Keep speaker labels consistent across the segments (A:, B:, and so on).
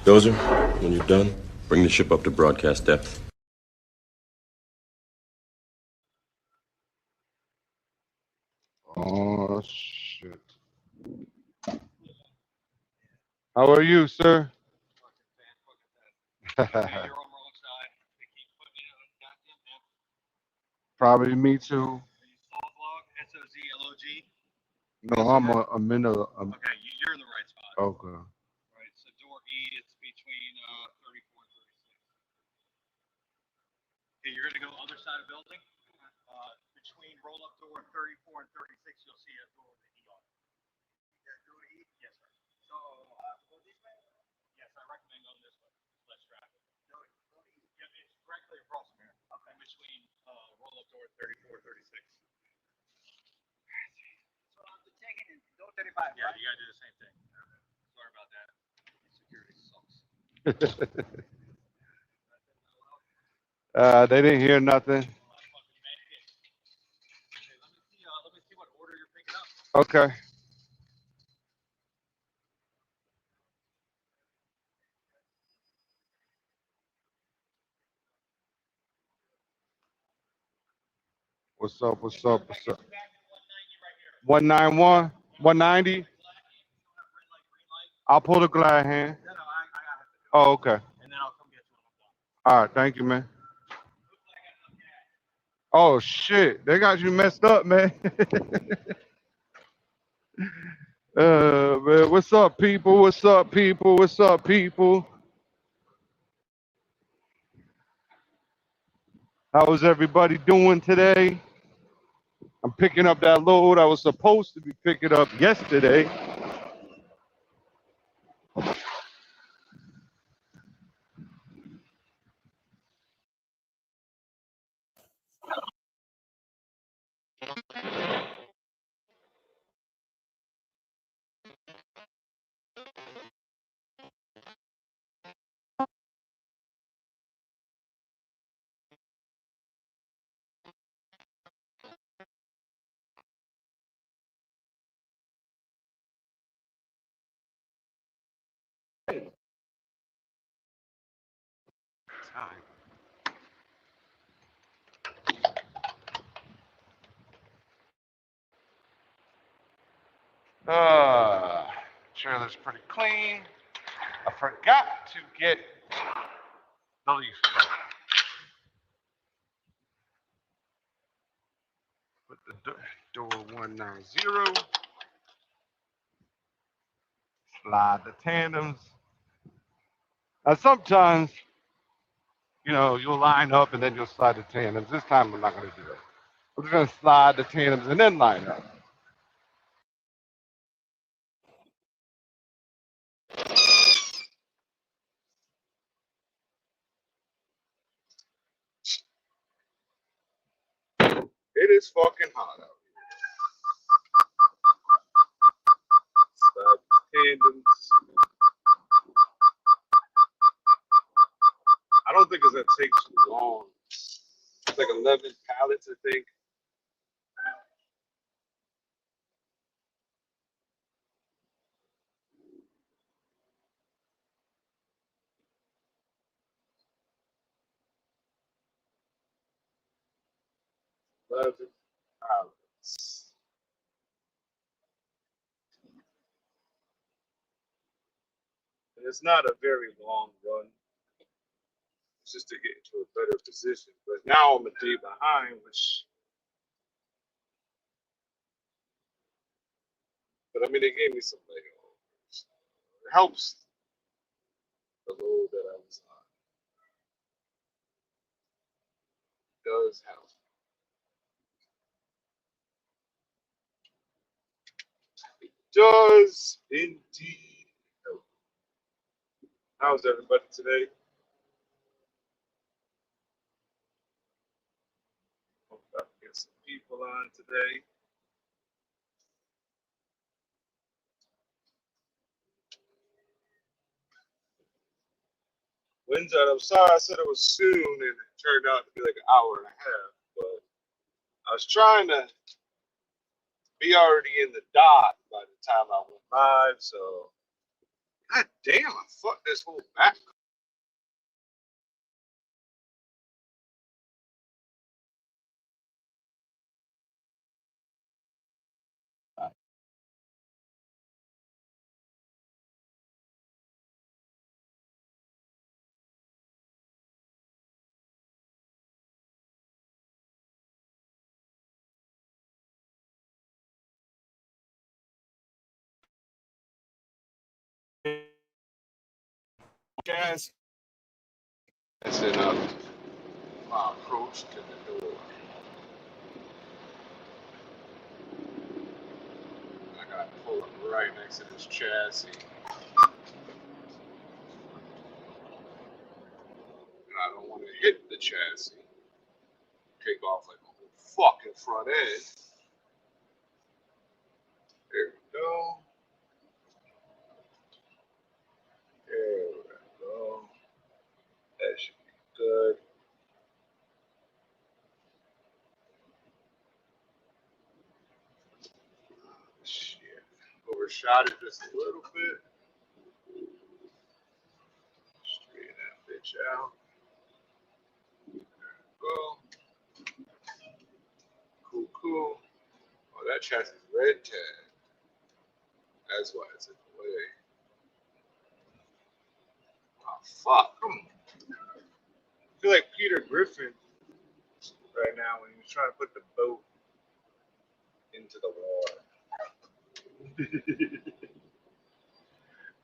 A: Dozer, when you're done, bring the ship up to broadcast depth.
B: Oh, shit. How are you, sir? Probably me too. No, I'm in a.
C: Okay, you're in the right spot.
B: Okay.
C: Right, so door E, it's between 34 and 36. Okay, you're gonna go other side of building. Between roll up door 34 and 36, you'll see a door with an E on it. Yeah, door E? Yes, sir. So, go this way? Yes, I recommend going this way. Less traffic. Door E? Yeah, it's directly across from here. Okay. In between roll up door 34 and 36. So I'm taking door 35. Yeah, right? You gotta do the same thing. Sorry about that. Security sucks.
B: They didn't hear nothing.
C: Let me see what order you're picking up.
B: Okay. What's up? What's up? What's up? 191, 190. I'll pull the glad hand.
C: No, I got it.
B: Oh, okay.
C: And then I'll come get you when I'm done.
B: All right. Thank you, man. Oh shit! They got you messed up, man. Man, what's up, people? What's up, people? What's up, people? How is everybody doing today? I'm picking up that load I was supposed to be picking up yesterday. Trailer's pretty clean. I forgot to get the leaf. Put the door 190. Slide the tandems. Now sometimes, you'll line up and then you'll slide the tandems. This time I'm not gonna do that. I'm just gonna slide the tandems and then line up. It is fucking hot out here. Slide the tandems. I don't think it's gonna take too long. It's like 11 pallets, I think. $11. And it's not a very long run. It's just to get into a better position. But now I'm a day behind, but I mean, they gave me some layovers. It helps the load that I was on. It does help. It does indeed help. How's everybody today? Hope I can get some people on today. Winds out outside. I said it was soon, and it turned out to be like an hour and a half. But I was trying to be already in the dock by the time I went live, so God damn, I fucked this whole back. Guys, messing up my approach to the door. I gotta pull up right next to this chassis. And I don't want to hit the chassis. Take off like a whole fucking front end. There we go. There we go. That should be good. Shit. Overshot it just a little bit. Straighten that bitch out. There we go. Cool, cool. Oh, that chassis is red tag. That's why it's in the way. Oh, fuck. Come on. I feel like Peter Griffin right now when he was trying to put the boat into the water.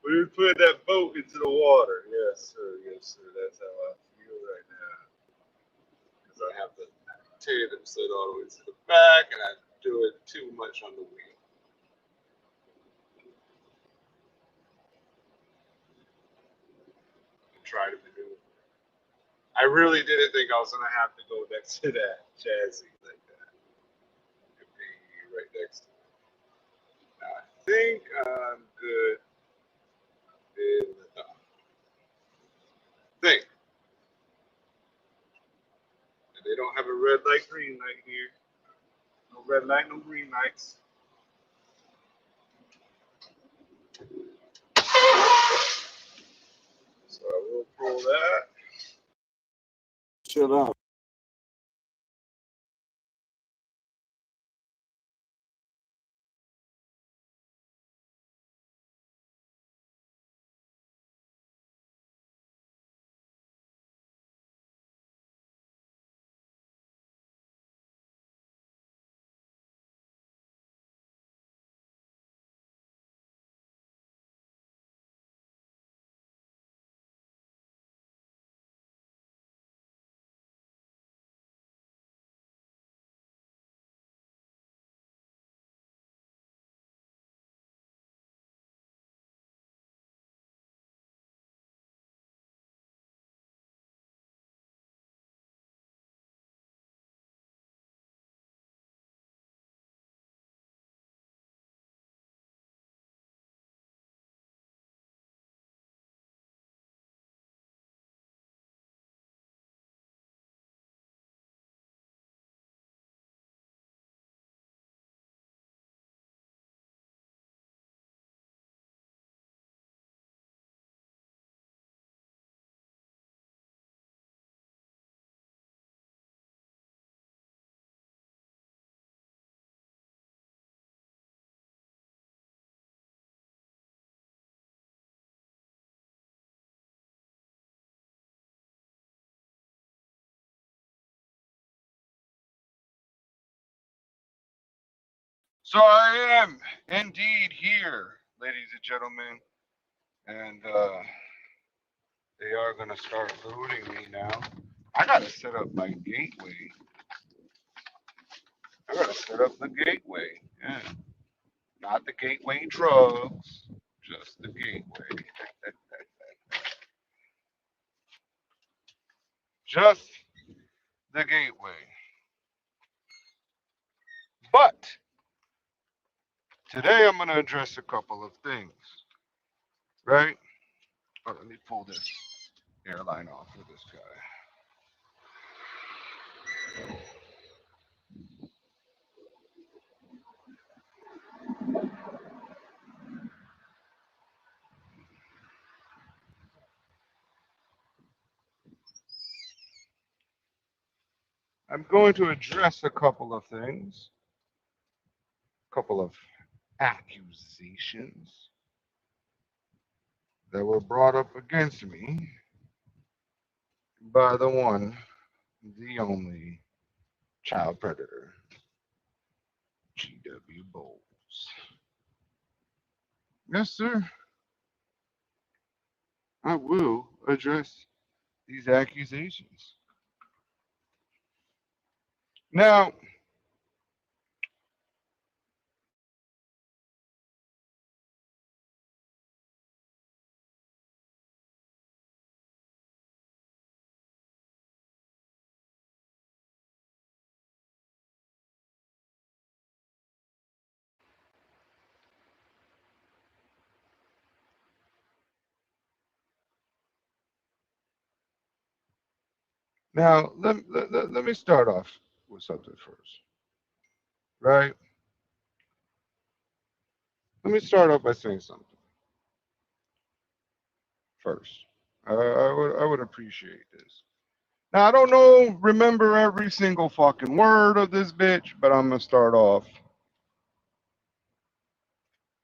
B: When he put that boat into the water. Yes, sir. Yes, sir. That's how I feel right now. Because I have the tandem slid all the way to the back and I do it too much on the wheel. Try to maneuver. I really didn't think I was gonna have to go next to that chassis like that. It being right next to it. Now, I think I'm good in the top. Think. And they don't have a red light, green light here. No red light, no green lights. So I will pull that. Chill out. So I am indeed here, ladies and gentlemen, and they are gonna start loading me now. I gotta set up my gateway. I gotta set up the gateway. Yeah, not the gateway drugs, just the gateway. Just the gateway. But today I'm gonna address a couple of things, right? Oh, let me pull this airline off of this guy. I'm going to address a couple of things, a couple of accusations that were brought up against me by the one, the only child predator, G.W. Bowles. Yes, sir. I will address these accusations. Now, let me start off with something first, right? Let me start off by saying something first. I would appreciate this. Now, I don't remember every single fucking word of this bitch, but I'm gonna start off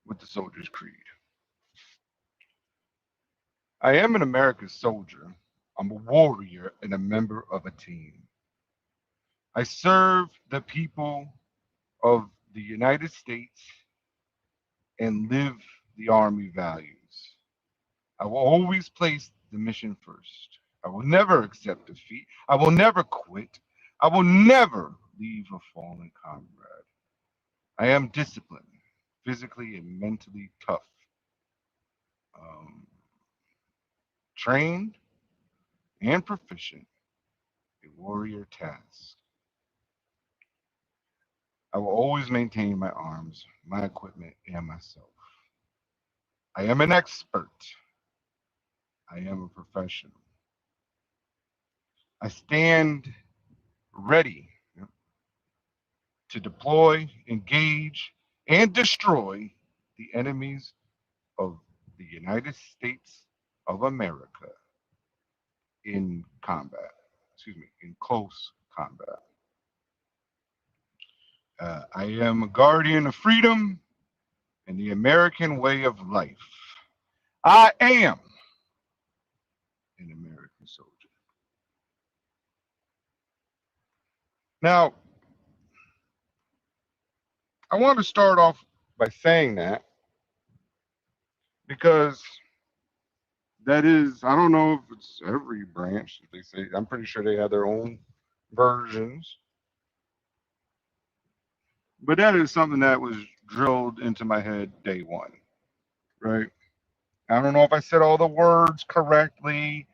B: with the Soldier's Creed. I am an American soldier. I'm a warrior and a member of a team. I serve the people of the United States and live the Army values. I will always place the mission first. I will never accept defeat. I will never quit. I will never leave a fallen comrade. I am disciplined, physically and mentally tough, trained and proficient, a warrior task. I will always maintain my arms, my equipment, and myself. I am an expert. I am a professional. I stand ready to deploy, engage, and destroy the enemies of the United States of America in combat, in close combat. I am a guardian of freedom and the American way of life. I am an American soldier. Now, I want to start off by saying that because that is, I don't know if it's every branch that they say, I'm pretty sure they have their own versions, but that is something that was drilled into my head day one, right? I don't know if I said all the words correctly,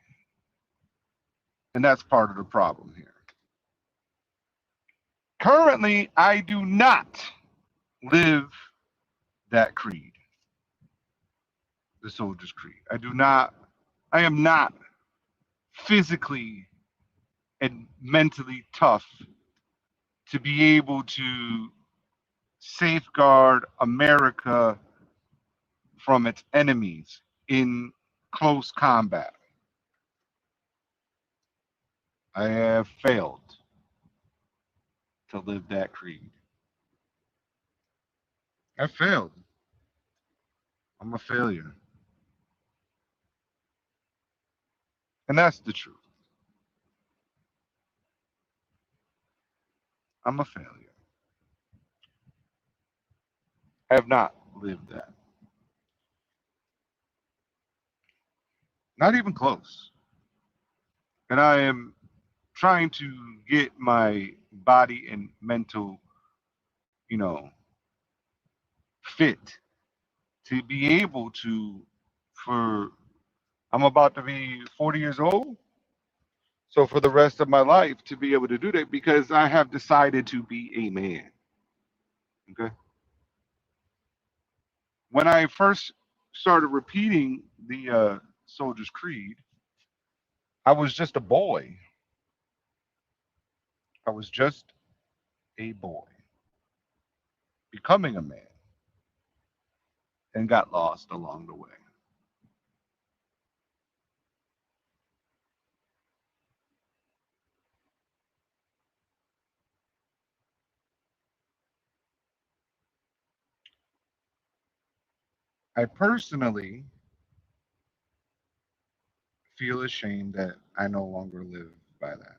B: and that's part of the problem here. Currently, I do not live that creed, the Soldier's Creed. I am not physically and mentally tough to be able to safeguard America from its enemies in close combat. I have failed to live that creed. I failed. I'm a failure. And that's the truth. I'm a failure. I have not lived that. Not even close. And I am trying to get my body and mental, fit to be able to, I'm about to be 40 years old. So for the rest of my life to be able to do that because I have decided to be a man. Okay. When I first started repeating the Soldier's Creed, I was just a boy. I was just a boy becoming a man and got lost along the way.
D: I personally feel ashamed that I no longer live by that.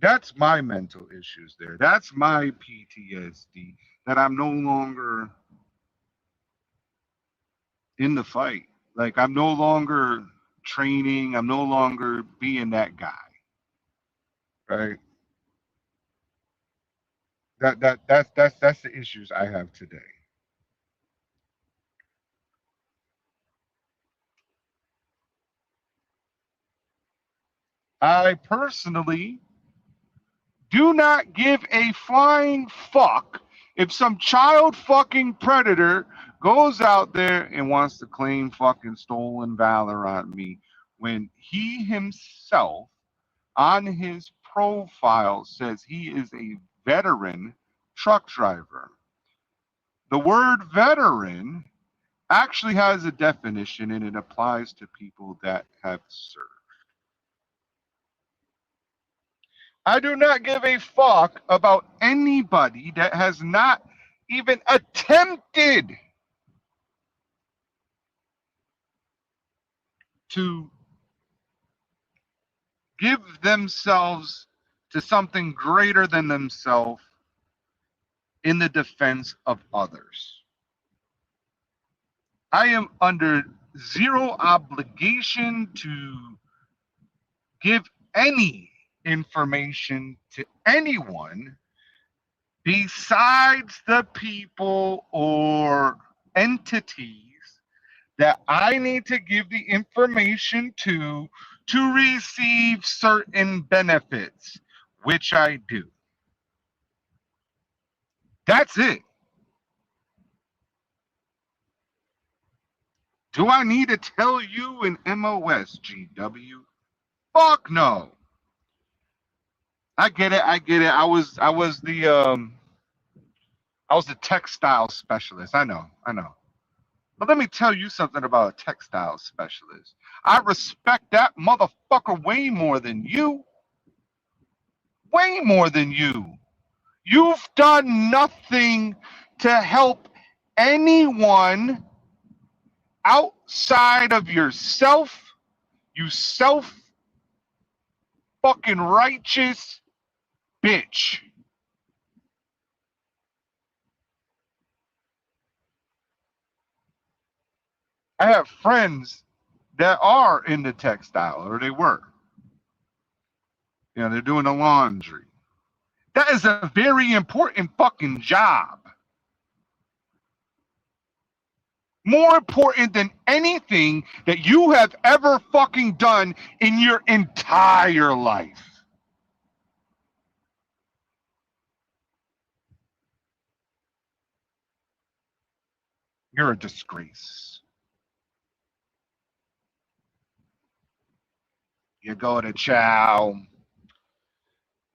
D: That's my mental issues there. That's my PTSD, that I'm no longer in the fight. Like, I'm no longer training. I'm no longer being that guy. Right? That's the issues I have today. I personally do not give a flying fuck if some child fucking predator goes out there and wants to claim fucking stolen valor on me when he himself on his profile says he is a veteran truck driver. The word veteran actually has a definition and it applies to people that have served. I do not give a fuck about anybody that has not even attempted to give themselves to something greater than themselves in the defense of others. I am under zero obligation to give any information to anyone besides the people or entities that I need to give the information to receive certain benefits, which I do. That's it. Do I need to tell you an MOS, GW? Fuck no. I get it. I was the textile specialist. I know. But let me tell you something about a textile specialist. I respect that motherfucker way more than you. Way more than you. You've done nothing to help anyone outside of yourself, you self fucking righteous bitch. I have friends that are in the textile, or they were. You know, they're doing the laundry. That is a very important fucking job. More important than anything that you have ever fucking done in your entire life. You're a disgrace. You go to chow.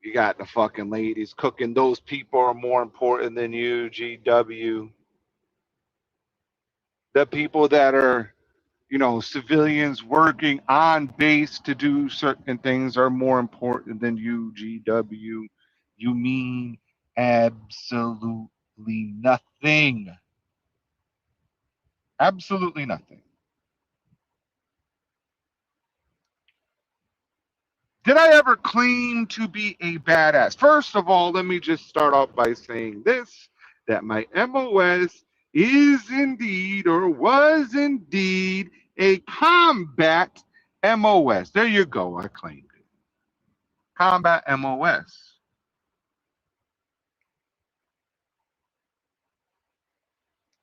D: You got the fucking ladies cooking. Those people are more important than you, GW. The people that are, you know, civilians working on base to do certain things are more important than you, GW. You mean absolutely nothing. Absolutely nothing. Did I ever claim to be a badass? First of all, let me just start off by saying this, that my MOS is indeed or was indeed a combat MOS. There you go, I claimed it. Combat MOS.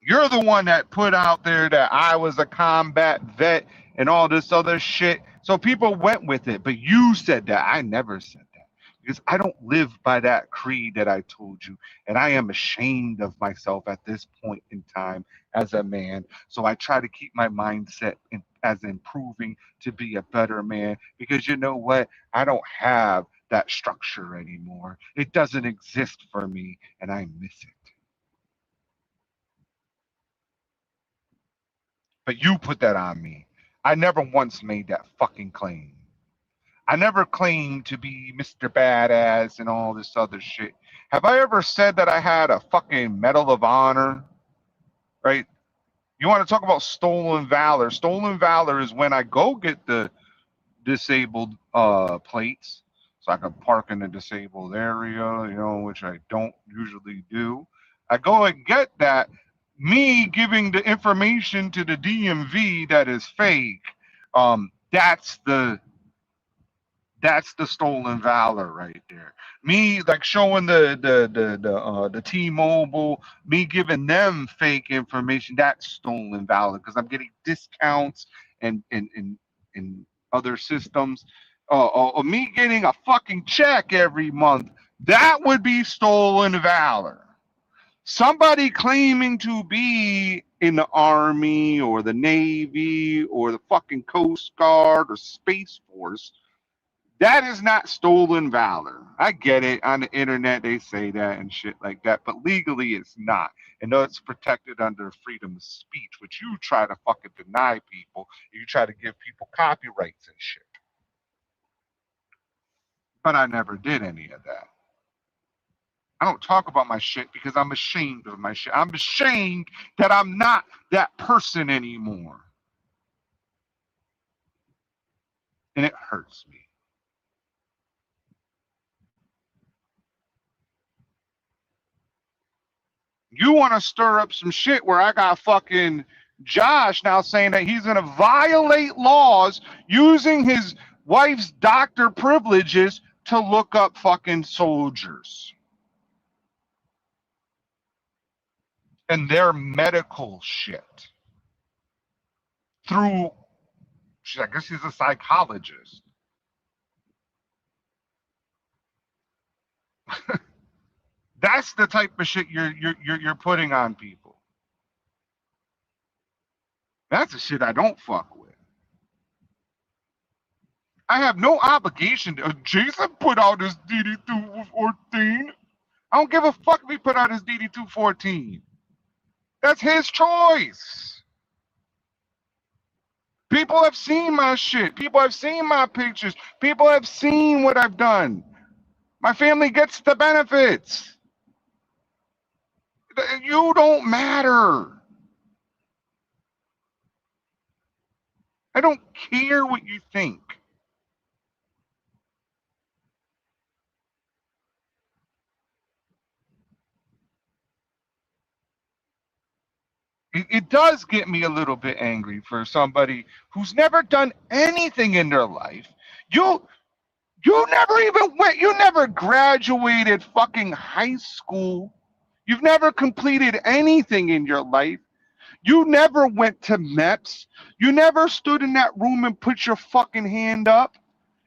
D: You're the one that put out there that I was a combat vet and all this other shit. So people went with it, but you said that. I never said that because I don't live by that creed that I told you. And I am ashamed of myself at this point in time as a man. So I try to keep my mindset as improving to be a better man because you know what? I don't have that structure anymore. It doesn't exist for me and I miss it. But you put that on me. I never once made that fucking claim. I never claimed to be Mr. Badass and all this other shit. Have I ever said that I had a fucking Medal of Honor? Right? You want to talk about stolen valor? Stolen valor is when I go get the disabled plates, so I can park in the disabled area, which I don't usually do. I go and get that. Me giving the information to the DMV that is fake. That's the stolen valor right there. Me like showing the T-Mobile, me giving them fake information. That's stolen valor because I'm getting discounts and other systems. Or me getting a fucking check every month. That would be stolen valor. Somebody claiming to be in the Army or the Navy or the fucking Coast Guard or Space Force, that is not stolen valor. I get it. On the internet, they say that and shit like that, but legally it's not. And though it's protected under freedom of speech, which you try to fucking deny people, you try to give people copyrights and shit. But I never did any of that. I don't talk about my shit because I'm ashamed of my shit. I'm ashamed that I'm not that person anymore. And it hurts me. You want to stir up some shit where I got fucking Josh now saying that he's going to violate laws using his wife's doctor privileges to look up fucking soldiers and their medical shit through, I guess he's a psychologist. That's the type of shit you're putting on people. That's the shit I don't fuck with. I have no obligation to. Jason put out his DD214. I don't give a fuck if he put out his DD214. That's his choice. People have seen my shit. People have seen my pictures. People have seen what I've done. My family gets the benefits. You don't matter. I don't care what you think. It does get me a little bit angry for somebody who's never done anything in their life. You never even went, you never graduated fucking high school. You've never completed anything in your life. You never went to MEPS. You never stood in that room and put your fucking hand up.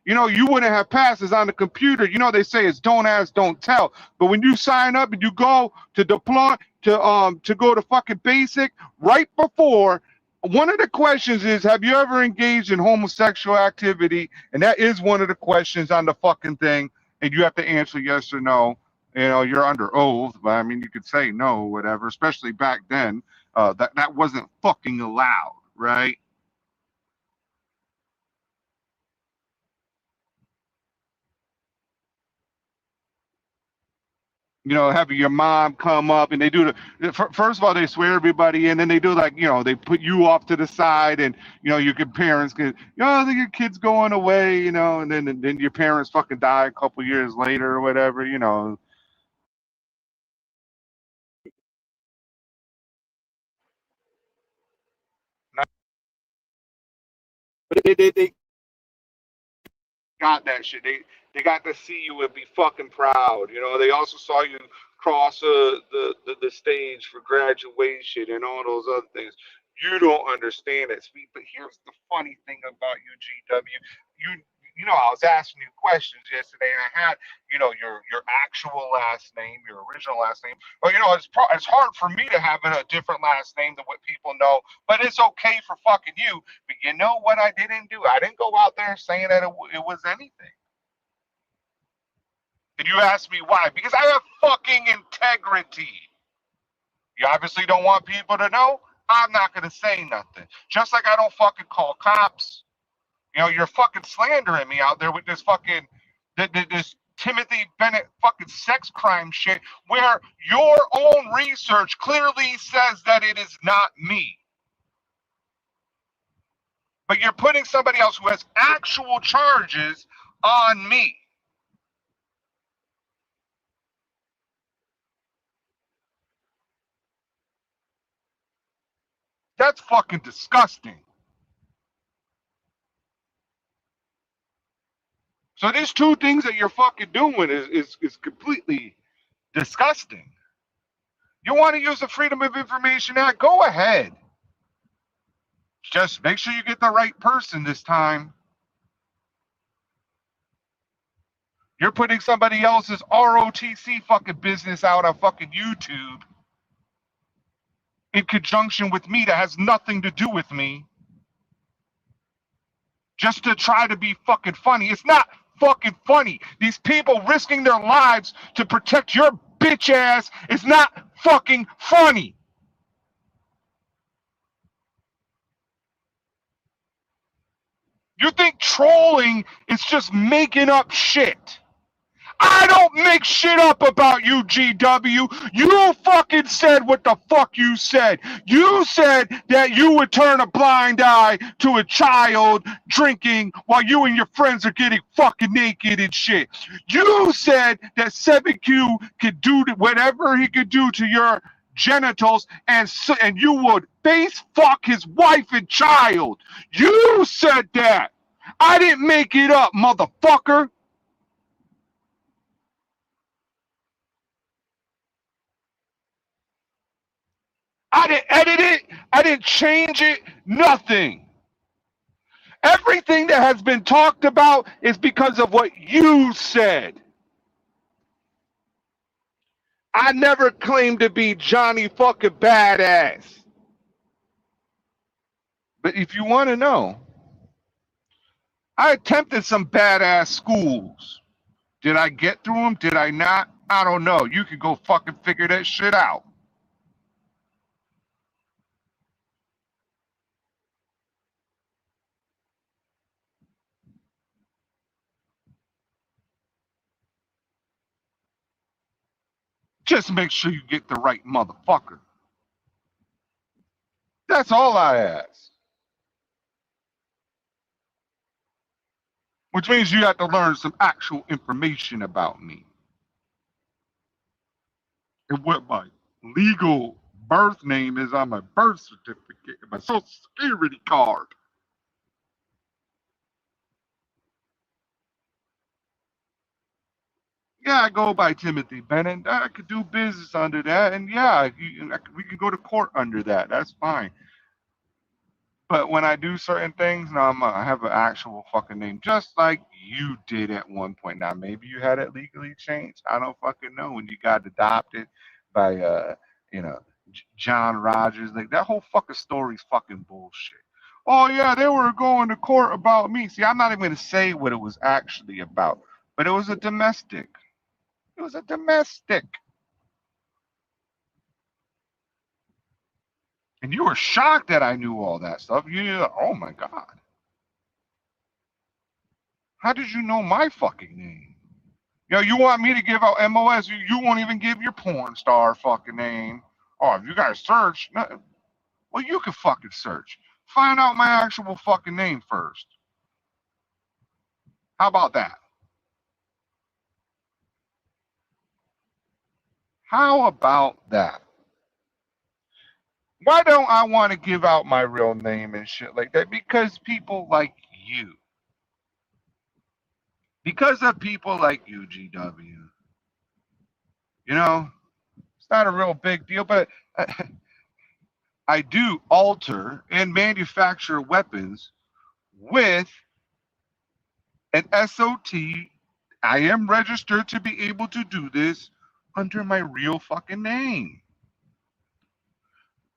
D: You wouldn't have passes on the computer. They say it's don't ask, don't tell. But when you sign up and you go to deploy to go to fucking basic, right before, one of the questions is, have you ever engaged in homosexual activity? And that is one of the questions on the fucking thing. And you have to answer yes or no. You're under oath, but I mean, you could say no, whatever, especially back then. That wasn't fucking allowed, right? Having your mom come up and they do first of all, they swear everybody in, and they do they put you off to the side, and your parents get, I think your kid's going away, and then your parents fucking die a couple years later or whatever, But they got that shit. They got to see you and be fucking proud. They also saw you cross the stage for graduation and all those other things. You don't understand that speed. But here's the funny thing about you, GW. I was asking you questions yesterday, and I had, your actual last name, your original last name. But it's hard for me to have a different last name than what people know. But it's okay for fucking you. But you know what I didn't do? I didn't go out there saying that it was anything. And you ask me why? Because I have fucking integrity. You obviously don't want people to know. I'm not gonna say nothing. Just like I don't fucking call cops. You're fucking slandering me out there with this fucking this Timothy Bennett fucking sex crime shit, where your own research clearly says that it is not me. but you're putting somebody else who has actual charges on me. That's fucking disgusting. So these two things that you're fucking doing is completely disgusting. You want to use the Freedom of Information Act? Go ahead. Just make sure you get the right person this time. You're putting somebody else's ROTC fucking business out on fucking YouTube in conjunction with me that has nothing to do with me, just to try to be fucking funny. It's not fucking funny. These people risking their lives to protect your bitch ass is not fucking funny. You think trolling is just making up shit? I don't make shit up about you, GW. You fucking said what the fuck you said. You said that you would turn a blind eye to a child drinking while you and your friends are getting fucking naked and shit. You said that 7Q could do whatever he could do to your genitals, and you would face fuck his wife and child. You said that. I didn't make it up, motherfucker. I didn't edit it. I didn't change it. Nothing. Everything that has been talked about is because of what you said. I never claimed to be Johnny fucking Badass. But if you want to know, I attempted some badass schools. Did I get through them? Did I not? I don't know. You can go fucking figure that shit out. Just make sure you get the right motherfucker. That's all I ask. Which means you have to learn some actual information about me. And what my legal birth name is on my birth certificate and my social security card. Yeah, I go by Timothy Bennett. I could do business under that, and yeah, we can go to court under that. That's fine. But when I do certain things, now I have an actual fucking name, just like you did at one point. Now maybe you had it legally changed. I don't fucking know. When you got adopted by John Rogers, like that whole fucking story's fucking bullshit. Oh yeah, they were going to court about me. See, I'm not even gonna say what it was actually about, but it was a domestic. It was a domestic. And you were shocked that I knew all that stuff. Oh my God. How did you know my fucking name? You want me to give out MOS? You won't even give your porn star fucking name. Oh, if you guys search, well, you can fucking search. Find out my actual fucking name first. How about that? How about that? Why don't I want to give out my real name and shit like that? Because people like you. Because of people like you, GW. It's not a real big deal, but I do alter and manufacture weapons with an SOT. I am registered to be able to do this under my real fucking name.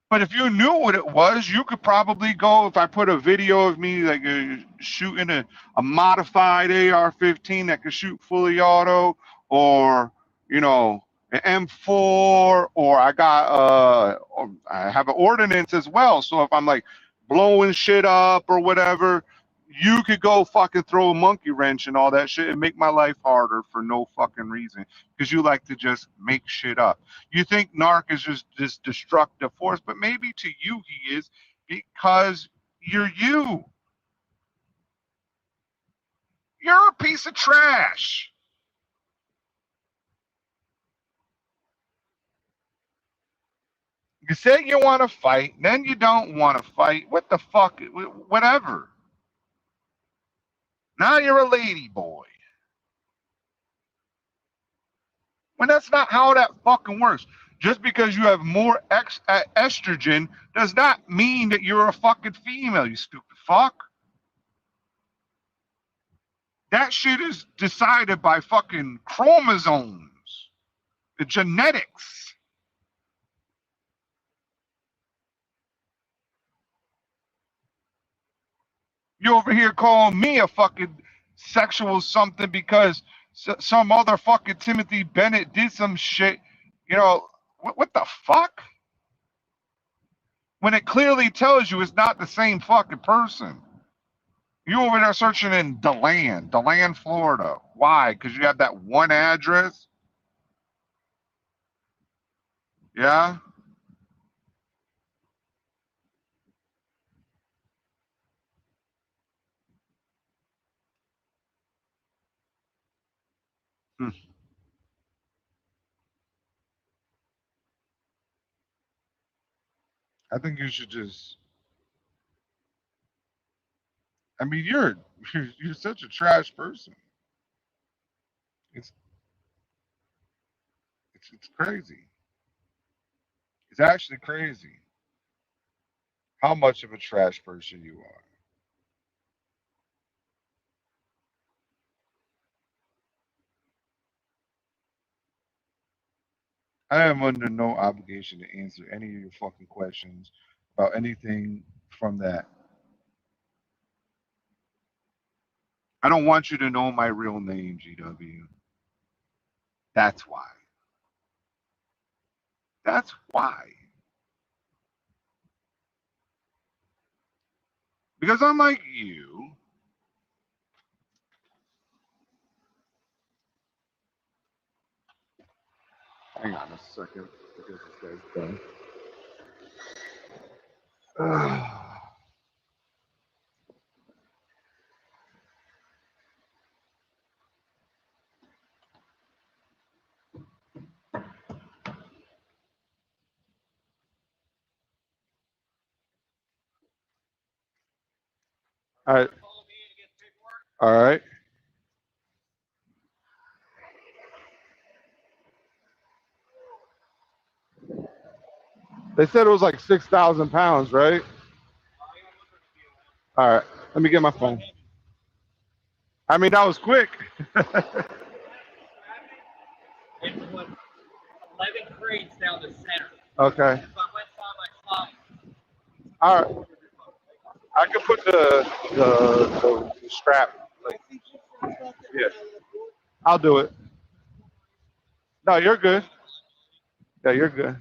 D: But if you knew what it was, you could probably go, if I put a video of me like shooting a modified AR-15 that could shoot fully auto, or, an M4, or I have an ordnance as well. So if I'm like blowing shit up or whatever, you could go fucking throw a monkey wrench and all that shit and make my life harder for no fucking reason, because you like to just make shit up. You think Narc is just this destructive force, but maybe to you he is, because you're you. piece of trash. You say you want to fight, then you don't want to fight. What the fuck? Whatever. Now you're a lady boy. When that's not how that fucking works. Just because you have more estrogen does not mean that you're a fucking female, you stupid fuck. That shit is decided by fucking chromosomes, the genetics. You over here calling me a fucking sexual something because some other fucking Timothy Bennett did some shit. You know, what the fuck? When it clearly tells you it's not the same fucking person. You over there searching in DeLand, Florida. Why? Because you have that one address? Yeah? Hmm. I think you should just. I mean, you're such a trash person. It's it's crazy. It's actually crazy how much of a trash person you are. I am under no obligation to answer any of your fucking questions about anything from that. I don't want you to know my real name, GW. That's why. That's why. Because unlike you, hang on a second. I guess this guy's done. All right. All right. They said it was like 6,000 pounds, right? All right. Let me get my phone. I mean, that was quick.
C: It's what 11 crates down the center.
B: Okay.
C: So I went side by side.
B: All right. I can put the strap. Yeah. I'll do it. No, you're good. Yeah, you're good.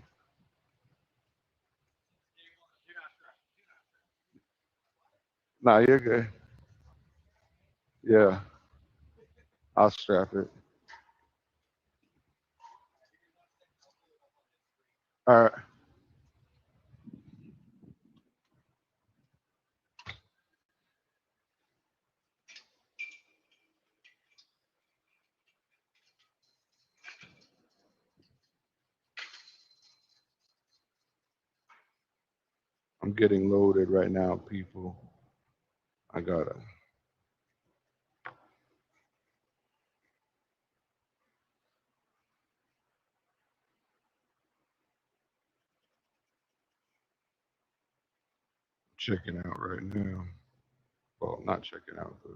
B: No, you're good. Yeah. I'll strap it. All right. I'm getting loaded right now, people. I gotta. Checking out right now. Well, not checking out, but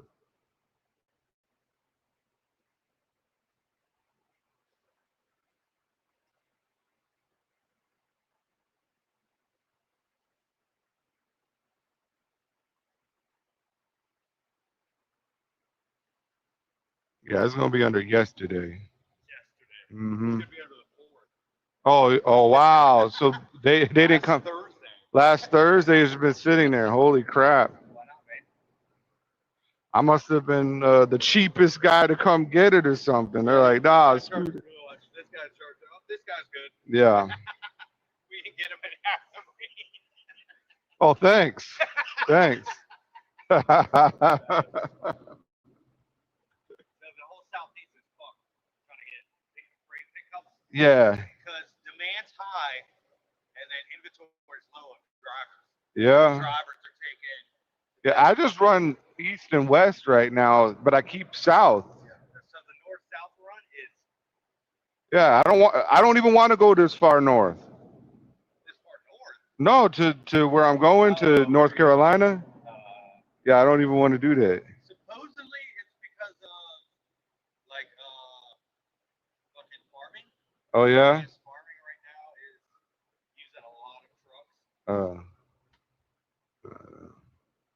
B: yeah, it's gonna be under yesterday. Mm-hmm. Oh, wow. So they didn't come last Thursday. It's been sitting there. Holy crap! I must have been the cheapest guy to come get it or something. They're like, nah, screw it.
C: This guy's good.
B: Yeah.
C: We can get him in half the rate.
B: Oh, thanks. Thanks. Yeah.
C: because demand's high and then inventory is low of drivers.
B: Yeah.
C: Drivers are taking.
B: Yeah. I just run east and west right now, but I keep south.
C: So the north-south run is
B: Yeah. I don't even want to go this far north.
C: this far north.
B: No, to where I'm going to North Carolina. Yeah, I don't even want to do that.
C: Supposedly it's because of like fucking farming.
B: Oh yeah.
C: Yes, farming right now is using a lot of trucks,
B: Uh,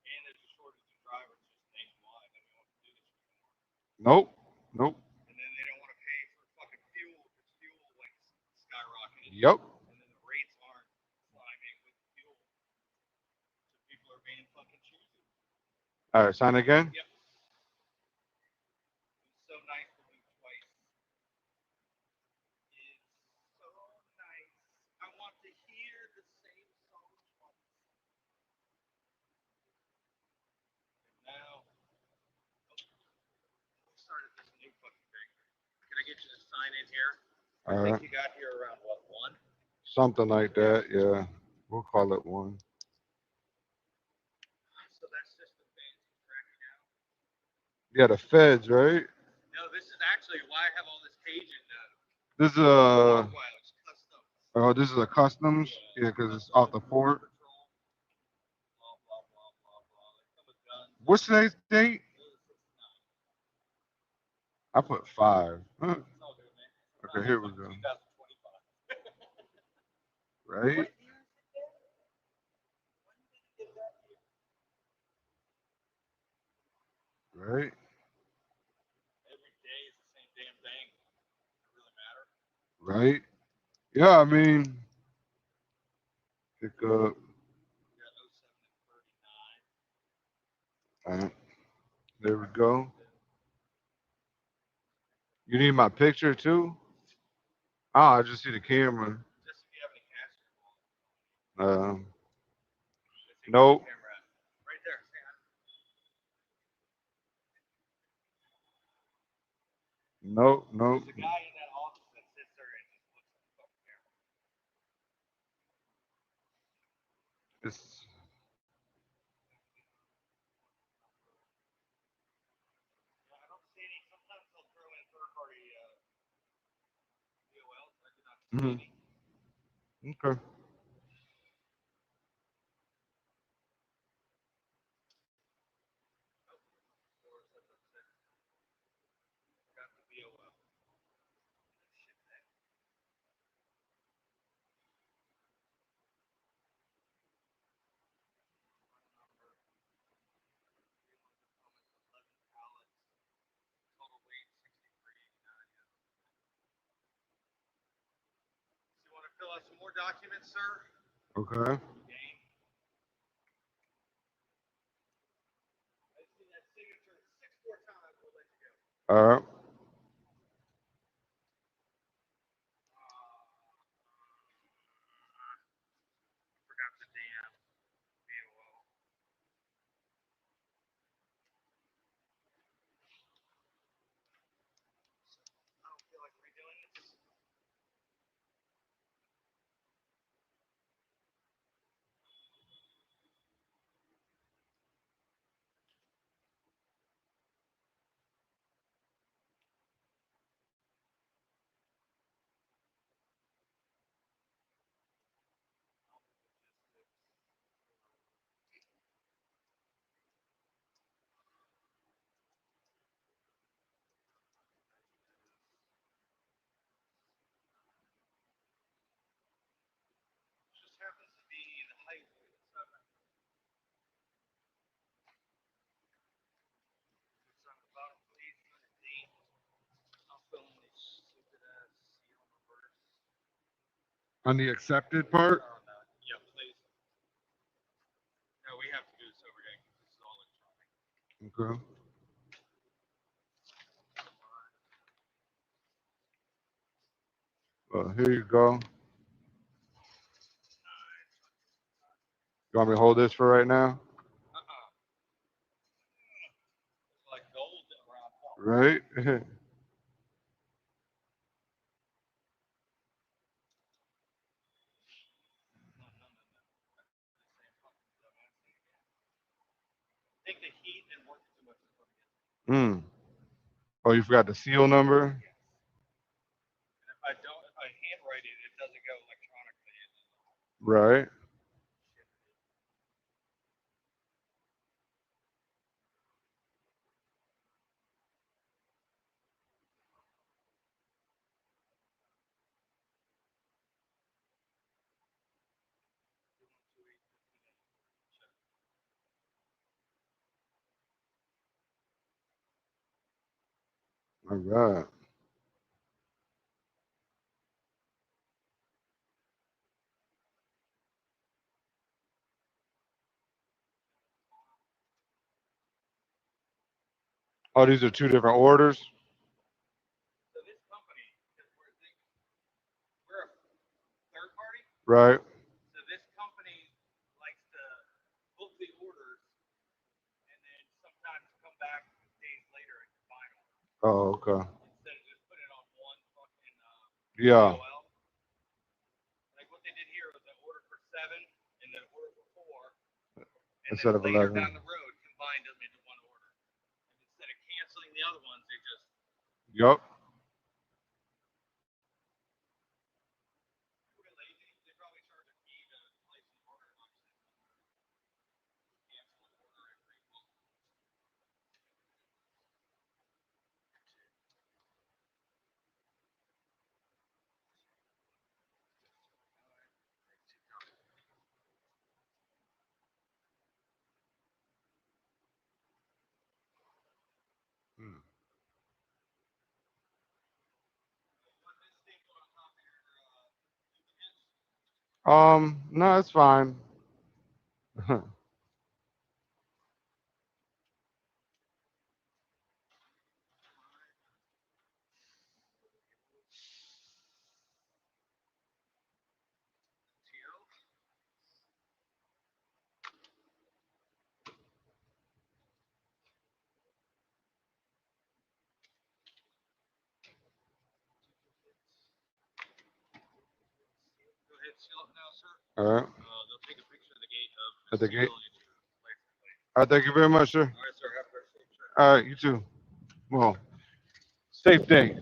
C: and there's a shortage of drivers just nationwide. They don't want to do this anymore,
B: nope. Nope.
C: and then they don't want to pay for fucking fuel because fuel like skyrocketed,
B: Yep.
C: and then the rates aren't climbing with fuel, so people are being fucking choosy.
B: All right. Sign again.
C: Yep, it's so nice to move twice. It's so nice. I want to hear the same song twice. And now we started this new fucking thing. Can I get you to sign in here? I
B: All
C: think
B: right.
C: you got here around what, 1?
B: Something like that. Yeah. We'll call it one.
C: So that's just the fancy tracking out.
B: Yeah, the feds, right?
C: No, this is actually why I have all this Cajun
B: This is
C: wow, it's custom.
B: this is a customs. Yeah, because it's off the port.
C: Patrol, blah, blah, blah, blah, blah. They come with guns.
B: What's today's date?
C: 69.
B: I put 5. Huh.
C: It's all good, man.
B: Okay, here we go.
C: 2025.
B: Right?
C: What year is it then? When did you get that year?
B: Right?
C: Every day is the same damn thing. Does it really matter?
B: Right? Yeah, I mean, pick up.
C: We got 07 and 39.
B: All right, there we go. You need my picture too? Oh, I just see the camera.
C: Just if you have any cash in your wallet.
B: Um,
C: Let's see,
B: nope.
C: where's the camera at? Right there. Sam.
B: Nope. Nope.
C: There's a guy in that office that sits there and just looks at the fucking camera.
B: It's
C: Yeah, I don't see any. Sometimes they'll throw in third-party DOLs. I do not see
B: mhm.
C: any.
B: Okay.
C: Stores that don't say. Got the DOL. Shit, that. Number. 11 pallets. Total weight 6389. Yeah. So you want to fill out some more documents, sir?
B: Okay.
C: Game. I just need that signature 6 more times. We'll let you go.
B: All right.
C: Forgot the damn BOO. I don't feel like redoing this. Just happens to be the highway. It's not. It's on the bottom, please. D. I'll fill in these stupid ass serial numbers.
B: On the accepted part.
C: Yeah, please. No, we have to do this over again because this is all electronic.
B: Okay. Well, here you go. You want me to hold this for right now?
C: It's like gold around.
B: Right.
C: take the heat and work it to what it's supposed to get.
B: Hmm. Oh, you forgot the seal number?
C: And if I handwrite it, it doesn't go electronically.
B: Right. All right. Oh, these are two different orders?
C: So this company, because we're a third party,
B: Right.
C: so this company likes to book the orders and then sometimes come back days later and combine them
B: Oh, okay.
C: instead of just putting it on one fucking
B: Yeah.
C: POL. Like what they did here was an order for 7 and then order for 4, and
B: Instead
C: then
B: of
C: later
B: 11.
C: down the road combined them into one order. And instead of canceling the other ones, they just
B: Yup.
C: were lazy. They probably charge a fee to place an order and cancel an order every week.
B: Hmm. No, it's fine.
C: Go ahead, seal it now, sir.
B: All right.
C: They'll take a picture of the gate
B: At the gate.
C: seal and issue the license plate.
B: All right. Thank you very much, sir.
C: All right, sir. Have a great day, sir.
B: All right. You too. Well, safe day.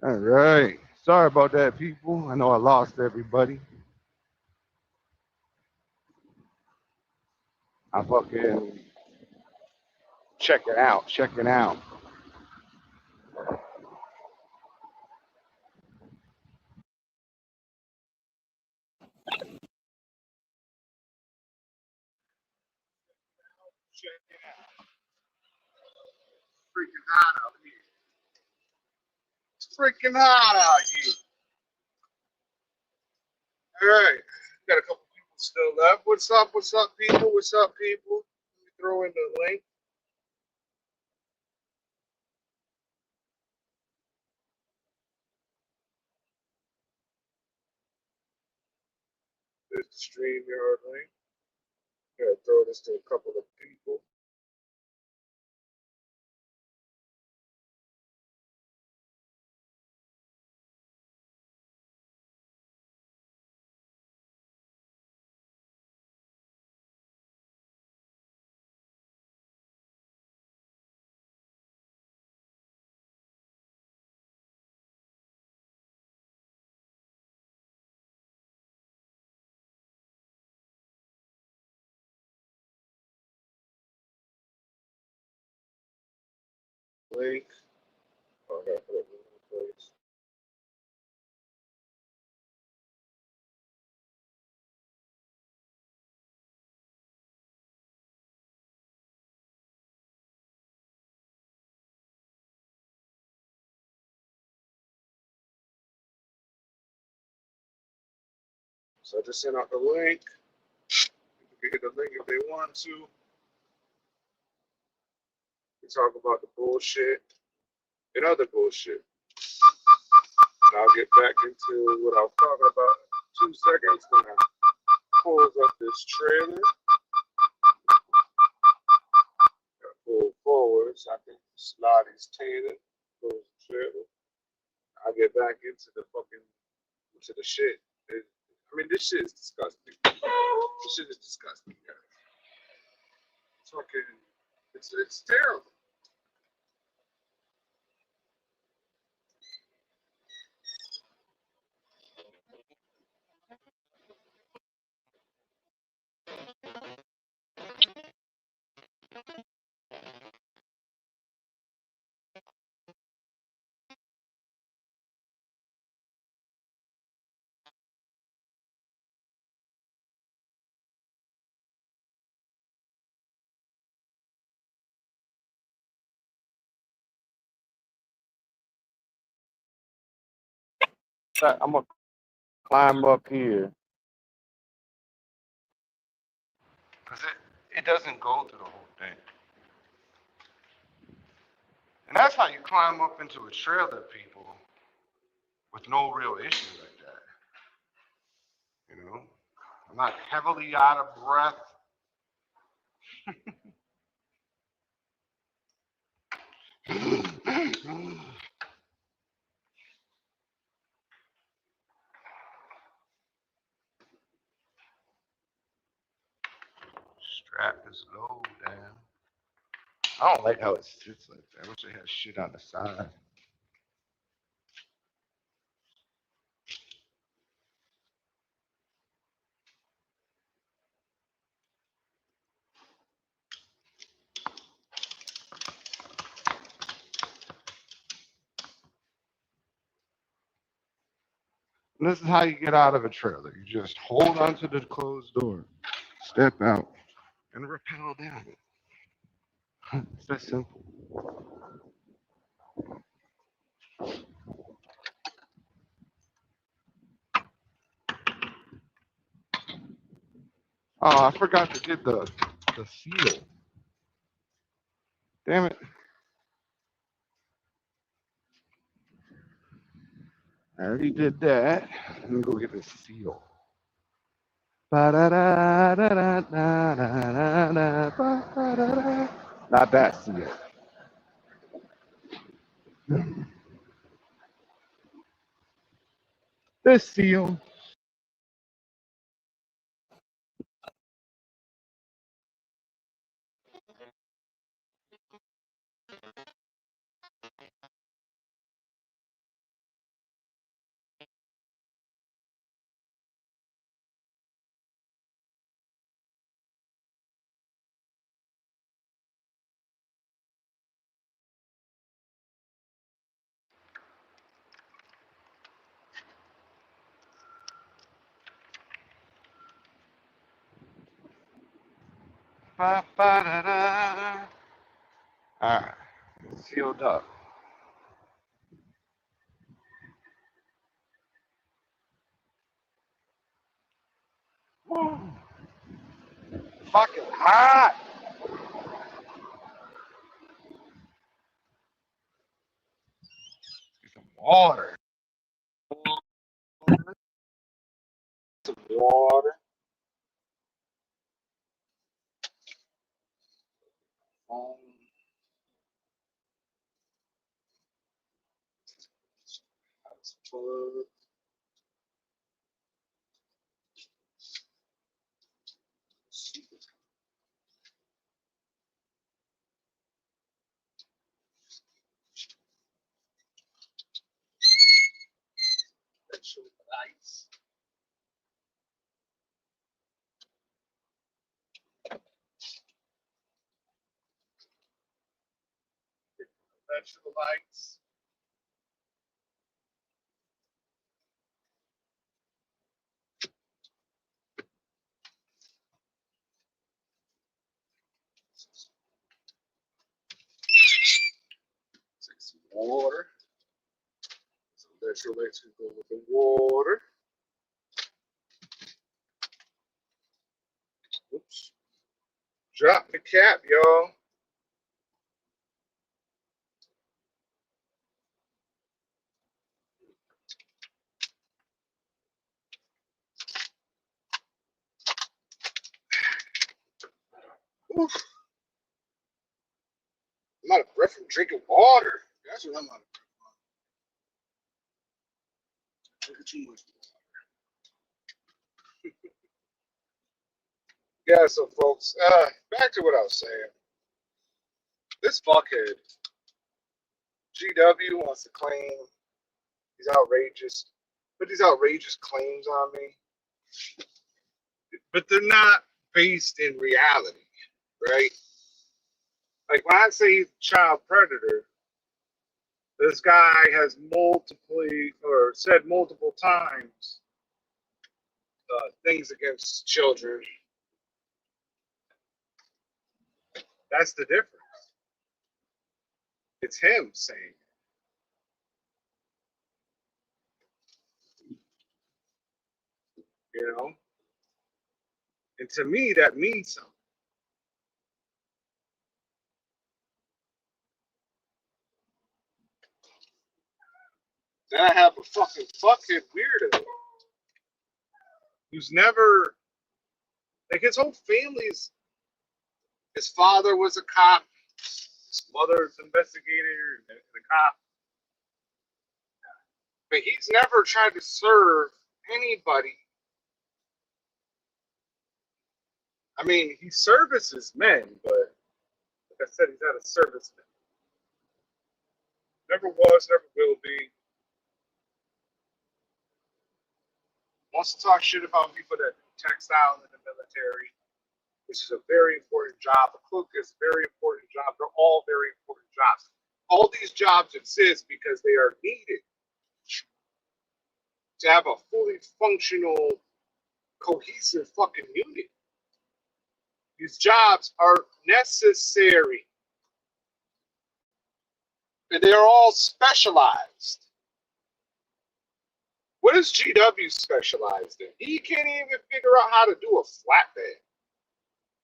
B: All right. Sorry about that, people. I know I lost everybody. I fucking checking out.
C: Check it out. Freaking hot out here. It's freaking hot out here. All right. Got a couple people still left. What's up? What's up, people? What's up, people? Let me throw in the link. There's the StreamYard link. Gotta throw this to a couple of people. Link. Oh, I gotta put it in the place. So I just sent out the link. People can hit the link if they want to. We talk about the bullshit and other bullshit. And I'll get back into what I was talking about in 2 seconds when I pulls up this trailer. Gotta pull forward so I can slide these tailor, close the trailer. I'll get back into the shit.
B: I mean, this shit is disgusting. This shit is disgusting, guys. It's fucking, it's terrible. I'm gonna climb up here because it doesn't go through the whole thing. And that's how you climb up into a trailer, people, with no real issue like that. You know, I'm not heavily out of breath. Strap is low, damn. I don't like how it sits like that. I wish I had shit on the side. And this is how you get out of a trailer. You just hold onto the closed door, step out, and rappel down it. It's that simple. Oh, I forgot to get the seal. Damn it. I already did that. Let me go get the seal. Not that seal. This seal. Alright, sealed up. Woo. Fucking hot. Get some water. Some water. Electrolytes. Take some water. Some electrolytes can go with the water. Oops. Drop the cap, y'all. Oof. I'm out of breath from drinking water. That's what I'm out of breath from. Drinking too much water.
E: Yeah, so folks, back to what I was saying. This fuckhead, GW, wants to claim these outrageous, put these outrageous claims on me, but they're not based in reality, right? Like when I say he's a child predator, this guy has said multiple times things against children. That's the difference. It's him saying it, you know? And to me, that means something. Then I have a fucking fuckhead weirdo who's never, like his whole family's, his father was a cop, his mother's an investigator and a cop. But he's never tried to serve anybody. I mean, he services men, but like I said, he's not a serviceman. Never was, never will be. Wants to talk shit about people that do textile in the military, which is a very important job. A cook is a very important job. They're all very important jobs. All these jobs exist because they are needed to have a fully functional, cohesive fucking unit. These jobs are necessary. And they're all specialized. What is GW specialized in? He can't even figure out how to do a flatbed.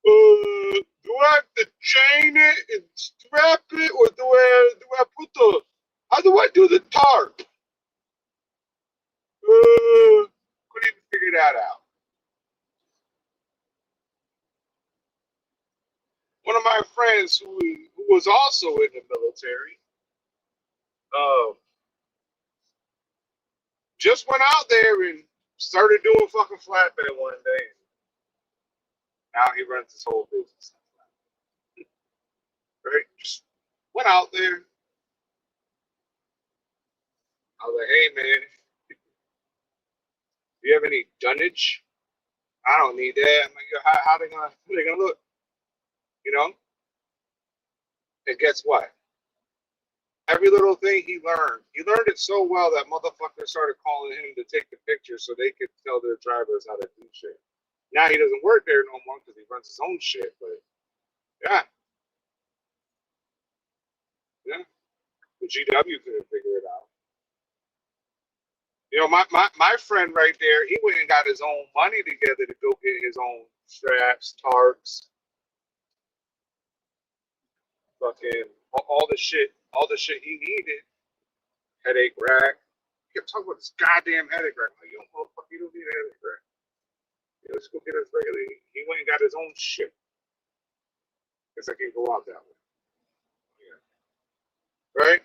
E: Do I have to chain it and strap it, or do I put how do I do the tarp? Couldn't even figure that out. One of my friends who was also in the military, just went out there and started doing fucking flatbed one day. Now he runs his whole business. Right? Just went out there. I was like, hey man, do you have any dunnage? I don't need that. I'm like, how they gonna look? You know? And guess what? Every little thing he learned it so well that motherfuckers started calling him to take the picture so they could tell their drivers how to do shit. Now he doesn't work there no more because he runs his own shit, but yeah. Yeah. The GW couldn't figure it out. You know, my friend right there, he went and got his own money together to go get his own straps, tarps, fucking all the shit he needed. Headache rack. He kept talking about this goddamn headache rack. Like, yo, motherfucker, you don't need a headache rack. Yeah, let's go get his regular. He went and got his own shit. Guess I can't go out that way. Yeah. Right?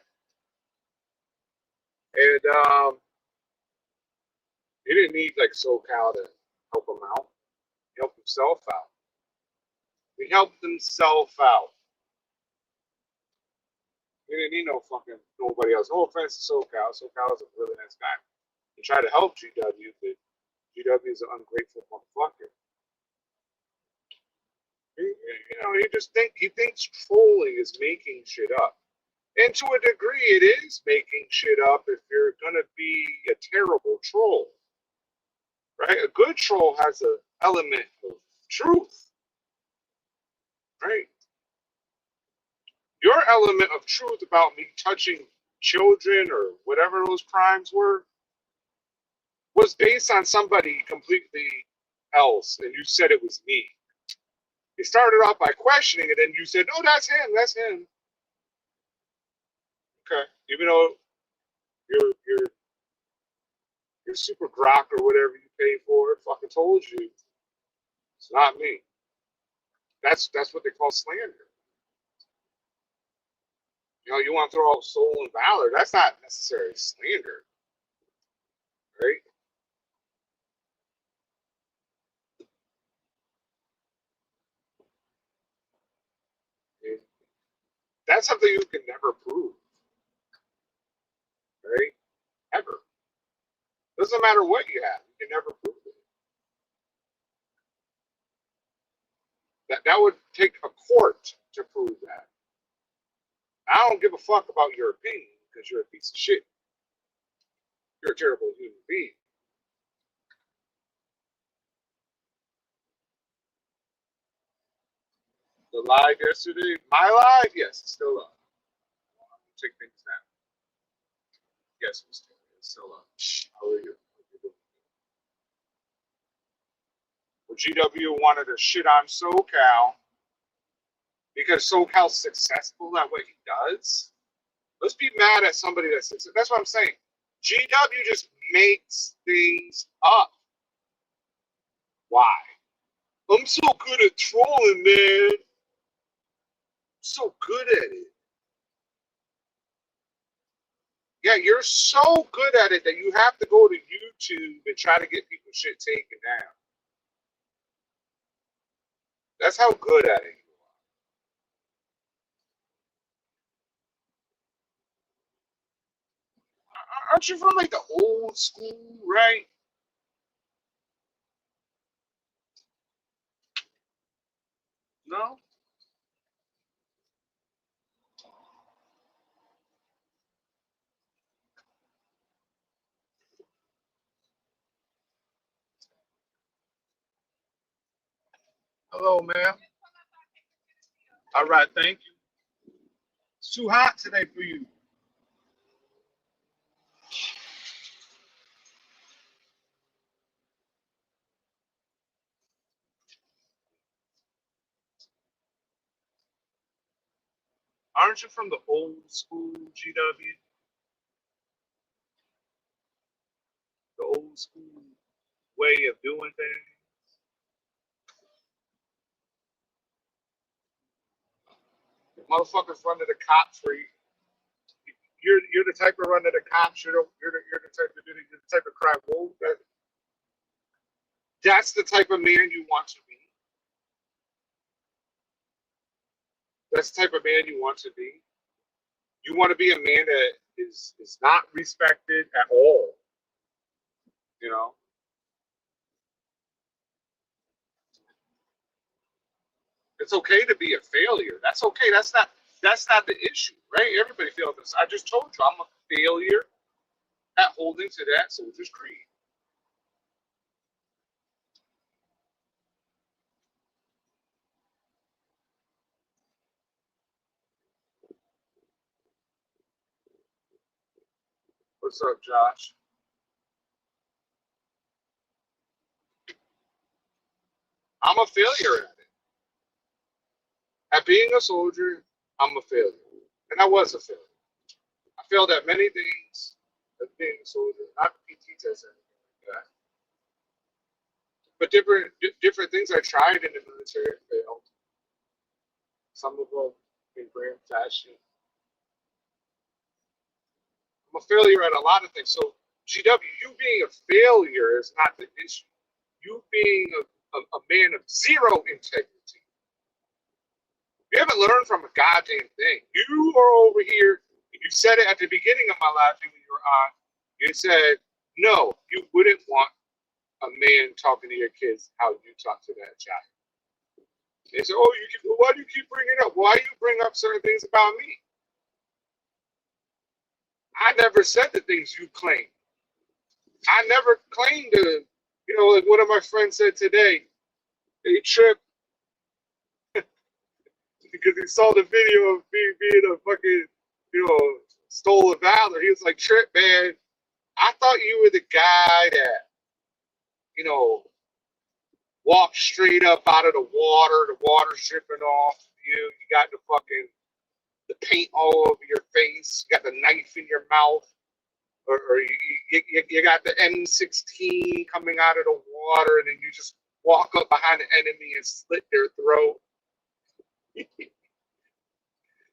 E: And he didn't need like SoCal to help him out. He helped himself out. He helped himself out. He didn't need no fucking nobody else. No offense to SoCal. SoCal is a really nice guy. He tried to help GW, but GW is an ungrateful motherfucker. He thinks trolling is making shit up. And to a degree, it is making shit up if you're gonna be a terrible troll. Right? A good troll has an element of truth. Right? Your element of truth about me touching children or whatever those crimes were was based on somebody completely else, and you said it was me. You started off by questioning it, and you said, "No, that's him." Okay, even though your super grok or whatever you pay for fucking told you it's not me. That's what they call slander. You know, you want to throw out soul and valor. That's not necessarily slander, right? That's something you can never prove, right? Ever. Doesn't matter what you have, you can never prove it. That would take a court to prove that. I don't give a fuck about your opinion because you're a piece of shit. You're a terrible human being. The live yesterday, my live, yes, it's still up. Check things down. Yes, it's still up. How are you? Well, GW wanted to shit on SoCal because SoCal's successful at what he does. Let's be mad at somebody that's successful. That's what I'm saying. GW just makes things up. Why? I'm so good at trolling, man. I'm so good at it. Yeah, you're so good at it that you have to go to YouTube and try to get people's shit taken down. That's how good at it you are. Aren't you from like the old school, right? No? Hello, ma'am. All right, thank you. It's too hot today for you. Aren't you from the old school, GW? The old school way of doing things? Motherfuckers run to the cops for you. You're the type of run to the cops. You're the type of you're the type of cry wolf. That's the type of man you want to be. That's the type of man you want to be. You want to be a man that is not respected at all. You know. It's okay to be a failure. That's okay. That's not the issue, right? Everybody fails this. I just told you I'm a failure at holding to that soldier's creed. What's up, Josh? I'm a failure at it. At being a soldier, I'm a failure. And I was a failure. I failed at many things as being a soldier, not the PT test or anything like that. But different things I tried in the military failed. Some of them in grand fashion. I'm a failure at a lot of things. So GW, you being a failure is not the issue. You being a man of zero integrity. You haven't learned from a goddamn thing. You are over here. You said it at the beginning of my live when you were on. You said, no, you wouldn't want a man talking to your kids how you talk to that child. They said, oh, why do you keep bringing it up? Why do you bring up certain things about me? I never said the things you claim. I never claimed to, like one of my friends said today, he tripped because he saw the video of me being a fucking, stole of valor. He was like, Trip, man, I thought you were the guy that, walked straight up out of the water's dripping off you. You got the paint all over your face. You got the knife in your mouth. Or you got the M16 coming out of the water, and then you just walk up behind the enemy and slit their throat.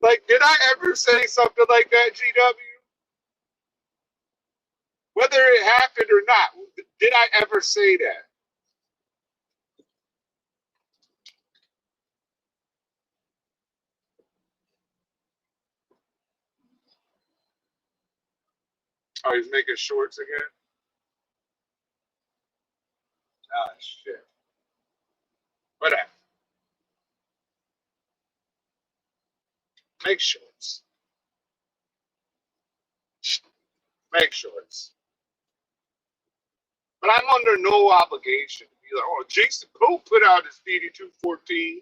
E: Like, did I ever say something like that, GW? Whether it happened or not, did I ever say that? Oh, he's making shorts again? Ah, shit. Whatever. Make shorts. Make shorts. But I'm under no obligation to be like, oh, Jason Poe put out his DD214.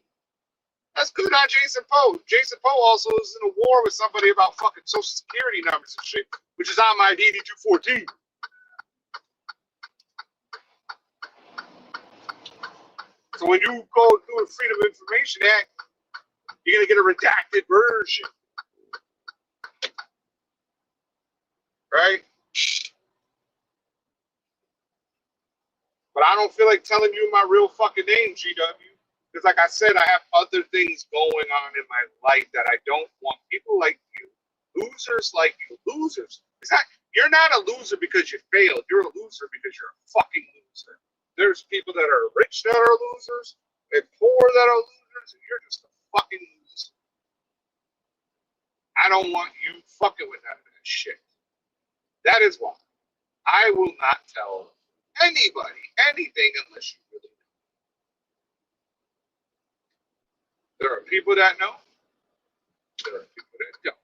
E: That's good on Jason Poe. Jason Poe also is in a war with somebody about fucking social security numbers and shit, which is on my DD214. So when you go through the Freedom of Information Act, you're gonna get a redacted version, right? But I don't feel like telling you my real fucking name, GW. Because like I said, I have other things going on in my life that I don't want people like you, losers like you, losers. You're not a loser because you failed. You're a loser because you're a fucking loser. There's people that are rich that are losers, and poor that are losers, and you're just a fucking loser. I don't want you fucking with that shit. That is why I will not tell anybody anything unless you really know. There are people that know. There are people that don't.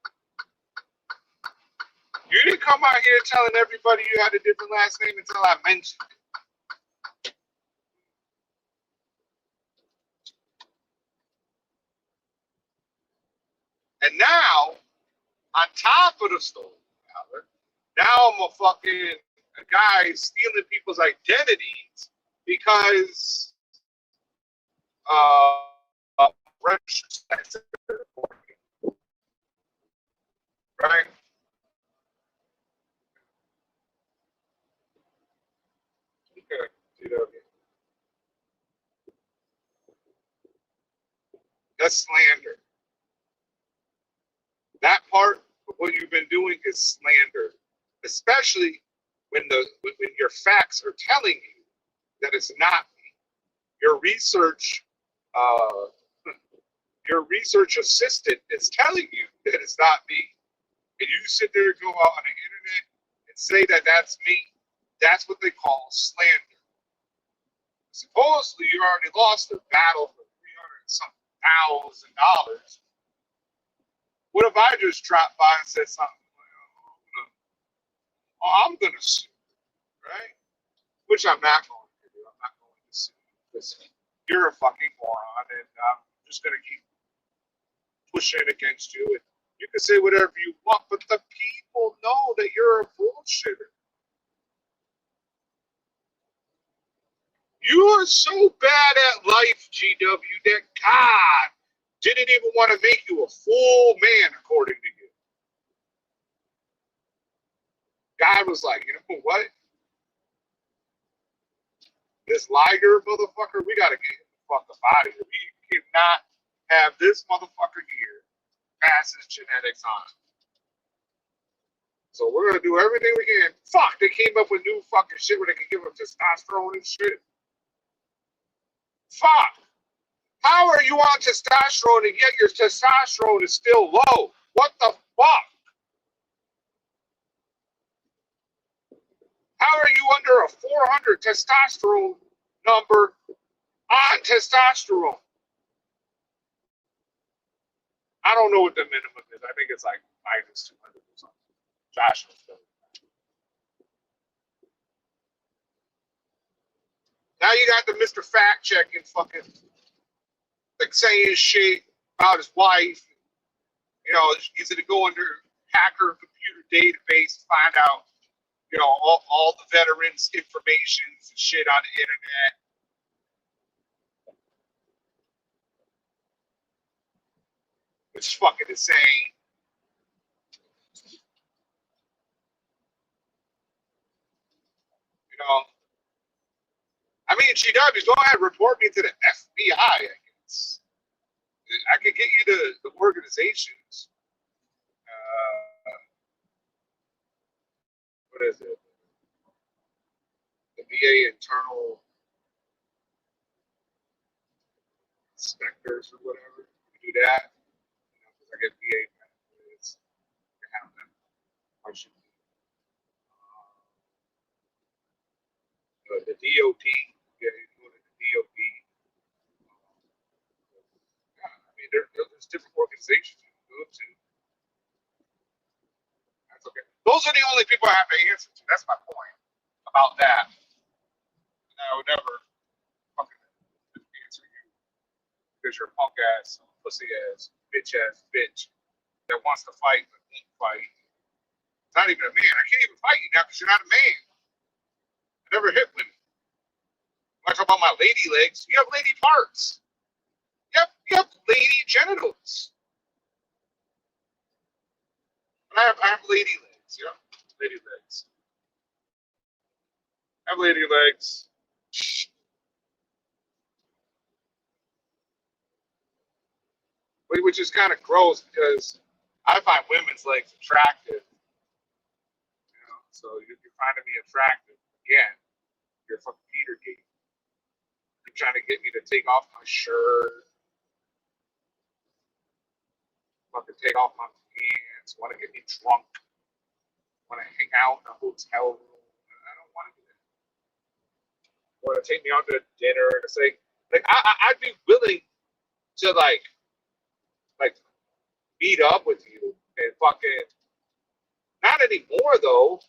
E: You didn't come out here telling everybody you had a different last name until I mentioned it. And now, on top of the stolen valor, now I'm a guy stealing people's identities because right? Okay. That's slander. That part of what you've been doing is slander, especially when your facts are telling you that it's not me. Uh, your research assistant is telling you that it's not me, and you sit there and go out on the internet and say that that's me. That's what they call slander. Supposedly, you already lost the battle for $300,000. What if I just dropped by and said something like, oh, I'm going to sue, right? Which I'm not going to do. I'm not going to sue. Listen, you're a fucking moron, and I'm just going to keep pushing against you. And you can say whatever you want, but the people know that you're a bullshitter. You are so bad at life, GW, that God didn't even want to make you a full man, according to you. God was like, you know what? This Liger motherfucker, we got to get him the fuck up out of here. We cannot have this motherfucker here pass his genetics on. So we're going to do everything we can. Fuck, they came up with new fucking shit where they can give him testosterone and shit. Fuck. How are you on testosterone and yet your testosterone is still low? What the fuck? How are you under a 400 testosterone number on testosterone? I don't know what the minimum is. I think it's like minus 200 or something. Josh knows better. Now you got the Mr. Fact checking fucking like saying shit about his wife. You know, he's gonna go under hacker computer database, find out, you know, all the veterans' information and shit on the internet. It's fucking insane. You know, I mean, GW, go ahead, report me to the FBI, I guess. I could get you the organizations. What is it? The VA internal inspectors or whatever. You do that. You know, because I get VA benefits. I have them. I should the DOT. Yeah, he's going to the DOT. Yeah, I mean, there's different organizations you can go to. That's okay. Those are the only people I have to answer to. That's my point about that. And I would never fucking answer you because you're a punk ass, pussy ass bitch that wants to fight but won't fight. It's not even a man. I can't even fight you now because you're not a man. I never hit women. When I talk about my lady legs, you have lady parts. You have lady genitals. And I have lady legs, yeah. Lady legs. I have lady legs. Which is kind of gross because I find women's legs attractive. You know, so you're finding me attractive. Again, you're fucking Petergate. You're trying to get me to take off my shirt. Fucking take off my pants. Want to get me drunk. Want to hang out in a hotel room. I don't want to do that. Want to take me out to dinner and say, like, I'd be willing to like meet up with you and fucking, not anymore though.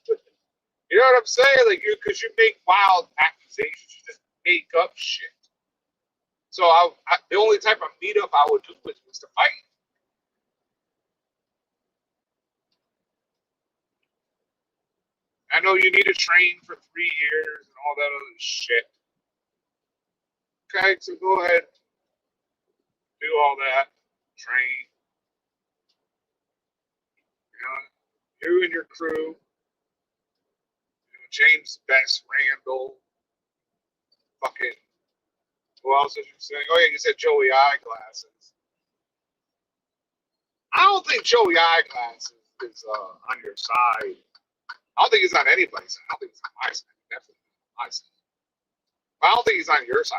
E: You know what I'm saying? Like, because you make wild accusations, you just make up shit. So the only type of meetup I would do was to fight. I know you need to train for 3 years and all that other shit. Okay, so go ahead, do all that, train. You know, you and your crew. James Best, Randall, fucking, who else did you say? Oh yeah, you said Joey Eyeglasses. I don't think Joey Eyeglasses is on your side. I don't think he's on anybody's side. I don't think he's on my side. Definitely on my side. But I don't think he's on your side.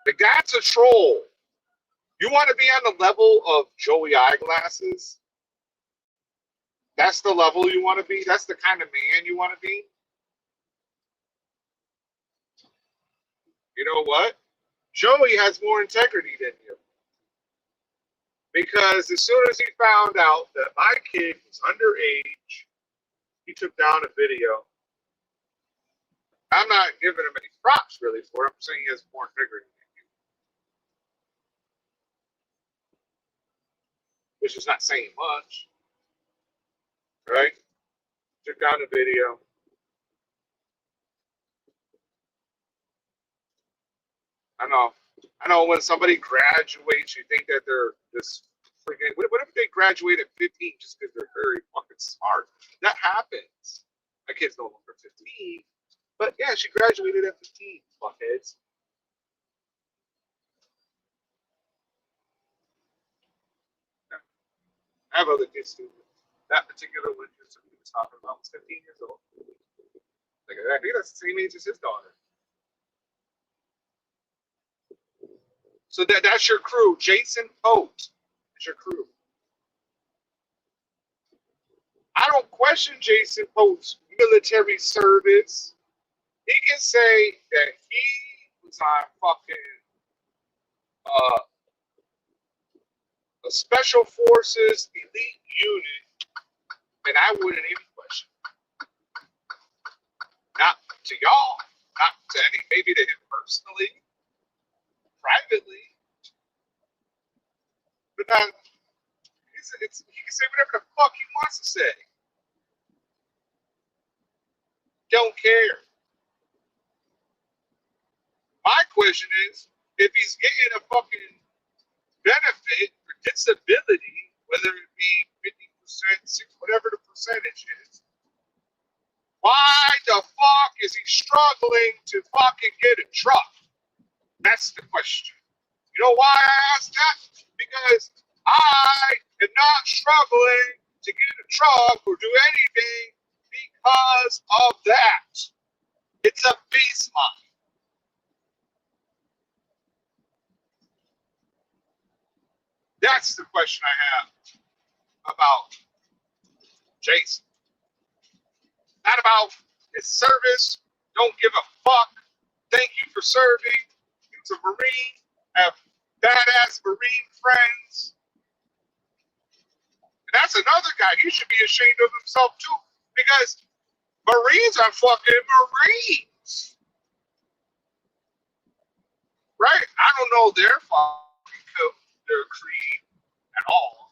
E: Like, that's a troll. You want to be on the level of Joey Eyeglasses? That's the level you want to be? That's the kind of man you want to be? You know what? Joey has more integrity than you. Because as soon as he found out that my kid was underage, he took down a video. I'm not giving him any props really for it. I'm saying he has more integrity than you. Which is not saying much. Right? Took down the video. I know when somebody graduates, you think that they're this freaking. What if they graduate at 15 just because they're very fucking smart? That happens. My kid's no longer 15. But yeah, she graduated at 15, fuckheads. Yeah. I have other kids too. That particular one he was talking about was 15 years old. Like, I think that's the same age as his daughter. So that's your crew. Jason Pote is your crew. I don't question Jason Pote's military service. He can say that he was on fucking a special forces elite unit, and I wouldn't even question. Not to y'all, not to any, maybe to him personally, privately, but not. He can say whatever the fuck he wants to say. Don't care. My question is, if he's getting a fucking benefit for disability, whether it be 50%, 60%, whatever the percentage is, why the fuck is he struggling to fucking get a truck? That's the question. You know why I asked that? Because I am not struggling to get a truck or do anything because of that. It's a baseline. That's the question I have about Jason. Not about It's service. Don't give a fuck. Thank you for serving. It's a Marine. Have badass Marine friends. And that's another guy. He should be ashamed of himself too, because Marines are fucking Marines, right? I don't know their their creed at all,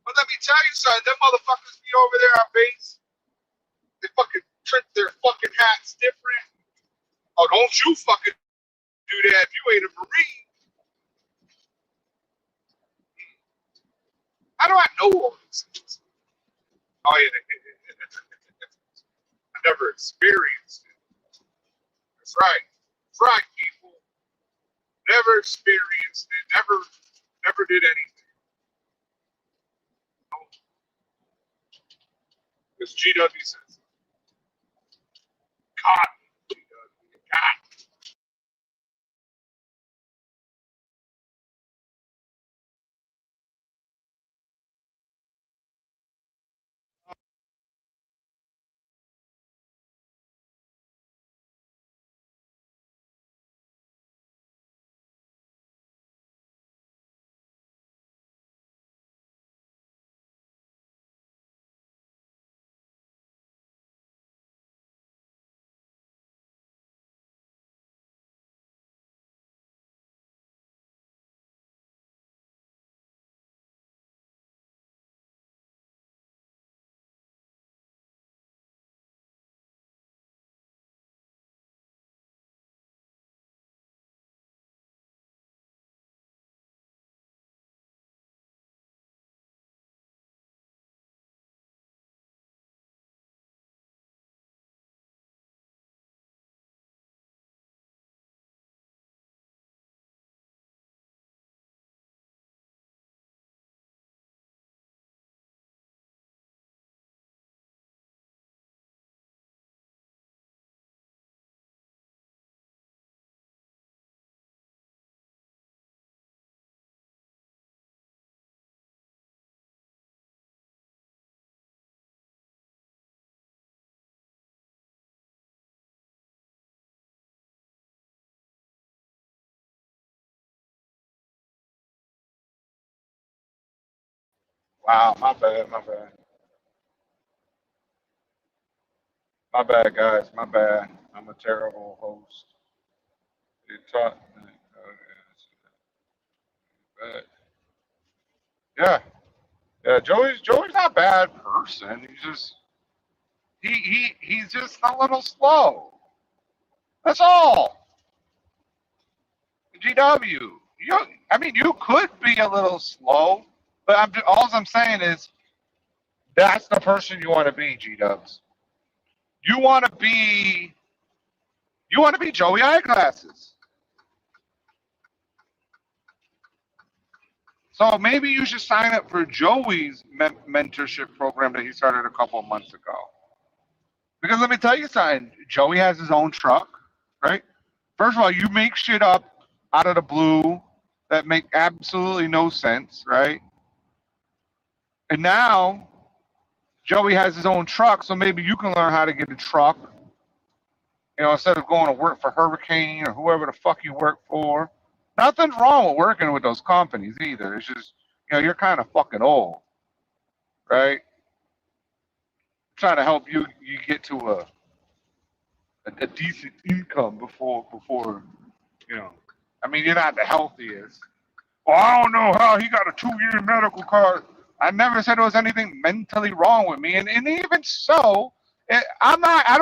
E: but let me tell you something. Them motherfuckers be over there on base. They fucking print their fucking hats different. Oh, don't you fucking do that if you ain't a Marine. How do I know all these things? Oh yeah, I never experienced it. That's right. That's right, people. Never experienced it. Never did anything. Because GW says, God, GW, God. Wow, my bad, my bad. My bad, guys, my bad. I'm a terrible host. It taught me. But yeah, yeah. Joey's not a bad person. He's just he's just a little slow. That's all. GW. You, I mean, you could be a little slow, but all I'm saying is that's the person you want to be, G-Dubs. You want to be Joey Eyeglasses. So maybe you should sign up for Joey's mentorship program that he started a couple of months ago. Because let me tell you something, Joey has his own truck, right? First of all, you make shit up out of the blue that make absolutely no sense, right? And now Joey has his own truck, so maybe you can learn how to get a truck. You know, instead of going to work for Hurricane or whoever the fuck you work for. Nothing's wrong with working with those companies either. It's just, you know, you're kind of fucking old, right? Trying to help you get to a decent income before you know. I mean, you're not the healthiest. Well, I don't know how he got a 2-year medical card. I never said there was anything mentally wrong with me, and even so, I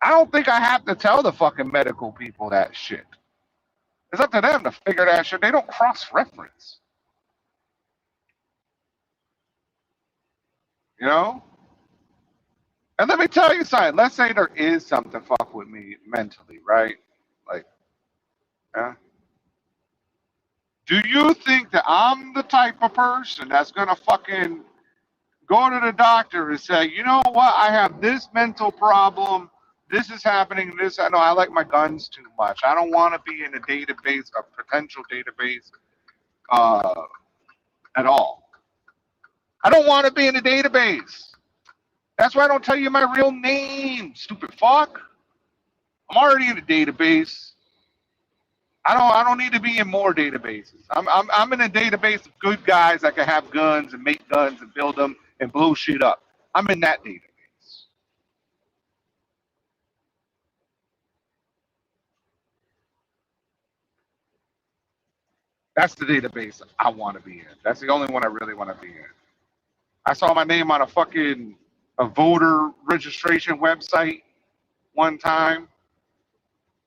E: don't think I have to tell the fucking medical people that shit. It's up to them to figure that shit. They don't cross-reference. You know? And let me tell you something. Let's say there is something fuck with me mentally, right? Like, yeah. Do you think that I'm the type of person that's gonna fucking go to the doctor and say, you know what, I have this mental problem, this is happening, I know I like my guns too much. I don't want to be in a database, a potential database, at all. I don't want to be in a database.
D: That's why I don't tell you my real name, stupid fuck. I'm already in a database. I don't need to be in more databases. I'm in a database of good guys that can have guns and make guns and build them and blow shit up. I'm in that database. That's the database I want to be in. That's the only one I really want to be in. I saw my name on a voter registration website one time,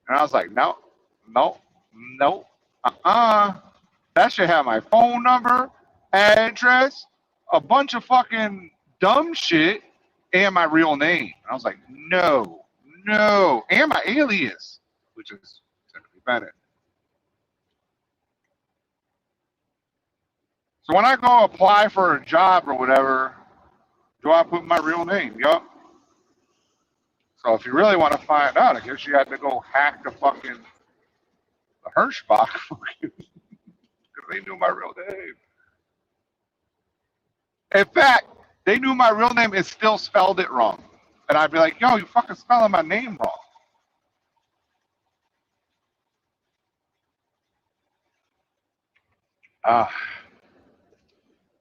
D: and I was like, no, no, no, that should have my phone number, address, a bunch of fucking dumb shit, and my real name. And I was like, no, no, and my alias, which is Timothy Bennett. So when I go apply for a job or whatever, do I put my real name? Yup. So if you really want to find out, I guess you have to go hack the Hirschbach because they knew my real name. In fact, they knew my real name and still spelled it wrong. And I'd be like, yo, you fucking spelling my name wrong.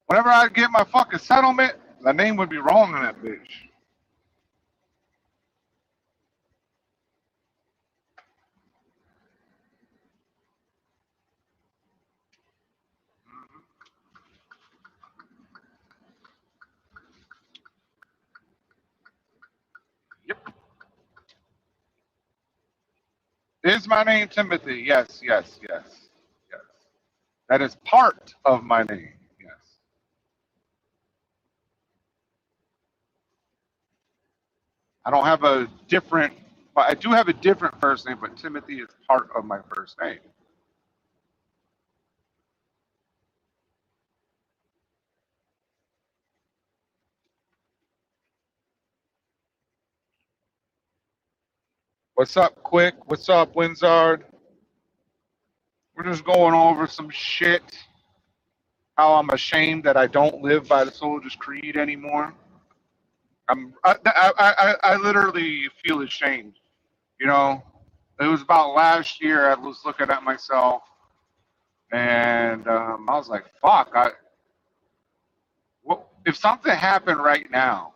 D: Whenever I get my fucking settlement, my name would be wrong on that bitch. Yep. Is my name Timothy? Yes, yes, yes, yes. That is part of my name. Yes. I don't have a different, but I do have a different first name, but Timothy is part of my first name. What's up, Quick? What's up, Winzard? We're just going over some shit. How I'm ashamed that I don't live by the Soldier's Creed anymore. I literally feel ashamed. You know, it was about last year. I was looking at myself, and I was like, "Fuck! If something happened right now,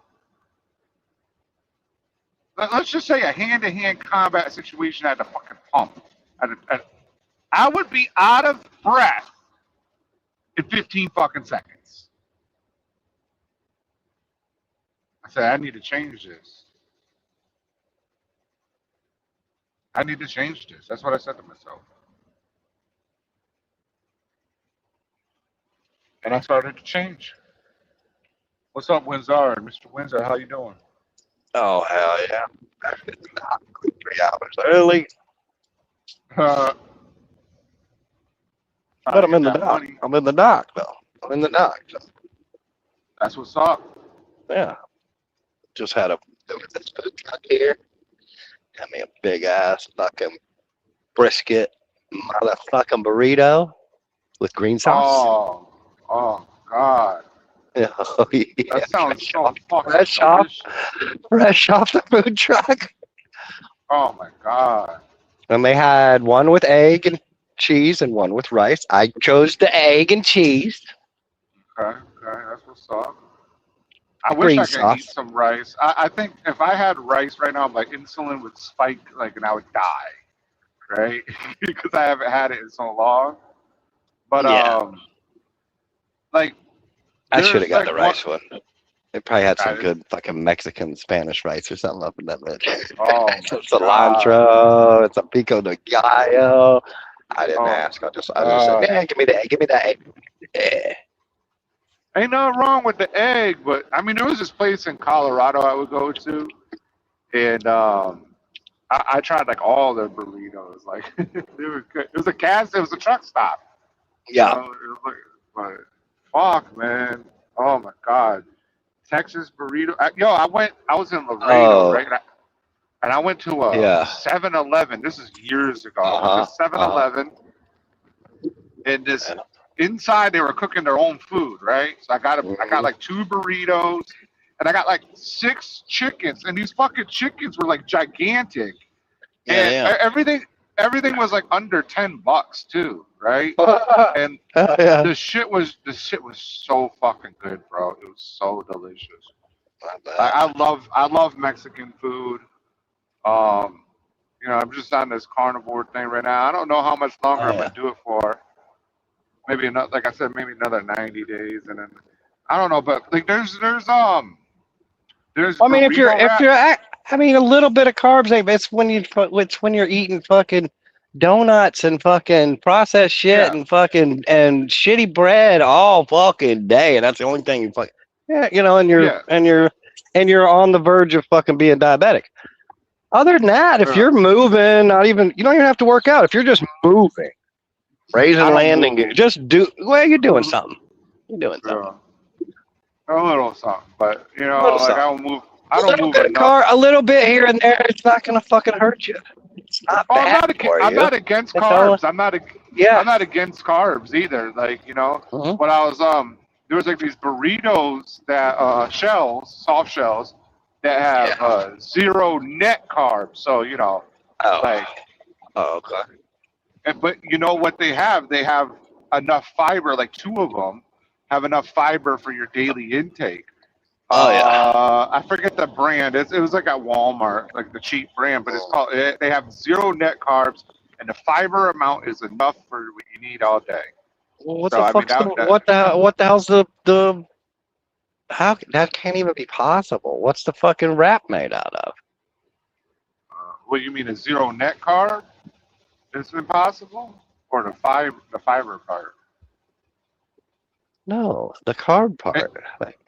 D: let's just say a hand-to-hand combat situation at the fucking pump, I would be out of breath in 15 fucking seconds." I said, I need to change this. I need to change this. That's what I said to myself. And I started to change. What's up, Windsor? Mr. Windsor, how you doing?
F: Oh, hell yeah. 3 hours early.
D: But
F: But I'm in the dock. I'm in the dock, though. I'm in the dock. So.
D: That's what's up.
F: Yeah. Just had a this food truck here. Got me a big ass fucking brisket, motherfucking burrito with green sauce.
D: Oh, God.
F: Oh, yeah.
D: That sounds so fucking
F: fresh off the food truck.
D: Oh, my God.
F: And they had one with egg and cheese and one with rice. I chose the egg and cheese.
D: Okay, that's what's up. I wish I could eat some rice. I think if I had rice right now, my insulin would spike, and I would die, right? Because I haven't had it in so long. But
F: yeah. I should have got the rice one. It probably had some good fucking Mexican Spanish rice or something up in that bitch.
D: Oh,
F: some cilantro, and some pico de gallo. I didn't ask. I just said, man, give me that egg. Yeah.
D: Ain't nothing wrong with the egg, but I mean, there was this place in Colorado I would go to, and I tried all their burritos. It was a truck stop.
F: Yeah.
D: But fuck, man. Oh my God. Texas burrito. I was in Laredo, right? And I went to a 7-Eleven. This is years ago. 7-Eleven. And inside they were cooking their own food, right? So I got 2 burritos and I got like 6 chickens, and these fucking chickens were like gigantic,
F: Yeah,
D: and
F: yeah.
D: everything was like under $10 too, right? And
F: Yeah.
D: the shit was so fucking good, bro. It was so delicious.
F: I bet.
D: I love Mexican food. You know, I'm just on this carnivore thing right now. I don't know how much longer
F: Oh,
D: I'm
F: yeah.
D: gonna do it for. Maybe another, like I said, maybe another 90 days, and then I don't know. But like, there's
F: I mean, if
D: burrito wrap.
F: I mean, a little bit of carbs, it's when you're eating fucking donuts and fucking processed shit
D: Yeah,
F: and fucking and shitty bread all fucking day, and that's the only thing you fucking yeah, you know,
D: yeah,
F: and you're on the verge of fucking being diabetic. Other than that, if
D: yeah.
F: you're moving, not even you don't even have to work out. If you're just moving, raising,
D: I don't
F: landing,
D: move.
F: just do well, you're doing something. You're doing something.
D: Yeah, a little something, but you
F: A
D: know,
F: little
D: like
F: something.
D: I
F: A
D: don't
F: little
D: move
F: bit of
D: enough.
F: a little bit here and there, it's not gonna fucking hurt you. It's not
D: Oh,
F: bad for
D: I'm
F: you.
D: not against
F: It's all
D: carbs. I'm
F: yeah.
D: not against carbs either. Like, you know,
F: Mhm.
D: when I was there was like these burritos that soft shells that have
F: Yeah.
D: 0 net carbs. So, you know,
F: Oh.
D: like
F: Okay.
D: but you know what they have? They have enough fiber, like 2 of them have enough fiber for your daily intake.
F: Oh yeah.
D: I forget the brand. It was like at Walmart, like the cheap brand, but it's called. They have 0 net carbs, and the fiber amount is enough for what you need all day.
F: Well, what
D: So
F: the
D: I mean
F: fuck's the what the hell's the how that can't even be possible? What's the fucking wrap made out of?
D: what you mean a 0 net carb? It's impossible, or the fiber part?
F: No, the carb
D: Eh,
F: part. Like,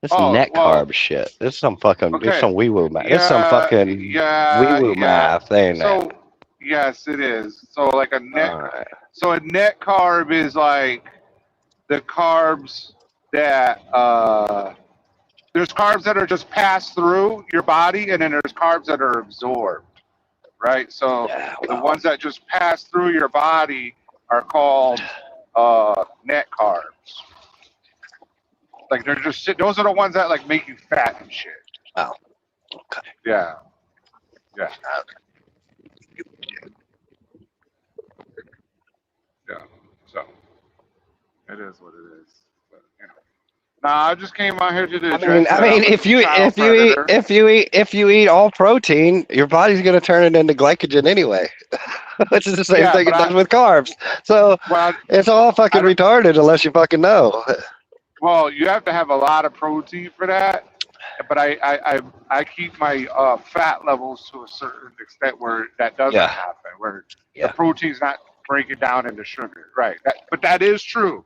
F: this
D: oh
F: net
D: well,
F: carb shit. This is some fucking. This
D: okay,
F: some wee woo math. This is some
D: yeah,
F: fucking wee woo
D: yeah.
F: math, ain't it?
D: So yes, it is. So like
F: All right.
D: so a net carb is like the carbs that there's carbs that are just passed through your body, and then there's carbs that are absorbed, right? So
F: Yeah.
D: the
F: Well.
D: ones that just pass through your body are called net carbs. Like they're just those are the ones that like make you fat and shit.
F: Oh. Okay.
D: Yeah, yeah, yeah. So it is what it is. But, you know. Nah, I just came out here to address
F: I
D: that
F: mean,
D: I'm a child predator.
F: if you eat all protein, your body's gonna turn it into glycogen anyway, which is the same
D: Yeah,
F: thing
D: but
F: it does with carbs. So
D: well,
F: it's all fucking
D: don't-
F: retarded unless you fucking know.
D: well, you have to have a lot of protein for that. But I keep my fat levels to a certain extent where that doesn't
F: Yeah.
D: happen, where
F: Yeah.
D: the protein's not breaking down into sugar. Right. But that is true.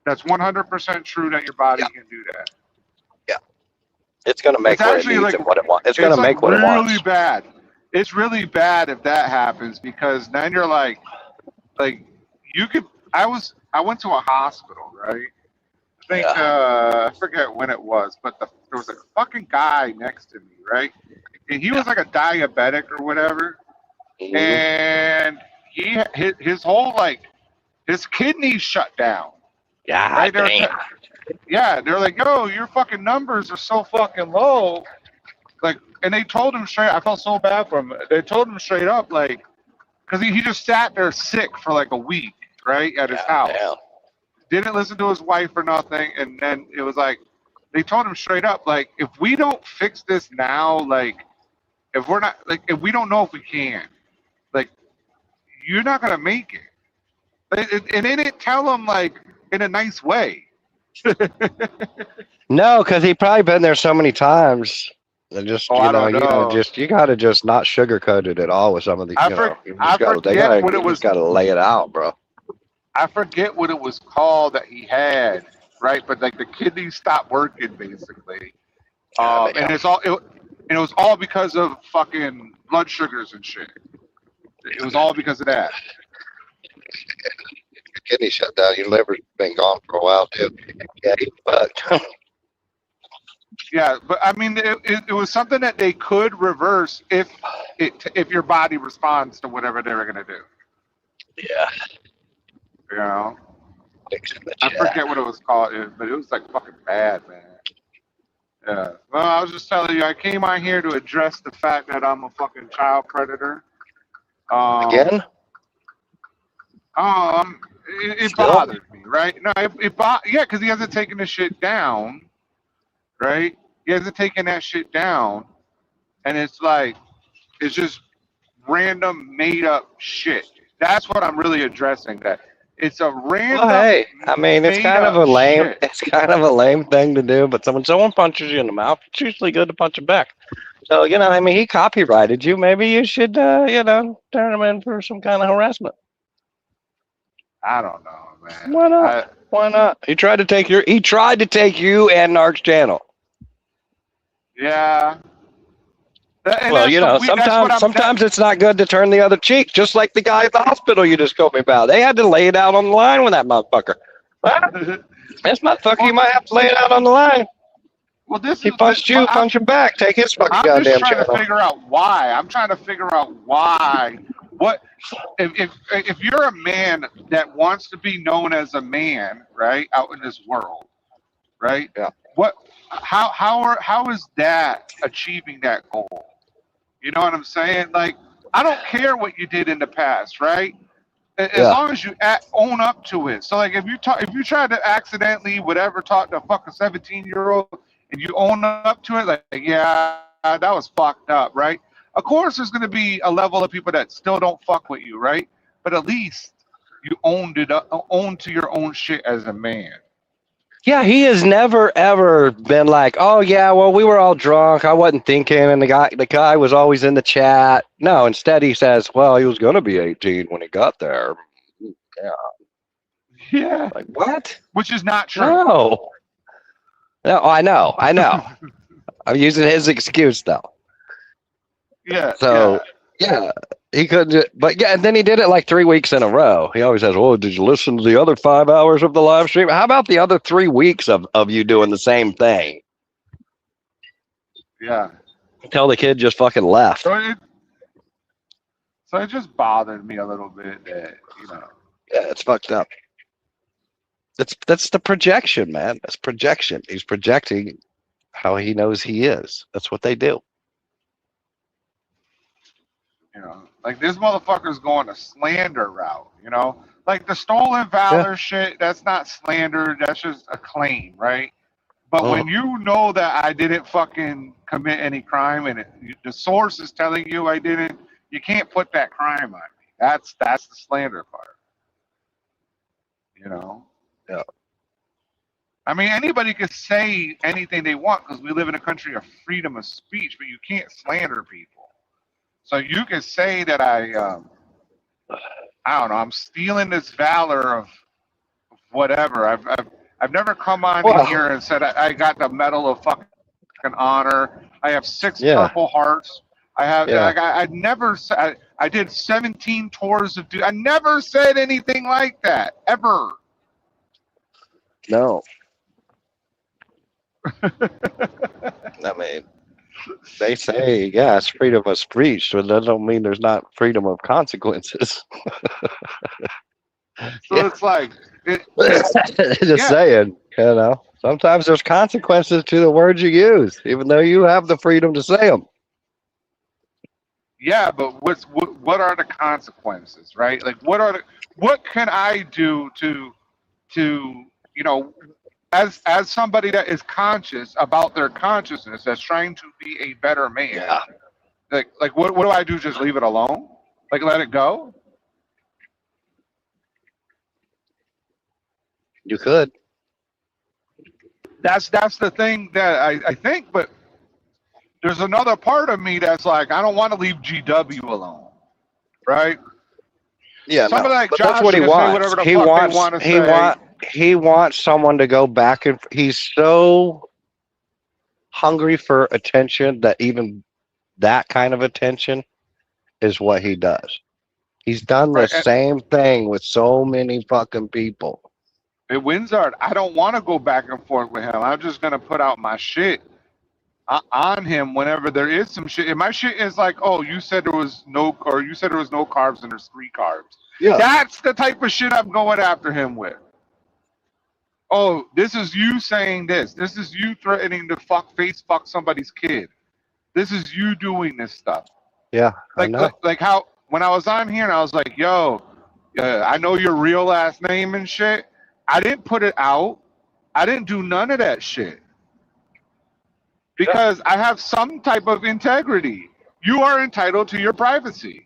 D: That's 100% true that your body
F: Yeah.
D: can do that.
F: Yeah. It's gonna make
D: It's
F: what it
D: actually
F: needs
D: like
F: and what it wants. It's
D: it's
F: gonna
D: like
F: make what it
D: really
F: wants.
D: bad. It's really bad if that happens because then you're like you could. I went to a hospital, right? I think
F: Yeah.
D: I forget when it was, but there was a fucking guy next to me, right? And he was like a diabetic or whatever,
F: Mhm.
D: and his whole like his kidneys shut down.
F: God
D: Right?
F: damn.
D: Yeah, they're like, yo, your fucking numbers are so fucking low. Like, and they told him straight. I felt so bad for him. They told him straight up, like, because he just sat there sick for like a week, right, at his
F: God
D: house.
F: damn.
D: Didn't listen to his wife or nothing, and then it was like they told him straight up, like, if we don't fix this now, like, if we're not, like, if we don't know if we can, like, you're not gonna make it. And they didn't tell him like in a nice way.
F: No, because he probably been there so many times. And just
D: Oh, I don't know.
F: you gotta just not sugarcoat it at all with some of the
D: I
F: you know. You
D: I
F: just gotta
D: forget what it
F: you
D: was.
F: just gotta lay it out, bro.
D: I forget what it was called that he had, right? But like the kidneys stopped working basically,
F: God
D: and
F: damn.
D: it was all because of fucking blood sugars and shit. It was all because of that.
F: Your kidney shut down. Your liver's been gone for a while too. Yeah, but
D: Yeah, but I mean, it was something that they could reverse if your body responds to whatever they were gonna do.
F: yeah,
D: You know,
F: fixing the
D: I
F: chat.
D: forget what it was called, but it was like fucking bad, man. Yeah. Well, I was just telling you, I came on here to address the fact that I'm a fucking child predator.
F: Again?
D: It
F: Still?
D: bothered me, right? No, yeah, because he hasn't taken the shit down, right? He hasn't taken that shit down, and it's like it's just random made up shit. That's what I'm really addressing. That it's a random.
F: Well, hey, I mean, it's
D: made
F: kind of
D: up
F: a lame,
D: shit.
F: it's kind of a lame thing to do. But when someone punches you in the mouth, it's usually good to punch him back. So I mean, he copyrighted you. Maybe you should, turn him in for some kind of harassment.
D: I don't know, man.
F: Why not? Why not? He tried to take you and Narc's channel.
D: Yeah. And
F: Well,
D: that's
F: sometimes it's not good to turn the other cheek, just like the guy at the hospital you just told me about. They had to lay it out on the line with that motherfucker. This motherfucker, you might have to lay it out on the line.
D: Well, this
F: He
D: is
F: punched you, punch him back. Take his fucking
D: I'm
F: goddamn
D: just trying
F: channel.
D: to figure out why. I'm trying to figure out why. What if you're a man that wants to be known as a man, right, out in this world, right?
F: Yeah.
D: How is that achieving that goal? You know what I'm saying? Like, I don't care what you did in the past, right? As long as you own up to it. So, like, if you try to accidentally talk to a fucking 17-year-old and you own up to it, like, yeah, that was fucked up, right? Of course, there's going to be a level of people that still don't fuck with you, right? But at least you owned to your own shit as a man.
F: Yeah, he has never ever been like, oh yeah, well we were all drunk, I wasn't thinking, and the guy was always in the chat. No, instead he says, well, he was gonna be 18 when he got there.
D: Yeah.
F: Like what?
D: Which is not true.
F: No, I know. I'm using his excuse though.
D: Yeah.
F: So yeah, he couldn't. But yeah, and then he did it like 3 weeks in a row. He always says, "Oh, did you listen to the other 5 hours of the live stream? How about the other 3 weeks of you doing the same thing?"
D: Yeah.
F: Until the kid just fucking left.
D: So it just bothered me a little bit that
F: Yeah, it's fucked up. That's the projection, man. That's projection. He's projecting how he knows he is. That's what they do.
D: Like this motherfucker's going a slander route, like the stolen valor shit. That's not slander. That's just a claim, right? But when you know that I didn't fucking commit any crime and the source is telling you I didn't, you can't put that crime on me. That's the slander part.
F: Yeah.
D: I mean, anybody could say anything they want because we live in a country of freedom of speech, but you can't slander people. So you can say that I don't know, I'm stealing this valor of whatever. I've never come on in here and said I got the Medal of fucking Honor. I have 6 Purple Hearts. I have. I never said. I did 17 tours of duty. I never said anything like that ever.
F: No. I mean, they say, yeah, it's freedom of speech, but that don't mean there's not freedom of consequences.
D: So it's like,
F: just saying, sometimes there's consequences to the words you use, even though you have the freedom to say them.
D: Yeah, but what are the consequences, right? Like, what can I do to as somebody that is conscious about their consciousness, that's trying to be a better man?
F: Yeah.
D: Like what do I do? Just leave it alone? Like let it go?
F: You could.
D: That's the thing that I think, but there's another part of me that's like, I don't want to leave GW alone, right?
F: Yeah,
D: somebody like
F: but
D: Josh
F: that's what he
D: can say
F: wants.
D: whatever the fuck they want to say.
F: He wants someone to go back, and he's so hungry for attention that even that kind of attention is what he does. He's done the same thing with so many fucking people.
D: Hey, Windsard, I don't want to go back and forth with him. I'm just gonna put out my shit on him whenever there is some shit. If my shit is like, oh, you said there was no carbs and there's 3 carbs.
F: Yeah,
D: That's the type of shit I'm going after him with. Oh, this is you saying this. This is you threatening to face fuck somebody's kid. This is you doing this stuff.
F: Yeah, I know.
D: Like how when I was on here and I was like, yo, I know your real last name and shit. I didn't put it out. I didn't do none of that shit because I have some type of integrity. You are entitled to your privacy.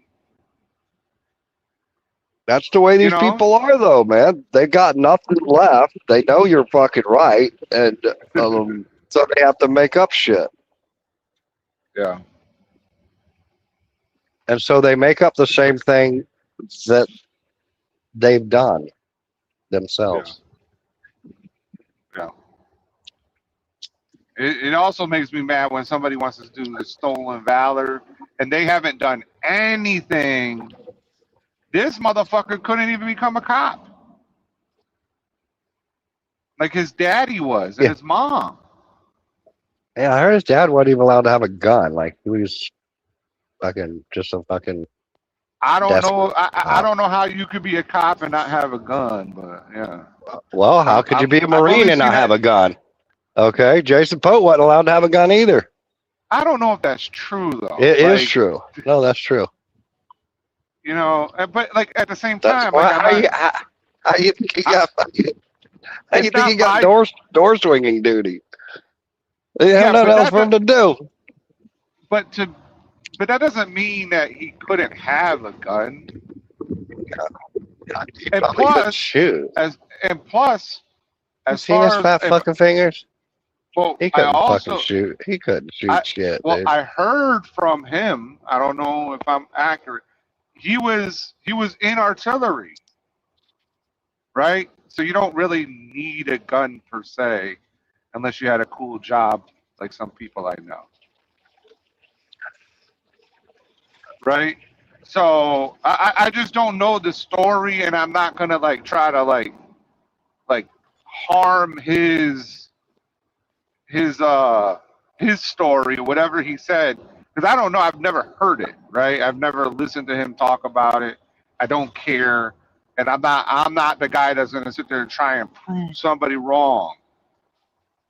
F: That's the way these
D: You know?
F: people are, though, man. They got nothing left. They know you're fucking right, and so they have to make up shit.
D: Yeah.
F: And so they make up the same thing that they've done themselves.
D: Yeah. It also makes me mad when somebody wants to do the stolen valor and they haven't done anything. This motherfucker couldn't even become a cop. Like his daddy was and his mom.
F: Yeah, I heard his dad wasn't even allowed to have a gun. Like he was fucking just a fucking.
D: I don't know. I don't know how you could be a cop and not have a gun, but yeah.
F: Well, how could you be a Marine and not have a gun? Okay, Jason Pope wasn't allowed to have a gun either.
D: I don't know if that's true though.
F: It is true. No, that's true.
D: You know, but like at the same
F: That's
D: time,
F: why,
D: like,
F: how you think he got? How you think he got door swinging duty? They have nothing else for him to do.
D: But that doesn't mean that he couldn't have a gun. And plus,
F: shoot.
D: As
F: See his
D: far
F: fat fucking fingers?
D: Well,
F: He couldn't fucking shoot. He couldn't shoot shit.
D: Well,
F: dude.
D: I heard from him. I don't know if I'm accurate. He was in artillery, right? So you don't really need a gun per se, unless you had a cool job like some people I know. Right? So I just don't know the story, and I'm not gonna like try to like harm his story, whatever he said, because I don't know. I've never heard it. Right? I've never listened to him talk about it. I don't care, and I'm not the guy that's gonna sit there and try and prove somebody wrong.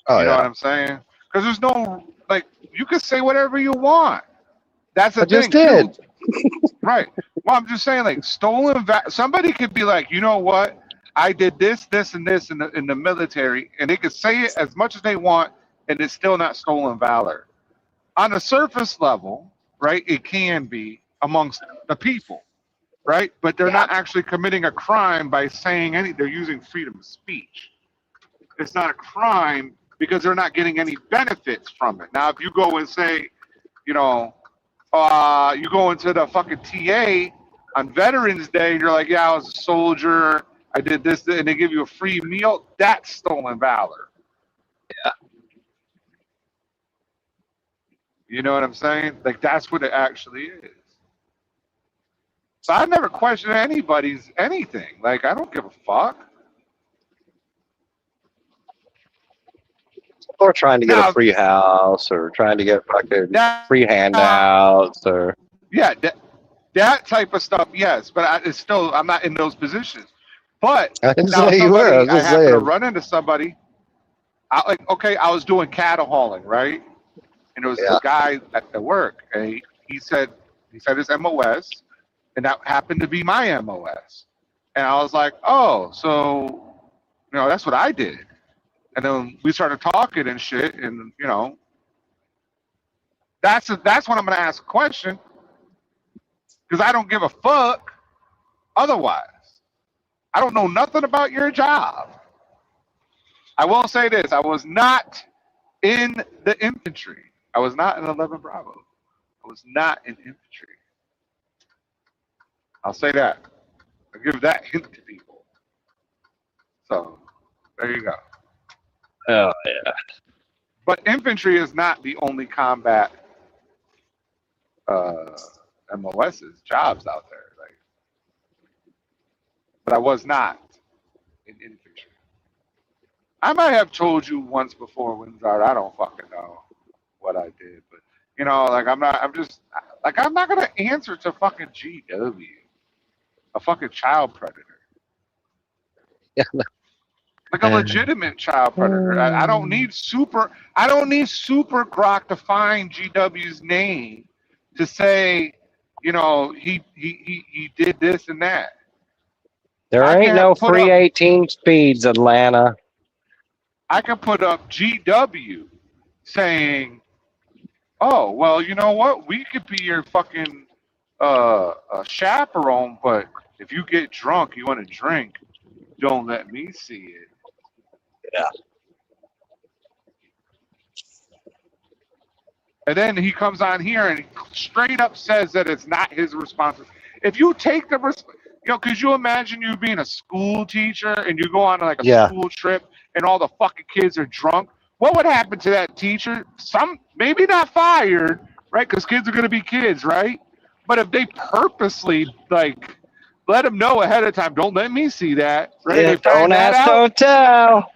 F: Oh,
D: you know what I'm saying? Because there's no like you can say whatever you want. That's the thing.
F: Just did.
D: Right. Well, I'm just saying, like, somebody could be like, you know what? I did this, this, and this in the military, and they could say it as much as they want, and it's still not stolen valor. On the surface level, right, it can be amongst the people, right? But they're not actually committing a crime by saying anything. They're using freedom of speech. It's not a crime because they're not getting any benefits from it. Now, if you go and say, you know, you go into the fucking TA on Veterans Day and you're like, yeah, I was a soldier, I did this, and they give you a free meal, that's stolen valor.
F: Yeah.
D: You know what I'm saying? Like, that's what it actually is. So I never question anybody's anything. Like, I don't give a fuck.
F: Or trying to get a free house, or trying to get fucking free handouts, or
D: that type of stuff. Yes, but it's still I'm not in those positions. But
F: I didn't
D: now
F: say you were. I was
D: I
F: just
D: happen to
F: saying.
D: run into somebody. I was doing cattle hauling, right? And there was a guy at work, and he said his MOS, and that happened to be my MOS. And I was like, oh, so that's what I did. And then we started talking and shit, and that's when I'm gonna ask a question, because I don't give a fuck otherwise. I don't know nothing about your job. I will say this: I was not in the infantry. I was not in 11 Bravo. I was not in infantry. I'll say that. I'll give that hint to people. So there you go.
F: Oh yeah.
D: But infantry is not the only combat MOS's jobs out there. Like, but I was not in infantry. I might have told you once before, Winzard. I don't fucking know what I did, but I'm not gonna answer to fucking GW, a fucking child predator.
F: Yeah.
D: like a legitimate child predator. I don't need super. I don't need super Grok to find GW's name to say, you know, he did this and that.
G: There
D: I
G: ain't
D: can
G: no
D: put
G: free
D: up
G: 18 speeds, Atlanta.
D: I can put up GW saying, "Oh, well, you know what? We could be your fucking chaperone, but if you get drunk, you want to drink, don't let me see it."
F: Yeah.
D: And then he comes on here and he straight up says that it's not his responsibility. If you take the, you know, could you imagine you being a school teacher and you go on like a
F: Yeah.
D: school trip and all the fucking kids are drunk? What would happen to that teacher? Some, maybe not fired, right? Because kids are going to be kids, right? But if they purposely like let them know ahead of time, don't let me see that, right?
G: Yeah,
D: They find
G: don't
D: that
G: ask,
D: out.
G: don't tell.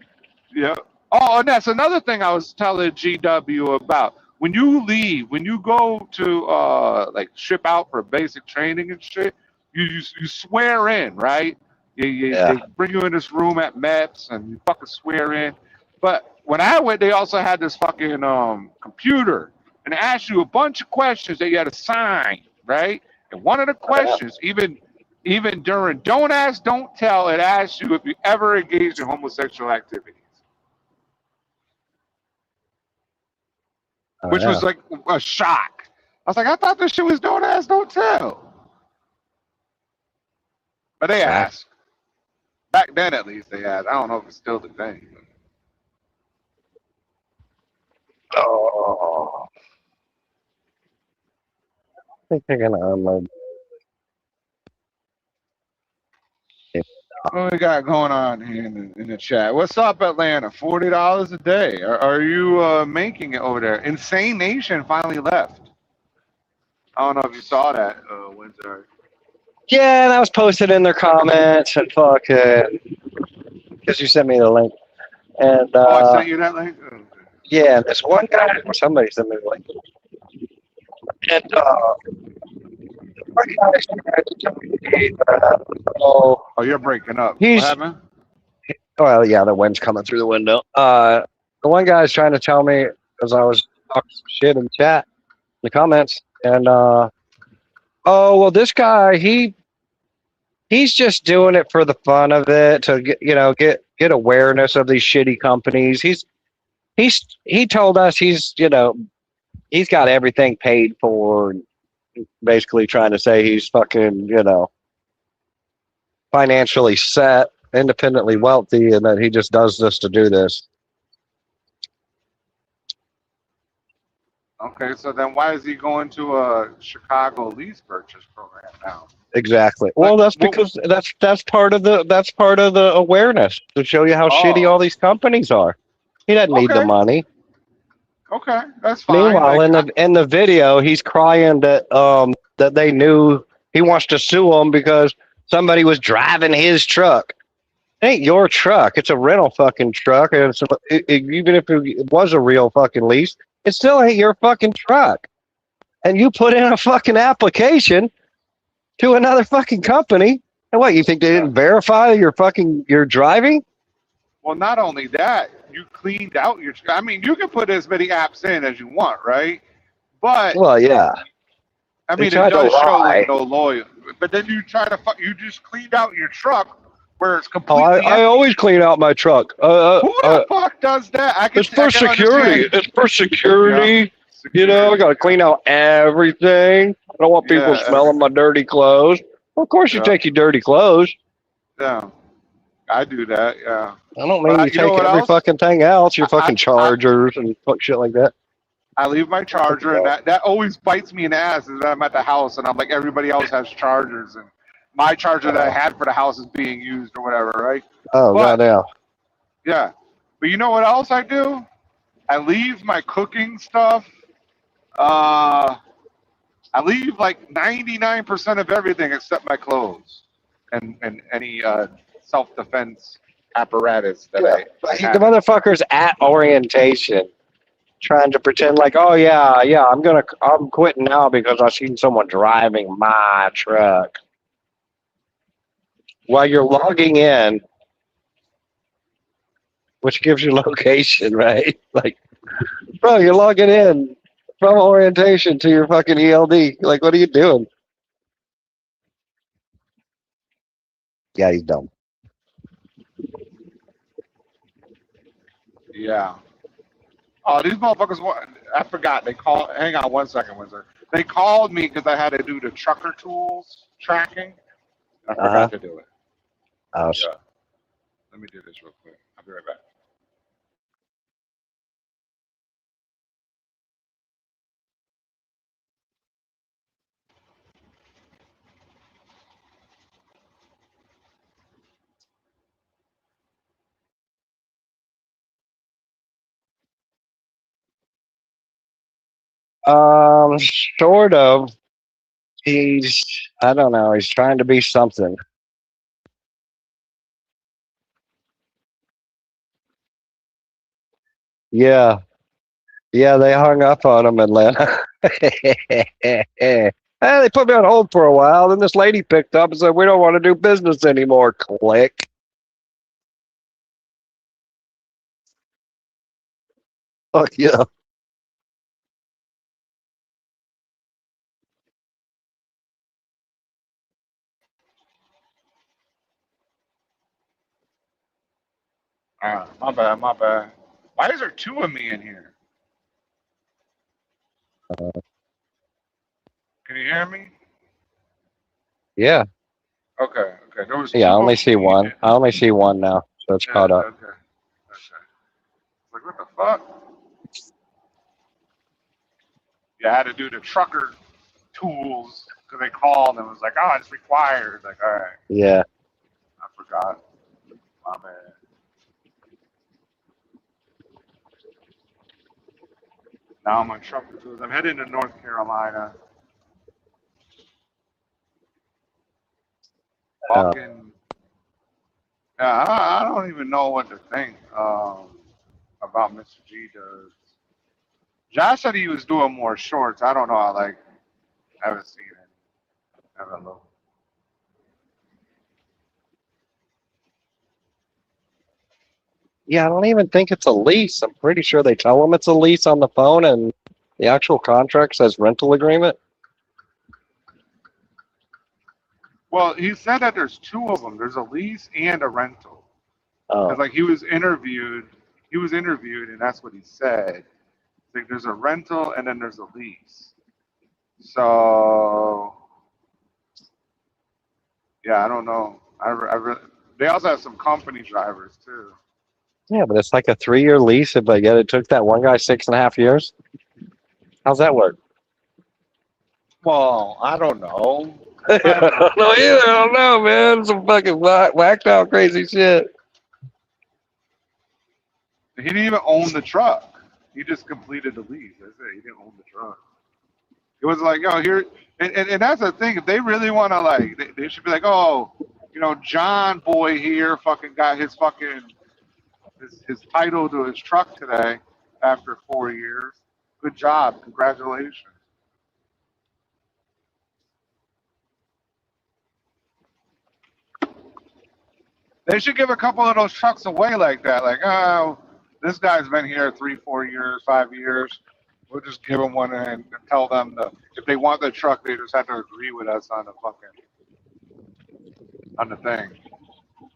D: Yeah. Oh, and that's another thing I was telling GW about. When you leave, when you go to like ship out for basic training and shit, you swear in, right?
F: Yeah.
D: They bring you in this room at MEPS and you fucking swear in. But when I went, they also had this fucking computer and it asked you a bunch of questions that you had to sign, right? And one of the questions, even during don't ask, don't tell, it asks you if you ever engaged in homosexual activities. Which was like a shock. I was like, I thought this shit was don't ask, don't tell. But they asked. Back then, at least, they asked. I don't know if it's still the thing.
G: Oh. I think they're gonna unload.
D: What we got going on here in the chat? What's up, Atlanta? $40 a day. Are you making it over there? Insane Nation finally left. I don't know if you saw that, Winter.
G: Yeah, and I was posted in their comments and fucking because you sent me the link. And
D: Oh, I sent you that link? Oh, okay.
G: yeah, this one guy or somebody sent me the link. And one guy's trying to tell me, oh,
D: You're breaking up.
G: He's-
D: What happened?
G: well, yeah, the wind's coming through the window. The one guy's trying to tell me because I was talking some shit in chat, in the comments, and oh well, this guy he's just doing it for the fun of it to get awareness of these shitty companies. He told us he's got everything paid for, and basically trying to say he's fucking financially set, independently wealthy, and that he just does this to do this.
D: Okay, so then why is he going to a Chicago lease purchase program now?
G: Exactly. Well, that's because that's part of the awareness to show you how shitty all these companies are. He doesn't need the
D: Okay.
G: money.
D: Okay, that's fine.
G: Meanwhile,
D: Like,
G: in the video, he's crying that that they knew he wants to sue them because somebody was driving his truck. It ain't your truck. It's a rental fucking truck, and even if it was a real fucking lease, it still ain't your fucking truck. And you put in a fucking application to another fucking company, and what, you think they didn't verify your driving?
D: well, not only that, you cleaned out your. I mean, you can put as many apps in as you want, right? But
G: Well, yeah.
D: I mean, it
G: tried to
D: does show
G: lie.
D: like no loyalty. But then you try to you just cleaned out your truck where it's
G: Oh,
D: completely.
G: I
D: empty.
G: always clean out my truck.
D: Who the fuck does that?
G: It's for security. It's for security. You know, I gotta clean out everything. I don't want people
D: Yeah.
G: smelling my dirty clothes. Well, of course, you
D: Yeah.
G: take your dirty clothes.
D: Yeah, I do that. Yeah,
G: I don't mean
D: But
G: you
D: you know
G: take
D: what
G: every
D: else?
G: fucking thing else. Your fucking
D: I-
G: chargers and fuck shit like that.
D: I leave my charger, and that always bites me in the ass. Is that I'm at the house and I'm like everybody else has chargers, and my charger that I had for the house is being used or whatever, right?
G: Oh,
D: But-
G: goddamn.
D: Yeah, but you know what else I do? I leave my cooking stuff. I leave like 99% of everything except my clothes and any self-defense apparatus that I
G: The
D: have.
G: motherfucker's at orientation, trying to pretend like, oh yeah, I'm quitting now because I seen someone driving my truck. While you're logging in which gives you location, right? Like, bro, you're logging in from orientation to your fucking ELD. Like, what are you doing? Yeah, he's dumb.
D: Yeah. Oh, these motherfuckers, I forgot. They called, hang on 1 second, Windsor. They called me because I had to do the trucker tools tracking. I forgot to do it.
G: Oh,
D: Yeah. Let me do this real quick. I'll be right back.
G: sort of. He's, I don't know. He's trying to be something. Yeah. Yeah, they hung up on him, Atlanta. They put me on hold for a while. Then this lady picked up and said, "We don't want to do business anymore." Click. Oh, yeah.
D: My bad, my bad. Why is there two of me in here? Can you hear me?
G: Yeah.
D: Okay, okay. There was
G: Yeah, I
D: two
G: only
D: of
G: see
D: me.
G: one. I only see one now, so it's
D: Yeah,
G: caught up.
D: okay. Okay. Like, what the fuck? Yeah, I had to do the trucker tools because they called and was like, oh, it's required. Like, all right,
G: Yeah.
D: I forgot. My bad. Now I'm on trucker tools. I'm heading to North Carolina. Fucking, yeah, I don't even know what to think about Mr. G does. Josh said he was doing more shorts. I don't know. I haven't seen it. Haven't looked.
G: Yeah, I don't even think it's a lease. I'm pretty sure they tell them it's a lease on the phone, and the actual contract says rental agreement.
D: Well, he said that there's two of them. There's a lease and a rental. Because
G: Oh,
D: like he was interviewed, and that's what he said. Like there's a rental and then there's a lease. So yeah, I don't know. They also have some company drivers too.
G: yeah, but it's like a 3-year lease, but yet it took that one guy 6.5 years. How's that work?
D: Well, I don't know.
G: I don't know either. I don't know, man. Some fucking whacked out crazy shit.
D: He didn't even own the truck. He just completed the lease. That's it. He didn't own the truck. It was like, oh, here, and that's the thing. If they really want to, like, they should be like, oh, John Boy here fucking got his fucking his title to his truck today after 4 years. Good job. Congratulations. They should give a couple of those trucks away like that. Like, oh, this guy's been here 3, 4 years, 5 years. We'll just give them one and tell them if they want the truck, they just have to agree with us on the thing.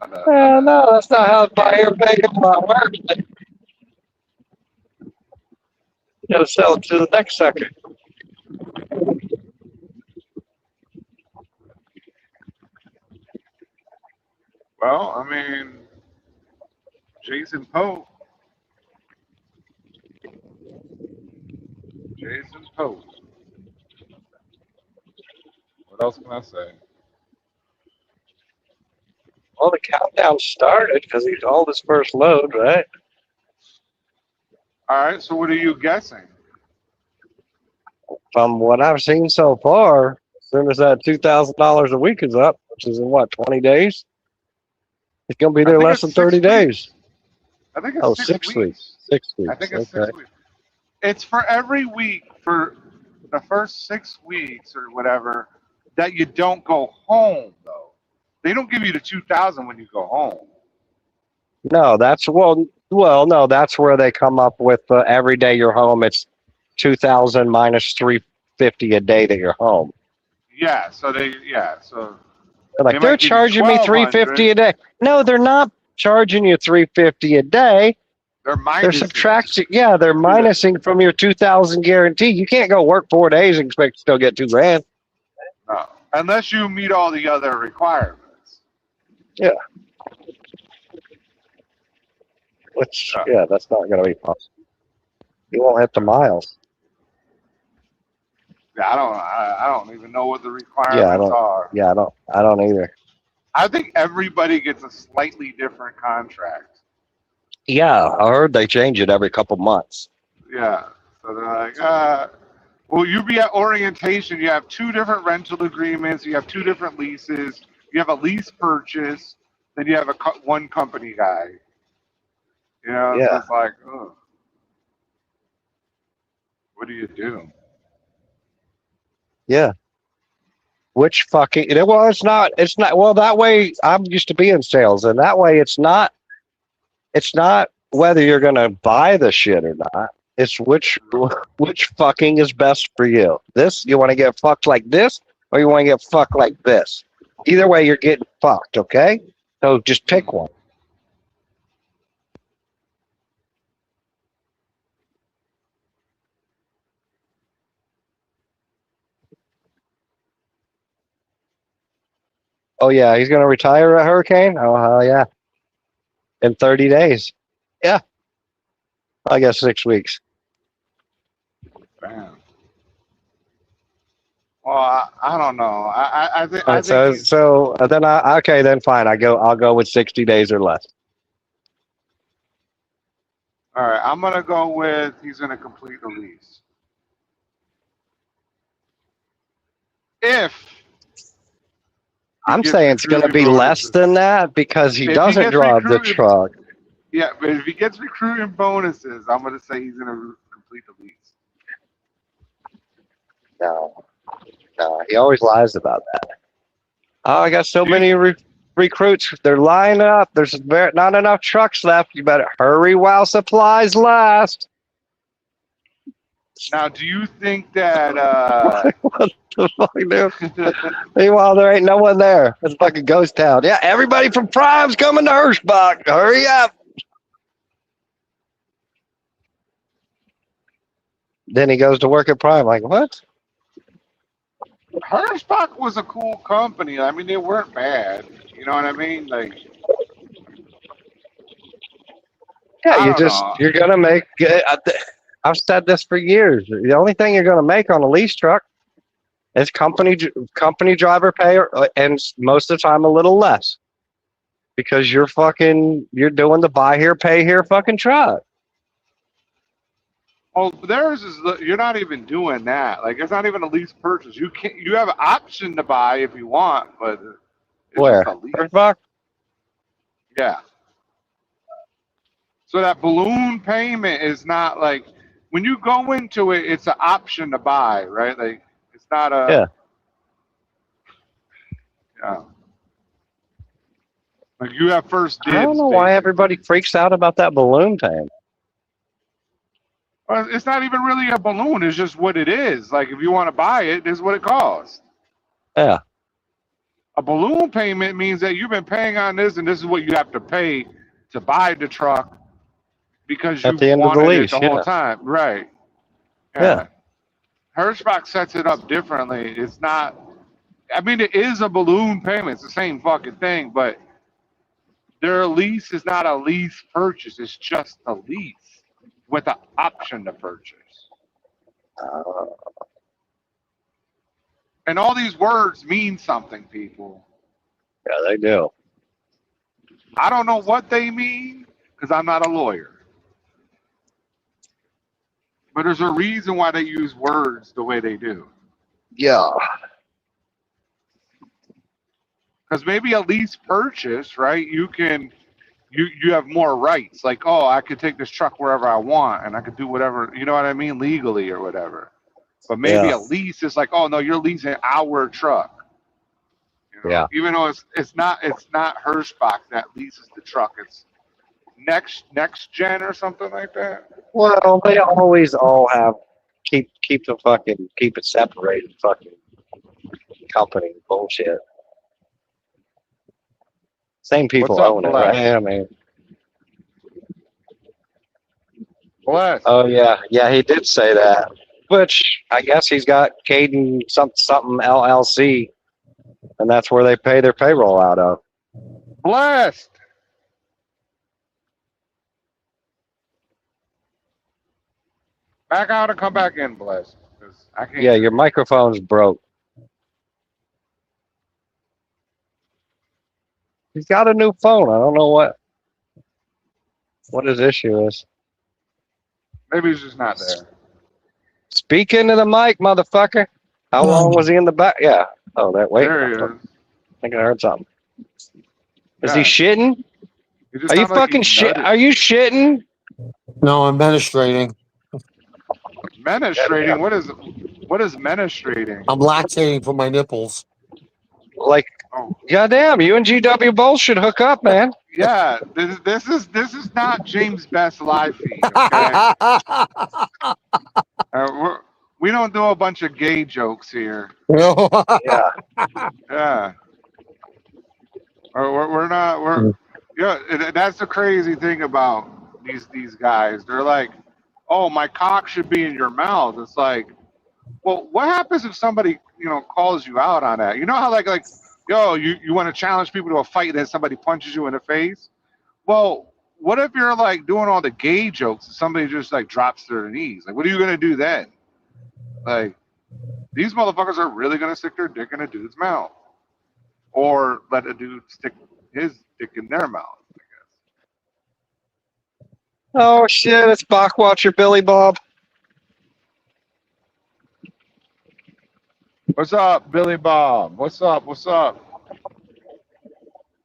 G: No, that's not how buyer paying lot works. You gotta sell it to the next sucker.
D: Well, I mean, Jason Poe. Jason Poe. What else can I say?
G: Well, the countdown started because he's all his first load, right?
D: All right, so what are you guessing?
G: From what I've seen so far, as soon as that $2,000 a week is up, which is in what, 20 days? It's gonna be
D: I
G: there
D: think
G: less
D: it's
G: than 30
D: 6
G: days.
D: weeks. I think it's
G: Oh,
D: 6
G: 6
D: weeks.
G: weeks. 6 weeks.
D: I think it's
G: Okay.
D: 6 weeks. It's for every week for the first 6 weeks or whatever that you don't go home though. They don't give you the 2,000 when you go home.
G: No, that's well. Well, no, that's where they come up with every day you're home. It's 2,000 minus 350 a day that you're home.
B: Yeah, so so
G: They're
B: they
G: like, they're
B: might give you
G: charging me 350
B: 1,200.
G: a day. No, they're not charging you 350 a day.
B: They're
G: They're
B: minus.
G: subtracting. Yeah, they're
B: Yeah.
G: minusing from your 2,000 guarantee. You can't go work 4 days and expect to still get $2,000.
B: No, unless you meet all the other requirements.
G: Which, yeah, that's not going to be possible. You won't hit the miles.
B: Yeah, I don't even know what the
G: Yeah, I
B: requirements are.
G: Yeah, I don't either.
B: I think everybody gets a slightly different contract.
G: Yeah, I heard they change it every couple months.
B: Yeah, so they're like, well, you be at orientation. You have 2 different rental agreements. You have 2 different leases. You have a lease purchase. Then you have one company guy. You know,
G: Yeah.
B: so it's like, oh, what do you do?
G: Yeah. Which fucking, well, it's not, well, that way, I'm used to being sales, and that way it's not whether you're going to buy the shit or not. It's which fucking is best for you. This, you want to get fucked like this, or you want to get fucked like this. Either way, you're getting fucked, okay? So just pick one. Oh, yeah, he's going to retire at Hurricane? Oh, hell yeah. In 30 days. Yeah. I guess 6 weeks.
B: Bam. Well, I don't know. I think.
G: All right, so then okay, then fine. I'll go with 60 days or less.
B: All right, I'm gonna go with he's gonna complete the lease. If
G: I'm
B: gets
G: saying it's going to be
B: recruiting
G: less
B: bonuses.
G: than that because he
B: If he
G: doesn't
B: gets
G: drive the
B: recruited-
G: truck.
B: Yeah, but if he gets recruiting bonuses, I'm gonna say he's gonna complete the lease.
G: No, he always lies about that. Oh, I got so many recruits. They're lining up. There's not enough trucks left. You better hurry while supplies last.
B: Now, do you think that?
G: What the fuck, dude? Meanwhile, there ain't no one there. It's like a ghost town. Yeah, everybody from Prime's coming to Hirschbach. Hurry up. Then he goes to work at Prime. Like, what?
B: Hirschbach was a cool company. I mean, they weren't bad. You know what I mean? Like,
G: Yeah,
B: I don't know.
G: you're gonna make. I've said this for years. The only thing you're gonna make on a lease truck is company driver pay, and most of the time a little less, because you're doing the buy here, pay here fucking truck.
B: oh, theirs is you're not even doing that. Like, it's not even a lease purchase. You have an option to buy if you want, but it's
G: Where?
B: just a lease.
G: Hirschbach?
B: Yeah. So that balloon payment is not like when you go into it, it's an option to buy, right? Like, it's not a.
G: Yeah.
B: Yeah. Like, you have first dibs.
G: I don't know why everybody freaks out about that balloon payment.
B: Well, it's not even really a balloon. It's just what it is. Like, if you want to buy it, this is what it costs.
G: Yeah.
B: A balloon payment means that you've been paying on this, and this is what you have to pay to buy the truck because you
G: At the end of the
B: wanted
G: lease,
B: it the whole
G: yeah.
B: time. Right.
G: Yeah.
B: Hirschbach sets it up differently. It's not. I mean, it is a balloon payment. It's the same fucking thing, but their lease is not a lease purchase. It's just a lease with the option to purchase. And all these words mean something, people.
G: Yeah, they do.
B: I don't know what they mean because I'm not a lawyer. But there's a reason why they use words the way they do.
G: Yeah.
B: Because maybe a lease purchase, right? You have more rights. Like, oh, I could take this truck wherever I want, and I could do whatever, you know what I mean, legally or whatever. But maybe
G: Yeah.
B: a lease is like, oh no, you're leasing our truck. You know?
G: Yeah.
B: Even though it's not Hirschbach that leases the truck. It's
D: next gen or something like that.
G: Well, they always all have keep it separated fucking company bullshit. Same
D: What's
G: people
D: up,
G: own it,
D: Bless?
G: right? I mean,
D: Bless.
G: oh yeah, he did say that. Which I guess he's got Caden something LLC, and that's where they pay their payroll out of.
D: Blessed. Back out and come back in, Blessed. 'Cause I can't.
G: Yeah, your microphone's broke. He's got a new phone. I don't know what his issue is.
D: Maybe he's just not there.
G: Speak into the mic, motherfucker. How long was he in the back? Yeah. Oh, that wait.
D: There he
G: I
D: is.
G: think I heard something. Is
D: Yeah.
G: he shitting?
D: He just
G: Are you
D: sounded like
G: fucking
D: he
G: shit?
D: nutted.
G: Are you shitting?
H: No, I'm administrating.
D: Menestrating? What is menestrating?
H: I'm lactating from my nipples.
G: Like,
D: Oh,
G: goddamn, you and GW both should hook up, man.
D: yeah. This is not James Best live feed. Okay. We don't do a bunch of gay jokes here.
G: Yeah.
D: Yeah. Or we're not. Yeah. That's the crazy thing about these guys. They're like, oh, my cock should be in your mouth. It's like, well, what happens if somebody calls you out on that? You know how like yo, you want to challenge people to a fight and then somebody punches you in the face? Well, what if you're like doing all the gay jokes and somebody just like drops to their knees? Like, what are you gonna do then? Like, these motherfuckers are really gonna stick their dick in a dude's mouth, or let a dude stick his dick in their mouth. I guess.
G: Oh shit, it's Bachwatcher Billy Bob.
D: What's up, Billy Bob? What's up? What's up?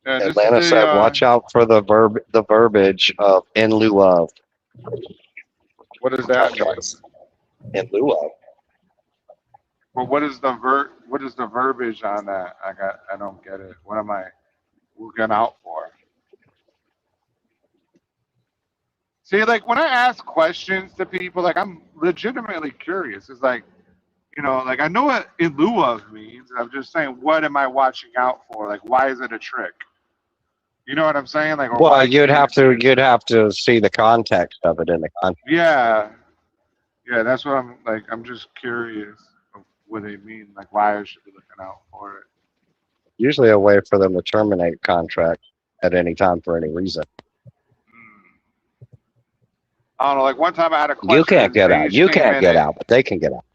D: Yeah, this
G: Atlanta
D: is
G: said, watch out for the verbiage of in lieu of.
D: What does that mean?
G: In lieu of.
D: Well, what is the verbiage on that? I don't get it. What am I looking out for? See, like when I ask questions to people, like I'm legitimately curious. It's like, like I know what in lieu of means. I'm just saying, what am I watching out for? Like, why is it a trick? You know what I'm saying? Like, or why
G: Well, you'd have
D: can't
G: to see the context of it in the context.
D: Yeah, that's what I'm like. I'm just curious of what they mean. Like, why I should be looking out for it.
G: Usually a way for them to terminate contract at any time for any reason.
D: I don't know. Like one time I had a question.
G: You can't get out. You can't get out, but they can get out.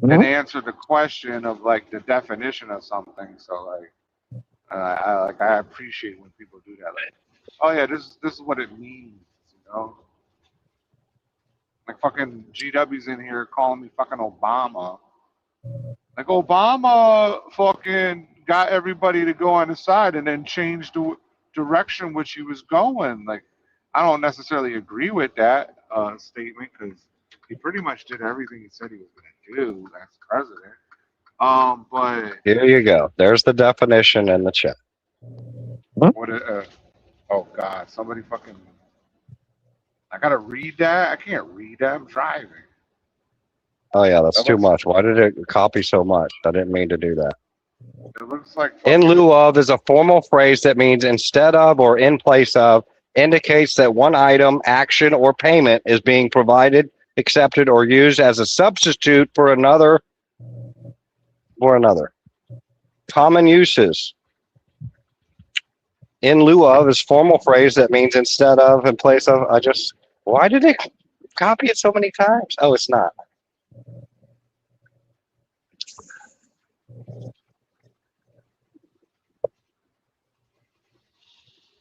D: And answer the question of like the definition of something. So like, I appreciate when people do that. Like, oh yeah, this is what it means. Like fucking GW's in here calling me fucking Obama. Like Obama fucking got everybody to go on his side and then changed the direction which he was going. Like, I don't necessarily agree with that statement because he pretty much did everything he said he was going to do as president. But
G: Here you go. There's the definition in the chat.
D: what? Oh God! Somebody fucking! I gotta read that. I can't read that. I'm driving.
G: Oh yeah, that's too much. Why did it copy so much? I didn't mean to do that.
D: It looks like
G: In lieu of is a formal phrase that means instead of or in place of, indicates that one item, action, or payment is being provided, accepted, or used as a substitute for another. Common uses. In lieu of is formal phrase that means instead of, in place of. Why did it copy it so many times? Oh, it's not.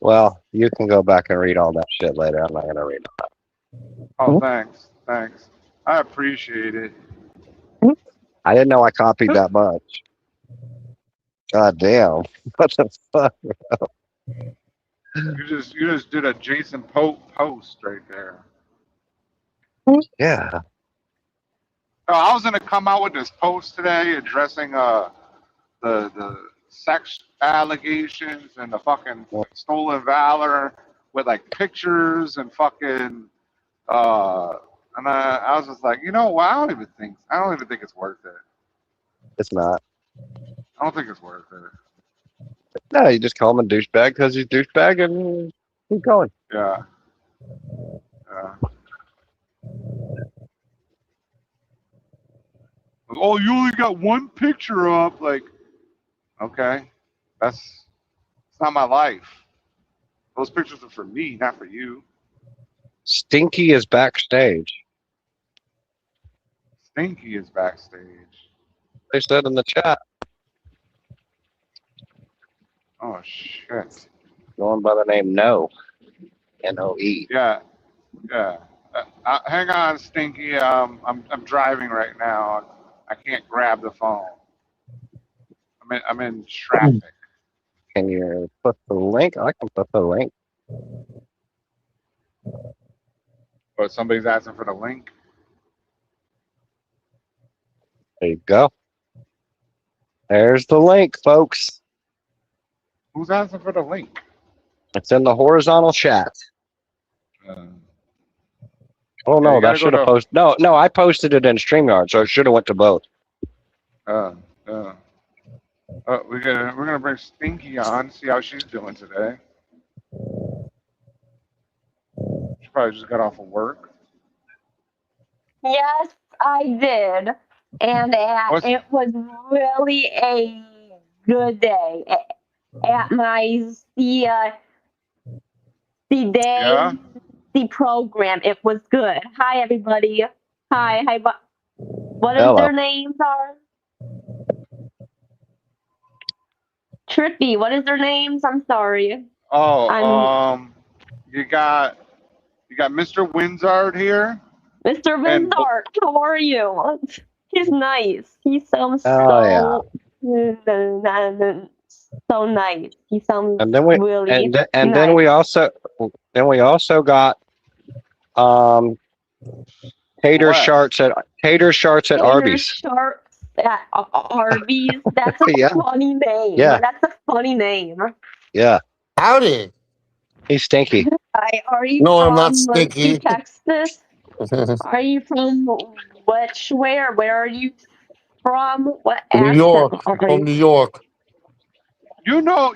G: Well, you can go back and read all that shit later. I'm not going to read it.
D: Oh, thanks. I appreciate it.
G: I didn't know I copied that much. God damn. What the fuck?
D: You just did a Jason Pope post right there.
G: Yeah.
D: Oh, I was gonna come out with this post today addressing the sex allegations and the fucking stolen valor with like pictures and fucking and I was just like, you know what? I don't even think it's worth it.
G: It's not.
D: I don't think it's worth it.
G: No, you just call him a douchebag because he's douchebag and keep going.
D: Yeah. Yeah. Oh, you only got one picture up. Like, okay, it's not my life. Those pictures are for me, not for you.
G: Stinky is backstage.
D: Stinky is backstage.
G: They said in the chat,
D: Oh shit.
G: going by the name No. N-O-E.
D: Yeah, yeah. Hang on, Stinky. I'm driving right now. I can't grab the phone. I'm in traffic.
G: Can you put the link? I can put the link.
D: But somebody's asking for the link.
G: There you go. There's the link, folks.
D: Who's asking for the link?
G: It's in the horizontal chat. Oh
D: Yeah,
G: no,
D: you gotta
G: that should
D: go
G: have
D: to-
G: posted. No, I posted it in StreamYard, so it should have went to both.
D: We're gonna bring Stinky on, see how she's doing today. She probably just got off of work.
I: Yes, I did. And
D: What's-
I: it was really a good day. At my the day,
D: Yeah.
I: the program, it was good. Hi, everybody. Hi. What is
G: Hello.
I: their names are? Trippy, what is their names? I'm sorry.
D: Oh, you got Mr. Windsard here.
I: Mr.
D: And-
I: Vinzart, how are you? He's nice. He sounds
G: Oh,
I: so nice. He sounds
G: And then we
I: really
G: and then we also got tater
D: What?
G: sharks at Arby's.
I: Sharks at Arby's. That's a
G: Yeah.
I: funny name.
G: Yeah.
I: That's a funny name.
G: Yeah,
H: Howdy.
G: he's stinky.
I: Are you
H: No, I'm
I: from
H: not stinky.
I: Texas? Are you from where? Where are you from? What
H: New
I: accent
H: York.
I: are
H: From
I: you?
H: New York.
D: You know,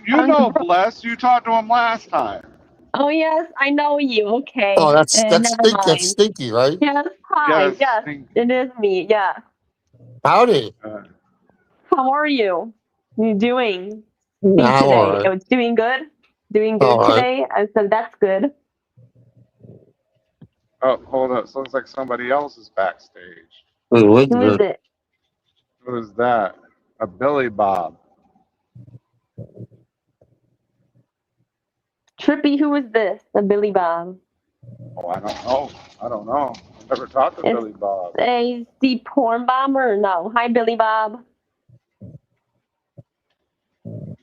D: Bless. You talked to him last time.
I: Oh yes, I know you. Okay.
H: Oh, that's
I: never
H: that's
I: mind.
H: stinky, right?
I: Yes, hi.
D: Yes,
I: Yes,
D: Stinky.
I: it is me. Yeah.
H: Howdy.
I: How are you? You doing
H: Now,
I: today?
H: all right.
I: It's doing good. Doing good
H: All right.
I: today. I said that's good.
D: Oh, hold up. Looks like somebody else is backstage.
I: Who is it?
D: Who is that? A Billy Bob.
I: Trippy, who is this? A Billy Bob.
D: Oh, I don't know. I've never talked to
I: It's-
D: Billy Bob.
I: A the porn bomber? No. Hi, Billy Bob.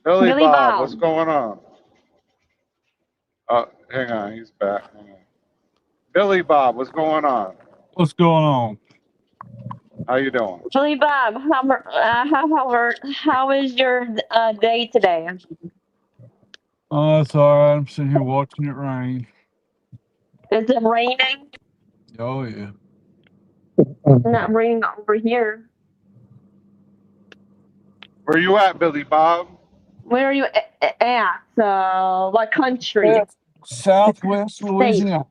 D: Billy
I: Billy
D: Bob,
I: Bob.
D: what's going on? Oh, hang on, he's back. Hang on. Billy Bob, what's going on?
J: What's going on?
D: How you doing?
I: Billy Bob, how is your day today?
J: Oh, it's all right. I'm sitting here watching it rain.
I: Is it raining?
J: Oh, yeah.
I: It's not raining over here.
D: Where you at, Billy Bob?
I: Where are you at? What country?
J: Southwest Louisiana.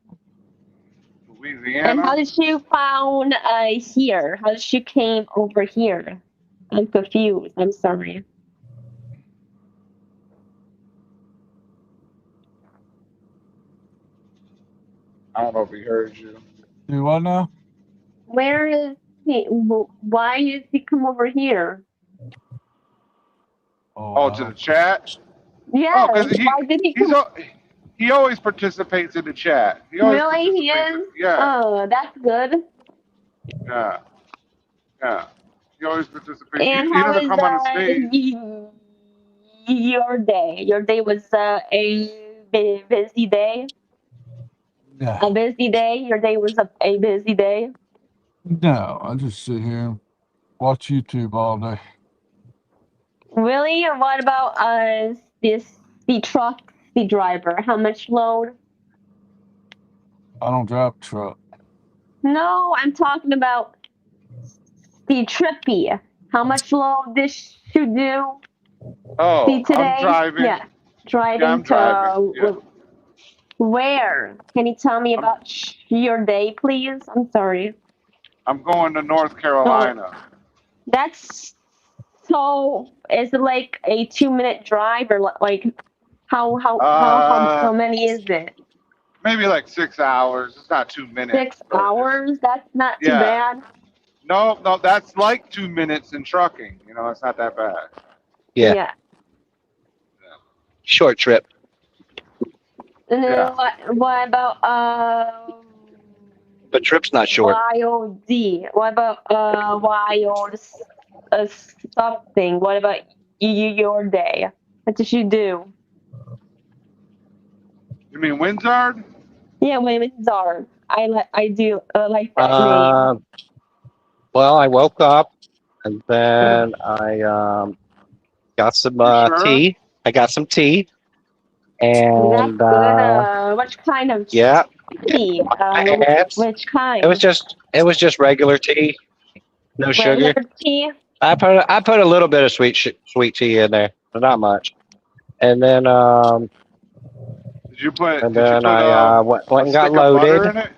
D: Louisiana?
I: And how did you found here? How did you came over here? I'm confused. I'm sorry.
D: I don't know if he heard you.
J: Do what now?
I: Where is he? Why did he come over here?
D: Oh, to the chat?
I: Yes.
D: 'cause
I: Why did he come?
D: He always participates in the chat. He always
I: Really? He
D: participates.
I: is?
D: Yeah,
I: Oh, that's good.
D: yeah, yeah. He always participates.
I: And
D: He
I: how
D: doesn't
I: was
D: come on the stage.
I: your day? Your day was a busy day?
J: Yeah.
I: A busy day? Your day was a busy day?
J: No, I just sit here and watch YouTube all day.
I: Really? And what about the truck, the driver? How much load?
J: I don't drive a truck.
I: No, I'm talking about the trippy. How much load this should do?
B: Oh,
I: See today?
B: I'm driving.
I: Yeah, driving
B: I'm
I: to
B: driving. Yeah.
I: where? Can you tell me
B: I'm-
I: about your day, please? I'm sorry.
B: I'm going to North Carolina.
I: That's so. Is it like a 2-minute drive or like how many is it?
B: Maybe like 6 hours. It's not 2 minutes.
I: 6
B: but it's-
I: hours? That's not too
B: Yeah.
I: bad.
B: No, that's like 2 minutes in trucking. You know, it's not that bad.
F: Yeah. Short trip.
I: And then
B: Yeah.
I: what about
F: But trip's not short.
I: YOD? What about wild something? What about your day? What did you do?
B: You mean Windsor?
I: Yeah, women's are. I do like that name.
G: Well, I woke up and then I got some
B: You sure?
G: tea. I got some tea. And
I: That's good. What kind of
G: yeah,
I: tea?
G: Yes.
I: Which kind?
G: it was just regular tea, no sugar.
I: Regular tea.
G: I put a little bit of sweet tea in there, but not much. And then
B: Did you put?
G: and
B: did you
G: then
B: put,
G: I went
B: a
G: and got
B: stick of butter
G: loaded.
B: in it?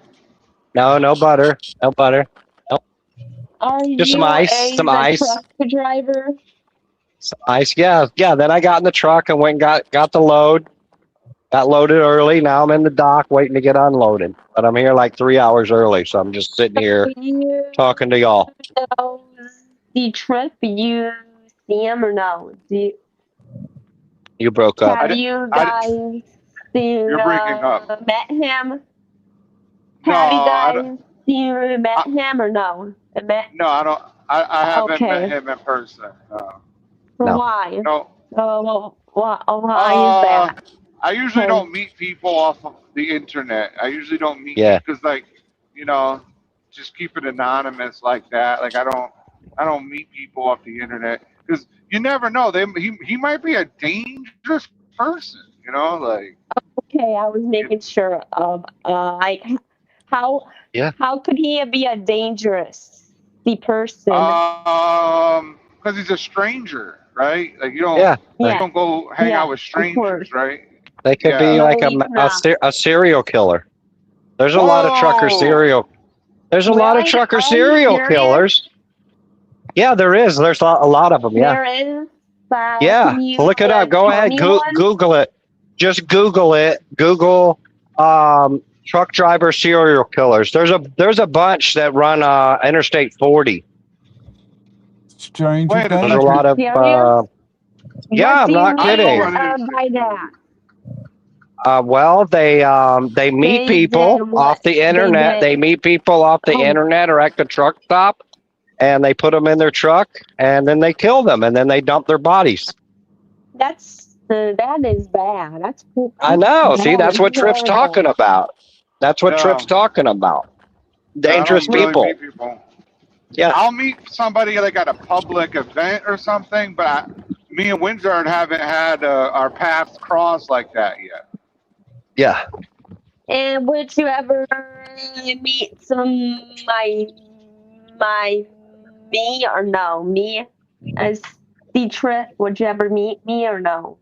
G: No butter, no butter.
I: Are
G: Just some
I: you
G: ice, some ice.
I: truck driver?
G: Some ice, yeah. Then I got in the truck and went and got the load. Got loaded early. Now I'm in the dock waiting to get unloaded. But I'm here like 3 hours early, so I'm just sitting here
I: You
G: talking to y'all.
I: know the trip? You see him or no?
G: You broke up.
I: Have you guys seen?
B: You're breaking up.
I: Met him?
B: No,
I: Have you
B: I
I: guys met him or no?
B: No, I don't. I haven't
I: Okay.
B: met him in person. No.
G: No.
I: Why?
B: No.
I: Why is that?
B: I usually
I: Okay.
B: don't meet people off of the internet. I usually don't meet
G: Yeah.
B: because, like, you know, just keep it anonymous like that. Like, I don't meet people off the internet because you never know. He might be a dangerous person. You know, like.
I: Okay, I was making sure of like how
G: Yeah.
I: how could he be a dangerous person?
B: Because he's a stranger, right? Like you don't.
G: Yeah.
B: You
I: Yeah.
B: don't go hang
I: Yeah,
B: out with
I: of
B: strangers,
I: course.
B: right?
G: They could be
B: Yeah.
G: like
I: No, he's not.
G: a serial killer. There's a lot of trucker
B: Whoa.
G: serial. There's a lot of
I: Really?
G: trucker
I: Are you
G: serial
I: serious?
G: killers. Yeah, there is. There's a lot of them. Yeah.
I: There is.
G: Yeah.
I: Can you,
G: Look it up. Go
I: tell
G: ahead.
I: me one?
G: Google it. Just Google it. Google truck driver serial killers. There's a bunch that run Interstate 40.
J: Stranger
B: Wait a
G: There's a
J: danger.
G: lot of
I: Serious?
G: yeah,
I: What
G: I'm
I: do you
G: not
I: mean,
G: kidding.
I: by that?
G: Well, they meet
I: They
G: people
I: did what?
G: off the internet.
I: did-
G: They meet people off the
I: Oh.
G: internet or at the truck stop, and they put them in their truck, and then they kill them, and then they dump their bodies.
I: That is bad. That's
G: I know. See,
I: bad.
G: that's what Tripp's
I: Horrible.
G: talking about. That's what
B: Yeah.
G: Tripp's talking about. Dangerous
B: I don't really
G: people.
B: meet people.
G: Yeah.
B: I'll meet somebody like at a public event or something, but me and Windsor haven't had our paths cross like that yet.
G: Yeah.
I: And would you ever meet me or no? Me as the trip, would you ever meet me or no?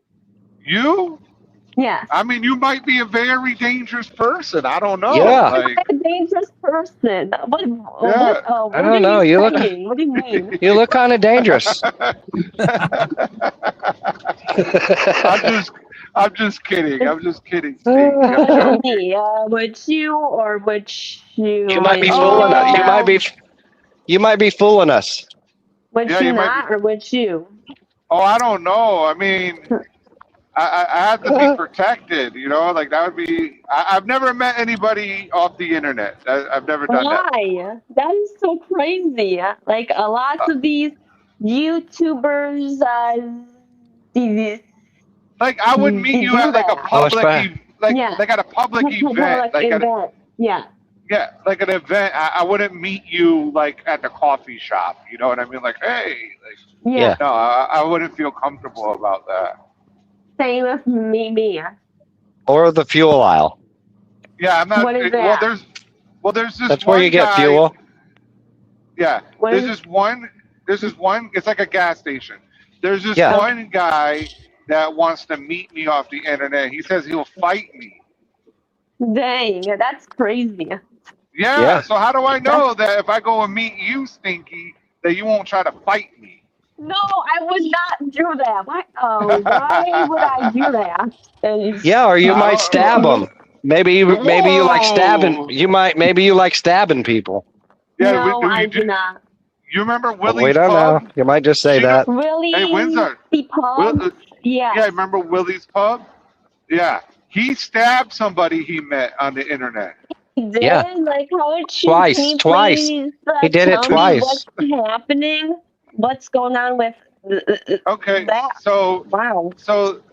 B: You?
I: Yeah.
B: I mean, you might be a very dangerous person. I don't know.
G: Yeah.
B: Like,
I: I'm a dangerous person. What
G: I don't know. You look-
I: saying? What do you mean?
G: You look kind of dangerous.
B: I'm just kidding. I'm just kidding. Steve. I'm joking.
I: Me, would you or would you?
G: You might be
B: Oh.
G: fooling us. You might be fooling us.
I: Would
B: Yeah,
I: you
B: you might
I: not, or would you?
B: Oh, I don't know. I mean, I have to be protected, you know, like that would be, I've never met anybody off the internet. I've never done that.
I: Why? That is so crazy. Like a lot of these YouTubers, these
B: Like I would meet you at like a public,
I: Yeah.
B: like at a public event, like at a,
I: yeah.
B: yeah, like an event. I wouldn't meet you like at the coffee shop. You know what I mean? Like, hey, like,
I: Yeah.
B: no, I wouldn't feel comfortable about that.
I: Same with me.
G: Or the fuel aisle.
D: Yeah, I'm not.
I: What is
D: Well,
I: that?
D: there's this
G: That's where
D: one
G: you get
D: guy.
G: fuel.
D: Yeah,
I: What
D: there's
I: is
D: this one. There's this one. It's like a gas station. There's this
G: Yeah.
D: one guy that wants to meet me off the internet. He says he'll fight me.
I: dang? That's crazy.
D: Yeah.
G: Yeah.
D: So how do I know that if I go and meet you, Stinky, that you won't try to fight me?
I: No, I would not do that. Why? Oh, why would I do that?
G: Yeah, or you
D: I
G: might
D: don't-
G: stab them. Maybe you like stabbing.
D: Whoa.
G: Maybe you like stabbing people.
D: Yeah.
I: No, I
D: you,
I: do not.
D: you remember
G: Well,
D: Willie's
G: we don't
D: Pub?
G: know. You might just say
D: You know-
G: that.
I: Really?
D: Hey, Windsor.
I: The pub?
D: Yeah,
I: Yeah.
D: remember Willie's Pub? Yeah. He stabbed somebody he met on the internet.
I: He did?
G: Yeah.
I: Like, how would you
G: Twice,
I: can you
G: twice.
I: please,
G: He did it
I: tell me
G: twice.
I: what's happening? What's going on with
D: Okay.
I: that?
D: So
I: Wow.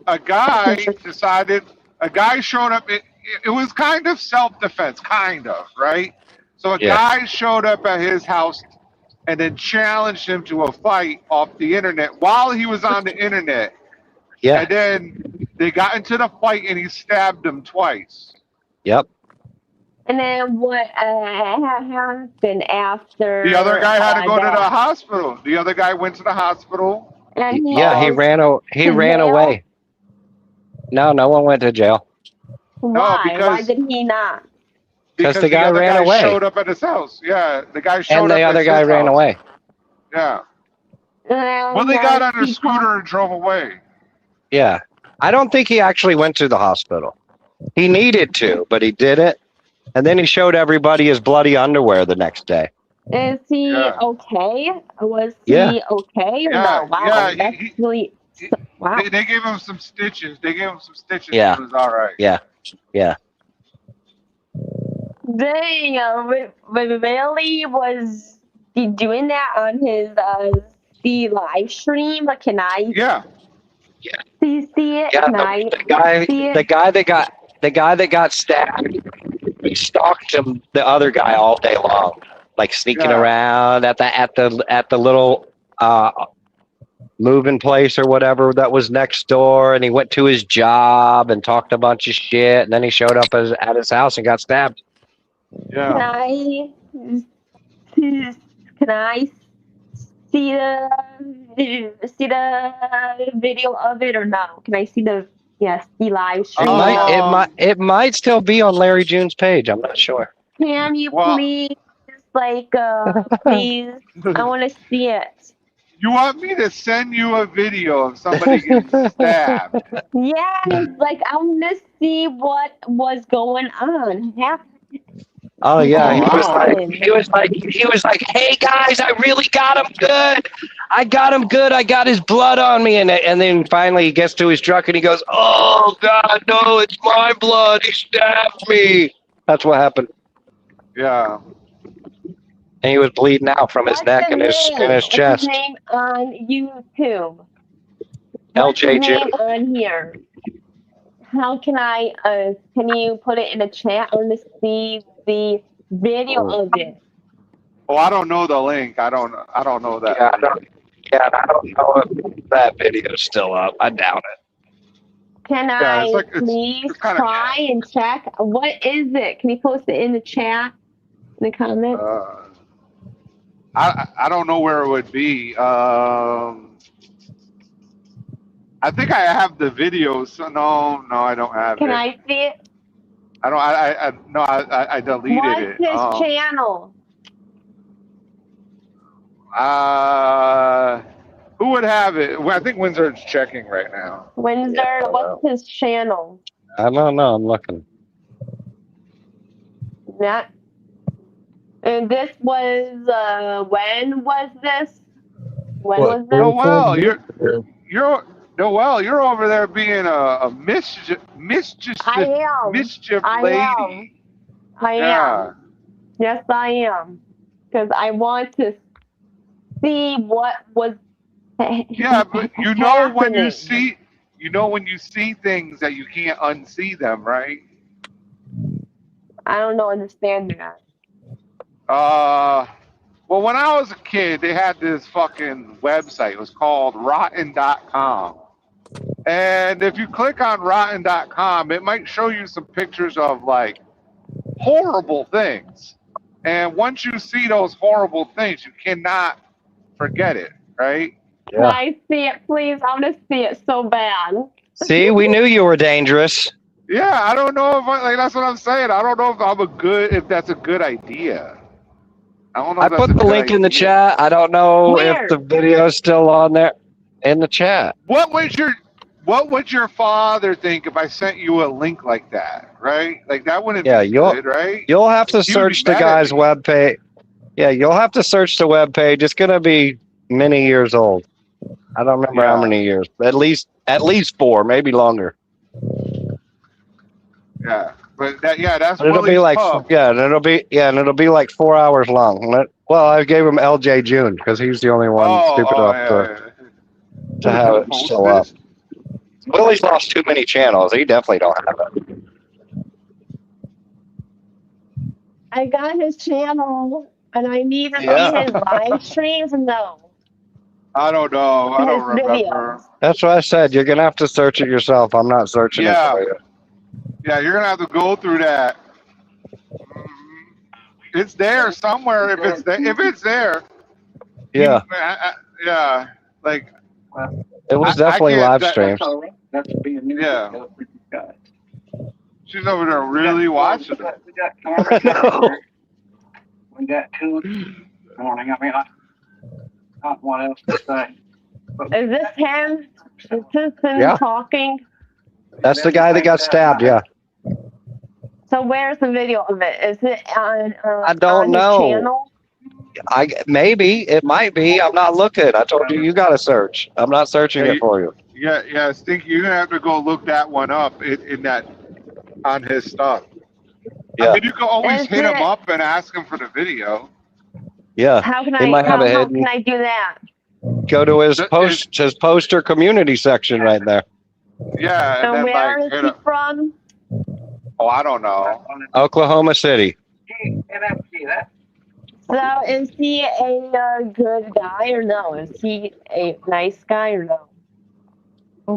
D: a guy decided, a guy showed up. It was kind of self-defense, kind of, right? So a
G: Yeah.
D: guy showed up at his house and then challenged him to a fight off the internet while he was on the internet.
G: Yeah.
D: And then they got into the fight and he stabbed him twice.
G: Yep.
I: And then what happened after?
D: The other guy had to go to the
I: that?
D: hospital. The other guy went to the hospital.
I: And he
G: Yeah, he
I: was-
G: ran. He
I: to
G: ran
I: jail?
G: away. No one went to jail.
I: Why? Why
D: because-
I: did he not?
G: Because the guy
D: other
G: ran
D: guy
G: away.
D: showed up at his house. Yeah, the guy showed
G: And
D: up
G: the
D: at
G: other
D: his
G: guy ran
D: house.
G: away.
D: Yeah.
I: And
D: Well, they got on a
I: he
D: scooter and drove away.
G: Yeah. I don't think he actually went to the hospital. He needed to, but he didn't. And then he showed everybody his bloody underwear the next day.
I: Is he
D: Yeah.
I: okay? Was
G: Yeah.
I: he okay or
D: Yeah,
I: no? Wow,
D: yeah,
I: that's
D: he-
I: really wow.
D: They gave him some stitches.
G: Yeah.
D: It was all right.
G: Yeah.
I: Dang, really was he doing that on his the live stream? Can I
D: Yeah.
I: see it?
G: Yeah,
I: Can I see it?
G: the guy that got stabbed, he stalked him, the other guy, all day long, like sneaking
D: Yeah.
G: around at the little moving place or whatever that was next door, and he went to his job and talked a bunch of shit, and then he showed up at his house and got stabbed.
D: Yeah.
I: Can I see the video of it or no? Can I see the live
G: It
I: stream?
G: it might still be on Larry June's page. I'm not sure.
I: Can you
D: Well-
I: please please? I want to see it.
D: You want me to send you a video of somebody getting stabbed?
I: Yes, I want to see what was going on.
G: Oh yeah, he was
I: Wow.
G: he was like, hey guys, I really got him good. I got him good. I got his blood on me, and then finally he gets to his truck and he goes, oh God, no, it's my blood. He stabbed me. That's what happened,
D: Yeah.
G: and he was bleeding out from his
I: What's
G: neck and his
I: What's
G: chest.
I: his name on YouTube? What's
G: LJ
I: his
G: June.
I: name on here? How can I? Can you put it in the chat? I want to see the video of it.
D: Oh, I don't know the link. I don't know that.
G: Yeah, I don't know if that video's still up. I doubt it.
I: Can
D: Yeah,
I: I
D: it's
I: please
D: it's kinda-
I: try and check? What is it? Can you post it in the chat? In the comments?
D: I don't know where it would be. I think I have the videos. So no, I don't have
I: Can
D: it.
I: I see it?
D: I don't. I deleted
I: What's
D: it.
I: his channel?
D: Who would have it? Well, I think Windsor's checking right now.
I: Windsor,
G: Yeah,
I: what's his channel?
G: I don't know. I'm looking.
I: That. And this was when was this? When
J: What?
I: was this?
D: Noel, you're over there being a mischief
I: I am. I
D: lady.
I: am. I am.
D: Yeah.
I: Yes, I am. Because I want to see what was.
D: Yeah, but you know when you
I: happening.
D: see things that you can't unsee them, right?
I: I don't know. Understand that.
D: Well, when I was a kid, they had this fucking website. It was called Rotten.com. And if you click on Rotten.com, it might show you some pictures of like horrible things. And once you see those horrible things, you cannot forget it, right?
I: Can I see it, please? I want to see it so bad.
G: See, we knew you were dangerous.
D: Yeah, I don't know if that's what I'm saying. I don't know if that's a good idea. I don't know.
G: I
D: If that's
G: put
D: a
G: the
D: good
G: link in the
D: idea.
G: chat. I don't know
I: Where?
G: if the video is still on there in the chat.
D: What would your father think if I sent you a link like that? Right? Like that wouldn't
G: Yeah,
D: be good, right?
G: You'll have to
D: He would be
G: search the
D: mad at
G: guy's
D: me.
G: webpage. Yeah, you'll have to search the webpage. It's gonna be many years old. I don't remember how
D: Yeah.
G: many years. But at least 4, maybe longer.
D: Yeah, but that's
G: It'll
D: Willie's
G: be like
D: pub.
G: and it'll be like 4 hours long. Well, I gave him LJ June because he's the only one stupid enough to have it
D: Post
G: still up.
D: this.
G: Willie's lost too many channels. He definitely don't have it.
I: I got his channel, and I need to
G: Yeah.
I: see his live streams. No.
D: I don't know. I don't
I: His
D: remember.
I: videos.
G: That's what I said. You're gonna have to search it yourself. I'm not searching
D: Yeah.
G: it for you.
D: Yeah, you're gonna have to go through that. It's there somewhere. If it's there,
G: Yeah,
D: yeah. Like
G: it was
D: I
G: definitely
D: can't-
G: live
D: that-
G: streams.
D: yeah. She's over there really watching it.
C: We got cameras everywhere. We got 2 in the morning. I mean, I don't know what else to say.
I: Is this him? Is this him
G: Yeah.
I: talking?
G: That's the guy that got stabbed. Yeah.
I: So where's the video of it? Is it on?
G: I don't
I: on
G: know.
I: His channel?
G: Maybe it might be. I'm not looking. I told you got to search. I'm not searching
D: Yeah,
G: it for you.
D: Yeah, Stinky, you're gonna have to go look that one up in that on his stuff.
G: Yeah.
D: I mean, you can always
I: Is
D: hit him
I: it-
D: up and ask him for the video.
G: Yeah.
I: How can
G: He
I: I?
G: might have
I: how,
G: it
I: how
G: hidden.
I: can I do that?
G: Go to his
D: That
G: his poster community section right there.
D: Yeah,
I: So
D: and then
I: where
D: like
I: is
D: hit
I: he
D: him.
I: from?
D: Oh, I don't know.
G: Oklahoma City.
C: NFC, that.
I: So is he a good guy or no? Is he a nice guy or no?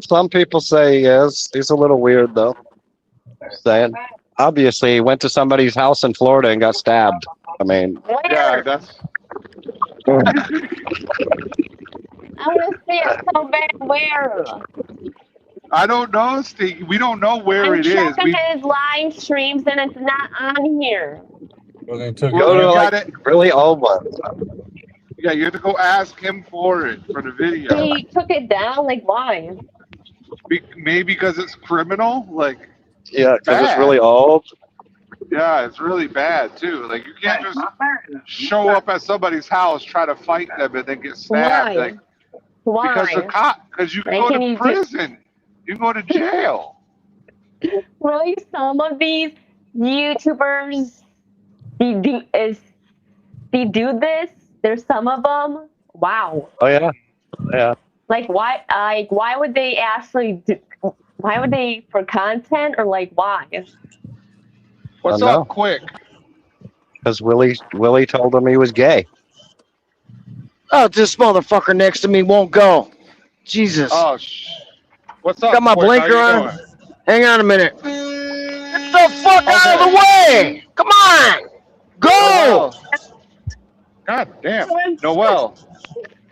G: Some people say he is. He's a little weird though. Saying. Obviously, he went to somebody's house in Florida and got stabbed. I mean,
I: Where?
D: Yeah, that's
I: I want to see it so bad. Where?
D: I don't know, Stinky. We don't know where
I: I'm
D: it is.
I: checking his live streams and it's not on here.
J: Well, they took
G: go
D: you
G: to like
D: gotta-
G: really old ones.
D: Yeah, you have to go ask him for it for the video.
I: He took it down. Like why?
D: Maybe because it's criminal. Like,
G: Yeah, because it's
D: Bad.
G: really old.
D: yeah, it's really bad too. Like, you can't just
C: Not there.
D: show up at somebody's house, try to fight them, and then get stabbed.
I: Why?
D: Like,
I: Why?
D: because you can
I: Like,
D: go
I: can
D: to
I: you do-
D: prison. You can go to jail.
I: Really, some of these YouTubers, they do this. There's some of them. Wow.
G: Oh yeah, yeah.
I: Like why would they actually do? Why would they for content or like why?
D: What's
G: I know.
D: up, quick?
G: Because Willie told him he was gay.
K: Oh, this motherfucker next to me won't go. Jesus.
D: Oh, what's up?
K: Got my
D: Quick? How
K: blinker
D: you
K: on.
D: doing?
K: Hang on a minute. Get the fuck out of the way! Come on! Go!
D: God damn, Noel.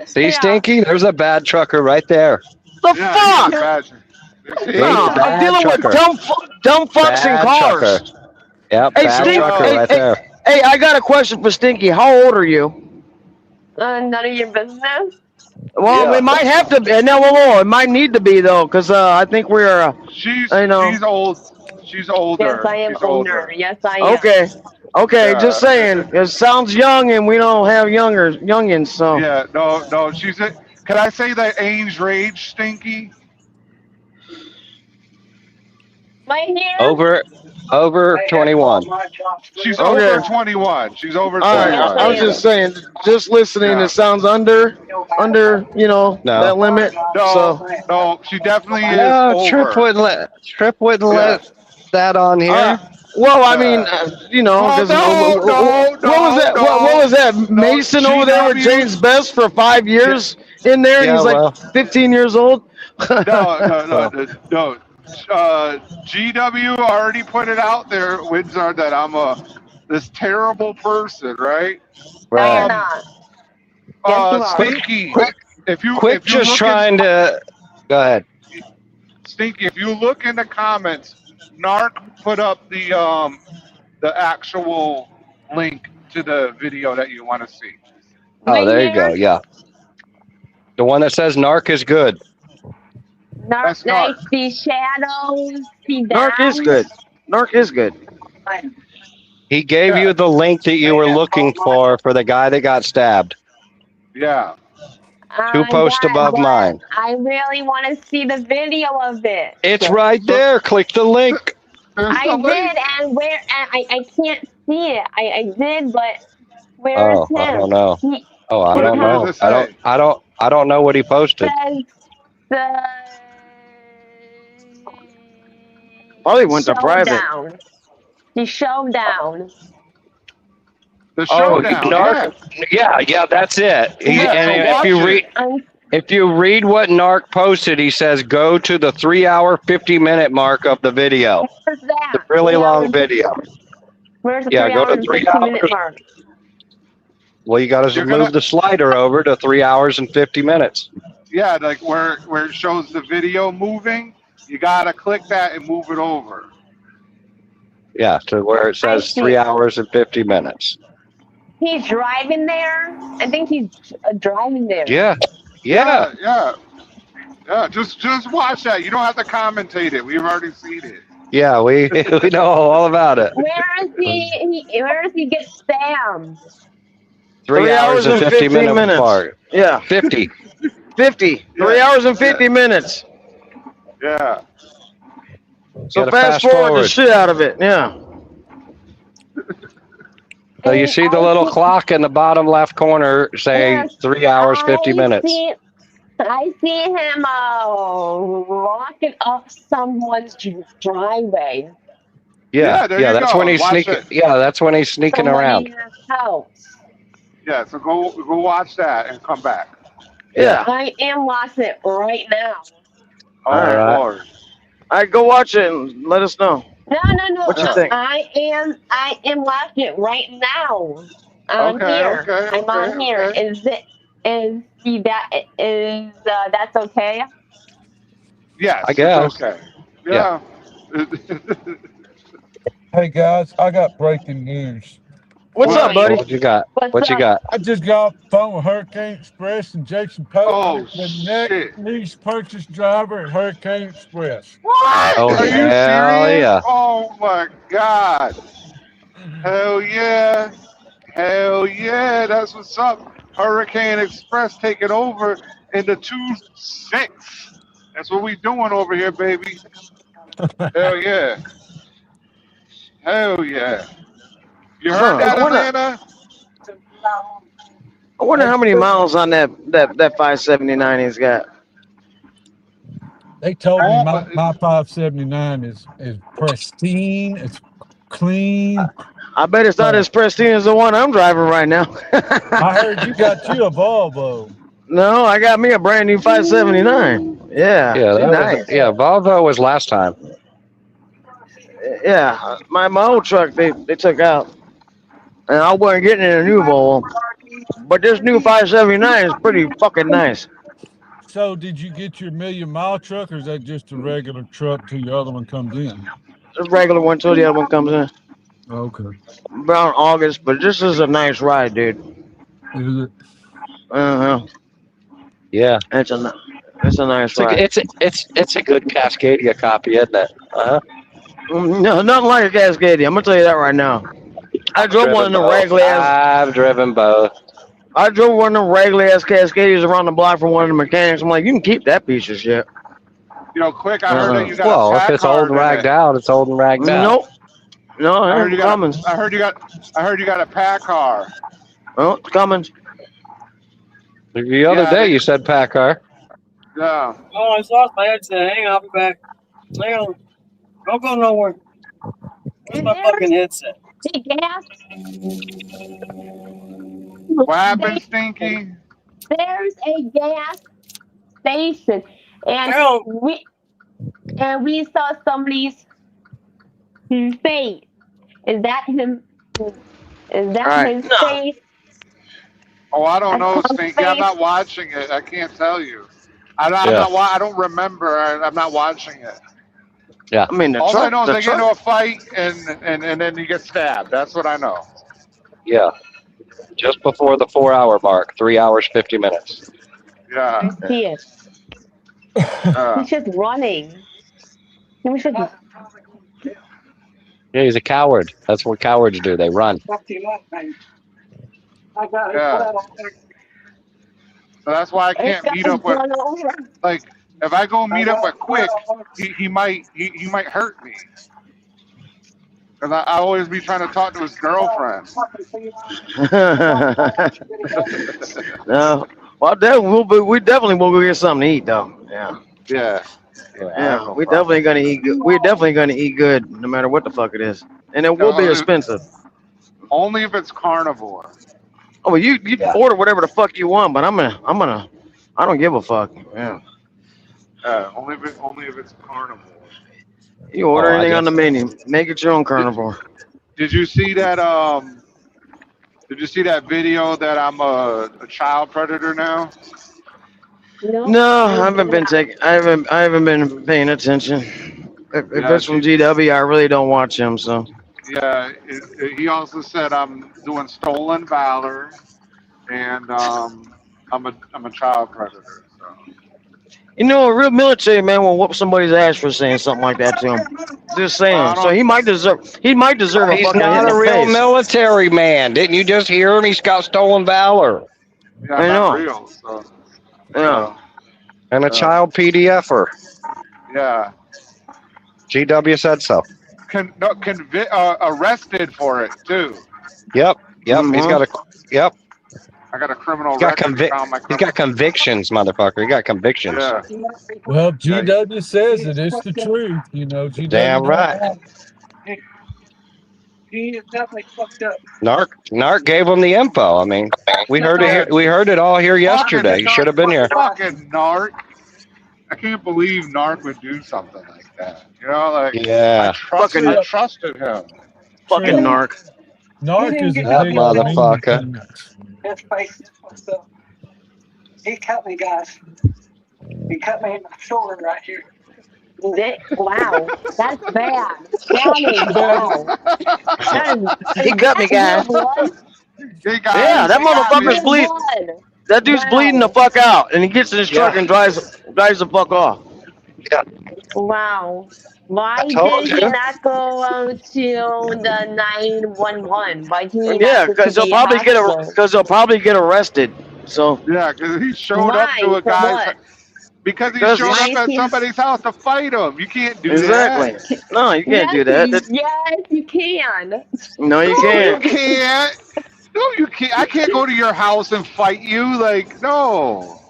G: See,
I: Yeah.
G: Stinky? There's a bad trucker right there.
K: The
D: Yeah,
K: fuck!
D: he's a bad-
K: No,
G: Bad
K: I'm dealing with
G: trucker.
K: dumb fucks in
G: Bad
K: cars.
G: trucker. Yep,
K: Hey,
G: bad
K: Stink,
G: trucker
K: hey,
G: right
K: hey,
G: there.
K: Hey, I got a question for Stinky. How old are you?
I: None of your business.
K: Well,
G: Yeah.
K: it might have to be. No, it might need to be though, because I think we're
D: She's
K: I know.
D: she's old. She's older.
I: Yes, I am
D: She's
I: older. Yes, I am.
K: okay. Okay,
D: Yeah.
K: just saying. It sounds young, and we don't have youngins. So
D: Yeah, no, she's a. Can I say the age range, Stinky?
I: Right here.
G: Over 21.
D: She's
K: Okay.
D: over 21. She's over
K: all right,
D: 21.
K: I was just saying. Just listening,
D: Yeah.
K: it sounds under
G: No.
K: that limit.
D: No,
K: So
D: no, she definitely is
G: No,
D: over.
G: Trip wouldn't let that on here.
K: well, I mean,
D: Oh,
K: 'cause
D: no,
K: what was that?
D: no,
K: what was that? Mason over there with
D: GW.
K: James Best for 5 years in there, and
G: Yeah,
K: he's like
G: well.
K: 15 years old.
D: No. GW already put it out there, Windsor, that I'm this terrible person, right?
I: No, you're
G: Right.
I: not. Yes, you are.
D: Stinky. If you
G: Quick,
D: if you
G: just
D: look
G: trying to. Go ahead.
D: Stinky, if you look in the comments, Narc put up the actual link to the video that you want to see.
G: Oh,
I: Right
G: there you go.
I: here.
G: Yeah. The one that says narc is good.
D: That's
I: Nice.
D: Narc.
I: See shadows. See down.
K: Narc is good. Narc is good.
G: He gave you the link that you were looking for the guy that got stabbed.
D: Yeah.
G: 2 posts above mine.
I: I really want to see the video of it.
G: It's right there. Click the link.
I: I did, and where? And I can't see it. I did, but where's
G: Oh,
I: him?
G: I don't know.
I: He
G: Oh, I don't
D: What
G: know.
D: does it say?
G: I don't know what he posted.
I: says the
K: Probably went to private.
I: showdown. The showdown.
D: The
G: Oh,
D: showdown.
G: Narc. Yeah, that's it.
D: Yeah,
G: And
D: so
G: if
D: watch
G: you
D: it.
G: read, if you read what Narc posted, he says go to the 3-hour 50-minute mark of the video.
I: Where's that?
G: It's a really
I: 3
G: long
I: hours-
G: video.
I: Where's the
G: Yeah,
I: 3
G: go to
I: hours and
G: 3
I: 15-minute
G: hours.
I: mark?
G: Well, you got to
D: You're
G: move
D: gonna-
G: the slider over to 3 hours and 50 minutes.
D: Yeah, like where it shows the video moving, you gotta click that and move it over.
G: Yeah, to where it says 3 hours and 50 minutes.
I: He's driving there. I think he's driving there.
G: Yeah.
D: Yeah. Just watch that. You don't have to commentate it. We've already seen it.
G: Yeah, we we know all about it.
I: Where is he? Where does he get stabbed?
G: 3 hours and 50 minutes apart.
K: Yeah.
G: 50.
K: 50. 3 hours and 50 minutes.
D: Yeah.
K: So
G: Gotta
K: fast forward the
G: forward.
K: shit out of it. Yeah.
G: So you see the little clock in the bottom left corner say
I: Yes,
G: 3 hours, 50 minutes.
I: I see him locking up someone's driveway.
G: Yeah,
D: there you
G: that's
D: go.
G: when he's
D: Watch
G: sneaking.
D: it.
G: Yeah, that's when he's sneaking
I: Someone
G: around.
I: in your house.
D: Yeah, so go watch that and come back.
K: Yeah.
I: I am watching it right now.
D: Oh,
K: All right.
D: Lord.
K: All right, go watch it and let us know.
I: No.
K: What you think?
I: I am watching it right now. I'm here.
D: Okay,
I: I'm on here.
D: okay.
I: That's okay?
D: Yes,
G: I guess.
D: it's okay. Yeah.
J: Hey guys, I got breaking news.
K: What's
D: Well,
K: up, buddy?
G: What you got?
I: What's
G: What you
I: up?
G: got?
J: I just got off the phone with Hurricane Express and Jason Pope,
D: Oh,
J: the
D: shit.
J: next lease purchase driver at Hurricane Express.
D: What?
G: Oh,
D: Are you
G: hell
D: serious?
G: yeah.
D: Oh my God. Hell yeah. Hell yeah. That's what's up. Hurricane Express taking over in the 2-6. That's what we doing over here, baby. Hell yeah. Hell yeah. You heard that,
K: I wonder-
D: Atlanta?
K: I wonder how many miles on that 579 he's got.
J: They told me
D: Oh,
J: my 579 is pristine, it's clean.
K: I bet it's not as pristine as the one I'm driving right now.
J: I heard you got you a Volvo.
K: No, I got me a brand new 579. Yeah.
G: Yeah, that
K: nice.
G: was, yeah. Volvo was last time.
K: Yeah, my old truck they took out, and I wasn't getting in a new Volvo. But this new 579 is pretty fucking nice.
J: So did you get your 1,000,000-mile truck, or is that just a regular truck till your other one comes in?
K: It's a regular one till the other one comes in.
J: Okay.
K: Around August, but this is a nice ride, dude.
J: Is it?
G: Yeah,
K: It's a nice
G: it's a,
K: ride.
G: it's a good Cascadia copy, isn't it?
K: No, nothing like a Cascadia. I'm gonna tell you that right now. I drove one of the regular ass.
G: I've driven both.
K: I drove one of the regular ass Cascadias around the block for one of the mechanics. I'm like, you can keep that piece of shit.
D: You know, quick, I heard that you got
G: Well,
D: a
G: if
D: pack
G: it's old and
D: card in
G: ragged
D: it.
G: out, it's old and ragged out.
K: Nope. No,
D: I heard
K: it's
D: you got.
K: Cummins.
D: I heard you got a pack car.
K: Oh, it's Cummins.
G: The other
D: Yeah,
G: day you said Packard.
D: Yeah.
L: Oh, I just lost my headset. Hang on, I'll be back. Hang on. Don't go nowhere. Where's my fucking headset?
I: Hey, gas.
D: What happened, Stinky?
I: There's a gas station, and
L: Well,
I: we and we saw somebody's face. Is that him? Is that
K: Alright.
I: his face?
B: Oh, I don't
I: A
B: know,
I: clown
B: Stinky. I'm
I: face?
B: not watching it. I can't tell you.
G: Yeah.
B: I don't remember. I'm not watching it.
K: I mean, the
B: All I
K: truck.
B: know is
K: The
B: they get into
K: truck.
B: a fight and then you get stabbed. That's what I know.
G: Yeah. Just before the 4-hour mark, 3 hours, 50 minutes.
B: Yeah.
I: I see it. He's just running. He was just
G: Yeah, he's a coward. That's what cowards do. They run.
B: Yeah. So that's why I can't meet up with,
I: run over.
B: like, if I go meet up with Quick, he might hurt me. Cause I always be trying to talk to his girlfriend.
K: No. Well, we definitely will go get something to eat, though. Yeah.
B: Yeah.
K: Yeah. We definitely gonna eat good. We're definitely gonna eat good, no matter what the fuck it is, and it will be expensive.
B: Only if it's carnivore.
K: Oh, well, you order whatever the fuck you want, but I don't give a fuck. Yeah.
B: Only if it's carnivore.
K: You order
G: Oh, I
K: anything on the
G: guess-
K: menu. Make it your own carnivore.
B: Did you see that? Did you see that video that I'm a child predator now?
K: No, I haven't been taking. I haven't been paying attention. If
B: Yeah,
K: it's from GW, I really don't watch him. So.
B: Yeah. He also said I'm doing stolen valor, and I'm a child predator. So.
K: You know, a real military man will whoop somebody's ass for saying something like that to him. Just saying. So he might deserve. He might deserve a
G: He's
K: fucking hit
G: not
K: in
G: a
K: the
G: real
K: face.
G: military man. Didn't you just hear him? He's got stolen valor.
B: Yeah,
K: I
B: not
K: know.
B: real. So.
K: Yeah.
G: And a child PDFer.
B: Yeah.
G: GW said so.
B: Arrested for it too.
G: Yep. He's got a. Yep.
B: I got a criminal
G: He's got,
B: record. Found my
G: he's got convictions, motherfucker. He got convictions.
B: Yeah.
J: Well, GW says it. It's the truth. You know, GW.
G: Damn right.
L: He is definitely fucked up.
G: Narc gave him the info. I mean, we heard it. We heard it all here yesterday. You should have been here.
B: Fucking Narc. I can't believe Narc would do something like that. You know, like
G: Yeah.
B: I trusted him.
K: Fucking narc.
J: Narc is a
G: That
J: big
G: motherfucker.
J: mean.
L: His face is fucked up. He cut me, guys. He cut me in the shoulder right here.
I: Wow, that's bad. Wow.
K: He got me, guys. Yeah, that motherfucker's bleeding. That dude's bleeding the fuck out, and he gets in his truck and drives the fuck off.
I: Wow. Why
K: told
I: did he
K: you.
I: not go to the 911? Why did he
K: Yeah,
I: not go
K: because
I: to
K: they'll
I: the
K: probably
I: hospital?
K: get arrested. So
B: yeah, because he showed up to
I: Why?
B: a
I: For
B: guy's.
I: what?
B: Because he
K: Because
B: showed
I: why
B: up
I: is
B: at
I: he-
B: somebody's house to fight him. You can't do
K: exactly.
B: that.
K: No, you can't do that.
I: Yes, you can.
K: No, you
B: You
K: can't.
B: can't. No, you can't. I can't go to your house and fight you. Like, no.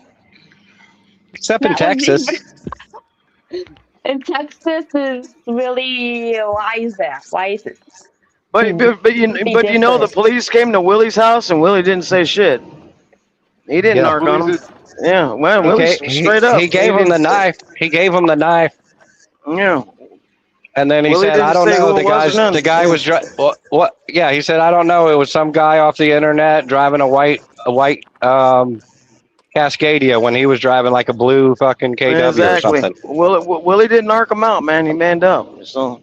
G: Except in
I: That would be-
G: Texas.
I: In Texas is really, why is that? Why is it?
K: But you know the police came to Willie's house and Willie didn't say shit. He didn't
G: Yeah.
K: narc on him. Yeah, well,
G: Okay,
K: Willie's straight up.
G: He gave him the knife. He gave him the knife.
K: Yeah.
G: And then he
K: Willie
G: said,
K: didn't
G: "I don't
K: say
G: know."
K: who it was or
G: The guy was what? Yeah, he said, "I don't know." It was some guy off the internet driving a white Cascadia when he was driving like a blue fucking KW
K: Exactly.
G: or something.
K: Willie didn't narc him out, man. He manned up. So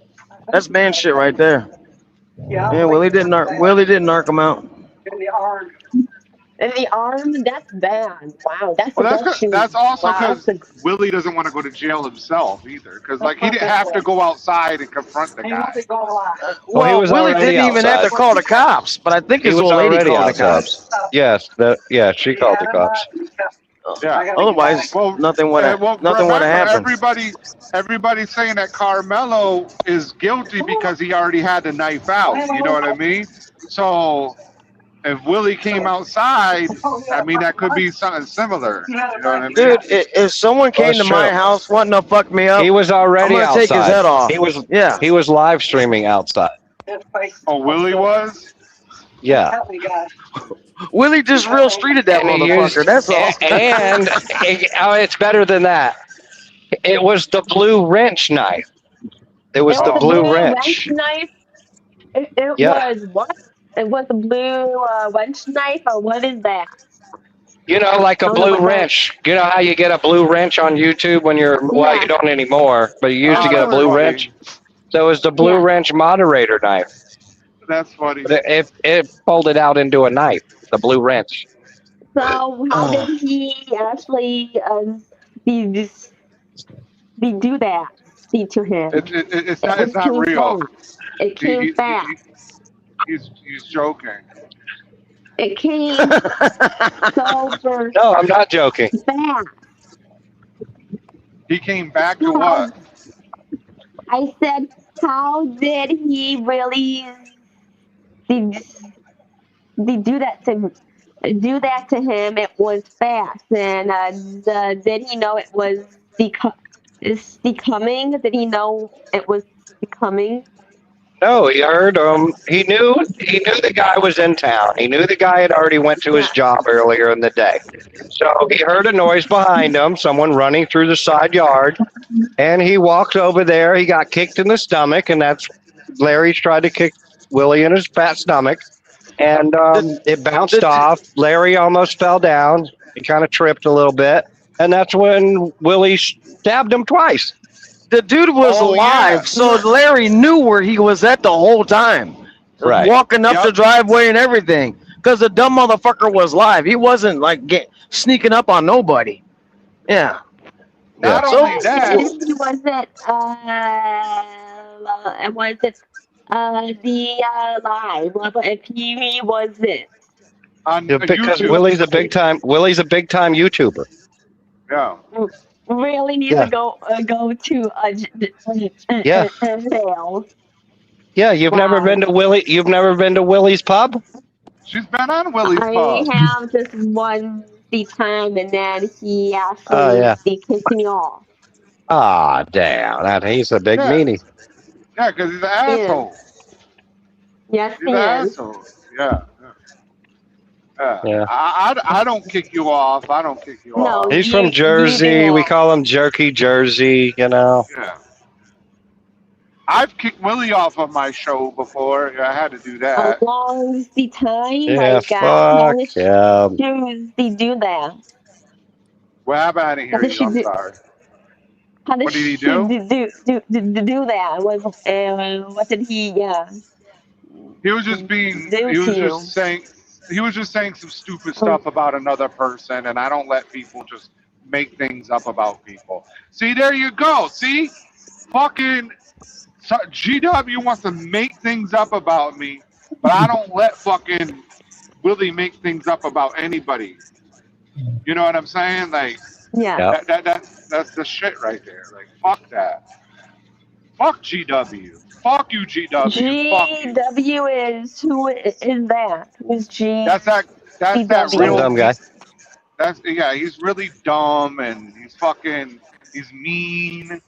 K: that's man shit right there. Yeah, Willie didn't narc him out.
L: In the arm.
I: In the arm? That's bad. Wow, that's
B: Well,
I: aggressive.
B: that's also
I: Wow,
B: because Willie doesn't want to go to jail himself either. Because like he didn't have to go outside and confront the
L: He
B: guy.
L: wasn't going to lie.
G: Well, he was
K: Willie
G: already
K: didn't even have to
G: outside.
K: call the cops, but I think
G: He
K: his
G: was
K: old lady
G: already
K: called the
G: outside.
K: cops.
G: Yes, she called the cops.
B: Yeah.
K: Otherwise, nothing would have
B: remember,
K: happened.
B: Everybody's saying that Carmelo is guilty because he already had the knife out. You know what I mean? So if Willie came outside, I mean that could be something similar. You know what I mean?
K: Dude, if someone came to my house wanting to fuck me up,
G: He was already
K: I'm gonna
G: outside.
K: take his head off.
G: He was live streaming outside.
B: Oh, Willie was?
G: Yeah.
L: Help me, guys.
K: Willie just real streeted that
G: And he
K: motherfucker.
G: used-
K: That's all.
G: And it's better than that. It was the blue wrench knife. It was the blue wrench.
I: knife. It
G: Yeah.
I: was what? It was a blue wrench knife, or what is that?
G: You know, like a
I: I don't know
G: blue
I: what that-
G: wrench. You know how you get a blue wrench on YouTube when you're, well,
I: Yeah.
G: you don't anymore, but you used to get a
B: that's
G: blue
B: funny.
G: wrench. So it was the blue
I: Yeah.
G: wrench moderator knife.
B: That's funny.
G: But it folded out into a knife, the blue wrench.
I: So how did he actually do that? To him.
B: It's not
I: came
B: real.
I: fast. It came fast.
B: He's joking.
I: It came super
G: No, I'm not joking.
I: fast.
B: He came back to what?
I: I said, how did he really did do that to him? It was fast, and did he know it was becoming? Did he know it was becoming?
G: No, he heard him. He knew the guy was in town. He knew the guy had already went to his job earlier in the day. So he heard a noise behind him, someone running through the side yard, and he walked over there. He got kicked in the stomach, and that's Larry tried to kick Willie in his fat stomach, and it bounced off. Larry almost fell down. He kind of tripped a little bit, and that's when Willie stabbed him twice.
K: The dude was alive,
B: yeah.
K: so Larry knew where he was at the whole time.
G: Right.
K: Walking up
B: Yep.
K: the driveway and everything. Because the dumb motherfucker was live. He wasn't like sneaking up on nobody. Yeah.
B: Not
K: So-
B: only that,
I: Was it the lie? What if he was it?
B: on
G: Yeah, because
B: YouTube,
G: Willie's a big time YouTuber.
B: yeah.
I: Really need
G: Yeah.
I: to go to
G: Yeah.
I: jail.
G: Yeah, you've never
I: Wow.
G: been to Willie. You've never been to Willie's pub.
B: She's been on Willie's
I: I
B: Pub.
I: have just one the time, and then he actually
G: Oh, yeah.
I: he kicked me off.
G: Ah, damn! He's a big
B: Yeah.
G: meanie.
B: Yeah, because he's an asshole.
I: Yes,
B: He's
I: he
B: an
I: is.
B: asshole. Yeah.
G: Yeah.
B: I don't kick you off. I don't kick you
I: No.
B: off.
G: He's
I: You-
G: from
I: you
G: Jersey.
I: do
G: We
I: that.
G: call him Jerky Jersey. You know.
B: Yeah. I've kicked Willie off of my show before. Yeah, I had to do that.
I: As long as the time,
G: Yeah.
I: like, as long
G: Fuck
I: as
G: yeah.
I: choose to do that.
B: Well, how about I didn't hear
I: What did
B: you?
I: she
B: I'm
I: do?
B: sorry.
I: How did
B: What did he
I: she
B: do?
I: do that? What did he? Yeah.
B: He was just being.
I: Do
B: He was
I: to you.
B: just saying. He was just saying some stupid stuff about another person, and I don't let people just make things up about people. See, there you go. See, fucking GW wants to make things up about me, but I don't let fucking Willie make things up about anybody. You know what I'm saying? Like
I: Yeah.
G: Yeah.
B: that's the shit right there. Like fuck that. Fuck GW. Fuck you, GW. Fuck you.
I: GW is who is that? Who's G?
B: That's that
I: GW.
G: Some
B: real
G: dumb guy.
B: he's really dumb and he's mean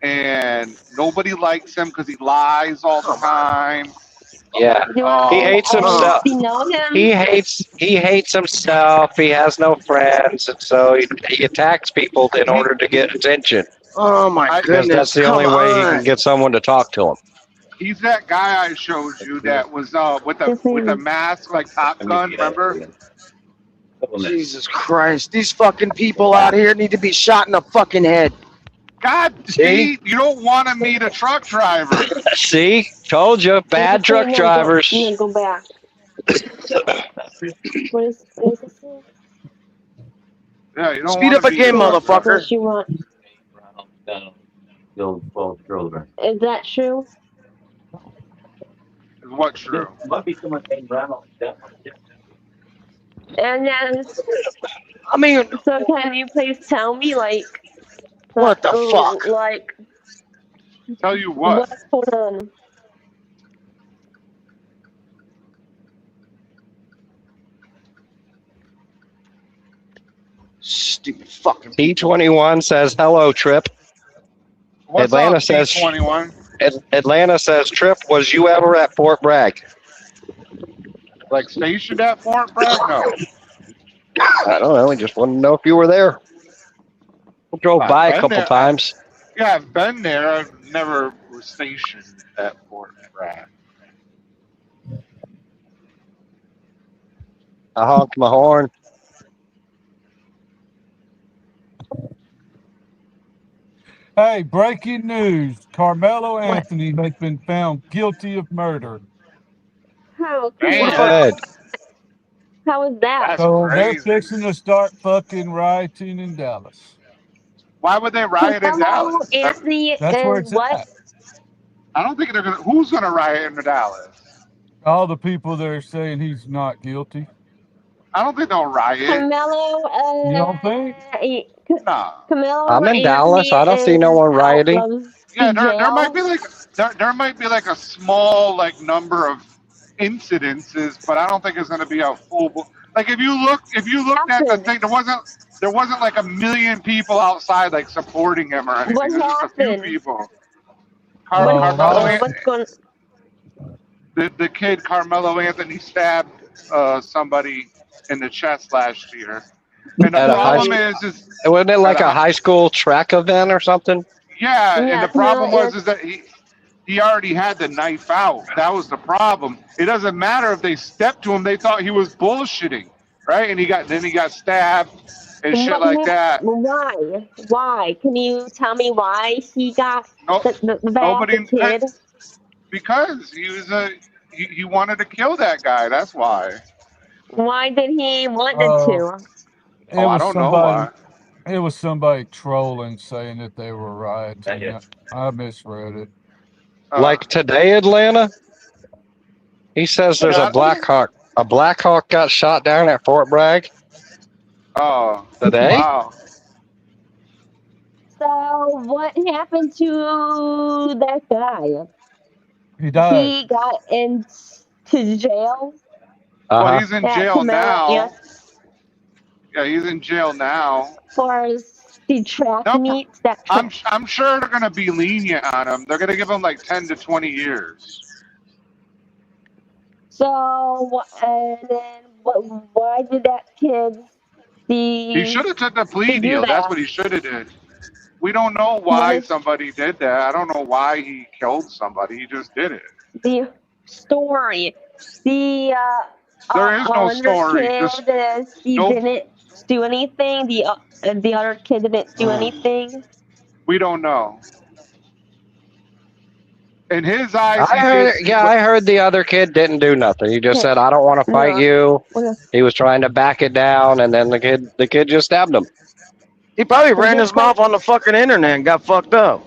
B: and nobody likes him because he lies all the time.
G: Yeah. He hates himself.
I: You know him?
G: He hates himself. He has no friends, and so he attacks people in order to get attention.
K: Oh my
G: Because
K: goodness.
G: that's the only
K: come
G: way he
K: on.
G: can get someone to talk to him.
B: He's that guy I showed you that was with a mask like Top Gun, remember?
K: Jesus Christ. These fucking people out here need to be shot in the fucking head.
B: God,
G: See?
B: Steve, you don't want to meet a truck driver.
G: See, told you, bad truck drivers.
I: Yeah, go back. What is this?
B: Yeah, you don't
K: Speed
B: wanna
K: up
B: be
K: again,
B: a truck driver.
K: motherfucker.
I: What you want? Is that true?
B: Is what true?
I: And then,
K: I mean,
I: so can you please tell me, like,
K: what the fuck?
I: Like,
B: Tell you what.
I: what's going on?
K: Stupid fucking.
G: T21 says hello, Trip.
B: What's
G: Atlanta
B: up,
G: says-
B: T21?
G: Atlanta says, Trip, was you ever at Fort Bragg?
B: Like stationed at Fort Bragg? No.
G: I don't know. I just want to know if you were there. Drove
D: I've
G: by a
D: been
G: couple
D: there.
G: times.
D: Yeah, I've been there. I've never was stationed at Fort Bragg.
G: I honked my horn.
J: Hey, breaking news. Carmelo
I: What?
J: Anthony has been found guilty of murder.
I: How?
D: Damn,
G: Good.
I: How is that?
D: that's
J: So they're
D: crazy.
J: fixing to start fucking rioting in Dallas.
D: Why would they riot in
I: Carmelo
D: Dallas?
I: Anthony
J: That's where
I: is
J: it's
I: what?
J: at.
D: I don't think they're gonna. Who's gonna riot in Dallas?
J: All the people that are saying he's not guilty.
D: I don't think they'll riot.
I: Carmelo,
J: You don't think?
D: Nah.
I: Carmelo
G: I'm in Dallas.
I: Anthony
G: I don't see no
I: is
G: one
I: out
G: rioting.
I: of
D: Yeah,
I: the
D: there might be
I: jail.
D: like there might be like a small like number of incidences, but I don't think it's gonna be a full. Like if you looked at the
I: Happened.
D: thing, there wasn't like a million people outside like supporting him or anything.
I: What
D: There's just a few
I: happened?
D: people.
I: What
J: Oh,
D: Carmelo,
J: wow.
I: What's going?
D: the kid Carmelo Anthony stabbed somebody in the chest last year, and the
G: At a high
D: problem
G: school.
D: is
G: Wasn't it like
D: at
G: a high school track event or something?
D: yeah, and
I: Yeah,
D: the problem
I: Carmelo
D: was is that he already had the knife out. That was the problem. It doesn't matter if they stepped to him; they thought he was bullshitting, right? And he got stabbed and shit like that.
I: Why? Why? Can you tell me why he got
D: No,
I: the
D: nobody
I: kid?
D: because he wanted to kill that guy. That's why.
I: Why did he wanted to?
J: It
D: Oh, I
J: was
D: don't know
J: somebody.
D: why.
J: It was somebody trolling saying that they were rioting. I misread it.
G: Like today, Atlanta? He says there's a Black Hawk. A Black Hawk got shot down at Fort Bragg
D: Oh,
G: today.
D: wow.
I: So what happened to that guy?
J: He died.
I: He got into jail.
D: Well, he's in
I: at
D: jail
I: Carmelo
D: now.
I: Anthony
D: Yeah, he's in jail now.
I: for the track
D: No,
I: meets that
D: I'm sure they're gonna be lenient on him. They're gonna give him like 10 to 20 years.
I: So and then why did that kid
D: He should have took the plea
I: do
D: deal. That's
I: that?
D: what he should have did. We don't know
I: What
D: why
I: is
D: somebody did that. I don't know why he killed somebody. He just did it.
I: the story? The
D: There is no
I: other
D: story.
I: kid
D: Just
I: he
D: nope.
I: didn't do anything. The other kid didn't do anything.
D: We don't know. In his eyes,
G: I heard. Yeah, I heard the other kid didn't do nothing. He just said, "I don't want to fight you." He was trying to back it down, and then the kid just stabbed him.
K: He probably ran his mouth on the fucking internet and got fucked up.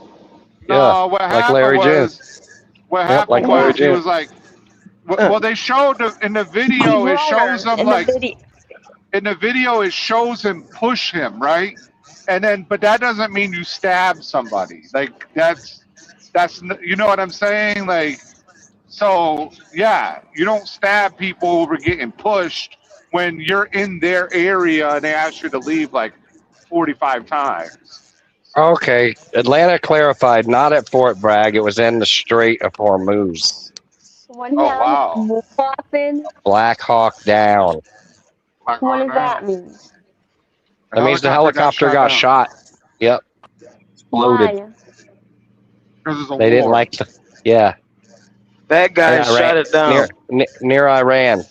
D: No, what
G: like
D: happened
G: Larry
D: was,
G: June.
D: what
G: Yep,
D: happened
G: like
D: was
G: Larry
D: he
G: June.
D: was like, well, they showed in the video. It shows him like in the video. It shows him push him right, and then but that doesn't mean you stab somebody. Like that's you know what I'm saying? Like so yeah, you don't stab people over getting pushed when you're in their area and they ask you to leave like 45 times.
G: Okay, Atlanta clarified, not at Fort Bragg. It was in the Strait of Hormuz.
I: What
D: wow.
I: happened?
G: Black Hawk down.
I: What does that mean?
G: That means the helicopter got shot. Yep. Exploded.
I: Why?
G: They didn't like the. Yeah.
K: Bad guys
G: Iran-
K: shut it down
G: near Iran.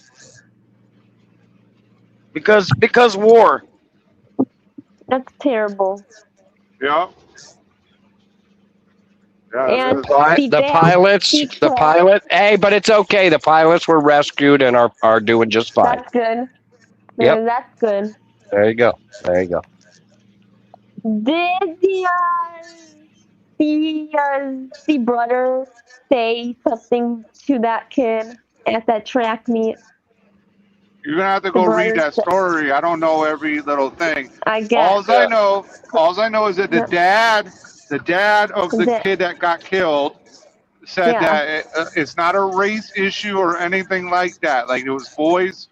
K: because war.
I: That's terrible.
D: Yeah.
I: And
G: The pilot. Hey, but it's okay. The pilots were rescued and are doing just fine.
I: That's good.
G: Yep.
I: That's good.
G: There you go. There you go.
I: Did the brother say something to that kid at that track meet?
D: You're gonna have to go read that story. I don't know every little thing.
I: I guess.
D: All I know is that the dad of the kid that got killed said that it's not a race issue or anything like that. Like it was boys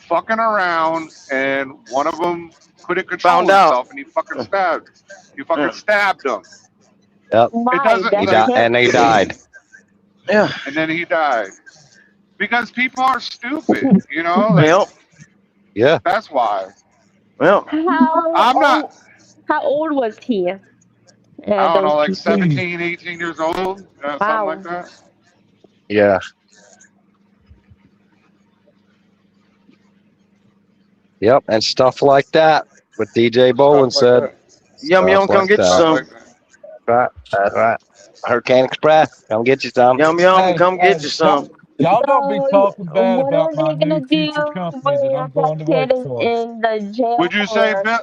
D: fucking around, and one of them couldn't control himself, and he fucking stabbed. He fucking stabbed him.
G: Yep.
D: It doesn't.
G: And he died.
K: Yeah.
D: And then he died because people are stupid. You know. Like,
K: Well.
G: Yeah.
D: That's why.
K: Well.
D: I'm not.
I: How old was he?
D: I don't know,
I: Those
D: like
I: people.
D: 17, 18 years old, something
I: Wow.
D: like that.
G: Yeah. Yep, and stuff like that. What DJ Bolin
D: Stuff like
G: said.
D: that.
K: Yum
G: Stuff
K: yum, come
G: like
K: get you
G: that.
D: Stuff
K: some.
D: like that.
G: Right. That's right. Hurricane Express. Come get you some.
K: Yum yum,
J: Hey,
K: come get you some.
J: y'all don't be
I: So,
J: talking bad
I: what are
J: about my
I: they gonna
J: new future
I: do
J: company that I'm
I: with that
J: going to
I: kid
J: work for.
I: in the jail
D: Would you say,
I: for?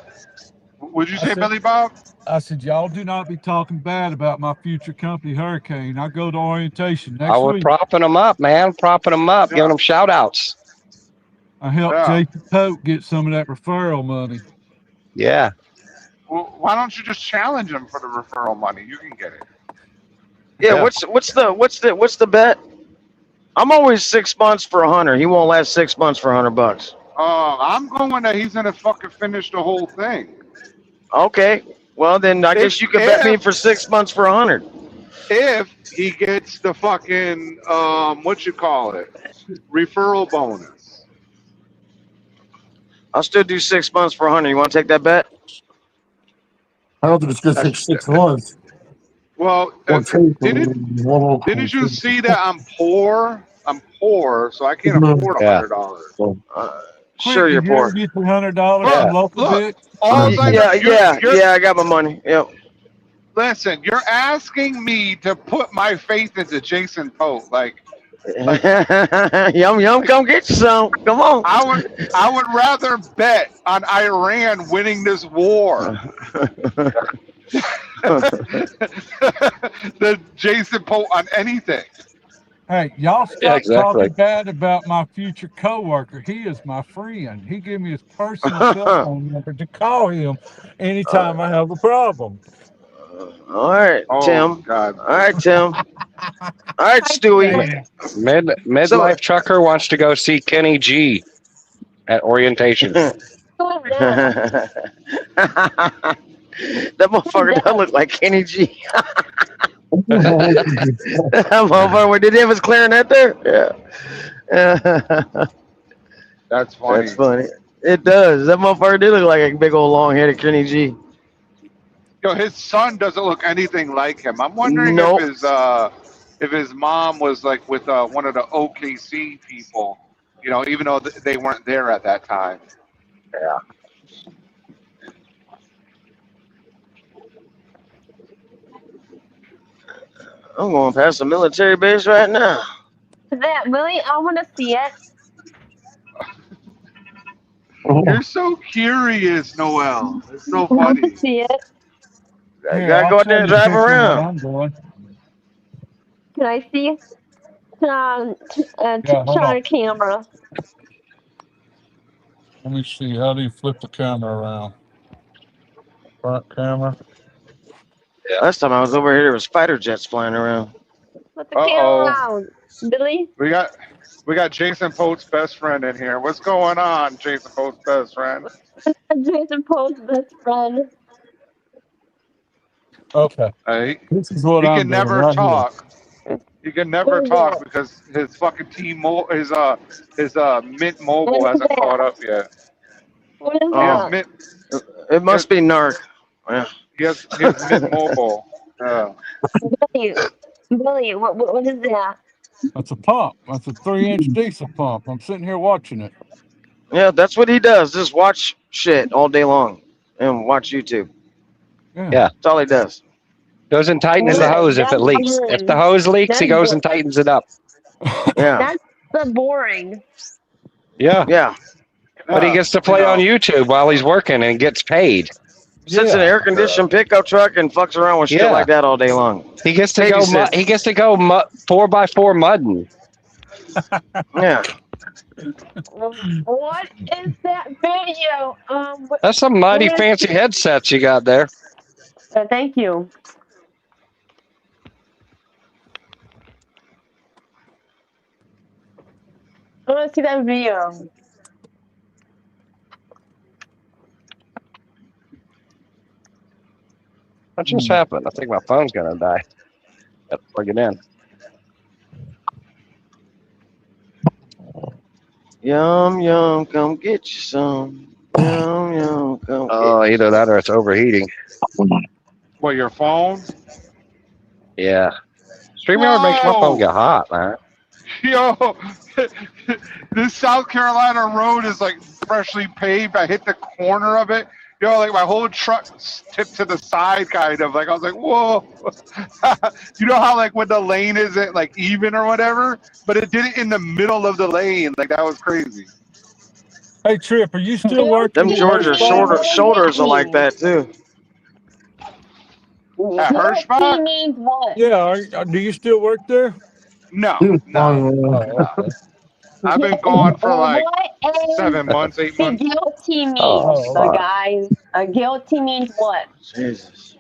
D: Would you
J: I
D: say,
J: said,
D: Billy Bob?
J: I said, y'all do not be talking bad about my future company, Hurricane. I go to orientation
G: I
J: next
G: was
J: week.
G: propping them up, man. Propping them up,
D: Yeah.
G: giving them shout outs.
J: I helped
D: Yeah.
J: Jason Pope get some of that referral money.
G: Yeah.
D: Well, why don't you just challenge him for the referral money? You can get it.
K: Yeah,
G: Yeah.
K: what's the bet? I'm always 6 months for 100. He won't last 6 months for $100.
D: I'm going that he's gonna fucking finish the whole thing.
K: Okay. Well then I guess you could bet me for 6 months for 100.
D: If he gets the fucking what you call it, referral bonus.
K: I'll still do 6 months for 100. You want to take that bet?
H: I don't think it's gonna take 6 months.
D: Well, didn't you see that I'm poor? I'm poor, so I can't afford
G: Yeah.
D: $100.
K: Sure, you're
J: Quick, did you ever
K: poor.
J: get your $100
G: Yeah.
J: from local
D: Look,
J: bit?
D: all I know,
K: Yeah, I got my money. Yep.
D: Listen, you're asking me to put my faith into Jason Pope. Like
K: Yum yum, come get you some. Come on.
D: I would rather bet on Iran winning this war than Jason Pope on anything.
J: Hey, y'all stop
G: Yeah, exactly.
J: talking bad about my future coworker. He is my friend. He gave me his personal cell phone number to call him anytime I have a problem.
K: All right,
D: Oh,
K: Tim.
D: God.
K: All right, Tim. All right, Stewie.
G: Midlife trucker wants to go see Kenny G at orientation.
K: That motherfucker does look like Kenny G. That motherfucker, did he have his clarinet there? Yeah.
D: That's funny.
K: That's funny. It does. That motherfucker did look like a big old long-headed Kenny G.
D: Yo, his son doesn't look anything like him. I'm wondering
K: Nope.
D: if his mom was like with one of the OKC people, you know, even though they weren't there at that time.
G: Yeah.
K: I'm going past the military base right now.
I: Is that really? I want to see it.
D: You're so curious, Noel. It's so
I: I want
D: funny.
I: to see it.
K: I gotta go out there and drive around.
J: I'm going.
I: Can I see?
J: Yeah, hold
I: Turn on
J: on.
I: the camera.
J: Let me see. How do you flip the camera around? Front camera.
K: Last time I was over here, there was fighter jets flying around.
I: Put the camera down, Billy.
D: We got Jason Pope's best friend in here. What's going on, Jason Pope's best friend?
I: Jason Pope's best friend.
J: Okay. This is what
D: He
J: I'm
D: can
J: doing
D: never
J: right
D: talk. He can never
I: What is
D: talk
I: that?
D: because his fucking his Mint Mobile
I: What is
D: hasn't
I: that?
D: caught up yet.
I: What is
D: He has
K: Oh,
I: that?
K: it must be NARC. Yeah.
D: He has Mint Mobile. Yeah.
I: Billy, what is that?
J: That's a pump. That's a 3-inch diesel pump. I'm sitting here watching it.
K: Yeah, that's what he does. Just watch shit all day long and watch YouTube.
J: Yeah.
K: That's all he does.
G: Goes and tightens the hose if it leaks. If the hose leaks, he goes and tightens it up.
K: Yeah.
I: That's the boring.
G: Yeah.
K: Yeah.
G: But he gets to play on YouTube while he's working and gets paid.
K: Sits in an air-conditioned pickup truck and fucks around with shit like that all day long.
G: He gets to
K: Babysit.
G: he gets to go 4x4 mudding.
K: Yeah.
I: What is that video?
G: That's some mighty
I: what is-
G: fancy headsets you got there.
I: Thank you. I want to see that video.
G: What just happened? I think my phone's gonna die. Got to plug it in.
K: Yum yum, come get you some.
G: Oh, either that or it's overheating.
D: What, your phone?
G: Yeah. StreamYard makes my phone
D: Whoa!
G: get hot, man.
D: Yo, this South Carolina road is like freshly paved. I hit the corner of it. Yo, like my whole truck tipped to the side, kind of. Like I was like, whoa. You know how like when the lane isn't like even or whatever, but it did it in the middle of the lane. Like that was crazy.
J: Hey, Trip, are you still
K: Them
J: working at
K: Georgia
J: Hirschbach?
K: shoulders are like that too.
D: At Hirschbach?
I: means what?
J: Yeah, do you still work there?
D: No,
H: He was
D: no.
H: fine.
D: I've been gone for like
I: What is
D: 7 months, 8
I: the
D: months.
I: guilty means,
G: Oh,
I: the
G: fuck.
I: guys? Guilty means what?
K: Jesus.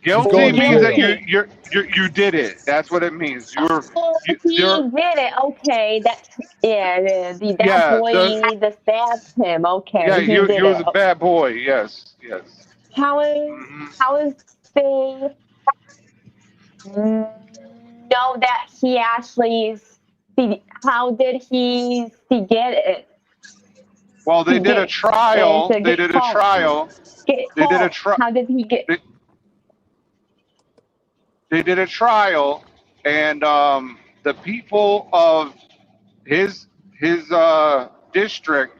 D: Guilty
J: going to
D: means that
J: jail.
D: you did it. That's what it means. You're
I: He
D: you're
I: did it. Okay, that that
D: yeah,
I: boy that stabbed him. Okay,
D: yeah,
I: he
D: he
I: did
D: was
I: it.
D: a bad boy. Yes, yes.
I: How is they know that he actually? How did he get it?
D: Well, they did a trial.
I: to
D: They
I: get
D: did a
I: caught.
D: trial.
I: Get
D: They did a
I: caught.
D: trial.
I: How did he get?
D: They did a trial, and the people of his district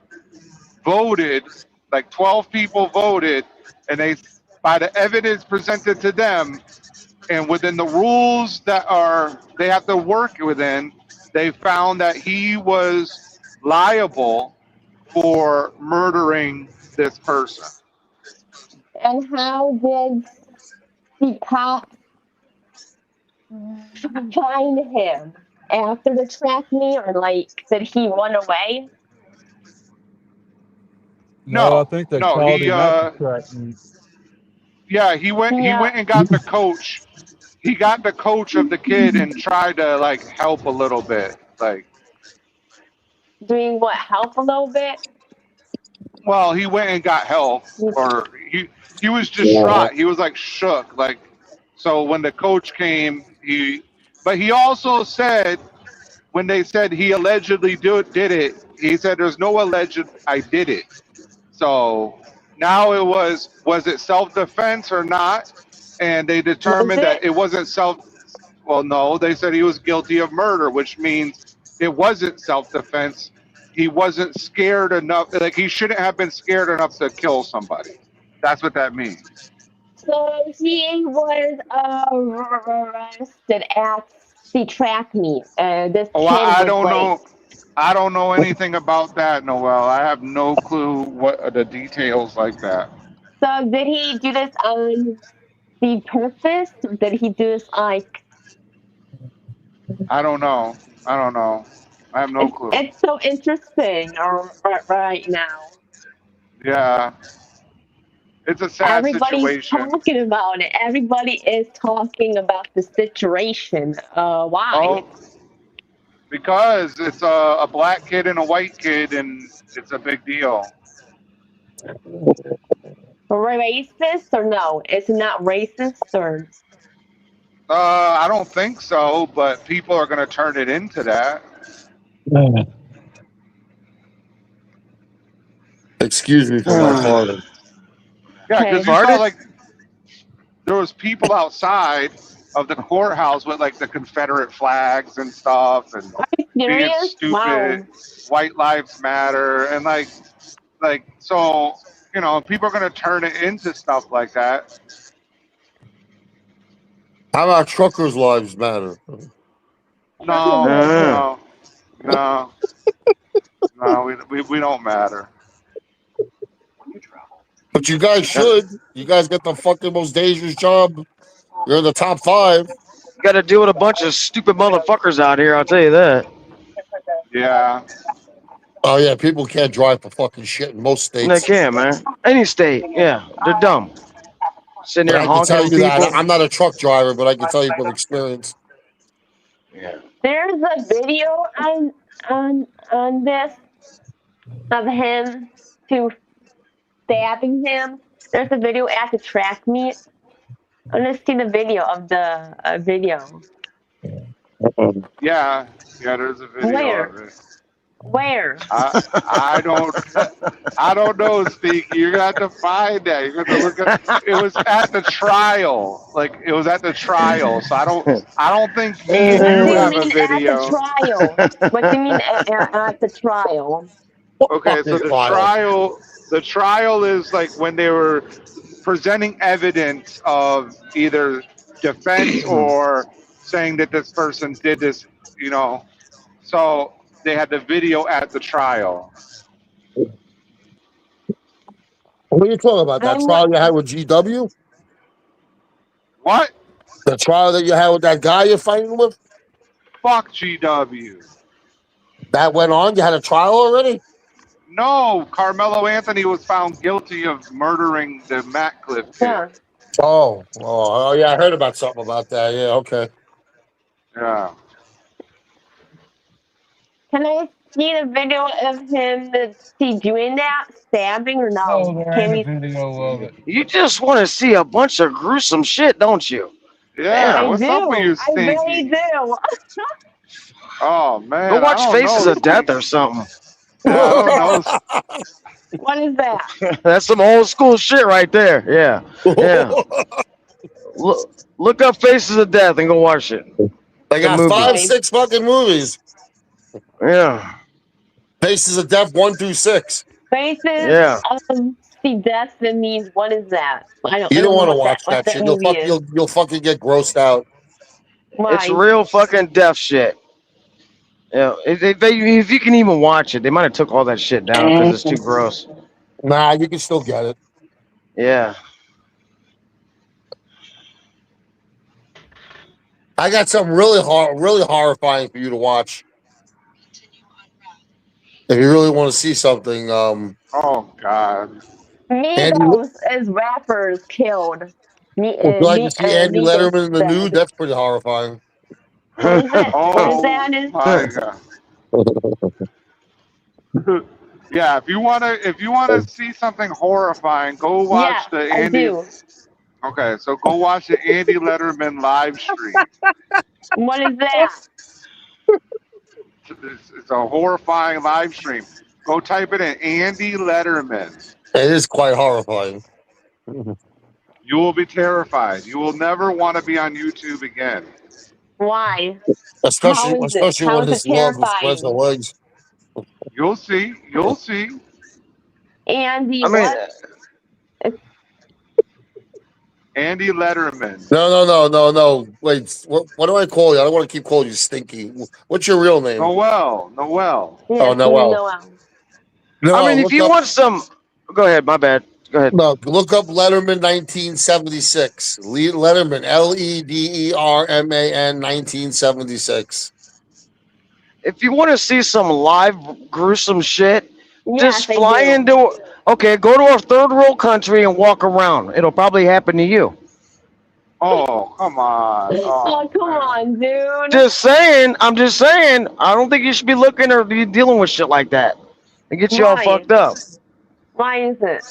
D: voted. Like 12 people voted, and they, by the evidence presented to them, and within the rules that they have to work within, they found that he was liable for murdering this person.
I: And how did the cops find him after the track meet, or like did he run away?
J: No, I think they
D: No,
J: called
D: he
J: him at the track meet.
D: yeah, he went and got the coach. He got the coach of the kid and tried to like help a little bit. Like,
I: Doing what? Help a little bit?
D: well, he went and got help, or he was distraught. He was like shook. Like, so when the coach came, but he also said, when they said he allegedly did it, he said there's no alleged I did it. So now it was it self-defense or not? And they determined that it wasn't well, no, they said he was guilty of murder, which means it wasn't self-defense. He wasn't scared enough, like he shouldn't have been scared enough to kill somebody. That's what that means.
I: So he was arrested at the track meet. This
D: Oh,
I: kid
D: I
I: was
D: don't
I: like,
D: know. I don't know anything about that, Noel. I have no clue what are the details like that.
I: So did he do this on the purpose, or did he do this like?
D: I don't know. I don't know. I have no clue.
I: It's so interesting right now.
D: Yeah. It's a sad
I: Everybody's
D: situation.
I: talking about it. Everybody is talking about the situation. Why?
D: Oh, because it's a black kid and a white kid, and it's a big deal.
I: Racist or no? It's not racist or.
D: I don't think so, but people are going to turn it into that.
H: Excuse me for my farting.
D: Yeah,
I: Okay.
D: because you saw like there was people outside of the courthouse with like the Confederate flags and stuff, and being
I: Serious?
D: stupid.
I: Wow.
D: White lives matter, and like so, you know, people are going to turn it into stuff like that.
H: How about truckers' lives matter?
D: No, we don't matter.
H: But you guys should. You guys got the fucking most dangerous job. You're in the top 5.
K: Got to deal with a bunch of stupid motherfuckers out here. I'll tell you that.
D: Yeah.
H: Oh yeah, people can't drive for fucking shit in most states.
K: They can, man. Any state, yeah, they're dumb. Sitting
H: But
K: there
H: I can
K: honking
H: tell
K: at
H: you
K: people.
H: that I'm not a truck driver, but I can tell you from experience.
K: Yeah.
I: There's a video on this of him stabbing him. There's a video at the track meet. I want to see the video of the video.
D: Yeah, there's a video
I: Where?
D: of it.
I: Where?
B: I don't know, Sneaky. You're gonna have to find that. You're gonna have to look at. It was at the trial. Like it was at the trial. So I don't think me and
I: What do
B: you
I: you
B: have a
I: mean at the
B: video.
I: trial? What do you mean at the trial?
B: Okay, so the trial is like when they were presenting evidence of either defense or saying that this person did this, you know. So they had the video at the trial.
H: What are you talking about? That
I: I'm
H: trial you had with GW?
B: What?
H: The trial that you had with that guy you're fighting with?
B: Fuck GW.
H: That went on? You had a trial already?
B: No, Carmelo Anthony was found guilty of murdering the Matcliffe kid.
I: Yeah.
H: Oh, yeah, I heard about something about that. Yeah, okay.
B: Yeah.
I: Can I see the video of him doing that, stabbing or no?
J: Oh, there
I: Can
J: ain't
I: we?
J: a video of it.
K: You just want to see a bunch of gruesome shit, don't you?
B: Yeah,
I: I
B: what's
I: do.
B: up with you,
I: I really
B: Stinky?
I: do.
B: Oh man,
K: Go watch
B: I don't
K: Faces
B: know,
K: of Death
B: Stinky.
K: or something.
B: Yeah, I don't know.
I: What is that?
K: That's some old school shit right there. Yeah. Yeah. Look up Faces of Death and go watch it.
H: They got
K: movie.
H: 5, 6 fucking movies.
K: Yeah.
H: Faces of Death 1 through 6.
I: Faces
K: Yeah.
I: of the Death. That means what is that? I
H: You don't
I: know
H: want to
I: what
H: watch
I: what
H: that shit. You'll
I: movie is.
H: you'll fucking get grossed out.
I: Why?
K: It's real fucking death shit. Yeah. If you can even watch it, they might have took all that shit down because it's too gross.
H: Nah, you can still get it.
K: Yeah.
H: I got something really horrifying for you to watch. If you really want to see something,
B: Oh God.
I: Migos as rappers killed.
H: would you like to see Andy
I: Migos
H: Letterman in the nude? That's pretty horrifying.
I: What is it? What is
B: Oh
I: that?
B: my God. Yeah, if you wanna see something horrifying, go watch
I: Yeah,
B: the
I: I
B: Andy.
I: do.
B: Okay, so go watch the Andy Letterman live stream.
I: What is that?
B: It's a horrifying live stream. Go type it in, Andy Letterman.
H: It is quite horrifying.
B: You will be terrified. You will never want to be on YouTube again.
I: Why?
H: Especially
I: How is it?
H: especially
I: How
H: when
I: is it
H: his love spreads the
I: terrifying?
H: legs.
B: You'll see. You'll see.
I: Andy,
K: I mean,
I: what?
B: Andy Letterman.
H: No. Wait, what do I call you? I don't want to keep calling you Stinky. What's your real name?
B: Noel.
I: Yeah,
H: Oh, Noel. No,
K: I mean, if
H: look
K: you
H: up-
K: want some, go ahead. My bad. Go ahead.
H: No, look up Letterman 1976. Letterman, Lederman 1976.
K: If you want to see some live gruesome shit,
I: Yes,
K: just
I: I
K: fly
I: do.
K: into. Okay, go to a third world country and walk around. It'll probably happen to you.
B: Oh, come on.
I: Oh, come on, dude.
K: Just saying. I'm just saying. I don't think you should be looking or be dealing with shit like that. It gets you all
I: Why?
K: fucked up.
I: Why is it?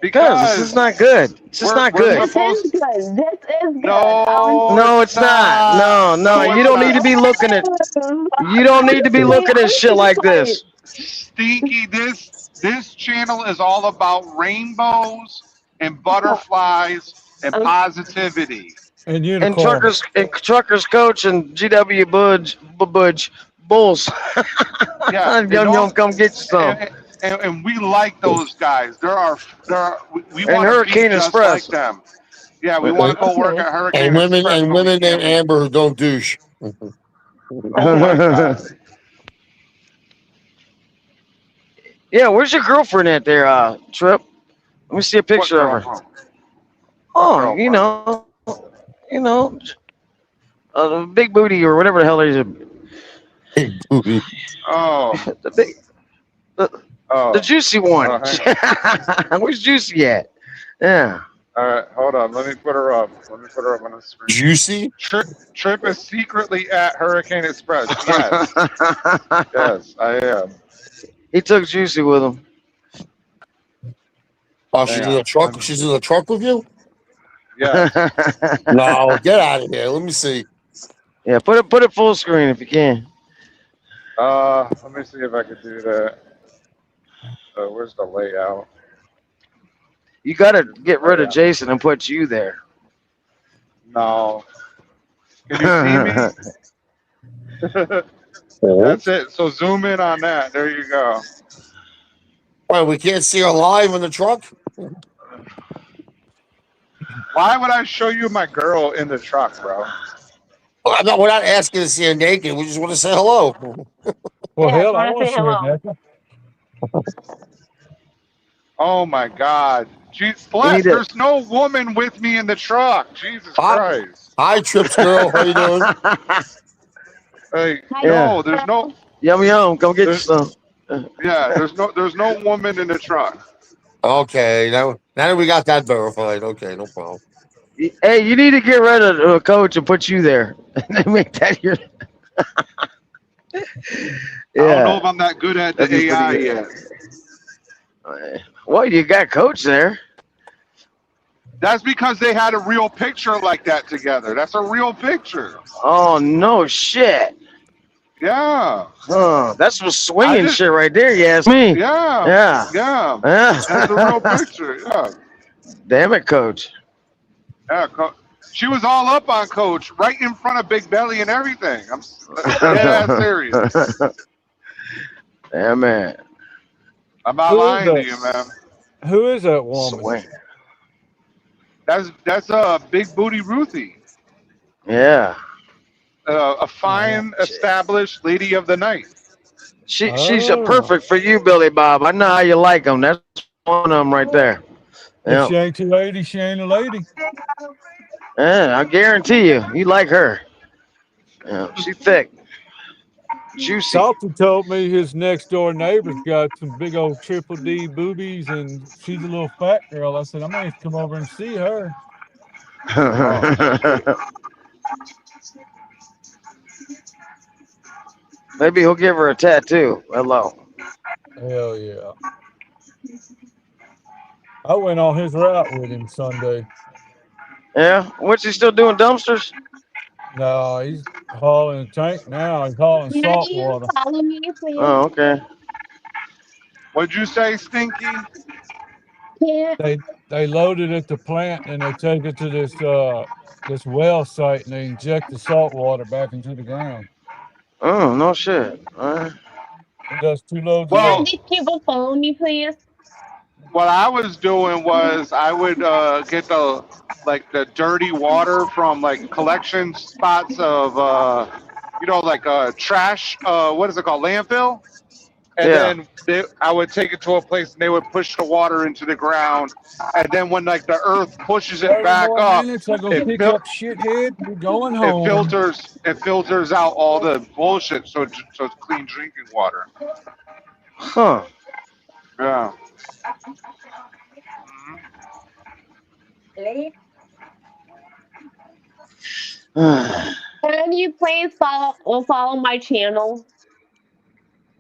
K: Because this is not good. This is not good.
I: This is good. This is good.
K: No, it's not. No, you don't need to be looking at. You don't need to be looking at shit like this.
B: Stinky, this channel is all about rainbows and butterflies and positivity.
J: And
K: And truckers coach and GW Budge Bulls.
B: Yeah,
K: Young, come get you some.
B: And we like those guys. We
K: And
B: want to be
K: Hurricane
B: just
K: Express.
B: like them. Yeah, we want to go work at Hurricane
H: And women
B: Express.
H: and women named Amber who don't douche.
B: Oh my God.
K: Yeah, where's your girlfriend at there, Trip? Let me see a picture of her. Oh, you know, the big booty or whatever the hell it is.
H: Big booty.
B: Oh.
K: The juicy one. Where's Juicy at? Yeah.
B: All right, hold on. Let me put her up. Let me put her up on the screen.
H: Juicy?
B: Trip is secretly at Hurricane Express. Yes. Yes, I am.
K: He took Juicy with him.
H: Oh, she's in the truck. She's in the truck with you?
B: Yeah.
H: No, get out of here. Let me see.
K: Yeah, put it full screen if you can.
D: Let me see if I can do that. Where's the layout?
K: You gotta get rid of
D: Yeah.
K: Jason and put you there.
D: No. Can you see me? That's it. So zoom in on that. There you go.
H: Why we can't see her live in the truck?
D: Why would I show you my girl in the truck, bro?
H: Well, we're not asking to see her naked. We just want to say hello.
J: Well,
I: Yeah, I
J: hell, I
I: want to
J: want
I: say
J: to see her
I: hello.
J: naked.
D: Oh my God. Jeez,
K: You need
D: Celeste,
K: to.
D: there's no woman with me in the truck. Jesus
H: Hi,
D: Christ.
H: hi, Trips girl. How you doing?
D: Hey,
I: Hi,
K: Yeah.
D: no, there's no,
K: Yum yum. Go get you
D: there's,
K: some.
D: yeah, there's no woman in the truck.
H: Okay, now that we got that verified. Okay, no problem.
K: Hey, you need to get rid of Coach and put you there. Make that your.
D: I don't know
K: Yeah,
D: if I'm that good at
K: that'd
D: the
K: be pretty
D: AI
K: good.
D: yet.
K: Well, you got Coach there.
D: That's because they had a real picture like that together. That's a real picture.
K: Oh no shit.
D: Yeah.
K: Huh. That's some
D: I
K: swinging
D: just,
K: shit right there. You ask me.
D: yeah,
K: Yeah.
D: yeah.
K: Yeah.
D: That's a real picture. Yeah.
K: Damn it, Coach.
D: Yeah. She was all up on Coach right in front of Big Belly and everything. I'm dead ass serious.
K: Damn man.
D: I'm not
J: Who is
D: lying to
J: that?
D: you, man.
J: Who is that woman?
K: Swing.
D: That's Big Booty Ruthie,
K: Yeah.
D: a fine, established lady of the night.
K: She's
J: Oh,
K: perfect for you, Billy Bob. I know how you like them. That's one of them right there.
J: if
K: Yeah.
J: she ain't a lady, she ain't a lady.
K: Yeah. I guarantee you like her. Yeah. She thick, juicy.
J: Salty told me his next door neighbor's got some big old triple D boobies, and she's a little fat girl. I said I may have to come over and see her.
D: Oh.
K: Maybe he'll give her a tattoo. Hello.
J: Hell yeah! I went on his route with him Sunday.
K: Yeah. What's he still doing? Dumpsters?
J: No, he's hauling a tank now. He's hauling
I: Can
J: salt
I: you
J: water.
I: follow me, please?
K: Oh, okay.
D: What'd you say, Stinky?
I: Yeah.
J: They load it at the plant and they take it to this well site and they inject the salt water back into the ground.
K: Oh, no shit. All right.
J: He does 2 loads a
I: Can
D: Well,
J: day.
I: these people follow me, please?
D: what I was doing was I would get the dirty water from like collection spots of like trash. What is it called? Landfill. And
K: Yeah.
D: then I would take it to a place and they would push the water into the ground. And then when like the earth pushes it
J: 30
D: back
J: more
D: up,
J: minutes. I go
D: it
J: pick
D: fil-
J: up shithead. We're going
D: it
J: home.
D: filters out all the bullshit, so it's clean drinking water.
K: Huh.
D: Yeah.
I: Can you please follow my channel?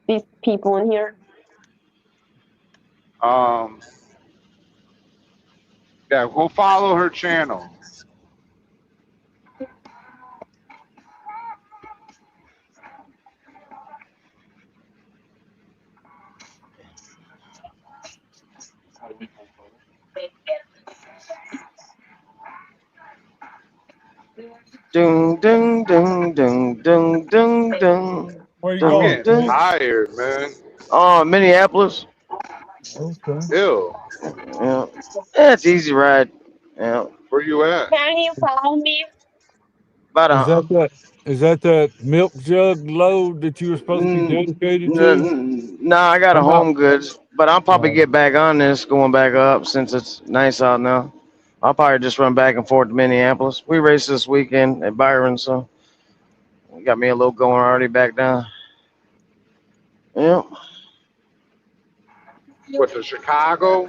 I: These people in here.
D: Yeah. Go follow her channel.
K: Ding ding ding ding ding ding ding.
J: Where you
D: I'm
J: going,
K: Ding
D: getting
K: ding.
J: Steve?
D: tired, man.
K: Oh, Minneapolis.
J: Okay.
D: Ew.
K: Yeah. Yeah, it's easy ride. Yeah.
D: Where you at?
I: Can you follow me?
K: About
J: Is
K: a.
J: that milk jug load that you were supposed to be dedicated to?
K: No, I got a
J: I'm out.
K: home goods, but I'll probably get back on this going back up since it's nice out now. I'll probably just run back and forth to Minneapolis. We race this weekend at Byron, so got me a little going already back down. Yeah.
D: What, to Chicago?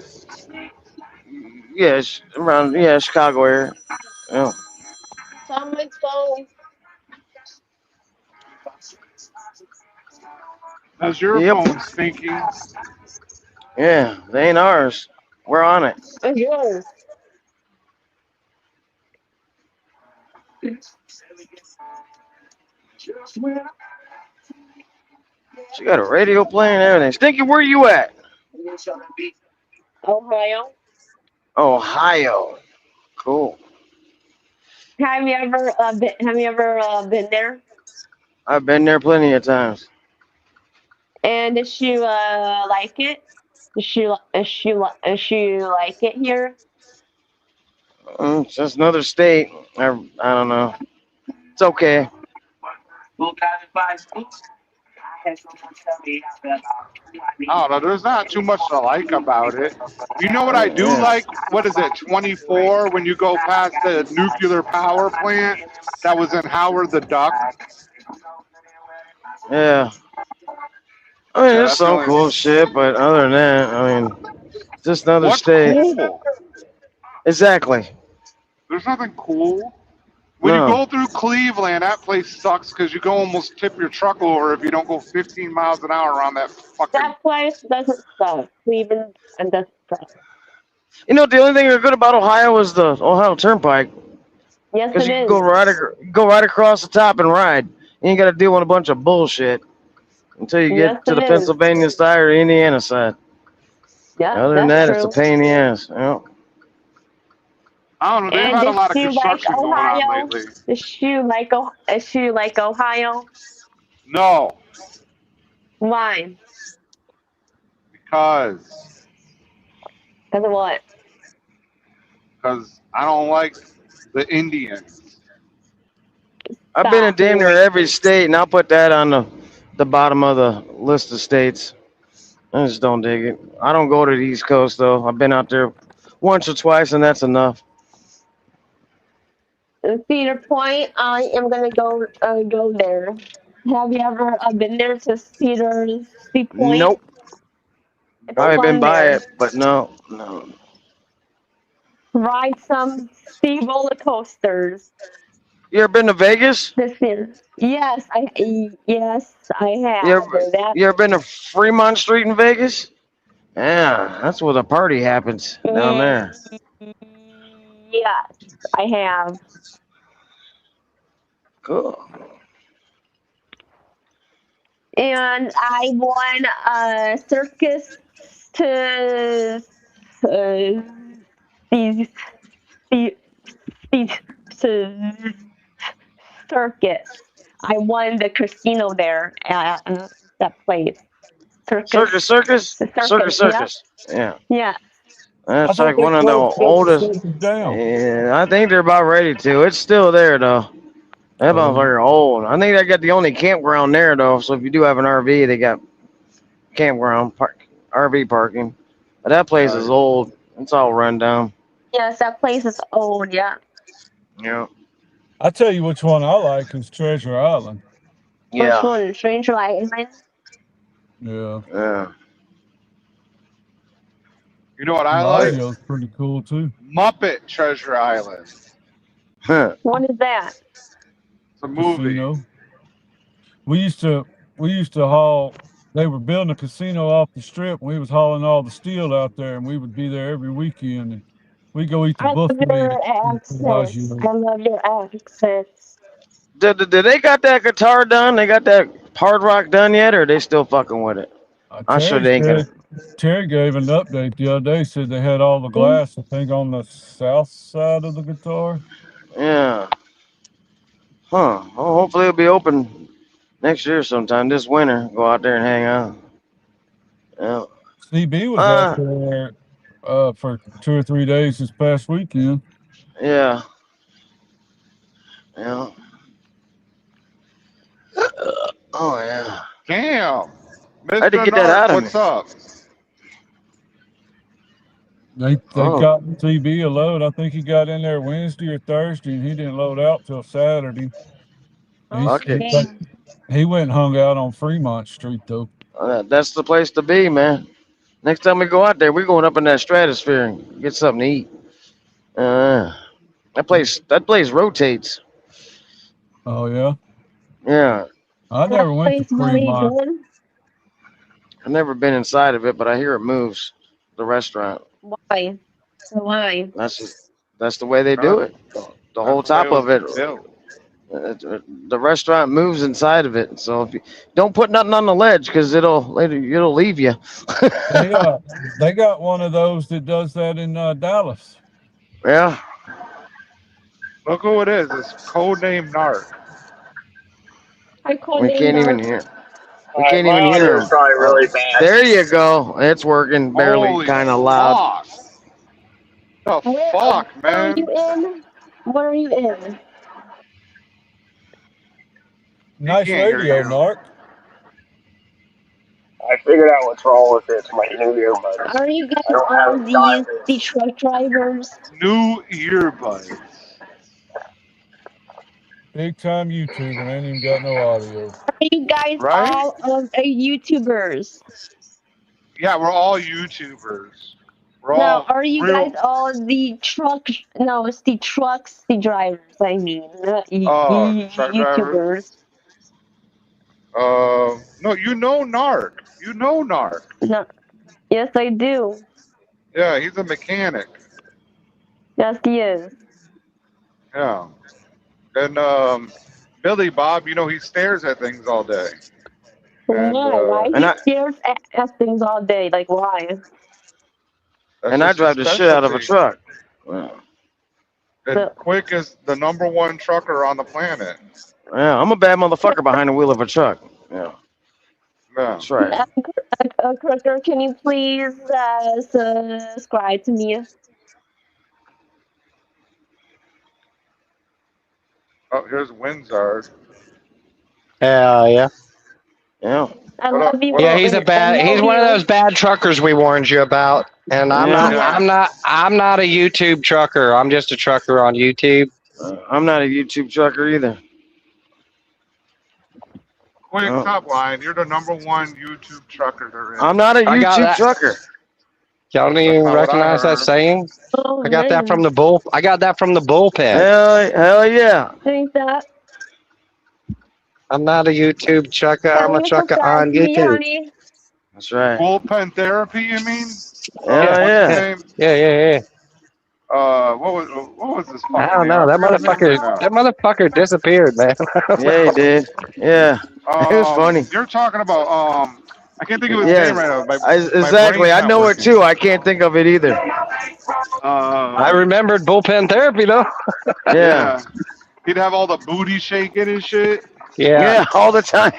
K: Yeah, around Chicago area. Yeah.
I: Someone's phone.
D: How's your
K: Yep.
D: phone, Stinky?
K: Yeah, they ain't ours. We're on it.
I: It's yours.
K: She got a radio playing and everything. Stinky, where you at?
I: Ohio.
K: Ohio. Cool.
I: Have you ever been there?
K: I've been there plenty of times.
I: And did she like it? Does she like it here?
K: It's just another state. I don't know. It's okay.
B: I don't know. There's not too much to like about it. You know what I do
K: Yeah.
B: like? What is it? 24 when you go past the nuclear power plant that was in Howard the Duck.
K: Yeah. I mean,
B: Yeah,
K: there's
B: that's
K: some
B: really
K: cool shit, but other than that, I mean, just another
B: what's
K: state.
B: cool.
K: Exactly.
B: There's nothing cool. When you
K: No.
B: go through Cleveland, that place sucks because you go almost tip your truck over if you don't go 15 miles an hour around that fucking.
I: That place doesn't suck. Cleveland and doesn't suck.
K: You know, the only thing that's good about Ohio is the Ohio Turnpike,
I: Yes,
K: because
I: it
K: you can
I: is.
K: go right across the top and ride. You ain't got to deal with a bunch of bullshit until you
I: Yes,
K: get to
I: it
K: the
I: is.
K: Pennsylvania side or Indiana side.
I: Yeah,
K: Other than
I: that's
K: that, it's a
I: true.
K: pain in the ass. Yeah.
B: I don't know. They've
I: And
B: had a
I: does
B: lot of
I: she like
B: construction going on
I: Ohio?
B: lately.
I: Does she like Ohio?
B: No,
I: Why?
B: because
I: Because of what?
B: I don't like the Indians.
K: I've been in
I: Stop
K: damn near
I: it.
K: every state, and I'll put that on the bottom of the list of states. I just don't dig it. I don't go to the East Coast, though. I've been out there once or twice, and that's enough.
I: In Cedar Point, I am gonna go there. Have you ever been there to Cedar Point?
K: Nope.
I: It's
K: I've been
I: fun
K: by
I: there.
K: it, but no.
I: Ride some sea roller coasters.
K: You ever been to Vegas?
I: This is yes, I have.
K: You ever,
I: And that
K: you ever been to Fremont Street in Vegas? Yeah, that's where the party happens down there.
I: yes, I have.
K: Cool.
I: And I won a circus to these to circus. I won the casino there at that place.
K: Circus.
I: Circus.
K: Yeah.
I: Yeah.
J: I
K: That's
J: thought
K: like
J: they
K: one of the
J: closed
K: oldest.
J: circus down.
K: Yeah, I think they're about ready to. It's still there, though. That motherfucker old. I think they got the only campground there, though. So if you do have an RV, they got campground, RV parking. But that place is old. It's all run down.
I: Yes, that place is old. Yeah.
K: Yeah.
J: I tell you which one I like is Treasure Island.
I: Which one? Stranger Island.
J: Yeah.
K: Yeah.
B: You know what I like?
J: Mario's pretty cool too.
B: Muppet Treasure Island.
K: Huh.
I: What is that?
B: It's a movie.
J: Casino. We used to haul. They were building a casino off the strip. And we was hauling all the steel out there, and we would be there every weekend. And we go eat the
I: I love
J: buffet.
I: your
J: at
I: accents.
J: Bellagio.
I: I love your accents.
K: Did they got that guitar done? They got that hard rock done yet, or are they still fucking with it? I'm sure they ain't gonna.
J: Terry gave an update the other day. Said they had all the glass, I think, on the south side of the guitar.
K: Yeah. Huh. Well, hopefully it'll be open next year sometime. This winter, go out there and hang out. Yeah.
J: CB was out there for 2 or 3 days this past weekend.
K: Yeah. Yeah. Oh yeah.
B: Damn. Mr.
K: I had to get that out of
B: What's
K: me.
B: up?
J: They
K: Oh.
J: got CB a load. I think he got in there Wednesday or Thursday, and he didn't load out till Saturday.
K: Okay.
J: He went and hung out on Fremont Street though.
K: That's the place to be, man. Next time we go out there, we're going up in that stratosphere and get something to eat. That place rotates.
J: Oh yeah.
K: Yeah.
J: I never went to Fremont.
K: I've never been inside of it, but I hear it moves. The restaurant.
I: Why? Why?
K: That's the way they do it. The whole top of it. The restaurant moves inside of it, so if you don't put nothing on the ledge, because it'll leave you.
J: They got one of those that does that in Dallas.
K: Yeah.
D: Look who it is. It's codename Narc.
K: We can't even hear. We can't
C: my
K: even hear
C: audio
K: him.
C: is probably really bad.
K: There you go. It's working, barely,
D: Holy
K: kind of loud.
D: fuck. The
I: Where
D: fuck,
I: are
D: man?
I: you in? What are you in?
J: Nice
D: can't hear
J: radio,
D: you.
J: Narc.
C: I figured out what's wrong with it. It's my new earbuds.
I: Are you guys
C: I don't have
I: all
C: it dialed
I: the truck drivers?
B: New earbuds.
J: Big time YouTuber. Ain't even got no audio.
I: Are you guys
D: Right?
I: all YouTubers?
D: Yeah, we're all YouTubers. We're
I: No,
D: all
I: are you
D: real.
I: guys all the truck? No, it's the trucks, the drivers. I mean, not
D: Truck drivers?
I: YouTubers.
D: No, you know Narc. You know Narc.
I: No, yes, I do.
D: Yeah, he's a mechanic.
I: Yes, he is.
D: Yeah. And Billy Bob, you know, he stares at things all day. And,
I: Why?
K: and
I: He
K: I-
I: stares at things all day. Like, why?
D: That's
K: And I
D: just
K: drive
D: his
K: the shit out of a
D: specialty.
K: truck.
D: And Quick is the #1 trucker on the planet.
K: Yeah, I'm a bad motherfucker behind the wheel of a truck. Yeah,
D: Yeah.
K: that's right.
I: Crocker, can you please subscribe to me?
D: Oh, here's Windsor.
G: Hell yeah.
K: Yeah.
I: I
D: What up?
I: love you.
D: What
G: Yeah,
D: up?
G: he's a bad. He's one of those bad truckers we warned you about. And I'm
K: Yeah.
G: not a YouTube trucker. I'm just a trucker on YouTube.
K: I'm not a YouTube trucker either.
D: Quick,
K: Oh.
D: top line. You're the #1 YouTube trucker there is.
K: I'm not a
G: I got
K: YouTube
G: that.
K: trucker.
G: Y'all don't even
D: That's not what I
G: recognize that
D: heard.
G: saying?
I: Oh,
G: I got that
I: man.
G: from the bullpen.
K: Hell yeah.
I: Ain't that?
G: I'm not a YouTube trucker. I'm a trucker on
I: Me,
G: YouTube.
I: honey.
K: That's right.
D: Bullpen therapy, you mean?
K: Hell
D: What's
K: yeah.
D: his name?
G: Yeah.
D: What was this fucking
G: I don't know.
D: name?
G: That
D: I forgot his name
G: motherfucker disappeared, man.
K: Yeah, he did. Yeah.
D: now.
K: It was funny.
D: You're talking about I can't think of his
K: Yeah,
D: name right now.
K: exactly.
D: brain's
K: I
D: not
K: know
D: working.
K: it too. I can't think of it either.
G: I remembered bullpen therapy though.
K: Yeah.
D: He'd have all the booty shaking and shit.
K: Yeah, all the time.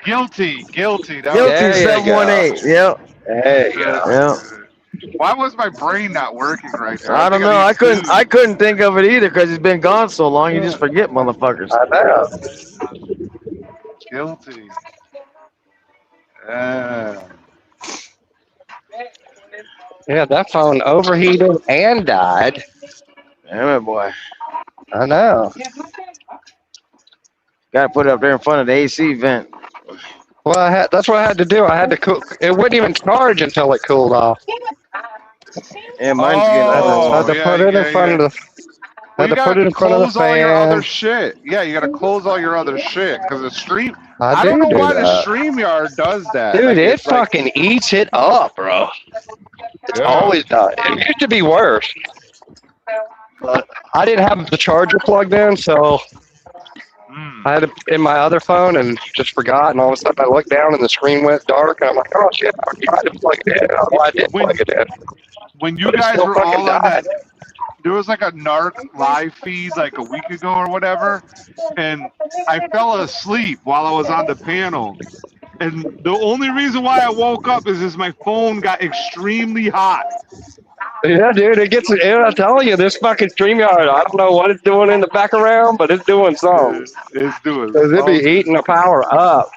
D: Guilty.
K: Guilty
D: That was-
G: There you
K: 718. Yep.
G: There you go.
K: Yeah.
D: Why was my brain not working right there?
K: I don't
D: think
K: know. I
D: need
K: couldn't.
D: food.
K: I couldn't think of it either because he's been gone so long. You just forget, motherfuckers.
G: I know.
D: Guilty.
G: Yeah, that phone overheated and died.
K: Damn it, boy.
G: I know.
K: Got to put it up there in front of the AC vent.
G: Well, that's what I had to do. I had to cool. It wouldn't even charge until it cooled off.
K: Yeah, mine's
G: I had to
D: yeah,
G: put it
D: yeah,
G: in front of the.
D: Well,
G: Had
D: you
G: to put it in front of the
D: close all your other
G: fan.
D: shit. Yeah, you gotta close all your other shit because the stream.
G: I
D: don't know
G: do
D: why the
G: that.
D: StreamYard does that.
G: Dude,
D: Like,
G: it
D: it's like-
G: fucking eats it up, bro. It's
D: Yeah.
G: always done. It used to be worse. But I didn't have the charger plugged in, so I had it in my other phone and just forgot. And all of a sudden, I looked down and the screen went dark. And I'm like, oh shit! I tried to plug it in. Oh, I did plug it in.
D: when you
G: But it
D: guys
G: still
D: were
G: fucking
D: all on
G: died.
D: that, there was like a Narc live feed like a week ago or whatever, and I fell asleep while I was on the panel. And the only reason why I woke up is my phone got extremely hot.
G: Yeah, dude, it gets. I'm telling you, this fucking StreamYard. I don't know what it's doing in the background, but it's doing something.
D: It's doing.
G: Cause it be eating the power up.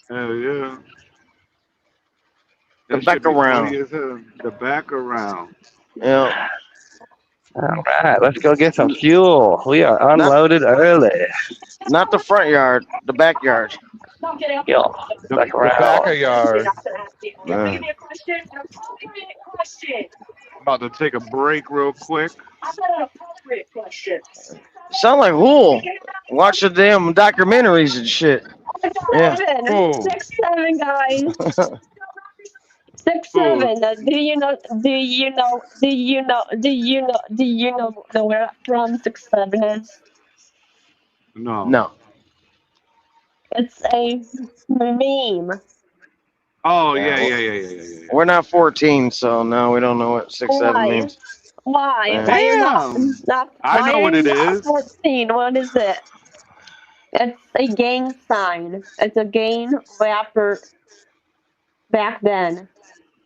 D: Hell yeah.
K: The
D: That
K: back
D: shit be
K: around.
D: funny as hell. The back around.
K: Yeah.
G: All right, let's go get some fuel. We are unloaded early.
K: Not the front yard, the backyard.
G: Yo, back
D: The
G: around.
D: back of yard.
K: Yeah.
D: About to take a break real quick.
K: Sound like Wool. Watch the damn documentaries and shit. Yeah.
D: Oh.
I: 6'7", guys. 6'7". Do you know? Do you know? Do you know? Do you know? Do you know where from 6'7" is?
B: No.
K: No.
I: It's a meme.
B: Oh
K: Yeah,
B: yeah.
K: We're not 14, so no, we don't know what 6'7"
I: Why?
K: means.
I: Why?
K: Yeah.
I: Why you're not?
B: Damn.
I: Not
B: I
I: why
B: know what
I: are
B: it
I: you not
B: is.
I: 14? What is it? It's a gang sign. It's a gang rapper back then.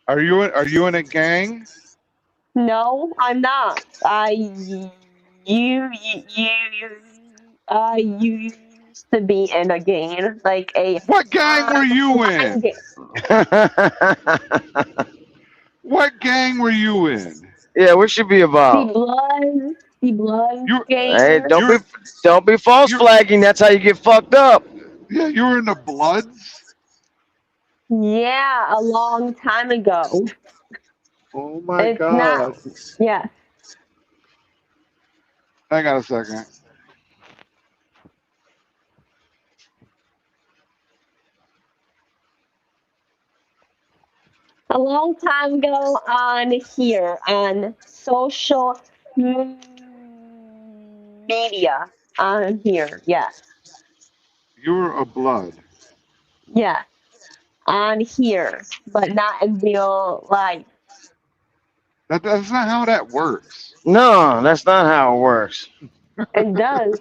D: Are you in a gang?
I: No, I'm not. I used to be in a gang, like a
D: What gang were you
I: online
D: in?
I: gang.
D: What gang were you in?
K: Yeah, what should be
I: The
K: about?
I: blood
D: You
I: gang.
K: Hey,
D: you're
K: don't be false flagging. That's how you get fucked up.
D: yeah, you were in the Bloods?
I: Yeah, a long time ago.
D: Oh my
I: It's
D: god.
I: not. Yeah.
D: Hang on a second.
I: A long time ago on here on social media on here. Yes.
D: You were a Blood.
I: Yes. On here, but not in real life.
D: That's not how that works.
K: No, that's not how it works.
I: It does.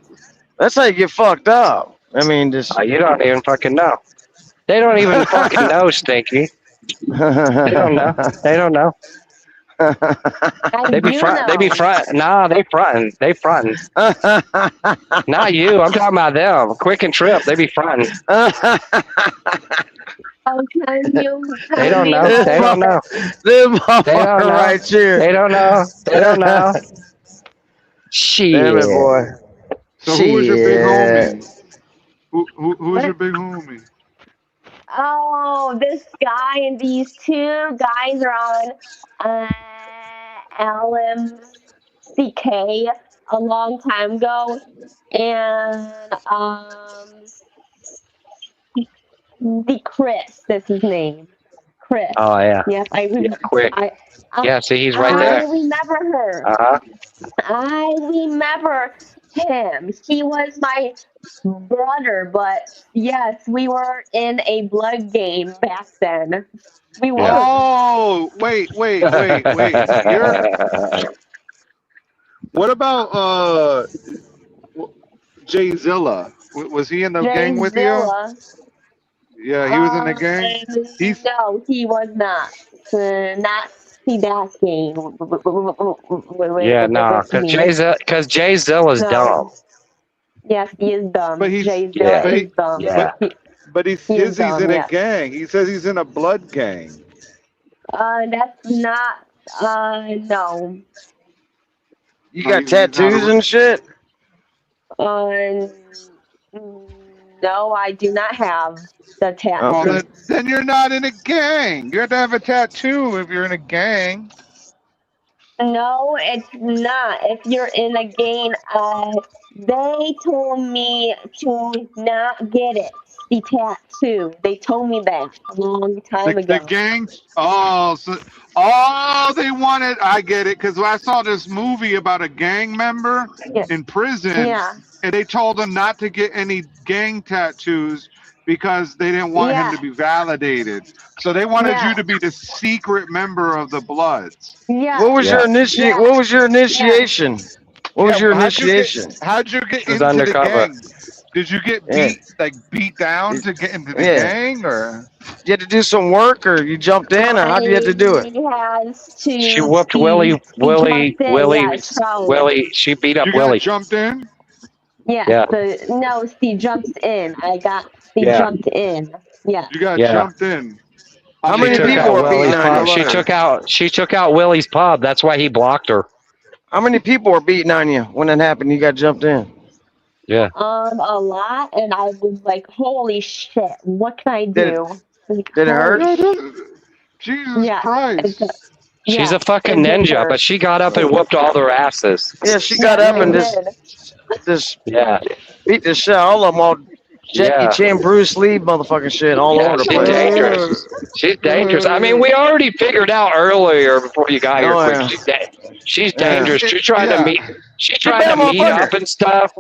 K: That's how you get fucked up. I mean, just.
G: You don't even fucking know. They don't even fucking know, Stinky. They don't know. They don't know. They be front. They be front. Nah, they fronting. They fronting. Not you. I'm talking about them. Quick and Trip. They be fronting.
I: Okay,
G: They don't know. They don't know.
K: They
G: They don't know.
K: right here.
G: They don't know. They don't know. Shit.
K: Damn it, boy.
D: So who was your big
K: Shit.
D: homie? Who was your big homie?
I: Oh, this guy and these two guys are on LMCK a long time ago, and the Chris, that's his name, Chris.
G: Oh yeah.
I: Yes, I remember.
G: Quick. Yeah. See, he's right
I: I
G: there.
I: remember her. I remember him. He was my brother, but yes, we were in a blood game back then. We were.
D: Oh, wait. What about Jay Zilla? Was he in the gang with you?
I: Jayzilla.
D: Yeah, he was in the gang.
I: No, he was not. Not see that game.
G: Yeah, no, because Jay Zilla's
I: No.
G: dumb.
I: Yes, he is dumb.
D: But he's
I: Jayzilla
D: but,
I: is dumb.
G: Yeah.
D: but he
I: He is
D: says he's
I: dumb,
D: in a
I: yes.
D: gang. He says he's in a blood gang.
I: That's not. No.
K: You got tattoos and shit?
I: No, I do not have the tattoo.
D: Well, then you're not in a gang. You have to have a tattoo if you're in a gang.
I: No, it's not. If you're in a game, they told me to not get it. The tattoo. They told me that a long time ago.
D: The gang. They wanted. I get it because I saw this movie about a gang member in prison,
I: Yeah.
D: and they told him not to get any gang tattoos because they didn't want him to be validated. So they wanted you to be the secret member of the Bloods.
I: Yeah.
K: What was your initiation? What was your initiation? What was your initiation?
D: How'd you get
G: was
D: into
G: undercover.
D: the gang? Did you get beat down to get into the gang, or
K: you had to do some work, or you jumped in, or how did you have to do it?
G: She whooped Willie. She beat up
D: you
G: Willie.
D: got jumped in?
I: Yeah. No, Steve jumped in. I got Steve jumped in. Yeah.
D: You got
G: Yeah.
D: jumped in.
K: How
G: She
K: many
G: took
K: people
G: out
K: were beating
G: Willie's
K: on
G: pub.
K: you?
G: She took out Willie's pub. That's why he blocked her.
K: How many people were beating on you when it happened? You got jumped in.
G: Yeah.
I: A lot, and I was like, "Holy shit! What can I do?"
K: Did it hurt?
D: Jesus Christ!
G: She's a fucking ninja, but she got up and whooped all their asses.
K: Yeah, she got up and just
G: Yeah.
K: beat the shit out of them all Jackie
G: Yeah.
K: Chan, Bruce Lee, motherfucking shit all
G: Yeah,
K: over the
G: she's
K: place.
G: dangerous. She's dangerous. I mean, we already figured out earlier before you got here,
K: Oh,
G: quick.
K: yeah.
G: She's
K: Yeah.
G: dangerous. She's trying to
B: Yeah.
G: meet. She's
K: She
G: trying
K: bad
G: to meet
K: motherfucker.
G: up and stuff.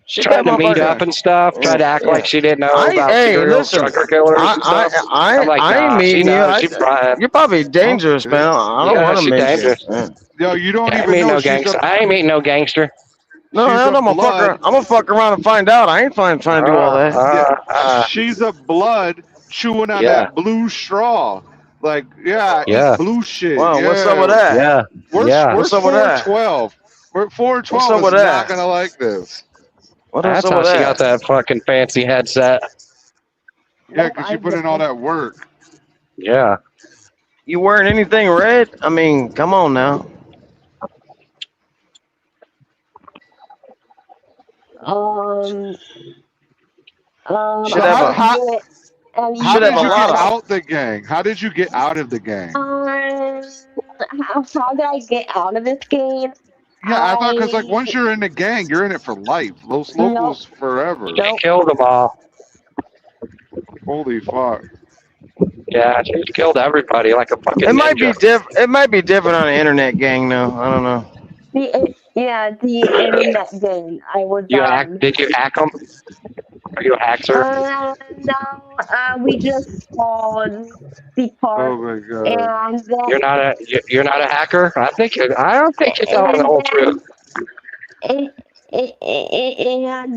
K: She
G: Trying
K: bad
G: to meet
K: motherfucker.
G: up and stuff. Try to act
K: Yeah.
G: like she didn't know
K: I
G: about
K: hey,
G: serial
K: listen.
G: trucker killers and stuff. I'm like,
K: I ain't
G: nah, she
K: meeting you.
G: knows. She's trying.
K: You're probably dangerous, man. I don't
G: Yeah,
K: want to
G: she's
K: meet
G: dangerous.
K: you. Yeah.
B: Yo, you don't
G: I ain't
B: even
G: meeting
B: know
G: no
B: she's
G: gangster.
B: a
G: I ain't meeting no gangster.
K: No,
B: she's
K: hell
B: a
K: no, I'm
B: blood.
K: gonna fuck around and find out. I ain't trying to do all that.
B: She's a blood chewing on
G: Yeah.
B: that blue straw. Like, yeah,
G: Yeah.
B: eat blue shit.
K: Wow,
B: yeah.
K: what's up with that?
G: Yeah.
B: We're,
G: Yeah.
B: we're
K: What's up with that?
B: 412. We're
K: What's
B: 412
K: up
B: is
K: with
B: not
K: that?
B: gonna like this.
K: What
G: That's
K: else up
G: how
K: with
G: she
K: that?
G: got that fucking fancy headset.
B: Yeah, because you put in all that work.
G: Yeah.
K: You wearing anything red? I mean, come on now.
I: Um,
K: Should
B: So
K: have
I: I
K: a
B: how
I: do it.
B: how
K: should
B: did
K: have a
B: you
K: lot
B: get
K: of.
B: out the gang? How did you get out of the gang?
I: How did I get out of this game?
B: Yeah, I thought because like
I: I
B: once you're in the gang, you're in it for life. Los
I: nope,
B: Locos forever.
G: She
I: nope.
G: killed them all.
B: Holy fuck.
G: Yeah, she killed everybody like a fucking
K: It might be
G: ninja.
K: It might be different on the internet gang though. I don't know.
I: The internet game. I was
G: You hack? Did you hack them? Are you a hacker?
I: no, we just called the part,
B: Oh my god.
I: and then
G: You're not a hacker. I don't think you're telling the whole truth.
I: and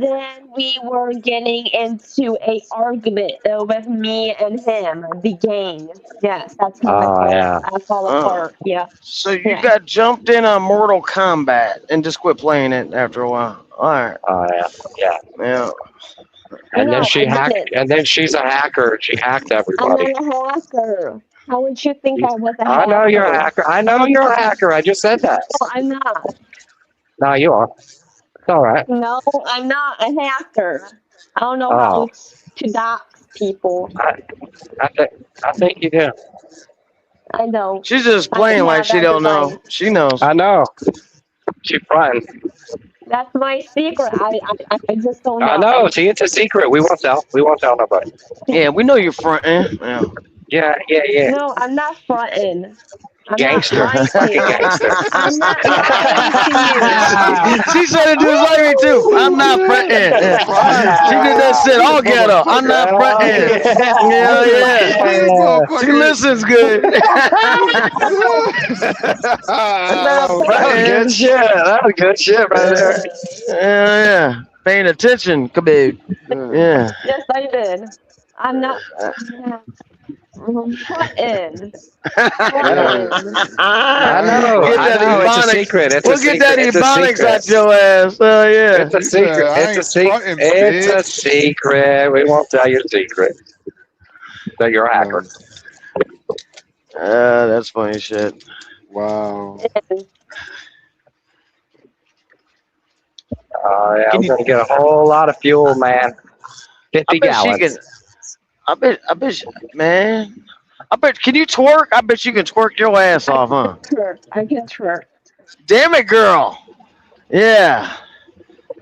I: then we were getting into a argument with me and him, the gang. Yes, that's how
G: Oh yeah.
I: I fall
K: Oh.
I: apart. Yeah.
K: So you
I: Yeah.
K: got jumped in on Mortal Kombat and just quit playing it after a while. All right.
G: Oh yeah. Yeah.
K: Yeah.
G: And then
I: No,
G: she
I: I
G: hacked.
I: didn't.
G: And then she's a hacker. She hacked
I: I'm
G: everybody.
I: not a hacker. How would you think I was a
G: I
I: hacker?
G: know you're a hacker. I know you're a hacker. I just said that.
I: No, I'm not.
G: No, you are. It's all right.
I: No, I'm not a hacker. I don't know
G: Oh.
I: how to dox people.
G: I think you do.
I: I know.
K: She's just playing
I: I
K: like
I: have
K: she
I: that
K: don't know.
I: device.
K: She knows.
G: I know. She's fronting.
I: That's my secret. I just don't know.
G: I know. See, it's a secret. We won't tell. We won't tell nobody.
K: Yeah, we know you're fronting. Yeah.
G: Yeah.
I: No, I'm not fronting. I'm
G: Gangster.
I: not lying to
G: Fucking
I: you.
G: gangster.
I: I'm not lying to
K: She said it just like me too. I'm not fronting. She did that shit all ghetto. I'm not fronting. Yeah. She listens good.
G: That was good shit. That was good shit right there.
K: Yeah. Paying attention, Khabib. Yeah.
I: you. Yes, I did. I'm not fronting.
G: I know.
K: Get
G: I
K: that
G: know. It's a
K: Ebonics.
G: secret. It's
K: We'll
G: a
K: get
G: secret.
K: that
G: It's a
K: Ebonics
G: secret.
K: out your ass. Oh yeah.
G: It's a secret.
B: I
G: It's a
B: ain't
G: secret.
B: fronting,
G: It's a
B: bitch.
G: secret. We won't tell your secret. That you're a hacker.
K: That's funny shit.
B: Wow.
G: Oh yeah, I'm gonna get a whole lot of fuel, man. 50
K: I bet
G: gallons.
K: she can. I bet, man. I bet. Can you twerk? I bet you can twerk your ass off, huh?
I: I can twerk.
K: Damn it, girl. Yeah.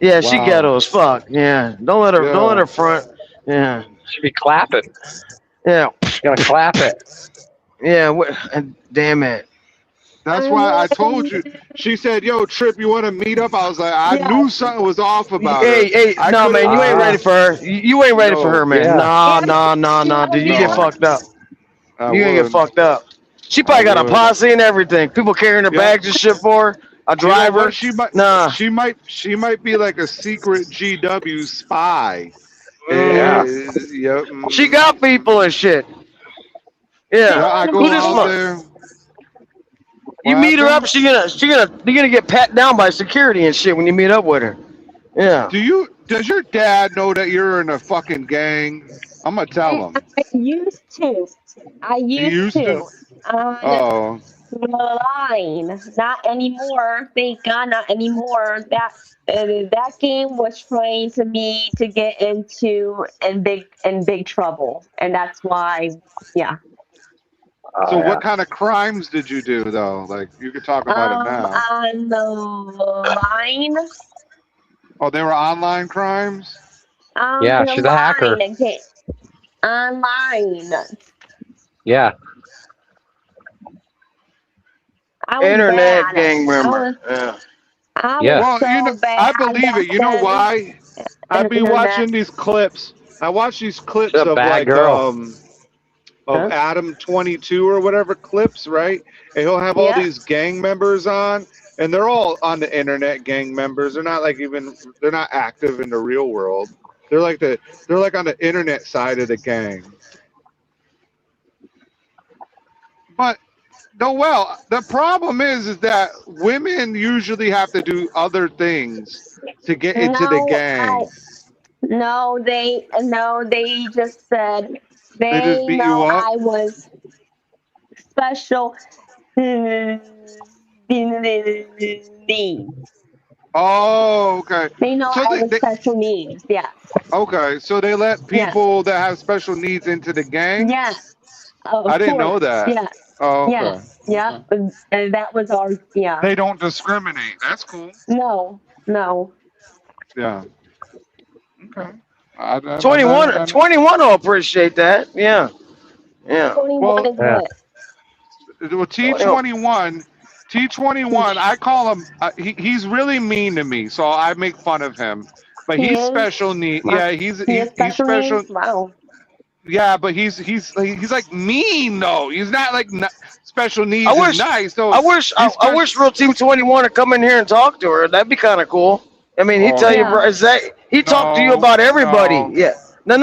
K: Yeah, she
B: Wow.
K: ghetto as fuck. Yeah. Don't let her front. Yeah.
G: Should be clapping.
K: Yeah.
G: Gonna clap it.
K: Yeah. Damn it.
B: That's why I told you. She said, "Yo, Trip, you want to meet up?" I was like, I knew something was off about
K: Hey,
B: it.
K: hey, no, man, you ain't ready for her. You ain't ready for her, man.
G: Yeah.
K: No. Dude, you get fucked up.
B: I
K: You gonna get
B: would.
K: fucked up. She probably got a
B: would.
K: posse and everything. People carrying her
B: Yeah.
K: bags and shit for her. A
B: You know
K: driver.
B: what? She might.
K: Nah.
B: She might be like a secret GW spy.
G: Yeah.
B: Yep.
K: She got people and shit. Yeah.
B: Yeah, I go
K: Who this
B: out
K: month?
B: there.
K: You
B: What
K: meet her up,
B: happened?
K: you're gonna get pat down by security and shit when you meet up with her. Yeah.
B: Does your dad know that you're in a fucking gang? I'm gonna tell him.
I: I used to. I used to.
B: Oh.
I: Line. Not anymore. Thank God, not anymore. That game was trying to me to get into in big trouble, and that's why. Yeah.
B: So what kind of crimes did you do though? Like you could talk about it now.
I: On the line.
B: Oh, they were online crimes?
G: Yeah, she's a hacker.
I: Online again. Online.
G: Yeah.
I: I was
K: Internet
I: bad.
K: gang
I: I
K: member.
I: was,
K: Yeah.
I: I
G: Yeah.
I: was
B: Well, you
I: so
B: know,
I: bad
B: I believe it.
I: back
B: You know
I: then.
B: why? I be
I: Internet.
B: watching these clips. I watch these
G: She's
B: clips
G: a
B: of
G: bad
B: like
G: girl.
B: of
I: Huh?
B: Adam 22 or whatever clips, right? And he'll have all
I: Yeah.
B: these gang members on, and they're all on the internet gang members. They're not like they're not active in the real world. They're like on the internet side of the gang. But well, the problem is that women usually have to do other things to get into the gang.
I: No, they just said
B: They just
I: they
B: beat you
I: know
B: up.
I: I was special needs.
B: Oh, okay.
I: They know
B: So
I: I was special needs. Yeah.
B: okay, so they let
I: Yeah.
B: people that have special needs into the gang.
I: Yeah. Of
B: I didn't know
I: course.
B: that.
I: Yeah.
B: Oh,
I: Yeah.
B: okay.
I: Yeah. And that was our. Yeah.
B: They don't discriminate. That's cool.
I: No. No.
B: Yeah. Okay. I
K: 21 will appreciate that. Yeah. Yeah.
I: 21 is
G: Yeah.
I: what?
B: Well, T21, I call him. He's really mean to me, so I make fun of him. But
I: He
B: he's
I: is?
B: special need.
I: Wow.
B: Yeah,
I: He has
B: he's
I: special
B: special.
I: needs? Wow.
B: Yeah, but he's like mean though. He's not like special needs.
K: I
B: is
K: wish-
B: nice. So
K: I wish Real Team 21 would come in here and talk to her. That'd be kind of cool. I mean, he'd
B: Oh,
K: tell you,
I: yeah.
K: bro, he talked to you
B: No,
K: about everybody.
B: no.
K: Yeah. No.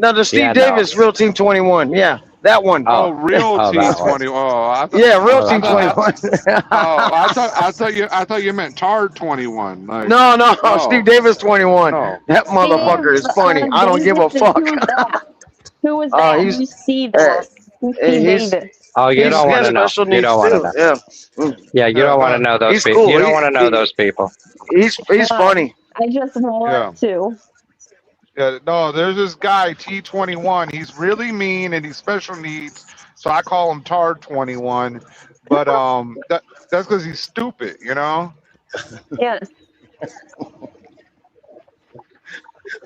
K: No, the Steve
G: Yeah, no.
K: Davis Real Team 21. Yeah, that one.
B: Oh, real
G: Oh,
B: Team
G: that one.
B: 20. Oh, I thought,
K: Yeah, Real
G: Oh,
K: Team
G: that
K: 21.
B: I thought you meant Tard 21. Like,
K: No,
B: Oh.
K: Steve Davis 21.
B: No.
K: That motherfucker is funny. I don't give a
I: Davis,
K: fuck.
I: Who was that? Who was that?
K: he's-
I: Who's Steve that? Who's Steve
K: he's-
I: Davis?
G: Oh, you
K: He's
G: don't
K: got
G: want to know.
K: special
G: You
K: needs
G: don't want to
K: too.
G: know.
K: Yeah.
G: Yeah, you don't want to know those
K: He's
G: people.
K: cool.
G: You don't want to know those people.
K: He's funny.
I: I just want to.
B: Yeah, no, there's this guy T21. He's really mean and he's special needs, so I call him Tard 21. But that's because he's stupid, you know.
I: Yes.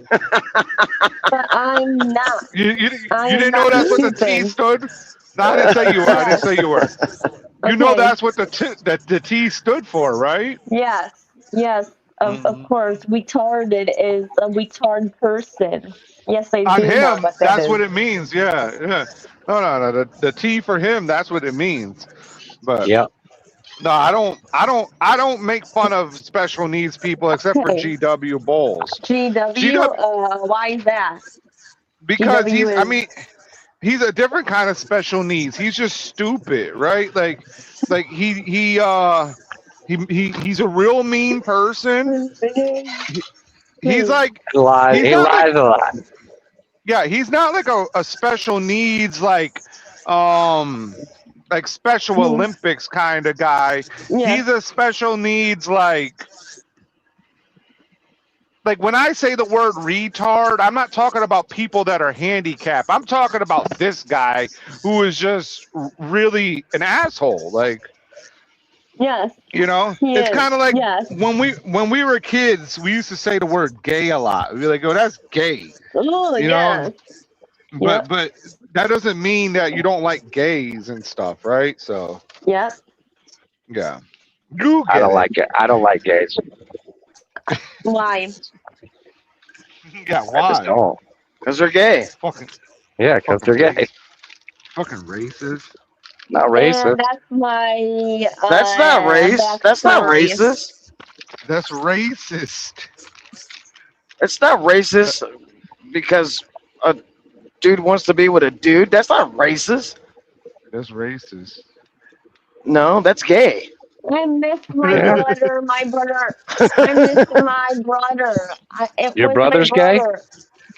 I: But I'm not.
B: You
I: I'm
B: didn't know
I: not
B: that's what the T
I: stupid.
B: stood. No, I didn't say you were. I didn't say you were. You know
I: Okay.
B: that's what the T stood for, right?
I: Yes. Yes. Of course. Retarded is a retarded person. Yes, I
B: On
I: do know
B: him,
I: what that
B: that's
I: is.
B: what it means. Yeah. No. The T for him, that's what it means. But
G: Yep.
B: no, I don't make fun of special needs people except for
I: Okay.
B: GW Bowles.
I: GW. Why is that?
B: Because
I: GW
B: he's a different kind of special needs. He's just stupid, right? Like he's a real mean person. He's like
G: He lies.
B: He's
G: He
B: not
G: lies a lot.
B: yeah, he's not like a special needs like Special Olympics kind of guy.
I: Yeah.
B: He's a special needs like when I say the word retard, I'm not talking about people that are handicapped. I'm talking about this guy who is just really an asshole. Like,
I: Yes.
B: you know,
I: He
B: it's
I: is.
B: kind of like
I: Yes.
B: when we were kids, we used to say the word gay a lot. We'd be like, "Oh, that's gay,"
I: Oh,
B: you
I: yeah.
B: know. But that doesn't mean that you don't like gays and stuff, right? So
I: Yep.
B: yeah, you
G: I
B: get
G: don't
B: it.
G: like it. I don't like gays.
I: Why?
B: Yeah,
G: I just
B: why?
G: don't.
K: Because they're gay.
B: Fucking
G: Yeah, because they're gay.
B: fucking racist.
G: Not
I: And
G: racist.
I: that's my.
K: That's not race. That's not
I: backstory.
K: racist.
B: That's racist.
K: It's not racist because a dude wants to be with a dude. That's not racist.
B: That's racist.
K: No, that's gay.
I: I miss my brother. My brother. I miss my brother.
G: Your
I: my
G: brother's gay?
I: brother.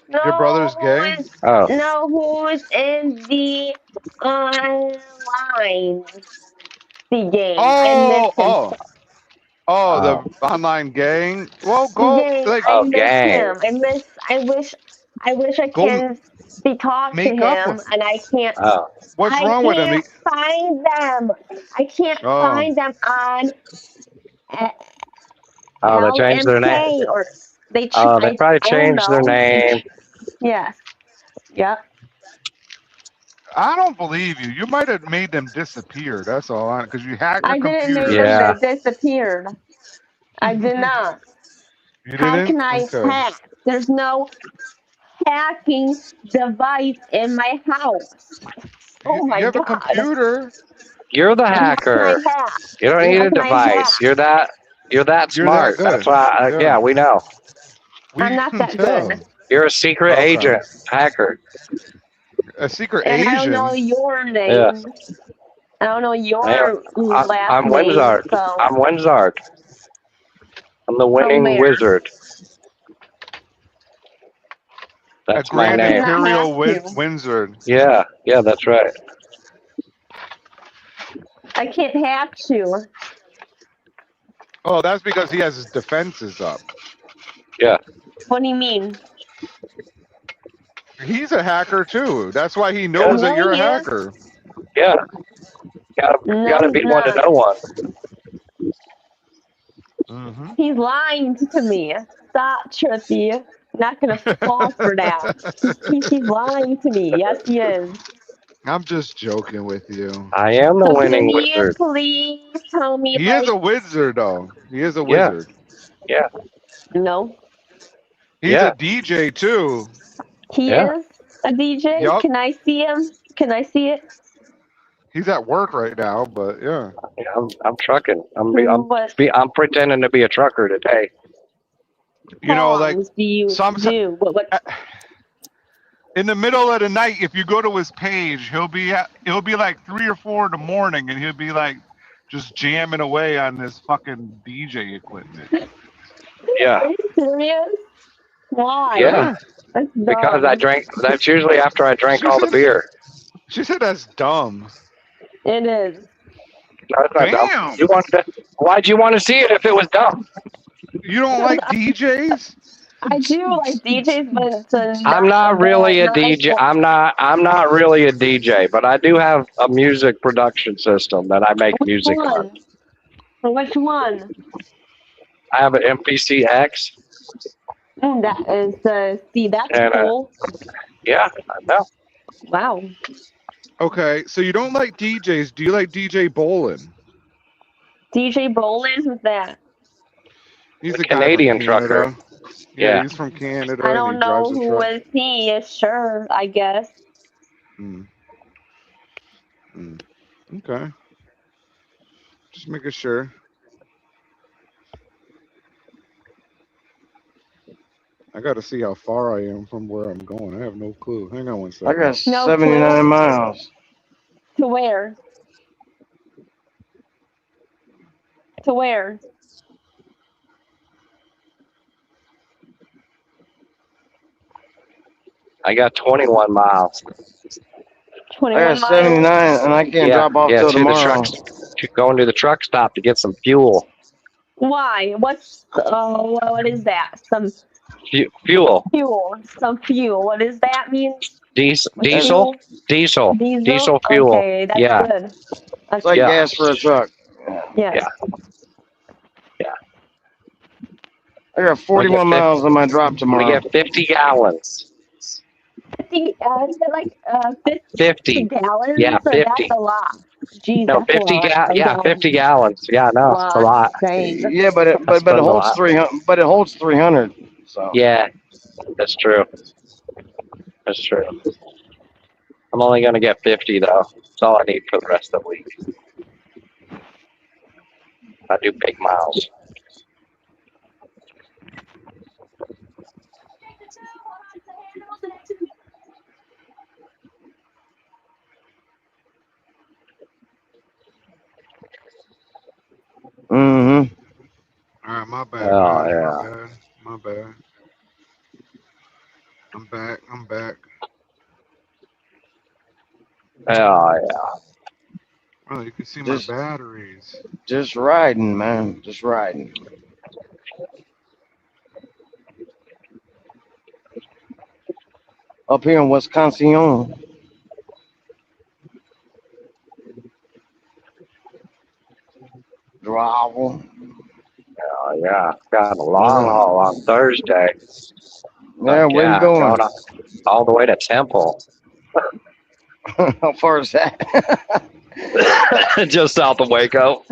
I: No,
B: Your brother's
I: who
B: gay?
I: is-
G: Oh.
I: No, who's in the online the game? I miss him.
B: The online gang. Well, go
I: Gang,
B: like
I: I miss
G: gang.
I: him. I wish I
B: Go
I: can talk to
B: make up
I: him,
B: with-
I: and I can't.
G: Oh.
B: what's
I: I
B: wrong with him?
I: can't find them. I can't
B: Oh.
I: find them on
G: Oh, they changed their name.
I: LMK or They
G: They probably
I: I don't
G: changed their
I: know.
G: name.
I: Yes. Yep.
D: I don't believe you. You might have made them disappear. That's all. Because you hacked their
I: I didn't make
D: computer.
I: them
G: Yeah.
I: that disappeared. I did not.
D: You
I: How
D: didn't?
I: can I
D: Okay.
I: hack? There's no hacking device in my house. Oh my
D: You have a
I: god.
D: computer.
G: You're the
I: And how can I
G: hacker.
I: hack?
G: You don't need
I: How
G: a
I: can I hack?
G: device. You're that
D: You're that
G: smart. That's
D: good.
G: why.
D: Yeah.
G: Yeah, we know.
D: We
I: I'm not
D: can
I: that
D: tell.
I: good.
G: You're a secret
D: Okay.
G: agent hacker.
D: A secret
I: And I don't know
D: Asian.
I: your name.
G: Yeah.
I: I don't know
G: I,
I: your last
G: I'm
I: name.
G: Wenzard.
I: So
G: I'm Wenzard. I'm the winning
I: where?
G: wizard.
D: A
G: That's my
D: Grand
I: I did
G: name.
I: not
D: Imperial
I: have to.
D: Wizard.
G: Yeah, that's right.
I: I can't hack you.
D: Oh, that's because he has his defenses up.
G: Yeah.
I: What do you mean?
D: He's a hacker too. That's why he knows that
I: No,
D: you're a
I: he is.
D: hacker.
G: Yeah. Gotta
I: No,
G: be
I: he's
G: one to
I: not.
G: know one.
D: Mm-hmm.
I: He's lying to me. Stop, Trippy. Not gonna fall for that. He's lying to me. Yes, he is.
D: I'm just joking with you.
G: I am the
I: So
G: winning
I: can you
G: wizard.
I: please tell me
D: He is
I: like
D: a wizard, though. He is a
G: Yeah.
D: wizard.
G: Yeah.
I: no?
D: He's
G: Yeah.
D: a DJ too.
I: He
G: Yeah.
I: is a DJ?
D: Yup.
I: Can I see him? Can I see it?
D: He's at work right now, but yeah.
G: Yeah, I'm trucking. I'm
I: What
G: pretending to be a trucker today.
D: You know, like
I: songs do you
D: some
I: do? What
D: in the middle of the night, if you go to his page, it'll be like 3 or 4 in the morning, and he'll be like just jamming away on this fucking DJ equipment.
G: Yeah.
I: Are you serious? Why?
G: Yeah.
I: That's
G: Because
I: dumb.
G: I drank. That's usually after I drank
D: She
G: all the
D: said-
G: beer.
D: She said that's dumb.
I: It is.
G: No, it's not dumb.
D: Damn.
G: You wanted to, why'd you want to see it if it was dumb?
D: You don't like DJs?
I: I do like DJs, but it's
G: I'm not really a
I: not
G: DJ.
I: like-
G: I'm not really a DJ, but I do have a music production system that I make
I: Which
G: music on.
I: one? Which one?
G: I have an MPC X.
I: That is see, that's
G: And,
I: cool.
G: Yeah, I know.
I: Wow.
D: Okay, so you don't like DJs. Do you like DJ Bolin?
I: DJ Bolin, who's that?
D: He's
G: A
D: a guy from
G: Canadian
D: Canada.
G: trucker.
D: Yeah,
G: Yeah.
D: he's from Canada.
I: I
D: and
I: don't
D: he
I: know
D: drives a
I: who
D: truck.
I: is he. Yeah, sure, I guess.
D: Okay. Just making sure. I got to see how far I am from where I'm going. I have no clue. Hang on one second.
K: I got
I: No
K: 79
I: clue.
K: miles.
I: To where? To where?
G: I got 21 miles.
K: I
I: 21
K: got
I: miles.
K: 79, and I can't drop off till
G: to the
K: tomorrow.
G: going to the truck stop to get some fuel.
I: Why? What's what is that? Some
G: Fuel.
I: fuel. Some fuel. What does that mean?
G: Diesel.
I: Fuel?
G: Diesel.
I: Diesel?
G: Diesel fuel.
I: Okay, that's
G: Yeah.
I: good. That's
K: It's like
G: Yeah.
K: gas for a truck.
I: yes.
G: Yeah.
K: I got 41 miles on my drop
G: We
K: tomorrow.
G: get 50 gallons.
I: 50, is it like 50
G: 50.
I: gallons?
G: Yeah,
I: So
G: 50.
I: That's a lot. Jeez,
G: No,
I: that's a
G: 50
I: lot.
G: Yeah, 50 gallons. Yeah, no, it's a lot.
I: Dang.
K: Yeah, but it
G: That's
K: but
G: a
K: it holds
G: lot.
K: 300. But it holds 300. So
G: Yeah, that's true. That's true. I'm only gonna get 50 though. That's all I need for the rest of the week. I do big miles.
K: Mm-hmm.
B: All right, my bad.
G: Oh,
B: guys,
G: yeah.
B: My bad. I'm back. I'm back.
G: Oh yeah.
B: Oh, you can see
K: Just-
B: my batteries.
K: Just riding, man. Just riding. Up here in Wisconsin. Gravel.
G: Oh yeah. got a long haul on Thursday.
K: Yeah, where you
G: Yeah,
K: going?
G: going all the way to Temple.
K: How far is that?
G: Just south of Waco.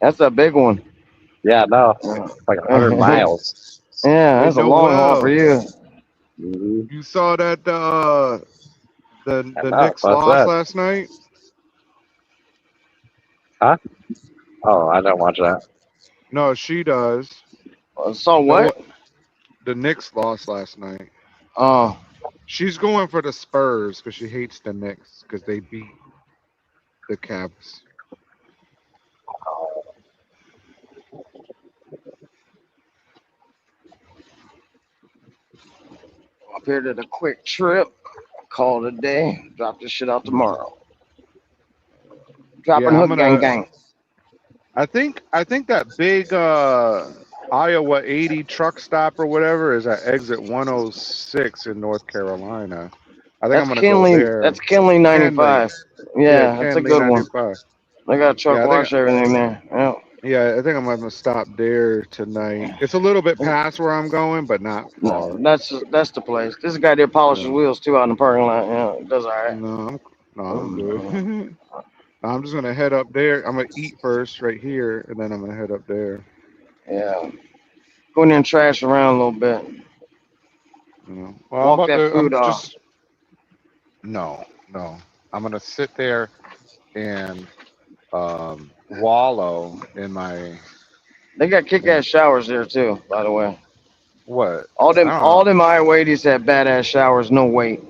K: That's a big one.
G: Yeah, no, like 100 miles.
K: Yeah,
D: Hey,
K: that's a long haul for
D: Joel,
K: you.
D: you saw that the
G: know,
D: Knicks
G: what's
D: lost
G: that?
D: last night?
G: Huh? Oh, I don't watch that.
D: No, she does.
K: So
D: The
K: what?
D: the Knicks lost last night.
K: Oh,
D: She's going for the Spurs because she hates the Knicks because they beat the Cavs.
K: up here to the quick trip. Call it a day. Drop this shit out tomorrow. Dropping
D: Yeah, I'm
K: hook gang
D: gonna.
K: gang.
D: I think that big Iowa 80 truck stop or whatever is at exit 106 in North Carolina. I think
K: That's
D: I'm gonna go
K: Kinley.
D: there.
K: That's Kinley
D: Kenley.
K: 95.
D: Yeah,
K: Yeah, that's a
D: Kenley
K: good one.
D: 95.
K: They got truck
D: Yeah,
K: wash everything there. Yeah.
D: I think I'm gonna stop there tonight. It's a little bit past where I'm going, but not
K: No,
D: far.
K: that's the place. This guy there polishes
D: Yeah.
K: wheels too out in the parking lot. Yeah, does all right.
D: No, I'm good. I'm just gonna head up there. I'm gonna eat first right here, and then I'm gonna head up there.
K: Yeah. Go in there and trash around a little bit.
D: You know. Well,
K: Walk that food off.
D: No. I'm gonna sit there and wallow in my
K: They got kick-ass showers there too, by the way.
D: what?
K: All
D: I don't know.
K: them Iowa-80s have badass showers, no wait.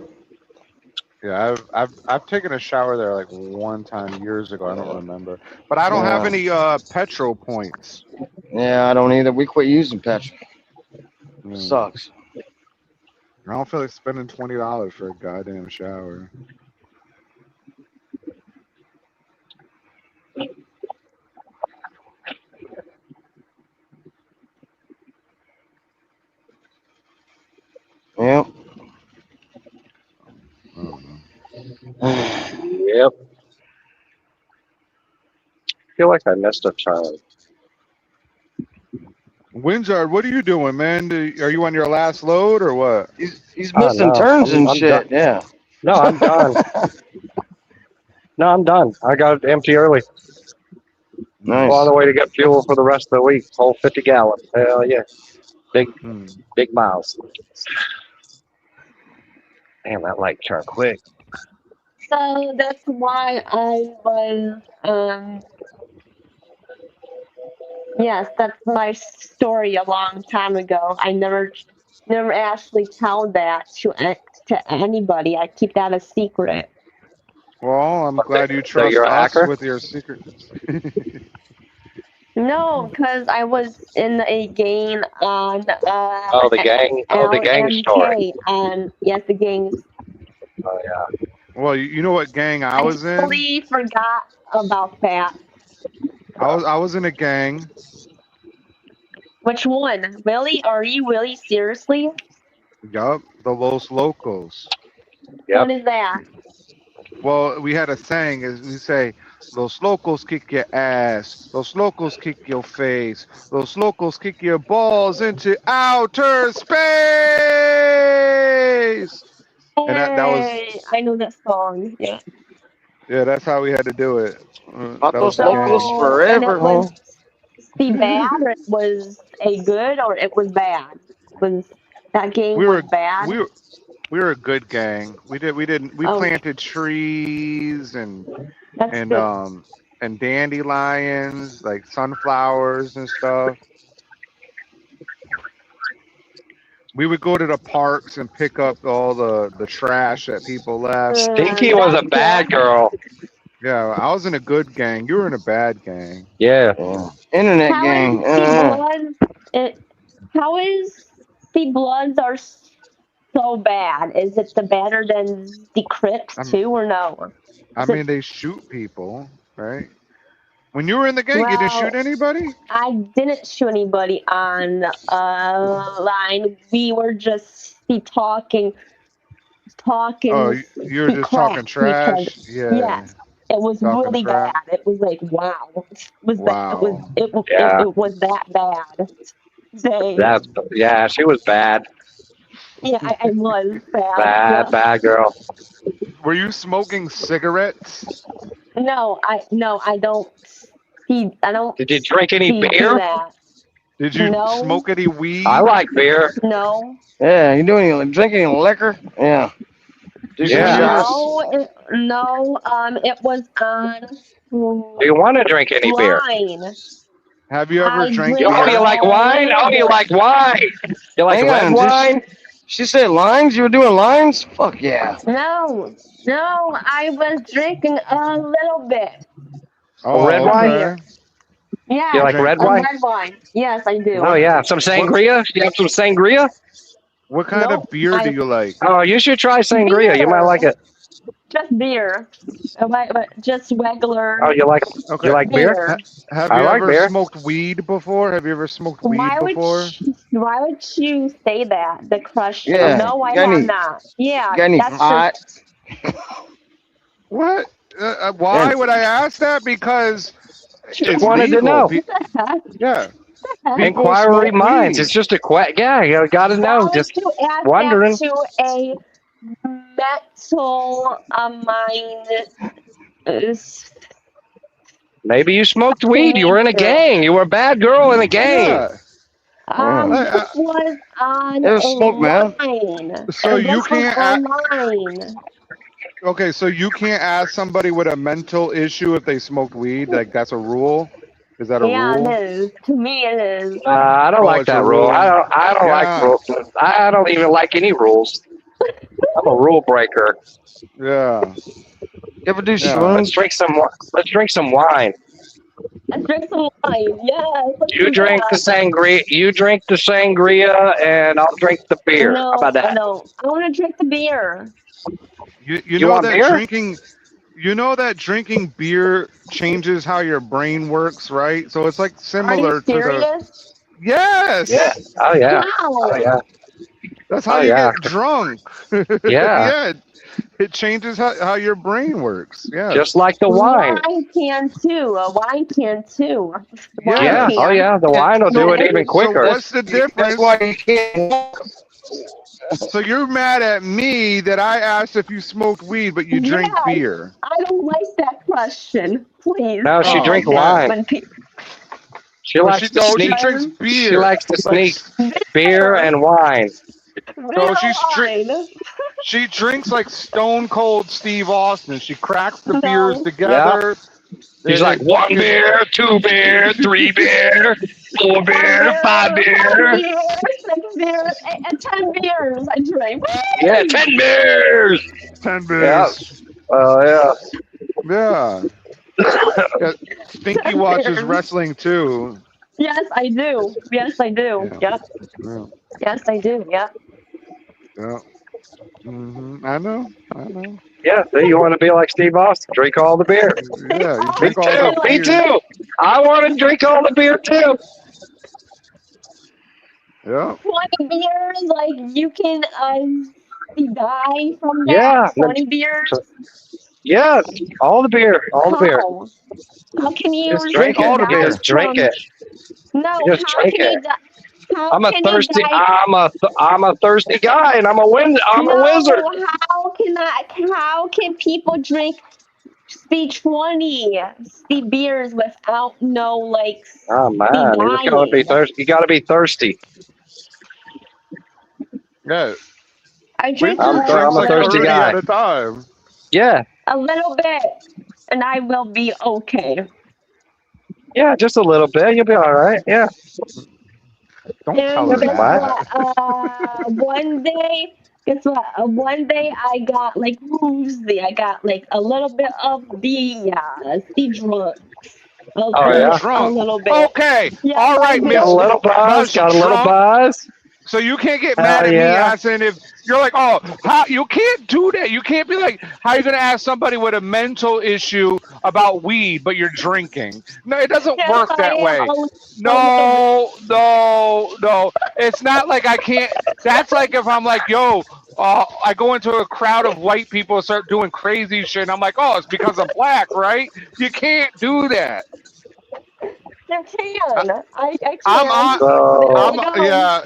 D: Yeah, I've taken a shower there like one time years ago. I don't remember, but I don't have any petrol points.
K: Yeah, I don't either. We quit using petrol. Sucks.
D: I don't feel like spending $20 for a goddamn shower.
K: Yep.
G: Yep. I feel like I missed a turn.
D: Windsor, what are you doing, man? Are you on your last load or what?
K: He's missing turns and shit. Yeah.
G: No, I'm done. No, I'm done. I got it empty early.
K: Nice.
G: On the way to get fuel for the rest of the week. Whole 50 gallons. Hell yeah. Big miles. Damn, that light turned quick.
I: So that's why I was, yes, that's my story a long time ago. I never actually tell that to anybody. I keep that a secret.
D: Well, I'm glad you trust
G: you're a
D: us
G: hacker?
D: with your secrets.
I: No, because I was in a gang on
G: the gang story.
I: and yes, the gangs.
G: Oh yeah.
D: Well, you know what gang I was in?
I: Totally forgot about that.
D: I was in a gang.
I: Which one? Really? Are you really seriously?
D: Yup, the Los Locos.
I: What is that?
D: Well, we had a saying is we say, Los Locos kick your ass, Los Locos kick your face, Los Locos kick your balls into outer space. And that was,
I: I know that song. Yeah.
D: yeah, that's how we had to do it.
K: Los Locos forever, huh?
I: The bad, or it was a good, or it was bad? Was that game was bad?
D: We were a good gang. We planted trees and dandelions, like sunflowers and stuff. We would go to the parks and pick up all the trash that people left.
G: Stinky was a bad girl.
D: Yeah, I was in a good gang. You were in a bad gang.
G: Yeah.
K: Internet gang.
I: How is the Bloods are so bad? Is it better than the Crips too, or no?
D: I mean, they shoot people, right? When you were in the gang, you didn't shoot anybody?
I: I didn't shoot anybody on line. We were just talking.
D: Oh, you were just talking trash? Yeah.
I: It was
D: Talking
I: really
D: crap.
I: bad. It was like, wow.
D: Wow.
G: Yeah.
I: It was that bad. Dang.
G: Yeah, she was bad.
I: Yeah, I was bad.
G: Bad,
I: Yeah.
G: bad girl.
D: Were you smoking cigarettes?
I: No, I don't I don't
G: Did you drink any
I: do
G: beer?
I: that.
D: Did you
I: No.
D: smoke any weed?
G: I like beer.
I: No.
K: Yeah, you doing drinking liquor? Yeah. Do some
G: Yeah.
K: shots.
I: No, it was on
G: Do you want to drink any beer?
I: wine.
D: Have you ever
I: I
D: drank
I: drink
G: Oh,
D: beer?
G: you like
I: a
G: wine?
I: little
G: Oh, you
I: bit.
G: like wine? You like
K: Hang
G: red
K: on,
G: wine?
K: She said lines? You were doing lines? Fuck yeah.
I: No, I was drinking a little bit.
D: Oh,
G: red wine?
D: okay.
I: Yeah,
G: You like red
I: a
G: wine?
I: red wine. Yes, I do.
G: Oh, yeah. Some sangria? You have some sangria?
D: What kind
I: Nope,
D: of beer do you like?
G: Oh, you should try sangria. You might like it.
I: Just beer. Just regular
G: Oh, you like beer?
I: beer.
D: Have
G: I
D: you
G: like
D: ever
G: beer.
D: smoked weed before? Have you ever smoked weed
I: Why
D: before?
I: would you say that? The crush.
K: Yeah,
I: No, I
K: you got
I: have
K: any-
I: not. Yeah,
K: You got any
I: that's
K: pot?
D: What? Why
K: Yeah.
D: would I ask that? Because it's
G: wanted to
D: legal.
G: know.
D: Yeah.
G: Inquiry
D: smoke
G: minds.
D: weed.
G: It's just a yeah, you got to know.
I: Why
G: Just
I: would you add
G: wondering.
I: that to a mental mind?
G: Maybe you smoked weed. You were in a gang. You were a bad girl in a gang.
D: Yeah.
I: This was on
K: It was smoke, man.
I: line.
D: So you
I: This was
D: can't
I: online.
D: Okay, so you can't ask somebody with a mental issue if they smoked weed. Like that's a rule. Is that a
I: Yeah,
D: rule?
I: it is. To me, it is.
G: I don't
D: Oh,
G: like
D: it's a
G: that rule.
D: rule.
G: I don't like
D: Yeah.
G: rules. I don't even like any rules. I'm a rule breaker.
D: Yeah.
K: You ever do
D: Yeah.
G: Let's
K: shrooms?
G: drink some. Let's drink some wine.
I: Let's drink some wine. Yeah. let's
G: You
I: do
G: drink the
I: that.
G: sangria. You drink the sangria, and I'll drink the beer.
I: No,
G: How about that?
I: no. I want to drink the beer.
D: You
G: You
D: know
G: want
D: that
G: beer?
D: drinking beer changes how your brain works, right? So it's like
I: Are
D: similar
I: you
D: to the
I: serious?
D: Yes.
G: Yeah. Oh yeah.
I: Wow.
G: Oh yeah.
D: That's how
G: Oh,
D: you
G: yeah.
D: get drunk.
G: Yeah.
D: Yeah. It changes how your brain works. Yeah.
G: Just like the wine.
I: Wine can too. A wine can too.
D: Yeah.
G: Yeah.
I: can.
G: Oh yeah. The wine will do it even
D: So
G: quicker.
D: what's the difference?
K: That's why you can't walk.
D: So you're mad at me that I asked if you smoked weed, but you drink
I: Yes.
D: beer.
I: I don't like that question. Please.
G: No, she
D: Oh,
G: drink
D: man.
G: wine.
I: When pe-
G: She
D: Well,
G: likes to
D: she
G: sneak.
D: drinks beer.
G: She likes to
D: Like,
G: sneak beer and wine.
D: No, she's
I: wine.
D: she drinks like Stone Cold Steve Austin. She cracks the
I: No.
D: beers together.
G: She's like 1 beer, 2 beer, 3 beer, 4 beer, 5 beer.
I: 6 beers, and 10 beers I drink.
G: Yeah, 10 beers.
D: 10 beers.
G: Oh yeah.
D: Yeah. Yeah. Stinky watches wrestling too.
I: Yes, I do. Yes, I do.
D: Yeah.
I: Yep.
D: Yeah.
I: Yes, I do. Yep.
D: Yeah. I know.
G: Yeah, see, you want to be like Steve Austin, drink all the beer.
D: Yeah. You
G: Me
D: drink all
G: too.
D: the
G: Me
D: beer.
G: too. I want to drink all the beer too.
D: Yeah.
I: 20 beers, like you can die from that.
G: Yeah.
I: 20 beers.
G: Yeah, all the beer, all the beer.
I: How can you
G: Just drink
D: all the
G: it.
D: beer.
G: Just drink
I: from-
G: it.
I: No,
G: Just
I: how
G: drink
I: can
G: it.
I: you die? How
G: I'm a
I: can you
G: thirsty.
I: die-
G: I'm a thirsty guy, and I'm a wizard.
I: How can people drink C20 beers without no like?
G: Oh man, you just gotta be thirsty. You gotta be thirsty.
D: Yeah.
I: I drink
G: I'm a
D: like
G: thirsty
D: 30
G: guy.
D: at a time.
G: Yeah,
I: a little bit, and I will be okay.
G: yeah, just a little bit. You'll be all right. Yeah.
D: Don't tell her
I: And guess
D: that.
I: what? One day, guess what? One day I got like woozy. I got like a little bit of the drunk.
G: yeah?
I: A little bit.
D: Okay.
I: Yeah,
D: All right,
I: I
D: Miss.
G: Got a little buzz. Got a little
D: Drunk.
G: buzz.
D: So you can't get
G: Hell
D: mad at me
G: yeah.
D: asking if you're like, oh, how you can't do that. You can't be like, how you gonna ask somebody with a mental issue about weed, but you're drinking? No, it doesn't
I: Yes,
D: work
I: I
D: that
I: am
D: way.
I: a
D: No. It's not like I can't. That's like if I'm like, yo, I go into a crowd of white people and start doing crazy shit, and I'm like, oh, it's because I'm black, right? You can't do that.
I: You can. I can.
D: I'm on.
G: So,
D: Yeah.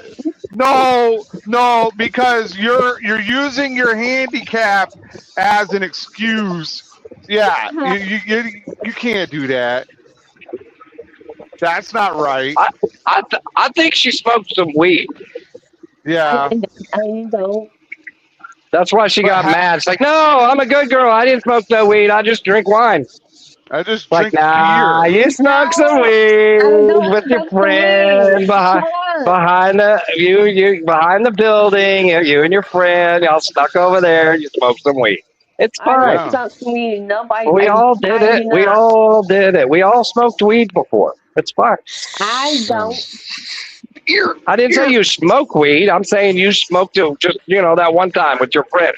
D: No, because you're using your handicap as an excuse. Yeah, you can't do that. That's not right.
G: I think she smoked some weed.
D: Yeah.
I: I don't.
G: That's why she got mad. It's like, no, I'm a good girl. I didn't smoke no weed. I just drink wine.
D: I just
G: Like,
D: drink
G: nah,
D: beer.
G: you smoke some weed with your friend behind the building. You and your friend, y'all stuck over there. You smoke some weed. It's
I: I
G: fine.
I: don't smoke weed. Nobody.
G: We all did it. We all did it. We all smoked weed before. It's fine.
I: I don't.
G: I didn't say you smoke weed. I'm saying you smoked it just, that one time with your friend.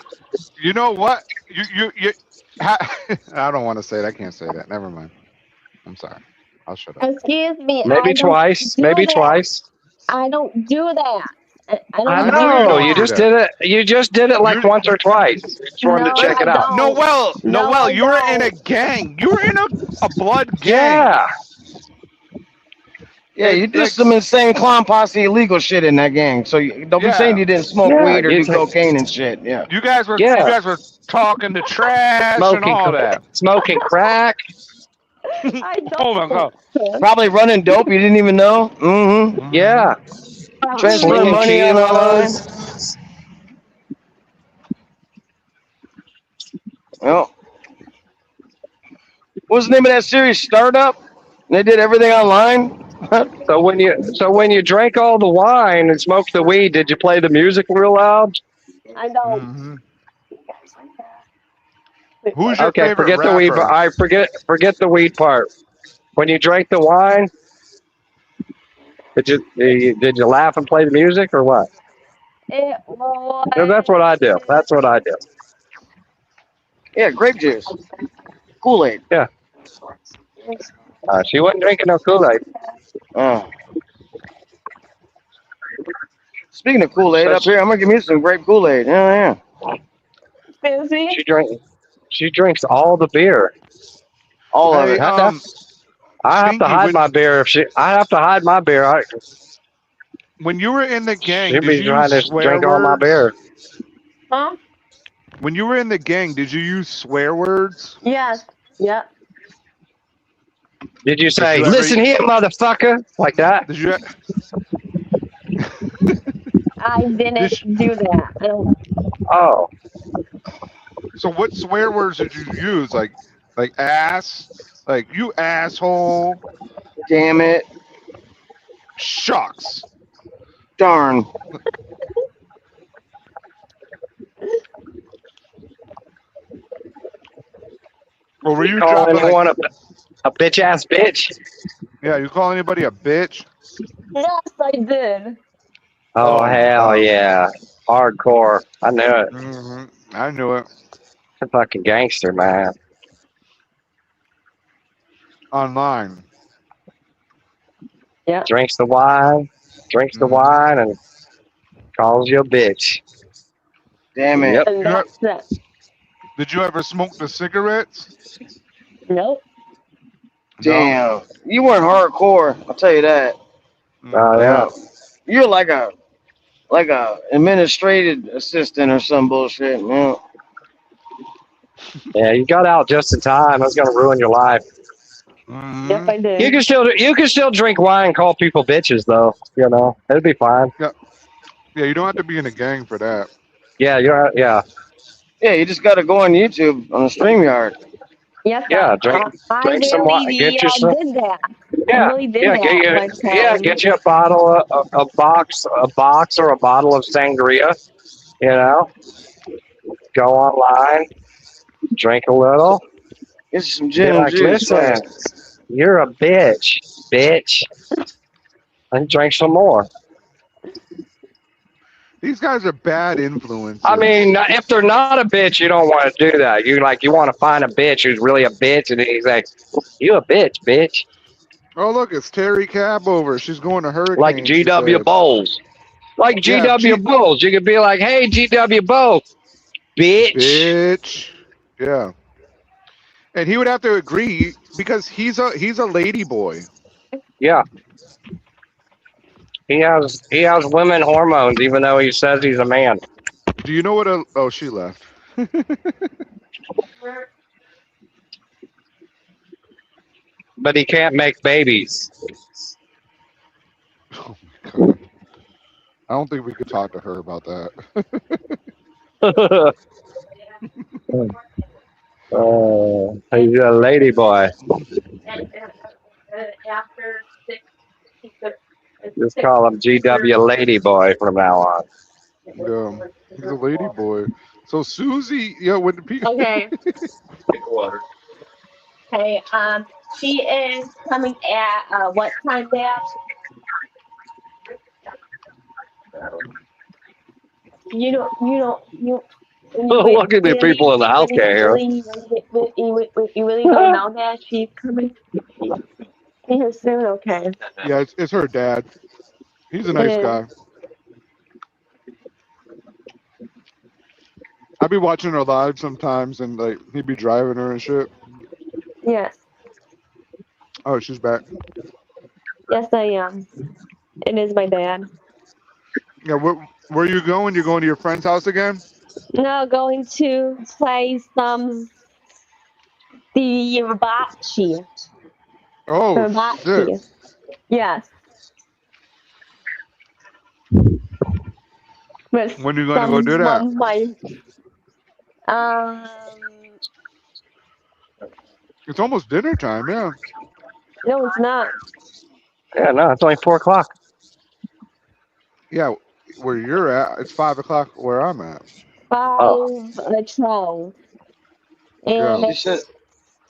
D: You know what? You I don't want to say that. I can't say that. Never mind. I'm sorry. I'll shut up.
I: Excuse me.
G: Maybe twice. Maybe twice.
I: I don't do that.
G: I know. You just did it. You just did it like once or twice. Just wanted to check it out.
D: Noel, you were in a gang. You were in a blood gang.
G: Yeah.
K: Yeah, you did some insane clown posse illegal shit in that gang. So don't be saying you didn't smoke weed or do cocaine and shit. Yeah.
D: You guys were talking to trash and all that.
G: Smoking crack.
I: I don't.
D: Oh my god.
K: Probably running dope. You didn't even know. Mm-hmm.
G: Yeah.
K: Transferring money on the line. Well, what's the name of that series? Startup. They did everything online.
G: So when you drank all the wine and smoked the weed, did you play the music real loud?
I: I don't.
D: Mm-hmm. Who's your
G: Okay,
D: favorite
G: forget
D: rapper?
G: the weed. I forget the weed part. When you drank the wine, did you laugh and play the music or what?
I: It was.
G: No, that's what I do. That's what I do.
K: Yeah, grape juice, Kool-Aid.
G: Yeah. She wasn't drinking no Kool-Aid.
K: Oh. Speaking of Kool-Aid, up here, I'm gonna give me some grape Kool-Aid. Yeah.
I: Busy.
G: She drinks all the beer.
K: All of it.
G: I have to hide my beer I have to hide my beer.
D: When you were in the gang,
G: She'd
D: did
G: be
D: you
G: trying to
D: use swear
G: drink all my
D: words?
G: beer.
I: Huh?
D: When you were in the gang, did you use swear words?
I: Yes. Yep.
G: Did you say,
D: you ever-
G: listen here, motherfucker? Like that?
D: Did you?
I: I didn't do that. I don't.
G: Oh.
D: So what swear words did you use? Like ass? Like you asshole?
K: Damn it.
D: Shucks.
K: Darn.
D: Or were you
G: Call
D: dropping
G: anyone a bitch ass bitch?
D: Yeah, you call anybody a bitch?
I: Yes, I did.
G: Oh, hell yeah. Hardcore. I knew it.
D: Mm-hmm. I knew it.
G: A fucking gangster, man.
D: Online.
I: Yeah.
G: Drinks the wine, and calls you a bitch.
K: Damn it.
G: Yep.
I: And that's it.
D: Did you ever smoke the cigarettes?
I: Nope.
K: Damn. You weren't hardcore, I'll tell you that.
G: Oh, yeah.
K: You're like a administrative assistant or some bullshit, man.
G: Yeah, you got out just in time. That's gonna ruin your life.
D: Mm-hmm.
I: Yep, I did.
G: You can still drink wine and call people bitches though. It'll be fine.
D: Yeah, you don't have to be in a gang for that.
G: Yeah,
K: Yeah, you just gotta go on YouTube on the StreamYard.
I: Yes.
G: Yeah,
I: I
G: drink some wine.
I: really
G: Get you some.
I: did that.
G: Yeah,
I: I really did
G: yeah,
I: that.
G: get you a bottle, a box or a bottle of sangria. Go online, drink a little.
K: Get you some
G: Be
K: gin and
G: like,
K: juice.
G: listen, you're a bitch, and drink some more.
D: These guys are bad influences.
G: I mean, if they're not a bitch, you don't want to do that. You want to find a bitch who's really a bitch, and he's like, "You a bitch."
D: Oh, look, it's Terry Cab over. She's going to Hurricane.
G: Like GW Bowles. Like
D: Yeah,
G: GW Bulls. You could be like, hey, GW Bulls, bitch.
D: bitch. Yeah. And he would have to agree because he's a lady boy.
G: Yeah. He has women hormones, even though he says he's a man.
D: Do you know what a oh she left.
G: But he can't make babies.
D: Oh my god. I don't think we could talk to her about that.
G: He's a lady boy.
I: After 6,
G: Just call him GW Lady Boy from now on.
D: Yeah. He's a lady boy. So Susie, yeah, when the people
I: Okay. Okay. She is coming at what time, Dad? You
G: Look at the people in the house can't hear.
I: You really don't know that she's coming here soon? Okay.
D: Yeah, it's her dad. He's a nice guy. I'd be watching her live sometimes and like he'd be driving her and shit.
I: Yes.
D: Oh, she's back.
I: Yes, I am. It is my dad.
D: Yeah, where are you going? You're going to your friend's house again?
I: No, going to play the hibachi.
D: Oh,
I: Hibachi.
D: shit.
I: Yes. With
D: When are you going to go do that? It's almost dinner time, yeah.
I: No, it's not.
G: Yeah, no, it's only 4 o'clock.
D: Yeah, where you're at, it's 5 o'clock where I'm at.
I: 5:12. And
D: Yeah.
I: it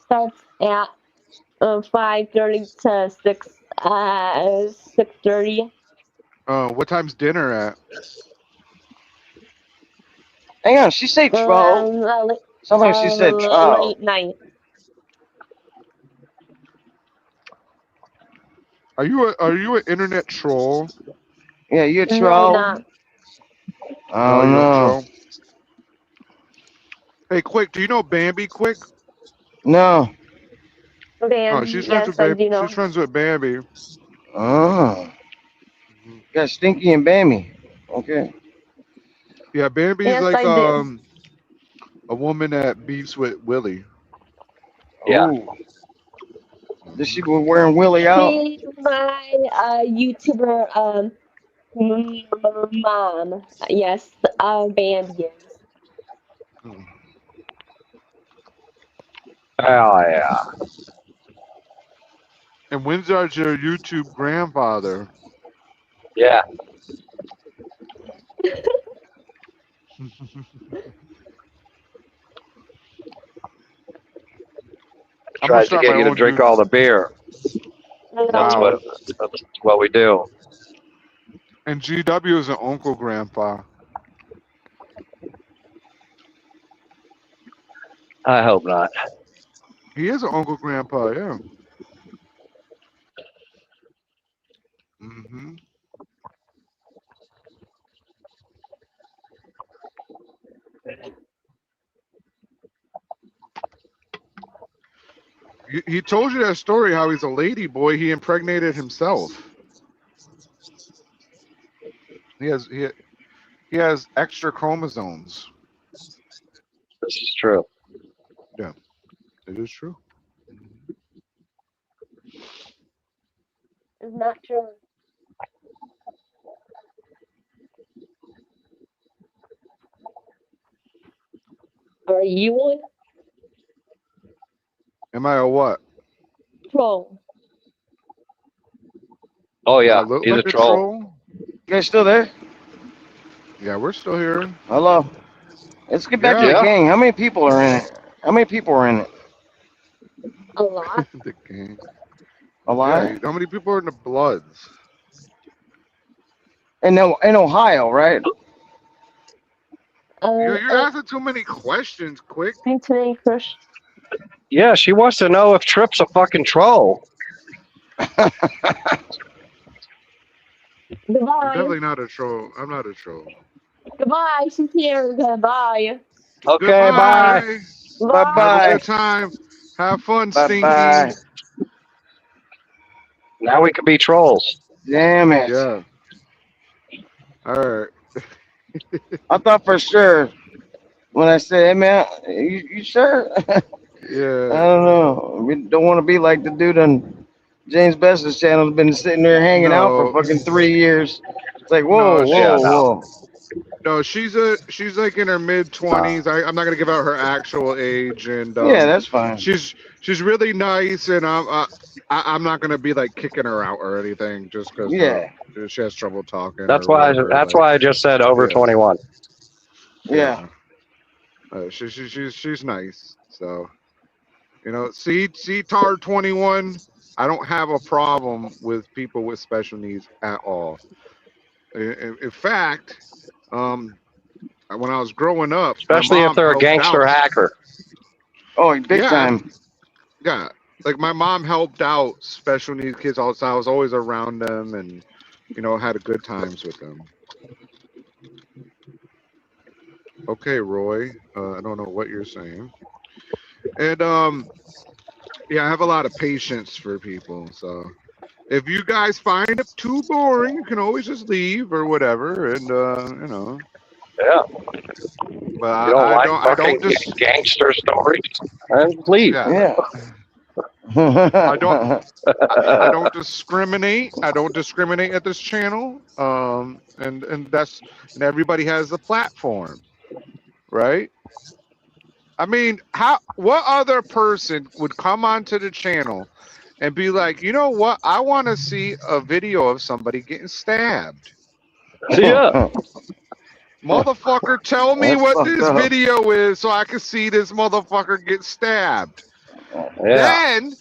I: starts at 5:30 to 6:30.
D: What time's dinner at?
K: Hang on, she said 12. Something like she said 12.
I: Late night.
D: Are you an internet troll?
K: Yeah, you a
I: No,
K: troll?
I: not.
K: I don't
D: you're a
K: know.
D: troll? Hey, Quick, do you know Bambi, Quick?
K: No.
I: Bambi,
D: She's friends
I: yes,
D: with
I: I do know.
D: She's friends with Bambi.
K: Oh. You got Stinky and Bambi. Okay.
D: Yeah, Bambi's
I: Yes,
D: like
I: I do.
D: a woman that beefs with Willie.
G: Yeah.
K: Oh. This she was wearing Willie out?
I: She's my YouTuber mom. Yes, Bambi is.
G: Oh, yeah.
D: And Windsor's your YouTube grandfather.
G: Yeah. Tries to get you to drink all the beer. That's
D: Wow.
G: what we do.
D: And GW is an uncle grandpa.
G: I hope not.
D: He is an uncle grandpa, yeah. Mm-hmm. He told you that story how he's a lady boy. He impregnated himself. He has extra chromosomes.
G: This is true.
D: Yeah, it is true.
I: It's not true. Are you one?
D: Am I a what?
I: Troll.
G: Oh,
D: Do I
G: yeah.
D: look
G: He's
D: like
G: a troll.
K: You guys still there?
D: Yeah, we're still here.
K: Hello. Let's get back to the
G: Yeah.
K: gang. How many people are in it? How many people are in it?
I: A lot.
D: The gang.
K: A lot?
D: Yeah, how many people are in the Bloods?
K: In Ohio, right?
D: You're asking too many questions, Quick.
I: Today, Chris.
G: Yeah, she wants to know if Trip's a fucking troll.
D: I'm
I: Goodbye.
D: definitely not a troll. I'm not a troll.
I: Goodbye. She's here. Goodbye.
G: Okay, bye.
D: Goodbye.
K: Bye
D: Have a
K: bye.
D: good time. Have fun,
K: Bye
D: Stinky.
K: bye.
G: Now we can be trolls.
K: Damn it.
D: Yeah. All right.
K: I thought for sure when I said, hey man, you sure? I
D: Yeah.
K: don't know. We don't want to be like the dude on James Best's channel has been sitting there hanging out for
D: No.
K: fucking 3 years. It's like,
D: No.
K: whoa,
G: Yeah,
K: whoa,
G: no.
K: whoa.
D: No. She's like in her mid-20s. I'm not gonna give out her actual age, and
K: Yeah, that's fine.
D: she's really nice, and I'm not gonna be like kicking her out or anything just because
K: Yeah,
D: she has trouble talking
G: That's
D: or
G: why.
D: whatever.
G: That's
D: Like,
G: why I just said over
D: yeah,
G: 21.
K: yeah.
D: she's nice. So CTAR 21. I don't have a problem with people with special needs at all. In fact, when I was growing up,
G: Especially
D: my
G: if
D: mom
G: they're a
D: helped
G: gangster
D: out.
G: hacker.
K: Oh, big
D: Yeah,
K: time.
D: yeah. Like my mom helped out special needs kids all the time. I was always around them, and had a good times with them. Okay, Roy. I don't know what you're saying, and yeah, I have a lot of patience for people. So if you guys find it too boring, you can always just leave or whatever, and
G: Yeah.
D: But
G: You don't
D: I
G: like
D: don't. I
G: fucking
D: don't just.
G: gangster stories? And leave.
D: Yeah.
K: Yeah.
D: I don't discriminate. I don't discriminate at this channel. And everybody has a platform, right? I mean, what other person would come onto the channel and be like, you know what? I want to see a video of somebody getting stabbed.
G: Yeah.
D: Motherfucker, tell me
K: That's
D: what
K: fucked
D: this
K: up.
D: video is so I can see this motherfucker get stabbed.
G: Yeah.
D: Then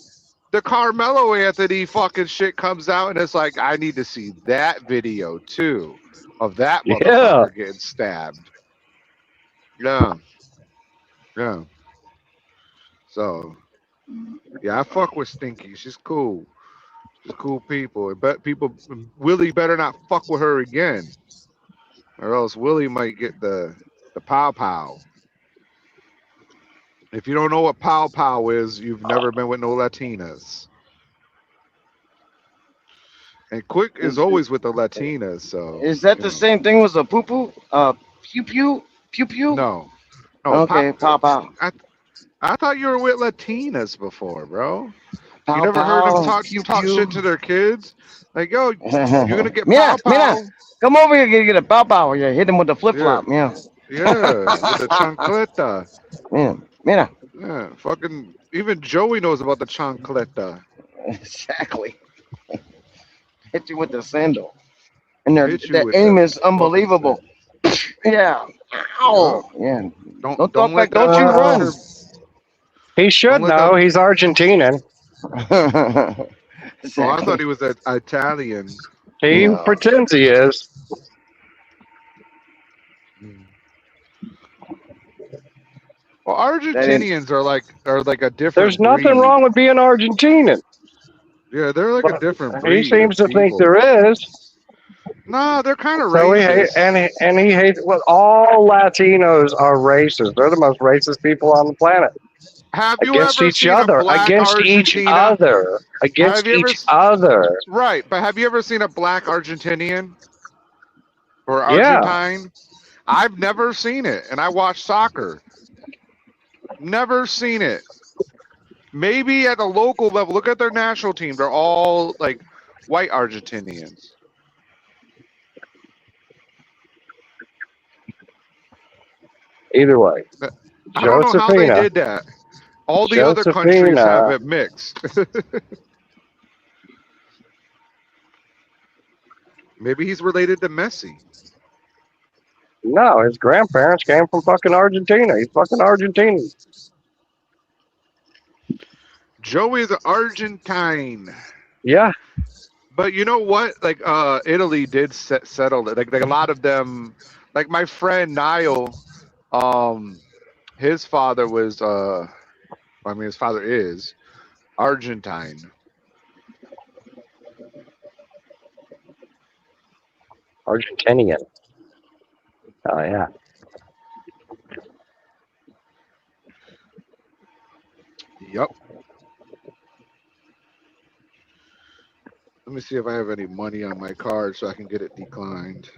D: the Carmelo Anthony fucking shit comes out and it's like, I need to see that video too of that
G: Yeah.
D: motherfucker getting stabbed. Yeah. Yeah. So, yeah, I fuck with Stinky. She's cool. She's cool people. But Willie better not fuck with her again. Or else Willie might get the pow pow. If you don't know what pow pow is, you've never been with no Latinas. And Quick is always with the Latinas, so.
K: Is that the same thing as a poo poo? Pew pew? Pew pew?
D: No.
K: Okay, pop out.
D: I thought you were with Latinas before, bro.
K: Pow,
D: You never heard them
K: pow,
D: talk
K: pew,
D: shit
K: pew.
D: to their kids? Like, yo, you're gonna get
K: Mira,
D: pow pow.
K: mira. Come over here and get a pow pow. Yeah, hit him with the flip flop. Yeah.
D: Yeah, with the chancleta.
K: Yeah, mira.
D: Yeah, fucking even Joey knows about the chancleta.
K: Exactly. Hit you with the sandal. And
D: Hit you
K: that
D: with
K: aim
D: the
K: is unbelievable. Yeah. Ow. Yeah. Don't talk
D: don't
K: back.
D: let that
K: Don't you run.
D: motherfucker-
G: He should
D: Don't let
G: know.
D: that-
G: He's Argentinian.
D: Oh, I thought he was Italian.
G: He
K: No.
G: pretends he is.
D: Well, Argentinians are like a different.
G: There's nothing
D: breed.
G: wrong with being Argentinian.
D: Yeah, they're like a different breed.
G: He seems to
D: of
G: think
D: people.
G: there is.
D: No, they're kind of
G: So he
D: racist.
G: he hates. Well, all Latinos are racist. They're the most racist people on the planet.
D: Have you
G: Against
D: ever
G: each
D: seen a
G: other.
D: black
G: Against each
D: Argentina?
G: other. Against
D: Have you ever
G: each other.
D: Right, but have you ever seen a black Argentinian or
G: Yeah.
D: Argentine? I've never seen it, and I watch soccer. Never seen it. Maybe at the local level, look at their national team. They're all like white Argentinians.
G: Either way.
D: I don't know how they
G: Josephina.
D: did that. All the other countries
G: Josephina.
D: have it mixed. Maybe he's related to Messi.
G: No, his grandparents came from fucking Argentina. He's fucking Argentinian.
D: Joey is an Argentine.
G: Yeah.
D: But you know what? Like, Italy did settle it. Like a lot of them, like my friend Niall, his father was, his father is Argentine.
G: Argentinian. Oh yeah.
D: Yep. Let me see if I have any money on my card so I can get it declined.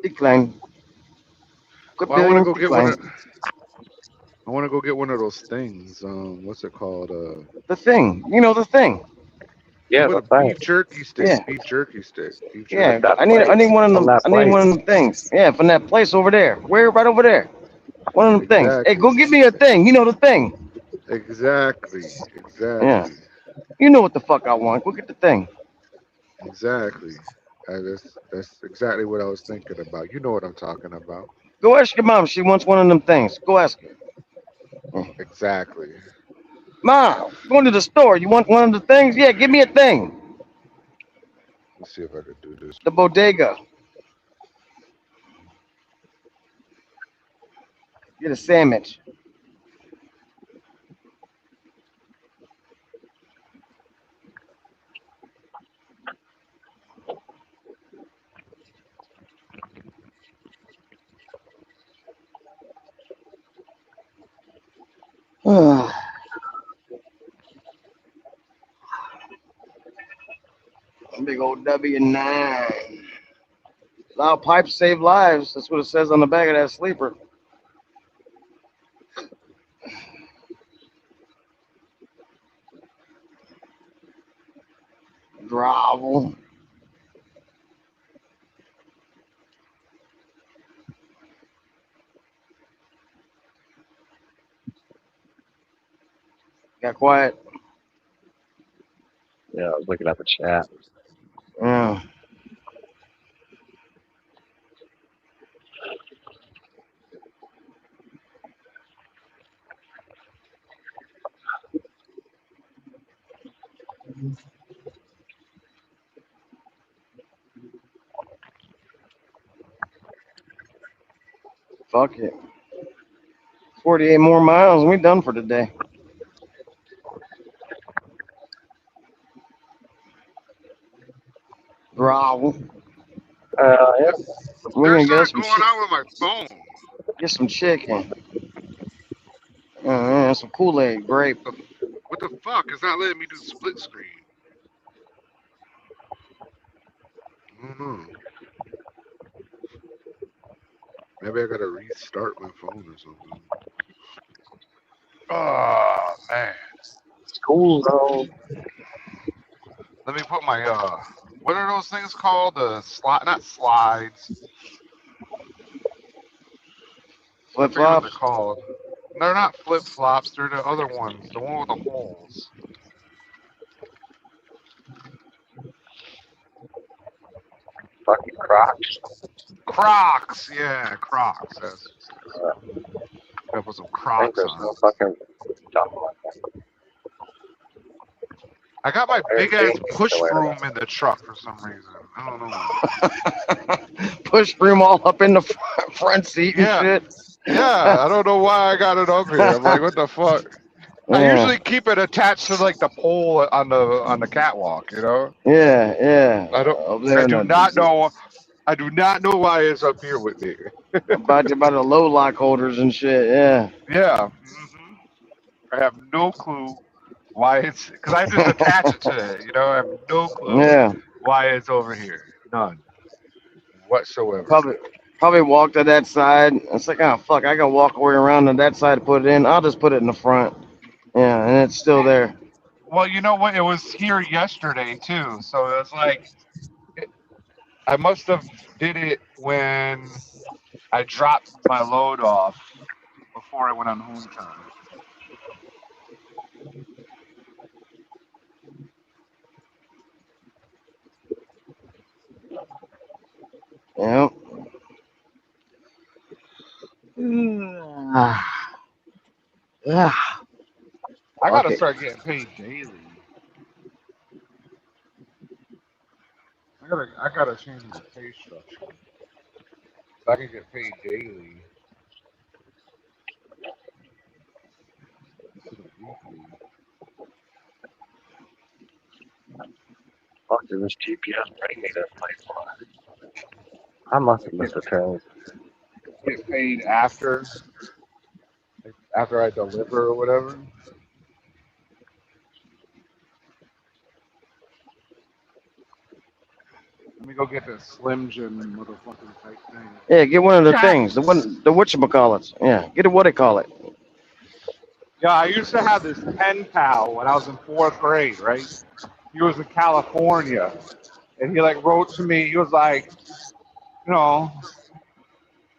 K: Decline. Quit
D: Well, I want to
K: billion
D: go get one
K: decline.
D: of. I want to go get one of those things. What's it called?
K: The thing. You know the thing.
G: Yeah,
D: What
G: the
D: a
G: thing.
D: beef jerky stick.
K: Yeah.
D: Beef jerky stick. Beef
K: Yeah.
D: jerky.
G: That
K: I need
G: place.
K: one of
G: From
K: them.
G: that
K: I need one
G: place.
K: of them things. Yeah, from that place over there. Where? Right over there. One of them things. Hey,
D: Exactly.
K: go get me a thing. You know the thing.
D: Exactly.
K: Yeah.
D: Exactly.
K: You know what the fuck I want. Go get the thing.
D: Exactly. That's exactly what I was thinking about. You know what I'm talking about.
K: Go ask your mom. She wants one of them things. Go ask her.
D: Exactly.
K: Mom, going to the store. You want one of the things? Yeah, give me a thing.
D: Let's see if I can do this.
K: The bodega. Get a sandwich. Big old W9. Loud pipes save lives. That's what it says on the back of that sleeper. Grovel. Got quiet.
G: Yeah, I was looking at the chat.
K: Yeah. Fuck it. 48 more miles and we done for today. Grovel.
G: Yeah.
K: We're
D: There's
K: gonna get us
D: something
K: some
D: going
K: shit.
D: on with my phone.
K: Get some chicken. Some Kool-Aid, grape.
D: What the fuck? It's not letting me do split screen. I don't know. Maybe I gotta restart my phone or something. Oh man.
G: School zone.
D: Let me put my what are those things called? The slide, not slides. I
K: Flip
D: forget what they're
K: flops.
D: called. They're not flip flops. They're the other ones. The one with the holes.
G: Fucking Crocs.
D: Crocs. Yeah, Crocs. That's gotta put some
G: I think
D: Crocs
G: there's
D: on.
G: no fucking talking about that.
D: I got my
G: Iron
D: big ass
G: Bean needs
D: push
G: to wear
D: broom
G: that.
D: in the truck for some reason. I don't know.
K: Push broom all up in the front seat and
D: Yeah,
K: shit.
D: yeah. I don't know why I got it up here. I'm like, what the fuck? I
K: Yeah.
D: usually keep it attached to like the pole on the catwalk. You know.
K: Yeah.
D: I don't.
K: Up there
D: I
K: in
D: do not know. I do not know why it's up here with me.
K: about the low lock holders and shit. Yeah.
D: Yeah. I have no clue why it's because I just attach it to it. You know, I have no clue
K: Yeah.
D: why it's over here. None whatsoever.
K: Probably walk to that side. It's like, oh fuck, I gotta walk away around to that side to put it in. I'll just put it in the front. Yeah, and it's still there.
D: Well, you know what? It was here yesterday too, so it's like I must have did it when I dropped my load off before I went on home time.
K: Yeah. Yeah.
D: I
K: Fuck
D: gotta
K: it.
D: start getting paid daily. I gotta change my pay structure so I can get paid daily instead of weekly.
G: fuck did this GPS bring me this place for? I must have missed a train.
B: Get paid after I deliver or whatever. Let me go get this Slim Jim motherfucking type thing.
K: Yeah, get one of the
B: Chat.
K: things. The whatchamacallits. Yeah, get a what they call it.
B: Yeah, I used to have this pen pal when I was in 4th grade, right? He was in California, and he like wrote to me. He was like, you know,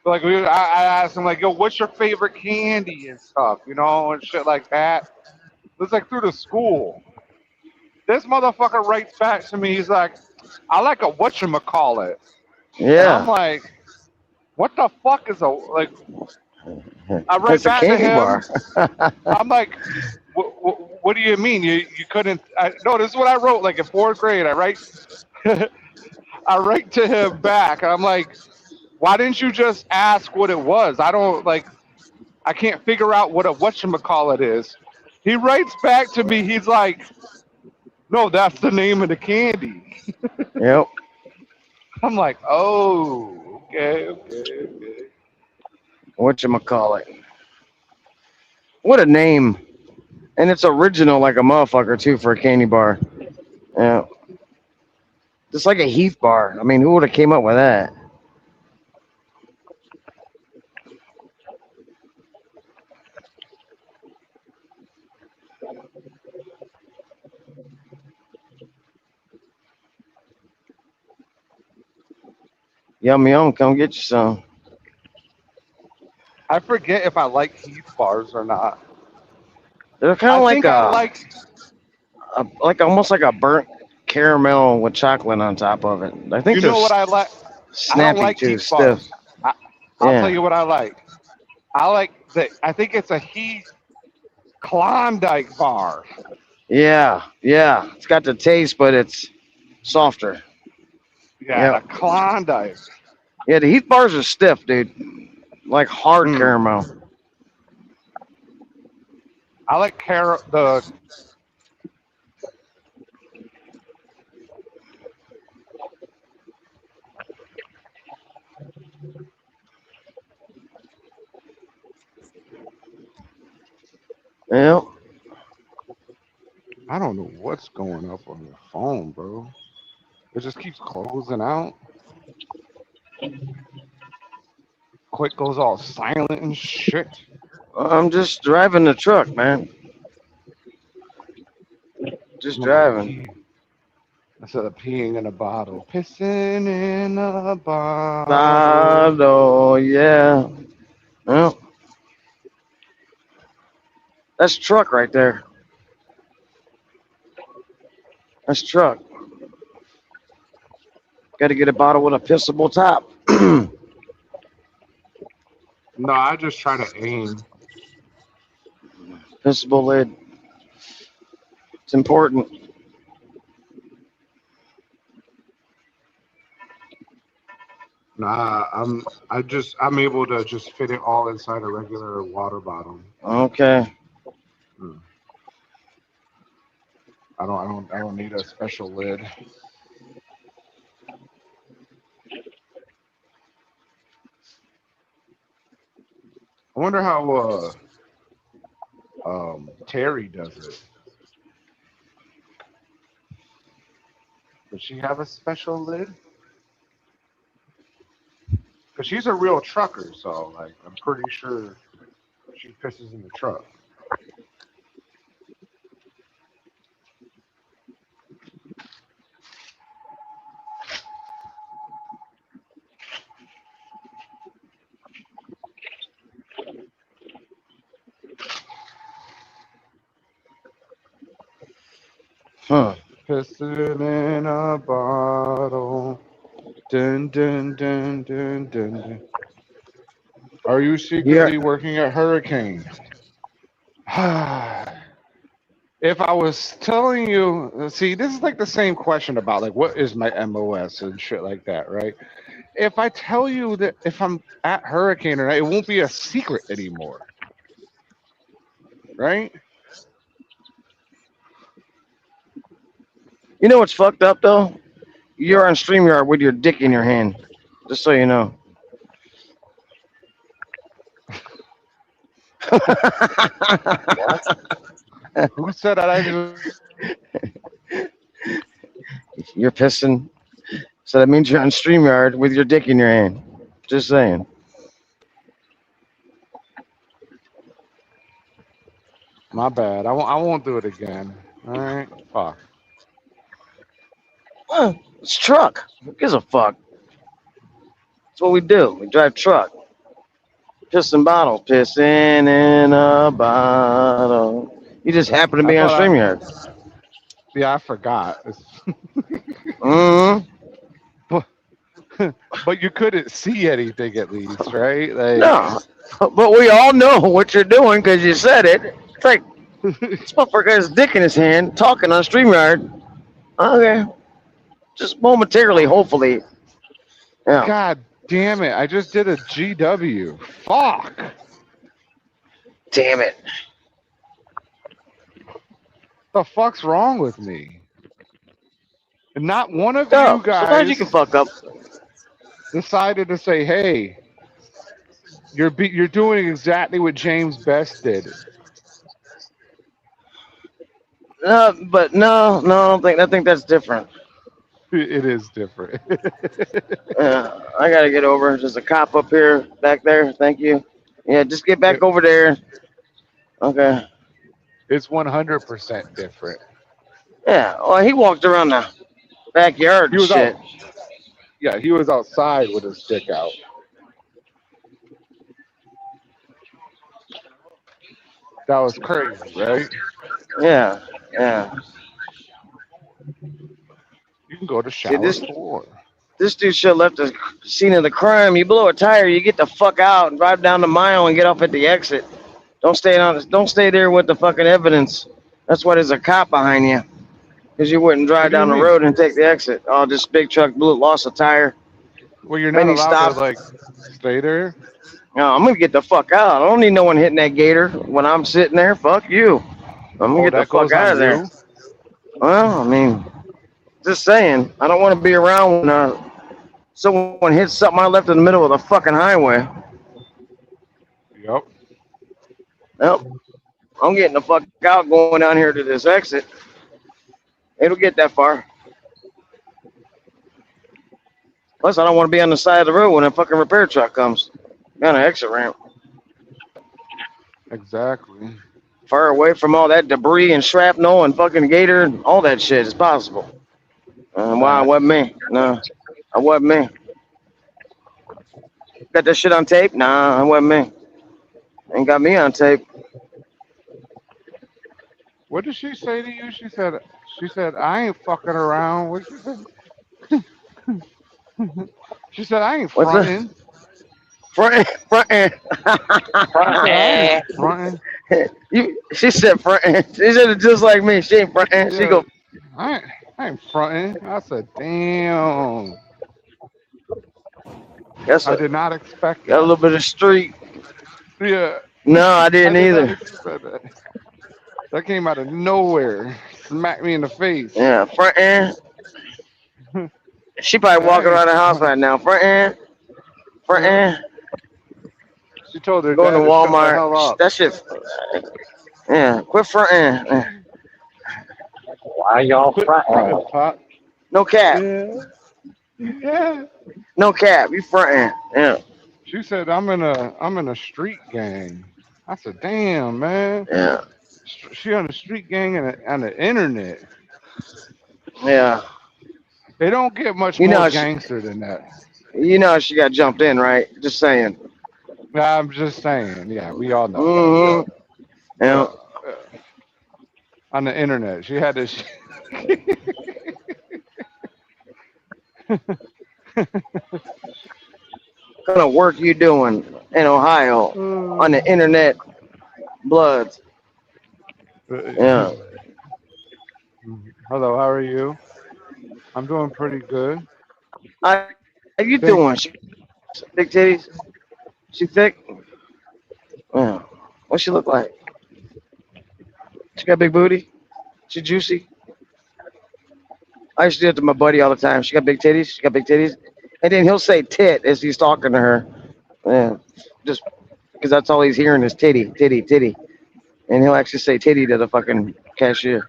B: like I asked him like, yo, what's your favorite candy and stuff, you know, and shit like that. It was like through the school. This motherfucker writes back to me. He's like, I like a whatchamacallit. And I'm
K: Yeah.
B: like, what the fuck is a like? I write
K: It's a
B: back to
K: candy
B: him.
K: bar.
B: I'm like, what do you mean? You couldn't? No, this is what I wrote. Like in 4th grade, I write to him back. I'm like, why didn't you just ask what it was? I can't figure out what a whatchamacallit is. He writes back to me. He's like, no, that's the name of the candy.
K: Yep.
B: I'm like, oh, okay.
K: Whatchamacallit. What a name. And it's original like a motherfucker too for a candy bar. Yeah. Just like a Heath bar. I mean, who would have came up with that? Yum yum, come get you some.
B: I forget if I like Heath bars or not.
K: They're kind
B: I
K: of like
B: think I like.
K: like almost like a burnt caramel with chocolate on top of it. I think
B: You
K: they're
B: know what I like? I don't
K: snappy
B: like
K: too,
B: Heath
K: stiff.
B: bars. I'll
K: Yeah.
B: tell you what I like. I like I think it's a Heath Klondike bar.
K: Yeah, yeah. It's got the taste, but it's softer.
B: Yeah,
K: Yep.
B: the Klondike.
K: Yeah, the Heath bars are stiff, dude. Like hard
B: Mm.
K: caramel.
B: I like the.
K: Yep.
B: I don't know what's going up on your phone, bro. It just keeps closing out. Quick goes all silent and shit.
K: I'm just driving the truck, man. Just driving.
B: Instead of peeing in a bottle, pissing in a bottle.
K: Bottle, yeah. Well, that's truck right there. That's truck. Got to get a bottle with a pissable top.
B: No, I just try to aim.
K: Pissable lid. It's important.
B: Nah, I'm able to just fit it all inside a regular water bottle.
K: Okay.
B: I don't need a special lid. I wonder how Terry does it. Does she have a special lid? Because she's a real trucker, so like I'm pretty sure she pisses in the truck.
K: Huh.
B: Pissing in a bottle. Dun dun dun dun dun dun. Are you secretly working at Hurricane? If I was telling you, see, this is like the same question about like what is my MOS and shit like that, right? If I tell you that if I'm at Hurricane or not, it won't be a secret anymore, right?
K: You know what's fucked up though? You're on StreamYard with your dick in your hand. Just so you know.
B: Who said that? I just
K: You're pissing. So that means you're on StreamYard with your dick in your hand. Just saying.
B: my bad. I won't do it again. All right. Fuck.
K: Well, it's truck. Who gives a fuck? That's what we do. We drive truck. Pissing bottles. Pissing in a bottle. You just happen to
B: I
K: be on
B: thought I.
K: StreamYard.
B: Yeah, I forgot.
K: Mm-hmm.
B: But you couldn't see anything at least, right? Like.
K: No. But we all know what you're doing because you said it. It's like, this motherfucker has his dick in his hand talking on StreamYard. Okay. Just momentarily, hopefully. Yeah.
B: God damn it! I just did a GW. Fuck.
K: Damn it.
B: The fuck's wrong with me? And not one of
K: No,
B: you guys
K: sometimes you can fuck up.
B: decided to say, "Hey, you're doing exactly what James Best did."
K: But no, I don't think. I think that's different.
B: It is different.
K: I gotta get over. There's a cop up here, back there. Thank you. Yeah, just get back over there. Okay.
B: It's 100% different.
K: Yeah. Well, he walked around the backyard
B: He
K: and
B: was
K: shit.
B: out. Yeah, he was outside with his dick out. That was crazy, right?
K: Yeah.
B: You can go to shower
K: this-
B: 4.
K: This dude should have left the scene of the crime. You blow a tire, you get the fuck out and drive down the mile and get off at the exit. Don't stay there with the fucking evidence. That's why there's a cop behind you. Because you wouldn't drive
B: What do you
K: down the
B: mean?
K: road and take the exit. Oh, this big truck lost a tire.
B: Well, you're not
K: Many
B: allowed
K: stops.
B: to like stay there.
K: No, I'm gonna get the fuck out. I don't need no one hitting that gator when I'm sitting there. Fuck you. I'm gonna get the
B: that
K: fuck
B: goes
K: out
B: on
K: of there.
B: you?
K: Well, I mean, just saying. I don't want to be around when someone hits something I left in the middle of the fucking highway.
B: Yep.
K: Nope. I'm getting the fuck out going down here to this exit. It'll get that far. Plus, I don't want to be on the side of the road when a fucking repair truck comes. Got an exit ramp.
B: Exactly.
K: Far away from all that debris and shrapnel and fucking gator and all that shit is possible. Wow, it wasn't me. No, it wasn't me. Got that shit on tape? Nah, it wasn't me. Ain't got me on tape.
B: What did she say to you? She said, I ain't fucking around. What she said? She said, I ain't
K: What's that?
B: fronting.
K: Frontin'.
B: Fronting.
K: She said frontin'. She said it just like me. She ain't frontin'. She go.
B: I ain't fronting. I said, damn.
K: That's
B: I did not expect
K: got a
B: that.
K: little bit of street.
B: Yeah.
K: No, I didn't
B: did not
K: either.
B: expect that. That came out of nowhere. Smacked me in the face.
K: Yeah, frontin'. She probably walking around the house right now. Frontin'.
B: She told her
K: Going
B: dad
K: to
B: to shut the hell
K: Walmart.
B: up.
K: That shit. Yeah, quit frontin'.
G: Why y'all
B: Quit
G: fronting?
B: fronting, Pop.
K: No cap.
B: Yeah.
K: No cap. You frontin'. Yeah.
B: She said, I'm in a street gang. I said, damn, man.
K: Yeah.
B: She on the street gang on the internet.
K: Yeah.
B: They don't get much
K: You know
B: more
K: she-
B: gangster than that.
K: You know she got jumped in, right? Just saying.
B: I'm just saying. Yeah, we all know.
K: Mm-hmm. Yeah.
B: On the internet, she had this.
K: What kind of work you doing in Ohio on the internet, Bloods? Yeah.
B: Hello, how are you? I'm doing pretty good.
K: How you
B: Thank-
K: doing? She, big titties? She thick? Yeah. What she look like? She got big booty? She juicy? I used to do it to my buddy all the time. She got big titties. She got big titties, and then he'll say tit as he's talking to her. Yeah, just because that's all he's hearing is titty, titty, titty, and he'll actually say titty to the fucking cashier.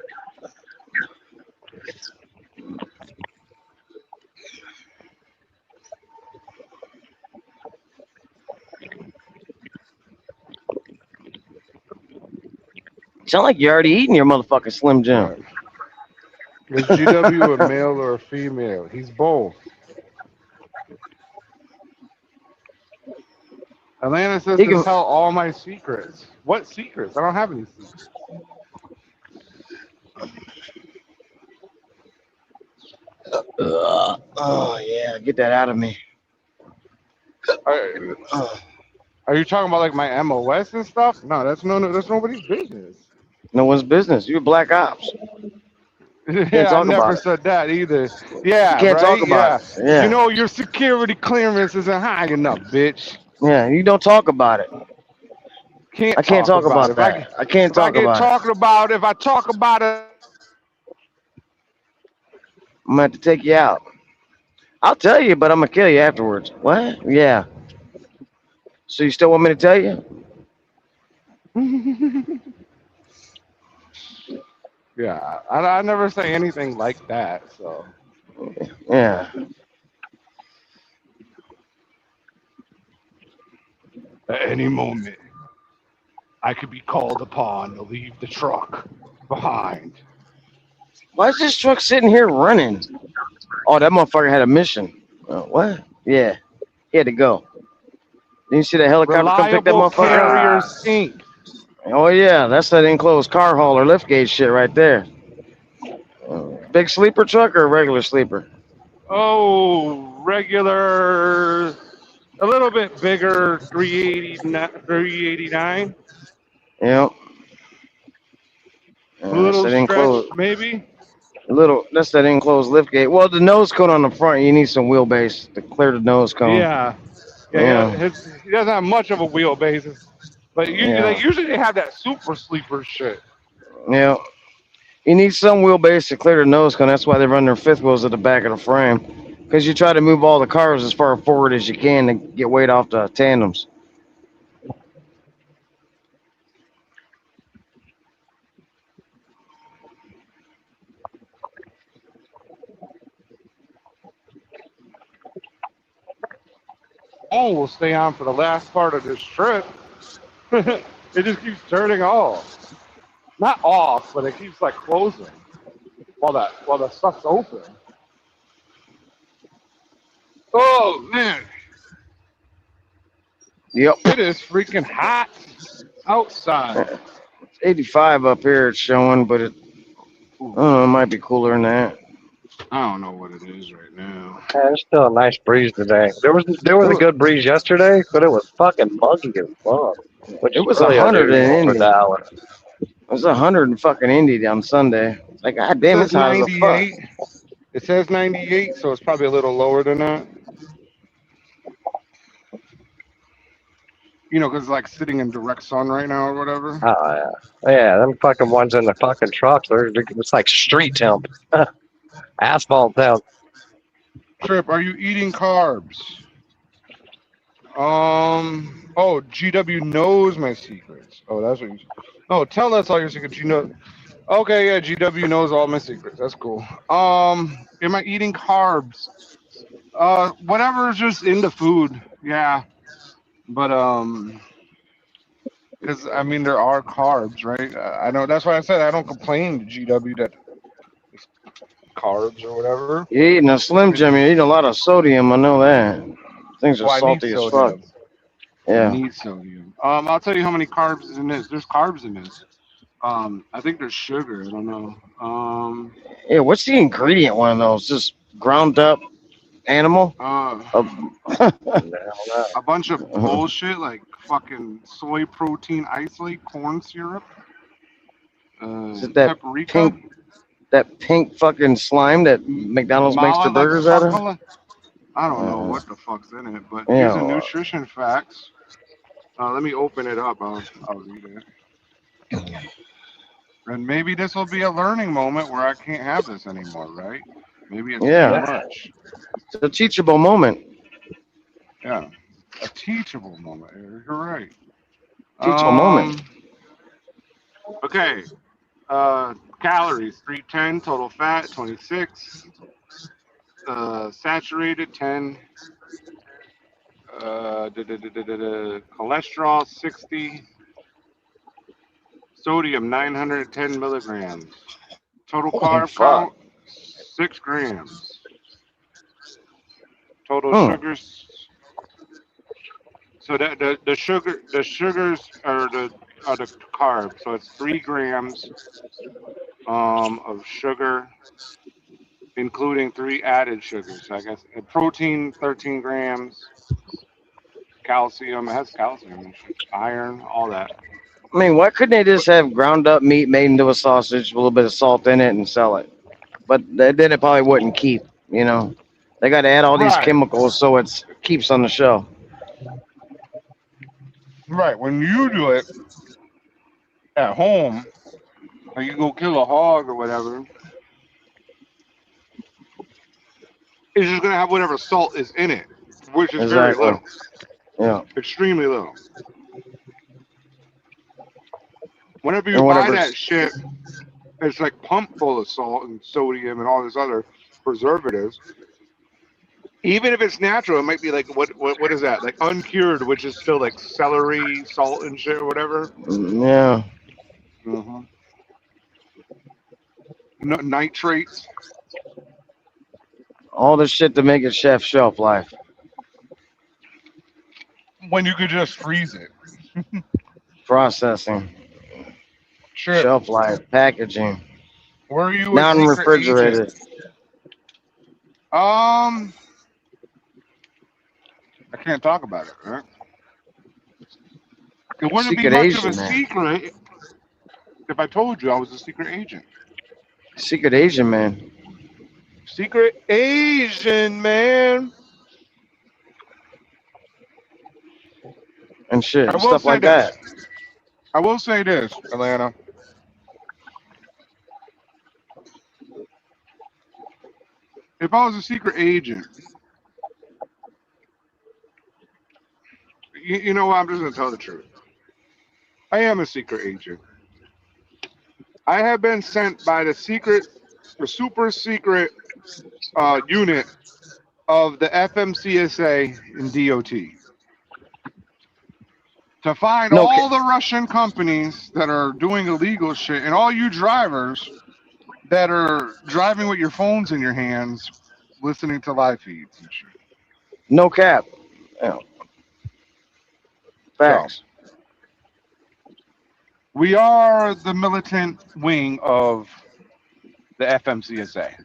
K: Sound like you're already eating your motherfucking Slim Jim.
B: Right. Is GW a male or a female? He's both. Atlanta says
K: He
B: to
K: can-
B: tell all my secrets. What secrets? I don't have any secrets.
K: Oh yeah, get that out of me.
B: Are you talking about like my MOS and stuff? No, that's nobody's business.
K: No one's business. You're black ops.
B: Yeah, I
K: talk about
B: never
K: it.
B: said that either. Yeah,
K: You can't
B: right?
K: talk about
B: yeah.
K: it. Yeah.
B: You know your security clearance isn't high enough, bitch.
K: Yeah, you don't talk about it. I can't talk about
B: it. If I
K: that. I can't
B: If I
K: talk
B: get
K: about it.
B: talking about it, if I talk about it,
K: I'm gonna have to take you out. I'll tell you, but I'm gonna kill you afterwards. What? Yeah. So you still want me to tell you?
B: yeah, I never say anything like that. So
K: Yeah.
B: at any moment, I could be called upon to leave the truck behind.
K: Why is this truck sitting here running? Oh, that motherfucker had a mission. What? Yeah. He had to go. Didn't you see the helicopter come pick that
B: Reliable carrier
K: motherfucker?
B: Inc.
K: Oh yeah, that's that enclosed car hauler lift gate shit right there. Big sleeper truck or a regular sleeper?
B: Oh, regular, a little bit bigger, 389.
K: Yep.
B: A little
K: That's that enclosed.
B: stretch, maybe.
K: That's that enclosed lift gate. Well, the nose cone on the front, you need some wheelbase to clear the nose cone.
B: Yeah. He doesn't have much of a wheelbase, but usually they have that super sleeper shit.
K: Yeah. You need some wheelbase to clear the nose cone. That's why they run their fifth wheels at the back of the frame. Because you try to move all the cars as far forward as you can to get weight off the tandems.
B: Oh, will stay on for the last part of this trip. It just keeps turning off. Not off, but it keeps like closing while the stuff's open. Oh man.
K: Yep.
B: It is freaking hot outside.
K: It's 85 up here, it's showing, but it might be cooler than that.
B: I don't know what it is right now.
G: Yeah, it's still a nice breeze today. There was a good breeze yesterday, but it was fucking muggy as fuck. Which
K: It was
G: really
K: 100 in
G: unusual for
K: Indy.
G: Dallas.
K: It was 100 in fucking Indy on Sunday. Like, god damn,
B: It
K: it's
B: says
K: hot as a fuck.
B: 98. It says 98, so it's probably a little lower than that. You know, because it's like sitting in direct sun right now or whatever.
G: Oh yeah, yeah. Them fucking ones in the fucking trucks. It's like street temp, asphalt temp.
B: Trip, are you eating carbs? Oh, GW knows my secrets. Oh, that's what you. Oh, tell us all your secrets. You know. Okay, yeah, GW knows all my secrets. That's cool. Am I eating carbs? Whatever's just in the food. Yeah. But because I mean there are carbs, right? I know that's why I said I don't complain to GW that it's carbs or whatever.
K: You're eating a Slim Jim, you're eating a lot of sodium, I know that. Things are
B: Well, I need
K: salty as fuck.
B: sodium. I
K: Yeah.
B: need sodium. I'll tell you how many carbs is in this. There's carbs in this. I think there's sugar. I don't know.
K: Yeah, what's the ingredient one of those? Just ground up animal?
B: A bunch of bullshit like fucking soy protein isolate, corn syrup,
K: Is it that
B: paprika,
K: pink fucking slime that McDonald's makes their burgers out of?
B: I don't know what the fuck's in it, but
K: Yeah,
B: here's the
K: well,
B: nutrition facts. Let me open it up. I'll read it. And maybe this will be a learning moment where I can't have this anymore, right?
D: Maybe it's
K: Yeah.
D: too much.
K: It's a teachable moment.
D: Yeah. A teachable moment. You're right.
K: Teachable moment.
B: Okay. Calories 310, total fat 26, saturated 10, cholesterol 60, sodium 910 milligrams, total
K: Holy
B: carb
K: fuck.
B: count 6 grams, total
K: Hmm.
B: sugars. So that the sugars are the carbs. So it's 3 grams of sugar, including 3 added sugars. I guess and protein 13 grams, calcium. It has calcium and shit, iron, all that.
K: I mean, why couldn't they just have ground up meat made into a sausage with a little bit of salt in it and sell it? But then it probably wouldn't keep, you know. They got to add all these
B: Right,
K: chemicals so it keeps on the shelf.
B: right. When you do it at home, like you go kill a hog or whatever, it's just gonna have whatever salt is in it, which is very
K: Exactly.
B: little,
K: Yeah.
B: extremely little. Whenever you
K: And
B: buy
K: whatever.
B: that shit, it's like pumped full of salt and sodium and all this other preservatives. Even if it's natural, it might be like what is that? Like uncured, which is still like celery, salt, and shit or whatever.
K: Yeah.
B: Mm-hmm. No, nitrates.
K: All the shit to make it chef shelf life.
B: When you could just freeze it.
K: Processing.
B: Sure.
K: Shelf life. Packaging.
B: Were you a secret
K: Non-refrigerated.
B: agent? I can't talk about it, right? It wouldn't be
K: Secret
B: much
K: Asian,
B: of a
K: man.
B: secret if I told you I was a secret agent.
K: Secret Asian man.
B: Secret Asian man.
K: And shit.
B: I will
K: Stuff
B: say
K: like
B: this.
K: that.
B: I will say this, Atlanta. If I was a secret agent, you know what? I'm just going to tell the truth. I am a secret agent. I have been sent by the super secret unit of the FMCSA and DOT to find
K: No
B: all the Russian companies that are doing illegal shit and all you drivers that are driving with your phones in your hands, listening to live feeds and shit.
K: No cap. Yeah. Facts.
B: We are the militant wing of the FMCSA.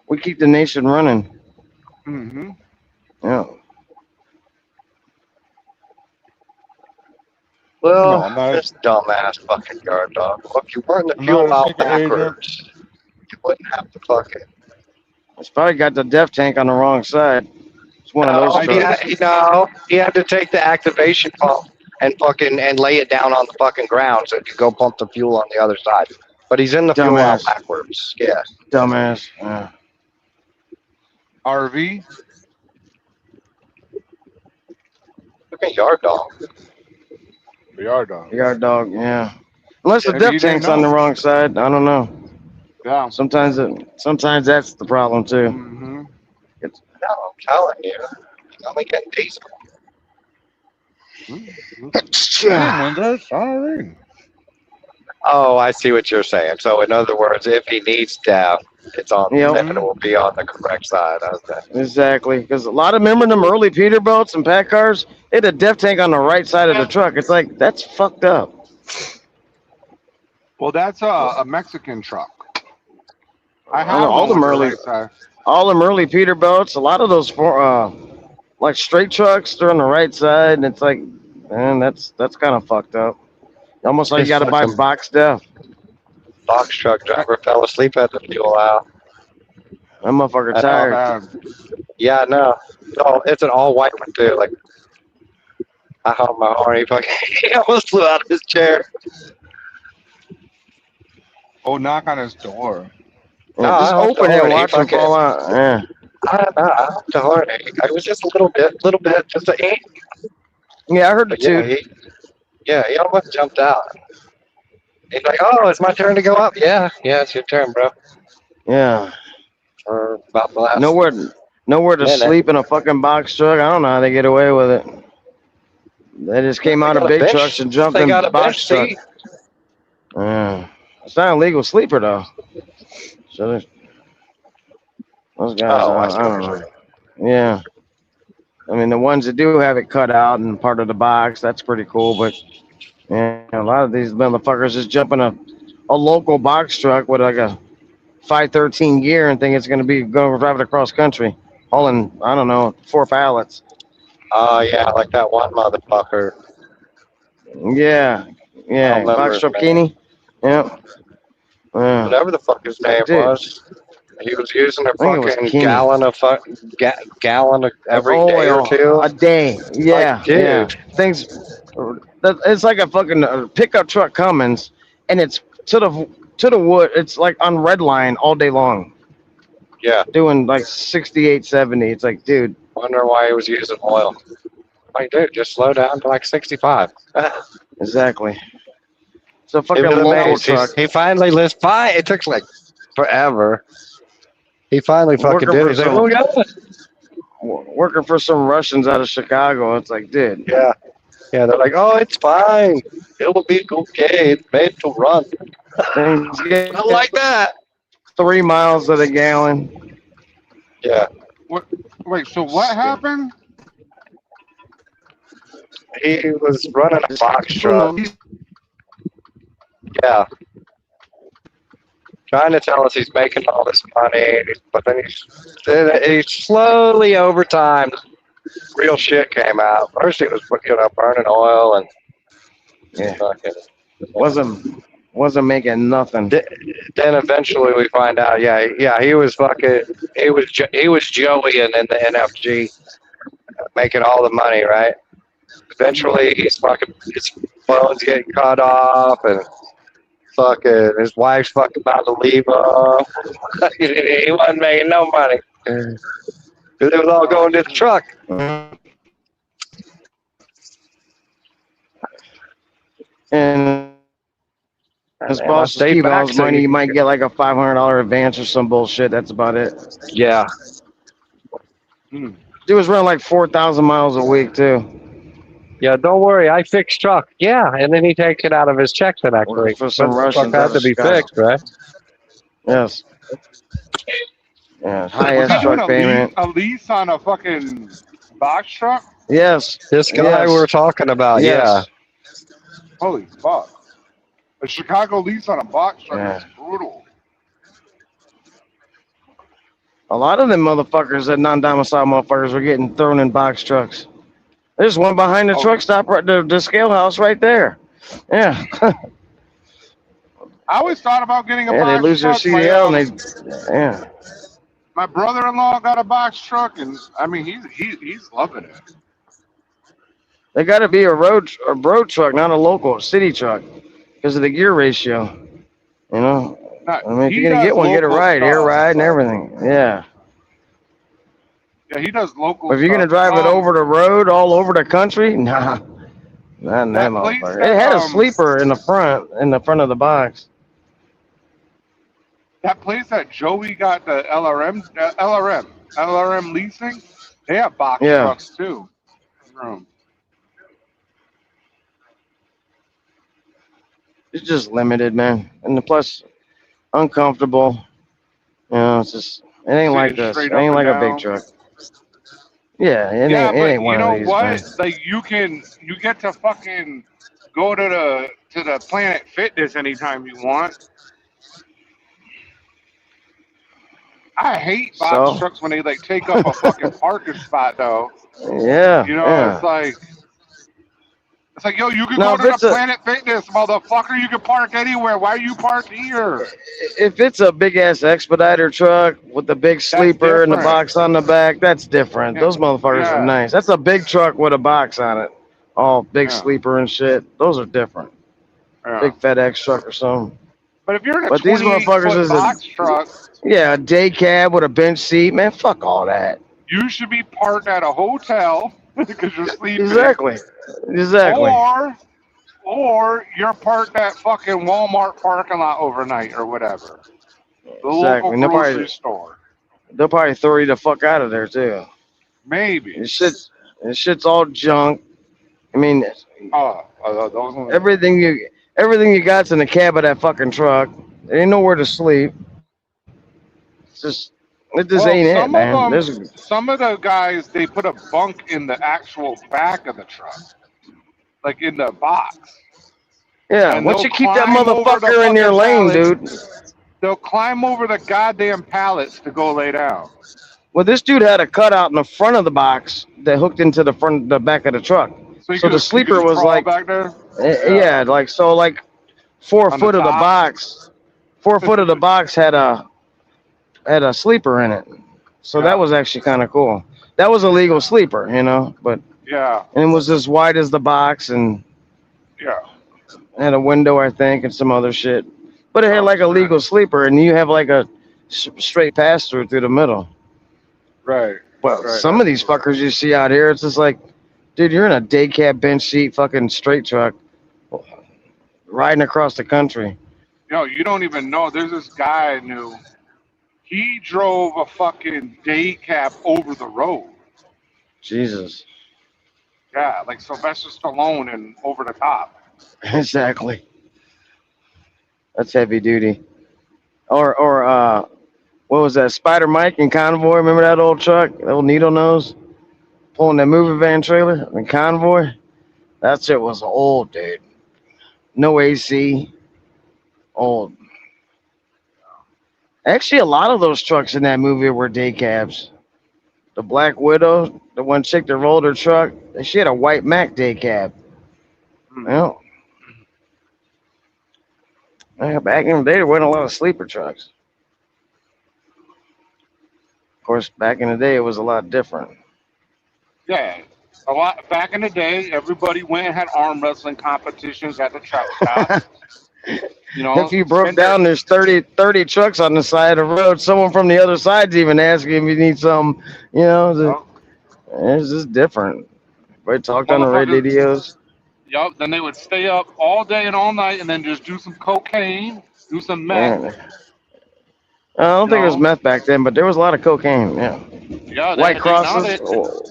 K: We keep the nation running.
B: Mm-hmm.
K: Yeah.
F: Well,
B: No, I'm not.
F: this dumbass fucking guard dog. Look, you burn the
B: I'm
F: fuel
B: not a
F: out
B: secret agent.
F: backwards. You wouldn't have to fucking.
K: It's probably got the def tank on the wrong side. It's one of those
F: No,
K: trucks.
F: he had to take the activation pump and lay it down on the fucking ground so he could go pump the fuel on the other side. But he's in the fuel out
K: Dumbass.
F: backwards. Yeah.
K: Dumbass. Yeah.
B: RV.
F: Look at yard dog.
B: We are done.
K: Yard dog. Yeah. Unless the
B: Maybe
K: def
B: you didn't
K: tank's on the
B: know.
K: wrong side. I don't know.
B: Yeah.
K: Sometimes that's the problem too.
B: Mm-hmm.
F: No, I'm telling you. I'm only getting diesel. Oh, I see what you're saying. So, in other words, if he needs DEF, it's on,
K: Yep.
F: then it will be on the correct side. Okay.
K: Exactly. Because a lot of remember them early Peterbilts and pack cars, they had a def tank on the right side of the truck. It's like that's fucked up.
B: Well, that's a Mexican truck. I
K: I
B: have
K: know, all
B: one
K: them
B: with the
K: early,
B: right side.
K: all them early Peterbilts. A lot of those like straight trucks, they're on the right side, and it's like, man, that's kind of fucked up. Almost like you
F: This
K: got to buy
F: fucking
K: box def.
F: box truck driver fell asleep at the fuel out.
K: That motherfucker
F: That's
K: tired.
F: Yeah, no. Oh, it's an all white one too. Like I held my horn. He almost flew out of his chair.
D: Oh, knock on his door.
G: No,
K: Yeah, just
G: I hope
K: open
G: to
K: it and
G: horny.
K: watch him
G: Fuck it.
K: fall out. Yeah.
G: I don't know. I hope to horny. I was just a little bit, just a ink.
K: Yeah, I heard the
G: But yeah,
K: toot.
G: he almost jumped out. He's like, oh, it's my turn to go up. Yeah, it's your turn, bro.
K: Yeah.
G: For about the last
K: Nowhere to
G: minute.
K: sleep in a fucking box truck. I don't know how they get away with it. They just came out
G: They
K: of
G: got a
K: big
G: bench-
K: trucks and jumped
G: They
K: in
G: got a
K: box
G: bench
K: truck.
G: seat.
K: Yeah. It's not a legal sleeper though. So those guys,
G: Oh, I
K: I
G: see
K: don't
G: what you're
K: know. Yeah. I mean, the ones that do have it cut out and part of the box, that's pretty cool. But yeah, a lot of these motherfuckers just jump in a local box truck with like a 513 gear and think it's going to drive it across country, hauling, I don't know, 4 pallets.
G: Oh, yeah, like that one motherfucker.
K: Yeah. Yeah.
G: remember
K: Box
G: his
K: truck
G: name.
K: Kenny. Yeah. Yeah.
G: Whatever the fuck his name
K: Dude.
G: was. He was using a
K: I think it was
G: fucking
K: Kenny.
G: gallon of every day
K: Oil
G: or two.
K: a day. Yeah.
G: dude.
K: Yeah. Things. It's like a fucking pickup truck Cummins, and it's to the wood. It's like on red line all day long,
G: Yeah,
K: doing like 68, 70. It's like, dude.
G: wonder why he was using oil. Like, dude, just slow down to like 65.
K: Exactly. It's a fucking
G: He was
K: local
G: amazed.
K: truck.
G: He finally listened. It took like forever. He finally fucking
K: Working
G: did
K: for
G: it. He's like,
K: some-
G: oh, yeah.
K: Working for some Russians out of Chicago. It's like, dude.
G: Yeah. Yeah, they're like, oh, it's fine. It'll be okay. It's made to run.
K: Things get
G: I like that.
K: 3 miles to the gallon.
G: Yeah.
B: Wait, so what happened?
G: He was running a box truck. Yeah. Trying to tell us he's making all this money, but then he's slowly over time, real shit came out. First he was, burning oil and fucking.
K: Wasn't making nothing.
G: Then eventually we find out, he was fucking, he was Joeying in the NFG, making all the money, right? Eventually his phone's getting cut off and fucking his wife's fucking about to leave him. He wasn't making no money. Because it was all going to the truck.
K: And as
G: Man,
K: boss
G: I stayed
K: Steve
G: back
K: Al's
G: so
K: money,
G: you
K: you
G: can
K: might
G: get-
K: get like a $500 advance or some bullshit. That's about it.
G: Yeah.
K: Dude was running like 4,000 miles a week too.
G: Yeah, don't worry, I fixed truck. Yeah, and then he takes it out of his check the next
K: Working
G: week.
K: for some
G: But the
K: Russians
G: truck
K: out
G: had
K: of
G: to be
K: Chicago.
G: fixed, right?
K: Yes. Yeah,
B: Was
K: high
B: he
K: S
B: doing
K: truck payment.
B: a lease on a fucking box truck?
K: Yes.
G: This guy
K: Yes.
G: we're talking about,
K: Yes.
B: Holy fuck. A Chicago lease on a box truck
K: Yeah.
B: is brutal.
K: A lot of them motherfuckers, that non-domicile motherfuckers, were getting thrown in box trucks. There's one behind the
B: Oh.
K: truck stop, right, the scale house right there. Yeah.
B: I always thought about getting a
K: Yeah, they
B: box
K: lose their
B: truck.
K: CDL and
B: My,
K: yeah.
B: my brother-in-law got a box truck, and I mean he's loving it.
K: They got to be a road truck, not a local city truck, because of the gear ratio. You know, I mean, if
B: He
K: you're gonna
B: does
K: get one, get it
B: local
K: right, air
B: stuff.
K: ride and everything. Yeah.
B: Yeah, he does local.
K: But if you're gonna
B: stuff.
K: drive it over the road, all over the country, nah, not in that
B: That place
K: motherfucker.
B: that,
K: It had a sleeper in the front of the box.
B: That place that Joey got the LRM leasing, they have box
K: Yeah.
B: trucks too.
K: It's just limited, man, and the plus uncomfortable. You know, it's just it ain't like
B: Sitting
K: this. It
B: straight
K: ain't
B: up
K: like
B: and
K: a big
B: down.
K: truck. Yeah, it
B: Yeah,
K: ain't. It
B: but
K: ain't one
B: you know
K: of these.
B: what?
K: Man.
B: Like you get to fucking go to the Planet Fitness anytime you want. I hate box
K: So?
B: trucks when they like take up a fucking parking spot though.
K: Yeah.
B: You know,
K: yeah.
B: it's like, yo, you can
K: No,
B: go
K: if
B: to
K: it's
B: the
K: a-
B: Planet Fitness, motherfucker. You can park anywhere. Why you park here?
K: If it's a big ass expediter truck with the big sleeper and the
B: different.
K: box on the back, that's different.
B: Yeah,
K: Those motherfuckers
B: yeah.
K: are nice. That's a big truck with a box on it, all big
B: Yeah.
K: sleeper and shit. Those are different.
B: Yeah.
K: Big FedEx truck or something.
B: But if you're in a
K: But these motherfuckers
B: 28-foot
K: is
B: box truck,
K: a day cab with a bench seat, man. Fuck all that.
B: you should be parked at a hotel because you're sleeping.
K: Exactly.
B: Or you're parked at fucking Walmart parking lot overnight or whatever. The local
K: Exactly.
B: grocery store.
K: They'll probably throw you the fuck out of there too.
B: Maybe.
K: This shit's all junk. I mean,
B: those
K: everything you got's in the cab of that fucking truck. There ain't nowhere to sleep. It just ain't it, man.
B: Some of the guys, they put a bunk in the actual back of the truck, like in the box.
K: Yeah,
B: And
K: once
B: they'll
K: you keep that
B: climb over the
K: motherfucker in your
B: fucking
K: lane,
B: pallets.
K: dude.
B: They'll climb over the goddamn pallets to go lay down.
K: Well, this dude had a cutout in the front of the box that hooked into the back of the truck. So the sleeper was like,
B: back there?
K: Yeah, like 4 foot of the box. 4 foot of the box had a sleeper in it. So that was actually kind of cool. That was a legal sleeper, but
B: yeah,
K: and it was as wide as the box and had a window, I think, and some other shit. But it had like a legal sleeper, and you have like a straight pass through the middle.
B: Right.
K: Well, some of these fuckers you see out here, it's just like, dude, you're in a day cab bench seat fucking straight truck riding across the country.
B: You don't even know. There's this guy I knew. He drove a fucking day cab over the road.
K: Jesus.
B: Yeah, like Sylvester Stallone and Over the Top.
K: Exactly. That's heavy duty. Or what was that? Spider Mike in Convoy. Remember that old truck? That old needle nose? Pulling that movie van trailer in Convoy? That shit was old, dude. No AC. Old. Actually, a lot of those trucks in that movie were day cabs. The Black Widow, the one chick that rolled her truck, she had a white Mac day cab. Well, back in the day, there wasn't a lot of sleeper trucks. Of course, back in the day, it was a lot different.
B: Yeah. A lot back in the day, everybody went and had arm wrestling competitions at the truck stop.
K: If you broke down, there's 30 trucks on the side of the road. Someone from the other side's even asking if you need some, it's just different. We talked on the radios.
B: Yup, then they would stay up all day and all night and then just do some cocaine, do some meth.
K: Yeah. I don't think it was meth back then, but there was a lot of cocaine, yeah.
B: Yeah,
K: White crosses.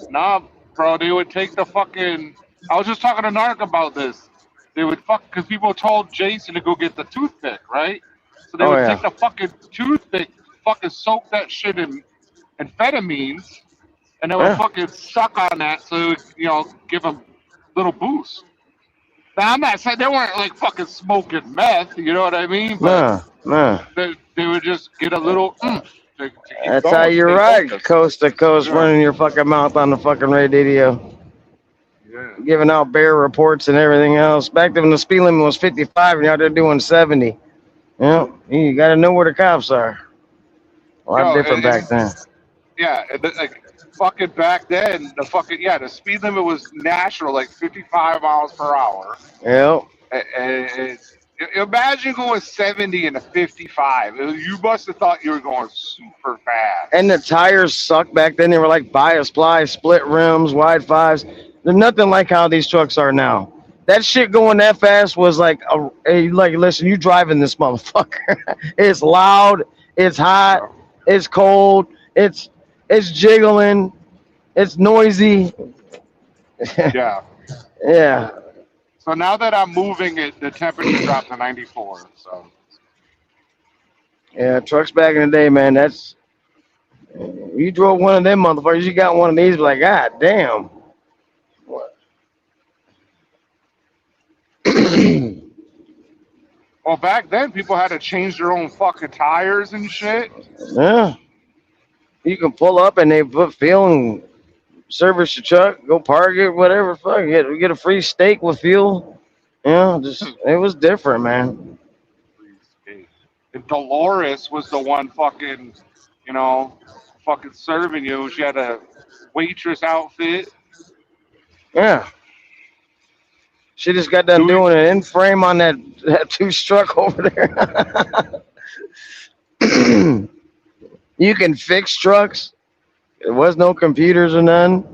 B: Nah, bro, they would take the fucking... I was just talking to Narc about this. They would because people told Jason to go get the toothpick, right? So they would take the fucking toothpick, fucking soak that shit in amphetamines, and they would fucking suck on that so it would, give them little boost. Now, I'm not saying they weren't like fucking smoking meth, you know what I mean? But they would just get a little to keep
K: That's
B: going,
K: how you
B: stay
K: ride,
B: focused.
K: coast to coast, running your fucking mouth on the fucking radio.
B: Yeah.
K: Giving out bear reports and everything else. Back then when the speed limit was 55 and you're out there doing 70. You got to know where the cops are. A lot different back then.
B: Yeah, like fucking back then, the speed limit was natural, like 55 miles per hour.
K: Yep.
B: And imagine going 70 and a 55. You must have thought you were going super fast.
K: And the tires sucked back then. They were like bias ply, split rims, wide fives. They're nothing like how these trucks are now. That shit going that fast was like, listen, you driving this motherfucker. It's loud, it's hot, it's cold, it's jiggling, it's noisy.
B: Yeah.
K: Yeah.
B: So now that I'm moving it, the temperature dropped to 94. So.
K: Yeah, trucks back in the day, man. You drove one of them motherfuckers. You got one of these, like, God damn.
B: Well, back then people had to change their own fucking tires and shit.
K: Yeah. You can pull up and they put fuel and service your truck, go park it, whatever. Fuck, get a free steak with fuel. It was different, man.
B: And Dolores was the one fucking serving you. She had a waitress outfit.
K: Yeah. She just got done doing an in frame on that two struck over there. You can fix trucks. There was no computers or none.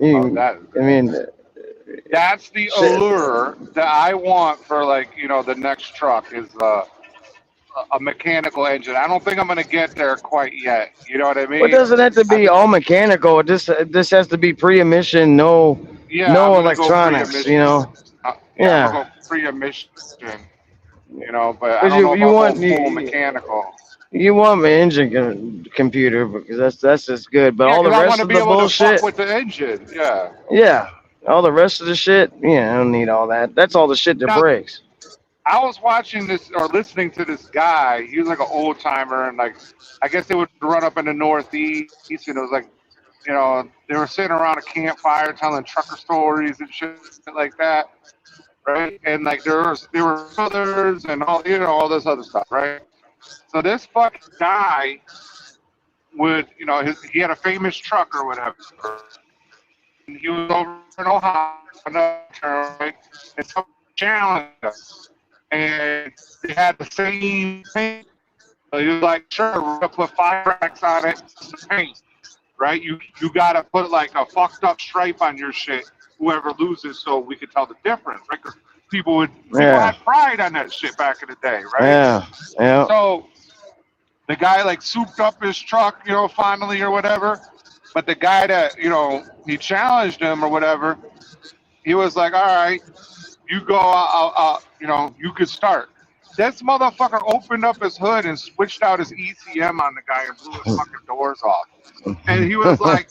K: I mean,
B: that's the
K: shit.
B: allure that I want for, like, you know, the next truck is a mechanical engine. I don't think I'm gonna get there quite yet. You know what I mean?
K: Well, it doesn't have to be all mechanical. This has to be pre-emission, no
B: Yeah, I'm
K: no
B: gonna go
K: electronics.
B: pre-emission.
K: You know.
B: I'm
K: Yeah.
B: gonna go pre-emission. You know, but I
K: Because
B: don't know if
K: you
B: I'll
K: want
B: go full mechanical.
K: you want my engine computer because that's just good. But
B: Yeah,
K: all the
B: because I
K: rest
B: want to
K: of
B: be
K: the
B: able to
K: bullshit,
B: fuck with the engine. Yeah.
K: yeah, all the rest of the shit, yeah, I don't need all that. That's all the shit that
B: Now,
K: breaks.
B: I was watching this or listening to this guy. He was like an old timer, and like, I guess they would run up in the Northeast, and it was like, you know, they were sitting around a campfire telling trucker stories and shit like that, right? And like there were brothers and all, you know, all this other stuff, right? So this fucking guy would, you know, he had a famous truck or whatever. And he was over in Ohio, right? And some challenged us. And they had the same thing. So he was like, sure, we're gonna put 5 racks on it, paint, right? You gotta put like a fucked up stripe on your shit, whoever loses, so we could tell the difference, right? 'Cause people had pride on that shit back in the day, right?
K: Yeah.
B: So the guy like souped up his truck, you know, finally or whatever. But the guy that, you know, he challenged him or whatever, he was like, all right, you go, you know, you could start. This motherfucker opened up his hood and switched out his ECM on the guy and blew his fucking doors off. And he was like,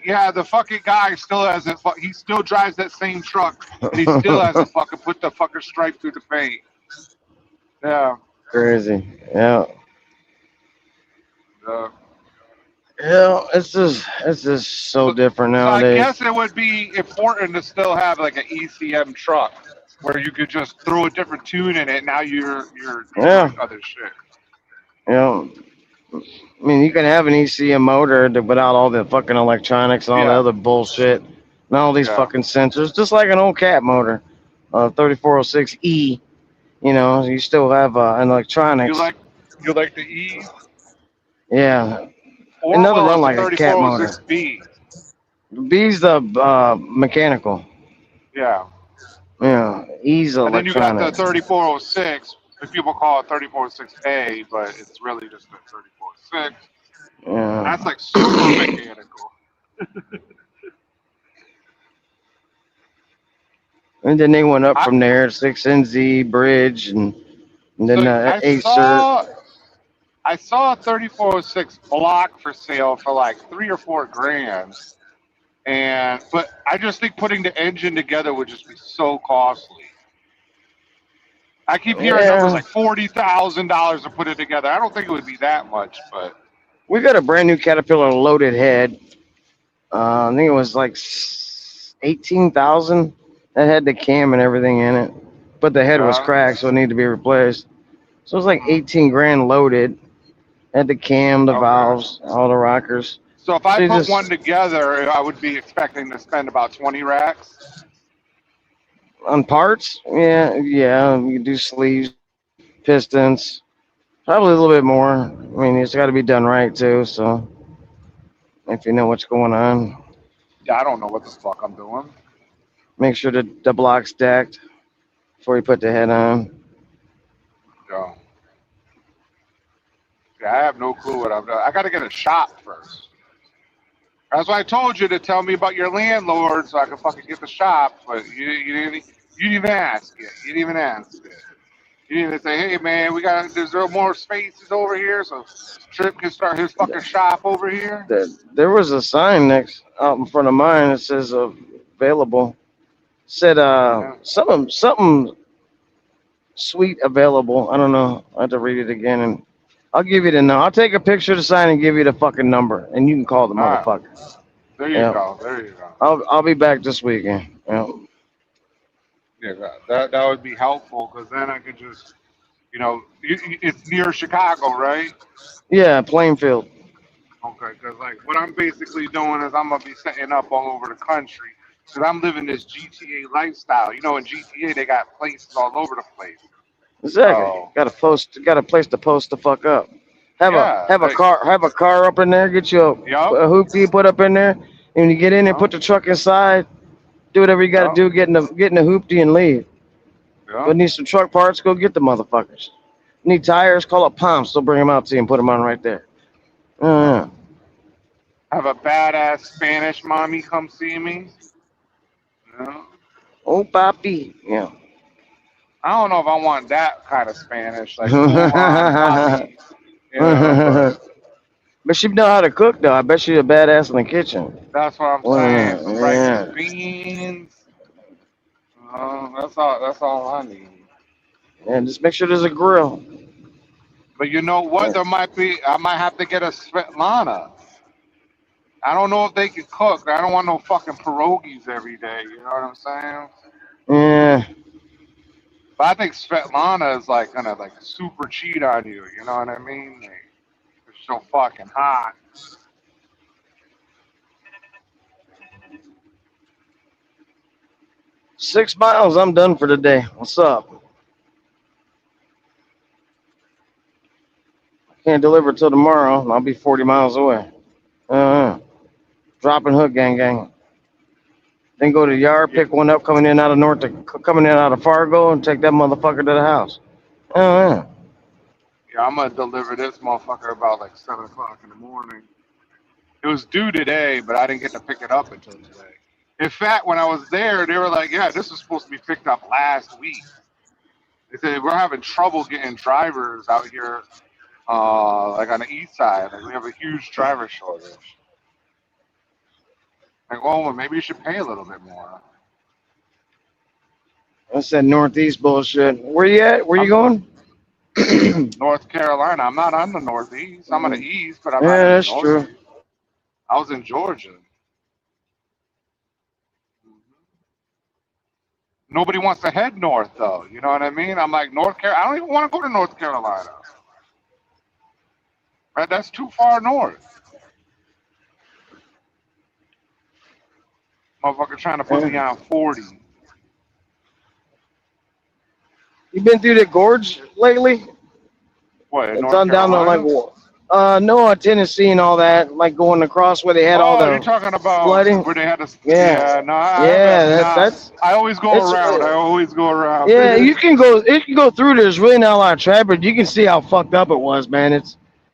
B: yeah, the fucking guy still hasn't, he still drives that same truck and he still hasn't fucking put the fucking stripe through the paint. Yeah.
K: Crazy. Yeah.
B: Yeah,
K: it's just so different nowadays.
B: I guess it would be important to still have like an ECM truck where you could just throw a different tune in it. Now you're doing other shit.
K: Yeah. I mean, you can have an ECM motor without all the fucking electronics and all the other bullshit and all these fucking sensors, just like an old cat motor, 3406E. You know, you still have an electronics.
B: You like the E?
K: Yeah.
B: Or
K: Another
B: well,
K: run like a cat motor.
B: 3406B.
K: B's the mechanical.
B: Yeah.
K: Yeah. E's
B: And then you got the
K: electronics.
B: 3406. People call it 3406A, but it's really just the 3406.
K: Yeah.
B: That's like super mechanical.
K: And then they went up from there, 6NZ bridge, and then Acer.
B: I saw a 3406 block for sale for like $3 or $4 grand, but I just think putting the engine together would just be so costly. I keep hearing numbers like $40,000 to put it together. I don't think it would be that much, but
K: We got a brand new Caterpillar loaded head. I think it was like 18,000. That had the cam and everything in it, but the head was cracked, so it needed to be replaced. So it was like 18 grand loaded. Had the cam, the valves, all the rockers.
B: So if I put one together, I would be expecting to spend about 20 racks.
K: On parts, yeah, you can do sleeves, pistons, probably a little bit more. I mean, it's got to be done right too. So if you know what's going on,
B: Yeah, I don't know what the fuck I'm doing.
K: make sure the block's stacked before you put the head on.
B: Yeah. Yeah, I have no clue what I'm doing. I got to get a shop first. That's why I told you to tell me about your landlord so I can fucking get the shop. But you didn't even ask it. You didn't even ask it. You didn't even say, hey man, there's more spaces over here so Trip can start his fucking shop over here.
K: There was a sign out in front of mine that says available. Said something sweet available. I don't know. I have to read it again, and I'll give you the number. I'll take a picture of the sign and give you the fucking number, and you can call the motherfucker.
B: There you go. There you go.
K: I'll be back this weekend. Yeah.
B: Yeah, that would be helpful because then I could just, it's near Chicago, right?
K: Yeah, Plainfield.
B: Okay, because like what I'm basically doing is I'm gonna be setting up all over the country. because I'm living this GTA lifestyle. You know, in GTA they got places all over the place.
K: Exactly.
B: So
K: Got a place to post the fuck up.
B: yeah,
K: Have a
B: like,
K: car up in there. Get you
B: yup,
K: a hoopty put up in there. And when you get in there,
B: yup,
K: put the truck inside. Do whatever you got to
B: yup,
K: do. Get in the hoopty and leave. But
B: yup.
K: need some truck parts? Go get the motherfuckers. Need tires? Call up Pumps. They'll bring them out to you and put them on right there. Uh,
B: Have a badass Spanish mommy come see me. You know?
K: oh, papi. Yeah.
B: I don't know if I want that kind of Spanish, like full on papi. You know, but
K: But she know how to cook though. I bet she's a badass in the kitchen.
B: that's what I'm saying. Some righteous beans. That's all. That's all I need.
K: And just make sure there's a grill.
B: But you know what? There might be. I might have to get a Svetlana. I don't know if they can cook. I don't want no fucking pierogies every day. You know what I'm saying?
K: Yeah.
B: But I think Svetlana is like gonna like super cheat on you. You know what I mean? Like, they're so fucking hot.
K: 6 miles. I'm done for the day. What's up? Can't deliver till tomorrow. And I'll be 40 miles away. Dropping hook, gang. Then go to the yard, pick one up coming in out of Fargo, and take that motherfucker to the house.
B: Yeah, I'm gonna deliver this motherfucker about like 7 o'clock in the morning. It was due today, but I didn't get to pick it up until today. In fact, when I was there, they were like, "Yeah, this was supposed to be picked up last week." They said we're having trouble getting drivers out here, like on the east side. Like we have a huge driver shortage. Like, well, maybe you should pay a little bit more.
K: That's that Northeast bullshit. Where you at? Where you going?
B: North Carolina. I'm not on the Northeast. I'm on the East, but I'm not
K: Yeah,
B: in the
K: that's true.
B: Northeast. I was in Georgia. Nobody wants to head north, though. You know what I mean? I'm like, North Carolina. I don't even want to go to North Carolina. Right? That's too far north. Motherfucker trying to put me on 40.
K: You been through the gorge lately?
B: What, in
K: It's
B: North
K: on down to
B: Carolina?
K: like no, Tennessee and all that, like going across where they had all
B: Oh,
K: the
B: you're talking about
K: flooding.
B: where they had to.
K: Yeah.
B: Yeah, no, I
K: Yeah,
B: have not.
K: that's
B: I always go
K: it's
B: around. I always go around.
K: yeah. You can go through. There's really not a lot of traffic. You can see how fucked up it was, man.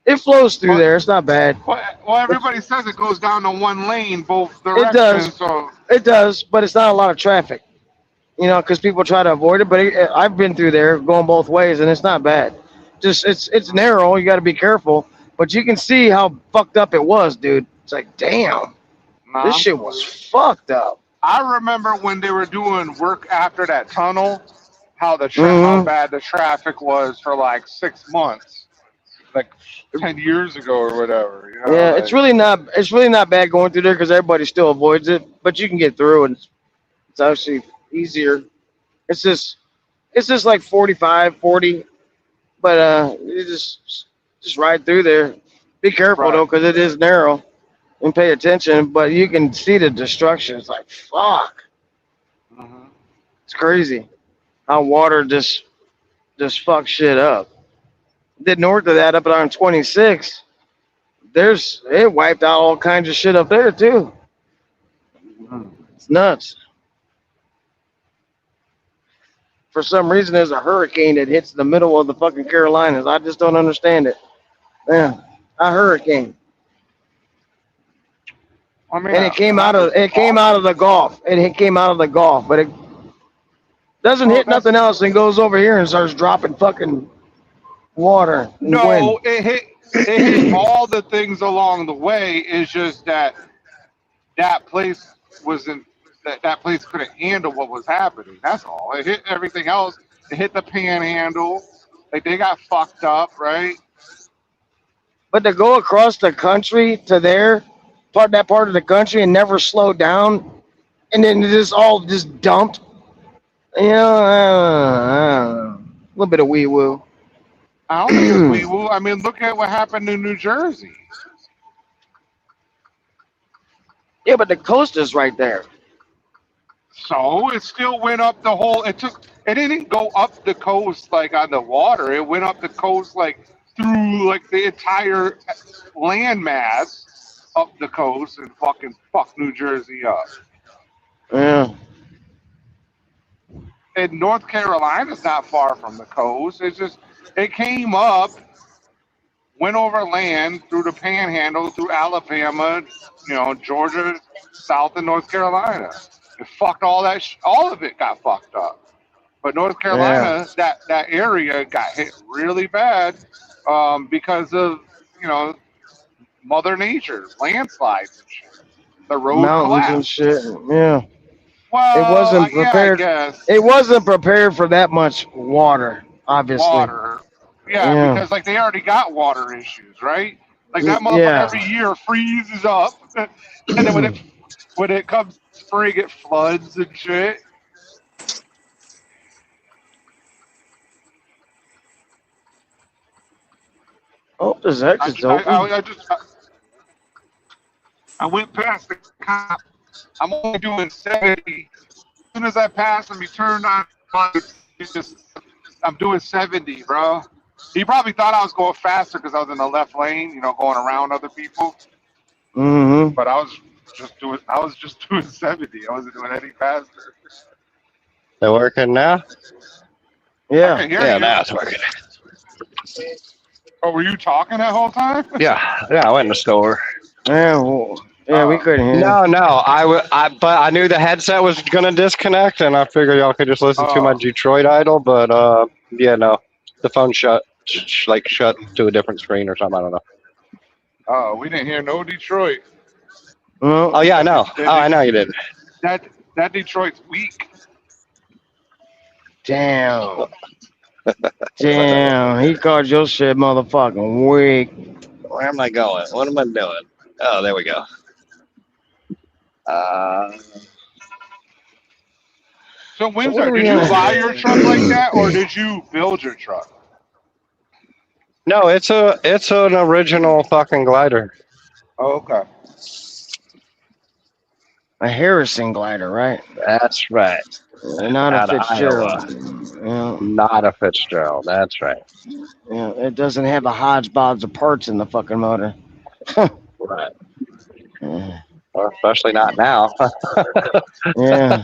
K: It flows through there. It's not bad.
B: Well, everybody says it goes down to one lane, both
K: It does.
B: directions. So
K: It does, but it's not a lot of traffic. You know, because people try to avoid it. But I've been through there going both ways, and it's not bad. Just it's narrow. You got to be careful. But you can see how fucked up it was, dude. It's like, damn,
B: nah.
K: this shit was fucked up.
B: I remember when they were doing work after that tunnel, how how
K: Mhm.
B: bad the traffic was for like 6 months, like 10 years ago or whatever. You know,
K: Yeah,
B: like,
K: it's really not bad going through there because everybody still avoids it, but you can get through and it's actually easier. It's just like 45, 40, but you just ride through there. Be careful though,
B: right.
K: because it is narrow, and pay attention. But you can see the destruction. It's like fuck.
B: Mhm.
K: It's crazy how water just fucks shit up. Then north of that, up on 26, it wiped out all kinds of shit up there too. It's nuts. For some reason, there's a hurricane that hits the middle of the fucking Carolinas. I just don't understand it. Yeah, a hurricane,
B: I mean,
K: and it came out of the Gulf. And it came out of the Gulf, but it doesn't
B: well,
K: hit nothing else and goes over here and starts dropping fucking water and
B: no,
K: wind.
B: it hit all the things along the way. It's just that place wasn't that place couldn't handle what was happening. That's all. It hit everything else. It hit the panhandle. Like they got fucked up, right?
K: But to go across the country to that part of the country and never slow down, and then just all just dumped, you know, a little bit of wee woo.
B: I don't think it's wee woo. I mean, look at what happened in New Jersey.
K: Yeah, but the coast is right there.
B: So it still went up the whole. It didn't go up the coast like on the water. It went up the coast like through like the entire landmass up the coast and fucking fuck New Jersey up.
K: Yeah.
B: And North Carolina's not far from the coast. It came up, went over land through the Panhandle, through Alabama, Georgia, South and North Carolina. It fucked all that. All of it got fucked up. But North Carolina, that area got hit really bad because of Mother Nature, landslides and shit. The road
K: Mountains and
B: collapsed.
K: shit. Yeah.
B: Well,
K: It wasn't
B: yeah, I
K: prepared.
B: guess.
K: It wasn't prepared for that much water, obviously.
B: Water. Yeah, because like they already got water issues, right? Like that motherfucker every year freezes up, and then when it comes spring, it floods and shit.
K: Oh, this exit's open.
B: I went past the cop. I'm only doing 70. As soon as I pass him, he turned on. I'm doing 70, bro. He probably thought I was going faster because I was in the left lane, going around other people.
K: Mm-hmm.
B: But I was just doing 70. I wasn't doing any faster.
G: They're working now?
K: Yeah.
G: Yeah, now it's working.
B: Oh, were you talking that whole time?
G: Yeah, I went in the store.
K: Yeah, we couldn't hear.
G: No, but I knew the headset was gonna disconnect, and I figured y'all could just listen to my Detroit Idol. But no, the phone shut to a different screen or something. I don't know.
B: Oh, we didn't hear no Detroit.
G: Oh yeah, I know. I know you did.
B: That Detroit's weak.
K: Damn. Damn, he called your shit motherfucking weak.
G: Where am I going? What am I doing? Oh, there we go.
B: So Windsor, did you buy your truck like that, or did you build your truck?
G: No, it's an original fucking glider.
B: Oh, okay.
K: A Harrison glider, right?
G: That's right.
K: Not a Fitzgerald.
G: Yeah. Not a Fitzgerald. That's right.
K: Yeah, it doesn't have a hodgepodge of parts in the fucking motor.
G: Right. Well, especially not now.
K: Yeah.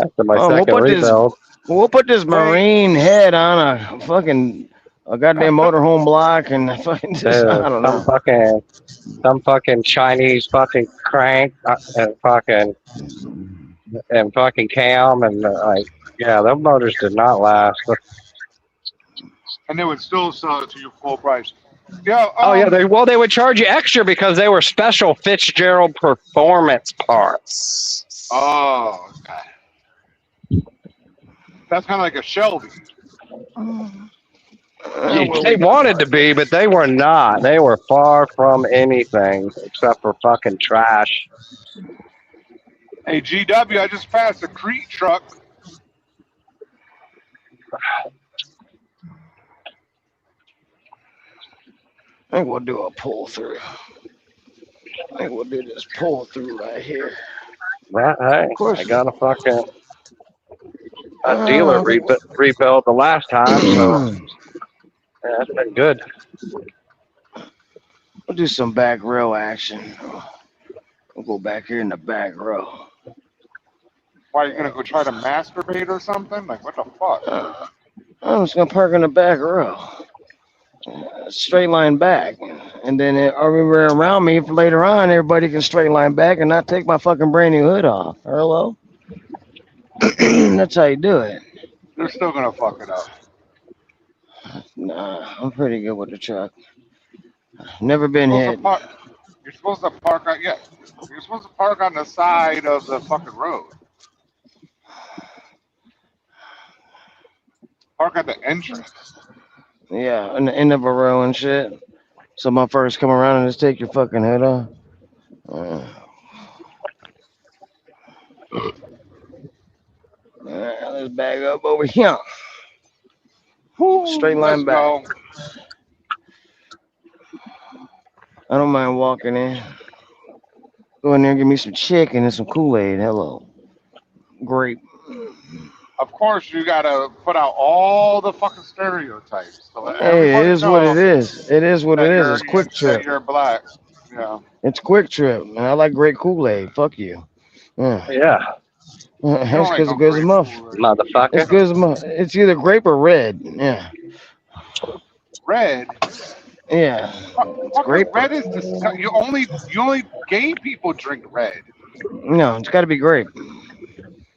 G: After my second rebuild.
K: We'll put this marine head on a goddamn motorhome block and fucking just, I don't know.
G: Some fucking Chinese fucking crank and fucking cam and those motors did not last.
B: And they would still sell it to you full price. Yeah.
G: They would charge you extra because they were special Fitzgerald performance parts.
B: Oh, okay. That's kind of like a Shelby.
G: They wanted to be, but they were not. They were far from anything except for fucking trash.
B: Hey, GW, I just passed a Crete truck.
K: I think we'll do a pull through. I think we'll do this pull through right here.
G: Right, hey, of course. I got a fucking dealer rebuilt the last time, so that's been good.
K: We'll do some back row action. We'll go back here in the back row.
B: Why, are you gonna go try to masturbate or something? Like, what the fuck?
K: I'm just gonna park in the back row. Straight line back. And then everywhere around me, later on, everybody can straight line back and not take my fucking brand new hood off. Hello? That's how you do it.
B: They're still gonna fuck it up.
K: Nah, I'm pretty good with the truck. Never been hit.
B: You're supposed to park on, you're supposed to park on the side of the fucking road. Park at the entrance.
K: Yeah, in the end of a row and shit. So my first come around and just take your fucking head off. Alright, let's back up over here. Straight line back.
B: Go.
K: I don't mind walking in. Go in there and give me some chicken and some Kool-Aid. Hello. grape.
B: Of course, you gotta put out all the fucking stereotypes to let
K: Hey, it
B: everybody
K: is what it
B: know
K: is. It is what it
B: that
K: is. It's Quick
B: that
K: Trip.
B: you're black. Yeah.
K: It's Quick Trip, and I like great Kool-Aid. Fuck you. Yeah.
G: Yeah,
B: You
K: It's
B: don't like
K: good,
B: no
K: good as a
B: grape
K: muff.
B: Kool-Aid.
K: It's
G: motherfucker.
K: good as a muff. It's either grape or red. Yeah.
B: Red.
K: Yeah. It's
B: Fucking
K: grape.
B: red is disgusting. You only gay people drink red.
K: No, it's got to be grape.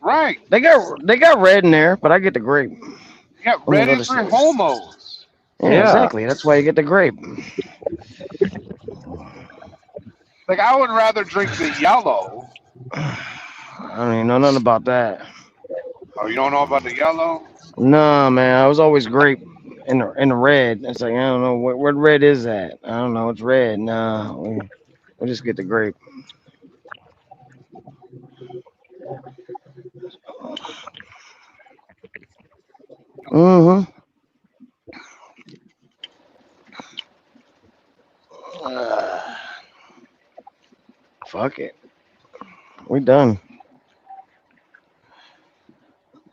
B: Right.
K: They got red in there, but I get the grape.
B: Yeah,
K: Let me
B: red
K: go
B: is
K: to
B: for
K: see.
B: homos.
K: Yeah,
G: Yeah.
K: exactly. That's why you get the grape.
B: Like I would rather drink the yellow.
K: I don't even know nothing about that.
B: Oh, you don't know about the yellow?
K: Nah, man, I was always grape in the red. It's like I don't know what red is that. I don't know. It's red. Nah, we just get the grape. Mm-hmm. Fuck it. We done.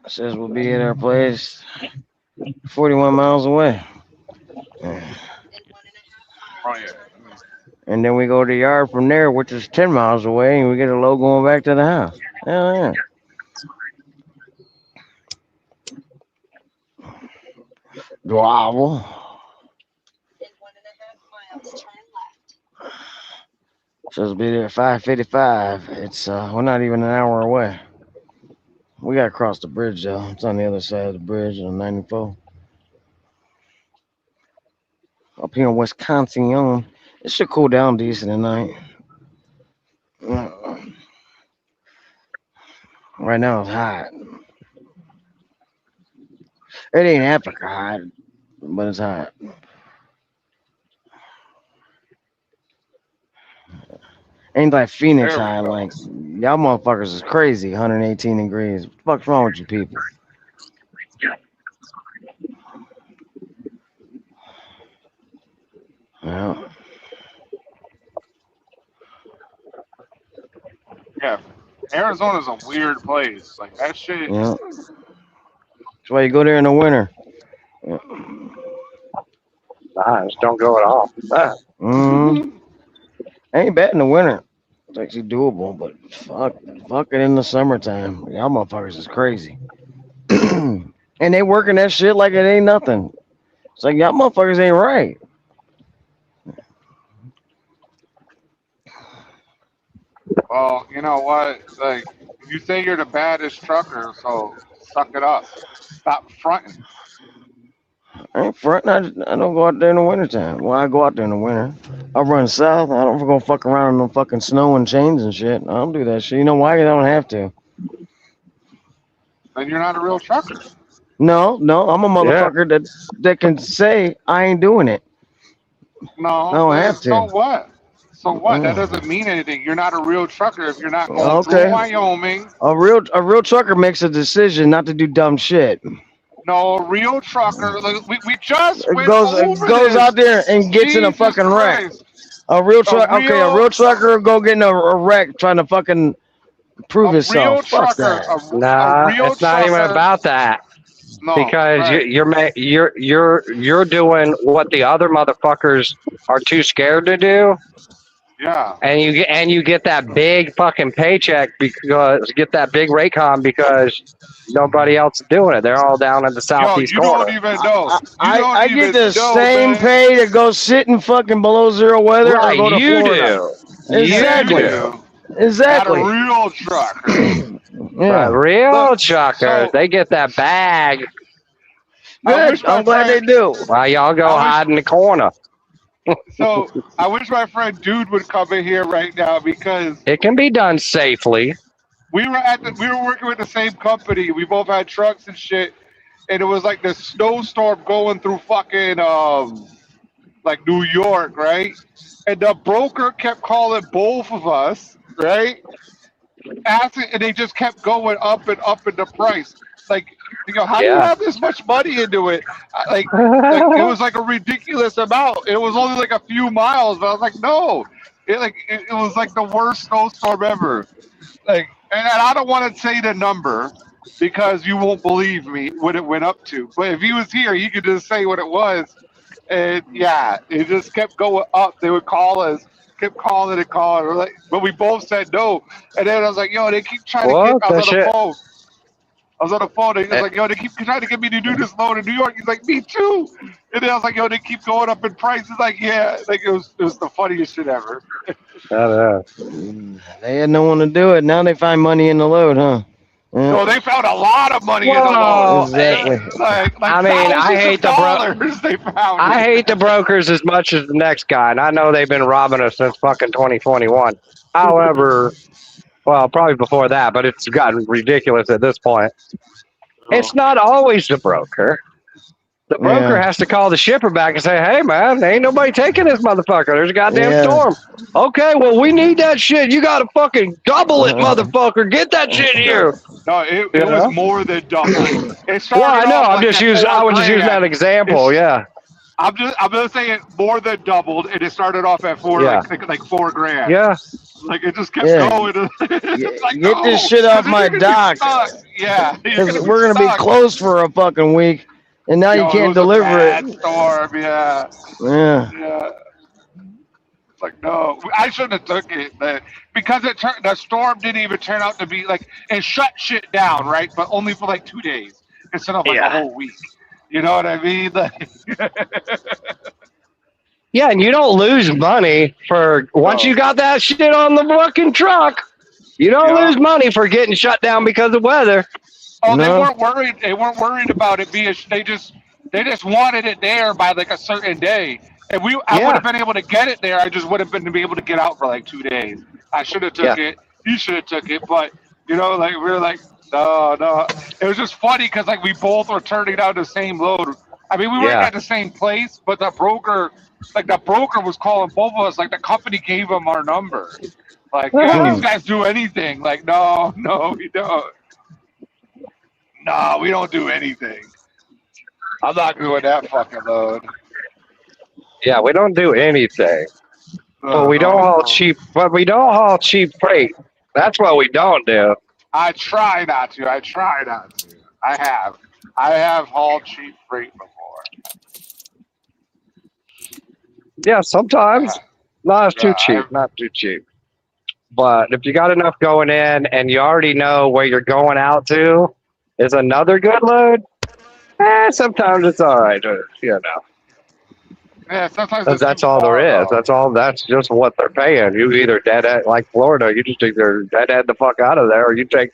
K: Says we'll be at our place 41 miles away.
B: Oh yeah.
K: And then we go to the yard from there, which is 10 miles away, and we get a load going back to the house. Hell yeah. Wow. Says we'll be there at 5:55. It's we're not even an hour away. We gotta cross the bridge though. It's on the other side of the bridge on 94. Up here in Wisconsin, it should cool down decent tonight. Right now it's hot. It ain't Africa hot, but it's hot. Ain't like Phoenix
B: There we
K: high.
B: go.
K: Like y'all motherfuckers is crazy. 118 degrees. What the fuck's wrong with you people? Yeah.
B: Yeah. Arizona's a weird place. Like that shit.
K: Yeah. That's why you go there in the winter. Yeah.
G: Nah, just don't go at all.
K: Ain't bad in the winter. It's actually doable, but fuck it in the summertime. Y'all motherfuckers is crazy. And they working that shit like it ain't nothing. It's like y'all motherfuckers ain't right.
B: Well, you know what? Like you say you're the baddest trucker, so suck it up. Stop fronting.
K: I ain't fronting. I don't go out there in the wintertime. Well, I go out there in the winter. I run south. I don't go fuck around in the fucking snow and chains and shit. I don't do that shit. You know why? I don't have to.
B: Then you're not a real trucker.
K: No, I'm a motherfucker that can say I ain't doing it.
B: No.
K: I don't have to.
B: So what? So what? That doesn't mean anything. You're not a real trucker if you're not going through Wyoming.
K: A real trucker makes a decision not to do dumb shit.
B: No, a real trucker. We just went
K: goes
B: over
K: out there and gets in a
B: Jesus
K: fucking wreck.
B: Christ.
K: A real trucker will go get in a wreck trying to fucking prove himself. Fuck that.
G: Nah, it's not even about that.
B: No,
G: because you're doing what the other motherfuckers are too scared to do.
B: Yeah.
G: And you get that big fucking paycheck because because nobody else is doing it. They're all down at the southeast corner.
B: Don't even know.
K: I get the same pay to go sit in fucking below zero weather or go to Florida. Exactly. Exactly.
B: Not a real trucker.
G: Yeah. Real truckers, they get that bag.
K: Good. I'm glad they do.
G: While y'all go hide in the corner.
B: So I wish my friend Dude would come in here right now because
G: it can be done safely.
B: We were working with the same company. We both had trucks and shit, and it was like this snowstorm going through fucking like New York, right? And the broker kept calling both of us, right? Asking, and they just kept going up and up in the price. Like, you know, how do you have this much money into it? Like it was like a ridiculous amount. It was only like a few miles, but I was like, no. It was like the worst snowstorm ever. Like And I don't want to say the number because you won't believe me what it went up to. But if he was here, he could just say what it was. And yeah, it just kept going up. They would call us, kept calling and calling. We're like, but we both said no. And then I was like, yo, they keep trying to get.
G: What
B: I
G: the
B: was on the
G: shit?
B: phone. I was on the phone. And he was
G: Eh,
B: like, yo, they keep trying to get me to do this load in New York. He's like, me too. And then I was like, yo, they keep going up in price. He's like, yeah. Like it was the funniest shit ever.
G: I don't know.
K: They had no one to do it. Now they find money in the load, huh? Yeah.
B: So they found a lot of money in the load.
G: Well,
K: Exactly.
B: Like
G: I mean, I
B: thousands
G: hate
B: of
G: the
B: dollars they found.
G: I hate the brokers as much as the next guy, and I know they've been robbing us since fucking 2021. However, well, probably before that, but it's gotten ridiculous at this point. It's not always the broker. The broker
K: Yeah.
G: has to call the shipper back and say, "Hey, man, ain't nobody taking this motherfucker. There's a goddamn
K: Yeah.
G: storm." Okay, well, we need that shit. You got to fucking double it, motherfucker. Get that shit here.
B: No, it
G: You know?
B: was more than double. It started
G: Well, I know.
B: off
G: I'm
B: like
G: just
B: at
G: using. I was just using that
B: $4,000.
G: example. Yeah.
B: I'm just saying more than doubled, and it started off at
G: Yeah.
B: like $4,000.
G: Yeah.
B: Like it just kept
K: Yeah.
B: going. It's like,
K: Get this shit off
B: 'cause
K: my
B: you're gonna be
K: dock.
B: stuck. Yeah, you're
K: Because
B: gonna be
K: we're gonna be
B: stuck.
K: closed for a fucking week, and now
B: Yo,
K: you
B: it
K: can't
B: was a
K: deliver
B: bad
K: it.
B: storm. Yeah,
K: Yeah.
B: yeah. It's like no, I shouldn't have took it, but because the storm didn't even turn out to be like it shut shit down, right? But only for like 2 days instead of like a
G: Yeah.
B: whole week. You know what I mean? Like,
G: Yeah, and you don't lose money for once you got that shit on the fucking truck. You don't
B: Yeah.
G: lose money for getting shut down because of weather.
B: oh, they
K: No.
B: weren't worried. They weren't worried about it being. They just wanted it there by like a certain day. And I would
G: Yeah.
B: have been able to get it there. I just would have been able to get out for like 2 days. I should have took
G: Yeah.
B: it. He should have took it. But you know, like we were like, no. It was just funny because like we both were turning down the same load. I mean, we weren't
G: Yeah.
B: at the same place, but the broker was calling both of us. Like the company gave him our number. Like, yeah, these guys do anything. Like, no, we don't. No, we don't do anything. I'm not doing that fucking load.
G: Yeah, we don't do anything. But we don't haul cheap. But we don't haul cheap freight. That's what we don't do.
B: I try not to. I have hauled cheap freight before.
G: Yeah, sometimes. Not too
B: Yeah,
G: cheap. Not too cheap. But if you got enough going in and you already know where you're going out to is another good load, sometimes it's all right. You know.
B: Yeah, sometimes
G: That's all there is. That's all. That's just what they're paying. You either dead end, like Florida, you just either dead end the fuck out of there, or you take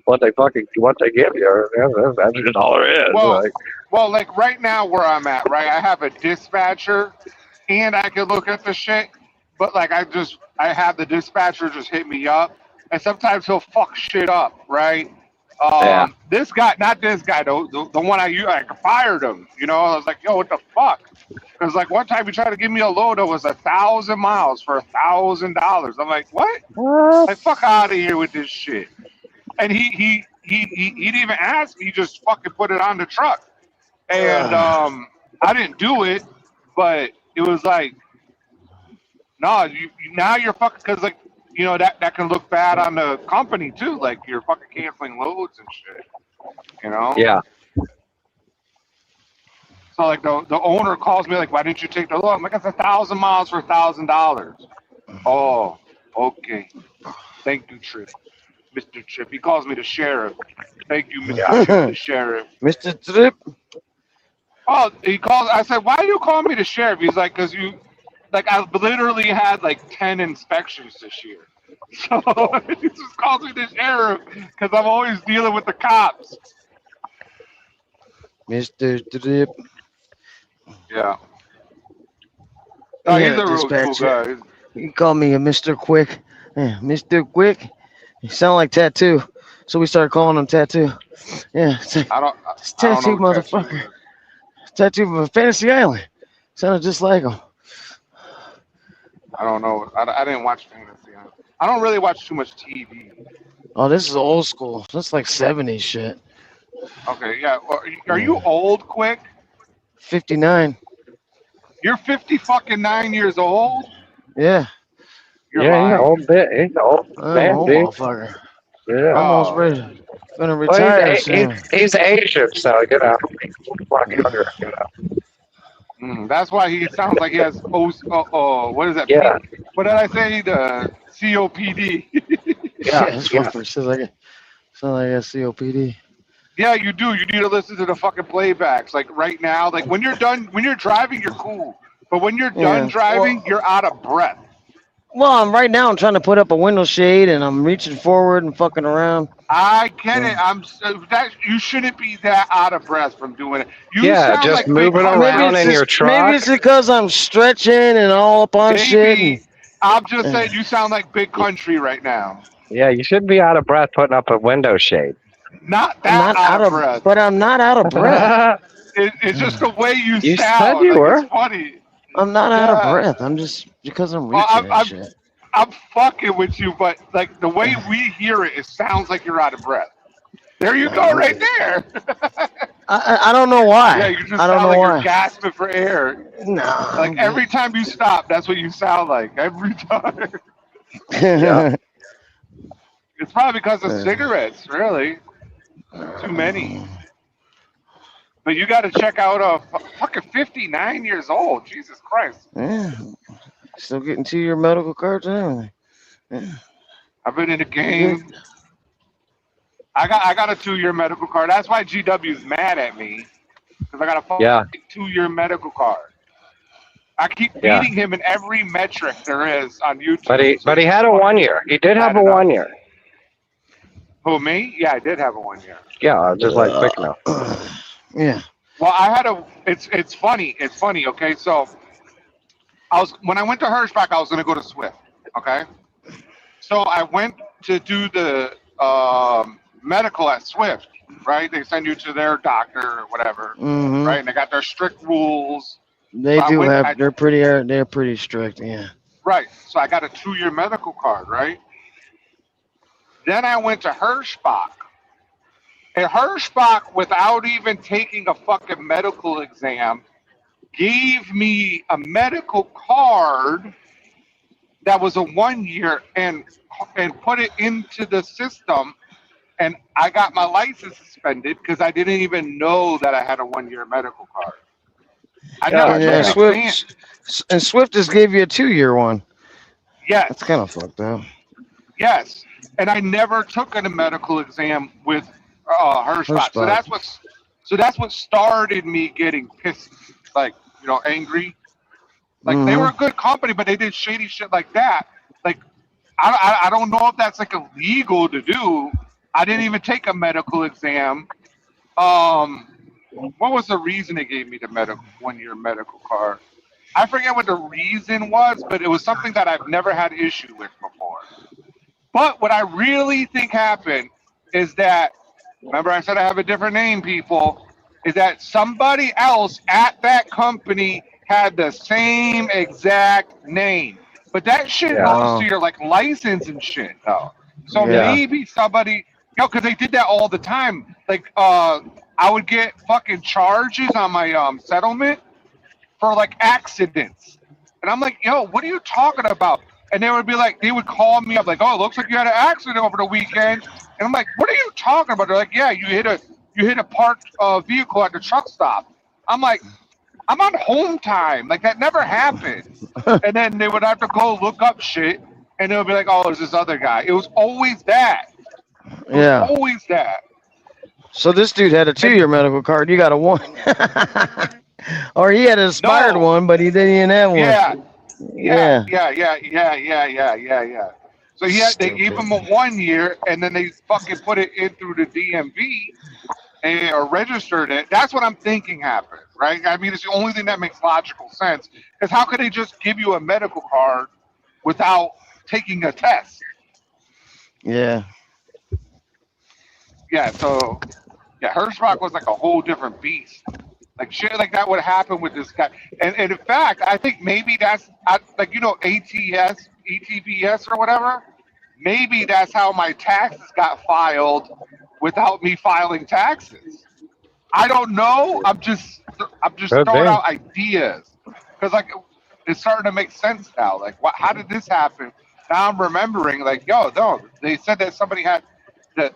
G: what they give you. That's just all there is.
B: Well,
G: Like,
B: well, like right now where I'm at, right? I have a dispatcher, and I can look at the shit. But like I have the dispatcher just hit me up, and sometimes he'll fuck shit up, right?
G: Yeah.
B: This guy, not this guy, the one I fired him. You know, I was like, yo, what the fuck? Because like one time he tried to give me a load that was 1,000 miles for $1,000. I'm like, what? Like fuck out of here with this shit. And he didn't even ask me. He just fucking put it on the truck. And I didn't do it, but it was like, no, now you're fucking, because like, you know, that can look bad on the company too. Like you're fucking canceling loads and shit. You know?
G: yeah.
B: So like the owner calls me like, why didn't you take the load? I'm like, it's 1,000 miles for $1,000. Oh, okay. Thank you, Tripp. Mr. Tripp. He calls me the sheriff. Thank you, Mr. Tripp, the sheriff.
K: Mr. Trip.
B: Oh, he calls. I said, why do you call me the sheriff? He's like, because you, like, I literally had like 10 inspections this year. So he just calls me the sheriff because I'm always dealing with the cops.
K: Mr. Trip.
B: Yeah. No,
K: Yeah,
B: he's a real cool
K: dispatcher.
B: guy.
K: You call me a Mr. Quick. Yeah, Mr. Quick. You sound like Tattoo. So we started calling him Tattoo. Yeah, it's
B: I don't
K: Tattoo,
B: know what Tattoo
K: motherfucker.
B: is.
K: Tattoo from Fantasy Island. Sounded just like him.
B: I don't know. I didn't watch Fantasy Island. I don't really watch too much TV.
K: Oh, this is old school. That's like 70s shit.
B: Okay, yeah. Well, are you old, Quick?
K: 59.
B: You're 50 years old?
K: Yeah.
B: You're
G: Yeah, he's
B: lying.
G: an old bit. He's an old
K: I'm an
G: man,
K: old
G: dude.
K: motherfucker.
G: Yeah.
K: Almost
B: Oh,
K: ready. Gonna
G: Well,
K: retire
G: he's,
K: soon.
G: he's Asian, so you know, he's a lot younger. You know.
B: that's why he sounds like he has what is that?
G: Yeah.
B: What did I say? The COPD.
G: Yeah.
K: Yeah, this
G: Yeah.
K: motherfucker sounds like a COPD.
B: Yeah, you do. You need to listen to the fucking playbacks. Like right now, like when you're driving, you're cool. But when you're done
K: Yeah.
B: driving, you're out of breath.
K: Well, right now I'm trying to put up a window shade and I'm reaching forward and fucking around.
B: I get
K: So
B: it. That you shouldn't be that out of breath from doing it. You
G: Yeah,
B: sound
G: just
B: like Big
G: moving
B: Country.
G: around in your
K: maybe
G: truck.
K: it's because I'm stretching and all up on shit.
B: Maybe. I'm just
K: And,
B: saying you sound like Big Country right now.
G: Yeah, you shouldn't be out of breath putting up a window shade.
B: Not
K: I'm
B: that
K: not
B: out of breath.
K: but I'm not out of breath.
B: It's just the way you
G: You
B: sound.
G: said you
B: Like,
G: were.
B: it's funny.
K: I'm not out of
B: Yeah.
K: breath. I'm just because I'm
B: Well,
K: reaching and shit.
B: I'm fucking with you, but like the way we hear it, it sounds like you're out of breath. There you go, right there.
K: I don't know why.
B: Yeah, you just
K: I don't
B: sound
K: know
B: like
K: why.
B: you're gasping for air.
K: No.
B: Like every time you stop, that's what you sound like. Every time.
G: Yeah.
B: It's probably because of cigarettes, really. Too many. But you got to check out fucking 59 years old. Jesus Christ.
K: Yeah. Still getting 2-year medical cards and everything. Yeah.
B: I've been in the game. I got a 2-year medical card. That's why GW's mad at me. Because I got a fucking
G: Yeah.
B: 2-year medical card. I keep
G: Yeah.
B: beating him in every metric there is on YouTube.
G: But he had a 1 year. He did have a 1 year.
B: Who, me? Yeah, I did have a 1 year.
G: Yeah, just like quick now.
K: Yeah.
B: Well, I had it's funny. It's funny, okay? So when I went to Hirschbach, I was gonna go to Swift. Okay. So I went to do the medical at Swift, right? They send you to their doctor or whatever,
K: Mhm.
B: right? And they got their strict rules.
K: They
B: So
K: do have. They're pretty strict. Yeah.
B: Right. So I got a 2-year medical card, right? Then I went to Hirschbach. And Hirschbach, without even taking a fucking medical exam, gave me a medical card that was a 1 year and put it into the system. And I got my license suspended because I didn't even know that I had a 1-year medical card. I never took an exam.
K: Swift just gave you a 2-year one.
B: Yes.
K: That's kind of fucked up.
B: Yes. And I never took a medical exam with Hirschbach. So that's what started me getting pissed, like, angry. Like they were a good company, but they did shady shit like that. Like I don't know if that's like illegal to do. I didn't even take a medical exam. What was the reason they gave me the 1-year medical card? I forget what the reason was, but it was something that I've never had issue with before. But what I really think happened is that, remember I said I have a different name, people, is that somebody else at that company had the same exact name. But that shit goes to your license and shit, though. So maybe somebody, because they did that all the time. Like, I would get fucking charges on my settlement for accidents. And I'm like, yo, what are you talking about? And they would be like, they would call me up like, oh, it looks like you had an accident over the weekend. And I'm like, what are you talking about? They're like, yeah, you hit a parked vehicle at the truck stop. I'm like, I'm on home time. Like that never happened. And then they would have to go look up shit, and they would be like, oh, it's this other guy. It was always that. Always that.
K: So this dude had a 2-year medical card. You got a 1. Or he had an expired one, but he didn't have one.
B: Yeah.
K: Yeah.
B: So they gave him a 1 year, and then they fucking put it in through the DMV or registered it. That's what I'm thinking happened, right? I mean, it's the only thing that makes logical sense. Because how could they just give you a medical card without taking a test?
K: Yeah.
B: Yeah. So Hirschbach was like a whole different beast. Like shit like that would happen with this guy. And in fact, I think maybe that's like, ETBS or whatever. Maybe that's how my taxes got filed without me filing taxes. I don't know. I'm just throwing out ideas because it's starting to make sense now. Like, how did this happen? Now I'm remembering. Like, no, they said that somebody had
D: the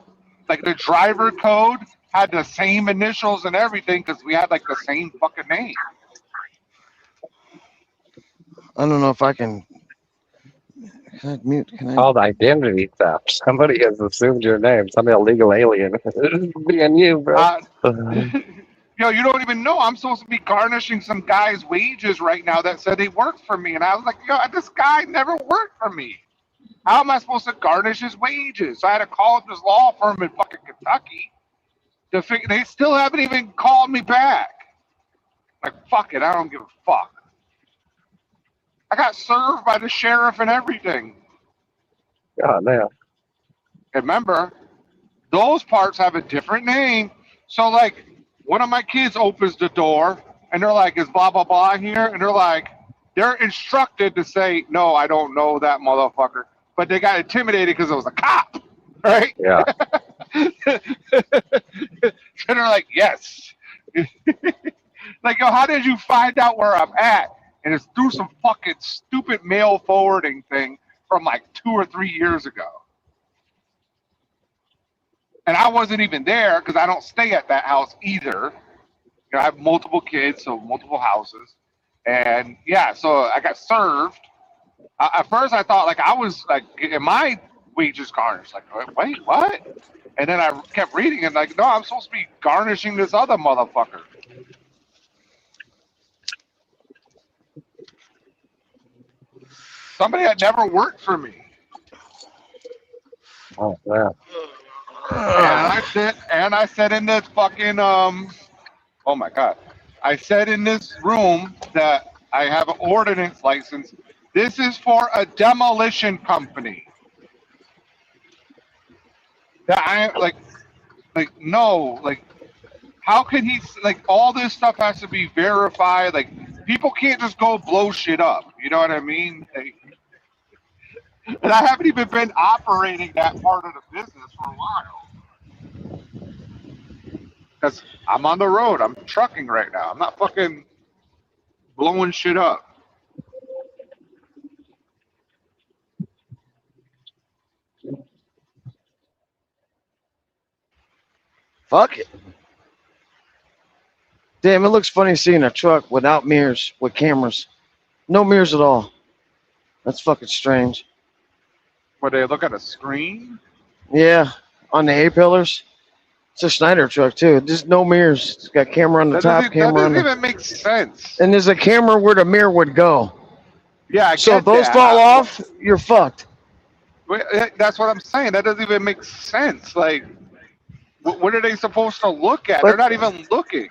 D: like the driver code had the same initials and everything because we had like the same fucking name.
K: I don't know if I can. Can I mute? Can I?
G: Called identity theft. Somebody has assumed your name. Some illegal alien. Being you, bro.
D: Yo, you don't even know. I'm supposed to be garnishing some guy's wages right now that said he worked for me, and I was like, yo, this guy never worked for me. How am I supposed to garnish his wages? So I had to call up this law firm in fucking Kentucky to figure. They still haven't even called me back. Like, fuck it, I don't give a fuck. I got served by the sheriff and everything.
G: God damn.
D: And remember, those parts have a different name. So, like, one of my kids opens the door, and they're like, is blah, blah, blah here? And they're like, they're instructed to say, no, I don't know that motherfucker. But they got intimidated because it was a cop, right?
G: Yeah.
D: And they're like, yes. Like, yo, how did you find out where I'm at? And it's through some fucking stupid mail forwarding thing from like 2 or 3 years ago. And I wasn't even there because I don't stay at that house either. You know, I have multiple kids, so multiple houses. And yeah, so I got served. At first I thought like I was like, in my wages garnished. Like, wait, what? And then I kept reading and like, no, I'm supposed to be garnishing this other motherfucker. Somebody that never worked for me.
G: Oh, yeah.
D: And I said in this fucking oh my god. I said in this room that I have an ordinance license. This is for a demolition company. That I like no, like how can he like all this stuff has to be verified? Like people can't just go blow shit up. You know what I mean? Like, and I haven't even been operating that part of the business for a while. Because I'm on the road. I'm trucking right now. I'm not fucking blowing shit up.
K: Fuck it. Damn, it looks funny seeing a truck without mirrors, with cameras. No mirrors at all. That's fucking strange.
D: Where they look at a screen?
K: Yeah, on the A-pillars. It's a Schneider truck, too. There's no mirrors. It's got camera on the top, camera on
D: That doesn't
K: the...
D: even make sense.
K: And there's a camera where the mirror would go.
D: Yeah, I
K: So
D: get
K: if those
D: that.
K: fall off, you're fucked.
D: That's what I'm saying. That doesn't even make sense. Like, what are they supposed to look at?
K: But-
D: They're not even looking.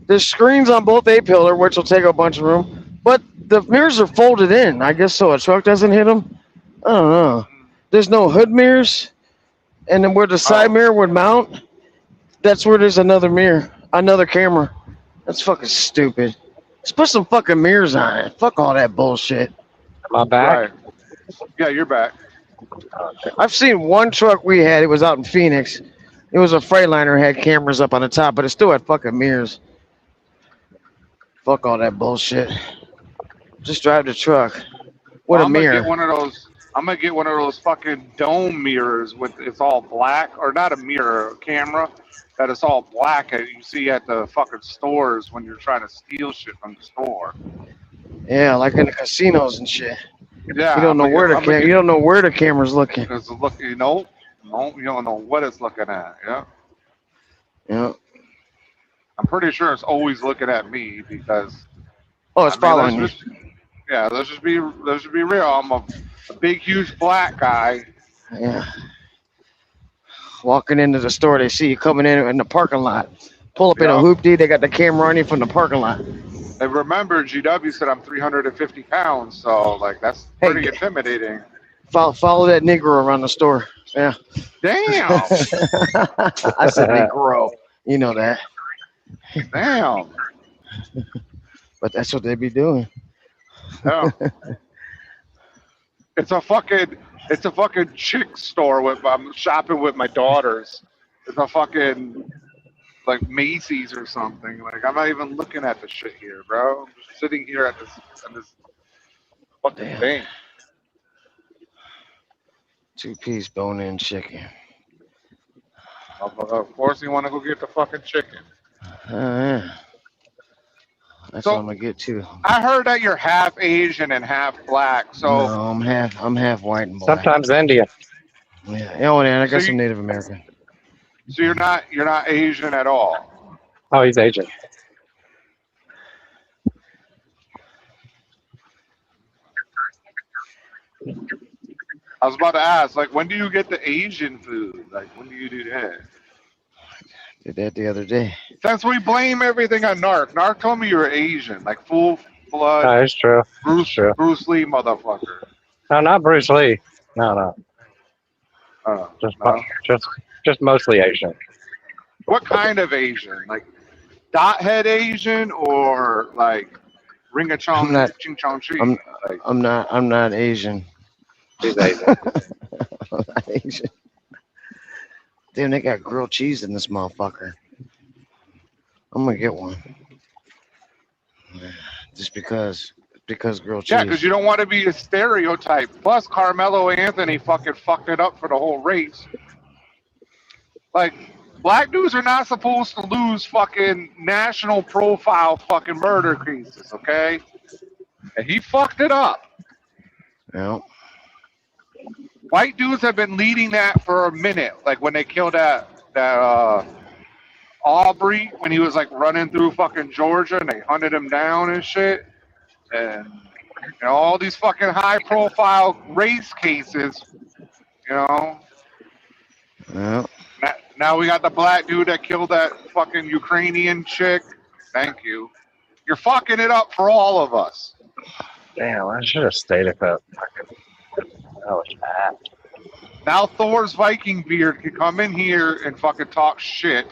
K: There's screens on both A-pillar, which will take up a bunch of room. But the mirrors are folded in. I guess so a truck doesn't hit them. I don't know. There's no hood mirrors. And then where the side mirror would mount, that's where there's another mirror, another camera. That's fucking stupid. Let's put some fucking mirrors on it. Fuck all that bullshit.
G: Am I back?
D: Right. Yeah, you're back.
K: I've seen one truck we had. It was out in Phoenix. It was a Freightliner, had cameras up on the top, but it still had fucking mirrors. Fuck all that bullshit. Just drive the truck. What a
D: I'm
K: mirror.
D: Gonna get one of those. I'm gonna get one of those fucking dome mirrors with it's all black, or not a mirror, a camera that is all black that you see at the fucking stores when you're trying to steal shit from the store.
K: Yeah, like in the casinos and shit.
D: Yeah,
K: You don't know where you don't know where the camera's looking.
D: It's look, you don't know what it's looking at. Yeah,
K: Yeah.
D: I'm pretty sure it's always looking at me because.
K: Oh, it's following you.
D: let's just be real. I'm a big, huge black guy.
K: Yeah. Walking into the store, they see you coming in the parking lot. Pull up in a hoopty, they got the camera on you from the parking lot.
D: And remember, GW said I'm 350 pounds, so like that's pretty intimidating.
K: Follow that Negro around the store. Yeah.
D: Damn.
K: I said Negro. You know that.
D: Damn.
K: But that's what they be doing.
D: Yeah. It's a fucking chick store with I'm shopping with my daughters. It's a fucking like Macy's or something. Like I'm not even looking at the shit here, bro. I'm just sitting here at this fucking thing.
K: 2-piece bone-in chicken.
B: Of course, you want to go get the fucking chicken.
K: Yeah. That's
B: So
K: what I'm gonna get too.
B: I heard that you're half Asian and half black. So
K: No, I'm half white and black.
G: Sometimes Indian.
K: Yeah. Oh, yeah. I got
B: So
K: some
B: you-
K: Native American.
B: so you're not Asian at all.
G: Oh, he's Asian.
B: I was about to ask, like, when do you get the Asian food? Like, when do you do that?
K: Did that the other day.
B: Since we blame everything on Narc. Narc told me you were Asian, like full blood
G: No, it's true.
B: Bruce Lee motherfucker.
G: No, not Bruce Lee. No. Just,
B: No?
G: just mostly Asian.
B: What kind of Asian? Like dot head Asian or like ring a
K: I'm
B: chong
K: not-
B: ching chong ching?
K: I'm
B: Like,
K: I'm not Asian.
G: He's Asian.
K: I'm not Asian. Damn, they got grilled cheese in this motherfucker. I'm gonna get one. Just because grilled cheese.
B: yeah, because you don't want to be a stereotype. Plus, Carmelo Anthony fucking fucked it up for the whole race. Like, black dudes are not supposed to lose fucking national profile fucking murder cases, okay? And he fucked it up.
K: Yeah.
B: White dudes have been leading that for a minute. Like when they killed that Aubrey when he was like running through fucking Georgia and they hunted him down and shit. And you know, all these fucking high profile race cases, you know.
K: Yeah.
B: Now we got the black dude that killed that fucking Ukrainian chick. Thank you. You're fucking it up for all of us.
G: Damn, I should have stayed at that fucking. That was bad.
B: Now Thor's Viking beard can come in here and fucking talk shit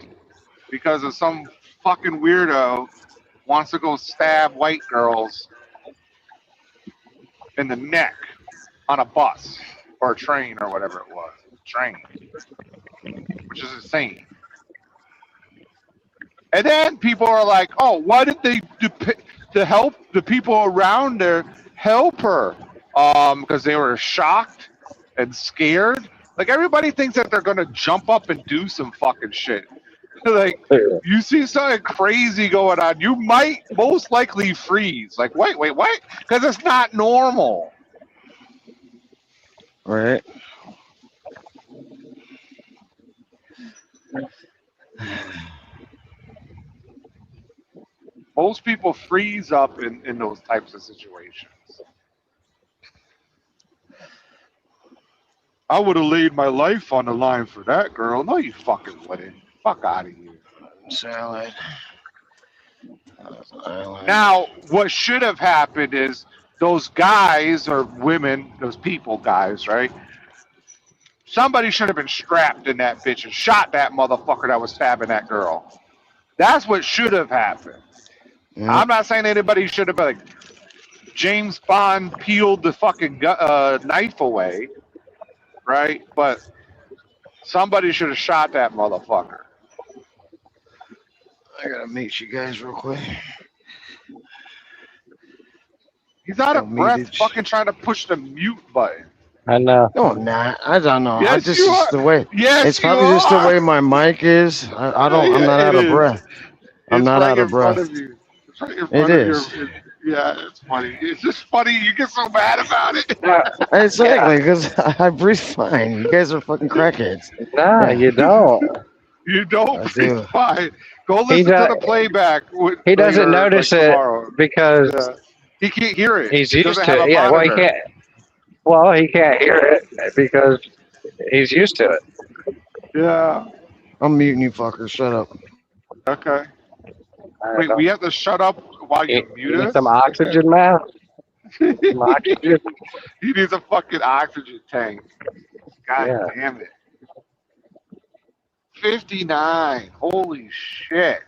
B: because of some fucking weirdo wants to go stab white girls in the neck on a bus or a train or whatever it was. Train. Which is insane. And then people are like, oh, why did they to help the people around there help her? Because they were shocked and scared. Like everybody thinks that they're gonna jump up and do some fucking shit. Like you see something crazy going on, you might most likely freeze. Like wait, what? Because it's not normal.
K: Right.
B: Most people freeze up in those types of situations. I would have laid my life on the line for that girl. No, you fucking wouldn't. Fuck out of here.
K: Salad.
B: Now, what should have happened is those guys or women, those people guys, right? Somebody should have been strapped in that bitch and shot that motherfucker that was stabbing that girl. That's what should have happened.
K: Yeah.
B: I'm not saying anybody should have been like James Bond peeled the fucking knife away, right? But somebody should have shot that motherfucker.
K: I gotta meet you guys real quick.
B: He's out of
K: Don't
B: breath
K: meet it.
B: fucking trying to push the mute button.
G: I know.
K: No, I'm not. I don't know.
B: Yes,
K: I just
B: you
K: it's
B: are.
K: the way.
B: Yes,
K: It's
B: you
K: probably just the
B: are.
K: way my mic is. I don't. I'm
B: Yeah,
K: not
B: it
K: out of
B: is.
K: breath. I'm
B: It's
K: not
B: right
K: out
B: in
K: of
B: front
K: breath.
B: of you. It's right in front
K: It
B: of
K: is.
B: yeah, it's funny. It's just funny. You get so mad about it.
K: Exactly, because I breathe fine. You guys are fucking crackheads.
G: Nah, you don't.
B: You don't
K: I
B: breathe
K: do.
B: fine. Go
G: He
B: listen to
G: do-
B: the playback.
G: He doesn't
B: later,
G: notice
B: like,
G: it
B: tomorrow.
G: because
B: Yeah. He can't hear it.
G: he's
B: He
G: used
B: doesn't
G: to
B: have
G: it.
B: a
G: Yeah, well, he
B: monitor.
G: can't. Well, he can't hear it because he's used to it.
B: Yeah.
K: I'm muting you fuckers. Shut up.
B: Okay. Wait, we have to shut up while you mute
G: You need
B: us?
G: some oxygen, man. Some oxygen.
B: He needs a fucking oxygen tank. God
G: Yeah.
B: damn it. 59. Holy shit.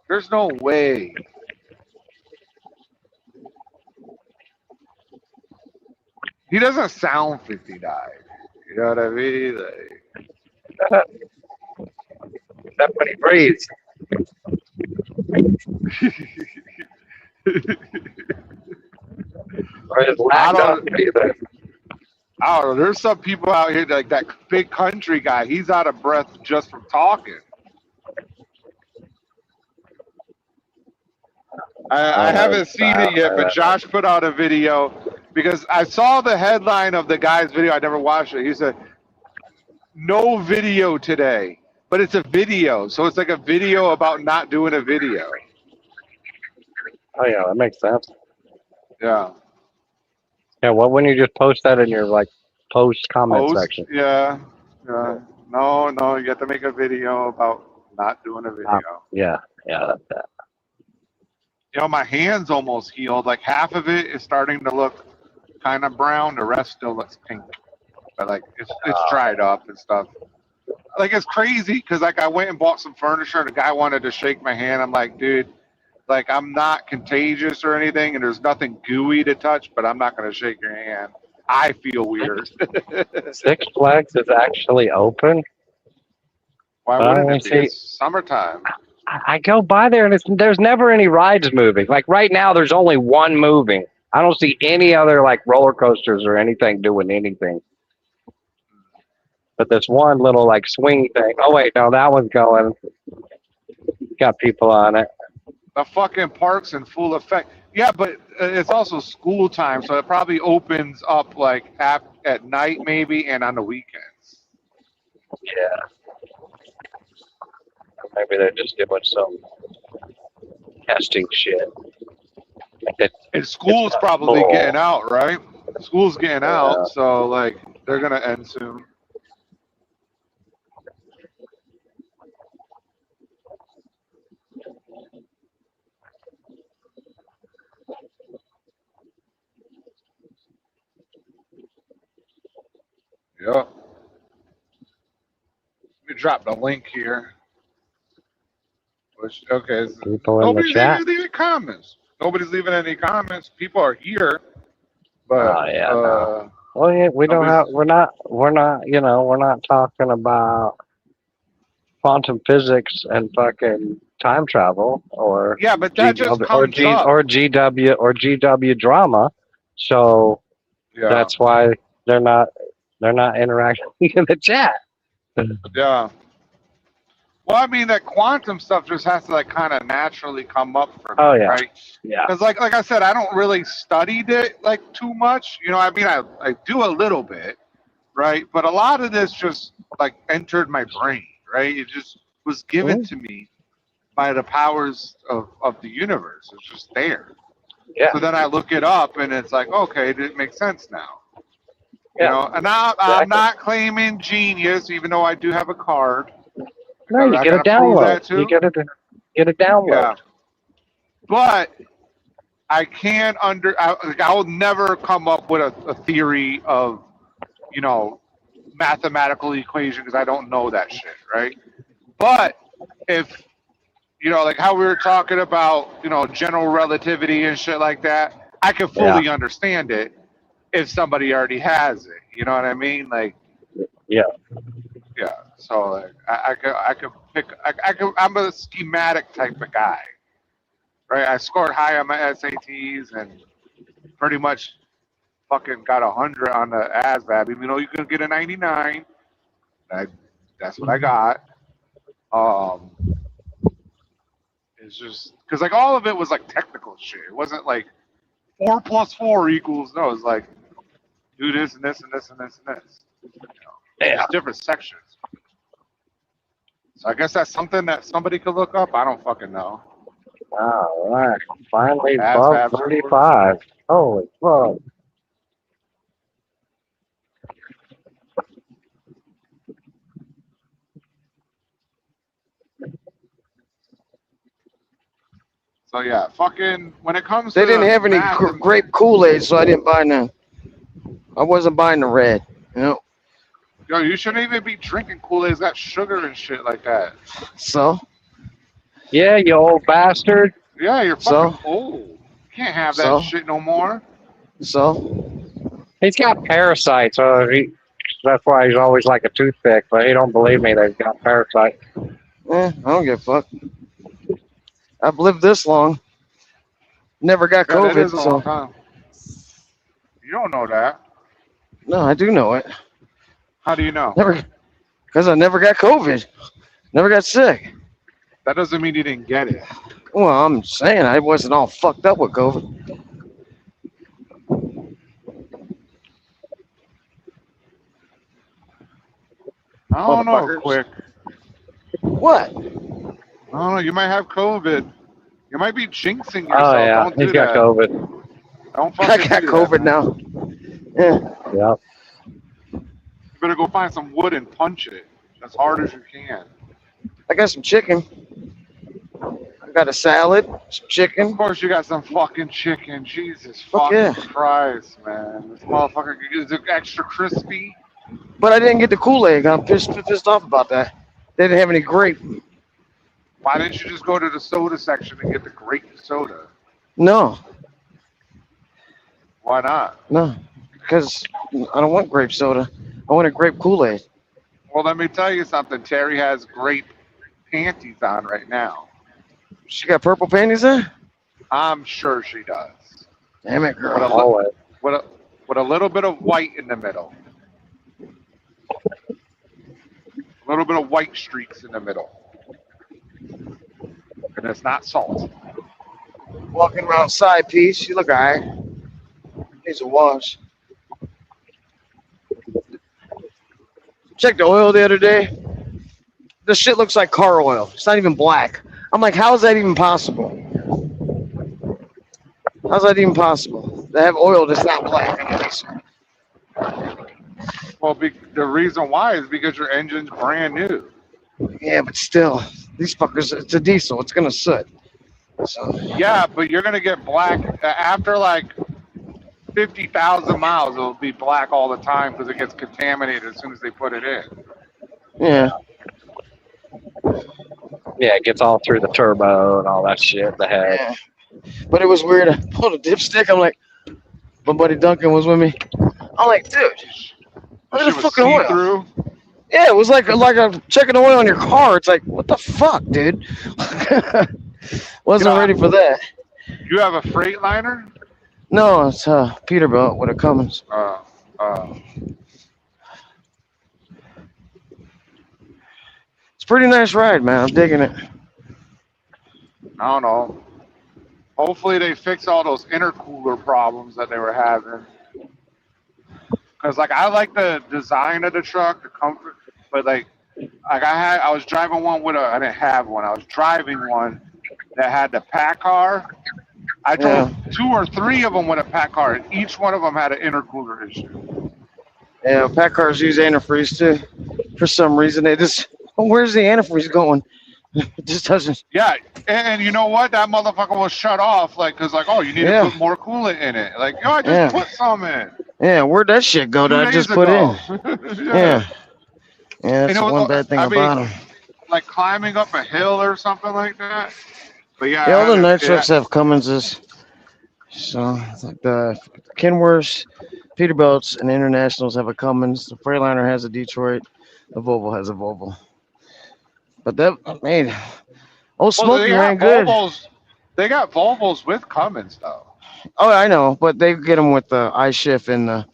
B: There's no way. He doesn't sound 59. You know what I mean? Like,
G: That's when he breathes. Or his
B: I
G: lack
B: don't-
G: of breathing.
B: I don't know. There's some people out here like that big country guy. He's out of breath just from talking. I haven't seen it yet, but Josh put out a video because I saw the headline of the guy's video. I never watched it. He said, "No video today," but it's a video, so it's like a video about not doing a video.
G: Oh yeah, that makes sense.
B: Yeah.
G: Yeah, well, when you just post that in your like post comment
B: Post,
G: section.
B: yeah. No, you have to make a video about not doing a video.
G: Yeah, that's that.
B: You know, my hand's almost healed. Like half of it is starting to look kind of brown. The rest still looks pink. But like it's dried up and stuff. Like it's crazy because like I went and bought some furniture and the guy wanted to shake my hand. I'm like, dude, like I'm not contagious or anything and there's nothing gooey to touch, but I'm not gonna shake your hand. I feel weird.
G: Six Flags is actually open.
B: Why wouldn't it be? It's summertime.
G: I go by there and there's never any rides moving. Like right now, there's only one moving. I don't see any other like roller coasters or anything doing anything. But this one little like swing thing. Oh wait, no, that one's going. Got people on it.
B: The fucking park's in full effect. Yeah, but it's also school time, so it probably opens up like at night maybe and on the weekends.
G: Yeah. Maybe they're just doing some testing shit.
B: And school's probably getting out, right? School's getting out, so like they're gonna end soon. Yep. Let me drop the link here. Which, okay.
G: People in the chat.
B: Leaving comments. Nobody's leaving any comments. People are here, but
G: no. Well, yeah, we don't have. We're not. You know, we're not talking about quantum physics and fucking time travel or
B: yeah, but that just comes up.
G: or GW drama. So that's why they're not interacting in the chat.
B: Yeah. Well, I mean, that quantum stuff just has to like kind of naturally come up for me, right?
G: Yeah.
B: Because like I said, I don't really studied it like too much. You know, I mean, I do a little bit, right? But a lot of this just like entered my brain, right? It just was given to me by the powers of the universe. It's just there.
G: Yeah.
B: So then I look it up, and it's like, okay, it makes sense now. You know, and I'm not claiming genius, even though I do have a card.
G: No, you get a download. You get a download.
B: Yeah. But I can't I will never come up with a theory of, you know, mathematical equation because I don't know that shit, right? But if, you know, like how we were talking about, you know, general relativity and shit like that, I can fully understand it if somebody already has it. You know what I mean? Like, yeah. So like, I could pick. I'm a schematic type of guy, right? I scored high on my SATs and pretty much fucking got 100 on the ASVAB. Even though you can get a 99, that's what I got. It's just because like all of it was like technical shit. It wasn't like 4 + 4 = no. It's like do this and this and this and this and this. You know, just different sections. So I guess that's something that somebody could look up. I don't fucking know.
G: All right. Finally above 35. Holy fuck.
B: So yeah, fucking when it comes
K: They
B: to
K: didn't have any grape Kool-Aid, so I didn't buy none. I wasn't buying the red. You know.
B: Yo, you shouldn't even be drinking Kool-Aid. It's got sugar and shit like that.
K: So?
G: Yeah, you old bastard.
B: Yeah, you're fucking old. You can't have that shit no more.
K: So?
G: He's got parasites, so that's why he's always like a toothpick, but he don't believe me that he's got parasites.
K: I don't give a fuck. I've lived this long. Never got COVID,
B: that is a long
K: so.
B: time. You don't know that.
K: No, I do know it.
B: How do you know?
K: Never, because I never got COVID. Never got sick.
B: That doesn't mean you didn't get it.
K: Well, I'm saying I wasn't all fucked up with COVID.
B: I don't know,
K: Motherfuckers.
B: Quick.
K: What?
B: I don't know. You might have COVID. You might be jinxing yourself.
G: Oh yeah,
B: Don't do
G: he's got
B: that.
G: COVID.
B: Don't
K: I
B: fucking
K: got
B: do
K: COVID
B: that, man.
K: now. Yeah.
G: Yep.
B: You better go find some wood and punch it as hard as you can.
K: I got some chicken. I got a salad, some chicken.
B: Of course, you got some fucking chicken. Jesus
K: Fuck
B: fucking
K: yeah.
B: Christ, man. This motherfucker is it extra crispy.
K: But I didn't get the Kool-Aid. I'm pissed off about that. They didn't have any grape.
B: Why didn't you just go to the soda section and get the grape soda?
K: No,
B: Why not?
K: no, because I don't want grape soda. I want a grape Kool-Aid.
B: Well, let me tell you something. Terry has grape panties on right now.
K: She got purple panties on?
B: I'm sure she does.
K: Damn it,
B: With
K: girl.
B: a,
G: Always.
B: with a little bit of white in the middle. A little bit of white streaks in the middle. And it's not salt.
K: Walking around side piece. You look alright. Needs a wash. Checked the oil the other day. This shit looks like car oil. It's not even black. I'm like, how is that even possible? How's that even possible? They have oil that's not black.
B: Well, the reason why is because your engine's brand new.
K: Yeah, but still, these fuckers, it's a diesel. It's gonna soot. So,
B: Yeah, but you're going to get black after like 50,000 miles. It'll be black all the time because it gets contaminated as soon as they put it in.
K: yeah.
G: Yeah, it gets all through the turbo and all that shit. The head.
K: Yeah. But it was weird. I pulled a dipstick. I'm like, my buddy Duncan was with me. I'm like, dude, look at the
B: Shit was
K: fucking oil.
B: see-through.
K: Yeah, it was like a checking oil on your car. It's like, what the fuck, dude? Wasn't ready for that.
B: You have a Freightliner?
K: No, it's Peterbilt with a Cummins. It's a pretty nice ride, man. I'm digging it.
B: I don't know. Hopefully they fix all those intercooler problems that they were having. Because like I like the design of the truck, the comfort, but like I was driving one with I didn't have one. I was driving one that had the PACCAR. I drove 2 or 3 of them with a PACCAR, and each one of them had an intercooler issue.
K: Yeah, pack cars use antifreeze too. For some reason, they just, where's the antifreeze going? It just doesn't.
B: Yeah, and you know what? That motherfucker was shut off, like, cause like, oh, you need to put more coolant in it. Like, yo, I just put some in.
K: Yeah, where'd that shit go
B: 2
K: that I
B: days
K: just put
B: ago.
K: in? Yeah, that's the one bad thing about them.
B: Like climbing up a hill or something like that. But yeah,
K: Yeah, all the night trucks have Cumminses. So it's like the Kenworths, Peterbilts, and Internationals have a Cummins. The Freightliner has a Detroit. The Volvo has a Volvo. But that made old Smokey ran good.
B: They got Volvos with Cummins though.
K: Oh, I know, but they get them with the iShift and the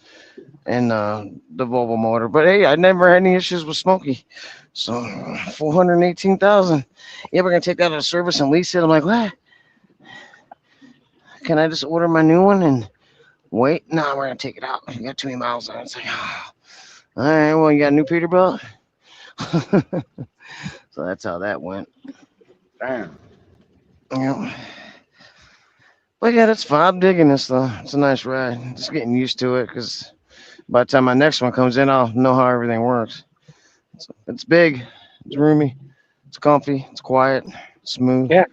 K: Volvo motor. But hey, I never had any issues with Smokey. So 418,000. Yeah, we're gonna take that out of service and lease it. I'm like, what? Can I just order my new one and wait? No, we're gonna take it out. You got too many miles on it. It's like, oh. All right, well, you got a new Peterbilt. So that's how that went.
B: Damn.
K: Yeah. But yeah, that's fine. I'm digging this though. It's a nice ride. Just getting used to it because by the time my next one comes in, I'll know how everything works. It's big, it's roomy, it's comfy, it's quiet, smooth.
G: Yeah,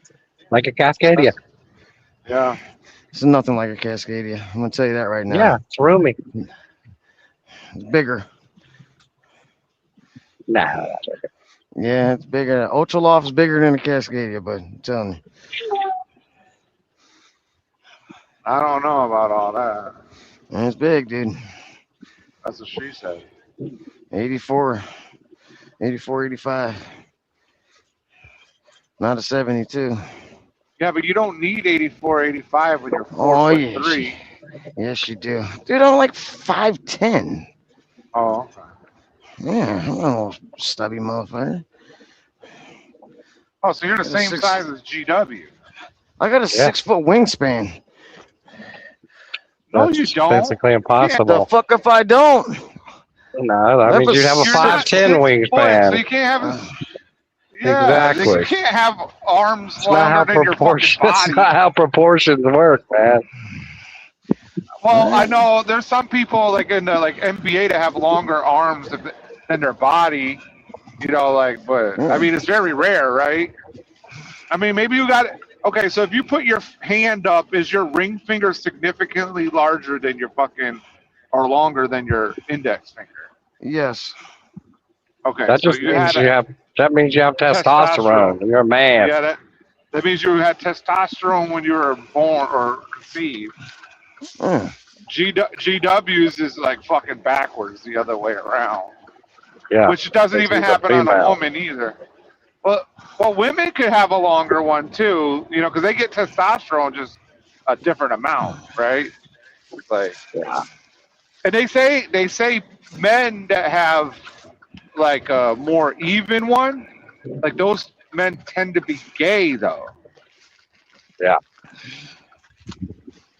G: like a Cascadia.
K: Yeah. It's nothing like a Cascadia. I'm gonna tell you that right now.
G: Yeah, it's roomy.
K: It's bigger.
G: Nah.
K: Yeah, it's bigger. Ultraloft is bigger than a Cascadia, but I'm telling you.
B: I don't know about all that.
K: And it's big, dude.
B: That's what she said.
K: 84, 85. Not a 72.
B: Yeah, but you don't need 84, 85 when you're 4'3".
K: Yes, you do. Dude, I'm like 5'10".
B: Oh, okay.
K: Yeah, I'm a little stubby motherfucker.
B: Oh, so you're the
K: Got a
B: same
K: six-
B: size as GW.
K: I got a
G: Yeah.
K: 6-foot wingspan.
B: No,
G: That's
B: you don't.
G: basically
K: The
G: impossible.
K: fuck if I don't?
G: No, that
K: That
G: means
K: was
G: you'd have a
B: You're not
G: 5'10"
B: 6 foot, so
G: wingspan.
B: you can't have.
K: Uh,
B: Yeah,
G: Exactly.
B: you can't have arms
G: It's not how
B: longer than your fucking
G: That's
B: body.
G: not how proportions work, man.
B: Well, I know there's some people like in the like NBA to have longer arms than their body. You know, like, but I mean, it's very rare, right? I mean, maybe you got it. Okay, so if you put your hand up, is your ring finger significantly larger than your fucking, or longer than your index finger?
K: yes.
B: Okay,
G: That
B: so
G: just
B: you
G: means
B: had
G: you have. That means you have testosterone. You're a man.
B: Yeah, that means you had testosterone when you were born or conceived.
K: Mm.
B: GWs is like fucking backwards the other way around,
G: Yeah.
B: which doesn't
G: Makes
B: even
G: you a
B: happen on a
G: female.
B: woman either. Well, women could have a longer one too, you know, because they get testosterone just a different amount, right? Like,
G: Yeah.
B: and they say men that have like a more even one, like those men tend to be gay though.
G: Yeah.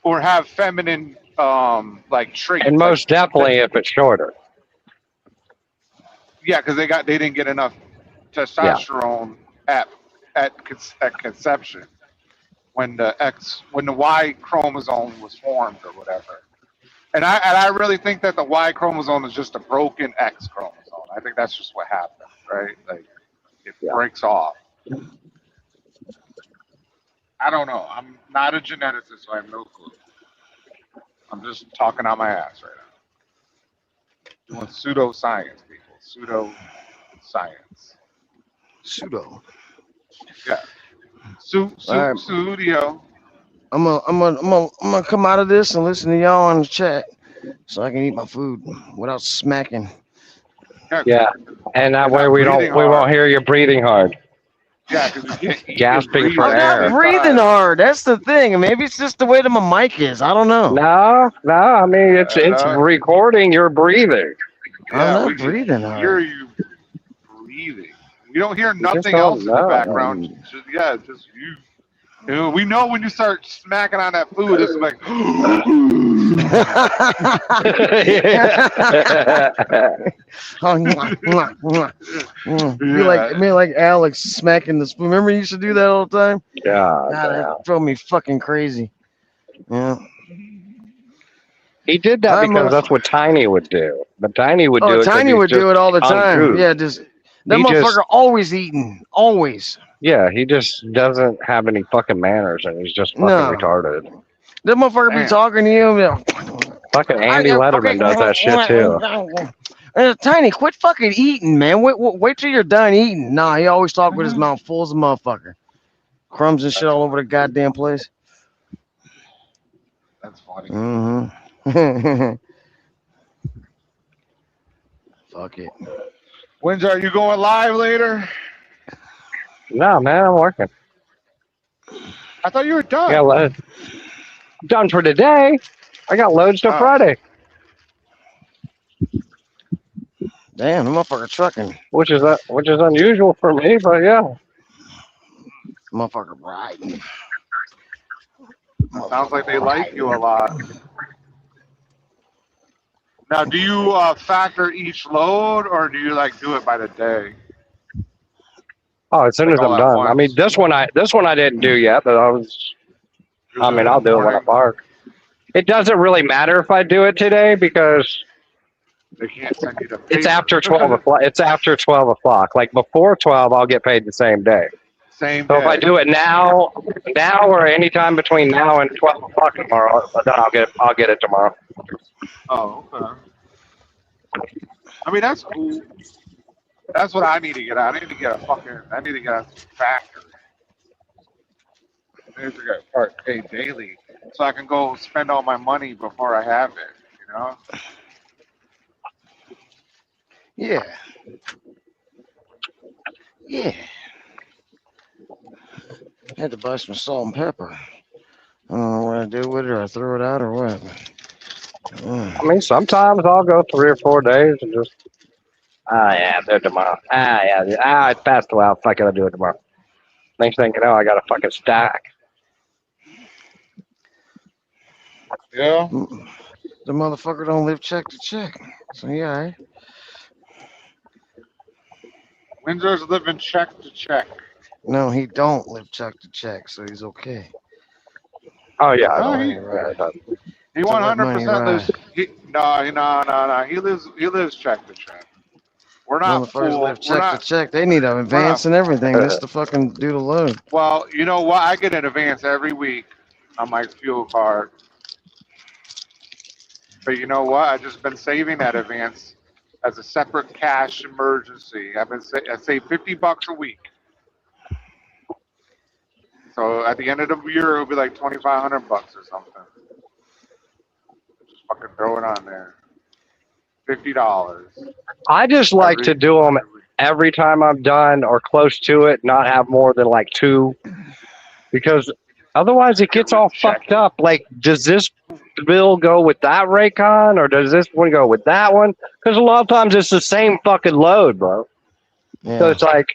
B: Or have feminine like traits.
G: And most
B: like,
G: definitely if it's shorter.
B: Yeah, because they didn't get enough testosterone at conception when the Y chromosome was formed or whatever. And I really think that the Y chromosome is just a broken X chromosome. I think that's just what happened, right? Like it breaks off. I don't know. I'm not a geneticist, so I have no clue. I'm just talking out my ass right now. Doing pseudoscience, people. Pseudo-science.
K: Pseudo.
B: Yeah.
K: Alright.
B: Studio.
K: I'm gonna come out of this and listen to y'all on the chat, so I can eat my food without smacking.
G: Yeah. And that way we won't hear you breathing hard.
B: Yeah, because you can't eat
G: gasping for
K: I'm
G: air.
K: not breathing hard. That's the thing. Maybe it's just the way that my mic is. I don't know.
G: No. I mean it's recording. You're breathing.
K: I'm not breathing hard.
B: Hear you breathing. We don't hear
G: just
B: nothing
G: don't
B: else in the
G: know.
B: background. Just you. You know, we know when you start smacking on that food, it's like.
K: Me like Alex smacking the spoon. Remember you used to do that all the time?
G: Yeah.
K: God, that drove me fucking crazy. Yeah.
G: He did that because that's what Tiny would do. But Tiny would do it.
K: Tiny would do it all the time. Yeah, just that motherfucker always eating. Always.
G: Yeah, he just doesn't have any fucking manners and he's just fucking retarded.
K: That motherfucker be talking to you.
G: Fucking Andy Letterman does that shit too.
K: Tiny, quit fucking eating, man. Wait till you're done eating. Nah, he always talk with his mouth full as a motherfucker. Crumbs and shit all over the goddamn place.
B: That's funny.
K: Mm-hmm. Fuck it.
B: When's are you going live later?
G: No, man, I'm working.
B: I thought you were done.
G: Yeah, done for today. I got loads till Friday.
K: Damn, the motherfucker trucking.
G: Which is unusual for me, but yeah.
K: Motherfucker riding.
B: Sounds like they like you a lot. Now, do you factor each load, or do you like do it by the day?
G: Oh, as soon as I'm done. I mean, this one I didn't do yet, but I'll do it when I park. It doesn't really matter if I do it today because
B: they can't send you the paper.
G: It's after 12 o'clock. It's after 12 o'clock. Like before 12, I'll get paid the same day.
B: Same
G: So
B: day.
G: if I do it now or anytime between now and 12 o'clock tomorrow, then I'll get it tomorrow.
B: Oh, okay. I mean, that's cool. That's what I need to get. I need to get a factory. I need to get part paid daily, so I can go spend all my money before I have it. You know?
K: Yeah. Yeah. Had to buy some salt and pepper. I don't know what I do with it, or I throw it out, or what.
G: I mean, sometimes I'll go 3 or 4 days and just, yeah, do it tomorrow. It's past 12. Fuck it, I'll do it tomorrow. Next thing you know, I got a fucking stack.
B: Yeah.
K: The motherfucker don't live check to check. So yeah, right?
B: Windsor's living check to check.
K: No, he don't live check to check, so he's okay.
G: Oh, yeah, I
B: No,
G: don't.
B: he
K: Right.
B: he
K: To let money
B: 100% lives.
K: ride.
B: No. He lives check to check. We're not
K: Motherfuckers
B: full.
K: live
B: We're
K: check to
B: not.
K: check. They need an
B: We're
K: advance
B: not.
K: and everything just to fucking do the load.
B: Well, you know what? I get an advance every week on my fuel card. But you know what? I've just been saving that advance as a separate cash emergency. I save $50 a week. So at the end of the year, it'll be like $2,500 or something. Just fucking throw it on there. $50.
G: I just like to do them every time I'm done or close to it, not have more than like 2, because otherwise it gets all fucked up. Like, does this bill go with that Raycon or does this one go with that one? Because a lot of times it's the same fucking load, bro.
K: Yeah.
G: So it's like,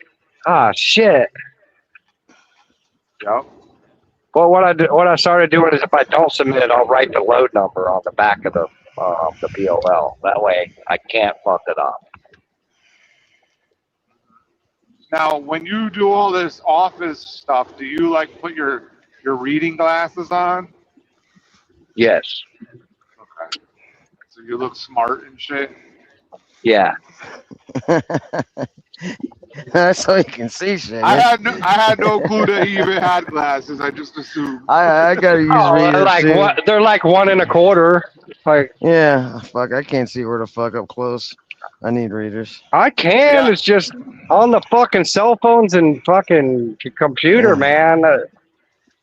G: shit.
B: Yep.
G: Well, what I started doing is if I don't submit it, I'll write the load number on the back of the POL. That way I can't fuck it up.
B: Now, when you do all this office stuff, do you like put your reading glasses on?
G: Yes.
B: Okay. So you look smart and shit.
G: Yeah.
K: That's so you can see shit.
B: I had no clue that he even had glasses. I just assumed.
K: I gotta use readers
G: they're like
K: too.
G: what? They're like 1 1/4. Like,
K: yeah, fuck, I can't see where the fuck up close. I need readers.
G: I can.
B: Yeah.
G: It's just on the fucking cell phones and fucking computer, man.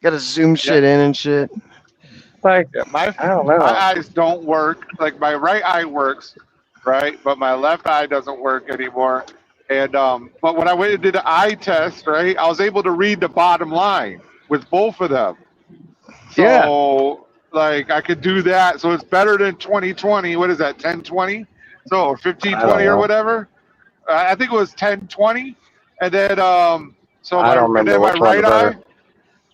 K: Gotta zoom shit in and shit.
G: Like,
B: Yeah,
G: I don't know.
B: my eyes don't work. Like my right eye works, right, but my left eye doesn't work anymore. And but when I went and did the eye test, right, I was able to read the bottom line with both of them. So like I could do that. So it's better than 20/20. What is that? 10/20? So or 15/20 or whatever. I think it was 10/20. And then so
G: I don't remember
B: my
G: which one's
B: right eye.
G: better.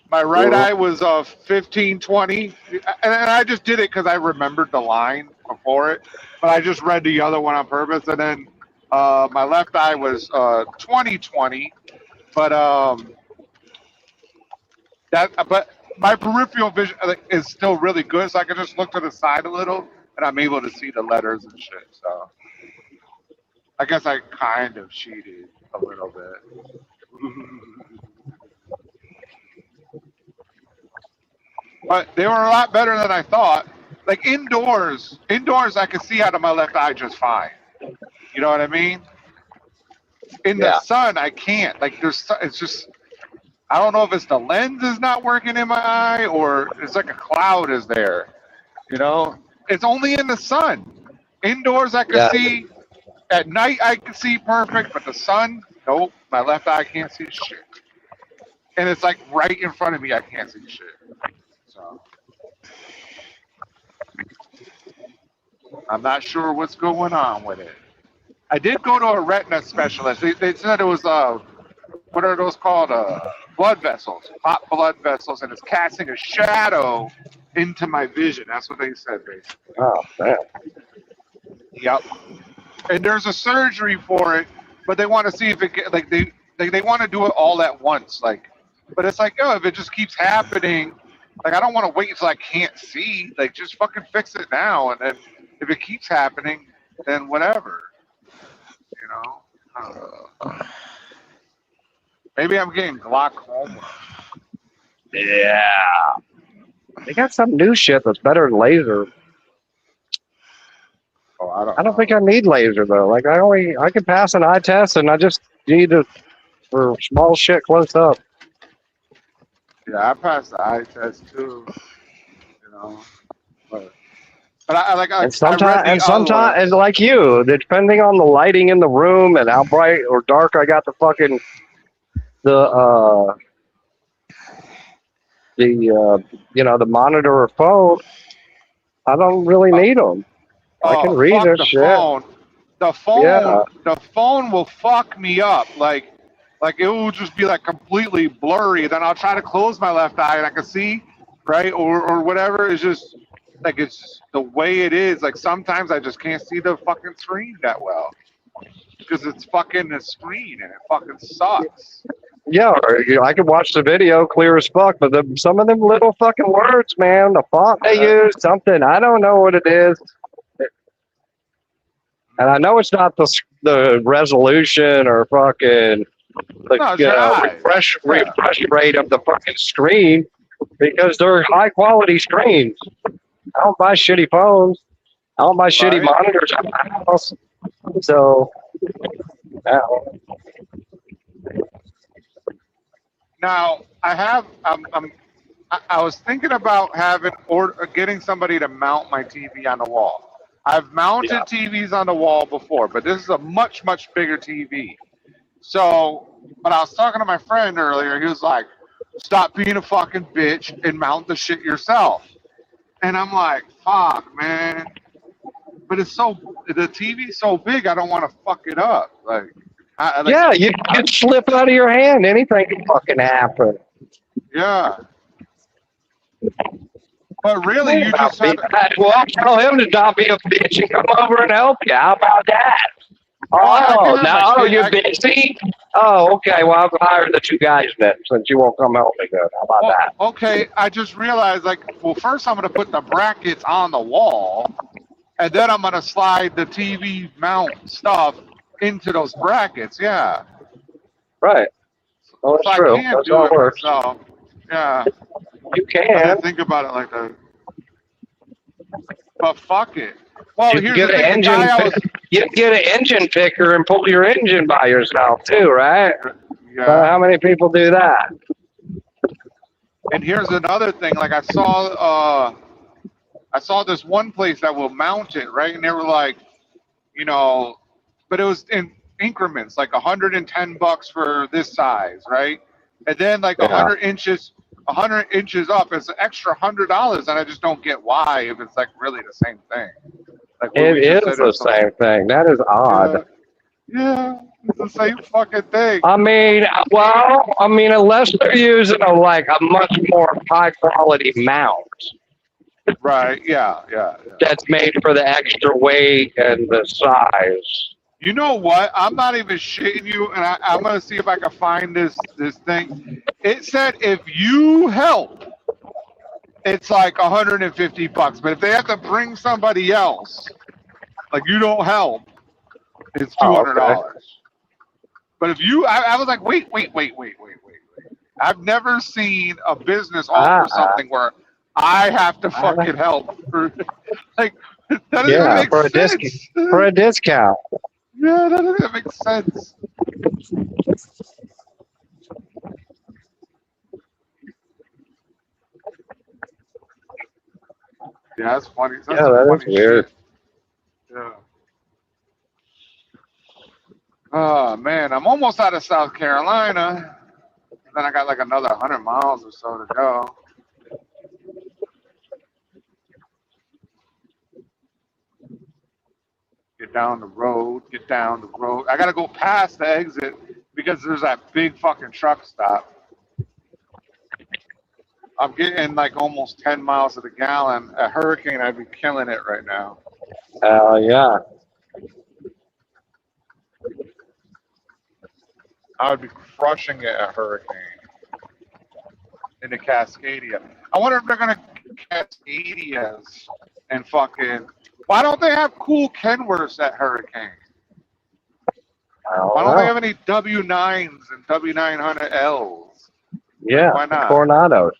B: My right eye was 15/20, and I just did it because I remembered the line before it, but I just read the other one on purpose. And then my left eye was 20/20, but but my peripheral vision is still really good, so I can just look to the side a little, and I'm able to see the letters and shit. So I guess I kind of cheated a little bit. But they were a lot better than I thought. Like indoors I could see out of my left eye just fine. You know what I mean? In the sun, I can't. Like it's just, I don't know if it's the lens is not working in my eye or it's like a cloud is there. You know, it's only in the sun. Indoors I could see. At night I can see perfect, but the sun, nope. My left eye can't see shit. And it's like right in front of me, I can't see shit. So I'm not sure what's going on with it. I did go to a retina specialist. They said it was what are those called? Blood vessels, hot blood vessels, and it's casting a shadow into my vision. That's what they said, basically.
G: Oh, man.
B: Yep. And there's a surgery for it, but they want to see if it like they want to do it all at once, like. But it's like, if it just keeps happening, like I don't want to wait until I can't see. Like just fucking fix it now, and then if it keeps happening, then whatever. You know. I don't know. Maybe I'm getting glaucoma.
G: Yeah. They got some new shit that's better than laser.
B: Oh,
G: I don't think I need laser though. Like I can pass an eye test and I just need it for small shit close up.
B: Yeah, I passed the eye test too. You know. But I like
G: And sometimes, and like you, depending on the lighting in the room and how bright or dark I got the monitor or phone, I don't really need them. I can
D: Oh,
G: read
D: fuck
G: their
D: the
G: shit.
D: phone.
G: Yeah.
D: The phone will fuck me up. Like it will just be like completely blurry. Then I'll try to close my left eye and I can see, right, or whatever. It's just like it's just the way it is. Like sometimes I just can't see the fucking screen that well because it's fucking a screen and it fucking sucks.
G: Yeah, I could watch the video clear as fuck, but some of them little fucking words, man, the font they use, something, I don't know what it is. And I know it's not the resolution or fucking
D: No, it's your eyes.
G: refresh rate of the fucking screen because they're high quality screens. I don't buy shitty phones. I don't buy shitty monitors at my house. So,
D: now I was thinking about getting somebody to mount my TV on the wall. I've mounted TVs on the wall before, but this is a much, much bigger TV. So, when I was talking to my friend earlier, he was like, stop being a fucking bitch and mount the shit yourself. And I'm like, fuck, man. But the TV's so big, I don't want to fuck it up.
G: yeah, you can slip out of your hand. Anything can fucking happen.
D: Yeah. But really, you just have to...
G: Well, tell him to not be a bitch and come over and help you. How about that? Oh, you're busy? Oh, okay. Well, I'll hire the two guys then, since you won't come help me good. How about that?
D: Okay, I just realized, first I'm going to put the brackets on the wall, and then I'm going to slide the TV mount stuff into those brackets, yeah.
G: Right. Well, that's true. That's how it works.
D: So, yeah.
G: You can.
D: I didn't think about it like that. But fuck it. Well,
G: you get an engine. You get an engine picker and pull your engine by yourself too, right?
D: Yeah.
G: How many people do that?
D: And here's another thing. Like I saw this one place that will mount it, right? And they were like, but it was in increments, like $110 for this size, right? And then like 100 inches up, it's an extra $100, and I just don't get why if it's like really the same thing. Like
G: it is the same thing. That is odd.
D: Yeah, it's the same fucking thing.
G: I mean, unless they're using a much more high quality mount.
D: Right. Yeah.
G: That's made for the extra weight and the size.
D: You know what? I'm not even shitting you, and I'm gonna see if I can find this thing. It said if you help, it's like $150. But if they have to bring somebody else, like you don't help, it's $200.
G: Okay.
D: But if you, I was like, wait. I've never seen a business offer something where I have to fucking help. Like that doesn't make sense.
G: For a discount.
D: Yeah, that doesn't make sense. Yeah, that's funny.
G: That is weird.
D: Shit. Yeah. Oh, man, I'm almost out of South Carolina. Then I got like another 100 miles or so to go. Get down the road. I got to go past the exit because there's that big fucking truck stop. I'm getting like almost 10 miles to the gallon. A Hurricane, I'd be killing it right now.
G: Yeah.
D: I would be crushing it at Hurricane in the Cascadia. I wonder if they're going to Cascadias and fucking... Why don't they have cool Kenworths at Hurricane? Why don't they have any W9s and W900Ls?
G: Yeah,
D: why not?
G: Coronados.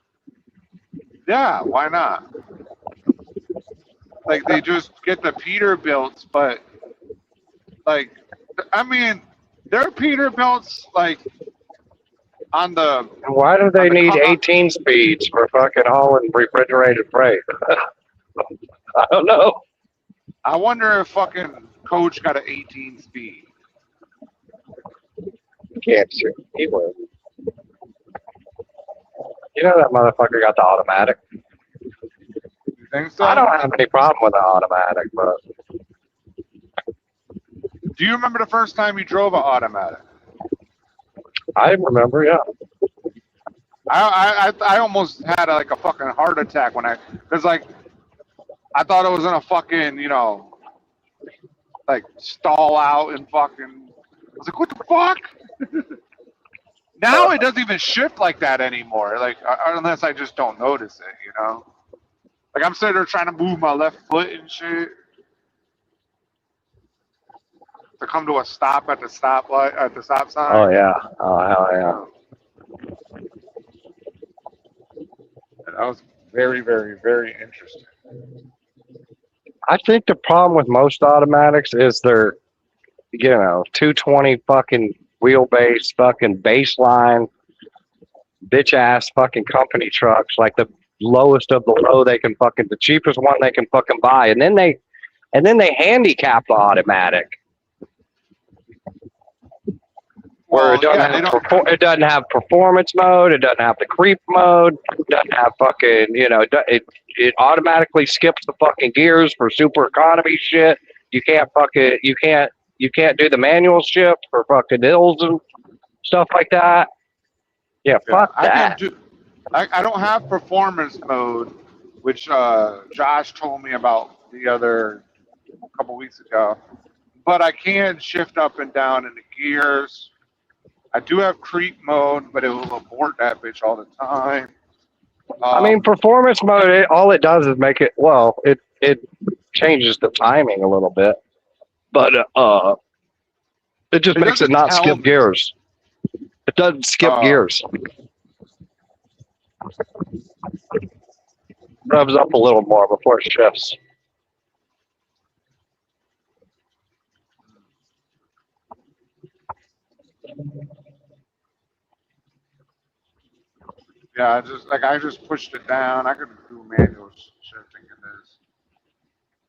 D: Yeah, why not? Like, they just get the Peterbilts, but, like, I mean, they're Peterbilts, like, on the...
G: Why do they need 18 speeds for fucking hauling refrigerated freight? I don't know.
D: I wonder if fucking Coach got an 18 speed.
G: Can't see. He would. You know that motherfucker got the automatic.
B: think so?
G: I don't have any problem with the automatic, but
B: Do you remember the first time you drove an automatic?
G: I remember, yeah.
B: I almost had like a fucking heart attack when cause like I thought it was gonna fucking, you know, like stall out and fucking. I was like, what the fuck? Now it doesn't even shift like that anymore. Like unless I just don't notice it, you know. Like I'm sitting there trying to move my left foot and shit to come to a stop at the stoplight at the stop sign.
G: Oh yeah. Oh hell yeah.
B: That was very, very, very interesting.
G: I think the problem with most automatics is they're, 220 fucking wheelbase, fucking baseline, bitch ass fucking company trucks, like the lowest of the low they can fucking, the cheapest one they can fucking buy, and then they handicap the automatic. Where it doesn't have performance mode, it doesn't have the creep mode, it doesn't have fucking, it automatically skips the fucking gears for super economy shit. You can't do the manual shift for fucking hills and stuff like that. Yeah, fuck that.
B: I don't have performance mode, which Josh told me about the other couple weeks ago, but I can shift up and down in the gears. I do have creep mode, but it will abort that bitch all the time.
G: I mean, performance mode, all it does is make it, it changes the timing a little bit, but it just makes it not skip gears. It doesn't skip gears. Revs up a little more before it shifts.
B: Yeah, I just pushed it down. I could do manual shifting in this.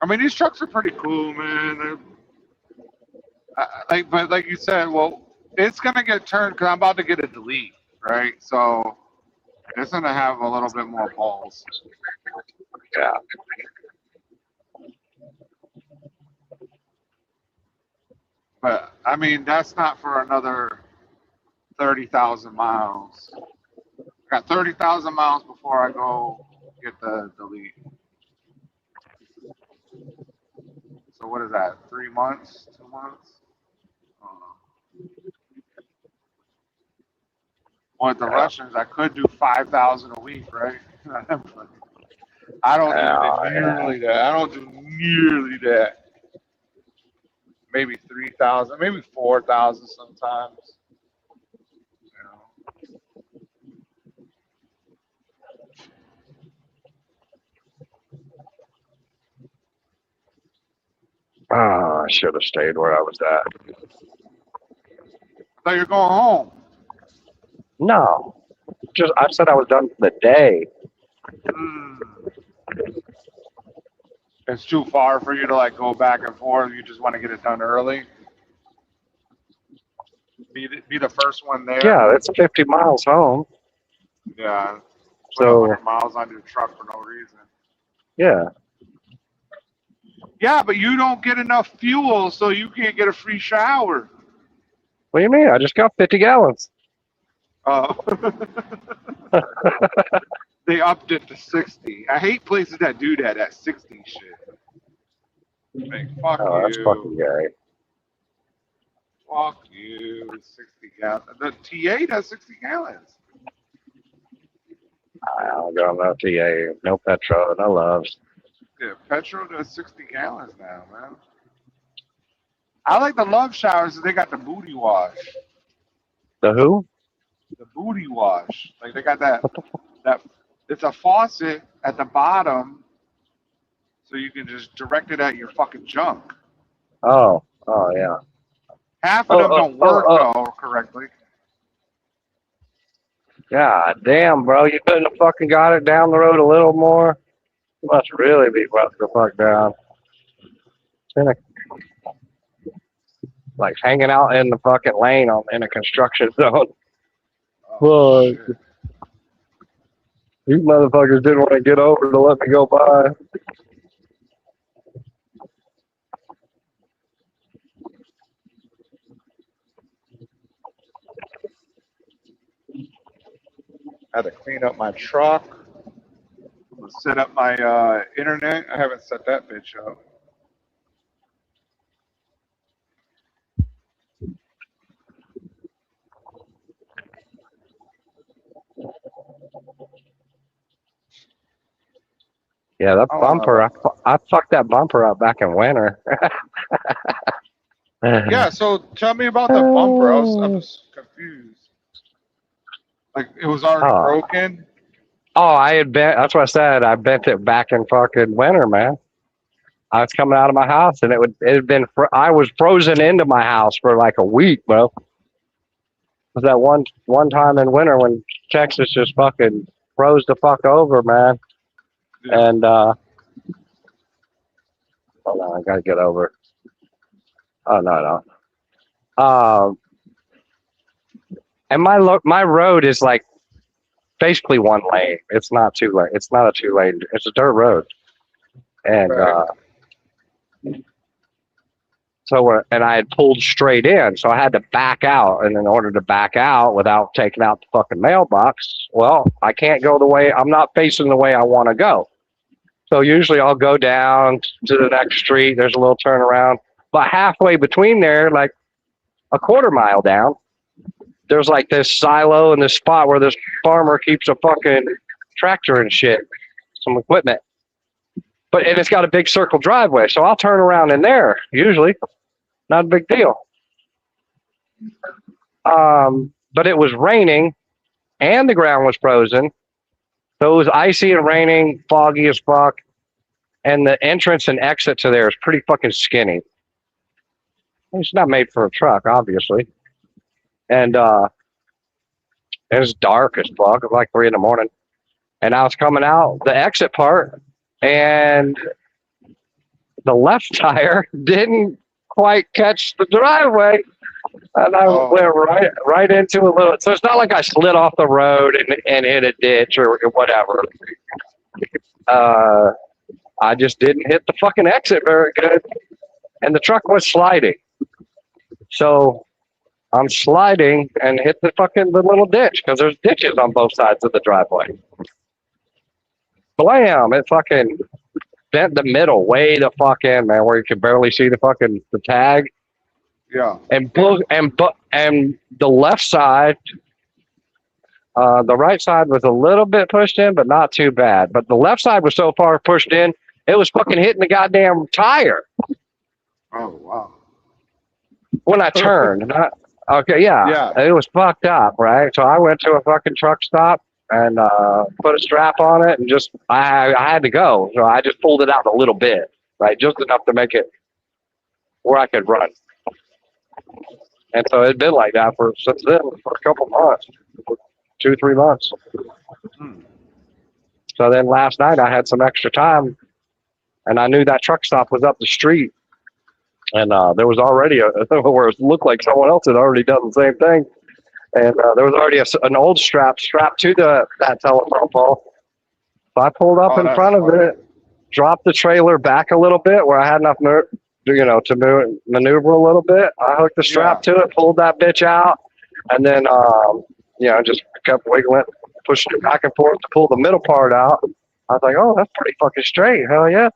B: I mean, these trucks are pretty cool, man. But like you said, it's gonna get turned because I'm about to get a delete, right? So it's gonna have a little bit more balls.
G: Yeah.
B: But I mean, that's not for another 30,000 miles. I got 30,000 miles before I go get the delete. So what is that? 3 months? 2 months? I don't know. Well, with the Russians, I could do 5,000 a week, right? I don't do nearly that. I don't do nearly that. Maybe 3,000, maybe 4,000 sometimes.
G: I should have stayed where I was at.
B: I thought you were going home.
G: No, I said I was done for the day.
B: It's too far for you to like go back and forth. You just want to get it done early. Be the first one there.
G: Yeah, it's 50 miles home.
B: Yeah.
G: So
B: 100 miles on your truck for no reason.
G: Yeah.
B: Yeah, but you don't get enough fuel, so you can't get a free shower.
G: What do you mean? I just got 50 gallons.
B: Oh. They upped it to 60. I hate places that do that 60 shit. Like, fuck you.
G: That's fucking gay.
B: Fuck you. 60 gallons. The TA does 60 gallons.
G: I don't go no TA, no petrol, no loves.
B: Yeah, petrol does 60 gallons now, man. I like the love showers. They got the booty wash.
G: The who?
B: The booty wash. Like they got that. It's a faucet at the bottom, so you can just direct it at your fucking junk.
G: Oh yeah.
B: Half of them don't work though correctly.
G: God damn, bro! You couldn't have fucking got it down the road a little more. You must really be fucked the fuck down. Like hanging out in the fucking lane in a construction zone.
B: Oh,
G: These motherfuckers didn't want to get over to let me go by.
D: I had to clean up my truck, set up my internet. I haven't set that bitch up.
G: Yeah, that
D: I don't
G: bumper,
D: know.
G: I fucked that bumper up back in winter.
D: Yeah, so tell me about the bumper. I was confused. Like it was already
G: Oh,
D: broken.
G: I had bent, that's what I said. I bent it back in fucking winter, man. I was coming out of my house and it had been, I was frozen into my house for like a week, bro. It was that one time in winter when Texas just fucking froze the fuck over, man.
D: Yeah.
G: And, hold on, I gotta get over. Oh, no. And my road is like basically one lane. It's not two lane. It's not a 2-lane. It's a dirt road. And,
D: Right.
G: and I had pulled straight in, so I had to back out. And in order to back out without taking out the fucking mailbox, well, I can't go the way, I'm not facing the way I want to go. So usually I'll go down to the next street. There's a little turnaround. But halfway between there, like a quarter mile down, there's like this silo and this spot where this farmer keeps a fucking tractor and shit, some equipment. And it's got a big circle driveway, so I'll turn around in there usually. Not a big deal. But it was raining and the ground was frozen. So it was icy and raining, foggy as fuck. And the entrance and exit to there is pretty fucking skinny. It's not made for a truck, obviously. And it was dark as fuck. It was like 3 a.m. And I was coming out the exit part, and the left tire didn't quite catch the driveway. And I went right into a little. So it's not like I slid off the road and hit a ditch or whatever. I just didn't hit the fucking exit very good, and the truck was sliding. So I'm sliding and hit the little ditch because there's ditches on both sides of the driveway. Blam! It fucking bent the middle way the fuck in, man, where you could barely see the tag.
D: Yeah.
G: And the left side, the right side was a little bit pushed in, but not too bad. But the left side was so far pushed in, it was fucking hitting the goddamn tire.
D: Oh wow.
G: When I turned, okay, yeah, it was fucked up, right? So I went to a fucking truck stop and put a strap on it, and just I had to go, so I just pulled it out a little bit, right, just enough to make it where I could run. And so it'd been like that since then for a couple months, 2-3 months. So then last night I had some extra time, and I knew that truck stop was up the street. And there was already where it looked like someone else had already done the same thing. And there was already an old strap strapped to that telephone pole. So I pulled up in front of it, dropped the trailer back a little bit where I had enough, to maneuver a little bit. I hooked the strap to it, pulled that bitch out, and then, just kept wiggling, pushing it back and forth to pull the middle part out. I was like, oh, that's pretty fucking straight. Hell yeah.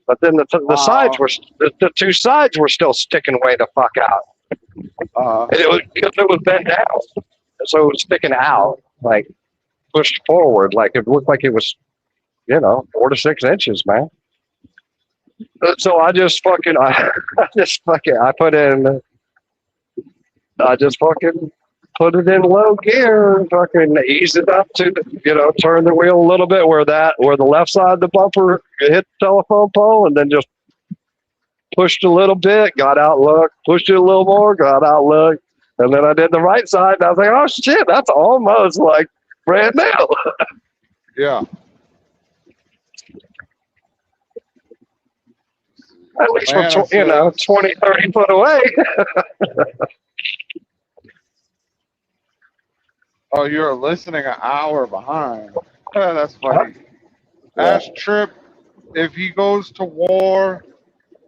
G: But then the sides were, the two sides were still sticking way the fuck out. Because it was bent down. So it was sticking out, like pushed forward. Like it looked like it was, 4 to 6 inches, man. So I just fucking put it in low gear and fucking eased it up to, turn the wheel a little bit where the left side of the bumper hit the telephone pole, and then just pushed a little bit, got out, looked, pushed it a little more, got out, looked, and then I did the right side, and I was like, oh shit, that's almost like brand new.
D: Yeah.
G: At least we're 20, 30 foot away.
D: Oh, you're listening an hour behind. That's funny. Ask Trip if he goes to war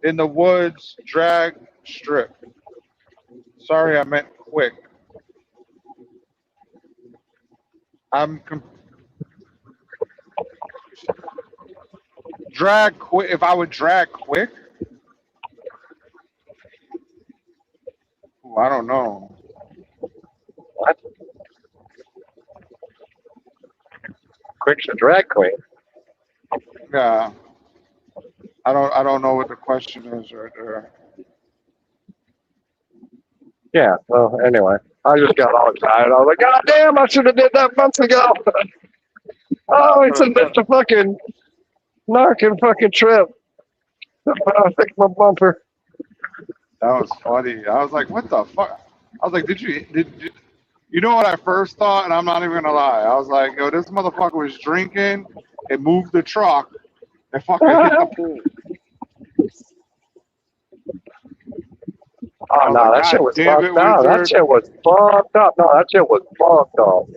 D: in the woods, drag strip. Sorry, I meant quick. I'm drag quick. If I would drag quick, ooh, I don't know.
G: What? Quick's a drag queen.
D: Yeah, I don't know what the question is right there.
G: Yeah. Well, anyway, I just got all excited. I was like, God damn! I should have did that months ago. Oh, it's a Mr. fucking narking fucking Trip. I fixed my bumper.
D: That was funny. I was like, what the fuck? I was like, did you know what I first thought? And I'm not even gonna lie. I was like, yo, this motherfucker was drinking and moved the truck and fucking hit the pool.
G: Oh no, that shit was fucked up. That shit was fucked up. No, that shit was fucked up.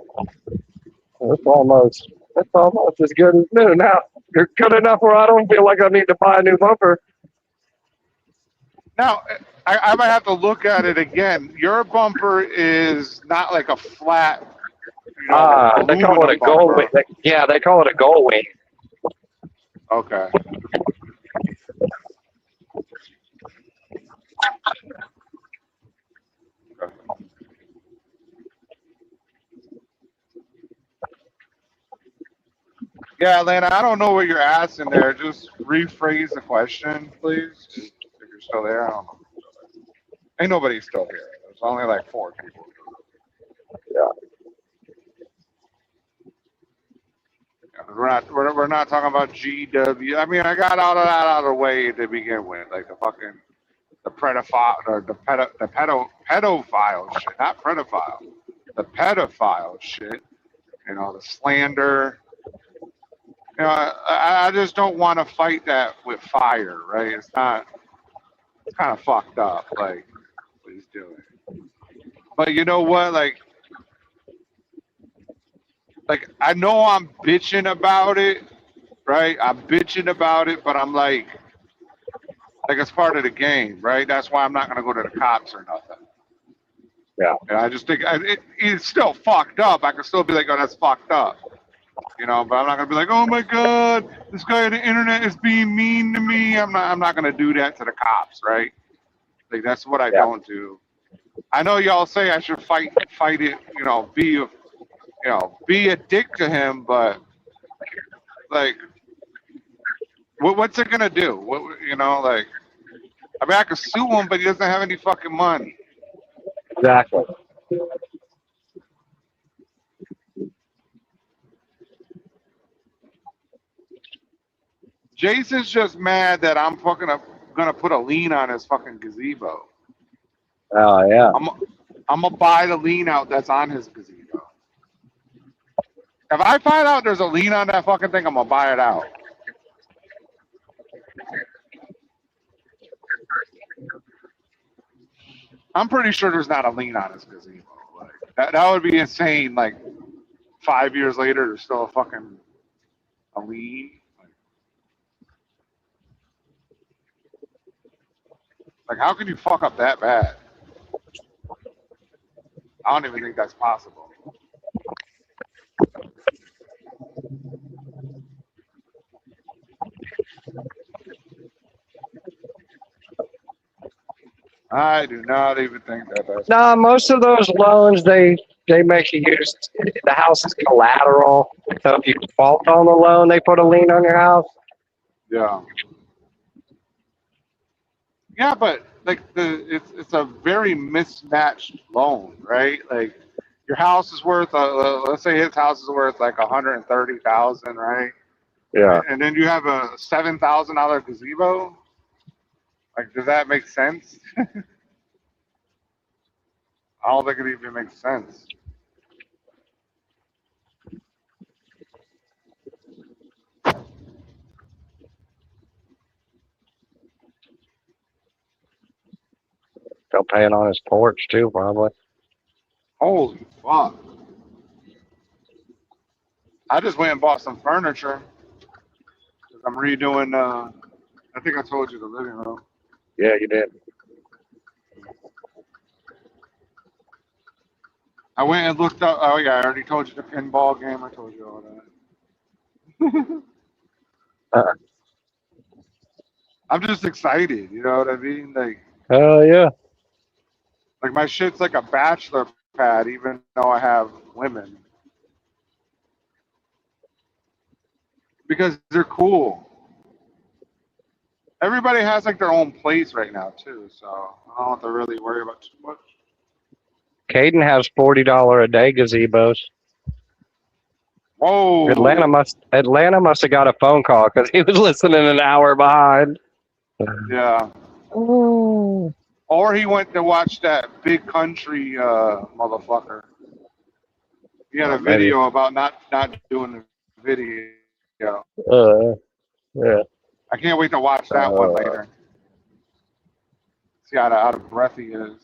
G: It's almost as good as new. Now, you're good enough where I don't feel like I need to buy a new bumper.
D: Now, I might have to look at it again. Your bumper is not like a flat. You know,
G: They call it a gold wing. Yeah, they call it a gold wing.
D: Okay. Yeah, Atlanta, I don't know what you're asking there. Just rephrase the question, please. If you're still there, I don't know. Ain't nobody still here. There's only like 4 people.
G: Yeah.
D: We're not talking about GW. I mean, I got all of that out of the way to begin with, like the pedophile or the pedophile shit, not pedophile, the pedophile shit. You know, the slander. You know, I just don't want to fight that with fire, right? It's not. It's kind of fucked up, like what he's doing. But you know what, like I know I'm bitching about it, right? I'm bitching about it, but I'm like it's part of the game, right? That's why I'm not gonna go to the cops or nothing.
G: Yeah.
D: And I just think it's still fucked up. I can still be like, oh, that's fucked up, you know. But I'm not gonna be like, oh my god, this guy on the internet is being mean to me. I'm not gonna do that to the cops, right? Like that's what I don't do. I know y'all say I should fight it, you know, be a dick to him, but like, what's it gonna do? What, you know, like, I mean, I could sue him, but he doesn't have any fucking money.
G: Exactly.
D: Jason's just mad that I'm gonna put a lien on his fucking gazebo.
G: Oh yeah.
D: I'm gonna buy the lien out that's on his gazebo. If I find out there's a lien on that fucking thing, I'm gonna buy it out. I'm pretty sure there's not a lien on his gazebo. Like that would be insane. Like 5 years later, there's still a lien. Like how can you fuck up that bad? I don't even think that's possible. I do not even think that's.
G: No, most of those loans they make you use the house as collateral. So if you default on the loan, they put a lien on your house.
D: Yeah. Yeah, but like it's a very mismatched loan, right? Like your house is worth let's say his house is worth like 130,000, right?
G: Yeah.
D: And then you have a $7,000 gazebo. Like, does that make sense? I don't think it even makes sense.
G: Still paying on his porch too, probably.
D: Holy fuck.
B: I just went and bought some furniture. 'Cause I'm redoing. I think I told you the living room.
G: Yeah, you did.
B: I went and looked up. Oh yeah, I already told you the pinball game. I told you all that.
G: Uh,
B: I'm just excited. You know what I mean?
G: yeah.
B: Like my shit's like a bachelor pad, even though I have women, because they're cool. Everybody has like their own place right now too, so I don't have to really worry about too much.
G: Caden has $40 a day gazebos.
B: Whoa!
G: Atlanta must have got a phone call because he was listening an hour behind.
B: Yeah.
G: Oh.
B: Or he went to watch that Big Country motherfucker. He had a
G: Maybe.
B: video about not doing the video.
G: Yeah.
B: I can't wait to watch that one later. See how out of breath he is.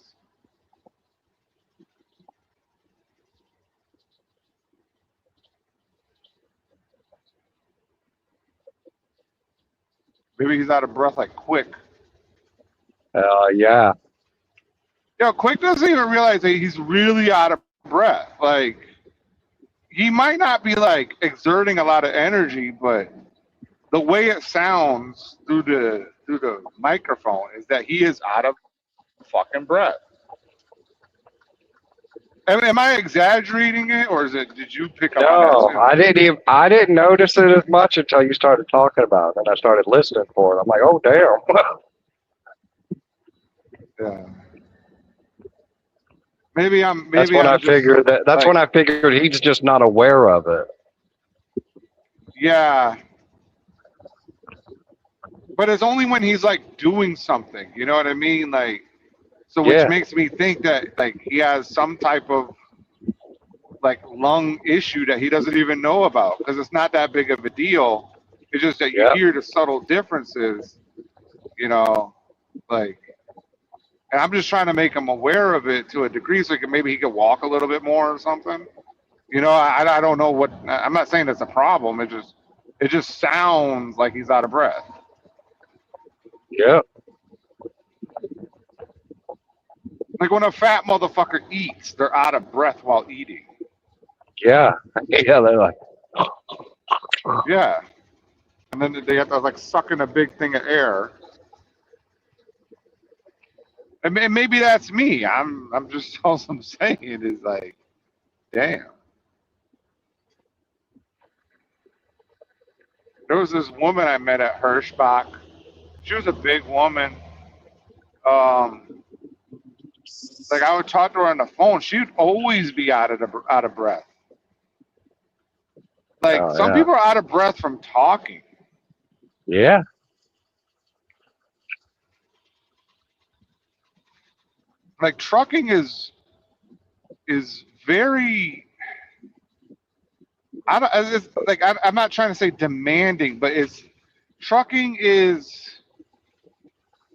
B: Maybe he's out of breath like Quick.
G: Yeah.
B: Yo, Quick doesn't even realize that he's really out of breath. Like, he might not be like exerting a lot of energy, but the way it sounds through the microphone is that he is out of fucking breath. Am I exaggerating it, or did you pick up on that too?
G: No, I didn't notice it as much until you started talking about it, and I started listening for it. I'm like, oh damn.
B: Yeah. Maybe
G: That's when I figured that. That's when I figured he's just not aware of it.
B: Yeah. But it's only when he's like doing something, you know what I mean? Like, so which makes me think that like he has some type of like lung issue that he doesn't even know about, because it's not that big of a deal. It's just that you hear the subtle differences, you know, like, and I'm just trying to make him aware of it to a degree so maybe he could walk a little bit more or something. You know, I don't know what, I'm not saying it's a problem. It just sounds like he's out of breath.
G: Yeah.
B: Like when a fat motherfucker eats, they're out of breath while eating.
G: Yeah. Yeah, they're like.
B: Yeah. And then they have to like suck in a big thing of air. And maybe that's me. I'm just all I'm saying is like, damn. There was this woman I met at Hirschbach. She was a big woman. Like I would talk to her on the phone. She'd always be out of breath. Like some people are out of breath from talking.
G: Yeah.
B: Like trucking is very. I'm not trying to say demanding, but trucking is.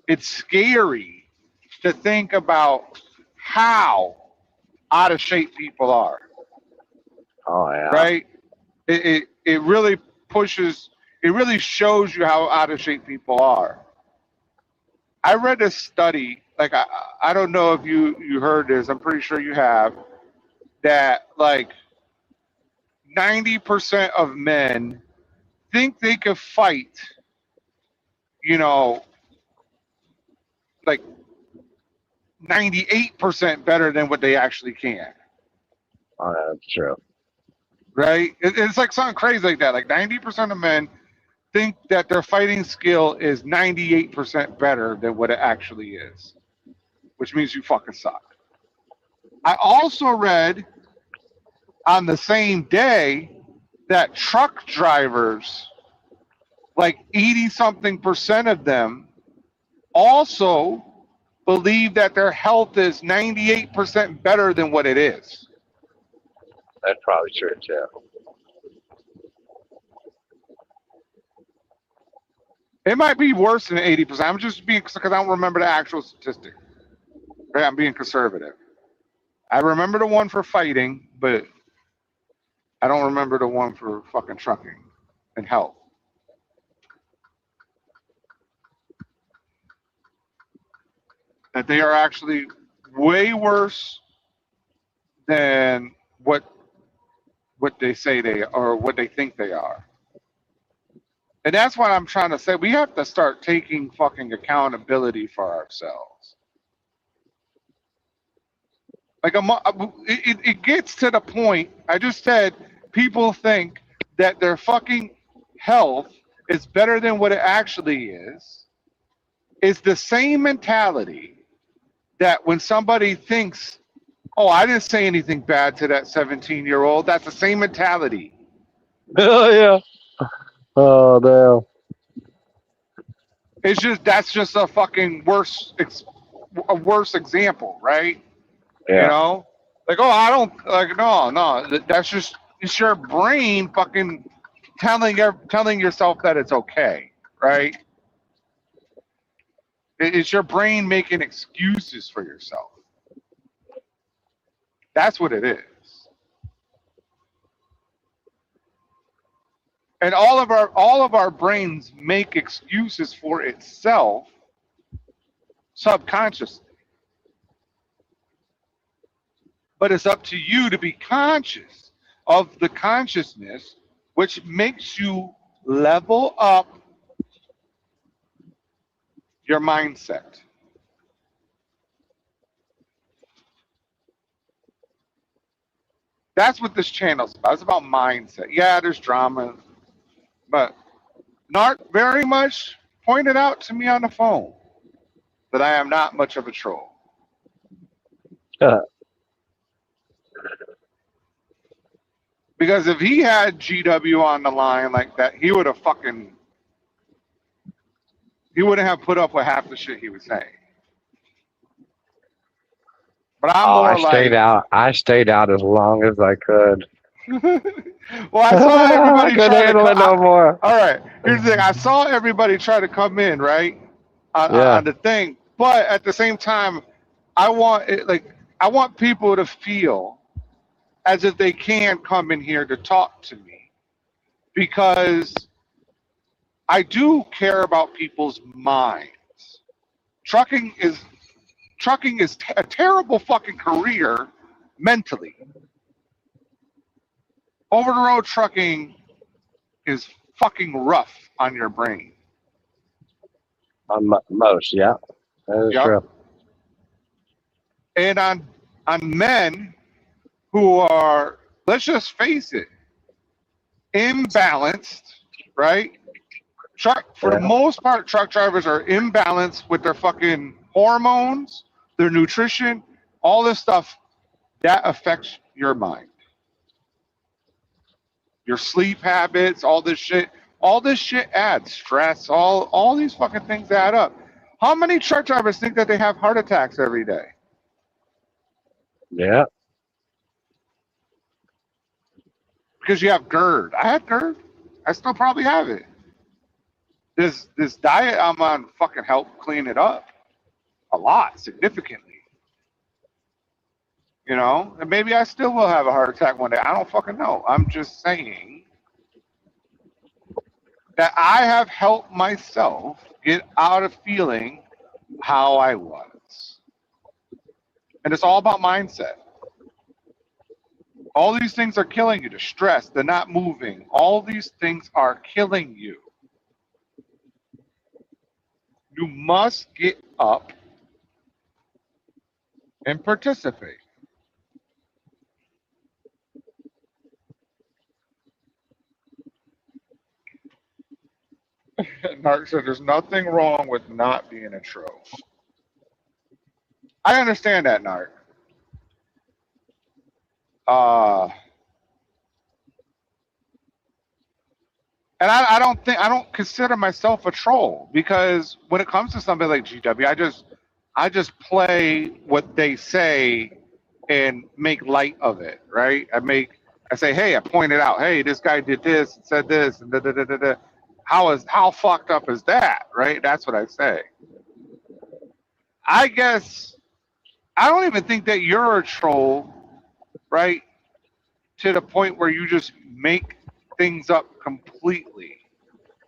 B: It's scary to think about how out of shape people are.
G: Oh yeah.
B: Right? It really pushes. It really shows you how out of shape people are. I read a study. Like I don't know if you heard this. I'm pretty sure you have. That like 90% of men think they could fight. You know, like 98% better than what they actually can.
G: Oh, that's true.
B: Right? It's like something crazy like that. Like 90% of men think that their fighting skill is 98% better than what it actually is, which means you fucking suck. I also read on the same day that truck drivers, like 80-something% of them, also believe that their health is 98% better than what it is.
G: That's probably true too.
B: It might be worse than 80%. I'm just being, because I don't remember the actual statistic. Right? I'm being conservative. I remember the one for fighting, but
E: I don't remember the one for fucking trucking and health. That they are actually way worse than what they say they or what they think they are. And that's what I'm trying to say. We have to start taking fucking accountability for ourselves. Like it gets to the point. I just said people think that their fucking health is better than what it actually is. It's the same mentality that when somebody thinks, "Oh, I didn't say anything bad to that 17-year-old," that's the same mentality.
G: Oh yeah. Oh damn.
E: It's just that's just a fucking worse example, right?
G: Yeah.
E: You know, like, oh, I don't like no. That's just it's your brain fucking telling yourself that it's okay, right? It's your brain making excuses for yourself. That's what it is. And all of our brains make excuses for itself subconsciously. But it's up to you to be conscious of the consciousness, which makes you level up your mindset. That's what this channel's about. It's about mindset. Yeah, there's drama, but Nart very much pointed out to me on the phone that I am not much of a troll. Because if he had GW on the line like that, he wouldn't have put up with half the shit he was saying. But I'm more
G: I stayed out as long as I could.
E: Well, I saw everybody
G: I couldn't
E: try to
G: handle it no more.
E: All right, here's the thing. I saw everybody try to come in, right, on the thing. But at the same time, I want people to feel as if they can come in here to talk to me, because I do care about people's minds. Trucking is a terrible fucking career mentally. Over the road trucking is fucking rough on your brain.
G: On most, yeah. That is true.
E: And on men who are, let's just face it, imbalanced, right? For the most part, truck drivers are imbalanced with their fucking hormones, their nutrition, all this stuff that affects your mind. Your sleep habits, all this shit adds stress. All these fucking things add up. How many truck drivers think that they have heart attacks every day?
G: Yeah.
E: Because you have GERD. I had GERD. I still probably have it. This diet I'm on fucking help clean it up a lot, significantly. You know, and maybe I still will have a heart attack one day. I don't fucking know. I'm just saying that I have helped myself get out of feeling how I was. And it's all about mindset. All these things are killing you. The stress, the not moving, all these things are killing you. You must get up and participate. Narc said there's nothing wrong with not being a troll. I understand that, Narc. And I don't consider myself a troll, because when it comes to somebody like GW, I just play what they say and make light of it, right? I say, hey, I pointed out, hey, this guy did this and said this and da da da da da. How fucked up is that, right? That's what I say. I guess I don't even think that you're a troll, right?
D: to the point where you just make things up completely,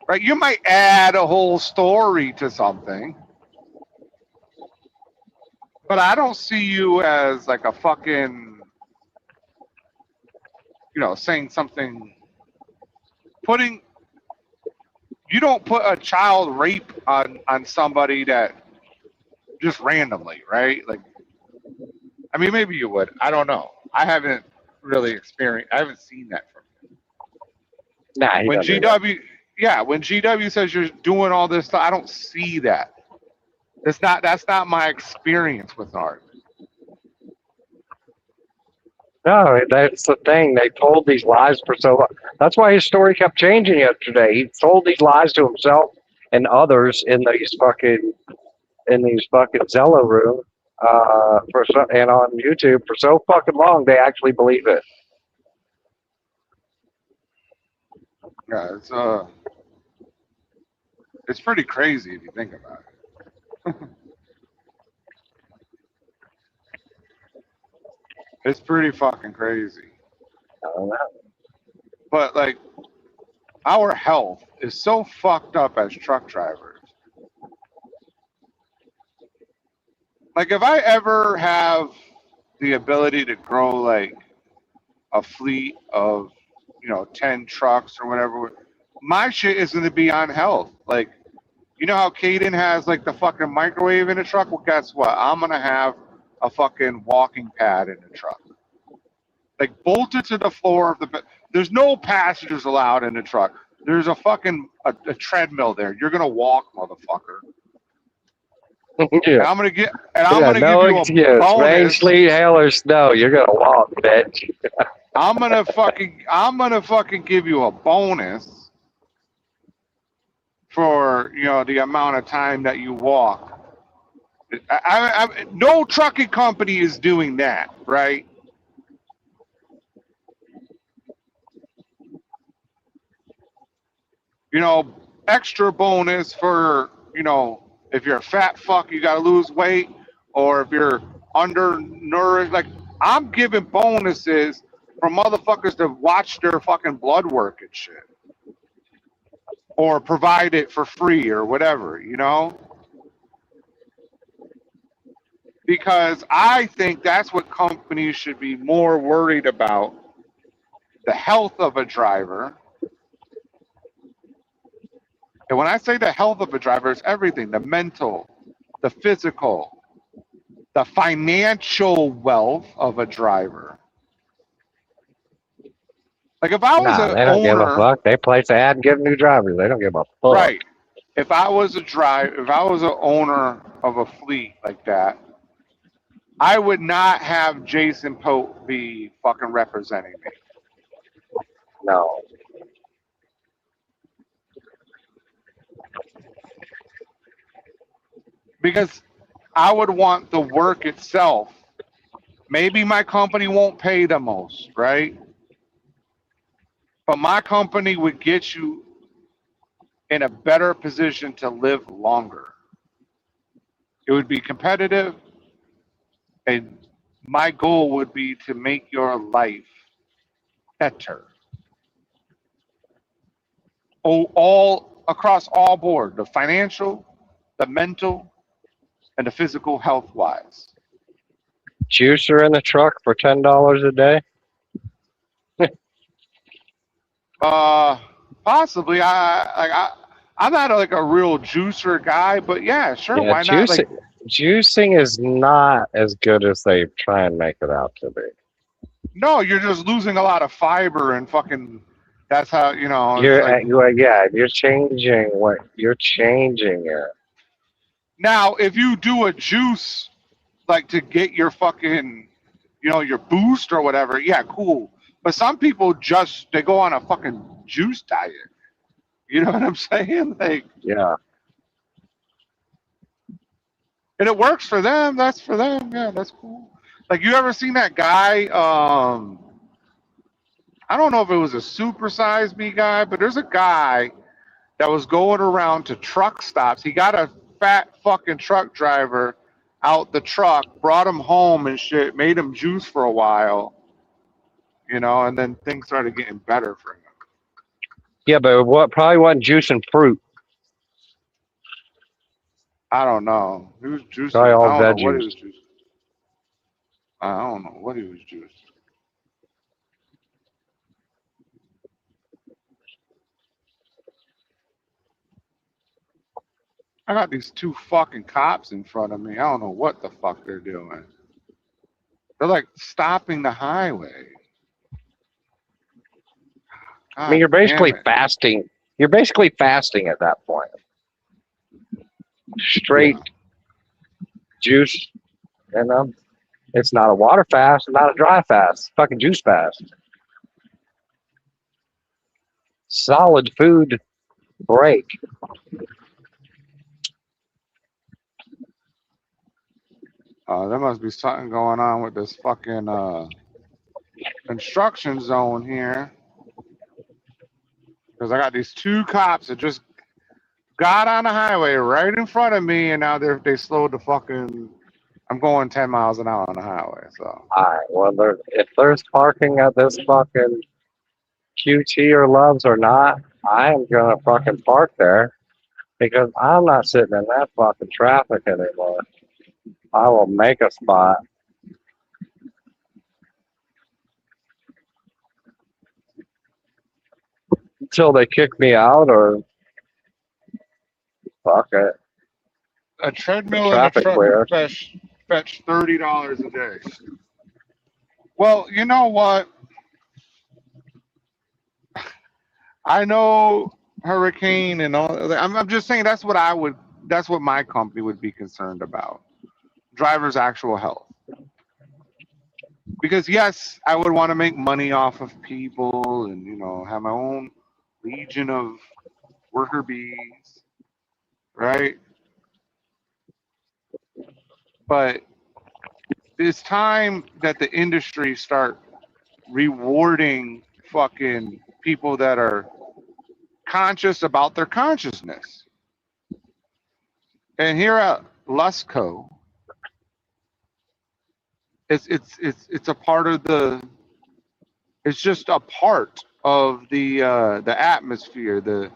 D: right? You might add a whole story to something, but I don't see you as like a fucking, saying something, you don't put a child rape on somebody that just randomly, right? Like, I mean, maybe you would. I don't know. I haven't really experienced. I haven't seen that from you.
G: Nah, he
D: When
G: doesn't do that.
D: when GW says you're doing all this stuff, I don't see that. That's not my experience with art.
G: No, that's the thing. They told these lies for so long. That's why his story kept changing yesterday. He told these lies to himself and others in these fucking Zello room, and on YouTube for so fucking long they actually believe it.
D: Yeah, it's pretty crazy if you think about it. It's pretty fucking crazy.
G: I don't know.
D: But like, our health is so fucked up as truck drivers. Like, if I ever have the ability to grow like a fleet of 10 trucks or whatever, my shit is going to be on health. Like, you know how Caden has like the fucking microwave in the truck? Well, guess what? I'm going to have a fucking walking pad in the truck, like bolted to the floor of the. There's no passengers allowed in the truck. There's a fucking a treadmill there. You're going to walk, motherfucker.
G: Yeah.
D: And I'm gonna give
G: no
D: you a
G: excuse.
D: bonus.
G: Rain, sleet, hail, or snow. You're gonna walk, bitch.
D: I'm gonna fucking give you a bonus for the amount of time that you walk. No trucking company is doing that, right? Extra bonus for if you're a fat fuck, you gotta lose weight, or if you're undernourished. Like, I'm giving bonuses for motherfuckers to watch their fucking blood work and shit, or provide it for free or whatever, because I think that's what companies should be more worried about: the health of a driver. And when I say the health of a driver, it's everything: the mental, the physical, the financial wealth of a driver. Like, if I was an
G: they don't give a
D: owner,
G: fuck. They place an ad and give new drivers. They don't give a fuck.
D: right? If I was an owner of a fleet like that, I would not have Jason Pope be fucking representing me.
G: No.
D: Because I would want the work itself. Maybe my company won't pay the most, right? But my company would get you in a better position to live longer. It would be competitive, and my goal would be to make your life better. All across all board: the financial, the mental, and the physical health wise.
G: Juicer in the truck for $10 a day.
D: Possibly. I'm not like a real juicer guy, but yeah, sure.
G: Yeah,
D: Why not? Like,
G: juicing is not as good as they try and make it out to be.
D: no, you're just losing a lot of fiber and fucking. That's how
G: You're changing it.
D: Now, if you do a juice, like to get your fucking, your boost or whatever, yeah, cool. But some people they go on a fucking juice diet. You know what I'm saying? Like,
G: yeah.
D: And it works for them. That's for them. Yeah, that's cool. Like, you ever seen that guy? I don't know if it was a Super Size Me guy, but there's a guy that was going around to truck stops. He got a fat fucking truck driver out the truck, brought him home and shit, made him juice for a while,
B: you know, and then things started getting better for him.
G: Yeah, but what probably wasn't juicing fruit.
B: I don't know. He was juicing.
G: Probably
B: I
G: all
B: don't know what he
G: veggies.
B: was juicing. I don't know what he was juicing. I got these two fucking cops in front of me. I don't know what the fuck they're doing. They're like stopping the highway.
G: I mean,
B: God
G: you're basically
B: damn it.
G: fasting. You're basically fasting at that point. Straight juice, you know. It's not a water fast, it's not a dry fast. It's fucking juice fast. Solid food break.
B: There must be something going on with this fucking construction zone here. Because I got these two cops that just got on the highway right in front of me, and now they slowed the fucking. I'm going 10 miles an hour on the highway, so.
G: Alright, well, if there's parking at this fucking QT or Loves or not, I am gonna fucking park there because I'm not sitting in that fucking traffic anymore. I will make a spot. Until they kick me out or fuck it.
B: A treadmill and a
G: Traffic
B: truck
G: clear.
B: fetch $30 a day. Well, you know what? I know hurricane and all. I'm just saying that's what my company would be concerned about. Driver's actual health. Because yes, I would want to make money off of people and, you know, have my own legion of worker bees, right? But it's time that the industry start rewarding fucking people that are conscious about their consciousness. And here at Lusco, it's a part of it's just a part of the atmosphere, the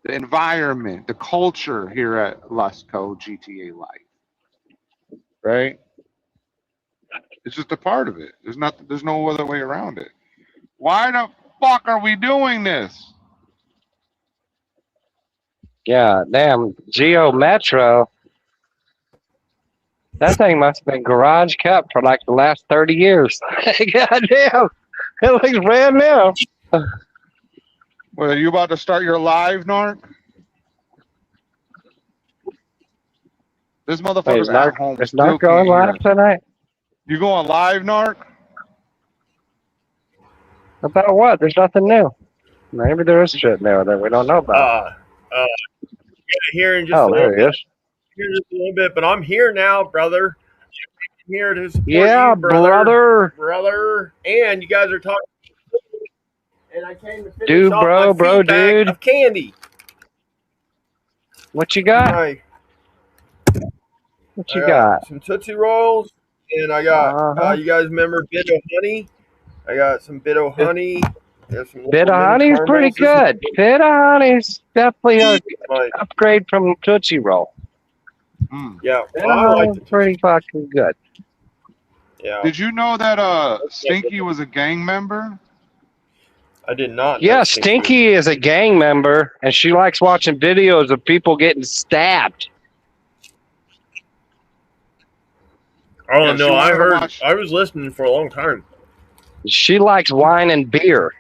B: environment, the culture here at Lusco GTA Life. Right? It's just a part of it. There's no other way around it. Why the fuck are we doing this?
G: Yeah, damn, Geo Metro. That thing must have been garage kept for like the last 30 years. God damn, it looks brand new.
B: Well, are you about to start your live, Narc? This
G: Wait,
B: motherfucker's at home.
G: is
B: Still
G: Narc going
B: can't hear
G: live
B: us.
G: tonight?
B: You going live, Narc?
G: About what? There's nothing new. Maybe there is shit new that we don't know about.
M: Here in just
G: Oh,
M: a little
G: there he
M: bit.
G: is.
M: Here just a little bit, but I'm here now, brother. I'm here to support
G: Yeah,
M: you,
G: brother.
M: brother. And you guys are talking. And I came to finish
G: Dude,
M: off
G: bro,
M: my
G: bro,
M: feedback
G: dude.
M: of candy.
G: What you got?
M: I
G: What you
M: got
G: got?
M: some Tootsie Rolls, and I got,
G: Uh-huh.
M: you guys remember Bit of Honey? I got some Bit of Honey. There's some
G: Bit
M: little
G: of
M: mini
G: honey's pretty
M: caramels. This is
G: good. Bit of honey's definitely a
M: my,
G: upgrade from Tootsie Roll.
M: yeah,
G: Bit
M: well,
G: of
M: I like
G: honey's
M: the
G: pretty fucking good.
M: Yeah,
B: Did you know that Stinky was a gang member?
M: I did not know
G: Yeah,
M: Stinky.
G: Stinky is a gang member, and she likes watching videos of people getting stabbed.
M: Oh,
B: Yeah, she
M: no, I
B: wanted to
M: heard,
B: watch.
M: I was listening for a long time.
G: She likes wine and beer,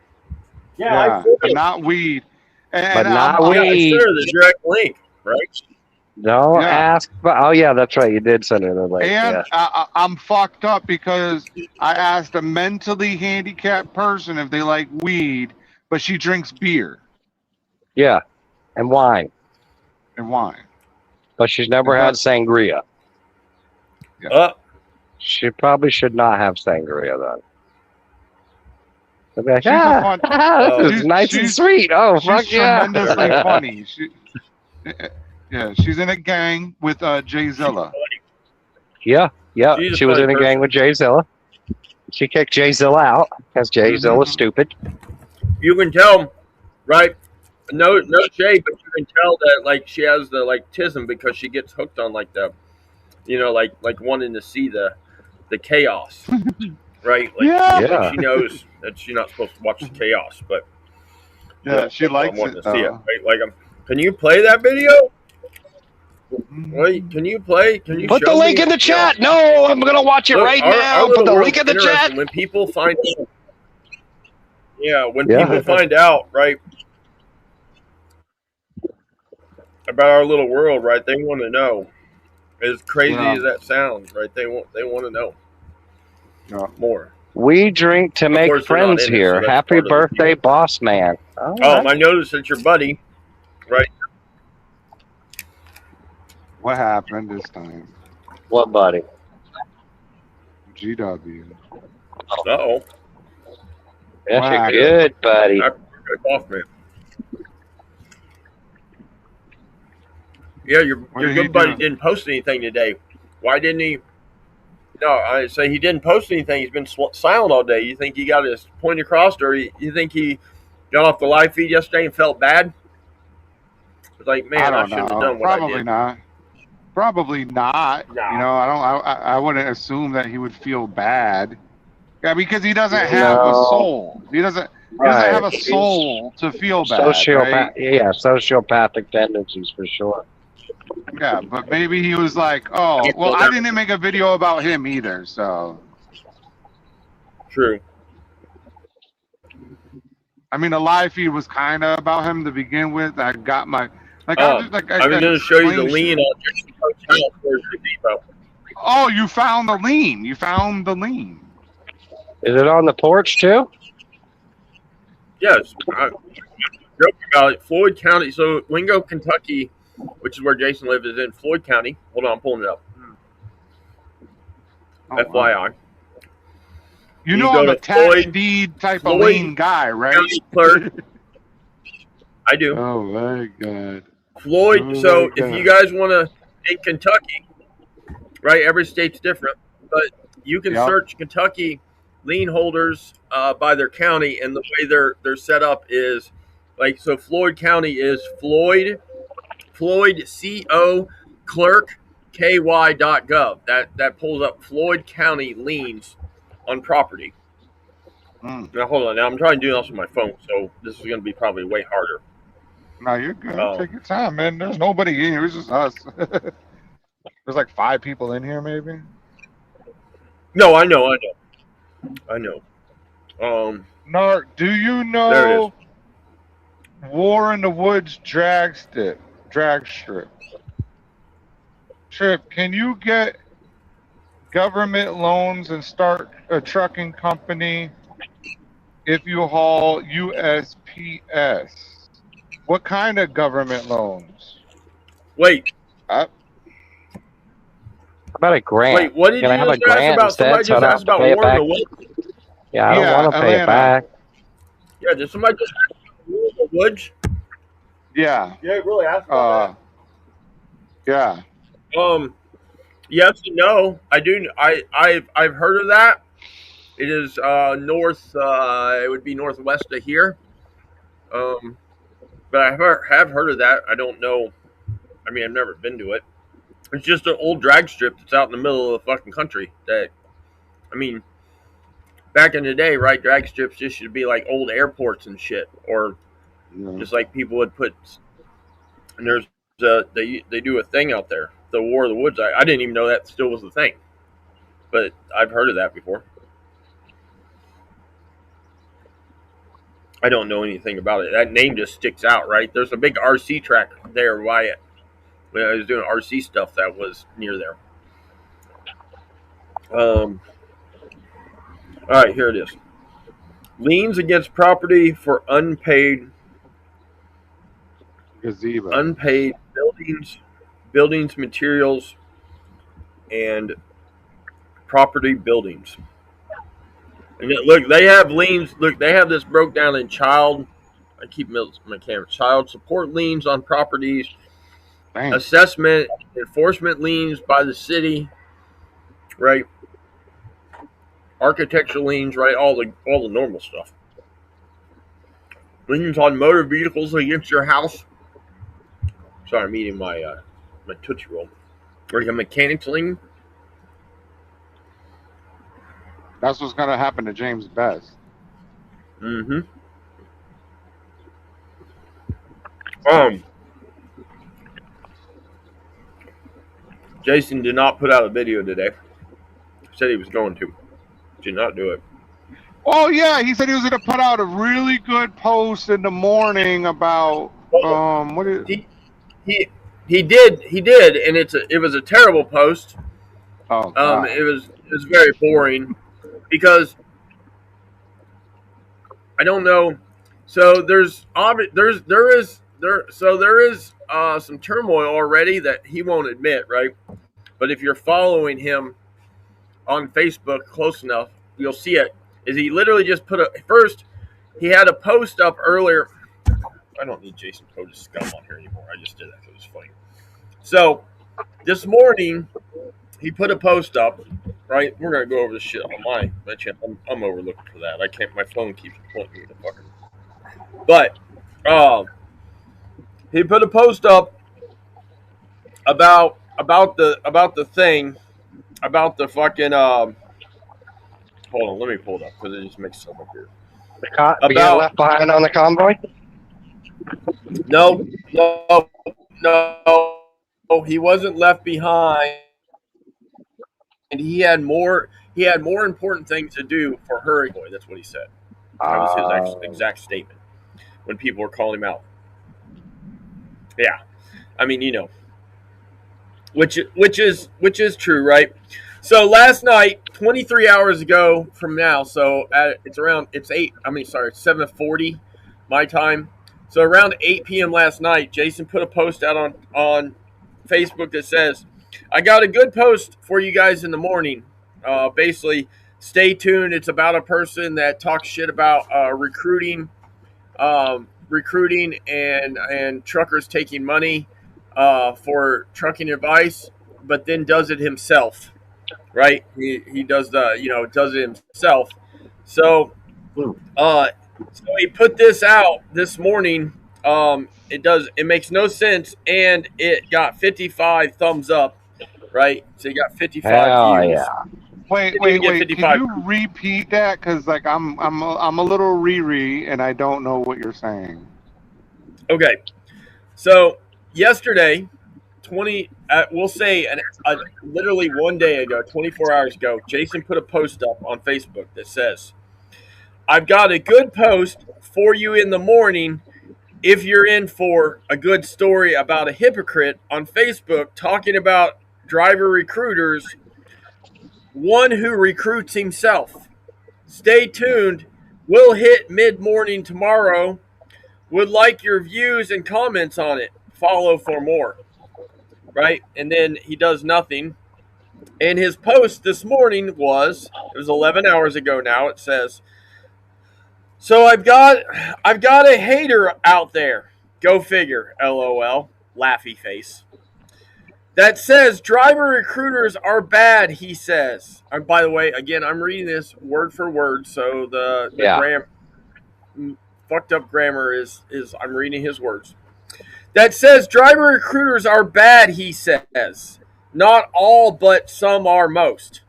B: Yeah, but not weed.
G: but
B: And
G: not
M: Yeah, I
G: weed.
M: sent her the direct link, right?
G: Don't
B: Yeah.
G: ask. Oh, yeah, that's right. You did send her the link.
B: And
G: Yeah.
B: I'm fucked up because I asked a mentally handicapped person if they like weed, but she drinks beer
G: Yeah, and wine.
B: and wine.
G: But she's never had sangria. She probably should not have sangria then. They'll be like,
B: She's a fun.
G: this is nice and sweet. Oh,
B: she's
G: fuck yeah.
B: tremendously funny. Yeah, she's in a gang with Jay Zilla.
G: Yeah,
M: She's a
G: she was
M: funny
G: in a gang
M: person.
G: with Jay Zilla. She kicked Jay Zilla out because Jay Zilla's stupid.
M: You can tell, right? No shade, but you can tell that like she has the like tism because she gets hooked on like the, like wanting to see the chaos, right? Like,
B: Yeah.
M: she knows that she's not supposed to watch the chaos, but
B: Yeah, she likes
M: wanting
B: it
M: to see it,
B: though.
M: right? Like, can you play that video? Wait, can you play? Can you
G: Put
M: show
G: the link
M: me?
G: in the chat. No, I'm gonna watch it
M: Look,
G: right
M: our
G: now. Put
M: little
G: the
M: world's
G: link in the
M: interesting.
G: chat.
M: When people find out, when
G: Yeah.
M: people find out, right, about our little world, right, they want to know. As crazy
B: Yeah.
M: as that sounds, right, they want to know
B: Yeah.
M: more.
G: We drink to
M: Of
G: make
M: course, they're not
G: friends
M: in it, so
G: here.
M: that's
G: Happy
M: part of the
G: birthday,
M: deal.
G: boss man. All right.
M: I noticed that your buddy, right?
B: What happened this time?
G: What, buddy?
B: GW.
M: Uh-oh.
G: Yes,
B: What
G: you're
B: happened?
G: good, buddy.
M: Off, man. Yeah, your
B: What did he
M: good buddy
B: do?
M: didn't post anything today. Why didn't he? No, I say he didn't post anything. He's been silent all day. You think he got his point across, or you think he got off the live feed yesterday and felt bad? It's like, man,
B: I
M: I
B: don't
M: shouldn't have
B: know.
M: done what I
B: Probably
M: did.
B: not. Probably not.
M: Nah.
B: You know, I wouldn't assume that he would feel bad. Yeah, because he doesn't have a
G: No.
B: soul. He doesn't
G: Right.
B: have a soul to feel bad,
G: Sociopath.
B: right?
G: Yeah, sociopathic tendencies for sure.
B: Yeah, but maybe he was like, oh, well, I didn't make a video about him either, so.
M: True.
B: I mean, the live feed was kind of about him to begin with. I got my, like,
M: I was
B: I
M: going to show you the
B: explained
M: lean
B: shit.
M: on Jason's hotel for the depot.
B: Oh, you found the lean. You found the lean.
G: Is it on the porch too?
M: Yes, I'm joking about it. Floyd County, so Wingo, Kentucky, which is where Jason lives, is in Floyd County. Hold on, I'm pulling it up.
B: Oh,
M: FYI.
B: You
M: You
B: know
M: go
B: I'm a
M: to
B: tax
M: Floyd-
B: deed type
M: Floyd
B: of lean guy, right?
M: County clerk. I do.
B: Oh my god.
M: Floyd,
B: Oh
M: so
B: my
M: if
B: God.
M: you guys want to, in Kentucky, right, every state's different, but you can
B: Yep.
M: search Kentucky lien holders by their county, and the way they're set up is, like, so Floyd County is Floyd CO clerk ky.gov. That pulls up Floyd County liens on property. Now hold on. Now I'm trying to do this on my phone, so this is going to be probably way harder.
B: No, you're good.
M: Oh.
B: Take your time, man. There's nobody in here. It's just us. There's like 5 people in here, maybe.
M: No, I know.
B: Narc, do you
M: There it
B: know War in the Woods drag strip? Trip, can you get government loans and start a trucking company if you haul USPS? What kind of government loans?
M: Wait,
G: How about a grant?
M: wait. What did
G: Can
M: you
G: I have a
M: just ask
G: grant
M: about?
G: instead
M: Somebody
G: so I
M: just
G: don't have
M: asked
G: to
M: about
G: pay it
M: War in
G: back?
M: the Woods.
G: Yeah, I don't
B: Yeah,
G: want to pay it
B: Atlanta.
G: back.
M: Yeah, did somebody just ask about War in the Woods?
B: Yeah.
M: Yeah, really asked about
B: Yeah.
M: that. Yes and no. I do. I've heard of that. It is north. It would be northwest of here. But I have heard of that. I don't know. I mean, I've never been to it. It's just an old drag strip that's out in the middle of the fucking country. That, I mean, back in the day, right? Drag strips just should be like old airports and shit, or just like people would put. And there's they do a thing out there, the War of the Woods. I didn't even know that still was a thing, but I've heard of that before. I don't know anything about it. That name just sticks out, right? There's a big RC track there. When I was doing RC stuff, that was near there. All right, here it is. Liens against property for unpaid
B: Gazebo.
M: unpaid buildings, materials, and property buildings. And look, they have liens. Look, they have this broke down in child. I keep my camera. Child support liens on properties, assessment, enforcement liens by the city, right? architecture liens, right? All the normal stuff. Liens on motor vehicles against your house. Sorry, I'm eating my my Tootsie Roll. Or a mechanics lien.
B: That's what's gonna happen to James Best.
M: Mm-hmm. Jason did not put out a video today. Said he was going to. Did not do it.
D: Oh yeah, he said he was gonna put out a really good post in the morning about what is
M: He did, and it was a terrible post.
B: Oh, God.
M: It was very boring because I don't know. So there is some turmoil already that he won't admit, right? But if you're following him on Facebook close enough, you'll see it. Is he literally just he had a post up earlier. I don't need Jason Poe's scum on here anymore. I just did that because it was funny. So this morning he put a post up, right? We're gonna go over this shit on my channel. I'm overlooking for that. I can't. My phone keeps pointing me the fucker. But he put a post up about the thing about the fucking hold on, let me pull it up because it just makes so much weird.
G: Being left behind on the convoy?
M: No, he wasn't left behind. And he had more important things to do for Hurricane. That's what he said. That was his exact statement when people were calling him out. Yeah, I mean, which is true, right? So last night, 23 hours ago from now, so it's 7:40 my time. So around 8 p.m. last night, Jason put a post out on Facebook that says, I got a good post for you guys in the morning. Basically, stay tuned. It's about a person that talks shit about recruiting and truckers taking money for trucking advice, but then does it himself, right? He does does it himself. So he put this out this morning. It makes no sense, and it got 55 thumbs up, right? So you got 55 views.
G: Yeah.
D: Wait. Can you repeat that? Because I'm a little Riri, and I don't know what you're saying.
M: Okay, so yesterday, we'll say literally one day ago, 24 hours ago, Jason put a post up on Facebook that says, I've got a good post for you in the morning if you're in for a good story about a hypocrite on Facebook talking about driver recruiters, one who recruits himself. Stay tuned. We'll hit mid-morning tomorrow. Would like your views and comments on it. Follow for more. Right? And then he does nothing. And his post this morning it was 11 hours ago now. It says, so I've got a hater out there. Go figure. LOL. Laughy face. That says driver recruiters are bad, he says. And by the way, again, I'm reading this word for word, so the fucked up grammar is I'm reading his words. That says driver recruiters are bad, he says. Not all, but some are most.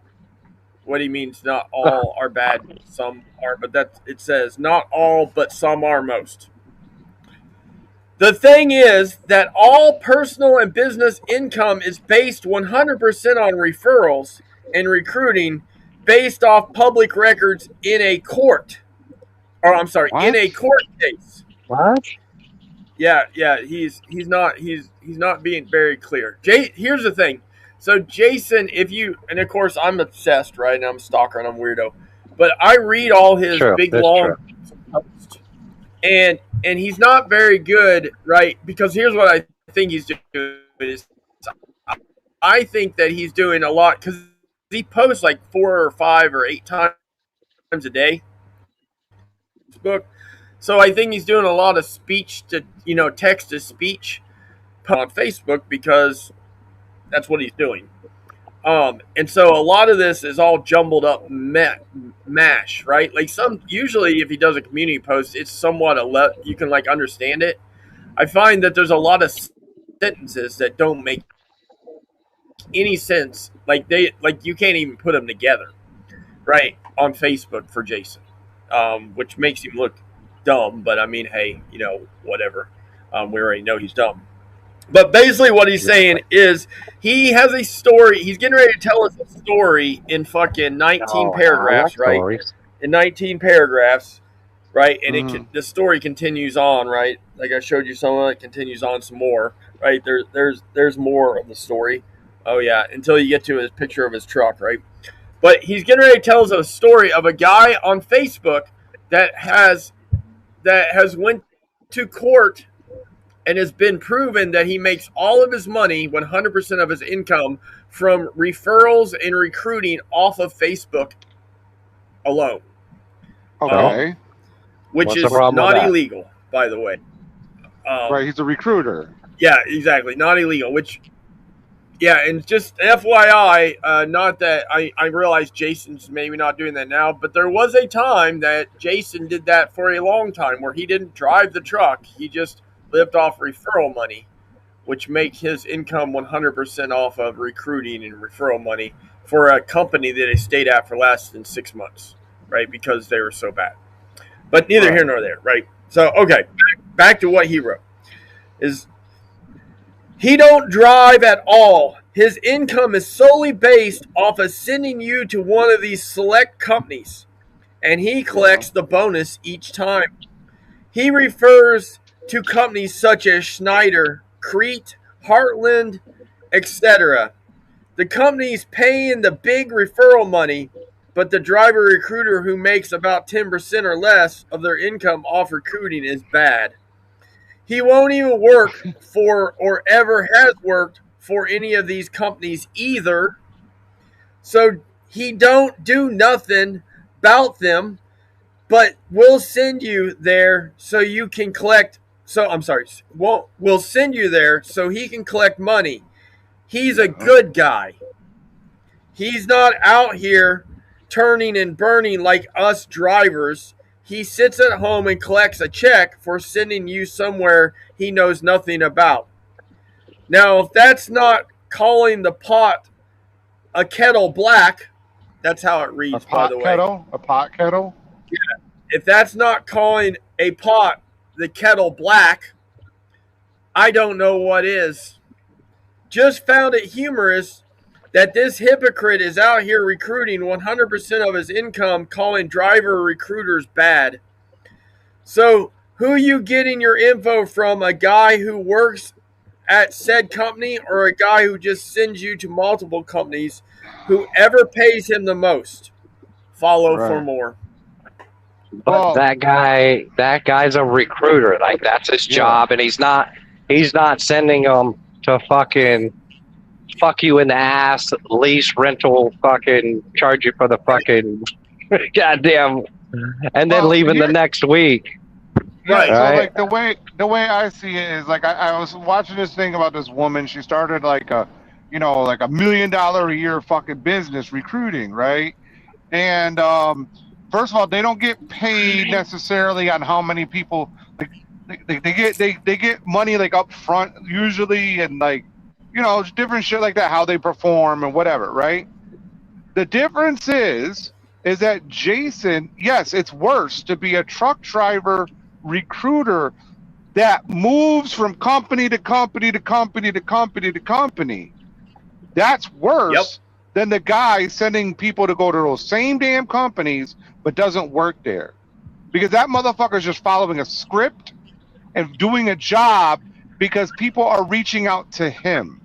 M: What he means, not all are bad, some are, but it says not all, but some are most. The thing is that all personal and business income is based 100% on referrals and recruiting based off public records in a court. In a court case.
G: What?
M: Yeah, he's not being very clear. Here's the thing. So Jason, and of course I'm obsessed, right? And I'm a stalker and I'm a weirdo. But I read all his big long posts. And he's not very good, right? Because here's what I think he's doing is I think that he's doing a lot because he posts like 4 or 5 or 8 times a day. So I think he's doing a lot of speech to, text to speech on Facebook because that's what he's doing. And so a lot of this is all jumbled up mash, right? Like usually if he does a community post, it's somewhat you can like understand it. I find that there's a lot of sentences that don't make any sense. Like you can't even put them together, right? On Facebook for Jason, which makes him look dumb. But I mean, hey, whatever. We already know he's dumb. But basically what he's saying is he has a story. He's getting ready to tell us a story in fucking 19 paragraphs, right?
G: Stories.
M: In 19 paragraphs, right? And the story continues on, right? Like I showed you some of it, continues on some more, right? There's more of the story. Oh yeah, until you get to his picture of his truck, right? But he's getting ready to tell us a story of a guy on Facebook that has went to court and has been proven that he makes all of his money, 100% of his income, from referrals and recruiting off of Facebook alone.
B: Okay.
M: Which
G: What's
M: is
G: the problem with
M: not
G: that?
M: illegal, by the way.
B: Right, he's a recruiter.
M: Yeah, exactly. Not illegal, which... Yeah, and just FYI, not that I realize Jason's maybe not doing that now, but there was a time that Jason did that for a long time where he didn't drive the truck. He just lived off referral money, which make his income 100% off of recruiting and referral money for a company that he stayed at for less than 6 months, right? Because they were so bad. But neither here nor there, right? So, okay, back to what he wrote. He don't drive at all. His income is solely based off of sending you to one of these select companies, and he collects the bonus each time. He refers to companies such as Schneider, Crete, Heartland, etc. The company's paying the big referral money, but the driver recruiter who makes about 10% or less of their income off recruiting is bad. He won't even work for or ever has worked for any of these companies either. So he don't do nothing about them, but we'll send you there so you can collect. So I'm sorry. We'll send you there so he can collect money. He's a good guy. He's not out here turning and burning like us drivers. He sits at home and collects a check for sending you somewhere he knows nothing about. Now, if that's not calling the pot a kettle black, that's how it reads, by the way.
B: A pot kettle?
M: Yeah. If that's not calling a pot the kettle black, I don't know what is. Just found it humorous that this hypocrite is out here recruiting 100% of his income, calling driver recruiters bad. So, who you getting your info from? A guy who works at said company or a guy who just sends you to multiple companies? Whoever pays him the most. Follow for more.
G: But that guy's a recruiter. Like, that's his job, and he's not sending them to fucking fuck you in the ass, lease, rental, fucking charge you for the fucking goddamn, and then leaving the next week.
B: Right. So like the way I see it is like I was watching this thing about this woman. She started like a $1 million a year fucking business recruiting, right? And first of all, they don't get paid necessarily on how many people they get money like up front usually, and like different shit like that, how they perform and whatever, right? The difference is that Jason, yes, it's worse to be a truck driver recruiter that moves from company to company to company to company to company. That's worse than the guy sending people to go to those same damn companies but doesn't work there. Because that motherfucker's just following a script and doing a job because people are reaching out to him.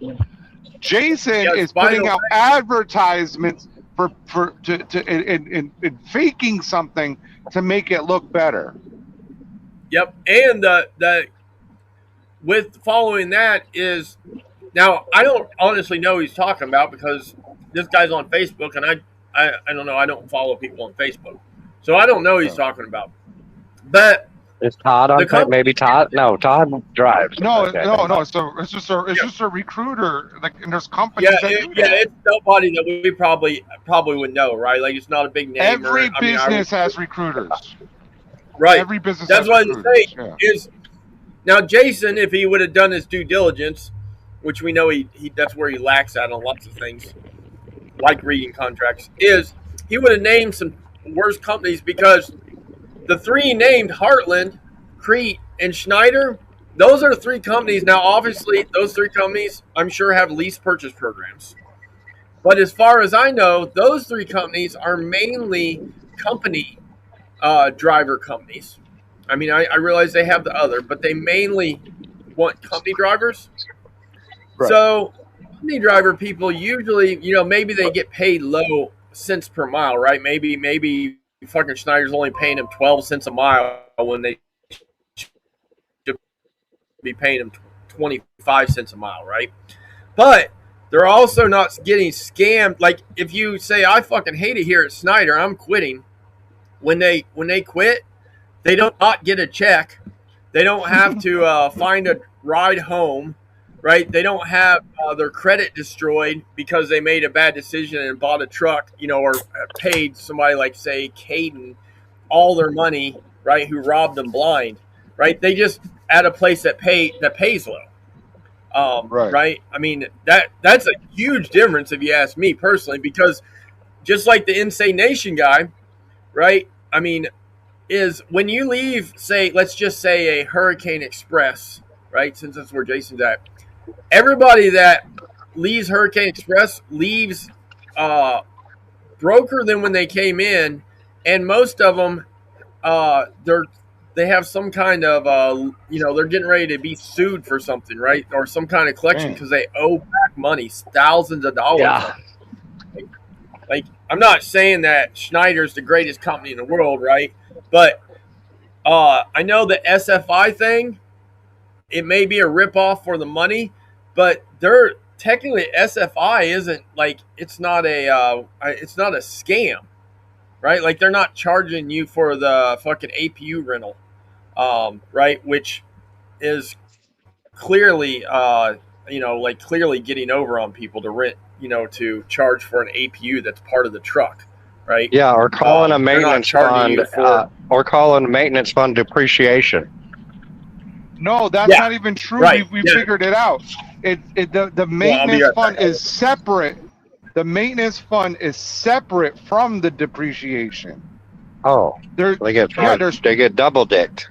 B: Jason is putting out advertisements in faking something to make it look better.
M: Yep, and with following that is, now I don't honestly know who he's talking about because this guy's on Facebook, and I don't know, I don't follow people on Facebook, so I don't know who he's talking about. But
G: Is Todd on? Maybe Todd? No, Todd drives.
B: No,
G: Okay,
B: no,
G: never
B: no.
G: mind.
B: So it's just a recruiter. Like, and there's companies that do that.
M: It's nobody that we probably would know, right? Like, it's not a big name.
B: Every business has recruiters.
M: Right.
B: Every business
M: That's
B: has
M: what I was
B: recruiters.
M: saying.
B: Yeah.
M: Is now Jason, if he would have done his due diligence, which we know he that's where he lacks at on lots of things, like reading contracts, is he would have named some worse companies, because the three named, Heartland, Crete, and Schneider, those are three companies. Now, obviously, those three companies, I'm sure, have lease purchase programs. But as far as I know, those three companies are mainly company driver companies. I mean, I realize they have the other, but they mainly want company drivers.
B: Right.
M: So, company driver people usually, maybe they get paid low cents per mile, right? Maybe fucking Schneider's only paying them 12 cents a mile when they should be paying them 25 cents a mile, right? But they're also not getting scammed. Like, if you say, I fucking hate it here at Schneider, I'm quitting. When they quit, they don't not get a check. They don't have to find a ride home, right? They don't have their credit destroyed because they made a bad decision and bought a truck, or paid somebody like, say, Caden, all their money, right, who robbed them blind, right? They just at a place that pays low, right? I mean, that's a huge difference if you ask me personally, because just like the Insane Nation guy, right? I mean, is when you leave, say, let's just say a Hurricane Express, right? Since that's where Jason's at. Everybody that leaves Hurricane Express leaves broker than when they came in, and most of them, they have some kind of, they're getting ready to be sued for something, right? Or some kind of collection because they owe back money, thousands of dollars.
G: Yeah.
M: Like, I'm not saying that Schneider's the greatest company in the world, right? But I know the SFI thing, it may be a ripoff for the money, but they're technically, SFI isn't like, it's not a scam, right? Like, they're not charging you for the fucking APU rental, right? Which is clearly, clearly getting over on people to rent, to charge for an APU that's part of the truck, right?
G: Yeah, or calling a
M: they're not
G: maintenance
M: charging
G: fund,
M: you for-
G: or calling maintenance fund depreciation.
B: No, that's
M: Yeah.
B: not even true.
M: Right.
B: We
M: Yeah.
B: figured it out. The maintenance fund is separate. The maintenance fund is separate from the depreciation.
G: Oh,
B: There,
G: they get
B: yeah, there's
G: they get double dicked.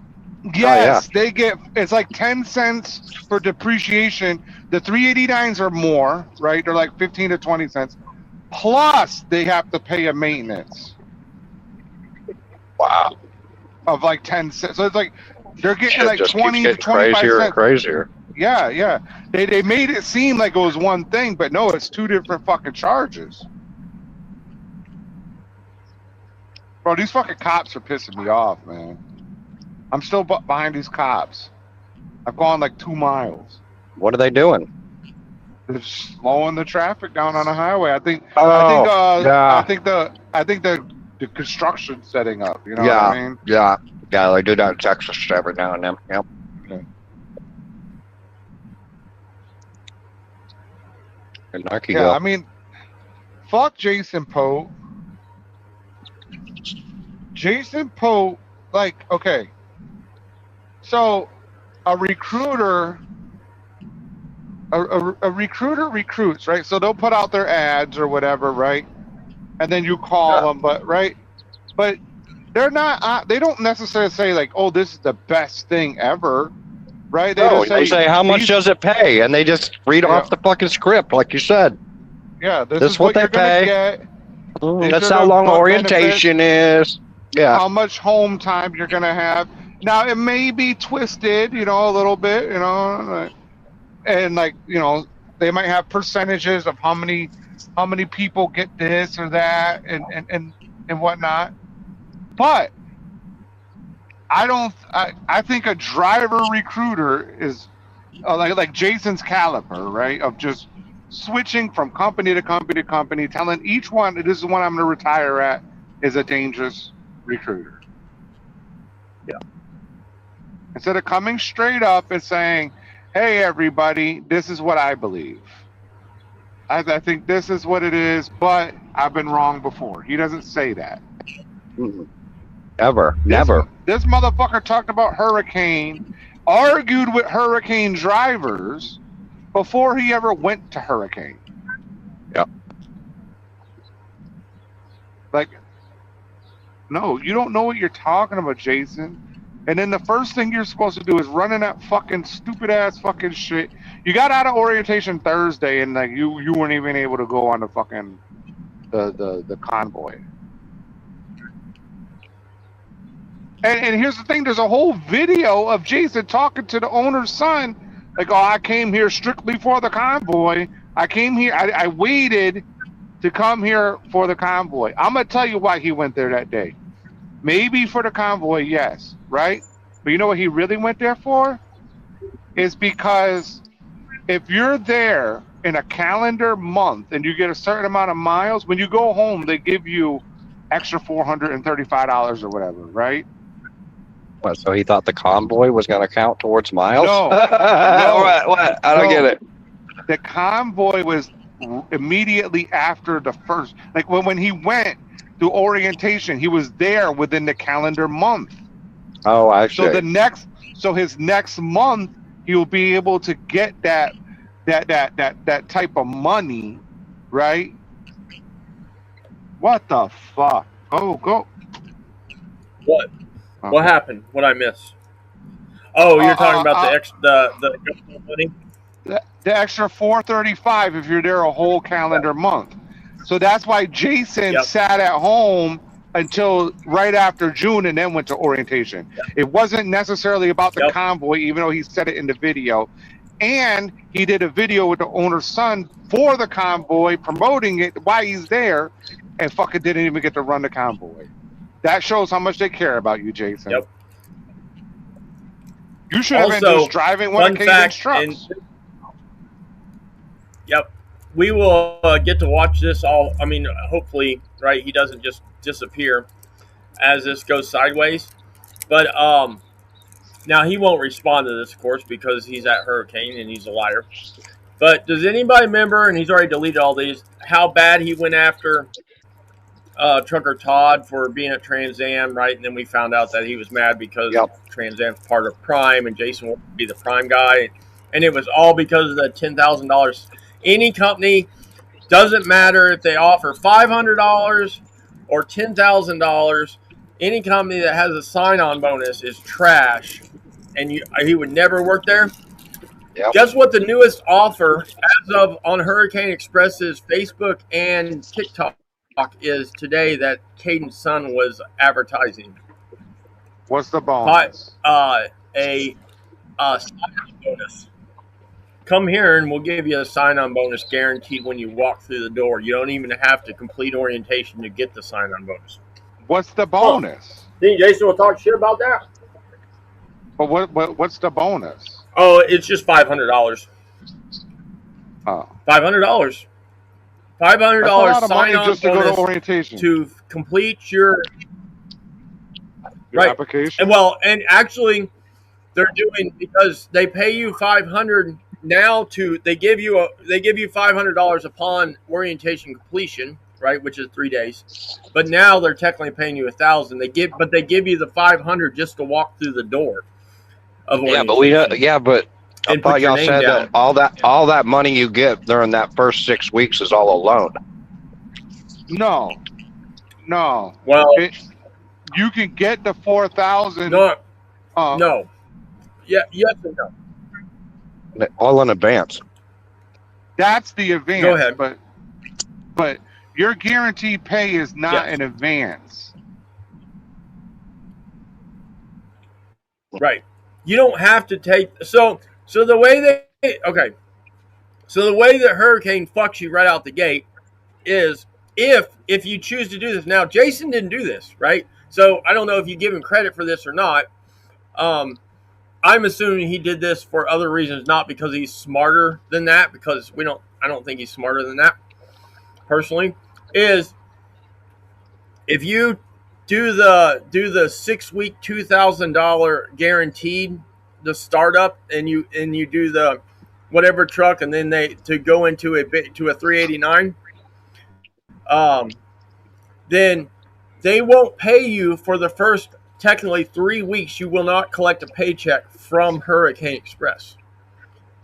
B: yes, they get, it's like 10 cents for depreciation. The 389s are more, right? They're like 15 to 20 cents. Plus, they have to pay a maintenance.
G: Wow.
B: Of like 10 cents. So it's like they're getting
G: Shit
B: like
G: just
B: 20
G: keeps
B: to
G: getting
B: 25
G: crazier and
B: cents.
G: crazier.
B: Yeah. They made it seem like it was one thing, but no, it's two different fucking charges. Bro, these fucking cops are pissing me off, man. I'm still behind these cops. I've gone like 2 miles.
G: What are they doing?
B: They're slowing the traffic down on the highway. I think
G: yeah.
B: I think the construction's setting up. You know
G: yeah,
B: what I mean?
G: yeah. They do that in Texas every now and then. Yep.
B: Okay.
G: And Nike
B: Yeah,
G: go.
B: I mean, fuck Jason Poe. Jason Poe, like, okay. So, a recruiter recruits, right? So they'll put out their ads or whatever, right? And then you call them, but they're not. They don't necessarily say like, "Oh, this is the best thing ever," right?
G: No,
B: just
G: they say, "How much does it pay?" And they just read off the fucking script, like you said.
B: Yeah,
G: this
B: is
G: is what they
B: you're gonna
G: pay.
B: get. These
G: That's
B: are
G: how
B: the
G: long
B: benefits.
G: orientation is. Yeah.
B: How much home time you're gonna have. Now it may be twisted, a little bit, and like, they might have percentages of how many people get this or that and whatnot. But I think a driver recruiter is like Jason's caliber, right? Of just switching from company to company to company, telling each one, this is the one I'm going to retire at, is a dangerous recruiter.
G: Yeah.
D: instead of coming straight up and saying, "Hey, everybody, this is what I believe. I think this is what it is, but I've been wrong before." He doesn't say that.
G: Ever. Never.
D: This motherfucker talked about Hurricane, argued with Hurricane drivers before he ever went to Hurricane.
G: Yep.
D: Like, no, you don't know what you're talking about, Jason. And then the first thing you're supposed to do is run in that fucking stupid ass fucking shit. You got out of orientation Thursday, and like you weren't even able to go on the fucking the convoy. And here's the thing: there's a whole video of Jason talking to the owner's son, like, "Oh, I came here strictly for the convoy. I came here. I waited to come here for the convoy." I'm gonna tell you why he went there that day. Maybe for the convoy, yes, right? But you know what he really went there for? Is because if you're there in a calendar month and you get a certain amount of miles, when you go home, they give you extra $435 or whatever, right?
G: What, so he thought the convoy was going to count towards miles?
D: No.
G: What? I don't get it.
D: The convoy was immediately after the first. Like when he went to orientation, he was there within the calendar month.
G: Oh, I see.
D: So his next month, he'll be able to get that type of money, right? What the fuck? Oh, go.
M: What? What happened? What I miss? Oh, you're talking about the money?
D: The extra $435 if you're there a whole calendar month. So that's why Jason sat at home until right after June and then went to orientation. It wasn't necessarily about the convoy, even though he said it in the video. And he did a video with the owner's son for the convoy, promoting it while he's there, and fucking didn't even get to run the convoy. That shows how much they care about you, Jason.
M: Yep.
D: You should have been just driving one of Caden's trucks.
M: Yep. We will get to watch this all. I mean, hopefully, right? He doesn't just disappear as this goes sideways. But now he won't respond to this, of course, because he's at Hurricane and he's a liar. But does anybody remember, and he's already deleted all these, how bad he went after Trucker Todd for being at Trans Am, right? And then we found out that he was mad because Trans Am's part of Prime and Jason wanted to be the Prime guy. And it was all because of the $10,000. Any company, doesn't matter if they offer $500 or $10,000, any company that has a sign-on bonus is trash. And he would never work there.
G: Yep.
M: Guess what the newest offer as of on Hurricane Express's Facebook and TikTok is today that Caden's son was advertising?
D: What's the bonus?
M: A sign-on bonus. Come here and we'll give you a sign-on bonus guaranteed when you walk through the door. You don't even have to complete orientation to get the sign-on bonus.
D: What's the bonus?
M: Think Jason will talk shit about that?
D: But what's the bonus?
M: Oh, it's just $500.
D: Oh.
M: $500. $500 sign-on
D: just to go to
M: bonus
D: orientation.
M: to complete your
D: application.
M: And actually, they're doing, because they pay you $500 now they give you $500 upon orientation completion, right, which is 3 days. But now they're technically paying you $1,000. They give you the $500 just to walk through the door of orientation.
G: But I
M: And
G: thought
M: put your
G: y'all
M: name
G: said
M: down.
G: that all that money you get during that first 6 weeks is all a loan.
D: No.
M: Well,
D: you can get the 4,000.
M: No. No. Yeah. Yes and no.
G: All in advance.
D: That's the advance.
M: Go ahead.
D: But your guaranteed pay is not in advance.
M: Right. You don't have to take so the way the way that Hurricane fucks you right out the gate is if you choose to do this. Now, Jason didn't do this, right? So I don't know if you give him credit for this or not. I'm assuming he did this for other reasons, not because he's smarter than that, because I don't think he's smarter than that, personally, is if you do the 6 week $2,000 guaranteed the startup, and you do the whatever truck, and then they to go into a 389, then they won't pay you for the first technically 3 weeks. You will not collect a paycheck from Hurricane Express,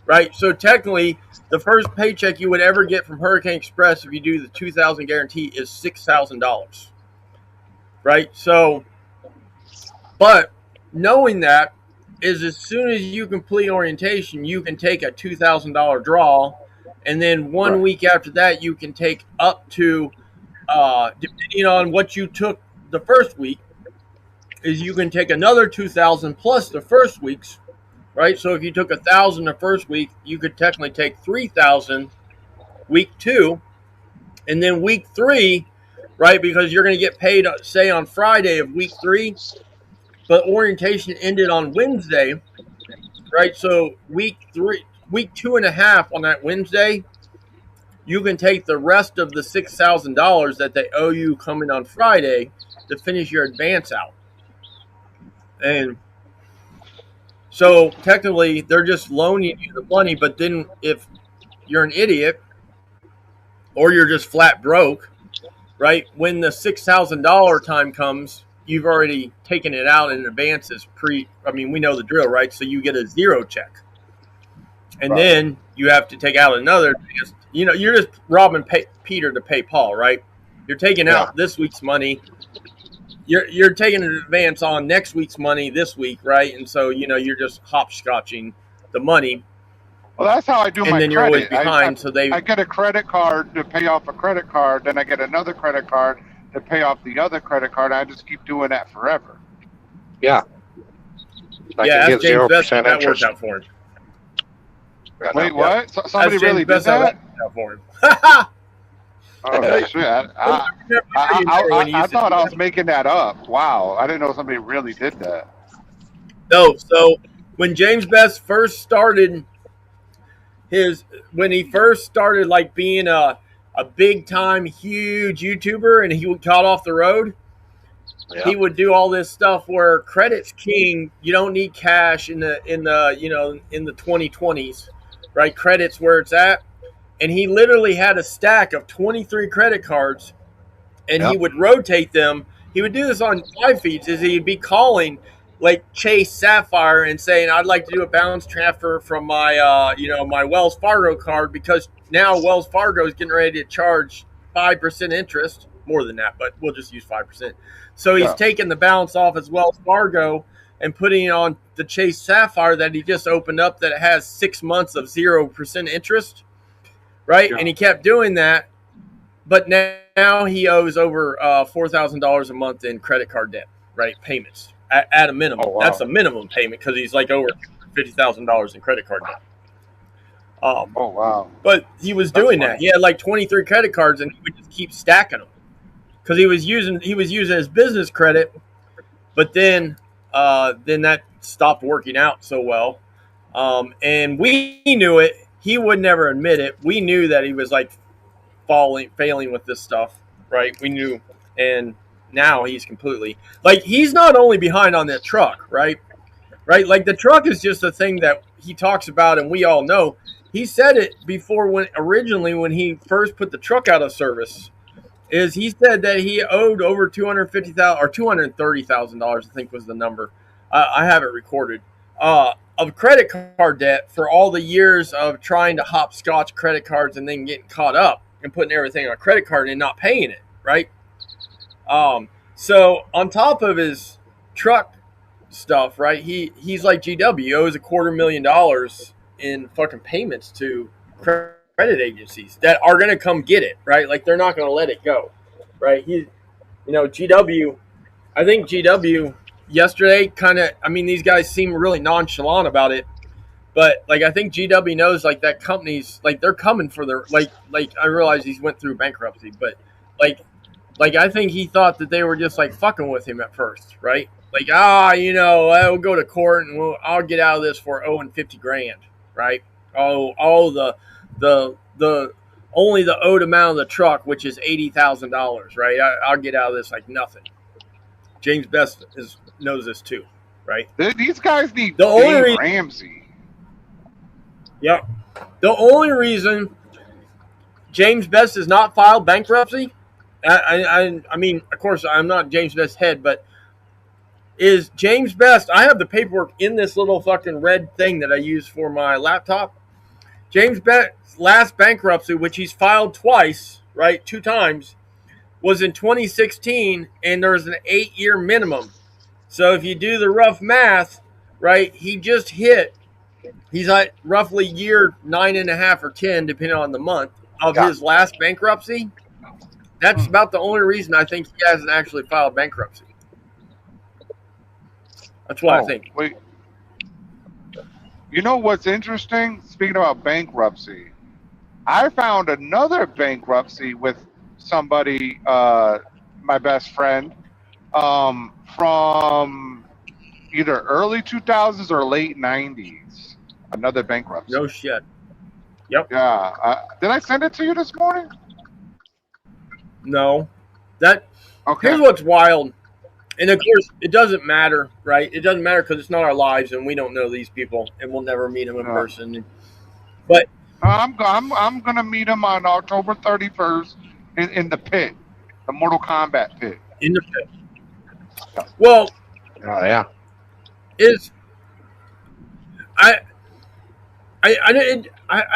M: right? So technically, the first paycheck you would ever get from Hurricane Express if you do the 2,000 guarantee is $6,000, right? So, but knowing that is as soon as you complete orientation, you can take a $2,000 draw, and then 1 week after that, you can take up to, depending on what you took the first week, is you can take another 2,000 plus the first week's, right? So if you took 1,000 the first week, you could technically take 3,000 week 2, and then week 3, right? Because you're going to get paid, say, on Friday of week 3, but orientation ended on Wednesday, right? So week 2.5 on that Wednesday, you can take the rest of the $6,000 that they owe you coming on Friday to finish your advance out. And so technically they're just loaning you the money, but then if you're an idiot or you're just flat broke, right, when the $6,000 time comes, you've already taken it out in advance as we know the drill, right? So you get a zero check. And then you have to take out another. You're just robbing Peter to pay Paul, right? You're taking out this week's money. You're taking an advance on next week's money this week, right? And so, you're just hopscotching the money.
D: Well, that's how I do my credit.
M: And then you're always behind,
D: I get a credit card to pay off a credit card, then I get another credit card to pay off the other credit card. I just keep doing that forever.
G: Yeah.
M: That's James Best. That worked out for him.
D: Wait, what? Somebody really did that?
M: For him.
D: Oh, shit. I thought I was making that up. Wow. I didn't know somebody really did that.
M: No, so when James Best first started when he first started like being a big time huge YouTuber and he got off the road, he would do all this stuff where credit's king. You don't need cash in the 2020s, right? Credit's where it's at. And he literally had a stack of 23 credit cards, and he would rotate them. He would do this on live feeds. He'd be calling like Chase Sapphire and saying, "I'd like to do a balance transfer from my my Wells Fargo card because now Wells Fargo is getting ready to charge 5% interest, more than that, but we'll just use 5%." So he's taking the balance off his Wells Fargo and putting it on the Chase Sapphire that he just opened up that has 6 months of 0% interest. Right. And he kept doing that. But now he owes over $4,000 a month in credit card debt, right? Payments at a minimum. Oh, wow. That's a minimum payment because he's like over $50,000 in credit card debt.
D: Oh, wow.
M: But he was doing that. He had like 23 credit cards and he would just keep stacking them because he was using his business credit. But then that stopped working out so well. And we knew it. He would never admit it. We knew that he was like failing with this stuff, right? We knew, and now he's completely like he's not only behind on that truck, right? Like the truck is just a thing that he talks about, and we all know. He said it before when he first put the truck out of service. He said that he owed over $250,000 or $230,000, I think was the number. I have it recorded. Of credit card debt for all the years of trying to hopscotch credit cards and then getting caught up and putting everything on a credit card and not paying it, right? So on top of his truck stuff, right, he's like GW, owes $250,000 in fucking payments to credit agencies that are going to come get it, right? Like they're not going to let it go, right? GW, I think GW yesterday these guys seem really nonchalant about it, but like I think GW knows like that company's like they're coming for their like I realize he's went through bankruptcy, but like I think he thought that they were just like fucking with him at first, right? Like I'll go to court and I'll get out of this for owing $50,000, right? The only the owed amount of the truck, which is $80,000, right? I'll get out of this like nothing. James Best knows this too, right?
D: These guys need
M: The only
D: Dave
M: reason,
D: Ramsey.
M: yep. The only reason James Best has not filed bankruptcy, I mean, of course, I'm not James Best's head, but is James Best, I have the paperwork in this little fucking red thing that I use for my laptop. James Best's last bankruptcy, which he's filed twice, right, 2 times, was in 2016, and there's an 8-year minimum. So if you do the rough math, right, he just hit, he's at roughly year 9.5 or 10, depending on the month, of his last bankruptcy. That's about the only reason I think he hasn't actually filed bankruptcy. That's what I think.
D: Wait. You know what's interesting? Speaking about bankruptcy, I found another bankruptcy with somebody, my best friend, from either early 2000s or late 90s. Another bankruptcy.
M: No shit. Yep.
D: Yeah. Did I send it to you this morning?
M: No. That.
D: Okay.
M: Here's what's wild. And of course, it doesn't matter, right? It doesn't matter because it's not our lives, and we don't know these people, and we'll never meet them in person. But
D: I'm gonna meet him on October 31st in the pit, the Mortal Kombat pit.
M: In the pit. Well.
G: Oh yeah.
M: Is I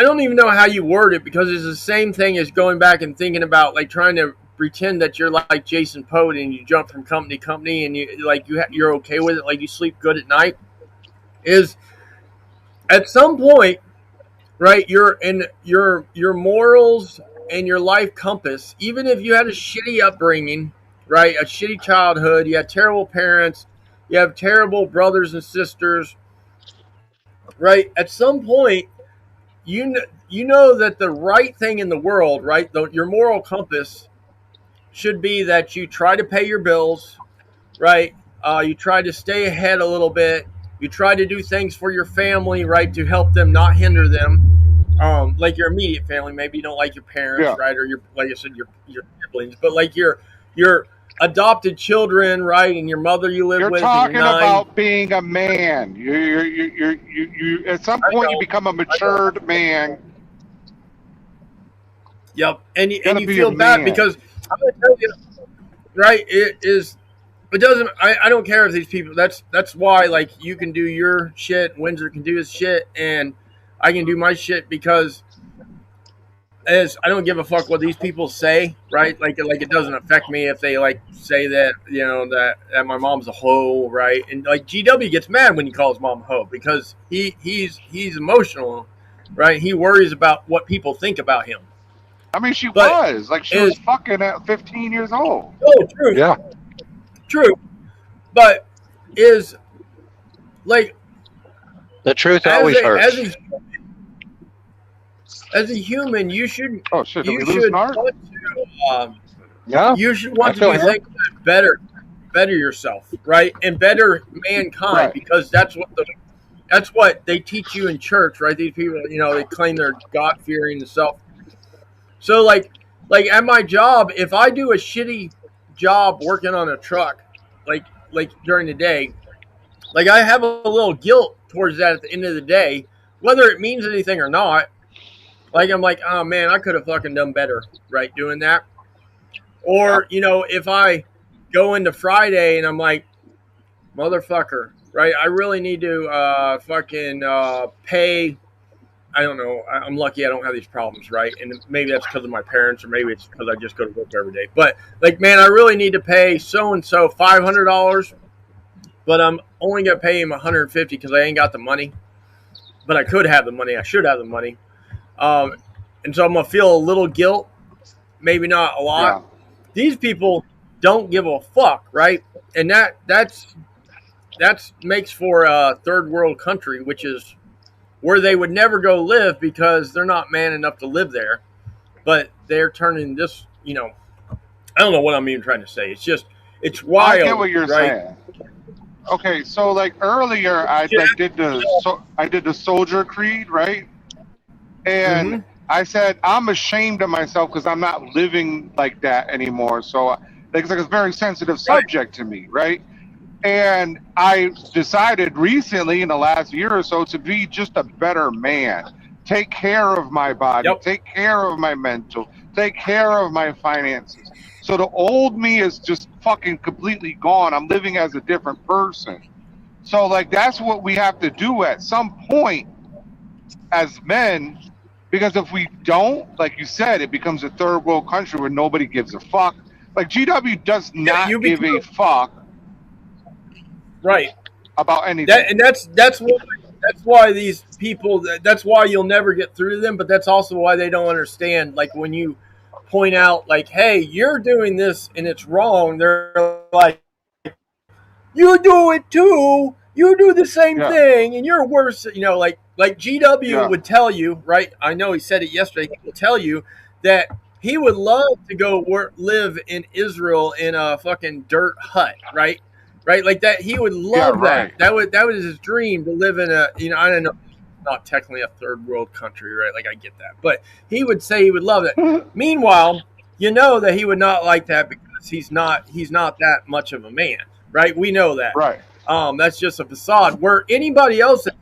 M: don't even know how you word it, because it's the same thing as going back and thinking about like trying to pretend that you're like Jason Poe and you jump from company to company and you're okay with it, like you sleep good at night. Is at some point, right? Your morals and your life compass, even if you had a shitty upbringing, right? A shitty childhood, you had terrible parents, you have terrible brothers and sisters, right? At some point, you know that the right thing in the world, right? Your moral compass should be that you try to pay your bills, right? You try to stay ahead a little bit. You try to do things for your family, right, to help them, not hinder them. Like your immediate family, maybe you don't like your parents, right, or your, like I said, your siblings, but like your adopted children, right, and your mother you live with.
D: You're talking about being a man. You at some point you become a matured man.
M: Yep, and you feel bad because I'm gonna tell you, right? It doesn't. I don't care if these people. That's why, like, you can do your shit, Windsor can do his shit, and I can do my shit, because I don't give a fuck what these people say, right? Like it doesn't affect me if they like say that, you know, that my mom's a hoe, right? And like GW gets mad when he calls mom a hoe, because he's emotional, right? He worries about what people think about him.
D: I mean, she was fucking at 15 years old.
M: Oh, true.
G: Yeah.
M: True. But is like
G: the truth always hurts.
M: As a human, you should.
D: Oh shit!
M: You should want to.
G: Yeah.
M: You should want to be thinking better yourself, right, and better mankind,
D: Right.
M: because that's what they teach you in church, right? These people, you know, they claim they're God fearing and self. So like at my job, if I do a shitty job working on a truck, like during the day, like I have a little guilt towards that at the end of the day, whether it means anything or not. Like I'm like, oh man, I could have fucking done better, right, doing that. Or, you know, if I go into Friday and I'm like, motherfucker, right, I really need to fucking pay. I don't know. I'm lucky I don't have these problems, right? And maybe that's because of my parents, or maybe it's because I just go to work every day. But like, man, I really need to pay so and so $500, but I'm only gonna pay him $150 because I ain't got the money. But I could have the money. I should have the money. And so I'm gonna feel a little guilt, maybe not a lot.
D: Yeah.
M: These people don't give a fuck, right? And that's makes for a third world country, which is where they would never go live because they're not man enough to live there. But they're turning this, you know, I don't know what I'm even trying to say. It's just, it's wild.
D: I get what you're saying. Okay, so like earlier, I did the Soldier Creed, right? And I said I'm ashamed of myself because I'm not living like that anymore. So It's like a very sensitive subject to me, right? And I decided recently in the last year or so to be just a better man. Take care of my body, take care of my mental, take care of my finances. So the old me is just fucking completely gone. I'm living as a different person. So like that's what we have to do at some point as men, because if we don't, like you said, it becomes a third world country where nobody gives a fuck. Like GW does not give a fuck
M: right
D: about anything.
M: And that's why these people, that's why you'll never get through to them, but that's also why they don't understand. Like when you point out like, hey, you're doing this and it's wrong, they're like, you do it too, you do the same thing and you're worse, you know, like GW would tell you, right? I know he said it yesterday, he will tell you that he would love to go live in Israel in a fucking dirt hut, right? Right, like that. He would love that. That was his dream, to live in a, you know, I don't know, not technically a third world country, right? Like I get that, but he would say he would love it. Meanwhile, you know that he would not like that because he's not that much of a man, right? We know that,
D: right?
M: That's just a facade. Where anybody else that's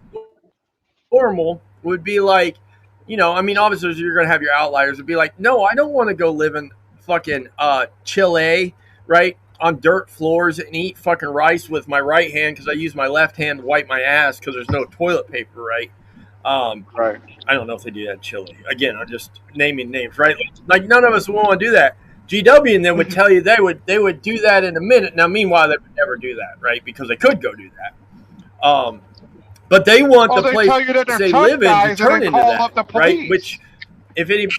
M: normal would be like, you know, I mean, obviously you're gonna have your outliers. Would be like, no, I don't want to go live in fucking Chile, right? On dirt floors and eat fucking rice with my right hand because I use my left hand to wipe my ass because there's no toilet paper, right?
D: Right.
M: I don't know if they do that in Chile. Again, I'm just naming names, right? Like none of us would want to do that. GW and them would tell you they would do that in a minute. Now, meanwhile, they would never do that, right? Because they could go do that. But they want the place they live in to turn into that, right? Which, if anybody.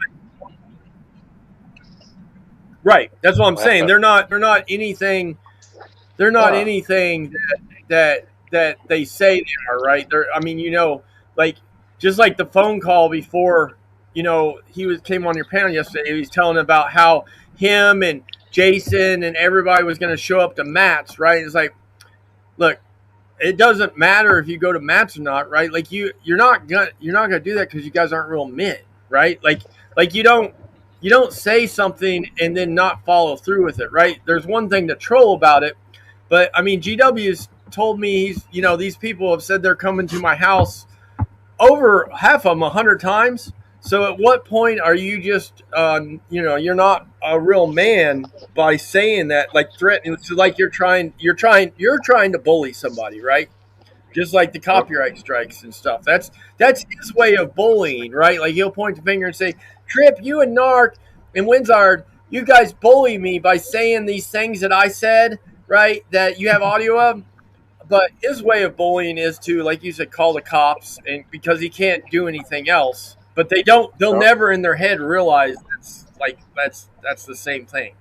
M: Right, that's what I'm saying. They're not anything. They're not anything that they say they are. Right. I mean, you know, like just like the phone call before, you know, came on your panel yesterday. He was telling about how him and Jason and everybody was going to show up to Matt's. Right. It's like, look, it doesn't matter if you go to Matt's or not. Right. Like you're not gonna do that because you guys aren't real men. Right. Like you don't say something and then not follow through with it, right? There's one thing to troll about it, but I mean, GW's told me these people have said they're coming to my house over half of them 100 times. So at what point are you just, you're not a real man by saying that, like threatening, so like you're trying to bully somebody, right? Just like the copyright strikes and stuff. That's his way of bullying, right? Like he'll point the finger and say, Trip, you and Narc and Winzard, you guys bully me by saying these things that I said, right? That you have audio of. But his way of bullying is to, like you said, call the cops, and because he can't do anything else. But they'll never in their head realize that's the same thing.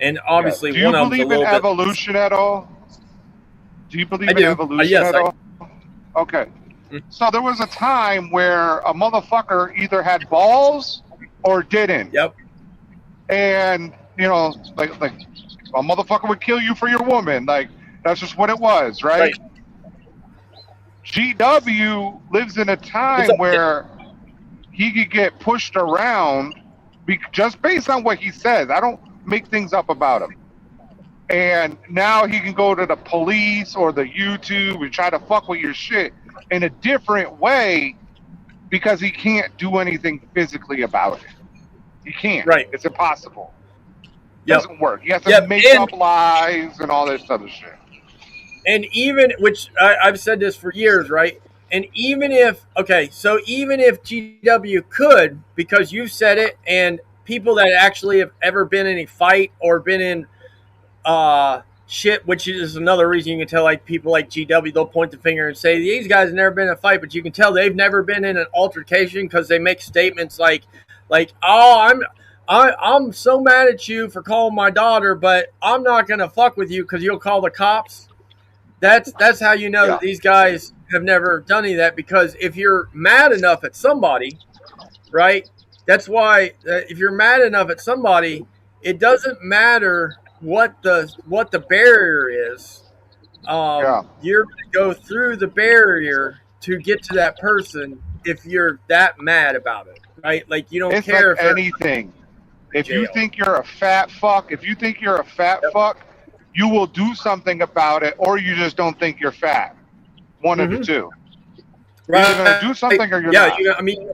M: And obviously one of them's a little bit.
D: Do you believe in evolution at all? Do you believe in evolution at all? Okay. So there was a time where a motherfucker either had balls or didn't.
M: Yep.
D: And, you know, like a motherfucker would kill you for your woman. Like, that's just what it was, right? GW lives in a time where he could get pushed around just based on what he says. I don't make things up about him. And now he can go to the police or the YouTube and try to fuck with your shit in a different way because he can't do anything physically about it. He can't.
M: Right.
D: It's impossible. It doesn't work. He has to make up lies and all this other shit.
M: And even, which I've said this for years, right? And even if GW could, because you've said it, and people that actually have ever been in a fight or been in shit, which is another reason you can tell, like people like GW, they'll point the finger and say these guys have never been in a fight, but you can tell they've never been in an altercation because they make statements like, oh, I'm so mad at you for calling my daughter, but I'm not gonna fuck with you because you'll call the cops. That's how you know that these guys have never done any of that, because if you're mad enough at somebody, right? That's why if you're mad enough at somebody, it doesn't matter what the barrier is. You're going to go through the barrier to get to that person if you're that mad about it, right? Like you don't care
D: like
M: if
D: anything. If you
M: jail.
D: think you're a fat fuck, you will do something about it, or you just don't think you're fat. One of the two. You're either gonna do something or you're
M: yeah,
D: not.
M: I mean,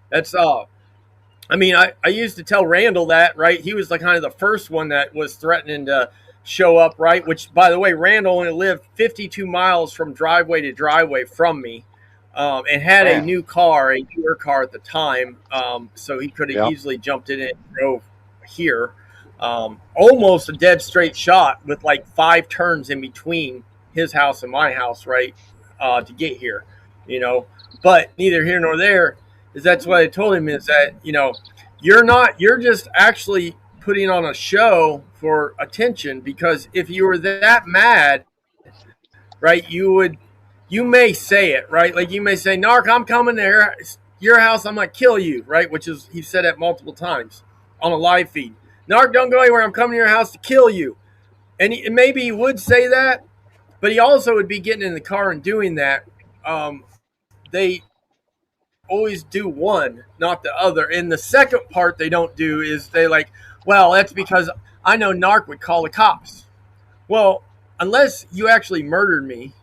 M: that's I mean, I used to tell Randall that, right? He was like kind of the first one that was threatening to show up, right? Which, by the way, Randall only lived 52 miles from driveway to driveway from me, and had a newer car at the time, so he could have easily jumped in and drove here. Almost a dead straight shot with like 5 turns in between his house and my house, right, to get here, you know. But neither here nor there. Is that's what I told him is that, you know, you're just actually putting on a show for attention, because if you were that mad, right, you may say it, right? Like you may say, Narc, I'm coming to your house, I'm going to kill you, right? Which is, he said that multiple times on a live feed. Narc, don't go anywhere, I'm coming to your house to kill you. And maybe he would say that, but he also would be getting in the car and doing that. They always do one, not the other. And the second part they don't do is they like, well, that's because I know Narc would call the cops. Well, unless you actually murdered me,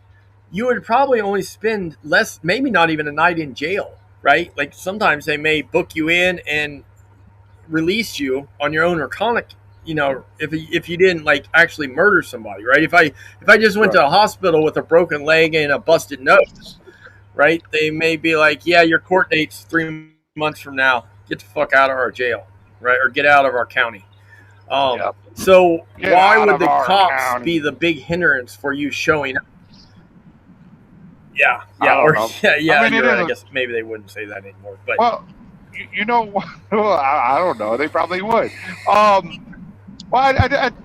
M: you would probably only spend less, maybe not even a night in jail, right? Like sometimes they may book you in and release you on your own recognizance, you know, if you didn't like actually murder somebody, right? If I just went to a hospital with a broken leg and a busted nose, right? They may be like, yeah, your court date's 3 months from now. Get the fuck out of our jail, right? Or get out of our county. So
D: Get
M: why
D: out
M: would
D: of
M: the
D: our
M: cops
D: county.
M: be the big hindrance for you showing up? Yeah,
D: I don't know.
M: yeah.
D: I mean,
M: You're
D: it
M: right.
D: is
M: I guess maybe they wouldn't say that anymore. But
D: Well, you know, well, I don't know. They probably would. Well,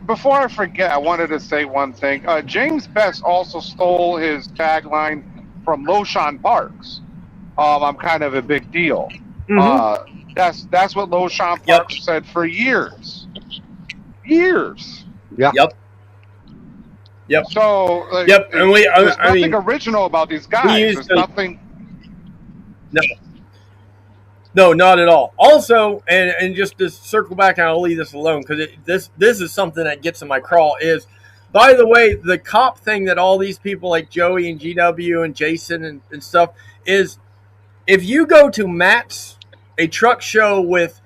D: before I forget, I wanted to say one thing. James Best also stole his tagline from Loshan Parks. I'm kind of a big deal. That's what Loshan Parks said for years. Years.
G: Yeah.
M: Yep.
D: So, like,
M: And
D: there's
M: I
D: nothing
M: mean,
D: original about these
M: we
D: guys.
M: used
D: There's
M: to-
D: nothing.
M: No, not at all. Also, and just to circle back, and I'll leave this alone because this is something that gets in my crawl. Is, by the way, the cop thing that all these people like Joey and GW and Jason and stuff is, if you go to Matt's, a truck show with,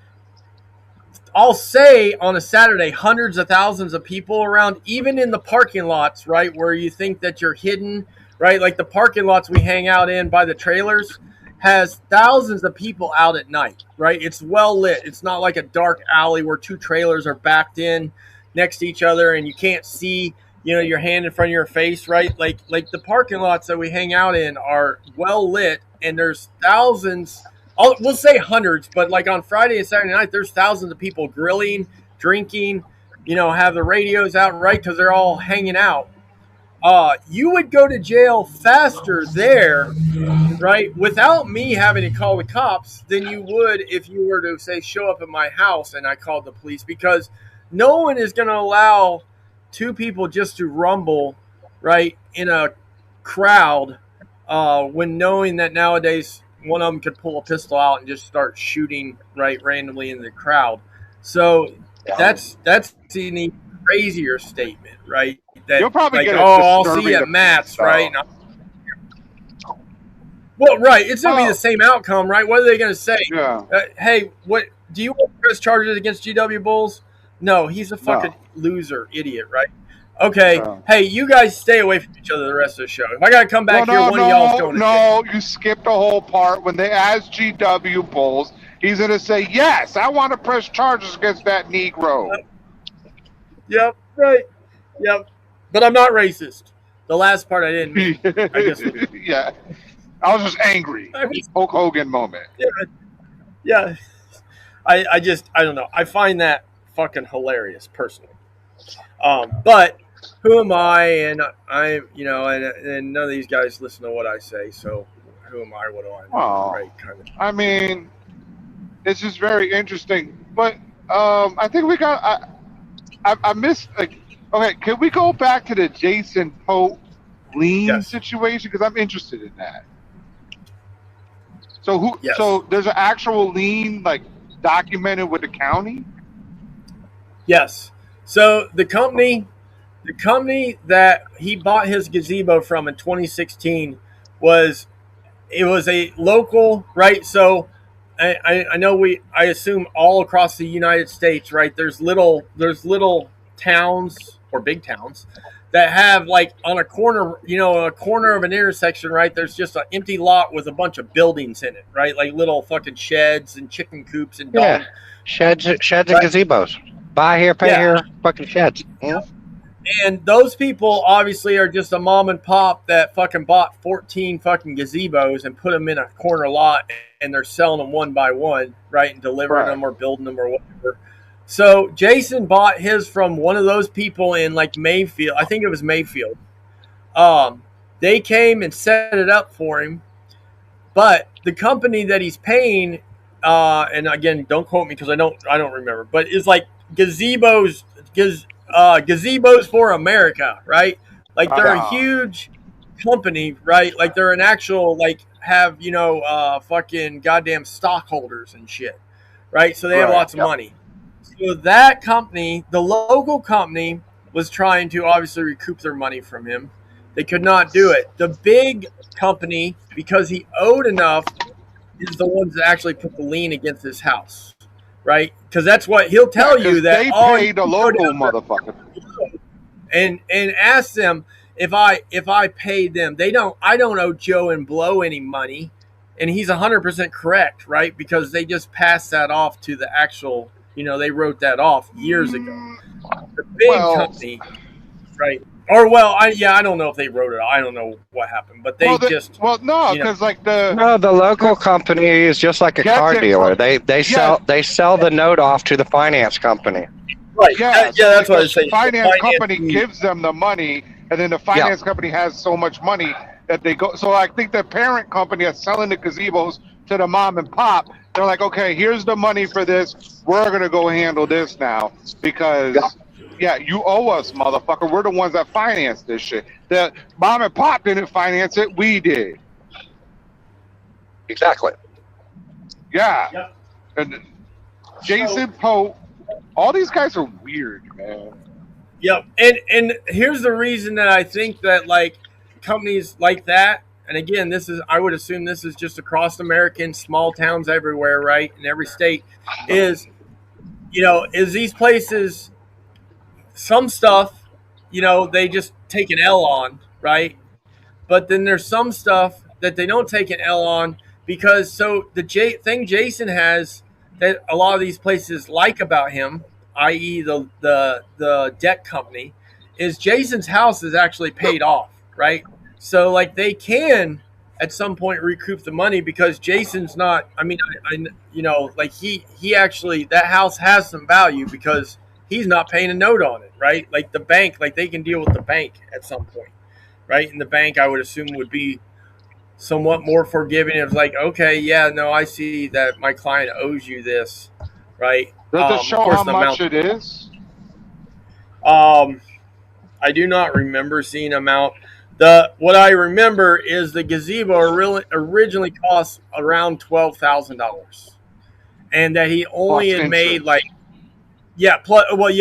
M: I'll say on a Saturday, hundreds of thousands of people around, even in the parking lots, right, where you think that you're hidden, right? Like the parking lots we hang out in by the trailers has thousands of people out at night, right? It's well lit. It's not like a dark alley where 2 trailers are backed in next to each other and you can't see, you know, your hand in front of your face, right? Like the parking lots that we hang out in are well lit, and there's thousands, we'll say hundreds, but like on Friday and Saturday night, there's thousands of people grilling, drinking, you know, have the radios out, right? Because they're all hanging out. You would go to jail faster there, right, without me having to call the cops than you would if you were to, say, show up at my house and I called the police, because no one is going to allow 2 people just to rumble, right, in a crowd when knowing that nowadays one of them could pull a pistol out and just start shooting, right, randomly in the crowd. So that's an even crazier statement, right? That,
D: You'll probably
M: like,
D: get a
M: I'll see
D: disturbing
M: you at Matt's,
D: style.
M: right? Well, right, it's going to be the same outcome, right? What are they going to say?
D: Yeah.
M: Hey, what do you want to press charges against GW Bulls? No, he's a fucking loser, idiot, right? Okay, hey, you guys stay away from each other the rest of the show. If I got to come back here, one of y'all's going to jail.
D: No, you skipped the whole part. When they asked GW Bulls, he's going to say, yes, I want to press charges against that Negro.
M: Yep, right. Yep. But I'm not racist. The last part I didn't mean. I just
D: Yeah. I was just angry. Hulk Hogan moment.
M: Yeah. I don't know. I find that fucking hilarious, personally. But who am I? And I, you know, and none of these guys listen to what I say. So who am I? What do I know?
D: Well,
M: Right, kind of.
D: I mean, it's just very interesting. But I think we got. I missed. Like, okay, can we go back to the Jason Pope lean situation? Because I'm interested in that. So who?
M: Yes.
D: So there's an actual lien, like documented with the county?
M: Yes. So the company that he bought his gazebo from in 2016 was a local, right? So I know I assume all across the United States, right? There's little towns or big towns that have like on a corner, a corner of an intersection, right? There's just an empty lot with a bunch of buildings in it, right? Like little fucking sheds and chicken coops and dog.
G: Yeah, sheds and gazebos. Buy here, pay here, fucking sheds. Yeah.
M: And those people obviously are just a mom and pop that fucking bought 14 fucking gazebos and put them in a corner lot, and they're selling them one by one, right? And delivering them or building them or whatever. So Jason bought his from one of those people in like Mayfield. I think it was Mayfield. They came and set it up for him, but the company that he's paying, and again, don't quote me because I don't remember, but it's like Gazebos for America, right? Like they're a huge company, right? Like they're an actual, like have, fucking goddamn stockholders and shit, right? So they have lots of money. So that company, the local company, was trying to obviously recoup their money from him. They could not do it. The big company, because he owed enough, is the ones that actually put the lien against his house. Right, because that's what he'll tell you that
D: they paid the local motherfucker,
M: and ask them if I paid them. I don't owe Joe and Blow any money, and he's 100% correct, right? Because they just passed that off to the actual, they wrote that off years ago. The big company, right? Or I don't know if they wrote it. I don't know what happened, but they
D: because
G: the local company is just like a car dealer. They sell the note off to the finance company.
M: Right.
D: Yeah,
M: that's what I was saying.
D: The finance company gives them the money, and then the finance company has so much money that they go. So I think the parent company is selling the gazebos to the mom and pop. They're like, okay, here's the money for this. We're gonna go handle this now because. Yeah, you owe us, motherfucker. We're the ones that financed this shit. The mom and pop didn't finance it. We did.
G: Exactly.
D: Yeah. Yep. And Jason Pope, all these guys are weird, man.
M: Yep. And here's the reason that I think that like companies like that, and again, I would assume this is just across America in small towns everywhere, right? In every state, is these places. Some stuff, they just take an L on, right? But then there's some stuff that they don't take an L on because the thing Jason has that a lot of these places like about him, i.e. the debt company, is Jason's house is actually paid off, right? So like they can at some point recoup the money because Jason's not. I mean, like he actually that house has some value because. He's not paying a note on it, right? Like the bank, like they can deal with the bank at some point, right? And the bank, I would assume, would be somewhat more forgiving. It's like, okay, yeah, no, I see that my client owes you this, right?
D: Does it show how much it is?
M: I do not remember seeing amount. What I remember is the gazebo originally cost around $12,000, and that he only had made like. Yeah,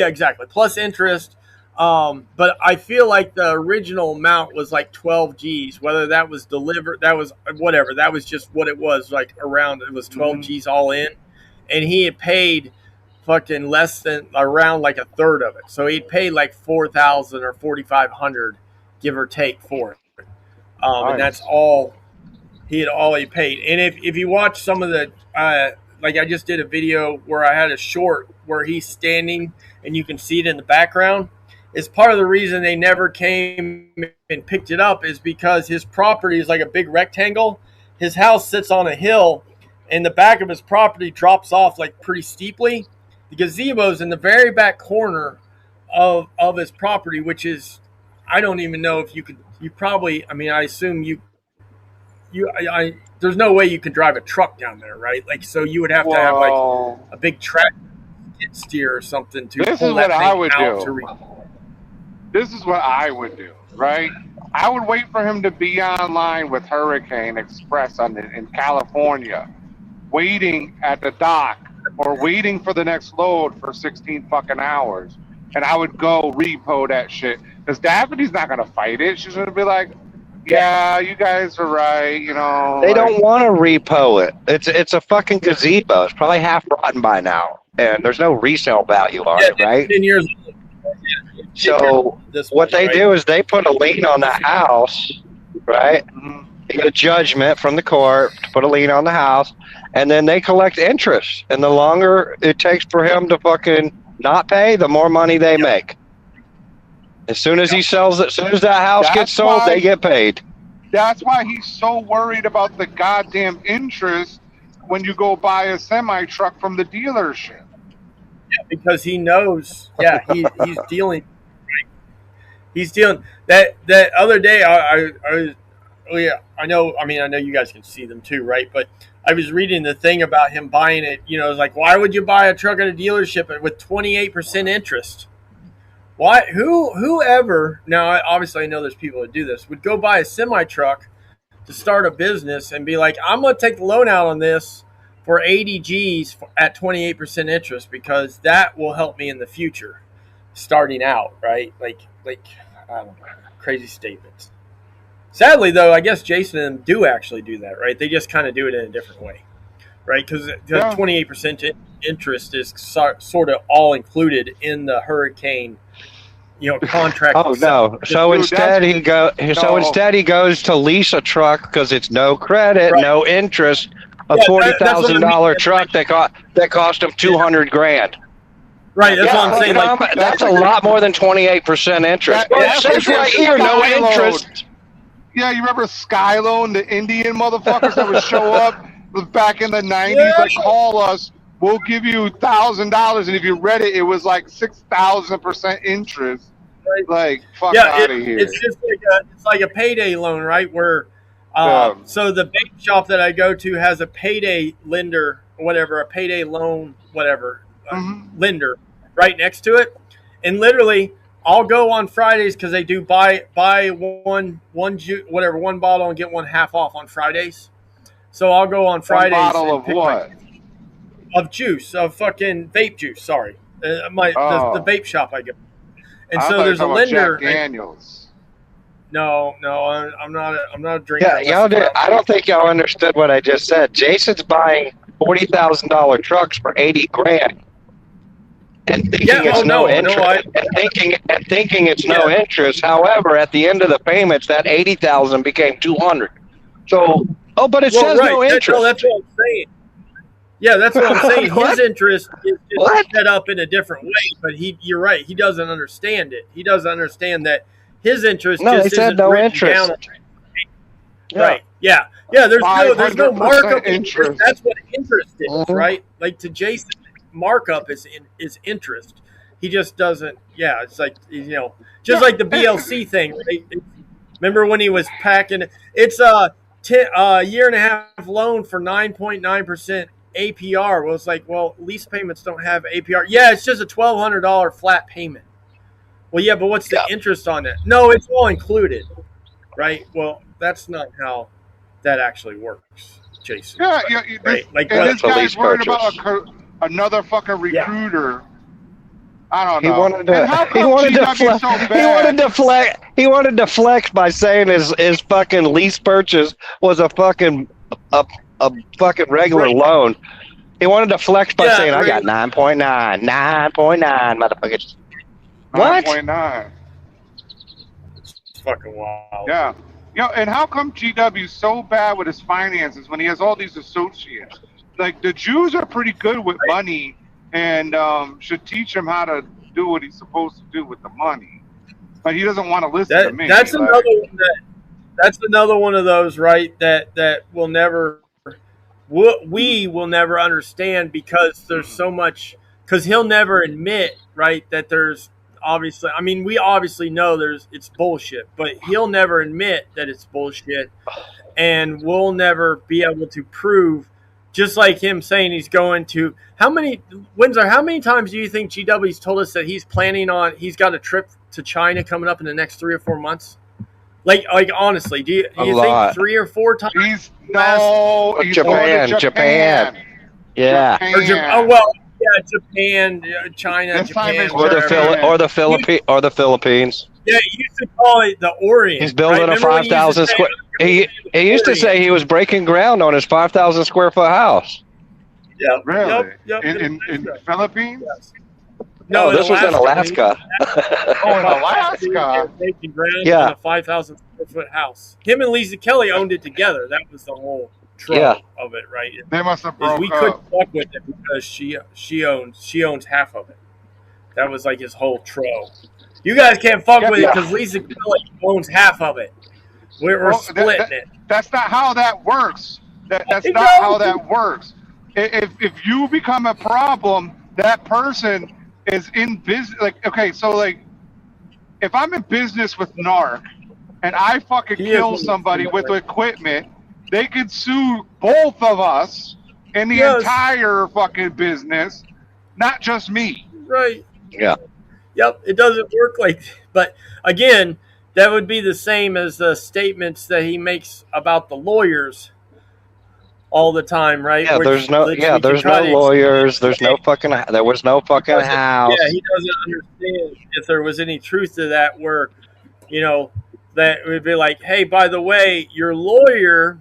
M: exactly. Plus interest. But I feel like the original amount was like 12 G's. Whether that was delivered, that was whatever. That was just what it was like around. It was 12 G's all in. And he had paid fucking less than around like a third of it. So he'd paid like $4,000 or $4,500, give or take for it. And that's all he paid. And if you watch some of the, like I just did a video where I had a short where he's standing and you can see it in the background. Is part of the reason they never came and picked it up is because his property is like a big rectangle. His house sits on a hill and the back of his property drops off like pretty steeply. The gazebo's in the very back corner of his property, which is, I don't even know if I assume there's no way you could drive a truck down there, right? Like, so you would have to have like a big tractor steer or something to pull that thing out.
D: This is what I would do, right? I would wait for him to be online with Hurricane Express in California, waiting at the dock
B: or waiting for the next load for 16 fucking hours. And I would go repo that shit. Because Daphne's not going to fight it. She's going to be like, yeah, you guys are right, you know.
G: They
B: like,
G: don't want to repo it. It's a fucking gazebo. It's probably half rotten by now, and there's no resale value on it, right?
M: 10 years.
G: So what they do is they put a lien on the house, right? They get a judgment from the court to put a lien on the house, and then they collect interest. And the longer it takes for him to fucking not pay, the more money they make. As soon as he sells it, as soon as that house
B: That's
G: gets sold,
B: why-
G: they get paid.
B: That's why he's so worried about the goddamn interest when you go buy a semi-truck from the dealership.
M: Yeah, because he knows. Yeah, he's dealing. He's dealing. That other day, I was. Oh yeah, I know. I mean, I know you guys can see them too, right? But I was reading the thing about him buying it. You know, it's like, why would you buy a truck at a dealership with 28% interest? Why? Whoever? Now, obviously, I know there's people that do this. Would go buy a semi truck to start a business and be like, I'm going to take the loan out on this for 80 G's at 28% interest because that will help me in the future, starting out, right? Like I don't know, crazy statements. Sadly, though, I guess Jason and them do actually do that, right? They just kind of do it in a different way, right? Because 28% interest is sort of all included in the hurricane, contract.
G: Oh no! So instead he goes to lease a truck because it's no credit, no interest, a $40,000 truck that cost him $200,000.
M: Right, that's what I'm saying. Like,
G: that's a lot more than 28% interest. It says right here, no interest.
B: Yeah, you remember Skyloan, the Indian motherfuckers that would show up back in the 90s? Like, call us, we'll give you $1,000, and if you read it, it was like 6,000% interest. Like, fuck out of here.
M: It's just like a payday loan, right? Where so the bank shop that I go to has a payday lender, whatever, a payday loan, whatever, lender right next to it, and literally I'll go on Fridays because they do buy one bottle and get one half off on Fridays. So I'll go on Fridays.
B: One bottle of what?
M: Of juice, of fucking vape juice. Sorry, the vape shop I go. And so there's a lender.
B: Jack Daniels.
M: No, I'm not a drinker.
G: Yeah, y'all did. I don't think y'all understood what I just said. Jason's buying $40,000 trucks for $80,000, and thinking it's no interest. And thinking it's no interest. However, at the end of the payments, that $80,000 became $200,000. So, but it says no interest.
M: That's what I'm saying. Yeah, that's what I'm saying. His interest is set up in a different way, but you're right. He doesn't understand it. He doesn't understand that his interest just isn't written down. Right. Yeah. There's no markup interest. That's what interest is, right? Like to Jason, markup is interest. He just doesn't. Yeah, it's like just like the BLC thing. Right? Remember when he was packing? It's a year and a half loan for 9.9%. APR. Well, it's like, lease payments don't have APR. Yeah, it's just a $1,200 flat payment. Well, yeah, but what's the interest on that? No, it's all included, right? Well, that's not how that actually works, Jason.
B: Yeah,
M: right? Like
B: this guy's worried about another fucking recruiter. Yeah. I don't know.
G: He wanted to flex by saying his fucking lease purchase was a fucking regular loan. He wanted to flex by saying, I got 9.9, motherfuckers. What?
B: 9.9.
M: It's fucking wild.
B: Yeah. And how come GW's so bad with his finances when he has all these associates? Like, the Jews are pretty good with money and should teach him how to do what he's supposed to do with the money. But he doesn't want to listen to me.
M: That's another one of those, right, that will never... we will never understand because there's so much, because he'll never admit, right, that there's obviously, I mean, we obviously know it's bullshit, but he'll never admit that it's bullshit, and we'll never be able to prove, just like him saying he's going to, how many times do you think GW's told us that he's got a trip to China coming up in the next 3 or 4 months? Like honestly, do you think 3 or 4 times?
B: He's going to Japan.
G: Yeah.
M: Or oh
B: Japan.
M: well, yeah, Japan, China,
B: This time
M: Japan,
B: it's
G: Or the
B: Japan.
G: or the Philippines.
M: Yeah, he used to call it the Orient.
G: He's building
M: right?
G: a
M: Remember when he used to
G: 5,000
M: say,
G: square. He used to say he was breaking ground on his 5,000 square foot house.
M: Yep,
B: Really?
M: yep,
B: In Philippines?
M: Yes.
G: No,
M: No,
G: this was in Alaska.
B: Oh, in Alaska.
M: Breaking ground
G: Yeah.
M: on a 5,000 square foot house. Him and Lisa Kelly owned it together. That was the whole trope
G: Yeah.
M: of it, right?
B: They must have
M: Is
B: broke
M: we
B: up.
M: couldn't fuck with it because she owns half of it. That was like his whole trope. You guys can't fuck with it because Lisa Kelly owns half of it. We're
B: Well,
M: splitting it.
B: That's not how that works. That's
M: It
B: not
M: goes.
B: how that works. If you become a problem, that person is in business. Like, okay, so like, if I'm in business with NARC and I fucking
M: He
B: kill
M: is-
B: somebody with equipment, they could sue both of us in the
M: Yes.
B: entire fucking business, not just me.
M: Right.
G: Yeah.
M: Yep, it doesn't work like that. But again, that would be the same as the statements that he makes about the lawyers all the time, right?
G: Yeah,
M: Which-
G: there's no
M: which we
G: yeah,
M: can
G: there's
M: try
G: no
M: to
G: lawyers. There's no fucking. There was no fucking
M: explain.
G: house.
M: Yeah, he doesn't understand if there was any truth to that where, that would be like, hey, by the way, your lawyer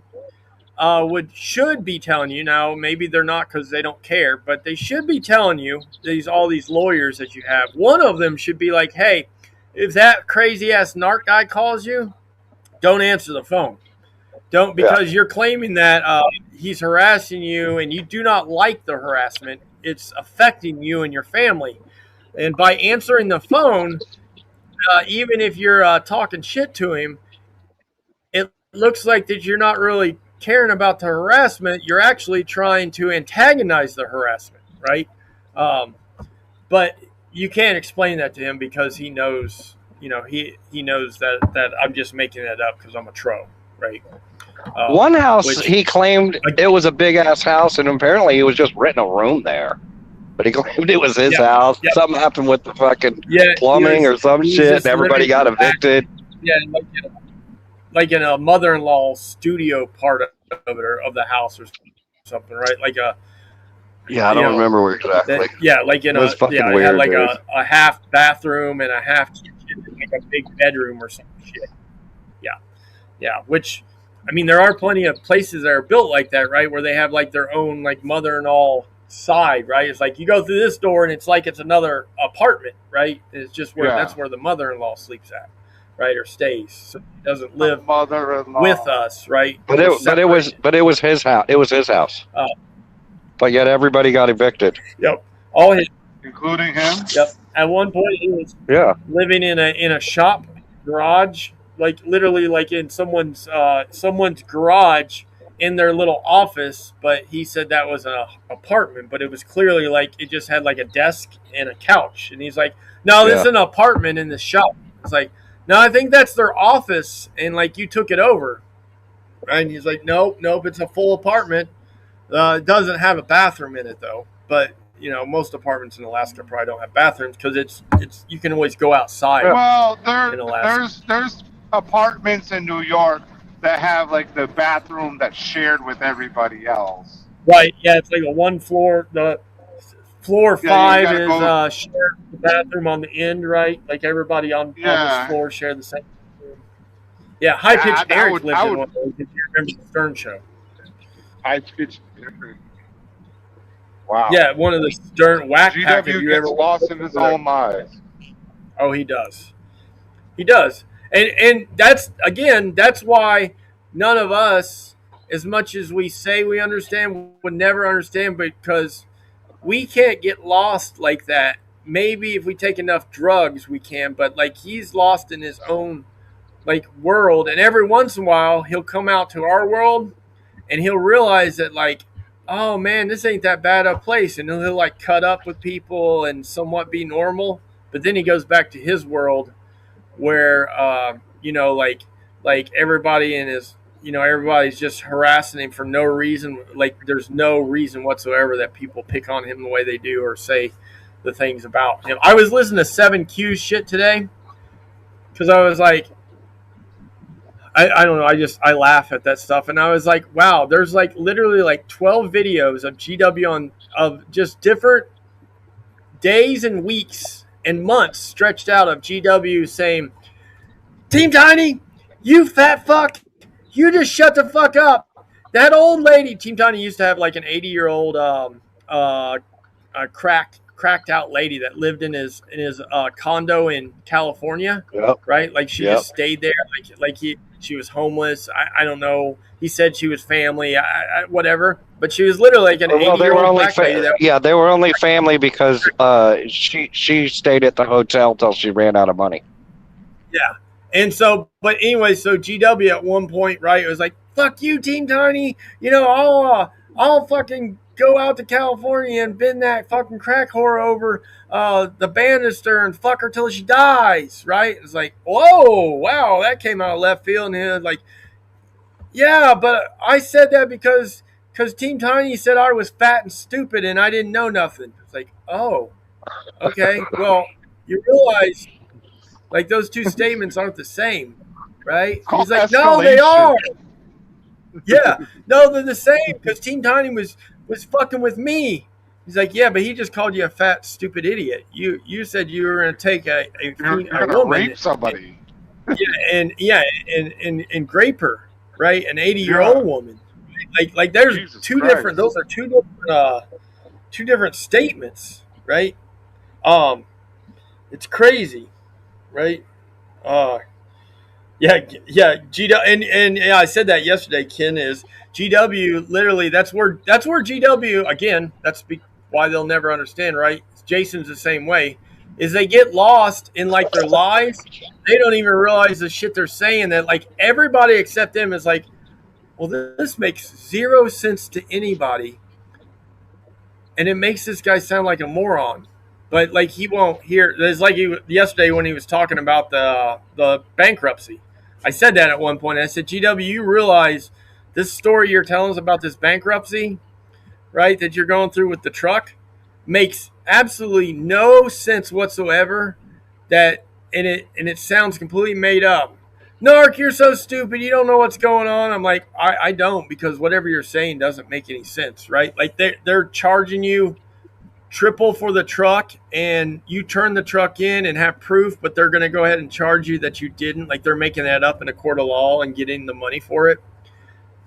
M: should be telling you. Now maybe they're not because they don't care, but they should be telling you all these lawyers that you have. One of them should be like, hey, if that crazy ass narc guy calls you, don't answer the phone. Don't, because you're claiming that he's harassing you and you do not like the harassment. It's affecting you and your family. And by answering the phone, even if you're talking shit to him, it looks like that you're not really caring about the harassment. You're actually trying to antagonize the harassment, right? But you can't explain that to him because he knows, he knows that I'm just making that up because I'm a troll, right?
G: One house
M: which-
G: he claimed it was a big ass house, and apparently he was just renting a room there. But he claimed it was his house.
M: Yeah.
G: Something happened with the fucking
M: Yeah,
G: plumbing
M: he
G: or
M: was-
G: some
M: he was
G: shit,
M: just
G: and everybody
M: living
G: got
M: in the back.
G: evicted.
M: Yeah, like in a mother-in-law studio part of it or of the house or something, right? Like a
G: Yeah, I don't remember where exactly.
M: like in
G: It was fucking
M: it had
G: weird,
M: like
G: dude.
M: a half bathroom and a half kitchen, like a big bedroom or some shit. Yeah. Which, I mean, there are plenty of places that are built like that, right? Where they have like their own like mother-in-law side, right? It's like you go through this door and it's like it's another apartment, right? It's just where that's where the mother-in-law sleeps at, right, or stays. So he doesn't live
B: Mother-in-law
M: with us, right?
G: But
M: We're
G: it was his house. It was his house.
M: Oh.
G: But yet everybody got evicted.
M: Yep. All his,
B: including him.
M: Yep. At one point, he was living in a shop garage, like literally like in someone's garage in their little office. But he said that was an apartment, but it was clearly like it just had like a desk and a couch. And he's like, "No, this is an apartment in the shop." It's like, "No, I think that's their office, and like you took it over." And he's like, "Nope, it's a full apartment. It doesn't have a bathroom in it though, but." Most apartments in Alaska probably don't have bathrooms because it's you can always go outside.
B: Well,
M: in Alaska.
B: there's apartments in New York that have like the bathroom that's shared with everybody else.
M: Right? Yeah, it's like a one floor. The floor
B: Yeah, you
M: 5
B: gotta
M: is
B: go-
M: shared the bathroom on the end, right? Like everybody on
B: Yeah.
M: this floor share the same room. Yeah, High Pitched
B: I
M: Eric
B: would-
M: lived
B: I
M: in
B: would-
M: one of those. If you remember the Stern Show.
B: Wow.
M: Yeah, one of the Stern Whack Pack.
B: GW
M: If you
B: gets
M: ever
B: lost in his own lies.
M: Oh, he does. He does. And that's why none of us, as much as we say we understand, would never understand, because we can't get lost like that. Maybe if we take enough drugs we can, but like he's lost in his own like world, and every once in a while he'll come out to our world and he'll realize that like, oh man, this ain't that bad a place, and he'll like cut up with people and somewhat be normal. But then he goes back to his world where like everybody in his everybody's just harassing him for no reason. Like there's no reason whatsoever that people pick on him the way they do or say the things about him. I was listening to 7Q's shit today because I was like, I don't know. I laugh at that stuff, and I was like, wow, there's like literally like 12 videos of GW of just different days and weeks and months stretched out of GW saying, Team Tiny, you fat fuck, you just shut the fuck up. That old lady, Team Tiny used to have like an 80-year-old cracked out lady that lived in his condo in California.
G: Yep.
M: Right? Like she
G: Yep.
M: just stayed there. She was homeless. I don't know. He said she was family. Whatever. But she was literally like an
G: Well, they
M: 80-year-old
G: were only
M: black lady.
G: they were only family because she stayed at the hotel till she ran out of money.
M: Yeah. And so, but anyway, so GW at one point, right, it was like, fuck you, Team Tiny. You know, I'll fucking go out to California and bend that fucking crack whore over the banister and fuck her till she dies, right? It's like, whoa, wow, that came out of left field. And he was like, yeah, but I said that because Team Tiny said I was fat and stupid and I didn't know nothing. It's like, oh, okay. Well, you realize, like, those two statements aren't the same, right? He's like, no, they are. Yeah, no, they're the same because Team Tiny was fucking with me. He's like, yeah, but he just called you a fat, stupid idiot. You said you were going to take a
D: gonna
M: woman
D: rape somebody.
M: and grape her, right? An 80-year-old woman. Like there's
D: Jesus
M: two
D: Christ.
M: different. Those are two different statements, right? It's crazy, right? Yeah, GW, and yeah, I said that yesterday. Ken, is GW literally that's where GW again. Why they'll never understand, right? Jason's the same way. Is they get lost in like their lives. They don't even realize the shit they're saying. That like everybody except them is like, well, this makes zero sense to anybody, and it makes this guy sound like a moron. But like he won't hear. It's like yesterday when he was talking about the bankruptcy. I said that at one point. I said, GW, you realize this story you're telling us about this bankruptcy, right, that you're going through with the truck, makes absolutely no sense whatsoever. And it sounds completely made up. Narc, you're so stupid. You don't know what's going on. I'm like, I don't, because whatever you're saying doesn't make any sense, right? Like they're charging you triple for the truck and you turn the truck in and have proof, but they're going to go ahead and charge you that you didn't. Like they're making that up in a court of law and getting the money for it.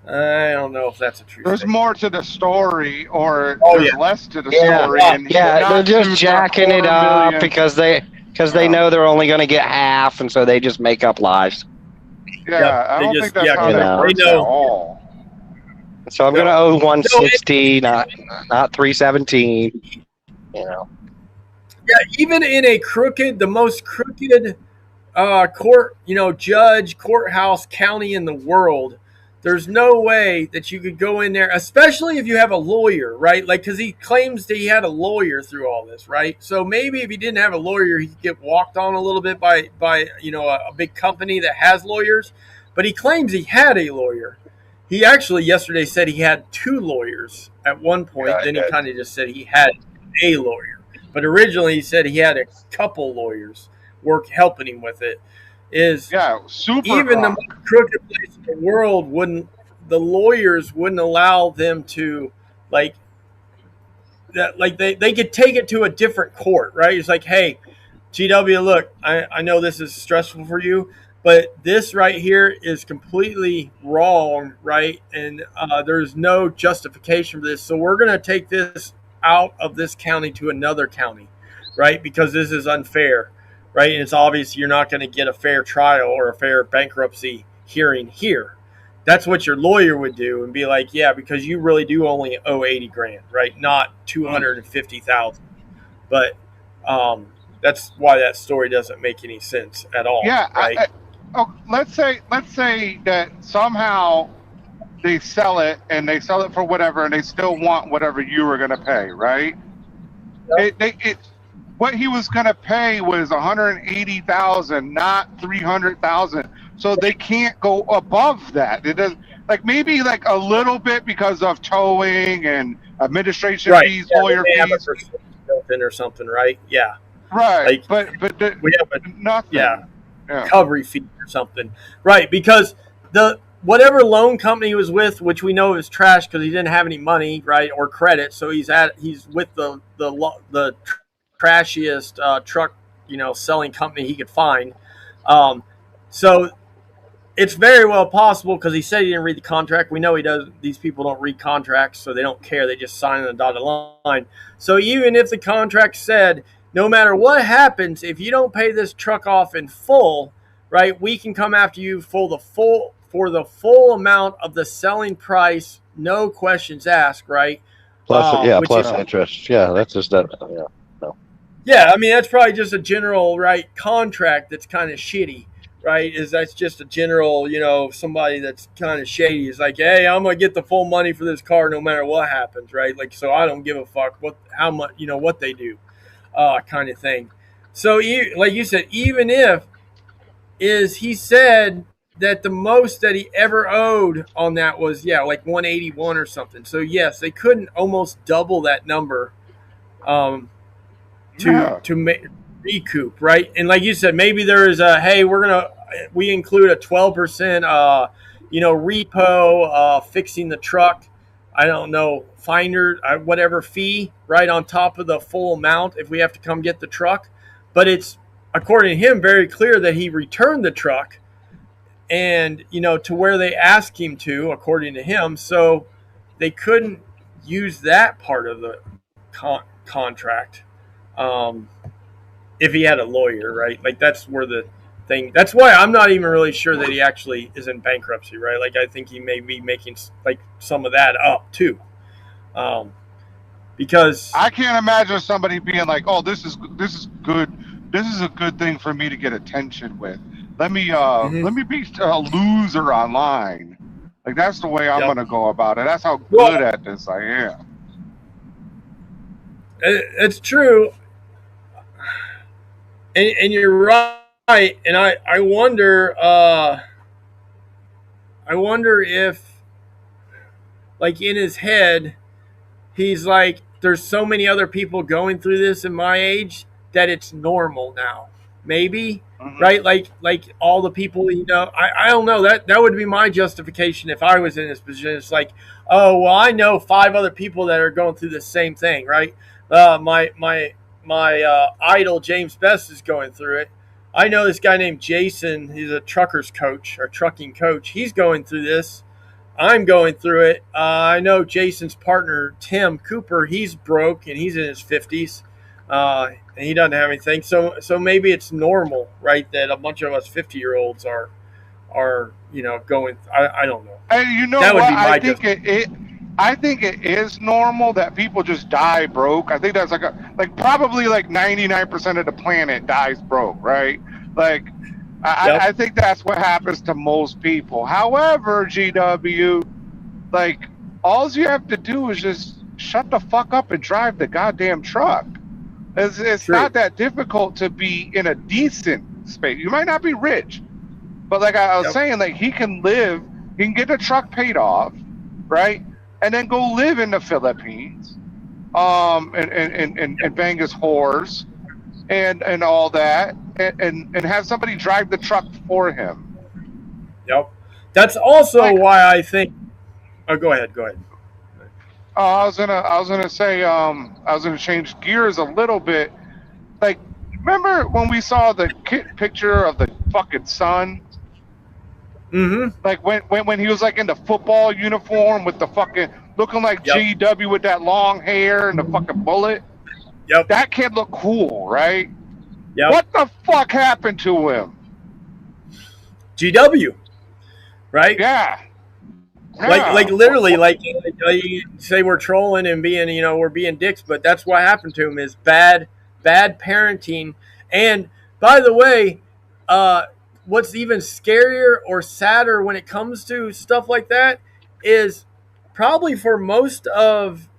M: I don't know if that's a true
D: There's
M: statement.
D: more to the story, or
M: Oh,
D: there's
M: yeah.
D: less to the
G: Yeah,
D: story. And he's
G: yeah,
D: not
G: they're just
D: sued for
G: jacking it up
D: $250,000.
G: because they know they're only going to get half, and so they just make up lies.
D: Yeah,
M: Yep,
D: I
M: they
D: don't
M: just-
D: think that's
M: yeah,
D: how
G: you
D: that
G: know.
D: works
M: They know.
D: at all.
G: So I'm going to owe 160, not 317. You know.
M: Yeah, even in the most crooked courthouse county in the world, there's no way that you could go in there, especially if you have a lawyer, right? Like, because he claims that he had a lawyer through all this, right? So maybe if he didn't have a lawyer, he could get walked on a little bit by a big company that has lawyers. But he claims he had a lawyer. He actually yesterday said he had two lawyers at one point.
D: Yeah,
M: Then he
D: yeah.
M: kind of just said he had a lawyer. But originally he said he had a couple lawyers helping him with it.
D: Yeah, super.
M: Even the
D: crook.
M: most crooked place in the world the lawyers wouldn't allow them to they could take it to a different court, right? It's like, hey, GW, look, I know this is stressful for you, but this right here is completely wrong, right? And there's no justification for this. So we're going to take this out of this county to another county, right? Because this is unfair, right? And it's obvious you're not going to get a fair trial or a fair bankruptcy hearing here. That's what your lawyer would do and be like, yeah, because you really do only owe 80 grand, right? Not 250,000. But that's why that story doesn't make any sense at all.
D: Yeah,
M: right?
D: let's say that somehow they sell it and they sell it for whatever, and they still want whatever you were going to pay, right? What he was going to pay was 180,000, not 300,000. So they can't go above that. It does, like maybe like a little bit because of towing and administration
M: Right.
D: fees,
M: Yeah,
D: lawyer
M: they may have a
D: fees.
M: percentage built in or something, right? Yeah.
D: Right,
M: Like,
D: but
M: we have a
D: nothing.
M: yeah
D: Yeah.
M: recovery fee or something, right? Because the whatever loan company he was with, which we know is trash because he didn't have any money, right, or credit. So he's with the trashiest truck, selling company he could find. So it's very well possible, because he said he didn't read the contract. We know he does. These people don't read contracts, so they don't care. They just sign on the dotted line. So even if the contract said, no matter what happens, if you don't pay this truck off in full, right, we can come after you for the full amount of the selling price, no questions asked, right?
F: Plus,
M: Which
F: plus
M: is,
F: interest. Yeah, that's just that. Yeah, no.
M: yeah, I mean, that's probably just a general, right, contract that's kind of shitty, right? That's just a general, somebody that's kind of shady is like, hey, I'm going to get the full money for this car no matter what happens, right? Like, so I don't give a fuck how much, what they do, kind of thing. So, like you said, even if he said that the most that he ever owed on that was, like 181 or something. So, yes, they couldn't almost double that number to make recoup, right? And like you said, maybe there is we include a 12% repo, fixing the truck, I don't know, finder, whatever fee, right, on top of the full amount if we have to come get the truck. But it's, according to him, very clear that he returned the truck and to where they asked him to, according to him. So they couldn't use that part of the contract. If he had a lawyer, right? Like, that's where the thing. That's why I'm not even really sure that he actually is in bankruptcy, right? Like, I think he may be making like some of that up too, because
D: I can't imagine somebody being like, "Oh, this is good. This is a good thing for me to get attention with. Let me be a loser online." Like, that's the way I'm gonna go about it. That's how good at this I am.
M: It's true. And you're right, and I wonder if, like, in his head, he's like, there's so many other people going through this in my age that it's normal now. Maybe, right? Like all the people, I don't know. That would be my justification if I was in this position. It's like, oh, well, I know 5 other people that are going through the same thing, right? My idol James Best is going through it. I know this guy named Jason. He's a trucking coach. He's going through this. I'm going through it. I know Jason's partner Tim Cooper. He's broke and he's in his 50s, and he doesn't have anything. So maybe it's normal, right? That a bunch of us 50-year-olds are going. I don't know.
D: And you know
M: that
D: what?
M: Would be my
D: I think it is normal that people just die broke. I think that's probably 99% of the planet dies broke, right? Like, I think that's what happens to most people. However, GW, like, all you have to do is just shut the fuck up and drive the goddamn truck. It's not that difficult to be in a decent space. You might not be rich, but like I was saying, like, he can get the truck paid off, right? And then go live in the Philippines, and bang his whores, and all that, and have somebody drive the truck for him.
M: Yep, that's also why I think. Oh, go ahead.
D: I was gonna say, I was gonna change gears a little bit. Like, remember when we saw the picture of the fucking son?
M: Mm-hmm.
D: Like when he was like in the football uniform with the fucking looking like GW with that long hair and the fucking bullet.
M: Yep.
D: That kid looked cool, right?
M: Yep.
D: What the fuck happened to him?
M: GW, right?
D: Yeah.
M: Like literally, like you say we're trolling and being, we're being dicks, but that's what happened to him is bad parenting. And by the way, what's even scarier or sadder when it comes to stuff like that is probably for most of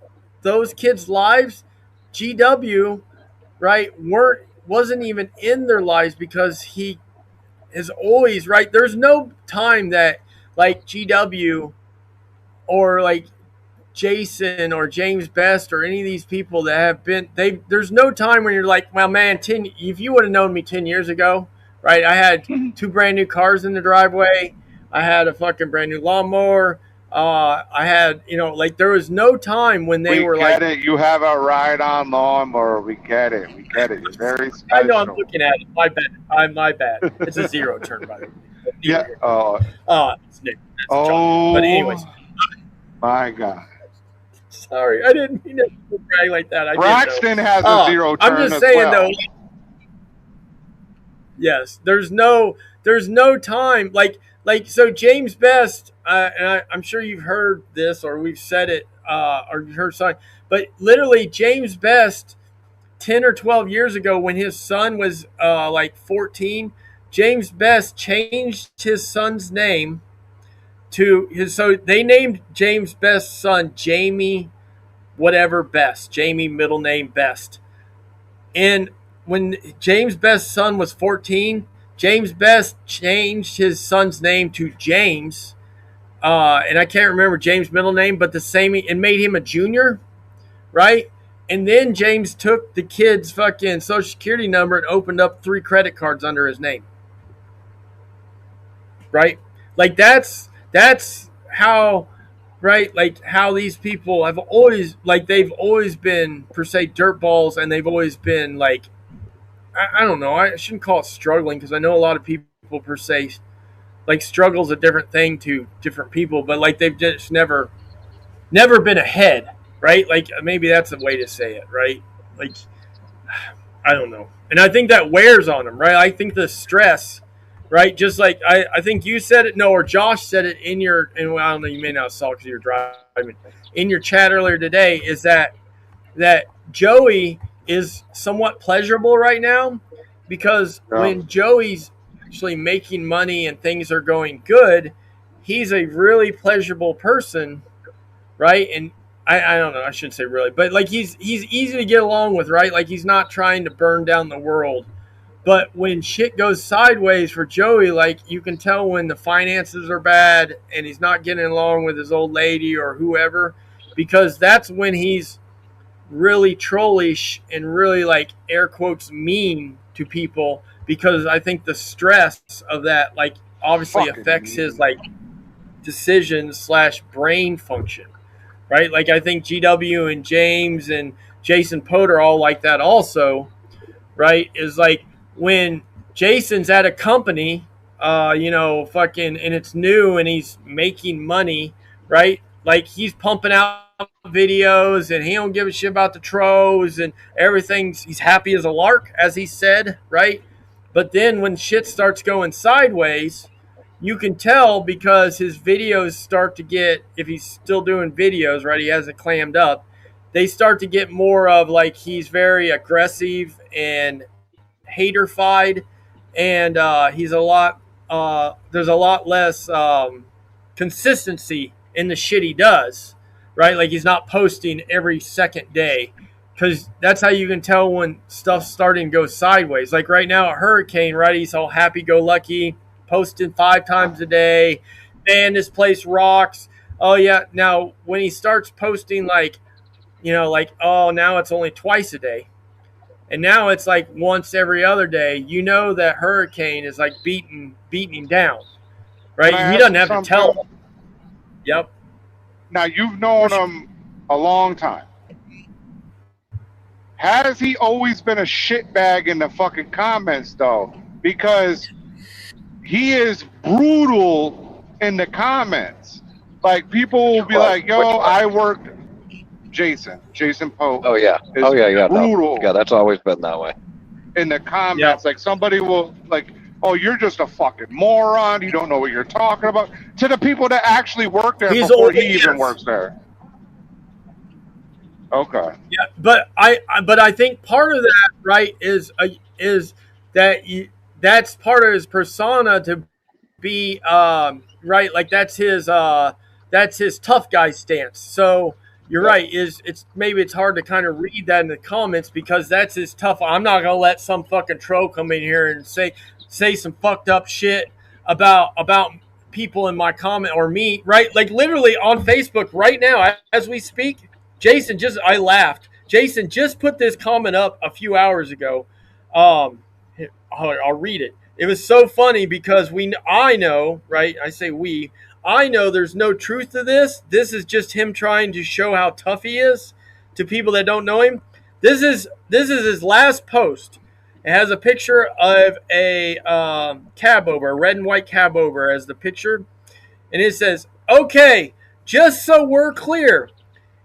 M: those kids' lives, GW, right, wasn't even in their lives because he is always, right, there's no time that like GW or like Jason or James Best or any of these people that have been, there's no time when you're like, well, man, if you would have known me 10 years ago, right? I had 2 brand new cars in the driveway. I had a fucking brand new lawnmower. I had, you know, like there was no time when they
D: We
M: were
D: get
M: like,
D: it. You have a ride-on lawnmower. We get it. We get it. You're very
M: I know I'm
D: special.
M: looking at it. My bad. My bad. It's a zero turn, by the way.
D: Yeah.
M: It's Nick. That's John. But anyways,
D: My God.
M: sorry, I didn't mean to brag like that. I did, though.
D: Braxton has a zero turn
M: I'm just
D: as
M: saying
D: well.
M: though. Yes, there's no time so James Best, and I'm sure you've heard this or we've said it or you've heard something, but literally James Best 10 or 12 years ago when his son was like 14, James Best changed his son's name to his, so they named James Best's son Jamie whatever Best, Jamie middle name Best. And when James Best's son was 14, James Best changed his son's name to James, and I can't remember James' middle name, but the same, and made him a junior, right? And then James took the kid's fucking social security number and opened up 3 credit cards under his name, right? Like that's how, right? Like how these people have always, like they've always been per se dirtballs, and they've always been like, I don't know. I shouldn't call it struggling because I know a lot of people per se, like struggle's a different thing to different people, but like they've just never been ahead, right? Like maybe that's a way to say it, right? Like I don't know, and I think that wears on them, right? I think the stress, right? Just like I think you said it, no, or Josh said it in your, and I don't know, you may not have saw because you're driving, in your chat earlier today, is that Joey is somewhat pleasurable right now because when Joey's actually making money and things are going good, he's a really pleasurable person, right? And I don't know, I shouldn't say really, but like he's easy to get along with, right? Like he's not trying to burn down the world. But when shit goes sideways for Joey, like you can tell when the finances are bad and he's not getting along with his old lady or whoever, because that's when he's really trollish and really like air quotes mean to people, because I think the stress of that like obviously affects his like decisions / brain function, right? Like I think GW and James and Jason Pote are all like that also, right? Is like when Jason's at a company, you know, fucking, and it's new and he's making money, right? Like he's pumping out videos and he don't give a shit about the tros and everything's, he's happy as a lark, as he said, right? But then when shit starts going sideways, you can tell because his videos start to get, if he's still doing videos, right, he hasn't clammed up, they start to get more of like he's very aggressive and haterfied, and he's a lot there's a lot less consistency in the shit he does, right? Like he's not posting every second day, because that's how you can tell when stuff's starting to go sideways. Like right now at Hurricane, right, he's all happy-go-lucky, posting 5 times a day, man, this place rocks, oh yeah. Now when he starts posting like, you know, like, oh, now it's only twice a day, and now it's like once every other day, you know that Hurricane is like beating him down, right? He doesn't have to tell him. Yep.
D: Now you've known him a long time. Has he always been a shitbag in the fucking comments though? Because he is brutal in the comments. Like people will be like, "Yo, I worked." Jason Pote.
G: Oh yeah.
D: Brutal.
G: Yeah, that's always been that way.
D: In the comments, like somebody will like, "Oh, you're just a fucking moron. You don't know what you're talking about." To the people that actually work there before he even works there. Okay.
M: Yeah, but I think part of that, right, is that that's part of his persona to be right, like that's his tough guy stance. So you're right. It's hard to kind of read that in the comments because that's his tough. I'm not gonna let some fucking troll come in here and say some fucked up shit about people in my comment or me, right? Like literally on Facebook right now as we speak. I laughed. Jason just put this comment up a few hours ago. I'll read it. It was so funny because I know, right? I say we. I know there's no truth to this. This is just him trying to show how tough he is to people that don't know him. This is his last post. It has a picture of a cab over, a red and white cab over as the picture, and it says, "Okay, just so we're clear,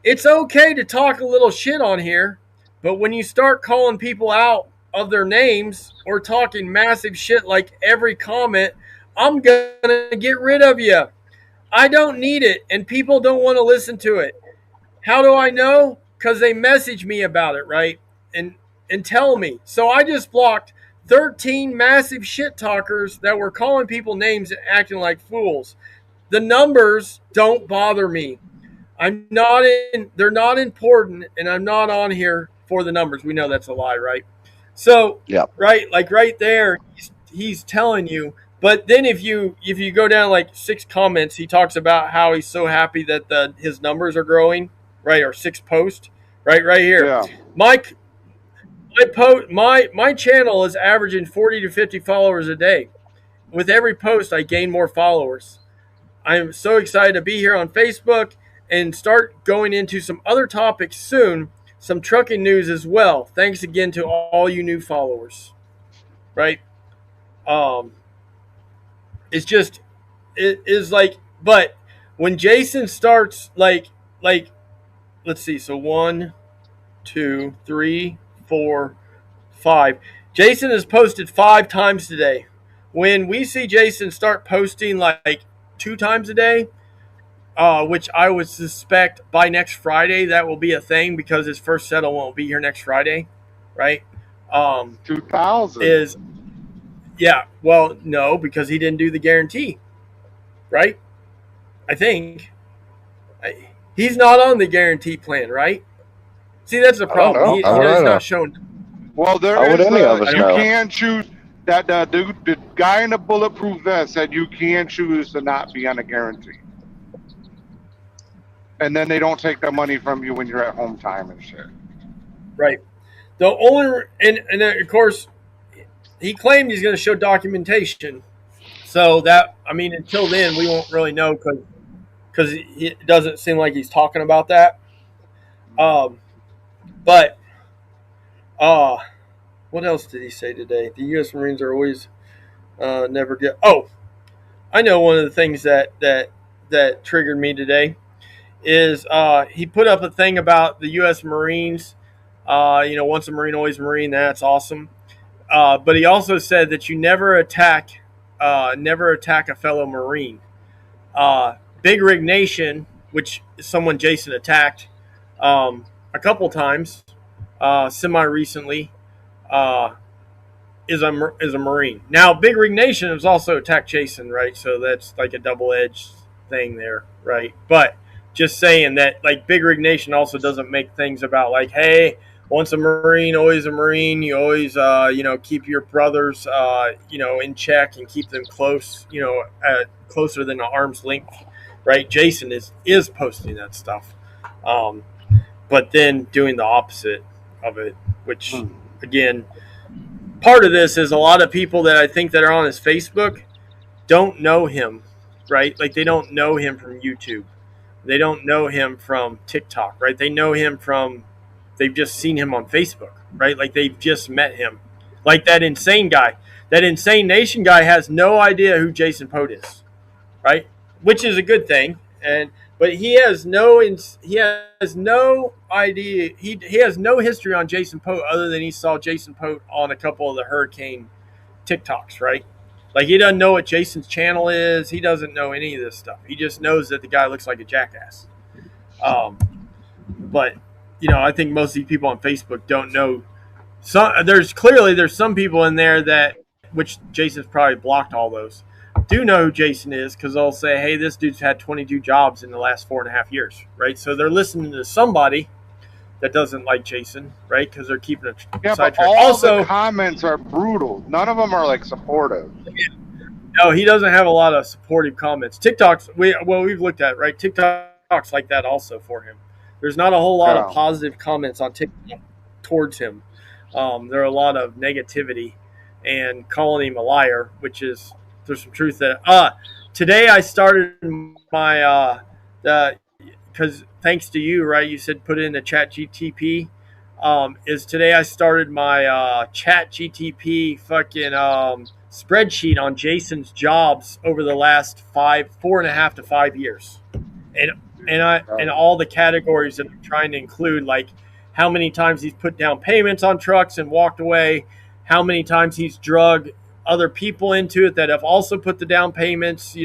M: it's okay to talk a little shit on here, but when you start calling people out of their names or talking massive shit like every comment, I'm gonna get rid of you. I don't need it, and people don't want to listen to it. How do I know? Because they message me about it, right? And tell me. So I just blocked 13 massive shit talkers that were calling people names and acting like fools. The numbers don't bother me. They're not important, and I'm not on here for the numbers. We know that's a lie, right? So,
F: Yeah.
M: right, like right there, he's telling you. But then if you go down like 6 comments, he talks about how he's so happy that his numbers are growing, right? Or 6 posts, right here.
B: Yeah.
M: My channel is averaging 40 to 50 followers a day. With every post, I gain more followers. I'm so excited to be here on Facebook and start going into some other topics soon, some trucking news as well. Thanks again to all you new followers. Right? It's just, it is like, but when Jason starts like, let's see, so 1, 2, 3, 4, 5. Jason has posted 5 times today. When we see Jason start posting like 2 times a day, which I would suspect by next Friday that will be a thing because his first settle won't be here next Friday, right?
B: 2000.
M: Yeah, well, no, because he didn't do the guarantee, right? I think he's not on the guarantee plan, right? See, that's the problem.
G: know.
M: He
G: I don't
M: does
G: know.
M: not show.
B: Well, there
G: How would
B: is
G: any of us
B: you
G: know?
B: can choose that the guy in the bulletproof vest said you can choose to not be on a guarantee. And then they don't take the money from you when you're at home time and shit.
M: Right. The only and of course he claimed he's going to show documentation. So that, I mean, until then we won't really know because it doesn't seem like he's talking about that. But what else did he say today? The U.S. Marines are always never get. Oh, I know one of the things that triggered me today is he put up a thing about the U.S. Marines. Once a Marine, always a Marine. That's awesome. But he also said that you never attack a fellow Marine. Big Rig Nation, which is someone Jason attacked a couple times, semi recently, is a Marine. Now, Big Rig Nation has also attacked Jason, right? So that's like a double-edged thing there, right? But just saying that, like, Big Rig Nation also doesn't make things about like, hey, once a Marine, always a Marine. You always, keep your brothers, in check and keep them close, closer than an arm's length, right? Jason is posting that stuff, but then doing the opposite of it, which, again, part of this is a lot of people that I think that are on his Facebook don't know him, right? Like, they don't know him from YouTube. They don't know him from TikTok, right? They know him they've just seen him on Facebook, right? Like, they've just met him. Like that insane guy. That Insane Nation guy has no idea who Jason Pote is, right? Which is a good thing. But he has no idea. He has no history on Jason Pote other than he saw Jason Pote on a couple of the Hurricane TikToks, right? Like, he doesn't know what Jason's channel is. He doesn't know any of this stuff. He just knows that the guy looks like a jackass. But I think most of these people on Facebook don't know. There's some people in there that, which Jason's probably blocked all those, do know who Jason is because they'll say, hey, this dude's had 22 jobs in the last 4.5 years, right? So they're listening to somebody that doesn't like Jason, right? Because they're keeping it
B: but all the comments are brutal. None of them are like supportive.
M: No, he doesn't have a lot of supportive comments. TikTok's, we've looked at, right? TikTok's like that also for him. There's not a whole lot of positive comments on TikTok towards him. There are a lot of negativity.
C: and calling him a liar, which is there's some truth that. Today I started my because thanks to you, right? You said put it in the Chat GTP. Is today I started my Chat GTP fucking spreadsheet on Jason's jobs over the last 4.5 to 5 years, and all the categories that I'm trying to include, like how many times he's put down payments on trucks and walked away, how many times he's drug other people into it that have also put the down payments,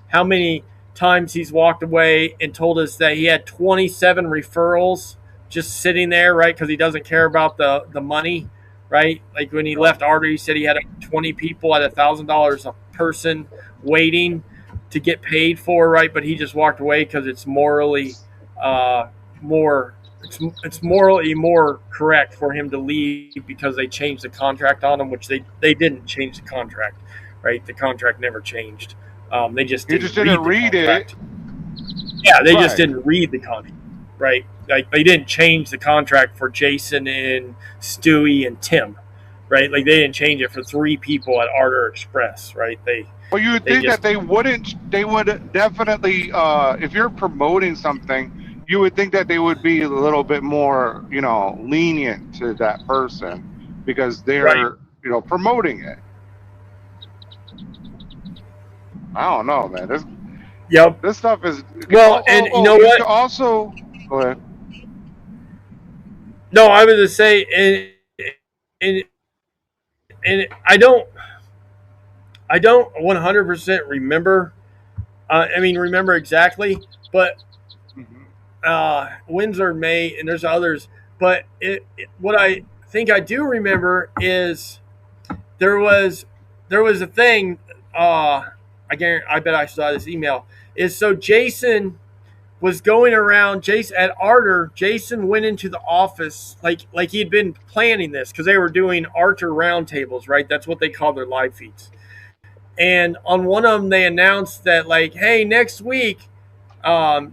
C: how many times he's walked away and told us that he had 27 referrals just sitting there, right? Because he doesn't care about the money, right? Like when he left Arter, he said he had 20 people at $1,000 a person waiting to get paid for, right? But he just walked away because it's morally it's morally more correct for him to leave because they changed the contract on him, which they didn't change the contract, right? The contract never changed. They just didn't read it. Yeah, they just didn't read the contract, right? Like they didn't change the contract for Jason and Stewie and Tim, right? Like they didn't change it for 3 people at Arter Express, right?
D: Well, you would think that they would definitely, if you're promoting something, you would think that they would be a little bit more, lenient to that person because they're, promoting it. I don't know, man. This stuff is
C: well, and you know what?
D: Also, go ahead.
C: No, I was to say, and I don't 100% remember. Remember exactly, but Windsor May and there's others. But what I think I do remember is there was a thing. I bet I saw this email. Is so Jason was going around. Jason at Arter. Jason went into the office like he'd been planning this because they were doing Arter roundtables, right? That's what they call their live feeds. And on one of them, they announced that hey, next week,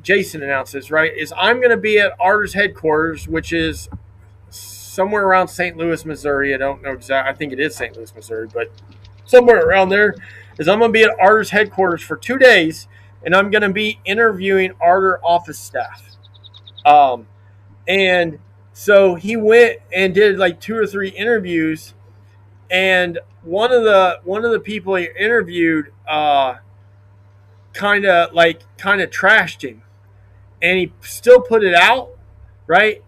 C: Jason announces, right, is I'm going to be at Arter's headquarters, which is somewhere around St. Louis, Missouri. I don't know exactly. I think it is St. Louis, Missouri, but somewhere around there. Is I'm going to be at Arter's headquarters for 2 days, and I'm going to be interviewing Arter office staff. And so he went and did 2 or 3 interviews, and one of the people he interviewed kind of trashed him, and he still put it out, right?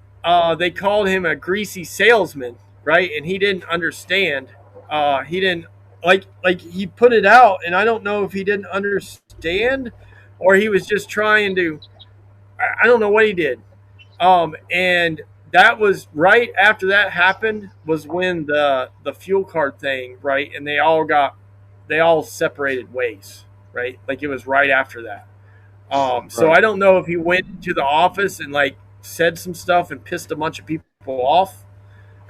C: They called him a greasy salesman, right? And he didn't understand. He didn't he put it out, and I don't know if he didn't understand or he was just trying to. I don't know what he did. And that was right after that happened was when the fuel card thing, right? And they all separated ways, right? It was right after that. So I don't know if he went to the office and said some stuff and pissed a bunch of people off,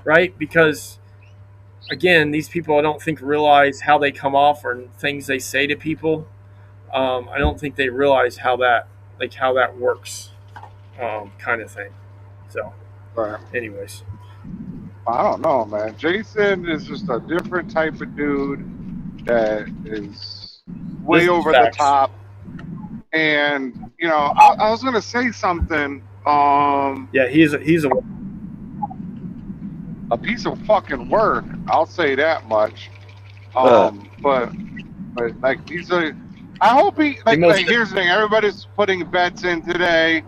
C: right? Because again, these people I don't think realize how they come off or things they say to people. I don't think they realize how that works, kind of thing. So, anyways,
D: I don't know, man. Jason is just a different type of dude that is way over the top. And I was gonna say something.
C: Yeah, he's
D: a piece of fucking work. I'll say that much. But these are. I hope he here's the thing. Everybody's putting bets in today.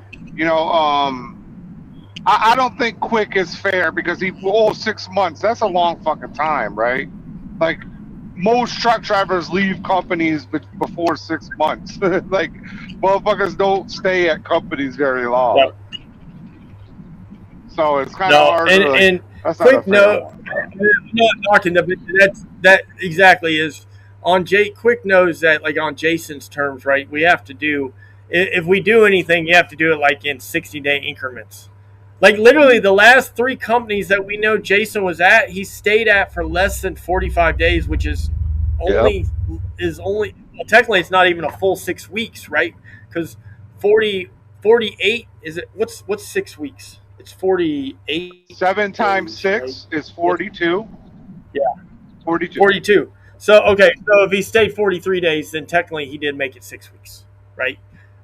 D: I don't think Quick is fair because 6 months. That's a long fucking time, right? Most truck drivers leave companies before 6 months. Motherfuckers don't stay at companies very long. Yep. So it's kind of hard.
C: And Quick note, I'm not knocking that exactly is on Quick knows that on Jason's terms, right? We have to do if we do anything, you have to do it in 60-day increments. Literally the last 3 companies that we know Jason was at, he stayed at for less than 45 days, which is only technically it's not even a full 6 weeks, right? Because 48 is it? What's 6 weeks? It's 48.
D: 7 times 6 is 42.
C: Yeah.
B: 42.
M: 42. So, okay, so if he stayed 43 days, then technically he did make it 6 weeks, right?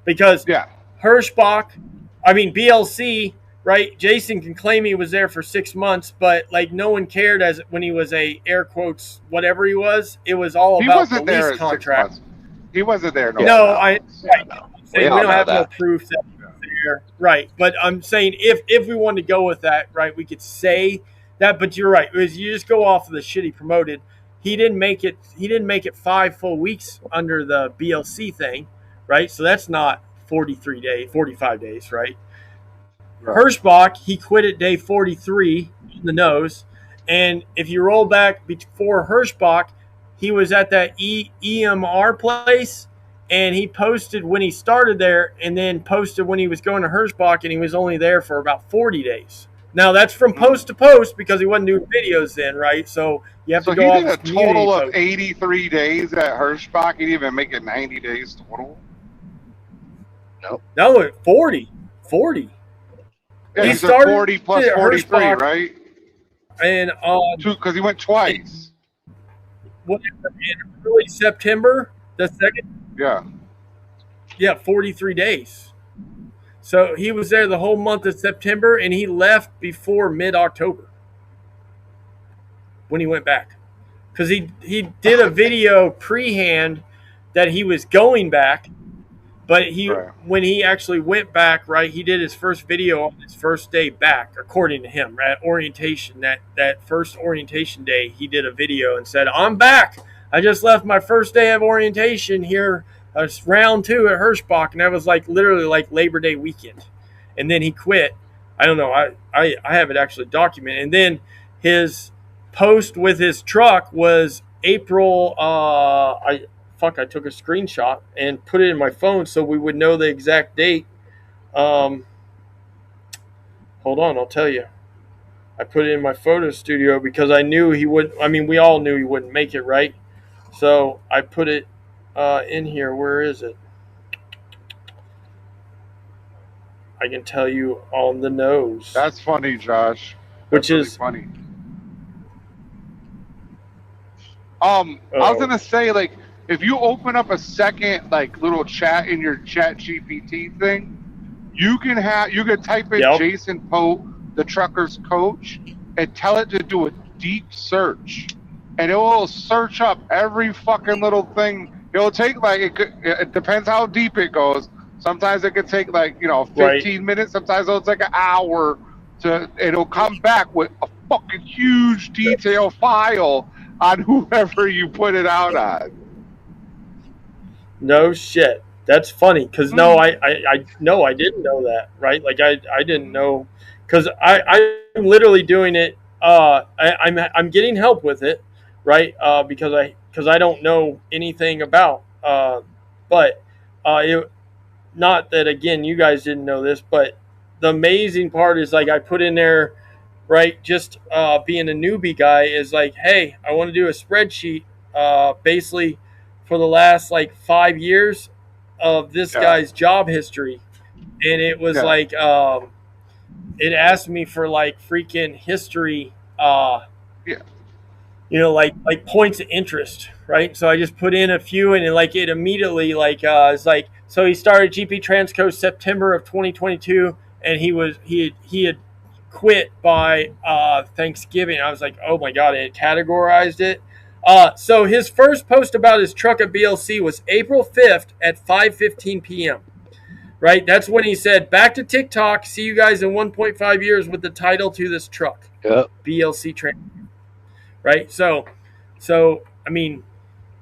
M: Because
B: Yeah.
M: Hirschbach, I mean, BLC, right? Jason can claim he was there for 6 months, but like no one cared as when he was a air quotes whatever he was. It was all
B: He
M: about the
B: wasn't there
M: lease
B: at 6
M: contract.
B: months. He wasn't there. No.
M: No, I
F: We
M: we
F: all
M: don't
F: know
M: have no
F: that.
M: proof that he was there, right? But I'm saying if we wanted to go with that, right, we could say that. But you're right. You just go off of the shit he promoted. He didn't make it. He didn't make it 5 full weeks under the BLC thing, right? So that's not 43 days, 45 days, right? Hirschbach, he quit at day 43 in the nose. And if you roll back before Hirschbach, he was at that EMR place, and he posted when he started there and then posted when he was going to Hirschbach, and he was only there for about 40 days. Now, that's from post to post because he wasn't doing videos then, right? So you have
B: So
M: to
B: he
M: go off
B: did a
M: his community
B: total of
M: post.
B: 83 days at Hirschbach. He didn't even make it 90 days total.
M: No, 40. 40.
B: Yeah,
M: He
B: he said
M: started
B: 40 plus
M: at
B: 43,
M: Hirschbach.
B: right?
M: And
B: because he went twice.
M: What, in early September, the second?
B: Yeah.
M: Yeah, 43 days. So he was there the whole month of September, and he left before mid-October when he went back. Because he did a video pre-hand that he was going back, but when he actually went back, right, he did his first video on his first day back, according to him, at orientation. That first orientation day, he did a video and said, "I'm back. I just left my first day of orientation here. It's round 2 at Hirschbach," and that was like literally like Labor Day weekend. And then he quit. I don't know. I have it actually documented. And then his post with his truck was April. I took a screenshot and put it in my phone so we would know the exact date. Hold on, I'll tell you. I put it in my photo studio because I knew he would. I mean, we all knew he wouldn't make it, right? So I put it in here. Where is it? I can tell you on the nose.
B: That's funny, Josh.
M: Which
B: really
M: is
B: funny. I was gonna say, like, if you open up a second like little chat in your Chat GPT thing, you can type in Jason Pope, the trucker's coach, and tell it to do a deep search, and it will search up every fucking little thing. It'll take it depends how deep it goes. Sometimes it could take 15 minutes. Sometimes it'll take an hour it'll come back with a fucking huge detailed file on whoever you put it out on.
M: No shit. That's funny because no, I didn't know that, right? Like I didn't know because I'm literally doing it. I'm getting help with it, right? Because I don't know anything about. Not that again, you guys didn't know this, but the amazing part is like I put in there, right? Just being a newbie guy is like, hey, I want to do a spreadsheet, basically for the last 5 years of this guy's job history, and it was like it asked me for freaking history, like points of interest, right? So I just put in a few, and it immediately it's like, so he started GP Transco September of 2022, and he had quit by Thanksgiving. I was like, oh my god, it categorized it. So his first post about his truck at BLC was April 5th at 5:15 p.m. Right? That's when he said, back to TikTok. See you guys in 1.5 years with the title to this truck.
F: Yep.
M: BLC train. Right? So I mean,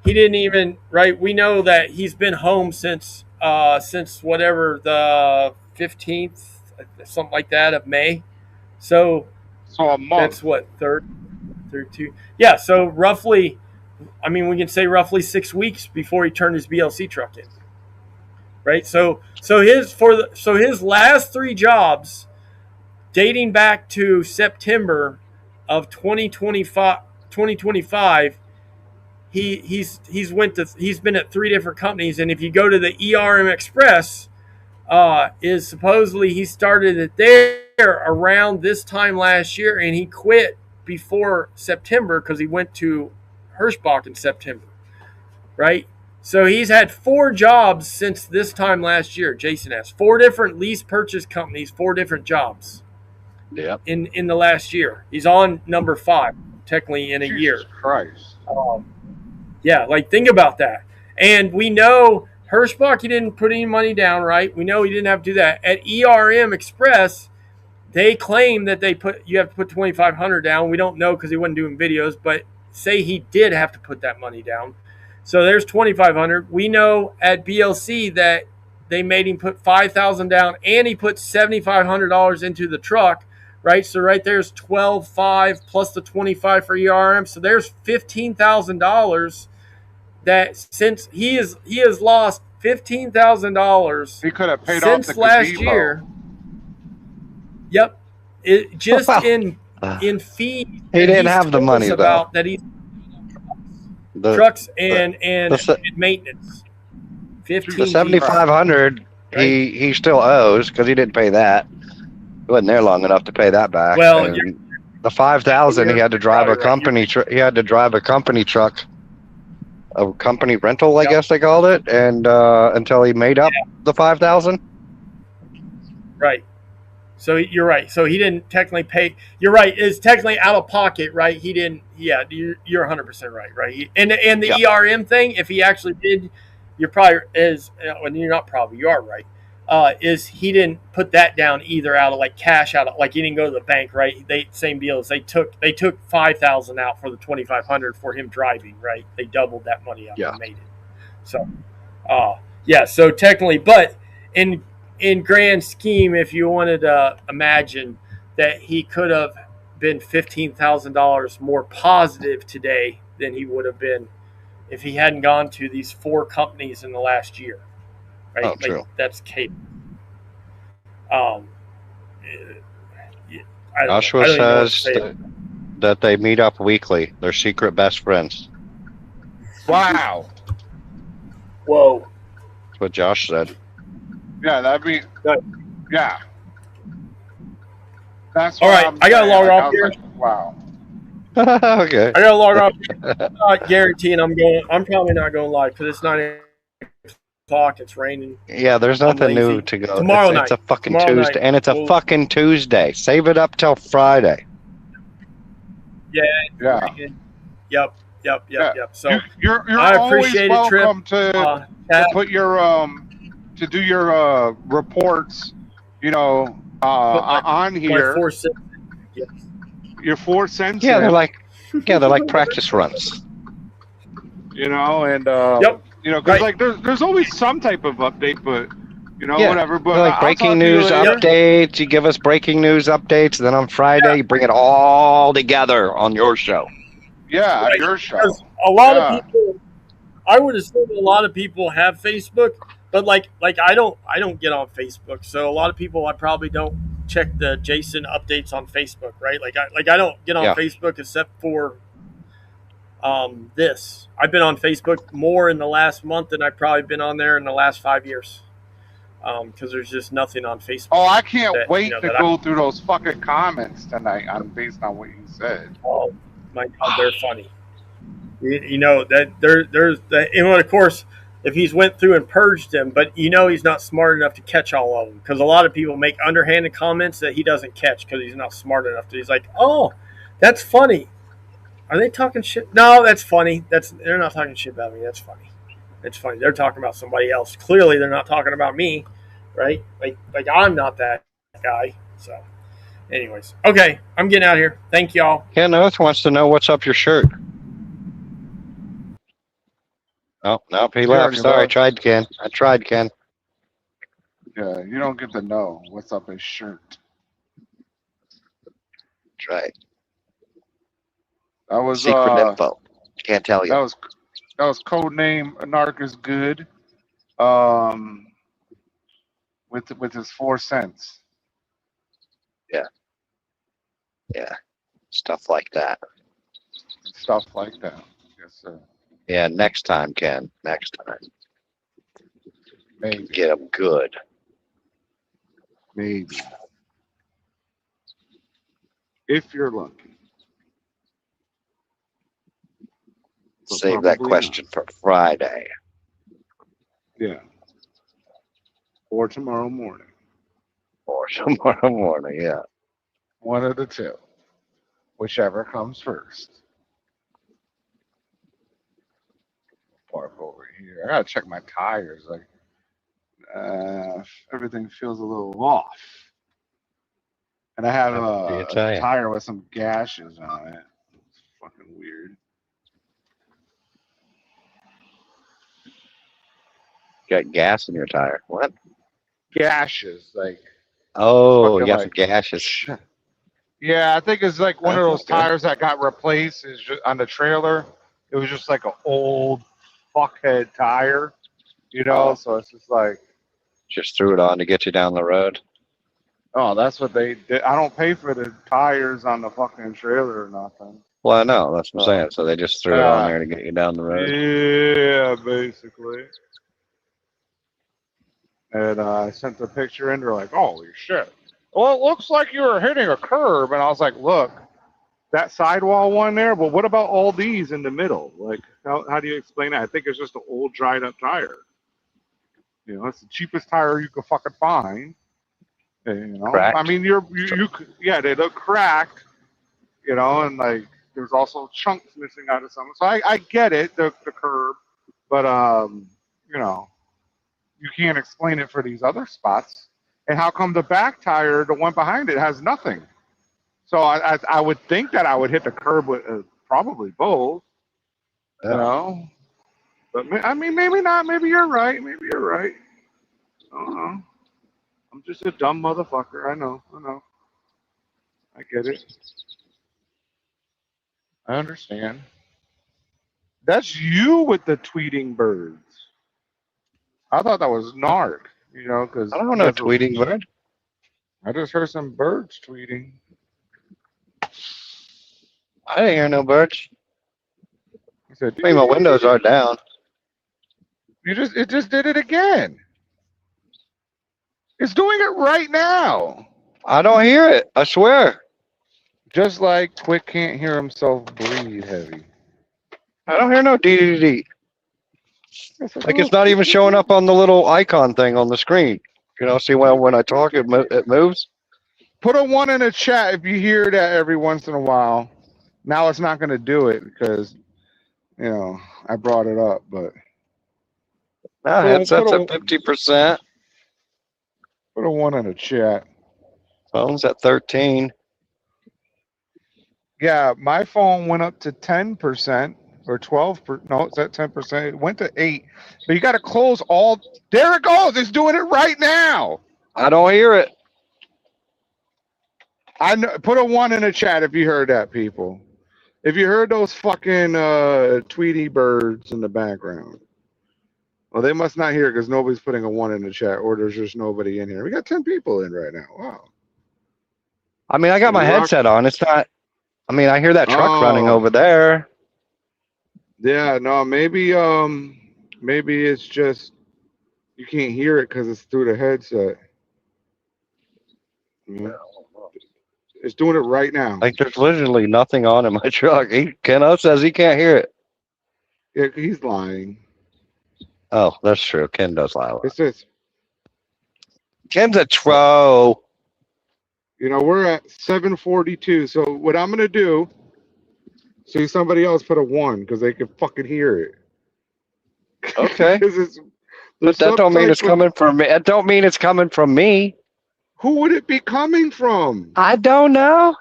M: he didn't even, right? We know that he's been home since whatever, the 15th, something like that, of May. So
B: a month.
M: That's what, 32. Yeah, so roughly, I mean, we can say roughly 6 weeks before he turned his BLC truck in. Right? So his last 3 jobs dating back to September of 2025, he's been at 3 different companies, and if you go to the ERM Express, is supposedly he started it there around this time last year, and he quit before September because he went to
N: Hirschbach in September, right? So he's had 4 jobs since this time last year. Jason has 4 different lease purchase companies, 4 different jobs.
G: Yep.
N: In the last year, he's on number 5, technically in a
B: Jesus
N: year.
B: Christ.
N: Yeah, like think about that. And we know Hirschbach, he didn't put any money down, right? We know he didn't have to do that. At ERM Express, they claim that you have to put $2,500 down. We don't know because he wasn't doing videos, but say he did have to put that money down. So there's $2,500. We know at BLC that they made him put $5,000 down, and he put $7,500 into the truck, right? So right there's $12,500 plus the $25,000 for ERM. So there's $15,000 that since he has lost $15,000
B: He could have paid
N: since
B: off the
N: last
B: gazebo.
N: year. Yep, it just
G: Wow.
N: in fees.
G: He
N: that
G: didn't
N: he's
G: have the
N: told us
G: money, though.
N: about that he
G: The
N: trucks and
G: the
N: maintenance.
G: the
N: 15
G: $7,500 he still owes because he didn't pay that. He wasn't there long enough to pay that back.
N: Well,
G: And the $5,000 he had to drive a company. He had to drive a company truck, a company rental, I guess they called it, and until he made up the $5,000.
N: Right. So you're right. So he didn't technically pay. You're right. It's technically out of pocket, right? He didn't. Yeah, you're 100% right. Right. And the ERM thing, if he actually did, you're probably when you're not probably you are right. Is he didn't put that down either out of like cash out of like he didn't go to the bank, right? They same deal as they took $5,000 out for the $2,500 for him driving, right? They doubled that money up and made it. So, yeah. So technically, but in grand scheme, if you wanted to imagine that he could have been $15,000 more positive today than he would have been if he hadn't gone to these 4 companies in the last year. Right?
G: Oh, true.
N: That's cable.
G: Joshua says that they meet up weekly. They're secret best friends.
B: Wow.
N: Whoa.
G: That's what Josh said.
B: Yeah, that'd be. Yeah. That's
N: all
B: what
N: right.
B: I'm
N: I gotta
B: saying.
N: log
B: Like,
N: off
B: I was
N: here.
B: like, wow.
G: Okay.
N: I gotta log off. I'm not guaranteeing I'm probably not going live because it's 9 o'clock. It's raining.
G: Yeah, there's
N: I'm
G: nothing new
N: lazy.
G: to go.
N: Tomorrow
G: It's a fucking
N: Tomorrow
G: Tuesday,
N: night.
G: and it's a
N: We'll-
G: fucking Tuesday. Save it up till Friday.
N: Yeah.
B: Yeah.
N: Yep. So
B: you're
N: I
B: always
N: appreciate it, Trip.
B: welcome to put your to do your reports, you know, on here.
N: 4 cents. Yes.
B: Your 4 cents.
G: Yeah, they're
B: in,
G: like practice runs.
B: you know, and you know, because
N: Right.
B: like there's always some type of update, but you know,
G: Yeah,
B: whatever. But
G: they're like
B: I'll
G: breaking
B: talk to you
G: news
B: later.
G: updates. You give us breaking news updates, then on Friday you bring it all together on your show.
B: Yeah,
N: Right.
B: your show.
N: Because a lot
B: Yeah.
N: of people, I would assume a lot of people have Facebook, but like I don't get on Facebook, so a lot of people I probably don't check the Jason updates on Facebook, right? Like I don't get on
G: Yeah.
N: Facebook except for this. I've been on Facebook more in the last month than I've probably been on there in the last 5 years, because there's just nothing on Facebook.
B: Oh, I can't
N: that,
B: wait
N: you know,
B: to
N: that
B: go through those fucking comments tonight based on what you said.
N: Oh my God, they're funny. You know that there's that, and of course, if he's went through and purged them, but you know he's not smart enough to catch all of them because a lot of people make underhanded comments that he doesn't catch because he's not smart enough. He's like, oh, that's funny. Are they talking shit? No, that's funny. They're not talking shit about me. That's funny. It's funny. They're talking about somebody else. Clearly, they're not talking about me, right? Like I'm not that guy. So, anyways, okay, I'm getting out of here. Thank y'all.
G: Ken Oath wants to know what's up your shirt. Oh, nope, he left.
B: already
G: Sorry,
B: left.
G: I tried, Ken.
B: Yeah, you don't get to know what's up his shirt.
G: That's right.
B: That was
G: Secret info. Can't tell you.
B: that was code name Narc is good. With his 4 cents.
G: Yeah. Stuff like that.
B: Stuff like that. Yes, sir.
G: Yeah, next time, Ken. Next time.
B: Maybe.
G: Get them good.
B: Maybe. If you're lucky. So
F: Save that
B: probably
F: question for Friday.
B: not. Yeah. Or tomorrow morning.
F: Or tomorrow morning, yeah.
B: One of the two. Whichever comes first. Park over here. I gotta check my tires. Like, everything feels a little off. And I have
F: Happens to you,
B: a
F: tell ya.
B: tire with some gashes on it. It's fucking weird.
F: Got gas in your tire. What?
B: Gashes, like
F: Oh, you
B: fucking
F: got some
B: like.
F: gashes.
B: Yeah, I think it's like one of
F: That's
B: those
F: not good.
B: tires that got replaced. Is just on the trailer. It was just like an old fuckhead tire, you know.
F: Oh,
B: So it's just like,
F: just threw it on to get you down the road.
B: oh, that's what they did. I don't pay for the tires on the fucking trailer or nothing.
F: Well, I know. That's what I'm
B: So,
F: saying. So they just threw it on there to get you down the road.
B: yeah, basically. And I sent the picture in. They're like, holy shit. Well, it looks like you were hitting a curb. And I was like, look, that sidewall one there, but what about all these in the middle? Like, how do you explain that? I think it's just an old dried up tire. You know, it's the cheapest tire you could fucking find. And, you know, I
F: Cracked.
B: mean, yeah, they look cracked, you know, and like there's also chunks missing out of some. So I get it, the curb, but you know, you can't explain it for these other spots. And how come the back tire, the one behind it, has nothing? So I would think that I would hit the curb with probably both, you
F: Yeah.
B: know. But I mean, maybe not. Maybe you're right. Maybe you're right. I don't know. I'm just a dumb motherfucker. I know. I get it. I understand. That's you with the tweeting birds. I thought that was Narc, you know, because
F: I don't know, tweeting bird.
B: I just heard some birds tweeting.
F: I didn't hear no birds.
B: I said,
F: I mean, my windows are down.
B: it just did it again. It's doing it right now.
F: I don't hear it. I swear.
B: Just like Quick can't hear himself breathe heavy.
F: I don't hear no dee. Like it's not even showing up on the little icon thing on the screen. You know, see when I talk, it moves.
B: Put a 1 in the chat if you hear that every once in a while. Now it's not going to do it because, you know, I brought it up. But
F: No, headset's at 50%.
B: Put a 1 in the chat.
F: Phone's at 13.
B: Yeah, my phone went up to 10% or 12%. No, it's at 10%. It went to 8. But you got to close all. There it goes. It's doing it right now.
F: I don't hear it.
B: I know. Put a 1 in the chat if you heard that, people. If you heard those fucking Tweety birds in the background. Well, they must not hear it because nobody's putting a 1 in the chat, or there's just nobody in here. We got 10 people in right now. Wow.
F: I mean, I got my headset on. It's not. I mean, I hear that truck running over there.
B: Yeah, no, maybe it's just you can't hear it because it's through the headset. Yeah. It's doing it right now.
F: Like there's literally nothing on in my truck. Keno says he can't hear it.
B: Yeah, he's lying.
F: Oh, that's true. Ken does lie a lot.
B: It's just,
F: Ken's a tro.
B: you know, we're at 7:42. So what I'm gonna do? See, somebody else put a 1 because they can fucking hear it.
F: Okay.
B: It's,
F: But that don't mean it's coming from me. That don't mean it's coming from me.
B: Who would it be coming from?
F: I don't know.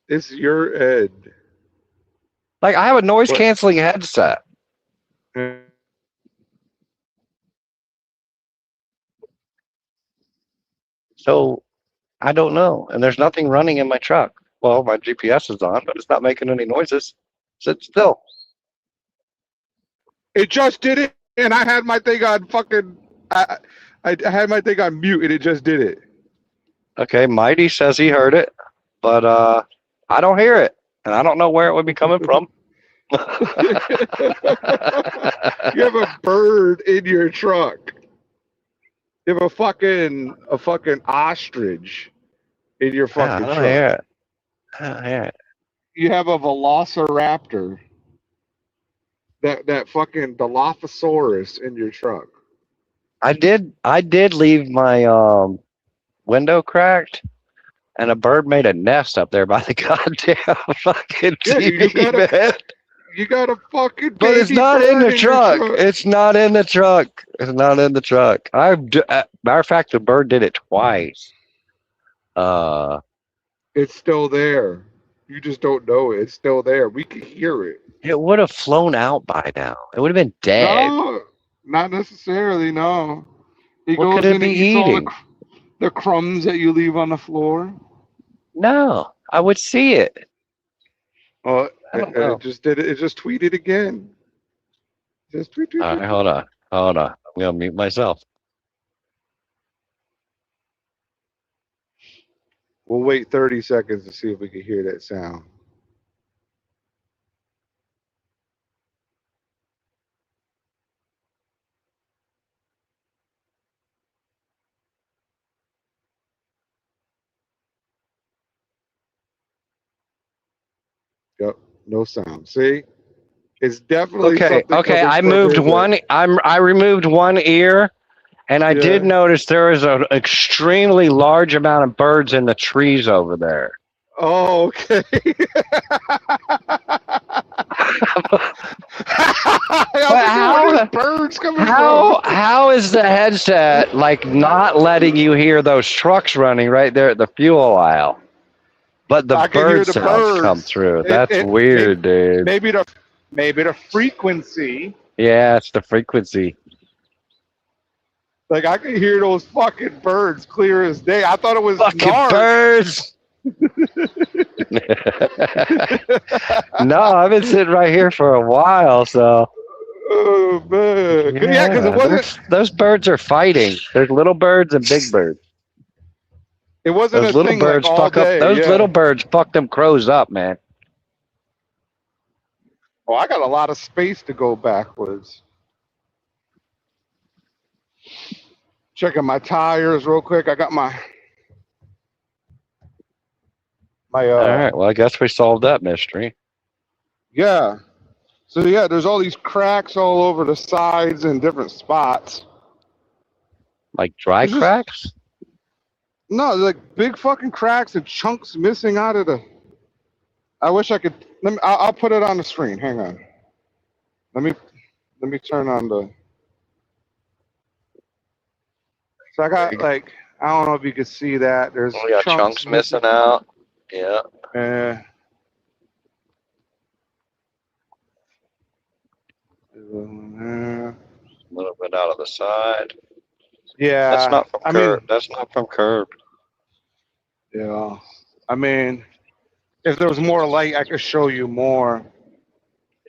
B: It's your Ed.
F: Like I have a noise canceling headset. So I don't know. And there's nothing running in my truck. Well, my GPS is on, but it's not making any noises. Sit still.
B: It just did it, and I had my thing on fucking. I had my thing on mute, and it just did it.
F: Okay, Mighty says he heard it, but I don't hear it, and I don't know where it would be coming from.
B: You have a bird in your truck. You have a fucking ostrich in your fucking
F: I don't
B: truck.
F: hear it. I don't hear it.
B: You have a velociraptor. that fucking Dilophosaurus in your truck.
G: I did leave my window cracked, and a bird made a nest up there by the goddamn fucking
B: Yeah,
G: TV, man.
B: you got a fucking
G: But it's
B: baby
G: not in
B: bird
G: the
B: in your
G: truck.
B: truck.
G: It's not in the truck. It's not in the truck. Matter of fact, the bird did it twice.
B: It's still there. You just don't know it. It's still there. We can hear it.
G: It would have flown out by now. It would have been dead.
B: No, not necessarily. No, he
G: What
B: goes
G: could it
B: in
G: be
B: and eats all
G: eating?
B: the crumbs that you leave on the floor.
G: No, I would see it.
B: Oh,
G: I don't know.
B: it just did it. It just tweeted again. Just tweet, tweet,
G: All
B: tweet.
G: right, hold on. Hold on. I'm gonna mute myself.
B: We'll wait 30 seconds to see if we can hear that sound. Yep, no sound. See, it's definitely
G: Okay,
B: something
G: okay.
B: coming
G: I
B: from
G: moved
B: his
G: one. I removed one ear, and I did
B: Yeah.
G: notice there is an extremely large amount of birds in the trees over there.
B: Oh, okay.
G: But
B: Where birds coming
G: how is the headset like not letting you hear those trucks running right there at the fuel aisle? But the
B: I can hear
G: bird
B: the
G: sounds come
B: birds.
G: through. That's weird, dude.
B: Maybe the frequency.
G: Yeah, it's the frequency.
B: Like I can hear those fucking birds clear as day. I thought it was
G: Fucking
B: Narc.
G: birds. No, I've been sitting right here for a while, so.
B: Oh man, yeah, because it wasn't.
G: Those birds are fighting. There's little birds and big birds.
B: It wasn't
G: Those
B: a
G: little
B: thing
G: birds
B: like all
G: fuck up.
B: day.
G: Those
B: yeah.
G: little birds fuck them crows up, man.
B: Oh, I got a lot of space to go backwards. Checking my tires real quick. I got my
G: All right. Well, I guess we solved that mystery.
B: yeah. So yeah, there's all these cracks all over the sides and different spots.
G: Like dry
B: It's just-
G: cracks?
B: No, like big fucking cracks and chunks missing out of the. I wish I could. I'll put it on the screen. Hang on. Let me turn on the. So I got like I don't know if you could see that. There's
G: We got chunks missing out. Yeah.
B: Uh,
G: A little bit out of the side.
B: yeah.
G: That's not from
B: I
G: curb.
B: mean,
G: That's not from curb.
B: yeah. I mean, if there was more light, I could show you more.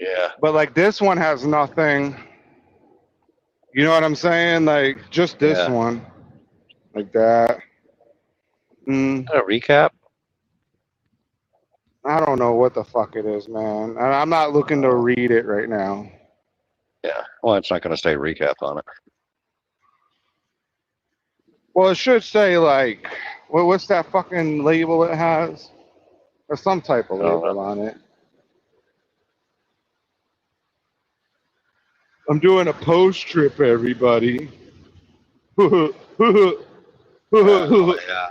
G: Yeah.
B: But like this one has nothing. You know what I'm saying? Like just this
G: Yeah.
B: one, like that.
G: A recap?
B: I don't know what the fuck it is, man. And I'm not looking to read it right now.
G: Yeah. Well, it's not going to say recap on it.
B: Well, it should say like, what's that fucking label it has? Or some type of label on it. I'm doing a post trip, everybody.
G: Yeah.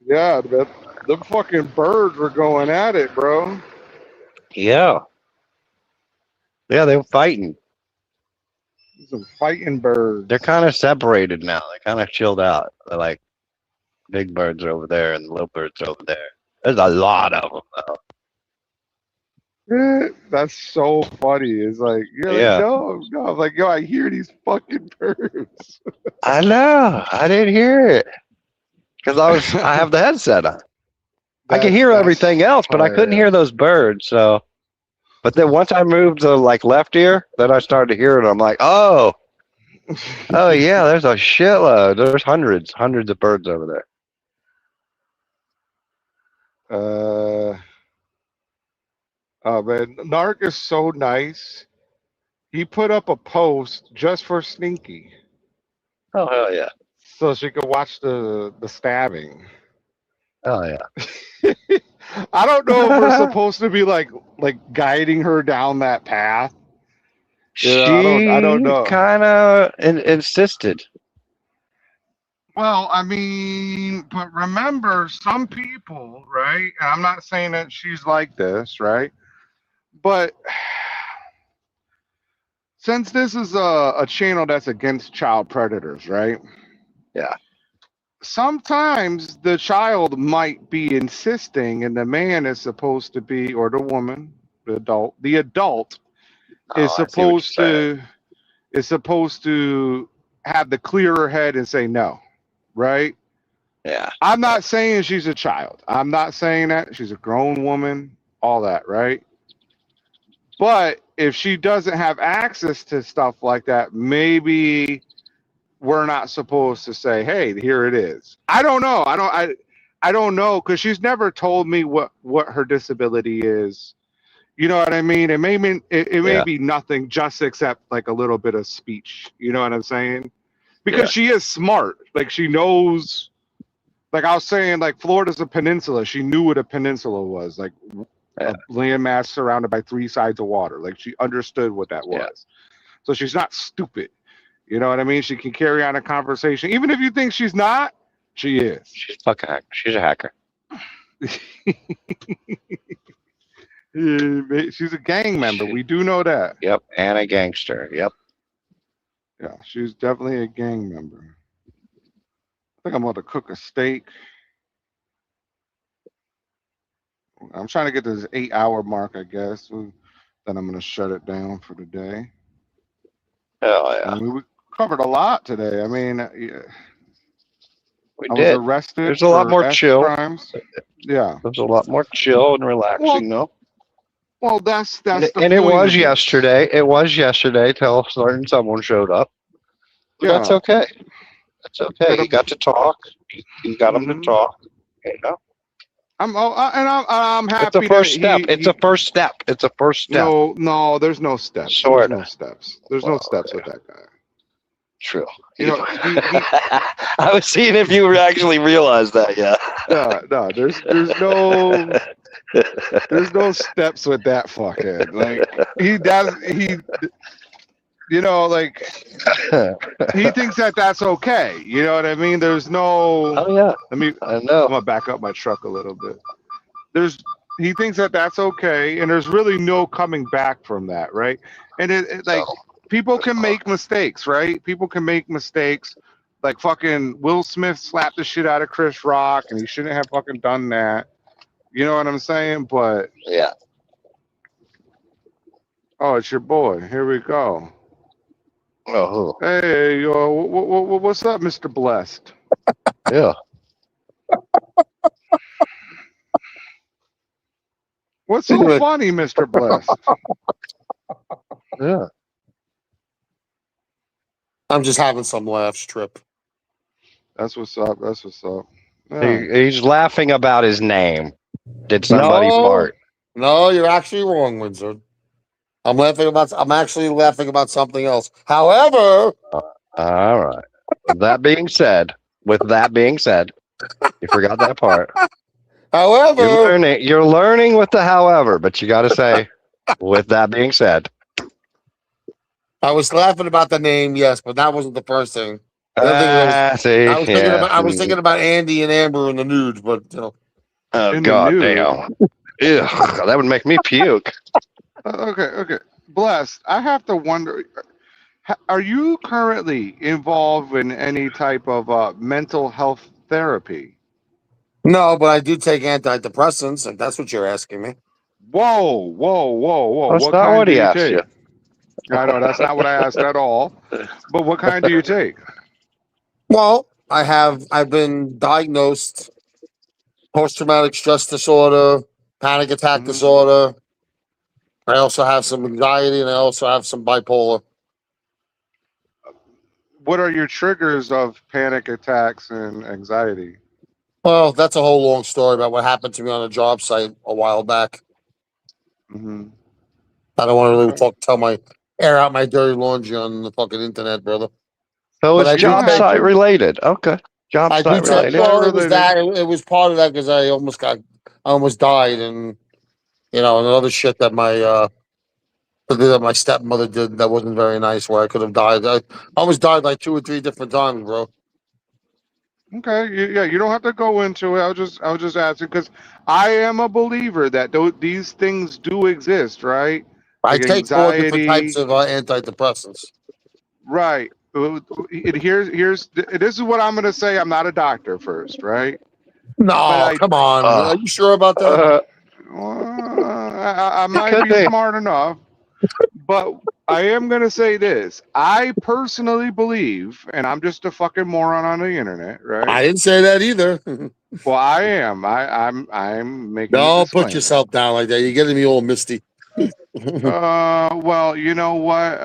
B: Yeah, the fucking birds were going at it, bro.
G: Yeah. Yeah, they were fighting.
B: Some fighting birds.
G: They're kind of separated now. They kind of chilled out. They're like big birds over there and little birds over there. There's a lot of them, though.
B: Yeah, that's so funny. It's like, you're
G: Yeah.
B: like, no. I'm like, yo, I hear these fucking birds.
G: I know. I didn't hear it because I have the headset on. I could hear everything else, but I couldn't hear those birds. So, but then once I moved to like left ear, then I started to hear it. I'm like, oh yeah, there's a shitload. There's hundreds of birds over there.
B: Oh man, Narc is so nice. He put up a post just for Stinky,
G: Oh hell yeah.
B: so she could watch the stabbing.
G: Oh yeah.
B: I don't know if we're supposed to be like guiding her down that path. I don't
G: She
B: know.
G: kind of insisted.
B: Well, I mean, but remember, some people, right? And I'm not saying that she's like this, right? But since this is a channel that's against child predators, right?
G: Yeah.
B: Sometimes the child might be insisting, and the man is supposed to be, or the woman, the adult
G: Oh,
B: is
G: I see what you're
B: supposed to have the clearer head and say no, right?
G: Yeah.
B: I'm not saying she's a child. I'm not saying that she's a grown woman, all that, right? But if she doesn't have access to stuff like that, maybe we're not supposed to say, "Hey, here it is." I don't know. I don't know because she's never told me what her disability is. You know what I mean? It may
G: Yeah.
B: be nothing, just except like a little bit of speech. You know what I'm saying? Because
G: Yeah.
B: she is smart. Like she knows. Like I was saying, like Florida's a peninsula. She knew what a peninsula was. Like
G: Yeah.
B: a landmass surrounded by three sides of water. Like she understood what that was.
G: Yeah.
B: So she's not stupid. You know what I mean? She can carry on a conversation. Even if you think she's not, she is.
G: She's fucking hacker. She's a hacker.
B: She's a gang member. We do know that.
G: Yep. And a gangster. Yep.
B: Yeah, she's definitely a gang member. I think I'm going to cook a steak. I'm trying to get to this 8-hour mark, I guess. Then I'm going to shut it down for the day.
G: Hell yeah.
B: I mean, we covered a lot today. I mean, yeah.
G: We
B: I was
G: did.
B: arrested.
G: There's a lot
B: for
G: more
B: X
G: chill.
B: crimes. Yeah.
G: There's a lot more chill and relaxing, though.
B: Well, that's the
G: And it
B: point
G: was
B: of it.
G: yesterday. It was yesterday till someone showed up. But
B: Yeah.
G: that's okay. That's okay. You got to talk. You got them to talk. You know.
B: I'm happy.
G: It's a first
B: that
G: step. It's a first step. It's a first step.
B: No, there's no steps.
G: Sorta.
B: There's no steps. There's no steps with that guy.
G: True.
B: You know,
G: I was seeing if you actually realized that. Yeah.
B: no, there's no steps with that fuckhead. Like you know, like he thinks that that's okay. You know what I mean? There's no.
G: Oh yeah.
B: I know. I'm gonna back up my truck a little bit. He thinks that that's okay, and there's really no coming back from that, right? And it like people can make mistakes, right? People can make mistakes. Like fucking Will Smith slapped the shit out of Chris Rock, and he shouldn't have fucking done that. You know what I'm saying? But
G: yeah.
B: Oh, it's your boy. Here we go.
G: Oh.
B: Hey, what's up, Mr. Blessed?
G: Yeah.
B: What's so funny, Mr. Blessed?
G: Yeah.
H: I'm just having some laughs, Trip.
B: That's what's up. That's what's up. Yeah.
G: He's laughing about his name. Did somebody fart?
H: No, you're actually wrong, Windsor. I'm actually laughing about something else. However,
G: all right. With that being said, you forgot that part.
H: However,
G: you're learning with the however, but you got to say, with that being said.
H: I was laughing about the name, yes, but that wasn't the first thing. I was thinking about Andy and Amber in the nudes, but you know.
G: Oh god damn! Ew, that would make me puke.
B: Okay. Blessed. I have to wonder. Are you currently involved in any type of mental health therapy?
H: No, but I do take antidepressants, if that's what you're asking me.
B: Whoa.
G: That's
B: What
G: not
B: kind
G: what
B: do
G: he
B: you
G: asked
B: take?
G: you.
B: I know that's not what I asked at all. But what kind do you take?
H: Well, I've been diagnosed post-traumatic stress disorder, panic attack disorder. I also have some anxiety, and I also have some bipolar.
B: What are your triggers of panic attacks and anxiety?
H: Well, that's a whole long story about what happened to me on a job site a while back.
B: Mm-hmm.
H: I don't want to really air out my dirty laundry on the fucking internet, brother.
G: So
H: But I
G: it's
H: do
G: job
H: take-
G: site related. Okay.
F: Jump
H: I do
F: site
H: tell.
F: related.
H: Well, it was that. It was part of that because I almost died, and and other shit that my stepmother did that wasn't very nice. Where I could have died. I almost died like 2 or 3 different times, bro.
B: Okay, yeah, you don't have to go into it. I was just asking because I am a believer that these things do exist, right?
H: I
B: Like
H: take 4 different types
B: anxiety,
H: of antidepressants.
B: right? This is what I'm gonna say. I'm not a doctor first, right? But
H: No, come on. Are you sure about that?
B: I might
F: Could
B: be
F: be.
B: smart enough, but I am gonna say this. I personally believe, and I'm just a fucking moron on the internet, right?
H: I didn't say that either.
B: Well, I am. I'm making a
H: Don't put
B: disclaimer.
H: yourself down like that. You're getting me all misty.
B: Well, you know what?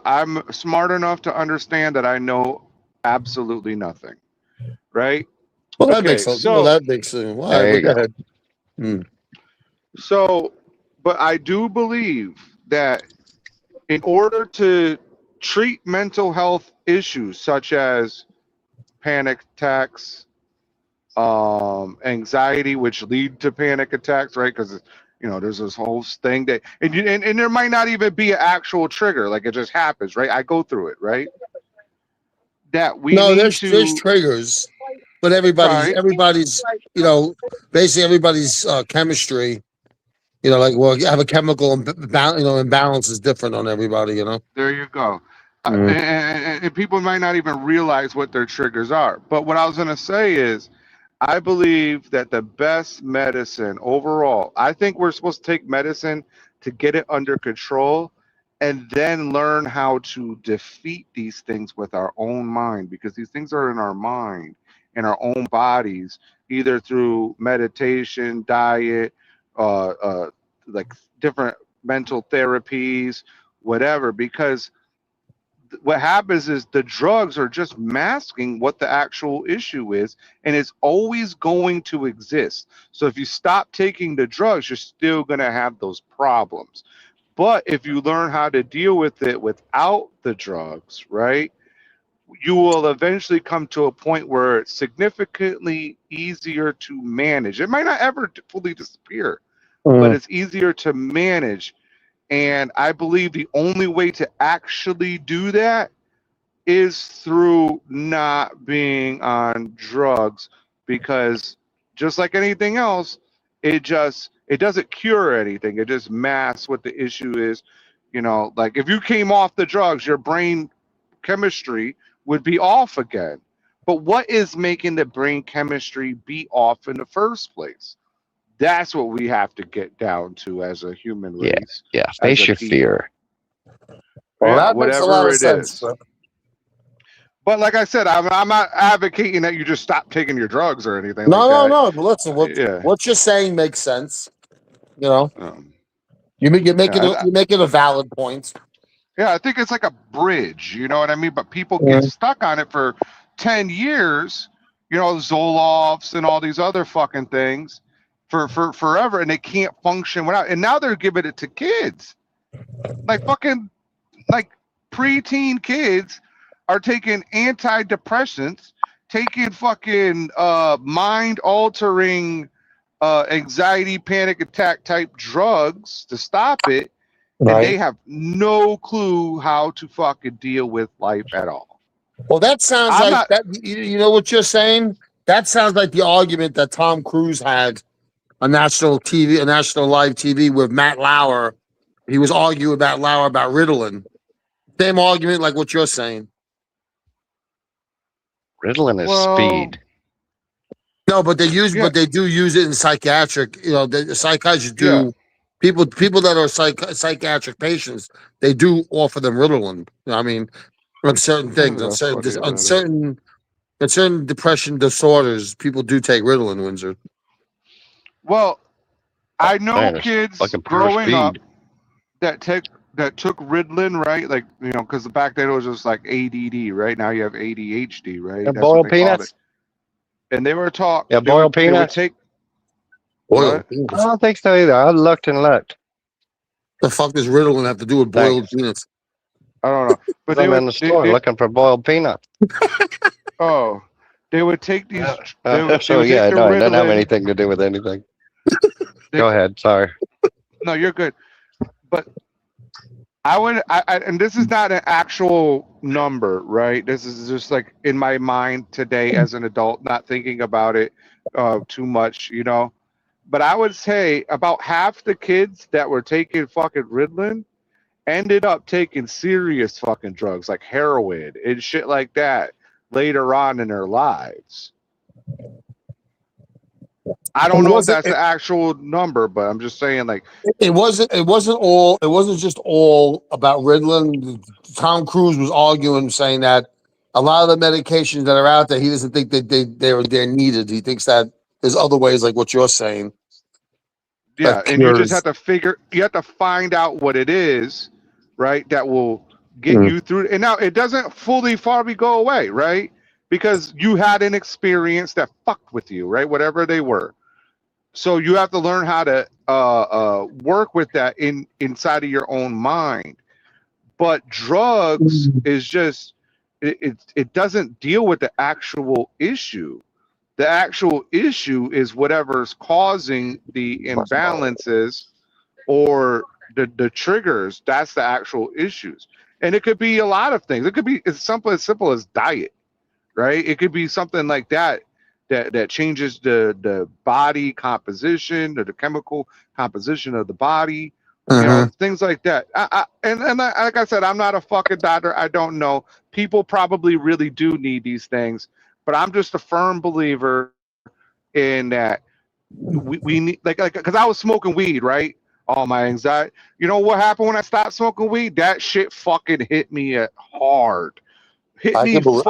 B: I'm smart enough to understand that I know absolutely nothing, right?
H: Well, that
B: Okay,
H: makes sense. Well,
B: so
H: that makes sense. All right,
F: There you
H: but go
F: go.
H: ahead. Hmm.
B: so, but I do believe that in order to treat mental health issues such as panic attacks, anxiety, which lead to panic attacks, right? Because there's this whole thing that, and there might not even be an actual trigger, like it just happens, right? I go through it, right? That we
H: No,
B: need
H: there's
B: to,
H: triggers, but everybody's
B: right?
H: basically everybody's chemistry. Like you have a chemical imbalance is different on everybody.
B: There you go.
H: Mhm.
B: And people might not even realize what their triggers are. But what I was going to say is, I believe that the best medicine overall, I think we're supposed to take medicine to get it under control and then learn how to defeat these things with our own mind, because these things are in our mind, in our own bodies, either through meditation, diet, like different mental therapies, whatever. Because what happens is the drugs are just masking what the actual issue is, and it's always going to exist. So if you stop taking the drugs, you're still going to have those problems. But if you learn how to deal with it without the drugs, right, you will eventually come to a point where it's significantly easier to manage. It might not ever fully disappear, but it's easier to manage. And I believe the only way to actually do that is through not being on drugs, because just like anything else, it doesn't cure anything. It just masks what the issue is. Like if you came off the drugs, your brain chemistry would be off again. But what is making the brain chemistry be off in the first place? That's what we have to get down to as a human
F: Yeah.
B: race.
F: Yeah.
B: as
F: Face
B: a
F: your
B: people.
F: fear.
H: Well,
B: Yeah,
H: that makes a lot
B: whatever
H: of
B: it
H: sense.
B: is. But like I said, I'm not advocating that you just stop taking your drugs or anything like that.
H: No. But listen,
B: Yeah.
H: what you're saying makes sense. You
B: Um,
H: you're making
B: yeah,
H: you're making a valid point.
B: yeah, I think it's like a bridge, you know what I mean? But people get stuck on it for 10 years, Zolofts and all these other fucking things for forever, and they can't function without. And now they're giving it to kids. Like fucking like preteen kids are taking antidepressants, taking fucking mind altering anxiety panic attack type drugs to stop it, and they
H: Right.
B: have no clue how to fucking deal with life at all.
H: Well, that sounds
B: I'm
H: like
B: not
H: that. You know what you're saying? That sounds like the argument that Tom Cruise had on national TV, national live TV with Matt Lauer. He was arguing with Matt Lauer about Ritalin. Same argument like what you're saying.
F: Ritalin is
B: well
F: speed.
H: No, but
B: yeah,
H: they do use it in psychiatric. The psychiatrists
B: yeah.
H: do. People that are psychiatric patients, they do offer them Ritalin. I mean, on certain things,
B: That's funny
H: on
B: about it.
H: certain depression disorders, people do take Ritalin, Windsor.
B: Well, I know
F: Man, it's
B: kids
F: fucking pure
B: growing up
F: speed.
B: that took Ritalin, right? Like, because back then it was just like ADD, right? Now you have ADHD, right?
F: And
B: That's what
F: boiled
B: they called it.
F: peanuts.
B: And they were taught
F: Yeah,
B: they would
F: boiled peanuts.
B: take
H: Boiled
B: what?
H: peanuts.
F: I don't think so either. I looked and looked.
H: The fuck does Ritalin have to do with boiled
F: Thanks.
H: peanuts?
B: I don't know. But
F: I'm in the store looking for boiled peanuts.
B: oh,
D: They would take these.
G: So
D: would
G: yeah,
D: take the
G: no, it doesn't have
D: Ritalin.
G: anything to do with anything.
D: They-
G: Go ahead. Sorry.
D: no, you're good. But and this is not an actual number, right? This is just like in my mind today as an adult, not thinking about it too much, you know. But I would say about half the kids that were taking fucking Ritalin ended up taking serious fucking drugs like heroin and shit like that later on in their lives. I don't know if that's the actual number, but I'm just saying, like,
H: It wasn't just all about Ritalin. Tom Cruise was arguing, saying that a lot of the medications that are out there, he doesn't think that they're needed. He thinks that there's other ways, like what you're saying.
D: yeah, and you just have to find out what it is, right? That will get you through. And now it doesn't fully probably go away, right? Because you had an experience that fucked with you, right? Whatever they were. So you have to learn how to work with that inside of your own mind. But drugs is just it doesn't deal with the actual issue. The actual issue is whatever's causing the imbalances or the triggers. That's the actual issues. And it could be a lot of things. It could be as simple as diet, right? It could be something like that changes the body composition or the chemical composition of the body. You know, things like that. And like I said, I'm not a fucking doctor. I don't know. People probably really do need these things, but I'm just a firm believer in that we need, like, because I was smoking weed, right? All my anxiety. You know what happened when I stopped smoking weed? That shit fucking hit me hard.
H: I can believe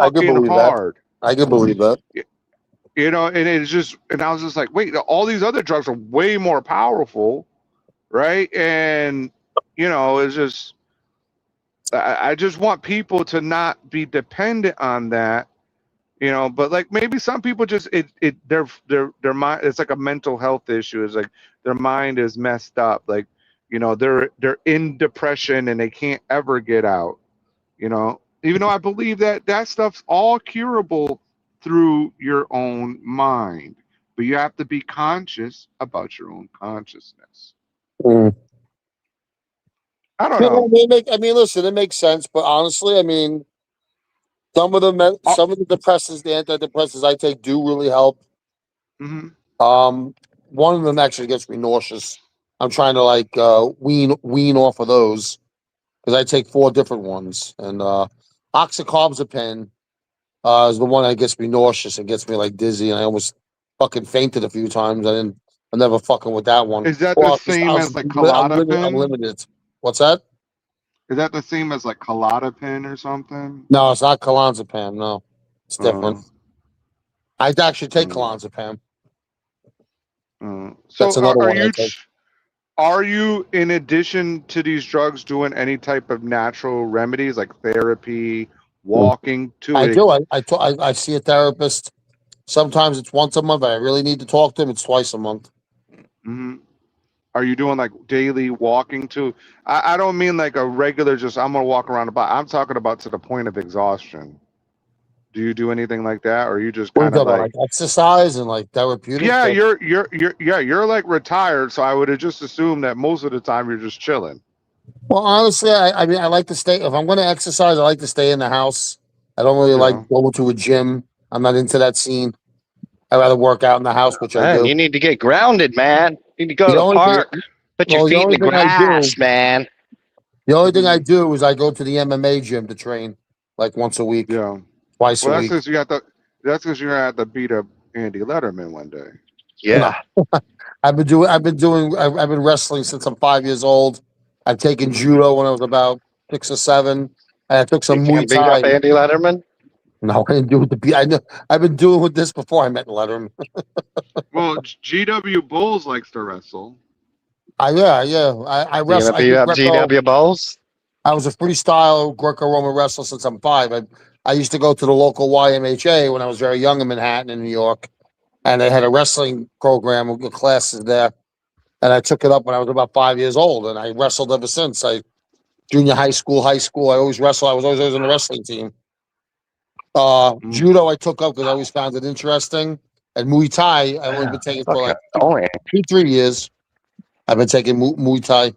D: hard.
H: That. I can believe that.
D: You know, and it's just, and I was just like, wait, all these other drugs are way more powerful, right? And you know, it's just, I just want people to not be dependent on that, you know. But like maybe some people just their mind, it's like a mental health issue. It's like their mind is messed up, like, you know, they're in depression and they can't ever get out, you know. Even though I believe that stuff's all curable through your own mind, but you have to be conscious about your own consciousness. I don't know.
H: Listen, it makes sense, but honestly, I mean, some of the depressants, the antidepressants I take do really help. One of them actually gets me nauseous. I'm trying to like wean off of those because I take 4 different ones, and oxycarbazepine is the one that gets me nauseous and gets me like dizzy, and I almost fucking fainted a few times. I'm never fucking with that one.
D: Is that the same as like
H: I'm
D: Klonopin?
H: limited. What's that?
D: Is that the same as like Klonopin or something?
H: No, it's not clonazepam. No, it's different. I actually take clonazepam.
D: So
H: That's another
D: are
H: one I
D: you
H: take.
D: are you, in addition to these drugs, doing any type of natural remedies like therapy, walking to
H: I
D: it?
H: do. I see a therapist. Sometimes it's once a month. I really need to talk to him. It's twice a month.
D: Are you doing like daily walking too? I don't mean like a regular, just I'm gonna walk around the block. I'm talking about to the point of exhaustion. Do you do anything like that, or are you just
H: What are you
D: kind of
H: talking about,
D: like?
H: like exercise and like therapeutic?
D: Yeah,
H: stuff?
D: you're like retired, so I would have just assumed that most of the time you're just chilling.
H: Well, honestly, I mean, I like to stay. If I'm going to exercise, I like to stay in the house. I don't really like going to a gym. I'm not into that scene. I rather work out in the house, which I
F: Man,
H: do.
F: you need to get grounded, man. You need to go
H: The
F: to the
H: only thing-
F: park. Put your
H: well, the
F: feet in the
H: only thing I do-
F: grass, man.
H: The only thing I do is I go to the MMA gym to train, like once a week.
D: Yeah,
H: twice
D: well,
H: a
D: that's
H: week.
D: because you got the. That's because you're gonna have to beat up Andy Letterman one day.
F: Yeah.
H: I've been wrestling since I'm 5 years old. I've taken judo when I was about 6 or 7. I took some
F: You
H: Muay
F: can't beat
H: Thai.
F: up Andy Letterman?
H: No, I didn't do it to be. I've been doing with this before I met Letterman.
D: Well, GW Bulls likes to wrestle.
H: I wrestle.
F: You
H: I
F: gonna beat
H: did
F: up
H: Greco-
F: GW Bulls?
H: I was a freestyle Greco-Roman wrestler since I'm 5. I used to go to the local YMHA when I was very young in Manhattan, in New York, and they had a wrestling program with classes there. And I took it up when I was about 5 years old, and I wrestled ever since. Junior high school, I always wrestled. I was always on the wrestling team. Judo I took up because I always found it interesting. And Muay Thai, I've only been taking for like
G: Only
H: 2-3 years. I've been taking Muay Thai.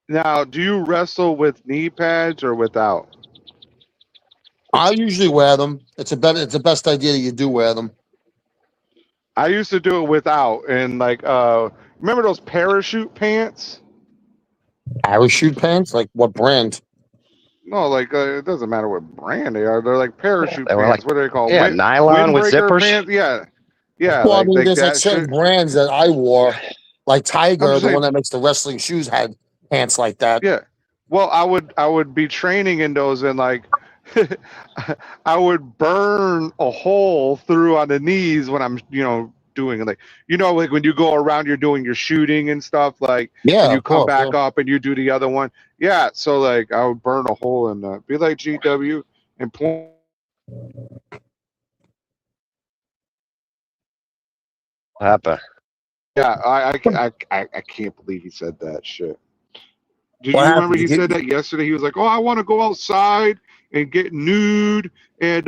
B: Now, do you wrestle with knee pads or without?
H: I usually wear them. It's the best idea that you do wear them.
B: I used to do it without, and like, remember those parachute pants?
H: Parachute pants? Like what brand?
B: No, like it doesn't matter what brand they are. They're like parachute
G: They were
B: pants.
G: like-
B: What are they called?
G: yeah, nylon with
B: windbreaker
G: zippers?
B: Pants? Yeah, yeah.
H: Well, I
B: like,
H: mean, there's like
B: that
H: certain
B: shit.
H: brands that I wore, like Tiger,
B: I'm
H: the
B: saying-
H: one that makes the wrestling shoes, had pants like that.
B: Yeah. Well, I would be training in those, and like, I would burn a hole through on the knees when I'm, doing it. Like, like when you go around, you're doing your shooting and stuff. Like,
H: Yeah,
B: and you
H: of
B: come
H: course,
B: back
H: yeah.
B: up and you do the other one. Yeah. So like, I would burn a hole in that. Be like GW and point.
G: What happened?
B: Yeah, I can't believe he said that shit. Do you
H: What
B: remember
H: happened?
B: he said that yesterday? He was like, "Oh, I want to go outside and get nude, and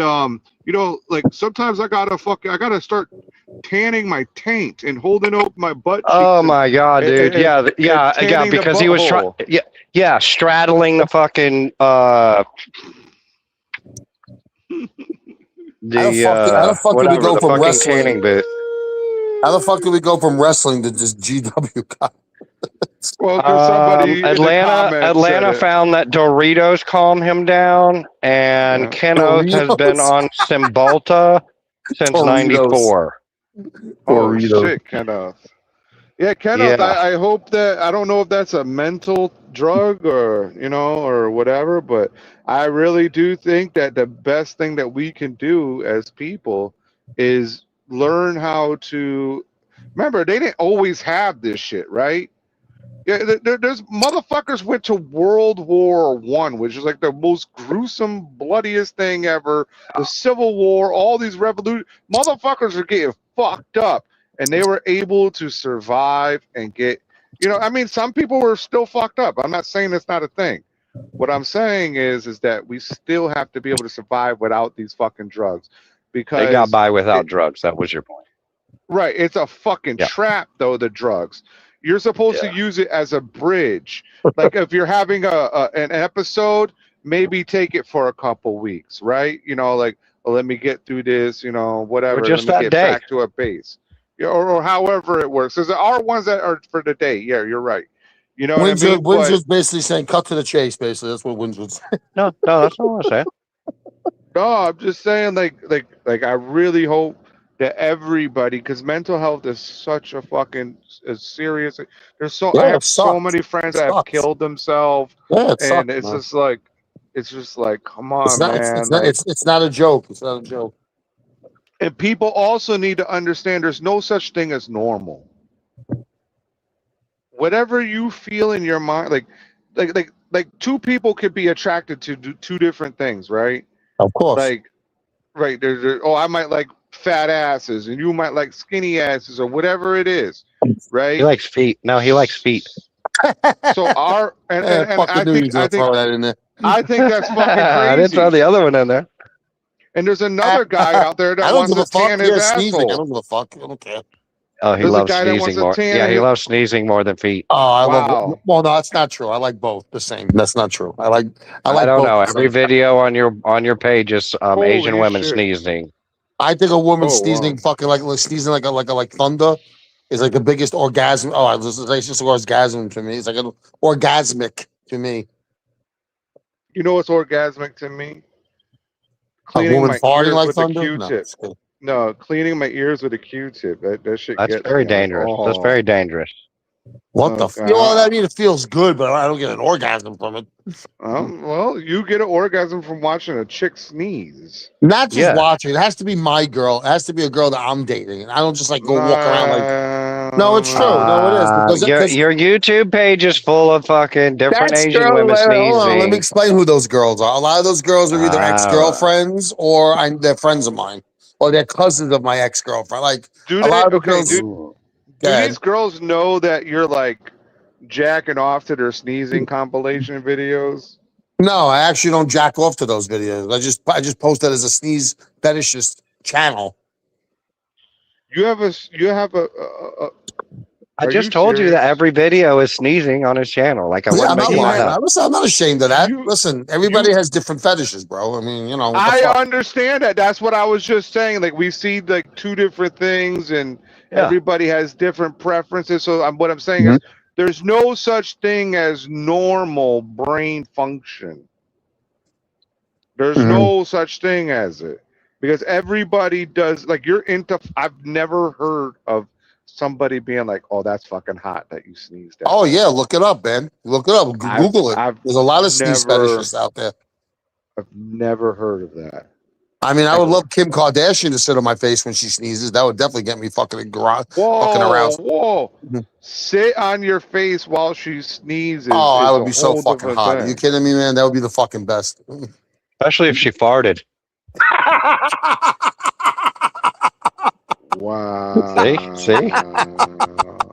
B: like sometimes I gotta start tanning my taint and holding open my butt."
G: Oh
B: cheeks
G: my god,
B: and-
G: dude!
B: and-
G: Yeah,
B: and
G: yeah,
B: tanning the
G: because he was trying.
B: butthole.
G: Yeah, straddling the fucking
H: How the fuck did we
G: whatever,
H: go
G: the
H: from
G: fucking
H: wrestling?
G: tanning booth.
H: How the fuck did we go from wrestling to just GW?
B: Well, because somebody in the comments
G: Atlanta
B: said it.
G: found that Doritos calm him down, and
B: Yeah.
G: Ken Oath has been
H: Doritos?
G: on Cymbalta since
H: Doritos.
G: '94.
B: Oh
H: Doritos.
B: shit, Kenneth. Yeah, Kenneth.
G: Yeah.
B: I hope that I don't know if that's a mental drug or or whatever, but I really do think that the best thing that we can do as people is learn how to. Remember, they didn't always have this shit, right? Yeah, there's motherfuckers went to World War I, which is like the most gruesome, bloodiest thing ever. The Civil War, all these revolutions, motherfuckers are getting fucked up, and they were able to survive and get. I mean, some people were still fucked up. I'm not saying it's not a thing. What I'm saying is that we still have to be able to survive without these fucking drugs, because
G: They got by without drugs. That was your point.
B: right, it's a fucking
G: Yeah.
B: trap, though. The drugs. You're supposed to use it as a bridge. Like if you're having an episode, maybe take it for a couple weeks, right? Like, well, let me get through this, whatever.
G: Or just
B: let me
G: that
B: get
G: day.
B: back to a base. Yeah, or however it works. There are ones that are for the day. Yeah, you're right. You know what I mean?
H: Windsor's basically saying cut to the chase, basically. That's what Windsor's saying.
G: No, that's not what I'm saying.
B: No, I'm just saying, like I really hope that everybody, because mental health is such a fucking serious. There's I
H: Yeah,
B: have
H: it
B: so
H: sucks.
B: many friends
H: It
B: that have
H: sucks.
B: killed themselves,
H: Yeah, it
B: and
H: sucks,
B: it's just like, come on,
H: It's not.
B: man.
H: It's not a joke. It's not a joke.
B: And people also need to understand there's no such thing as normal. Whatever you feel in your mind, like two people could be attracted to two different things, right?
H: Of course.
B: Like, right, I might like fat asses and you might like skinny asses or whatever it is, right?
G: He likes feet. No, he likes feet.
B: So our and
H: fuck
B: I
H: the
B: think
H: news. I'll throw that in there.
B: I think that's fucking
G: I didn't throw
B: crazy.
G: the other one in there.
B: And there's another guy out there
H: I
B: that
H: don't
B: wants
H: give a
B: to
H: fuck.
B: tan
H: You're
B: his
H: sneezing. I
B: asshole.
H: don't give a fuck. I don't care.
G: Oh, he
B: There's a
G: loves
B: guy that wants
G: sneezing
B: to
G: more.
B: tan
G: Yeah, he
B: his-
G: loves sneezing more than feet.
H: Oh, I love.
B: Wow.
H: Well, no, that's not true. I like both the same. That's not true. I like
G: I don't
H: both
G: know.
H: the
G: Every
H: same.
G: video on your page is
B: Holy
G: Asian women
B: shit.
G: sneezing.
H: I think a woman
B: Oh, wow.
H: sneezing fucking like sneezing like thunder is like the biggest orgasm. Oh, it's just orgasm to me. It's like an orgasmic to me.
B: You know what's orgasmic to me?
H: A
B: Cleaning
H: woman
B: my
H: farting
B: ears
H: like
B: with a
H: thunder. No,
B: Q-tip.
H: just kidding.
B: No, cleaning my ears with a Q-tip. That shit
G: That's
B: gets
G: very
B: me. I'm like,
G: dangerous. That's
B: oh.
G: very dangerous.
H: What the?
B: Okay.
H: Well, I mean, it feels good, but I don't get an orgasm from it.
B: Well, you get an orgasm from watching a chick sneeze.
H: Not just
G: Yeah.
H: watching. It has to be my girl. It has to be a girl that I'm dating. And I don't just like go walk around like. No, it's true. No, it is because
G: your YouTube page is full of fucking different
H: that's
G: Asian
H: girl-
G: women
H: hold on, let me
G: sneezing.
H: explain who those girls are. A lot of those girls are either
G: Ah.
H: ex-girlfriends or they're friends of mine, or they're cousins of my ex-girlfriend. Like
B: Do
H: a
B: they?
H: lot of the
B: Okay.
H: girls.
B: Do
H: Go ahead.
B: these girls know that you're like jacking off to their sneezing compilation videos?
H: No, I actually don't jack off to those videos. I just post that as a sneeze fetishist channel.
B: You have a.
G: I
B: Are
G: just
B: you
G: told you that
B: serious?
G: every video is sneezing on his channel. Like I
H: Yeah, I'm
G: wouldn't
H: not
G: make
H: lying.
G: it up.
H: I'm not ashamed of that.
B: You
H: Listen, everybody
B: you
H: has different fetishes, bro. I mean, you know, what the
B: I
H: fuck?
B: understand that. That's what I was just saying. Like we see like two different things, and
G: Yeah.
B: everybody has different preferences. So what I'm saying
H: Mhm.
B: is, there's no such thing as normal brain function. There's
H: Mhm.
B: no such thing as it, because everybody does. Like you're into. I've never heard of somebody being like, "Oh, that's fucking hot that you sneezed at
H: Oh
B: that."
H: yeah, look it up, man. Look it up. Google it.
B: I've
H: There's a lot of sneeze
B: never
H: fetishists out there.
B: I've never heard of that.
H: I mean, I would
B: Ever.
H: love Kim Kardashian to sit on my face when she sneezes. That would definitely get me fucking fucking
B: Whoa,
H: aroused.
B: whoa!
H: Mhm.
B: Sit on your face while she sneezes
H: Oh, I
B: is
H: would
B: a
H: be so
B: whole
H: fucking
B: different
H: hot. Are you
B: thing.
H: kidding me, man? That would be the fucking best.
G: Especially if she farted.
B: Wow.
G: See?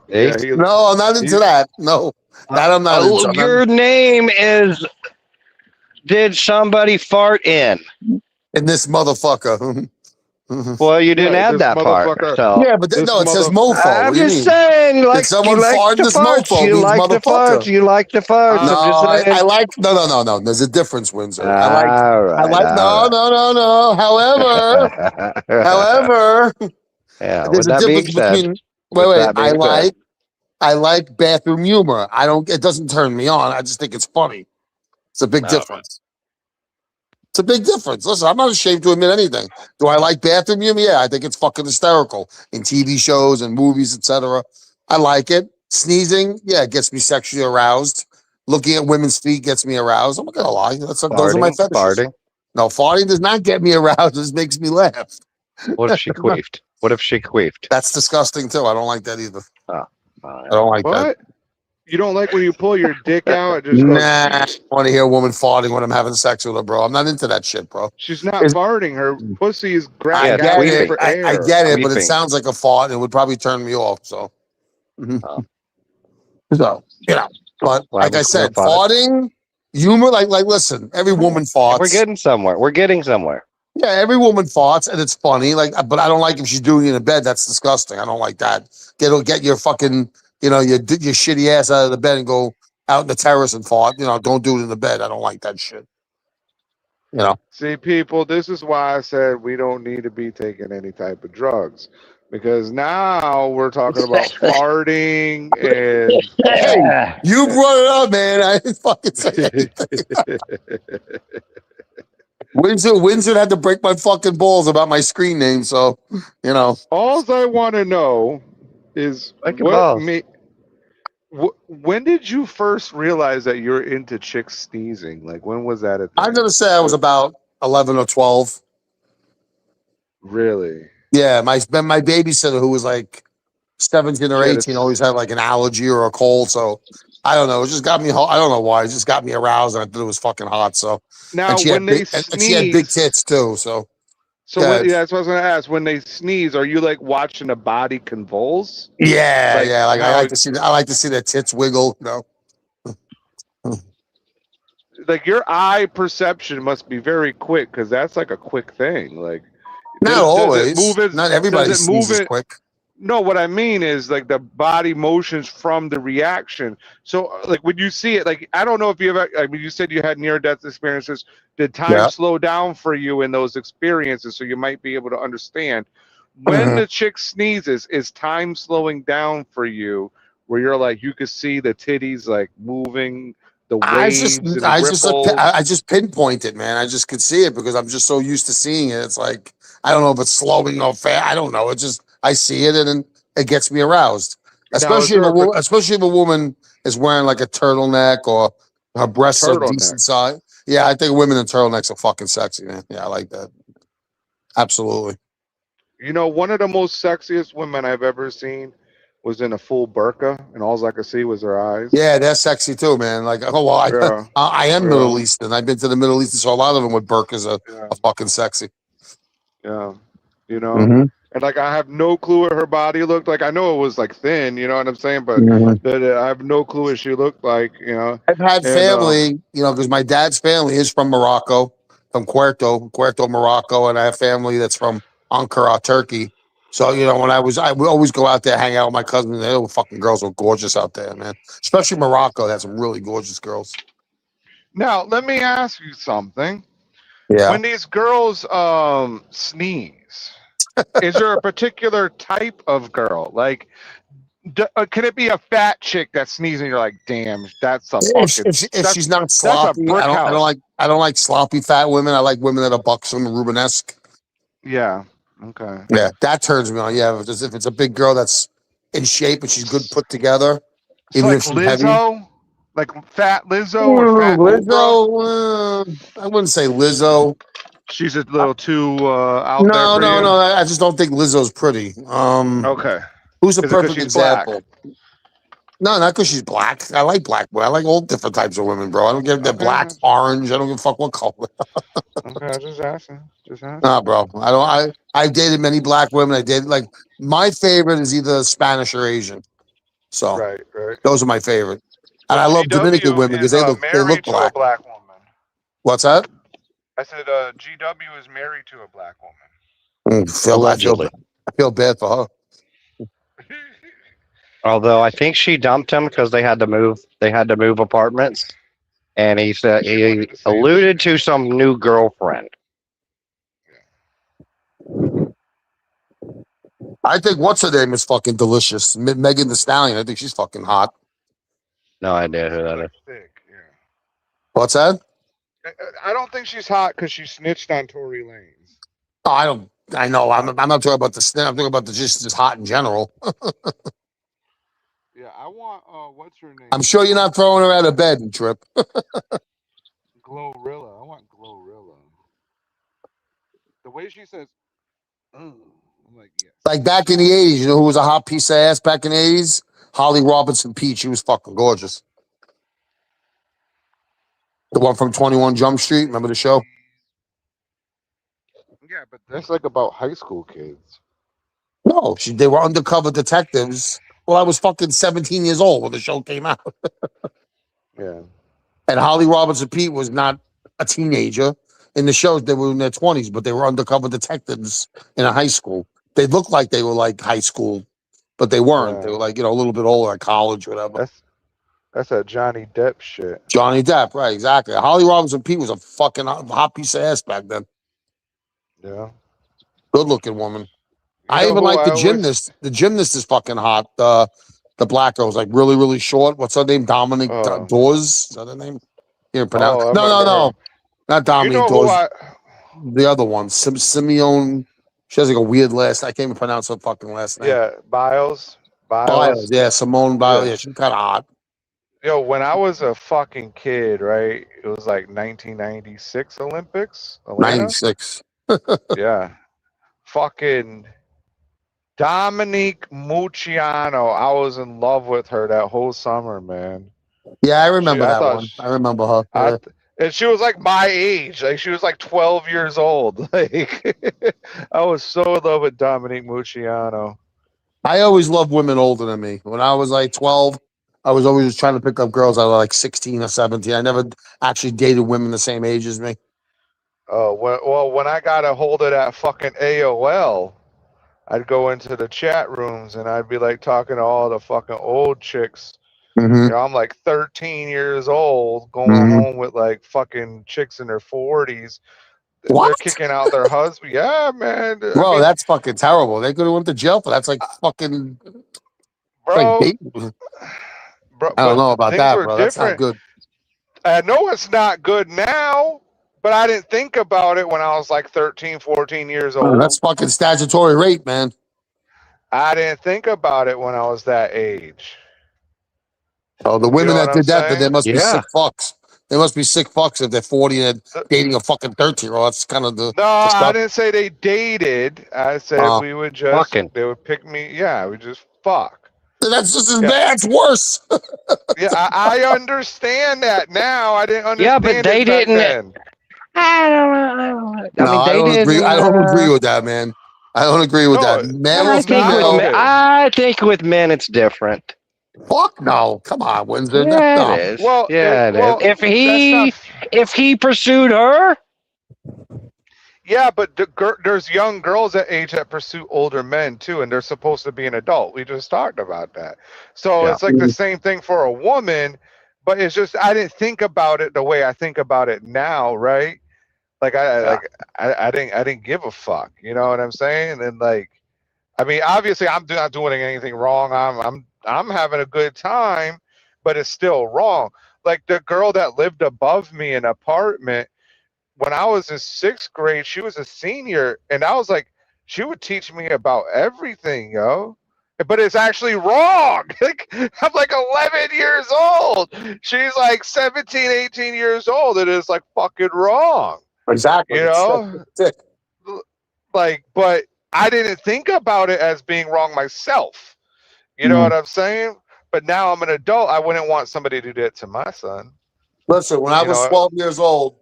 B: Yeah,
H: No, I'm not into that. No, that I'm not into. I'm
G: Your name is Did Somebody Fart In?
H: in this motherfucker.
G: Well, you didn't
B: Yeah,
G: add
B: this
G: that part.
B: motherfucker.
G: So.
H: Yeah, but
B: This
H: no, it says
B: mother-
H: mofo.
G: I'm
H: What do you
G: just
H: mean?
G: saying,
H: If
G: like
H: someone
G: you like
H: farted,
G: the
H: this
G: farts,
H: mofo
G: you
H: means
G: like the
H: motherfucker.
G: farts, you like the farts.
H: No,
G: I'm just saying.
H: I like no. There's a difference, Windsor.
G: All
H: I
G: right,
H: like no. However,
G: yeah.
H: there's
G: With
H: a
G: that being
H: difference
G: said,
H: between
G: with
H: wait.
G: that being said,
H: I like bathroom humor. I don't. It doesn't turn me on. I just think it's funny. It's a big
G: No.
H: difference. It's a big difference. Listen, I'm not ashamed to admit anything. Do I like bathroom humor? Yeah, I think it's fucking hysterical in TV shows and movies, etc. I like it. Sneezing, yeah, it gets me sexually aroused. Looking at women's feet gets me aroused. I'm not gonna lie. Those are my fetishes.
G: farting.
H: No, farting does not get me aroused. It just makes me laugh.
G: What if she queefed? What if she queefed?
H: That's disgusting too. I don't like that either.
G: Oh,
H: I don't like that.
B: What? You don't like when you pull your dick out? It just
H: Nah,
B: goes.
H: I want to hear a woman farting when I'm having sex with her, bro. I'm not into that shit, bro.
B: She's not
H: It's-
B: farting. Her pussy is
H: I
B: grabbing
H: get
B: out
H: it.
B: for
H: I
B: air.
H: get it, but it
G: Queefing.
H: sounds like a fart. And it would probably turn me off. So,
G: Oh.
H: so you know. But
G: Well,
H: like I said,
G: farted.
H: farting, humor. Like, listen. Every woman farts.
G: We're getting somewhere. We're getting somewhere.
H: Yeah, every woman farts, and it's funny. Like, but I don't like if she's doing it in bed. That's disgusting. I don't like that. Get your fucking, your shitty ass out of the bed and go out in the terrace and fart. Don't do it in the bed. I don't like that shit.
B: See, people, this is why I said we don't need to be taking any type of drugs, because now we're talking about farting and.
H: Hey, you brought it up, man. I didn't fucking say anything. Windsor had to break my fucking balls about my screen name, so
B: All I want to know is when did you first realize that you're into chicks sneezing? Like, when was that?
H: I'm gonna say I was about 11 or 12.
B: Really?
H: Yeah, my babysitter who was like 17 or 18 always had like an allergy or a cold, so I don't know. It just got me. I don't know why. It just got me aroused, and I thought it was fucking hot. So
B: Now,
H: and she
B: when
H: had
B: they
H: big,
B: sneeze,
H: and she had big tits too. So
B: that's what I was gonna ask. When they sneeze, are you like watching a body convulse?
H: yeah, Like I
B: how
H: like to see. I like to see their tits wiggle.
B: Like your eye perception must be very quick, because that's like a quick thing. Like,
H: Not always. Not everybody
B: does it move
H: sneezes
B: it
H: quick.
B: No, what I mean is like the body motions from the reaction. So, like when you see it, like I don't know if you ever. I mean, you said you had near-death experiences. Did time slow down for you in those experiences, so you might be able to understand when the chick sneezes? Is time slowing down for you, where you're like you could see the titties like moving, the waves, and the ripples?
H: I just pinpoint it, man. I just could see it because I'm just so used to seeing it. It's like I don't know if it's slowing or fast. I don't know. It just I see it and then it gets me aroused. Especially if a woman is wearing like a turtleneck or her breasts are decent size. Yeah, I think women in turtlenecks are fucking sexy, man. Yeah, I like that. Absolutely.
B: One of the most sexiest women I've ever seen was in a full burqa, and all I could see was her eyes.
H: Yeah, they're sexy too, man. Like, I am Middle Eastern. I've been to the Middle East, so a lot of them with burqas are fucking sexy.
B: Yeah,
D: and like I have no clue what her body looked like. I know it was like thin, you know what I'm saying, but
H: Mhm.
D: I have no clue what she looked like, you know.
H: I've had
D: And
H: family, because my dad's family is from Morocco, from Puerto, Morocco, and I have family that's from Ankara, Turkey. So, I would always go out there, hang out with my cousins. The fucking girls were gorgeous out there, man. Especially Morocco, they had some really gorgeous girls.
D: now let me ask you something.
H: Yeah.
D: When these girls sneeze, is there a particular type of girl? Like, can it be a fat chick that sneezes and you're like, damn, that's a fucking
H: If she's not
D: that's a
H: sloppy,
D: brick house.
H: I don't like sloppy fat women. I like women that are buxom and Rubenesque.
D: Yeah. Okay.
H: Yeah, that turns me on. Yeah, if it's a big girl that's in shape and she's good put together,
D: So
H: even
D: like
H: if she's heavy.
D: Lizzo, like fat Lizzo or fat Oprah?
H: Lizzo, I wouldn't say Lizzo.
D: She's a little too out there
H: No,
D: for
H: no,
D: you.
H: no. I just don't think Lizzo's pretty.
D: Okay.
H: Who's a
D: Is it 'cause
H: perfect
D: she's black?
H: example? No, not because she's black. I like black women. I like all different types of women, bro. I don't give a they're
D: Okay.
H: black, orange. I don't give a fuck what color.
D: Okay, just asking. Just asking.
H: Nah, bro. I don't. I dated many black women. I dated like my favorite is either Spanish or Asian. So
D: Right.
H: those are my favorite. And
D: Well,
H: I love Dominican
D: GW
H: women because
D: is
H: they look
D: married to a
H: black.
D: black woman.
H: What's that?
D: I said GW is married to a black woman.
F: Allegedly.
H: I feel bad for her.
G: Although I think she dumped him because they had to move. They had to move apartments, and he said he alluded to some new girlfriend.
H: I think what's her name is fucking delicious. Megan Thee Stallion. I think she's fucking hot.
G: No idea who that is.
H: What's that?
D: I don't think she's hot because she snitched on Tory Lanez.
H: Oh, I don't. I know. I'm not talking about the snap. I'm talking about the just hot in general.
D: Yeah, I want what's her name?
H: I'm sure you're not throwing her out of bed, Trip.
D: Glorilla. I want Glorilla. The way she says, I'm like, yes.
H: Like back in the 80s, you know who was a hot piece of ass back in the 80s? Holly Robinson Peete. She was fucking gorgeous. The one from 21 Jump Street. Remember the show?
D: Yeah, but that's like about high school kids.
H: No, they were undercover detectives. Well, I was fucking 17 years old when the show came out.
D: Yeah.
H: And Holly Robinson Peete was not a teenager. In the shows, they were in their 20s, but they were undercover detectives in a high school. They looked like they were like high school, but they weren't. They were like, a little bit older, like college, whatever.
D: That's that Johnny Depp shit.
H: Johnny Depp, right, exactly. Holly Robinson Peete was a fucking hot piece of ass back then.
D: Yeah.
H: Good looking woman.
D: You
H: I
D: know
H: even
D: who
H: like the
D: I always-
H: gymnast. The gymnast is fucking hot. The black girl was like really, really short. What's her name? Dominic Dawes. Is that her name? You pronounce?
D: I
H: No,
D: remember
H: not
D: You
H: Dominic
D: know who
H: Dawes. The other one, Simeon. She has like a weird last. I can't even pronounce her fucking last name.
D: Yeah, Biles.
H: Biles. Yeah, Simone Biles.
D: Yeah.
H: Yeah, she's kind of hot.
D: Yo, when I was a fucking kid, right? It was like 1996 Olympics. Atlanta?
H: 96.
D: Yeah. Fucking Dominique Mucciano. I was in love with her that whole summer, man.
H: Yeah, I remember
D: I
H: that
D: thought
H: one. I remember her. Yeah.
D: And she was like my age. Like she was like 12 years old. Like I was so in love with Dominique Mucciano.
H: I always loved women older than me. When I was like 12, I was always trying to pick up girls that were like 16 or 17. I never actually dated women the same age as me.
D: When I got a hold of that fucking AOL, I'd go into the chat rooms and I'd be like talking to all the fucking old chicks.
H: Mhm.
D: You know, I'm like 13 years old, going
H: Mhm.
D: home with like fucking chicks in their 40s.
H: What?
D: They're kicking out their husband. Yeah, man.
H: Bro, that's fucking terrible. They could have went to jail for that. That's like fucking
D: Bro,
H: like dating.
D: bro,
H: I don't
D: but
H: know about
D: things
H: that,
D: were
H: bro. That's not
D: different.
H: good.
D: I know it's not good now, but I didn't think about it when I was like 13, 14 years old.
H: That's fucking statutory rape, man.
D: I didn't think about it when I was that age.
H: Oh, the women
D: know
H: that
D: what
H: did
D: I'm
H: that, they must be
G: Yeah.
H: sick fucks. They must be sick fucks if they're 40 and dating a fucking 13-year-old. That's kind of the
D: No, I
H: stuff.
D: didn't say they dated. I said we would just
G: fucking.
D: they would pick me. Yeah, we just fuck.
H: That's just as bad. It's worse.
D: Yeah, I understand that now. I didn't
G: Yeah,
D: understand.
G: but they
D: it back
G: didn't.
D: then.
G: I don't know.
H: No, I don't agree. I don't agree with that, man. I don't agree with
B: No,
H: that. Male
F: I
H: or
B: it's
F: think
B: not
F: with
H: female?
F: men,
B: okay.
F: I think with men it's different.
H: Fuck no. Come on, Windsor. No.
F: Yeah, it
H: no.
F: is.
B: Well,
F: Yeah, it is.
B: well, that's not.
F: If he pursued her,
E: Yeah, but there's young girls that age that pursue older men too, and they're supposed to be an adult. We just talked about that. So
F: yeah.
E: it's like the same thing for a woman, but it's just I didn't think about it the way I think about it now, right? Like
F: Yeah.
E: I didn't give a fuck. You know what I'm saying? And like, I mean, obviously I'm not doing anything wrong. I'm having a good time, but it's still wrong. Like the girl that lived above me in an apartment when I was in 6th grade, she was a senior, and I was like, she would teach me about everything, yo. But it's actually wrong. Like, I'm like 11 years old. She's like 17, 18 years old. It is like fucking wrong.
H: Exactly.
E: You know? Like, but I didn't think about it as being wrong myself. You know what I'm saying? But now I'm an adult. I wouldn't want somebody to do that to my son.
H: Listen, when I
E: You
H: was
E: know?
H: 12 years old,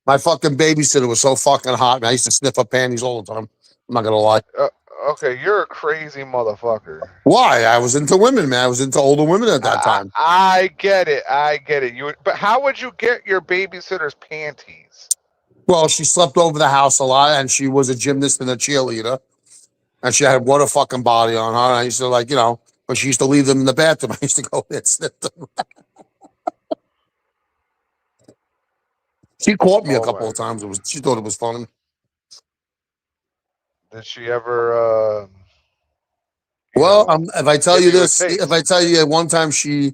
H: my fucking babysitter was so fucking hot, man. I used to sniff her panties all the time. I'm not gonna lie.
E: Okay, you're a crazy motherfucker.
H: Why? I was into women, man. I was into older women at that time.
E: I get it. I get it. But how would you get your babysitter's panties?
H: Well, she slept over the house a lot, and she was a gymnast and a cheerleader, and she had what a fucking body on her. And I used to like, but she used to leave them in the bathroom. I used to go there and sniff them. She caught me a couple of times. She thought it was funny.
E: Did she ever?
H: Well, if I tell
E: give
H: you
E: you a
H: this,
E: taste?
H: if I tell you at one time she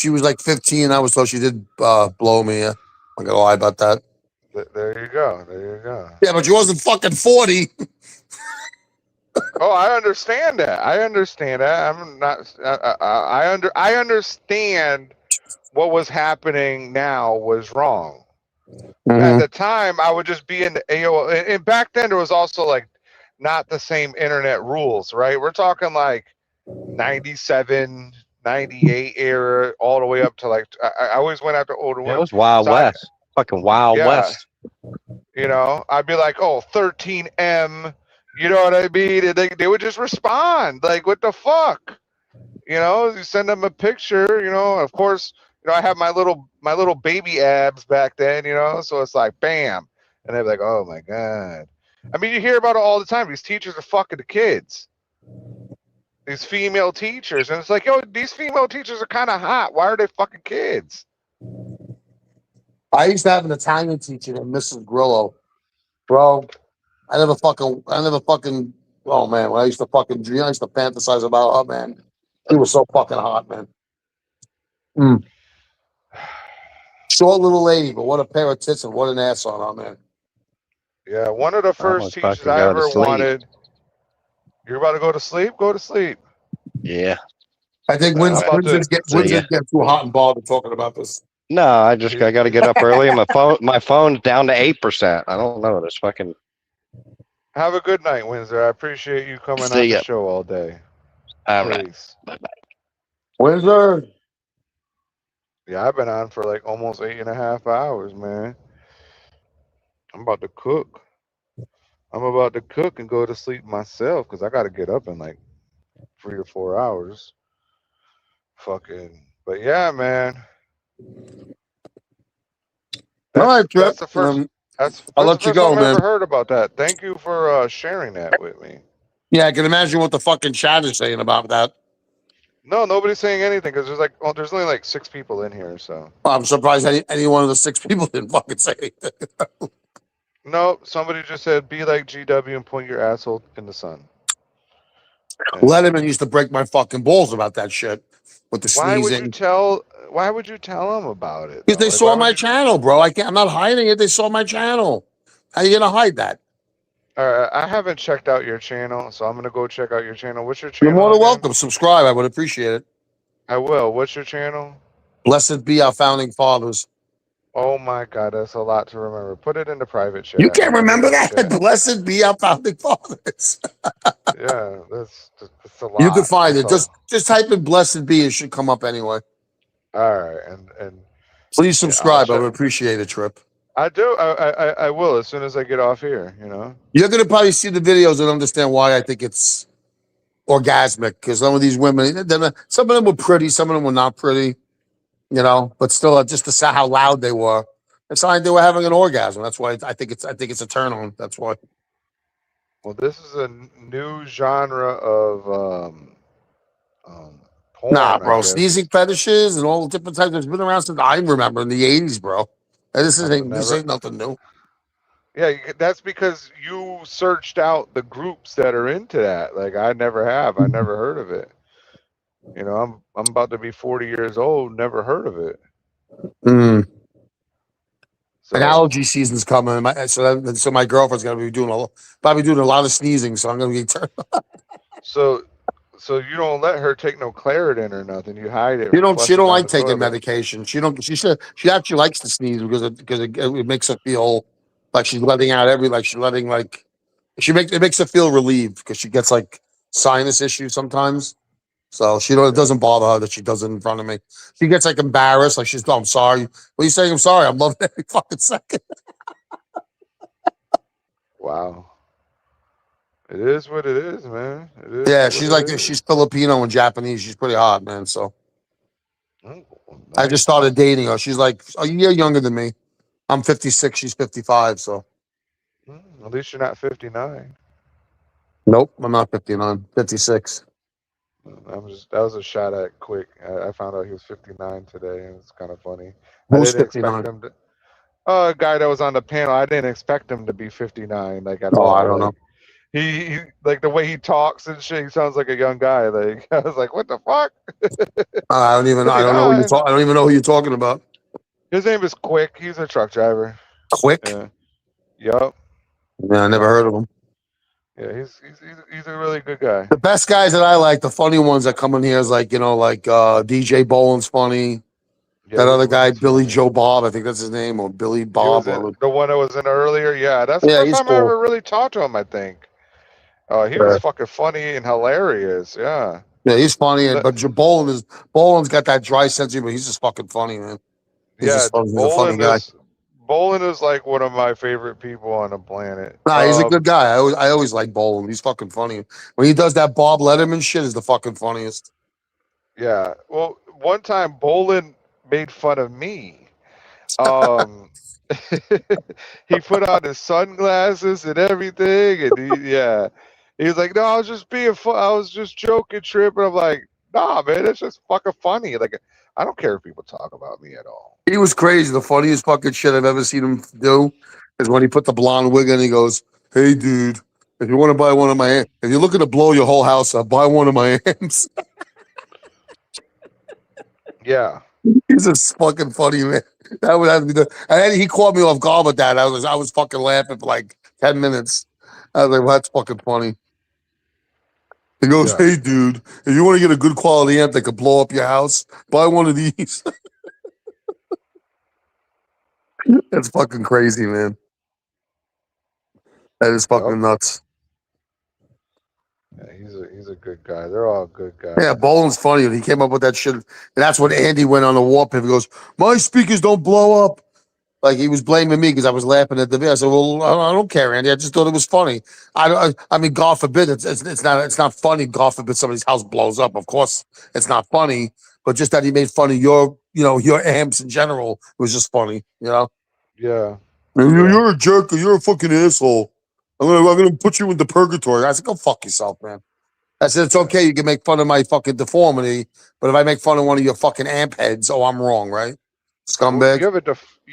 H: was like 15, I was told she did blow me. I'm not gonna lie about that.
E: There you go. There you go.
H: Yeah, but she wasn't fucking 40.
E: Oh, I understand that. I understand that. I'm not. I understand what was happening now was wrong. At the time, I would just be in the AOL, and back then there was also like not the same internet rules, right? We're talking like 97, 98 era, all the way up to like I always went after older
F: It
E: women.
F: was Wild
E: So
F: West. Fucking Wild West.
E: You know, I'd be like, oh, 13M, you know what I mean? And they would just respond, like, what the fuck? You know, you send them a picture, of course, I have my little baby abs back then, so it's like, bam. And they're like, oh my God. I mean, you hear about it all the time. These teachers are fucking the kids. These female teachers. And it's like, yo, these female teachers are kind of hot. Why are they fucking kids?
H: I used to have an Italian teacher named Mrs. Grillo. Bro, I never fucking, oh man, when I used to fantasize about her, man. She was so fucking hot, man. Short little lady, but what a pair of tits and what an ass on her, man.
E: Yeah, one of the first teachers
F: fucking
E: I
F: go to
E: ever
F: sleep.
E: wanted. You're about to go to sleep? Go to sleep.
F: Yeah.
H: I think Windsor's get too hot and bothered talking about this.
F: No, I got to get up early. And my phone's down to 8%. I don't know. This fucking.
E: Have a good night, Windsor. I appreciate you coming on
F: See ya.
E: the show all day.
F: All right.
E: Peace.
F: Bye-bye.
H: Windsor.
E: Yeah, I've been on for like almost 8.5 hours, man. I'm about to cook. I'm about to cook and go to sleep myself because I got to get up in like 3 or 4 hours. But yeah, man.
H: All right, Trip.
E: That's the first.
H: I'll let you go,
E: I've
H: man.
E: ever heard about that. Thank you for sharing that with me.
H: Yeah, I can imagine what the fucking chat is saying about that.
E: No, nobody's saying anything because there's only like 6 people in here, so.
H: I'm surprised any one of the 6 people didn't fucking say anything.
E: No, somebody just said be like GW and point your asshole in the sun.
H: Letterman used to break my fucking balls about that shit with the
E: Why would
H: sneezing.
E: you tell them about it?
H: Because they saw my channel, bro. I'm not hiding it. They saw my channel. How you gonna hide that?
E: All right, I haven't checked out your channel, so I'm gonna go check out your channel. What's your channel?
H: You're more than
E: again?
H: welcome. Subscribe. I would appreciate it.
E: I will. What's your channel?
H: Blessed be our founding fathers.
E: Oh my God, that's a lot to remember. Put it in the private chat.
H: You can't remember that? Blessed be our founding fathers.
E: Yeah, that's a lot.
H: You can find it.
E: That's
H: Just type in blessed be. It should come up anyway.
E: all right, and
H: Please subscribe. I
E: check.
H: would appreciate it, Trip.
D: I do. I will as soon as I get off here. You know.
H: You're gonna probably see the videos and understand why I think it's orgasmic. Because some of these women, some of them were pretty, some of them were not pretty. You know, but still, just to see how loud they were, it's like they were having an orgasm. That's why I think it's a turn on. That's why.
D: Well, this is a new genre of porn.
H: Nah,
D: I
H: bro,
D: guess.
H: sneezing fetishes and all the different types. It's been around since I remember in the '80s, bro. And this
D: Never.
H: ain't nothing new.
D: Yeah, that's because you searched out the groups that are into that. Like I never have. I never heard of it. You know, I'm about to be 40 years old. Never heard of it.
H: Mm.
D: So,
H: An allergy season's coming. So my girlfriend's gonna be probably doing a lot of sneezing. So I'm gonna get turned.
D: so you don't let her take no Claritin or nothing. You hide it.
H: She
D: flush it
H: don't
D: down
H: like
D: the
H: taking
D: toilet.
H: medication. She actually likes to sneeze because it makes her feel like she's letting out it makes her feel relieved because she gets like sinus issues sometimes. So it doesn't bother her that she does it in front of me. She gets like embarrassed, like I'm sorry. What are you saying? I'm sorry. I'm loving every fucking second.
D: Wow. It is what it is, man. It is.
H: Yeah,
D: what
H: she's
D: it
H: like
D: is.
H: she's Filipino and Japanese. She's pretty hot, man. So
D: Oh,
H: I
D: nice.
H: just started dating her. She's like a year younger than me. I'm 56. She's 55. So
D: At least you're not 59.
H: nope, I'm not 59. 56.
D: That was a shot at quick. I found out he was 59 today, and it's kind of funny. I
H: Who's
D: didn't
H: 59?
D: expect him to. A guy that was on the panel. I didn't expect him to be 59, like at
H: Oh,
D: all.
H: I don't know.
D: He like the way he talks and shit. He sounds like a young guy. Like I was like, what the fuck?
H: I don't even know. I don't know who you're talking. I don't even know who you're talking about.
D: His name is Quick. He's a truck driver.
H: Quick?
D: Yeah. Yup.
H: Yeah, I never heard of him.
D: Yeah, he's a really good guy.
H: The best guys that I like, the funny ones that come in here is like DJ Boland's funny.
D: Yeah,
H: That
D: he's
H: other guy,
D: funny too.
H: Billy Joe Bob, I think that's his name, or Billy
D: He
H: Bob.
D: was the one that was in earlier. Yeah, that's the
H: Yeah,
D: first
H: he's
D: time I
H: cool.
D: ever really talked to him. I think. He was fucking funny and hilarious. Yeah.
H: Yeah, he's funny,
D: The-
H: but Boland's got that dry sense of humor. He's just fucking funny, man. He's
D: yeah,
H: just funny. He's a funny guy.
D: Boland is like one of my favorite people on the planet.
H: Nah, he's a good guy. I always like Boland. He's fucking funny. When he does that Bob Letterman shit, is the fucking funniest.
D: Yeah. Well, one time Boland made fun of me. He put on his sunglasses and everything, and he was like, "No, I was just being fun. I was just joking, Trip." And I'm like, "Nah, man, it's just fucking funny. Like, I don't care if people talk about me at all."
H: He was crazy. The funniest fucking shit I've ever seen him do is when he put the blonde wig on. He goes, "Hey, dude, if you want to buy one of my, if you're looking to blow your whole house up, buy one of my amps."
D: Yeah.
H: He's just fucking funny, man. That would have to be and then he caught me off guard with that. I was fucking laughing for like 10 minutes. I was like, well, that's fucking funny. He goes,
D: Yeah.
H: "Hey, dude, if you want to get a good quality amp that could blow up your house, buy one of these." That's fucking crazy, man. That is fucking nuts.
D: Yeah, he's a good guy. They're all good guys.
H: Yeah, Boland's funny. He came up with that shit. And that's when Andy went on the warp. He goes, "My speakers don't blow up." Like he was blaming me because I was laughing at the video. I said, "Well, I don't care, Andy. I just thought it was funny. I mean, God forbid it's not funny. God forbid somebody's house blows up. Of course, it's not funny. But just that he made fun of your amps in general was just funny. You know?
D: Yeah.
H: You're a jerk. Or you're a fucking asshole. I'm gonna put you into purgatory." I said, "Go fuck yourself, man." I said, "It's okay. You can make fun of my fucking deformity, but if I make fun of one of your fucking amp heads, I'm wrong, right? Scumbag."
D: You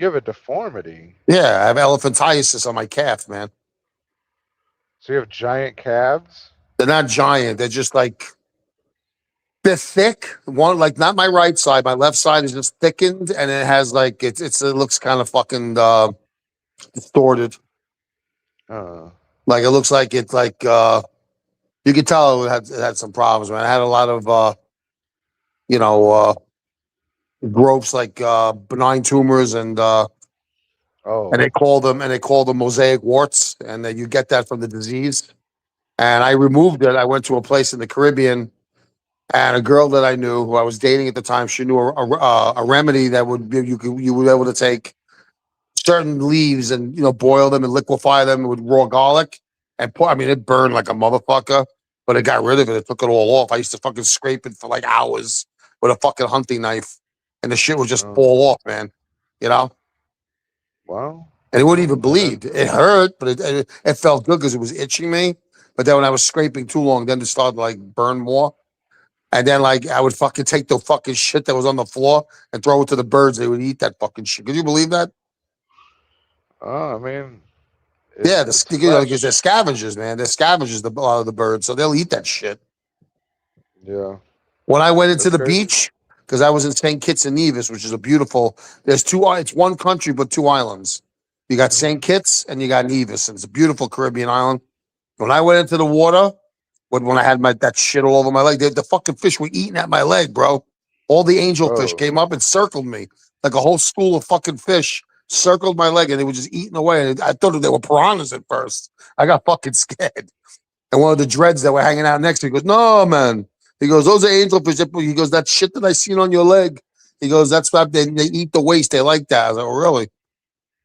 D: have a deformity.
H: Yeah, I have elephantiasis on my calf, man.
D: So you have giant calves?
H: They're not giant. They're just like they're thick. One like not my right side. My left side is just thickened, and it has like it looks kind of fucking distorted. Like it looks like it's like you could tell it had some problems, man. I had a lot of growths like benign tumors and they call them mosaic warts, and you get that from the disease. And I removed it. I went to a place in the Caribbean, and a girl that I knew, who I was dating at the time, she knew a remedy that would be, you would be able to take. certain leaves and boil them and liquefy them with raw garlic and pour. I mean, it burned like a motherfucker, but it got rid of it. It took it all off. I used to fucking scrape it for like hours with a fucking hunting knife, and the shit would just fall off, man. You know,
D: Wow.
H: and it wouldn't even bleed. It hurt, but it felt good because it was itching me. But then when I was scraping too long, then it started to like burn more. And then like I would fucking take the fucking shit that was on the floor and throw it to the birds. They would eat that fucking shit. Could you believe that?
D: Oh, I mean,
H: Yeah,
D: it's
H: because they're
D: flesh.
H: scavengers, man. They're scavengers, a lot of the birds, so they'll eat that shit.
D: Yeah,
H: When I went into
D: that's
H: the
D: crazy.
H: beach, because I was in St. Kitts and Nevis, which is a beautiful. There's two. It's one country but two islands. You got St. Kitts and you got Nevis, and it's a beautiful Caribbean island. When I went into the water, when I had that shit all over my leg, the fucking fish were eating at my leg, bro. All the angelfish
D: Oh,
H: came up and circled me like a whole school of fucking fish circled my leg, and they were just eating away. And I thought they were piranhas at first. I got fucking scared. And one of the dreads that were hanging out next to me goes, "No, man." He goes, "Those are angelfish." He goes, "That shit that I seen on your leg." He goes, "That's why they eat the waste. They like that." I was like, "Oh, really?"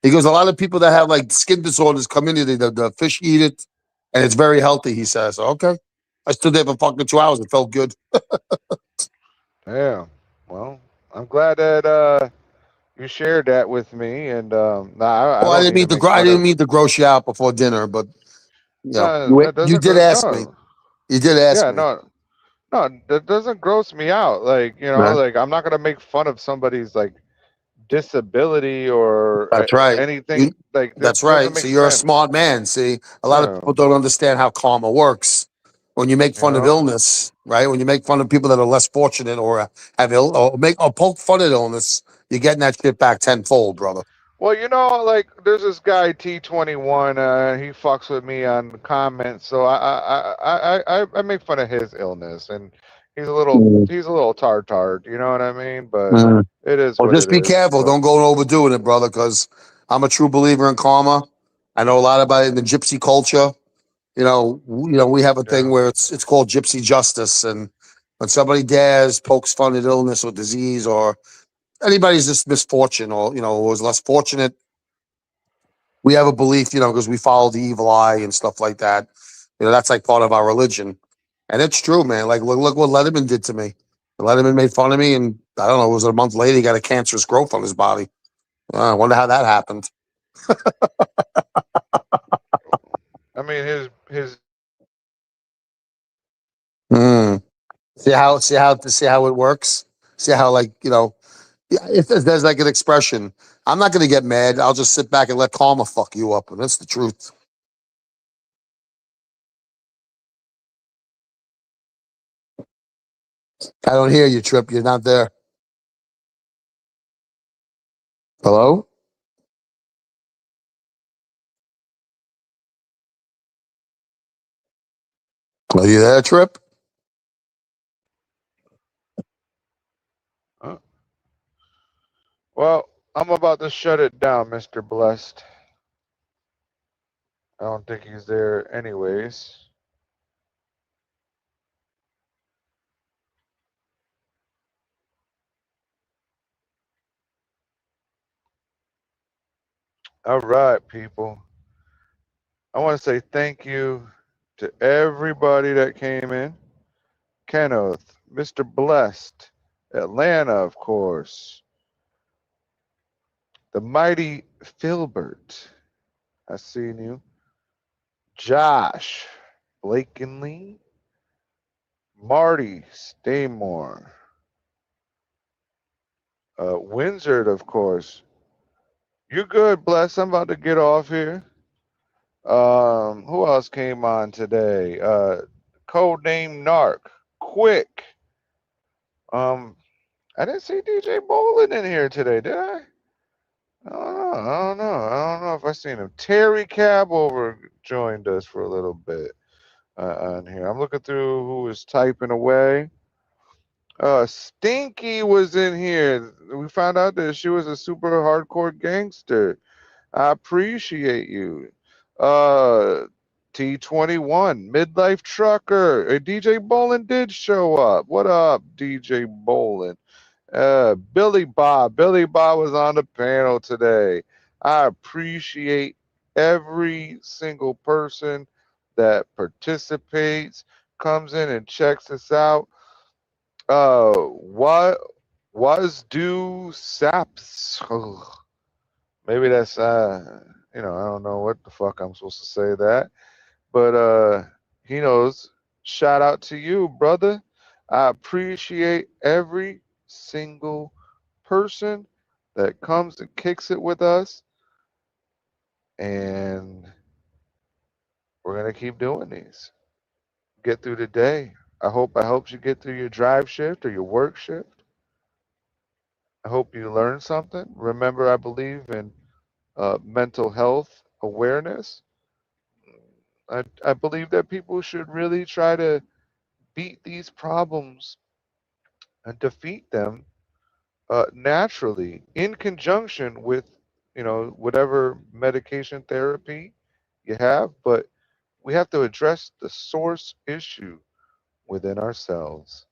H: He goes, "A lot of people that have like skin disorders come in here, the fish eat it, and it's very healthy." He says, "Okay." I stood there for fucking 2 hours. It felt good.
D: yeah. Well, I'm glad that you shared that with me, and nah, I
H: Well, I
D: don't
H: didn't
D: need to
H: mean to.
D: make
H: I
D: fun
H: didn't
D: of.
H: mean to gross you out before dinner, but
D: No, that
H: you
D: doesn't.
H: did ask me.
D: No,
H: You did ask
D: yeah,
H: me.
D: no, that doesn't gross me out. Like
H: Right.
D: like I'm not gonna make fun of somebody's like disability or
H: That's right.
D: anything. Like
H: That's
D: that doesn't
H: right.
D: make
H: See, you're a
D: sense.
H: smart man. See, a lot of
D: Yeah,
H: people don't understand how karma works. When you make
D: you
H: fun of
D: know.
H: illness, right? When you make fun of people that are less fortunate or have ill or poke fun at illness, you're getting that shit back tenfold, brother.
D: Well, like there's this guy T21. He fucks with me on the comments, so I make fun of his illness, and
H: Mm.
D: he's a little tartard. You know what I mean? But
H: Mm.
D: it is
H: Well,
D: what
H: just
D: it
H: be
D: is.
H: careful.
D: So
H: Don't go overdoing it, brother, because I'm a true believer in karma. I know a lot about it in the gypsy culture. We have a thing
D: yeah.
H: where it's called gypsy justice, and when somebody dares pokes fun at illness or disease or anybody's just misfortune or was less fortunate, we have a belief, because we follow the evil eye and stuff like that. That's like part of our religion, and it's true, man. Like look what Letterman did to me. Letterman made fun of me, and I don't know. It was a month later he got a cancerous growth on his body. I wonder how that happened.
D: I mean his
H: Mm. See how it works. See how yeah, if there's like an expression, I'm not gonna get mad. I'll just sit back and let karma fuck you up, and that's the truth. I don't hear you, Trip. You're not there. Hello? Are you there, Trip?
D: well, I'm about to shut it down, Mr. Blessed. I don't think he's there anyways. All right, people. I want to say thank you to everybody that came in. Kenneth, Mr. Blessed, Atlanta, of course. The mighty Filbert. I seen you. Josh, Blakeney, Marty, Staymore, Windsor, of course. You good, Bless? I'm about to get off here. Who else came on today? Codename Narc. Quick. Um, I didn't see DJ Bolin in here today, did I? I don't know. I don't know if I seen him. Terry Cabover joined us for a little bit on here. I'm looking through who was typing away. Stinky was in here. We found out that she was a super hardcore gangster. I appreciate you. T21, Midlife Trucker. DJ Bolin did show up. What up, DJ Bolin? Billy Bob. Billy Bob was on the panel today. I appreciate every single person that participates, comes in and checks us out. What was do saps? Maybe that's I don't know what the fuck I'm supposed to say that, but he knows. Shout out to you, brother. I appreciate every single person that comes and kicks it with us, and we're gonna keep doing these. Get through the day. I hope I helped you get through your drive shift or your work shift. I hope you learned something. Remember, I believe in mental health awareness. I believe that people should really try to beat these problems and defeat them naturally in conjunction with, whatever medication therapy you have. But we have to address the source issue within ourselves.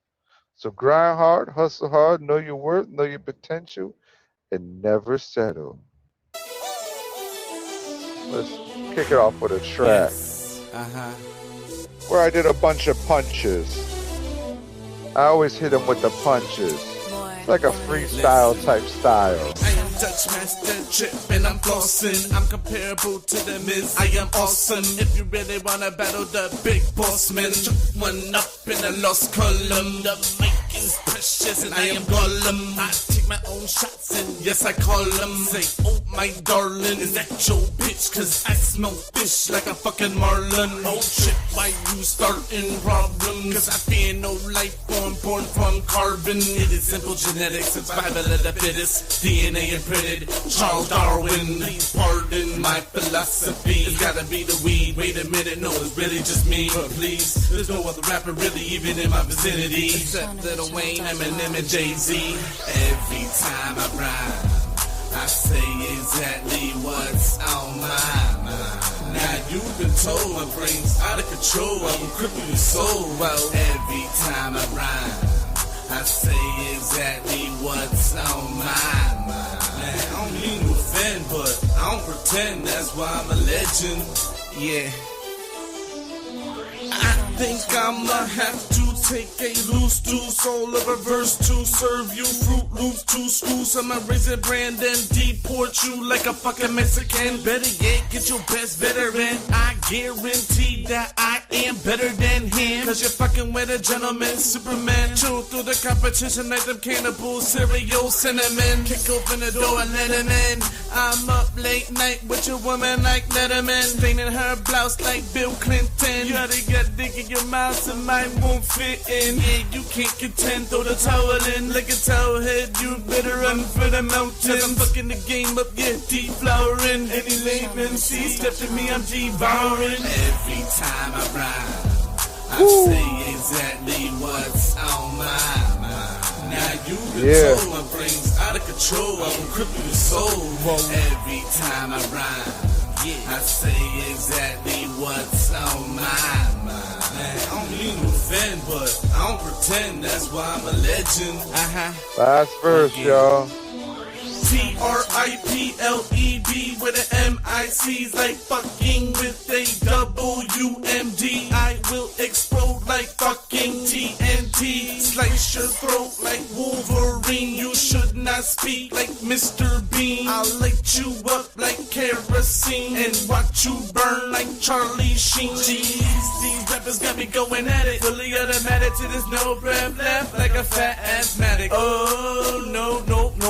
D: So grind hard, hustle hard, know your worth, know your potential, and never settle. Let's kick it off with a track where I did a bunch of punches. I always hit them with the punches. It's like a freestyle type style.
O: I am Dutch Master Drip and I'm flossing. I'm comparable to the Miz. I am awesome. If you really wanna battle the big boss man, chuck one up in the lost column. The mic is precious and I am Gollum. I take my own shots and yes I call them. Say, oh my darling, is that your bitch? Cause I smell fish like a fucking marlin. Oh shit, why you starting problems? Cause I fear no life born from carbon. It is simple genetics, survival of the fittest. DNA imprinted, Charles Darwin. Please pardon my philosophy. It's gotta be the weed. Wait a minute, no, it's really just me. But please, there's no other rapper really even in my vicinity except Lil Wayne, Eminem, and Jay-Z. Every time I rhyme, I say exactly what's on my mind. Now you've been told my brain's out of control. I will cripple your soul. Well, every time I rhyme, I say exactly what's on my mind. Man, I don't mean to offend, but I don't pretend. That's why I'm a legend. Yeah. I think I'ma have to take a loose soul of a verse to serve you Fruit Loops to school. So I'ma raise a brand and deport you like a fucking Mexican. Better yet, get your best veteran. I guarantee that I am better than him. Cause you're fucking with a gentleman, Superman. Chew through the competition like them cannibals, cereal, cinnamon. Kick open the door and let him in. I'm up late night with your woman like Letterman. Staining her blouse like Bill Clinton. You already got dick in your mouth so mine won't fit in. Yeah, you can't contend, throw the towel in. Like a towel head, you better run for the mountains. Cause I'm fucking the game up, yeah, deflowering. Any lame MC step to me, I'm devouring. Every time I rhyme, I say exactly what's on my mind. Now you've been told my brain's out of control. I will cripple your soul. Every time I rhyme, I say exactly what's on my mind. Man, I don't mean to offend, but I don't pretend. That's why I'm a legend.
D: Last verse, y'all.
O: TRIPLEB with an MIC's like fucking with a WMD. I will explode like fucking TNT. Slice your throat like Wolverine. You should not speak like Mr. Bean. I'll light you up like kerosene and watch you burn like Charlie Sheen. Jeez, these rappers got me going at it. Fully automatic till there's no breath left like a fat asthmatic. Oh, no,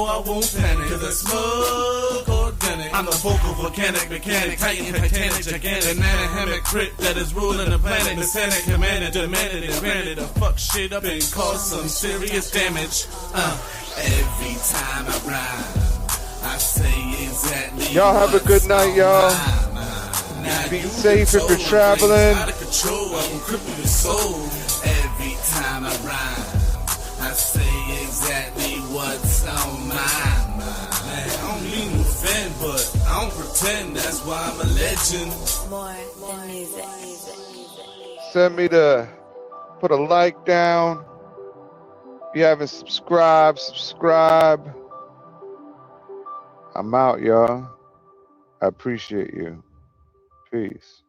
O: I won't panic. Cause I smoke organic. I'm a vocal volcanic mechanic, titan, titanic, gigantic, hammock crit that is ruling the planet. Messianic, commanded, demanded, and granted to fuck shit up and cause some serious damage. Every time I rhyme, I say exactly.
D: Y'all have a good night, y'all. Be safe if you're traveling.
O: Out of control, I will cripple your soul. Every time I rhyme, I say exactly what's on my mind. Man, I don't mean to offend, but I don't pretend. That's why I'm a legend.
P: More than music.
D: Send me the, put a like down. If you haven't subscribed, subscribe. I'm out, y'all. I appreciate you. Peace.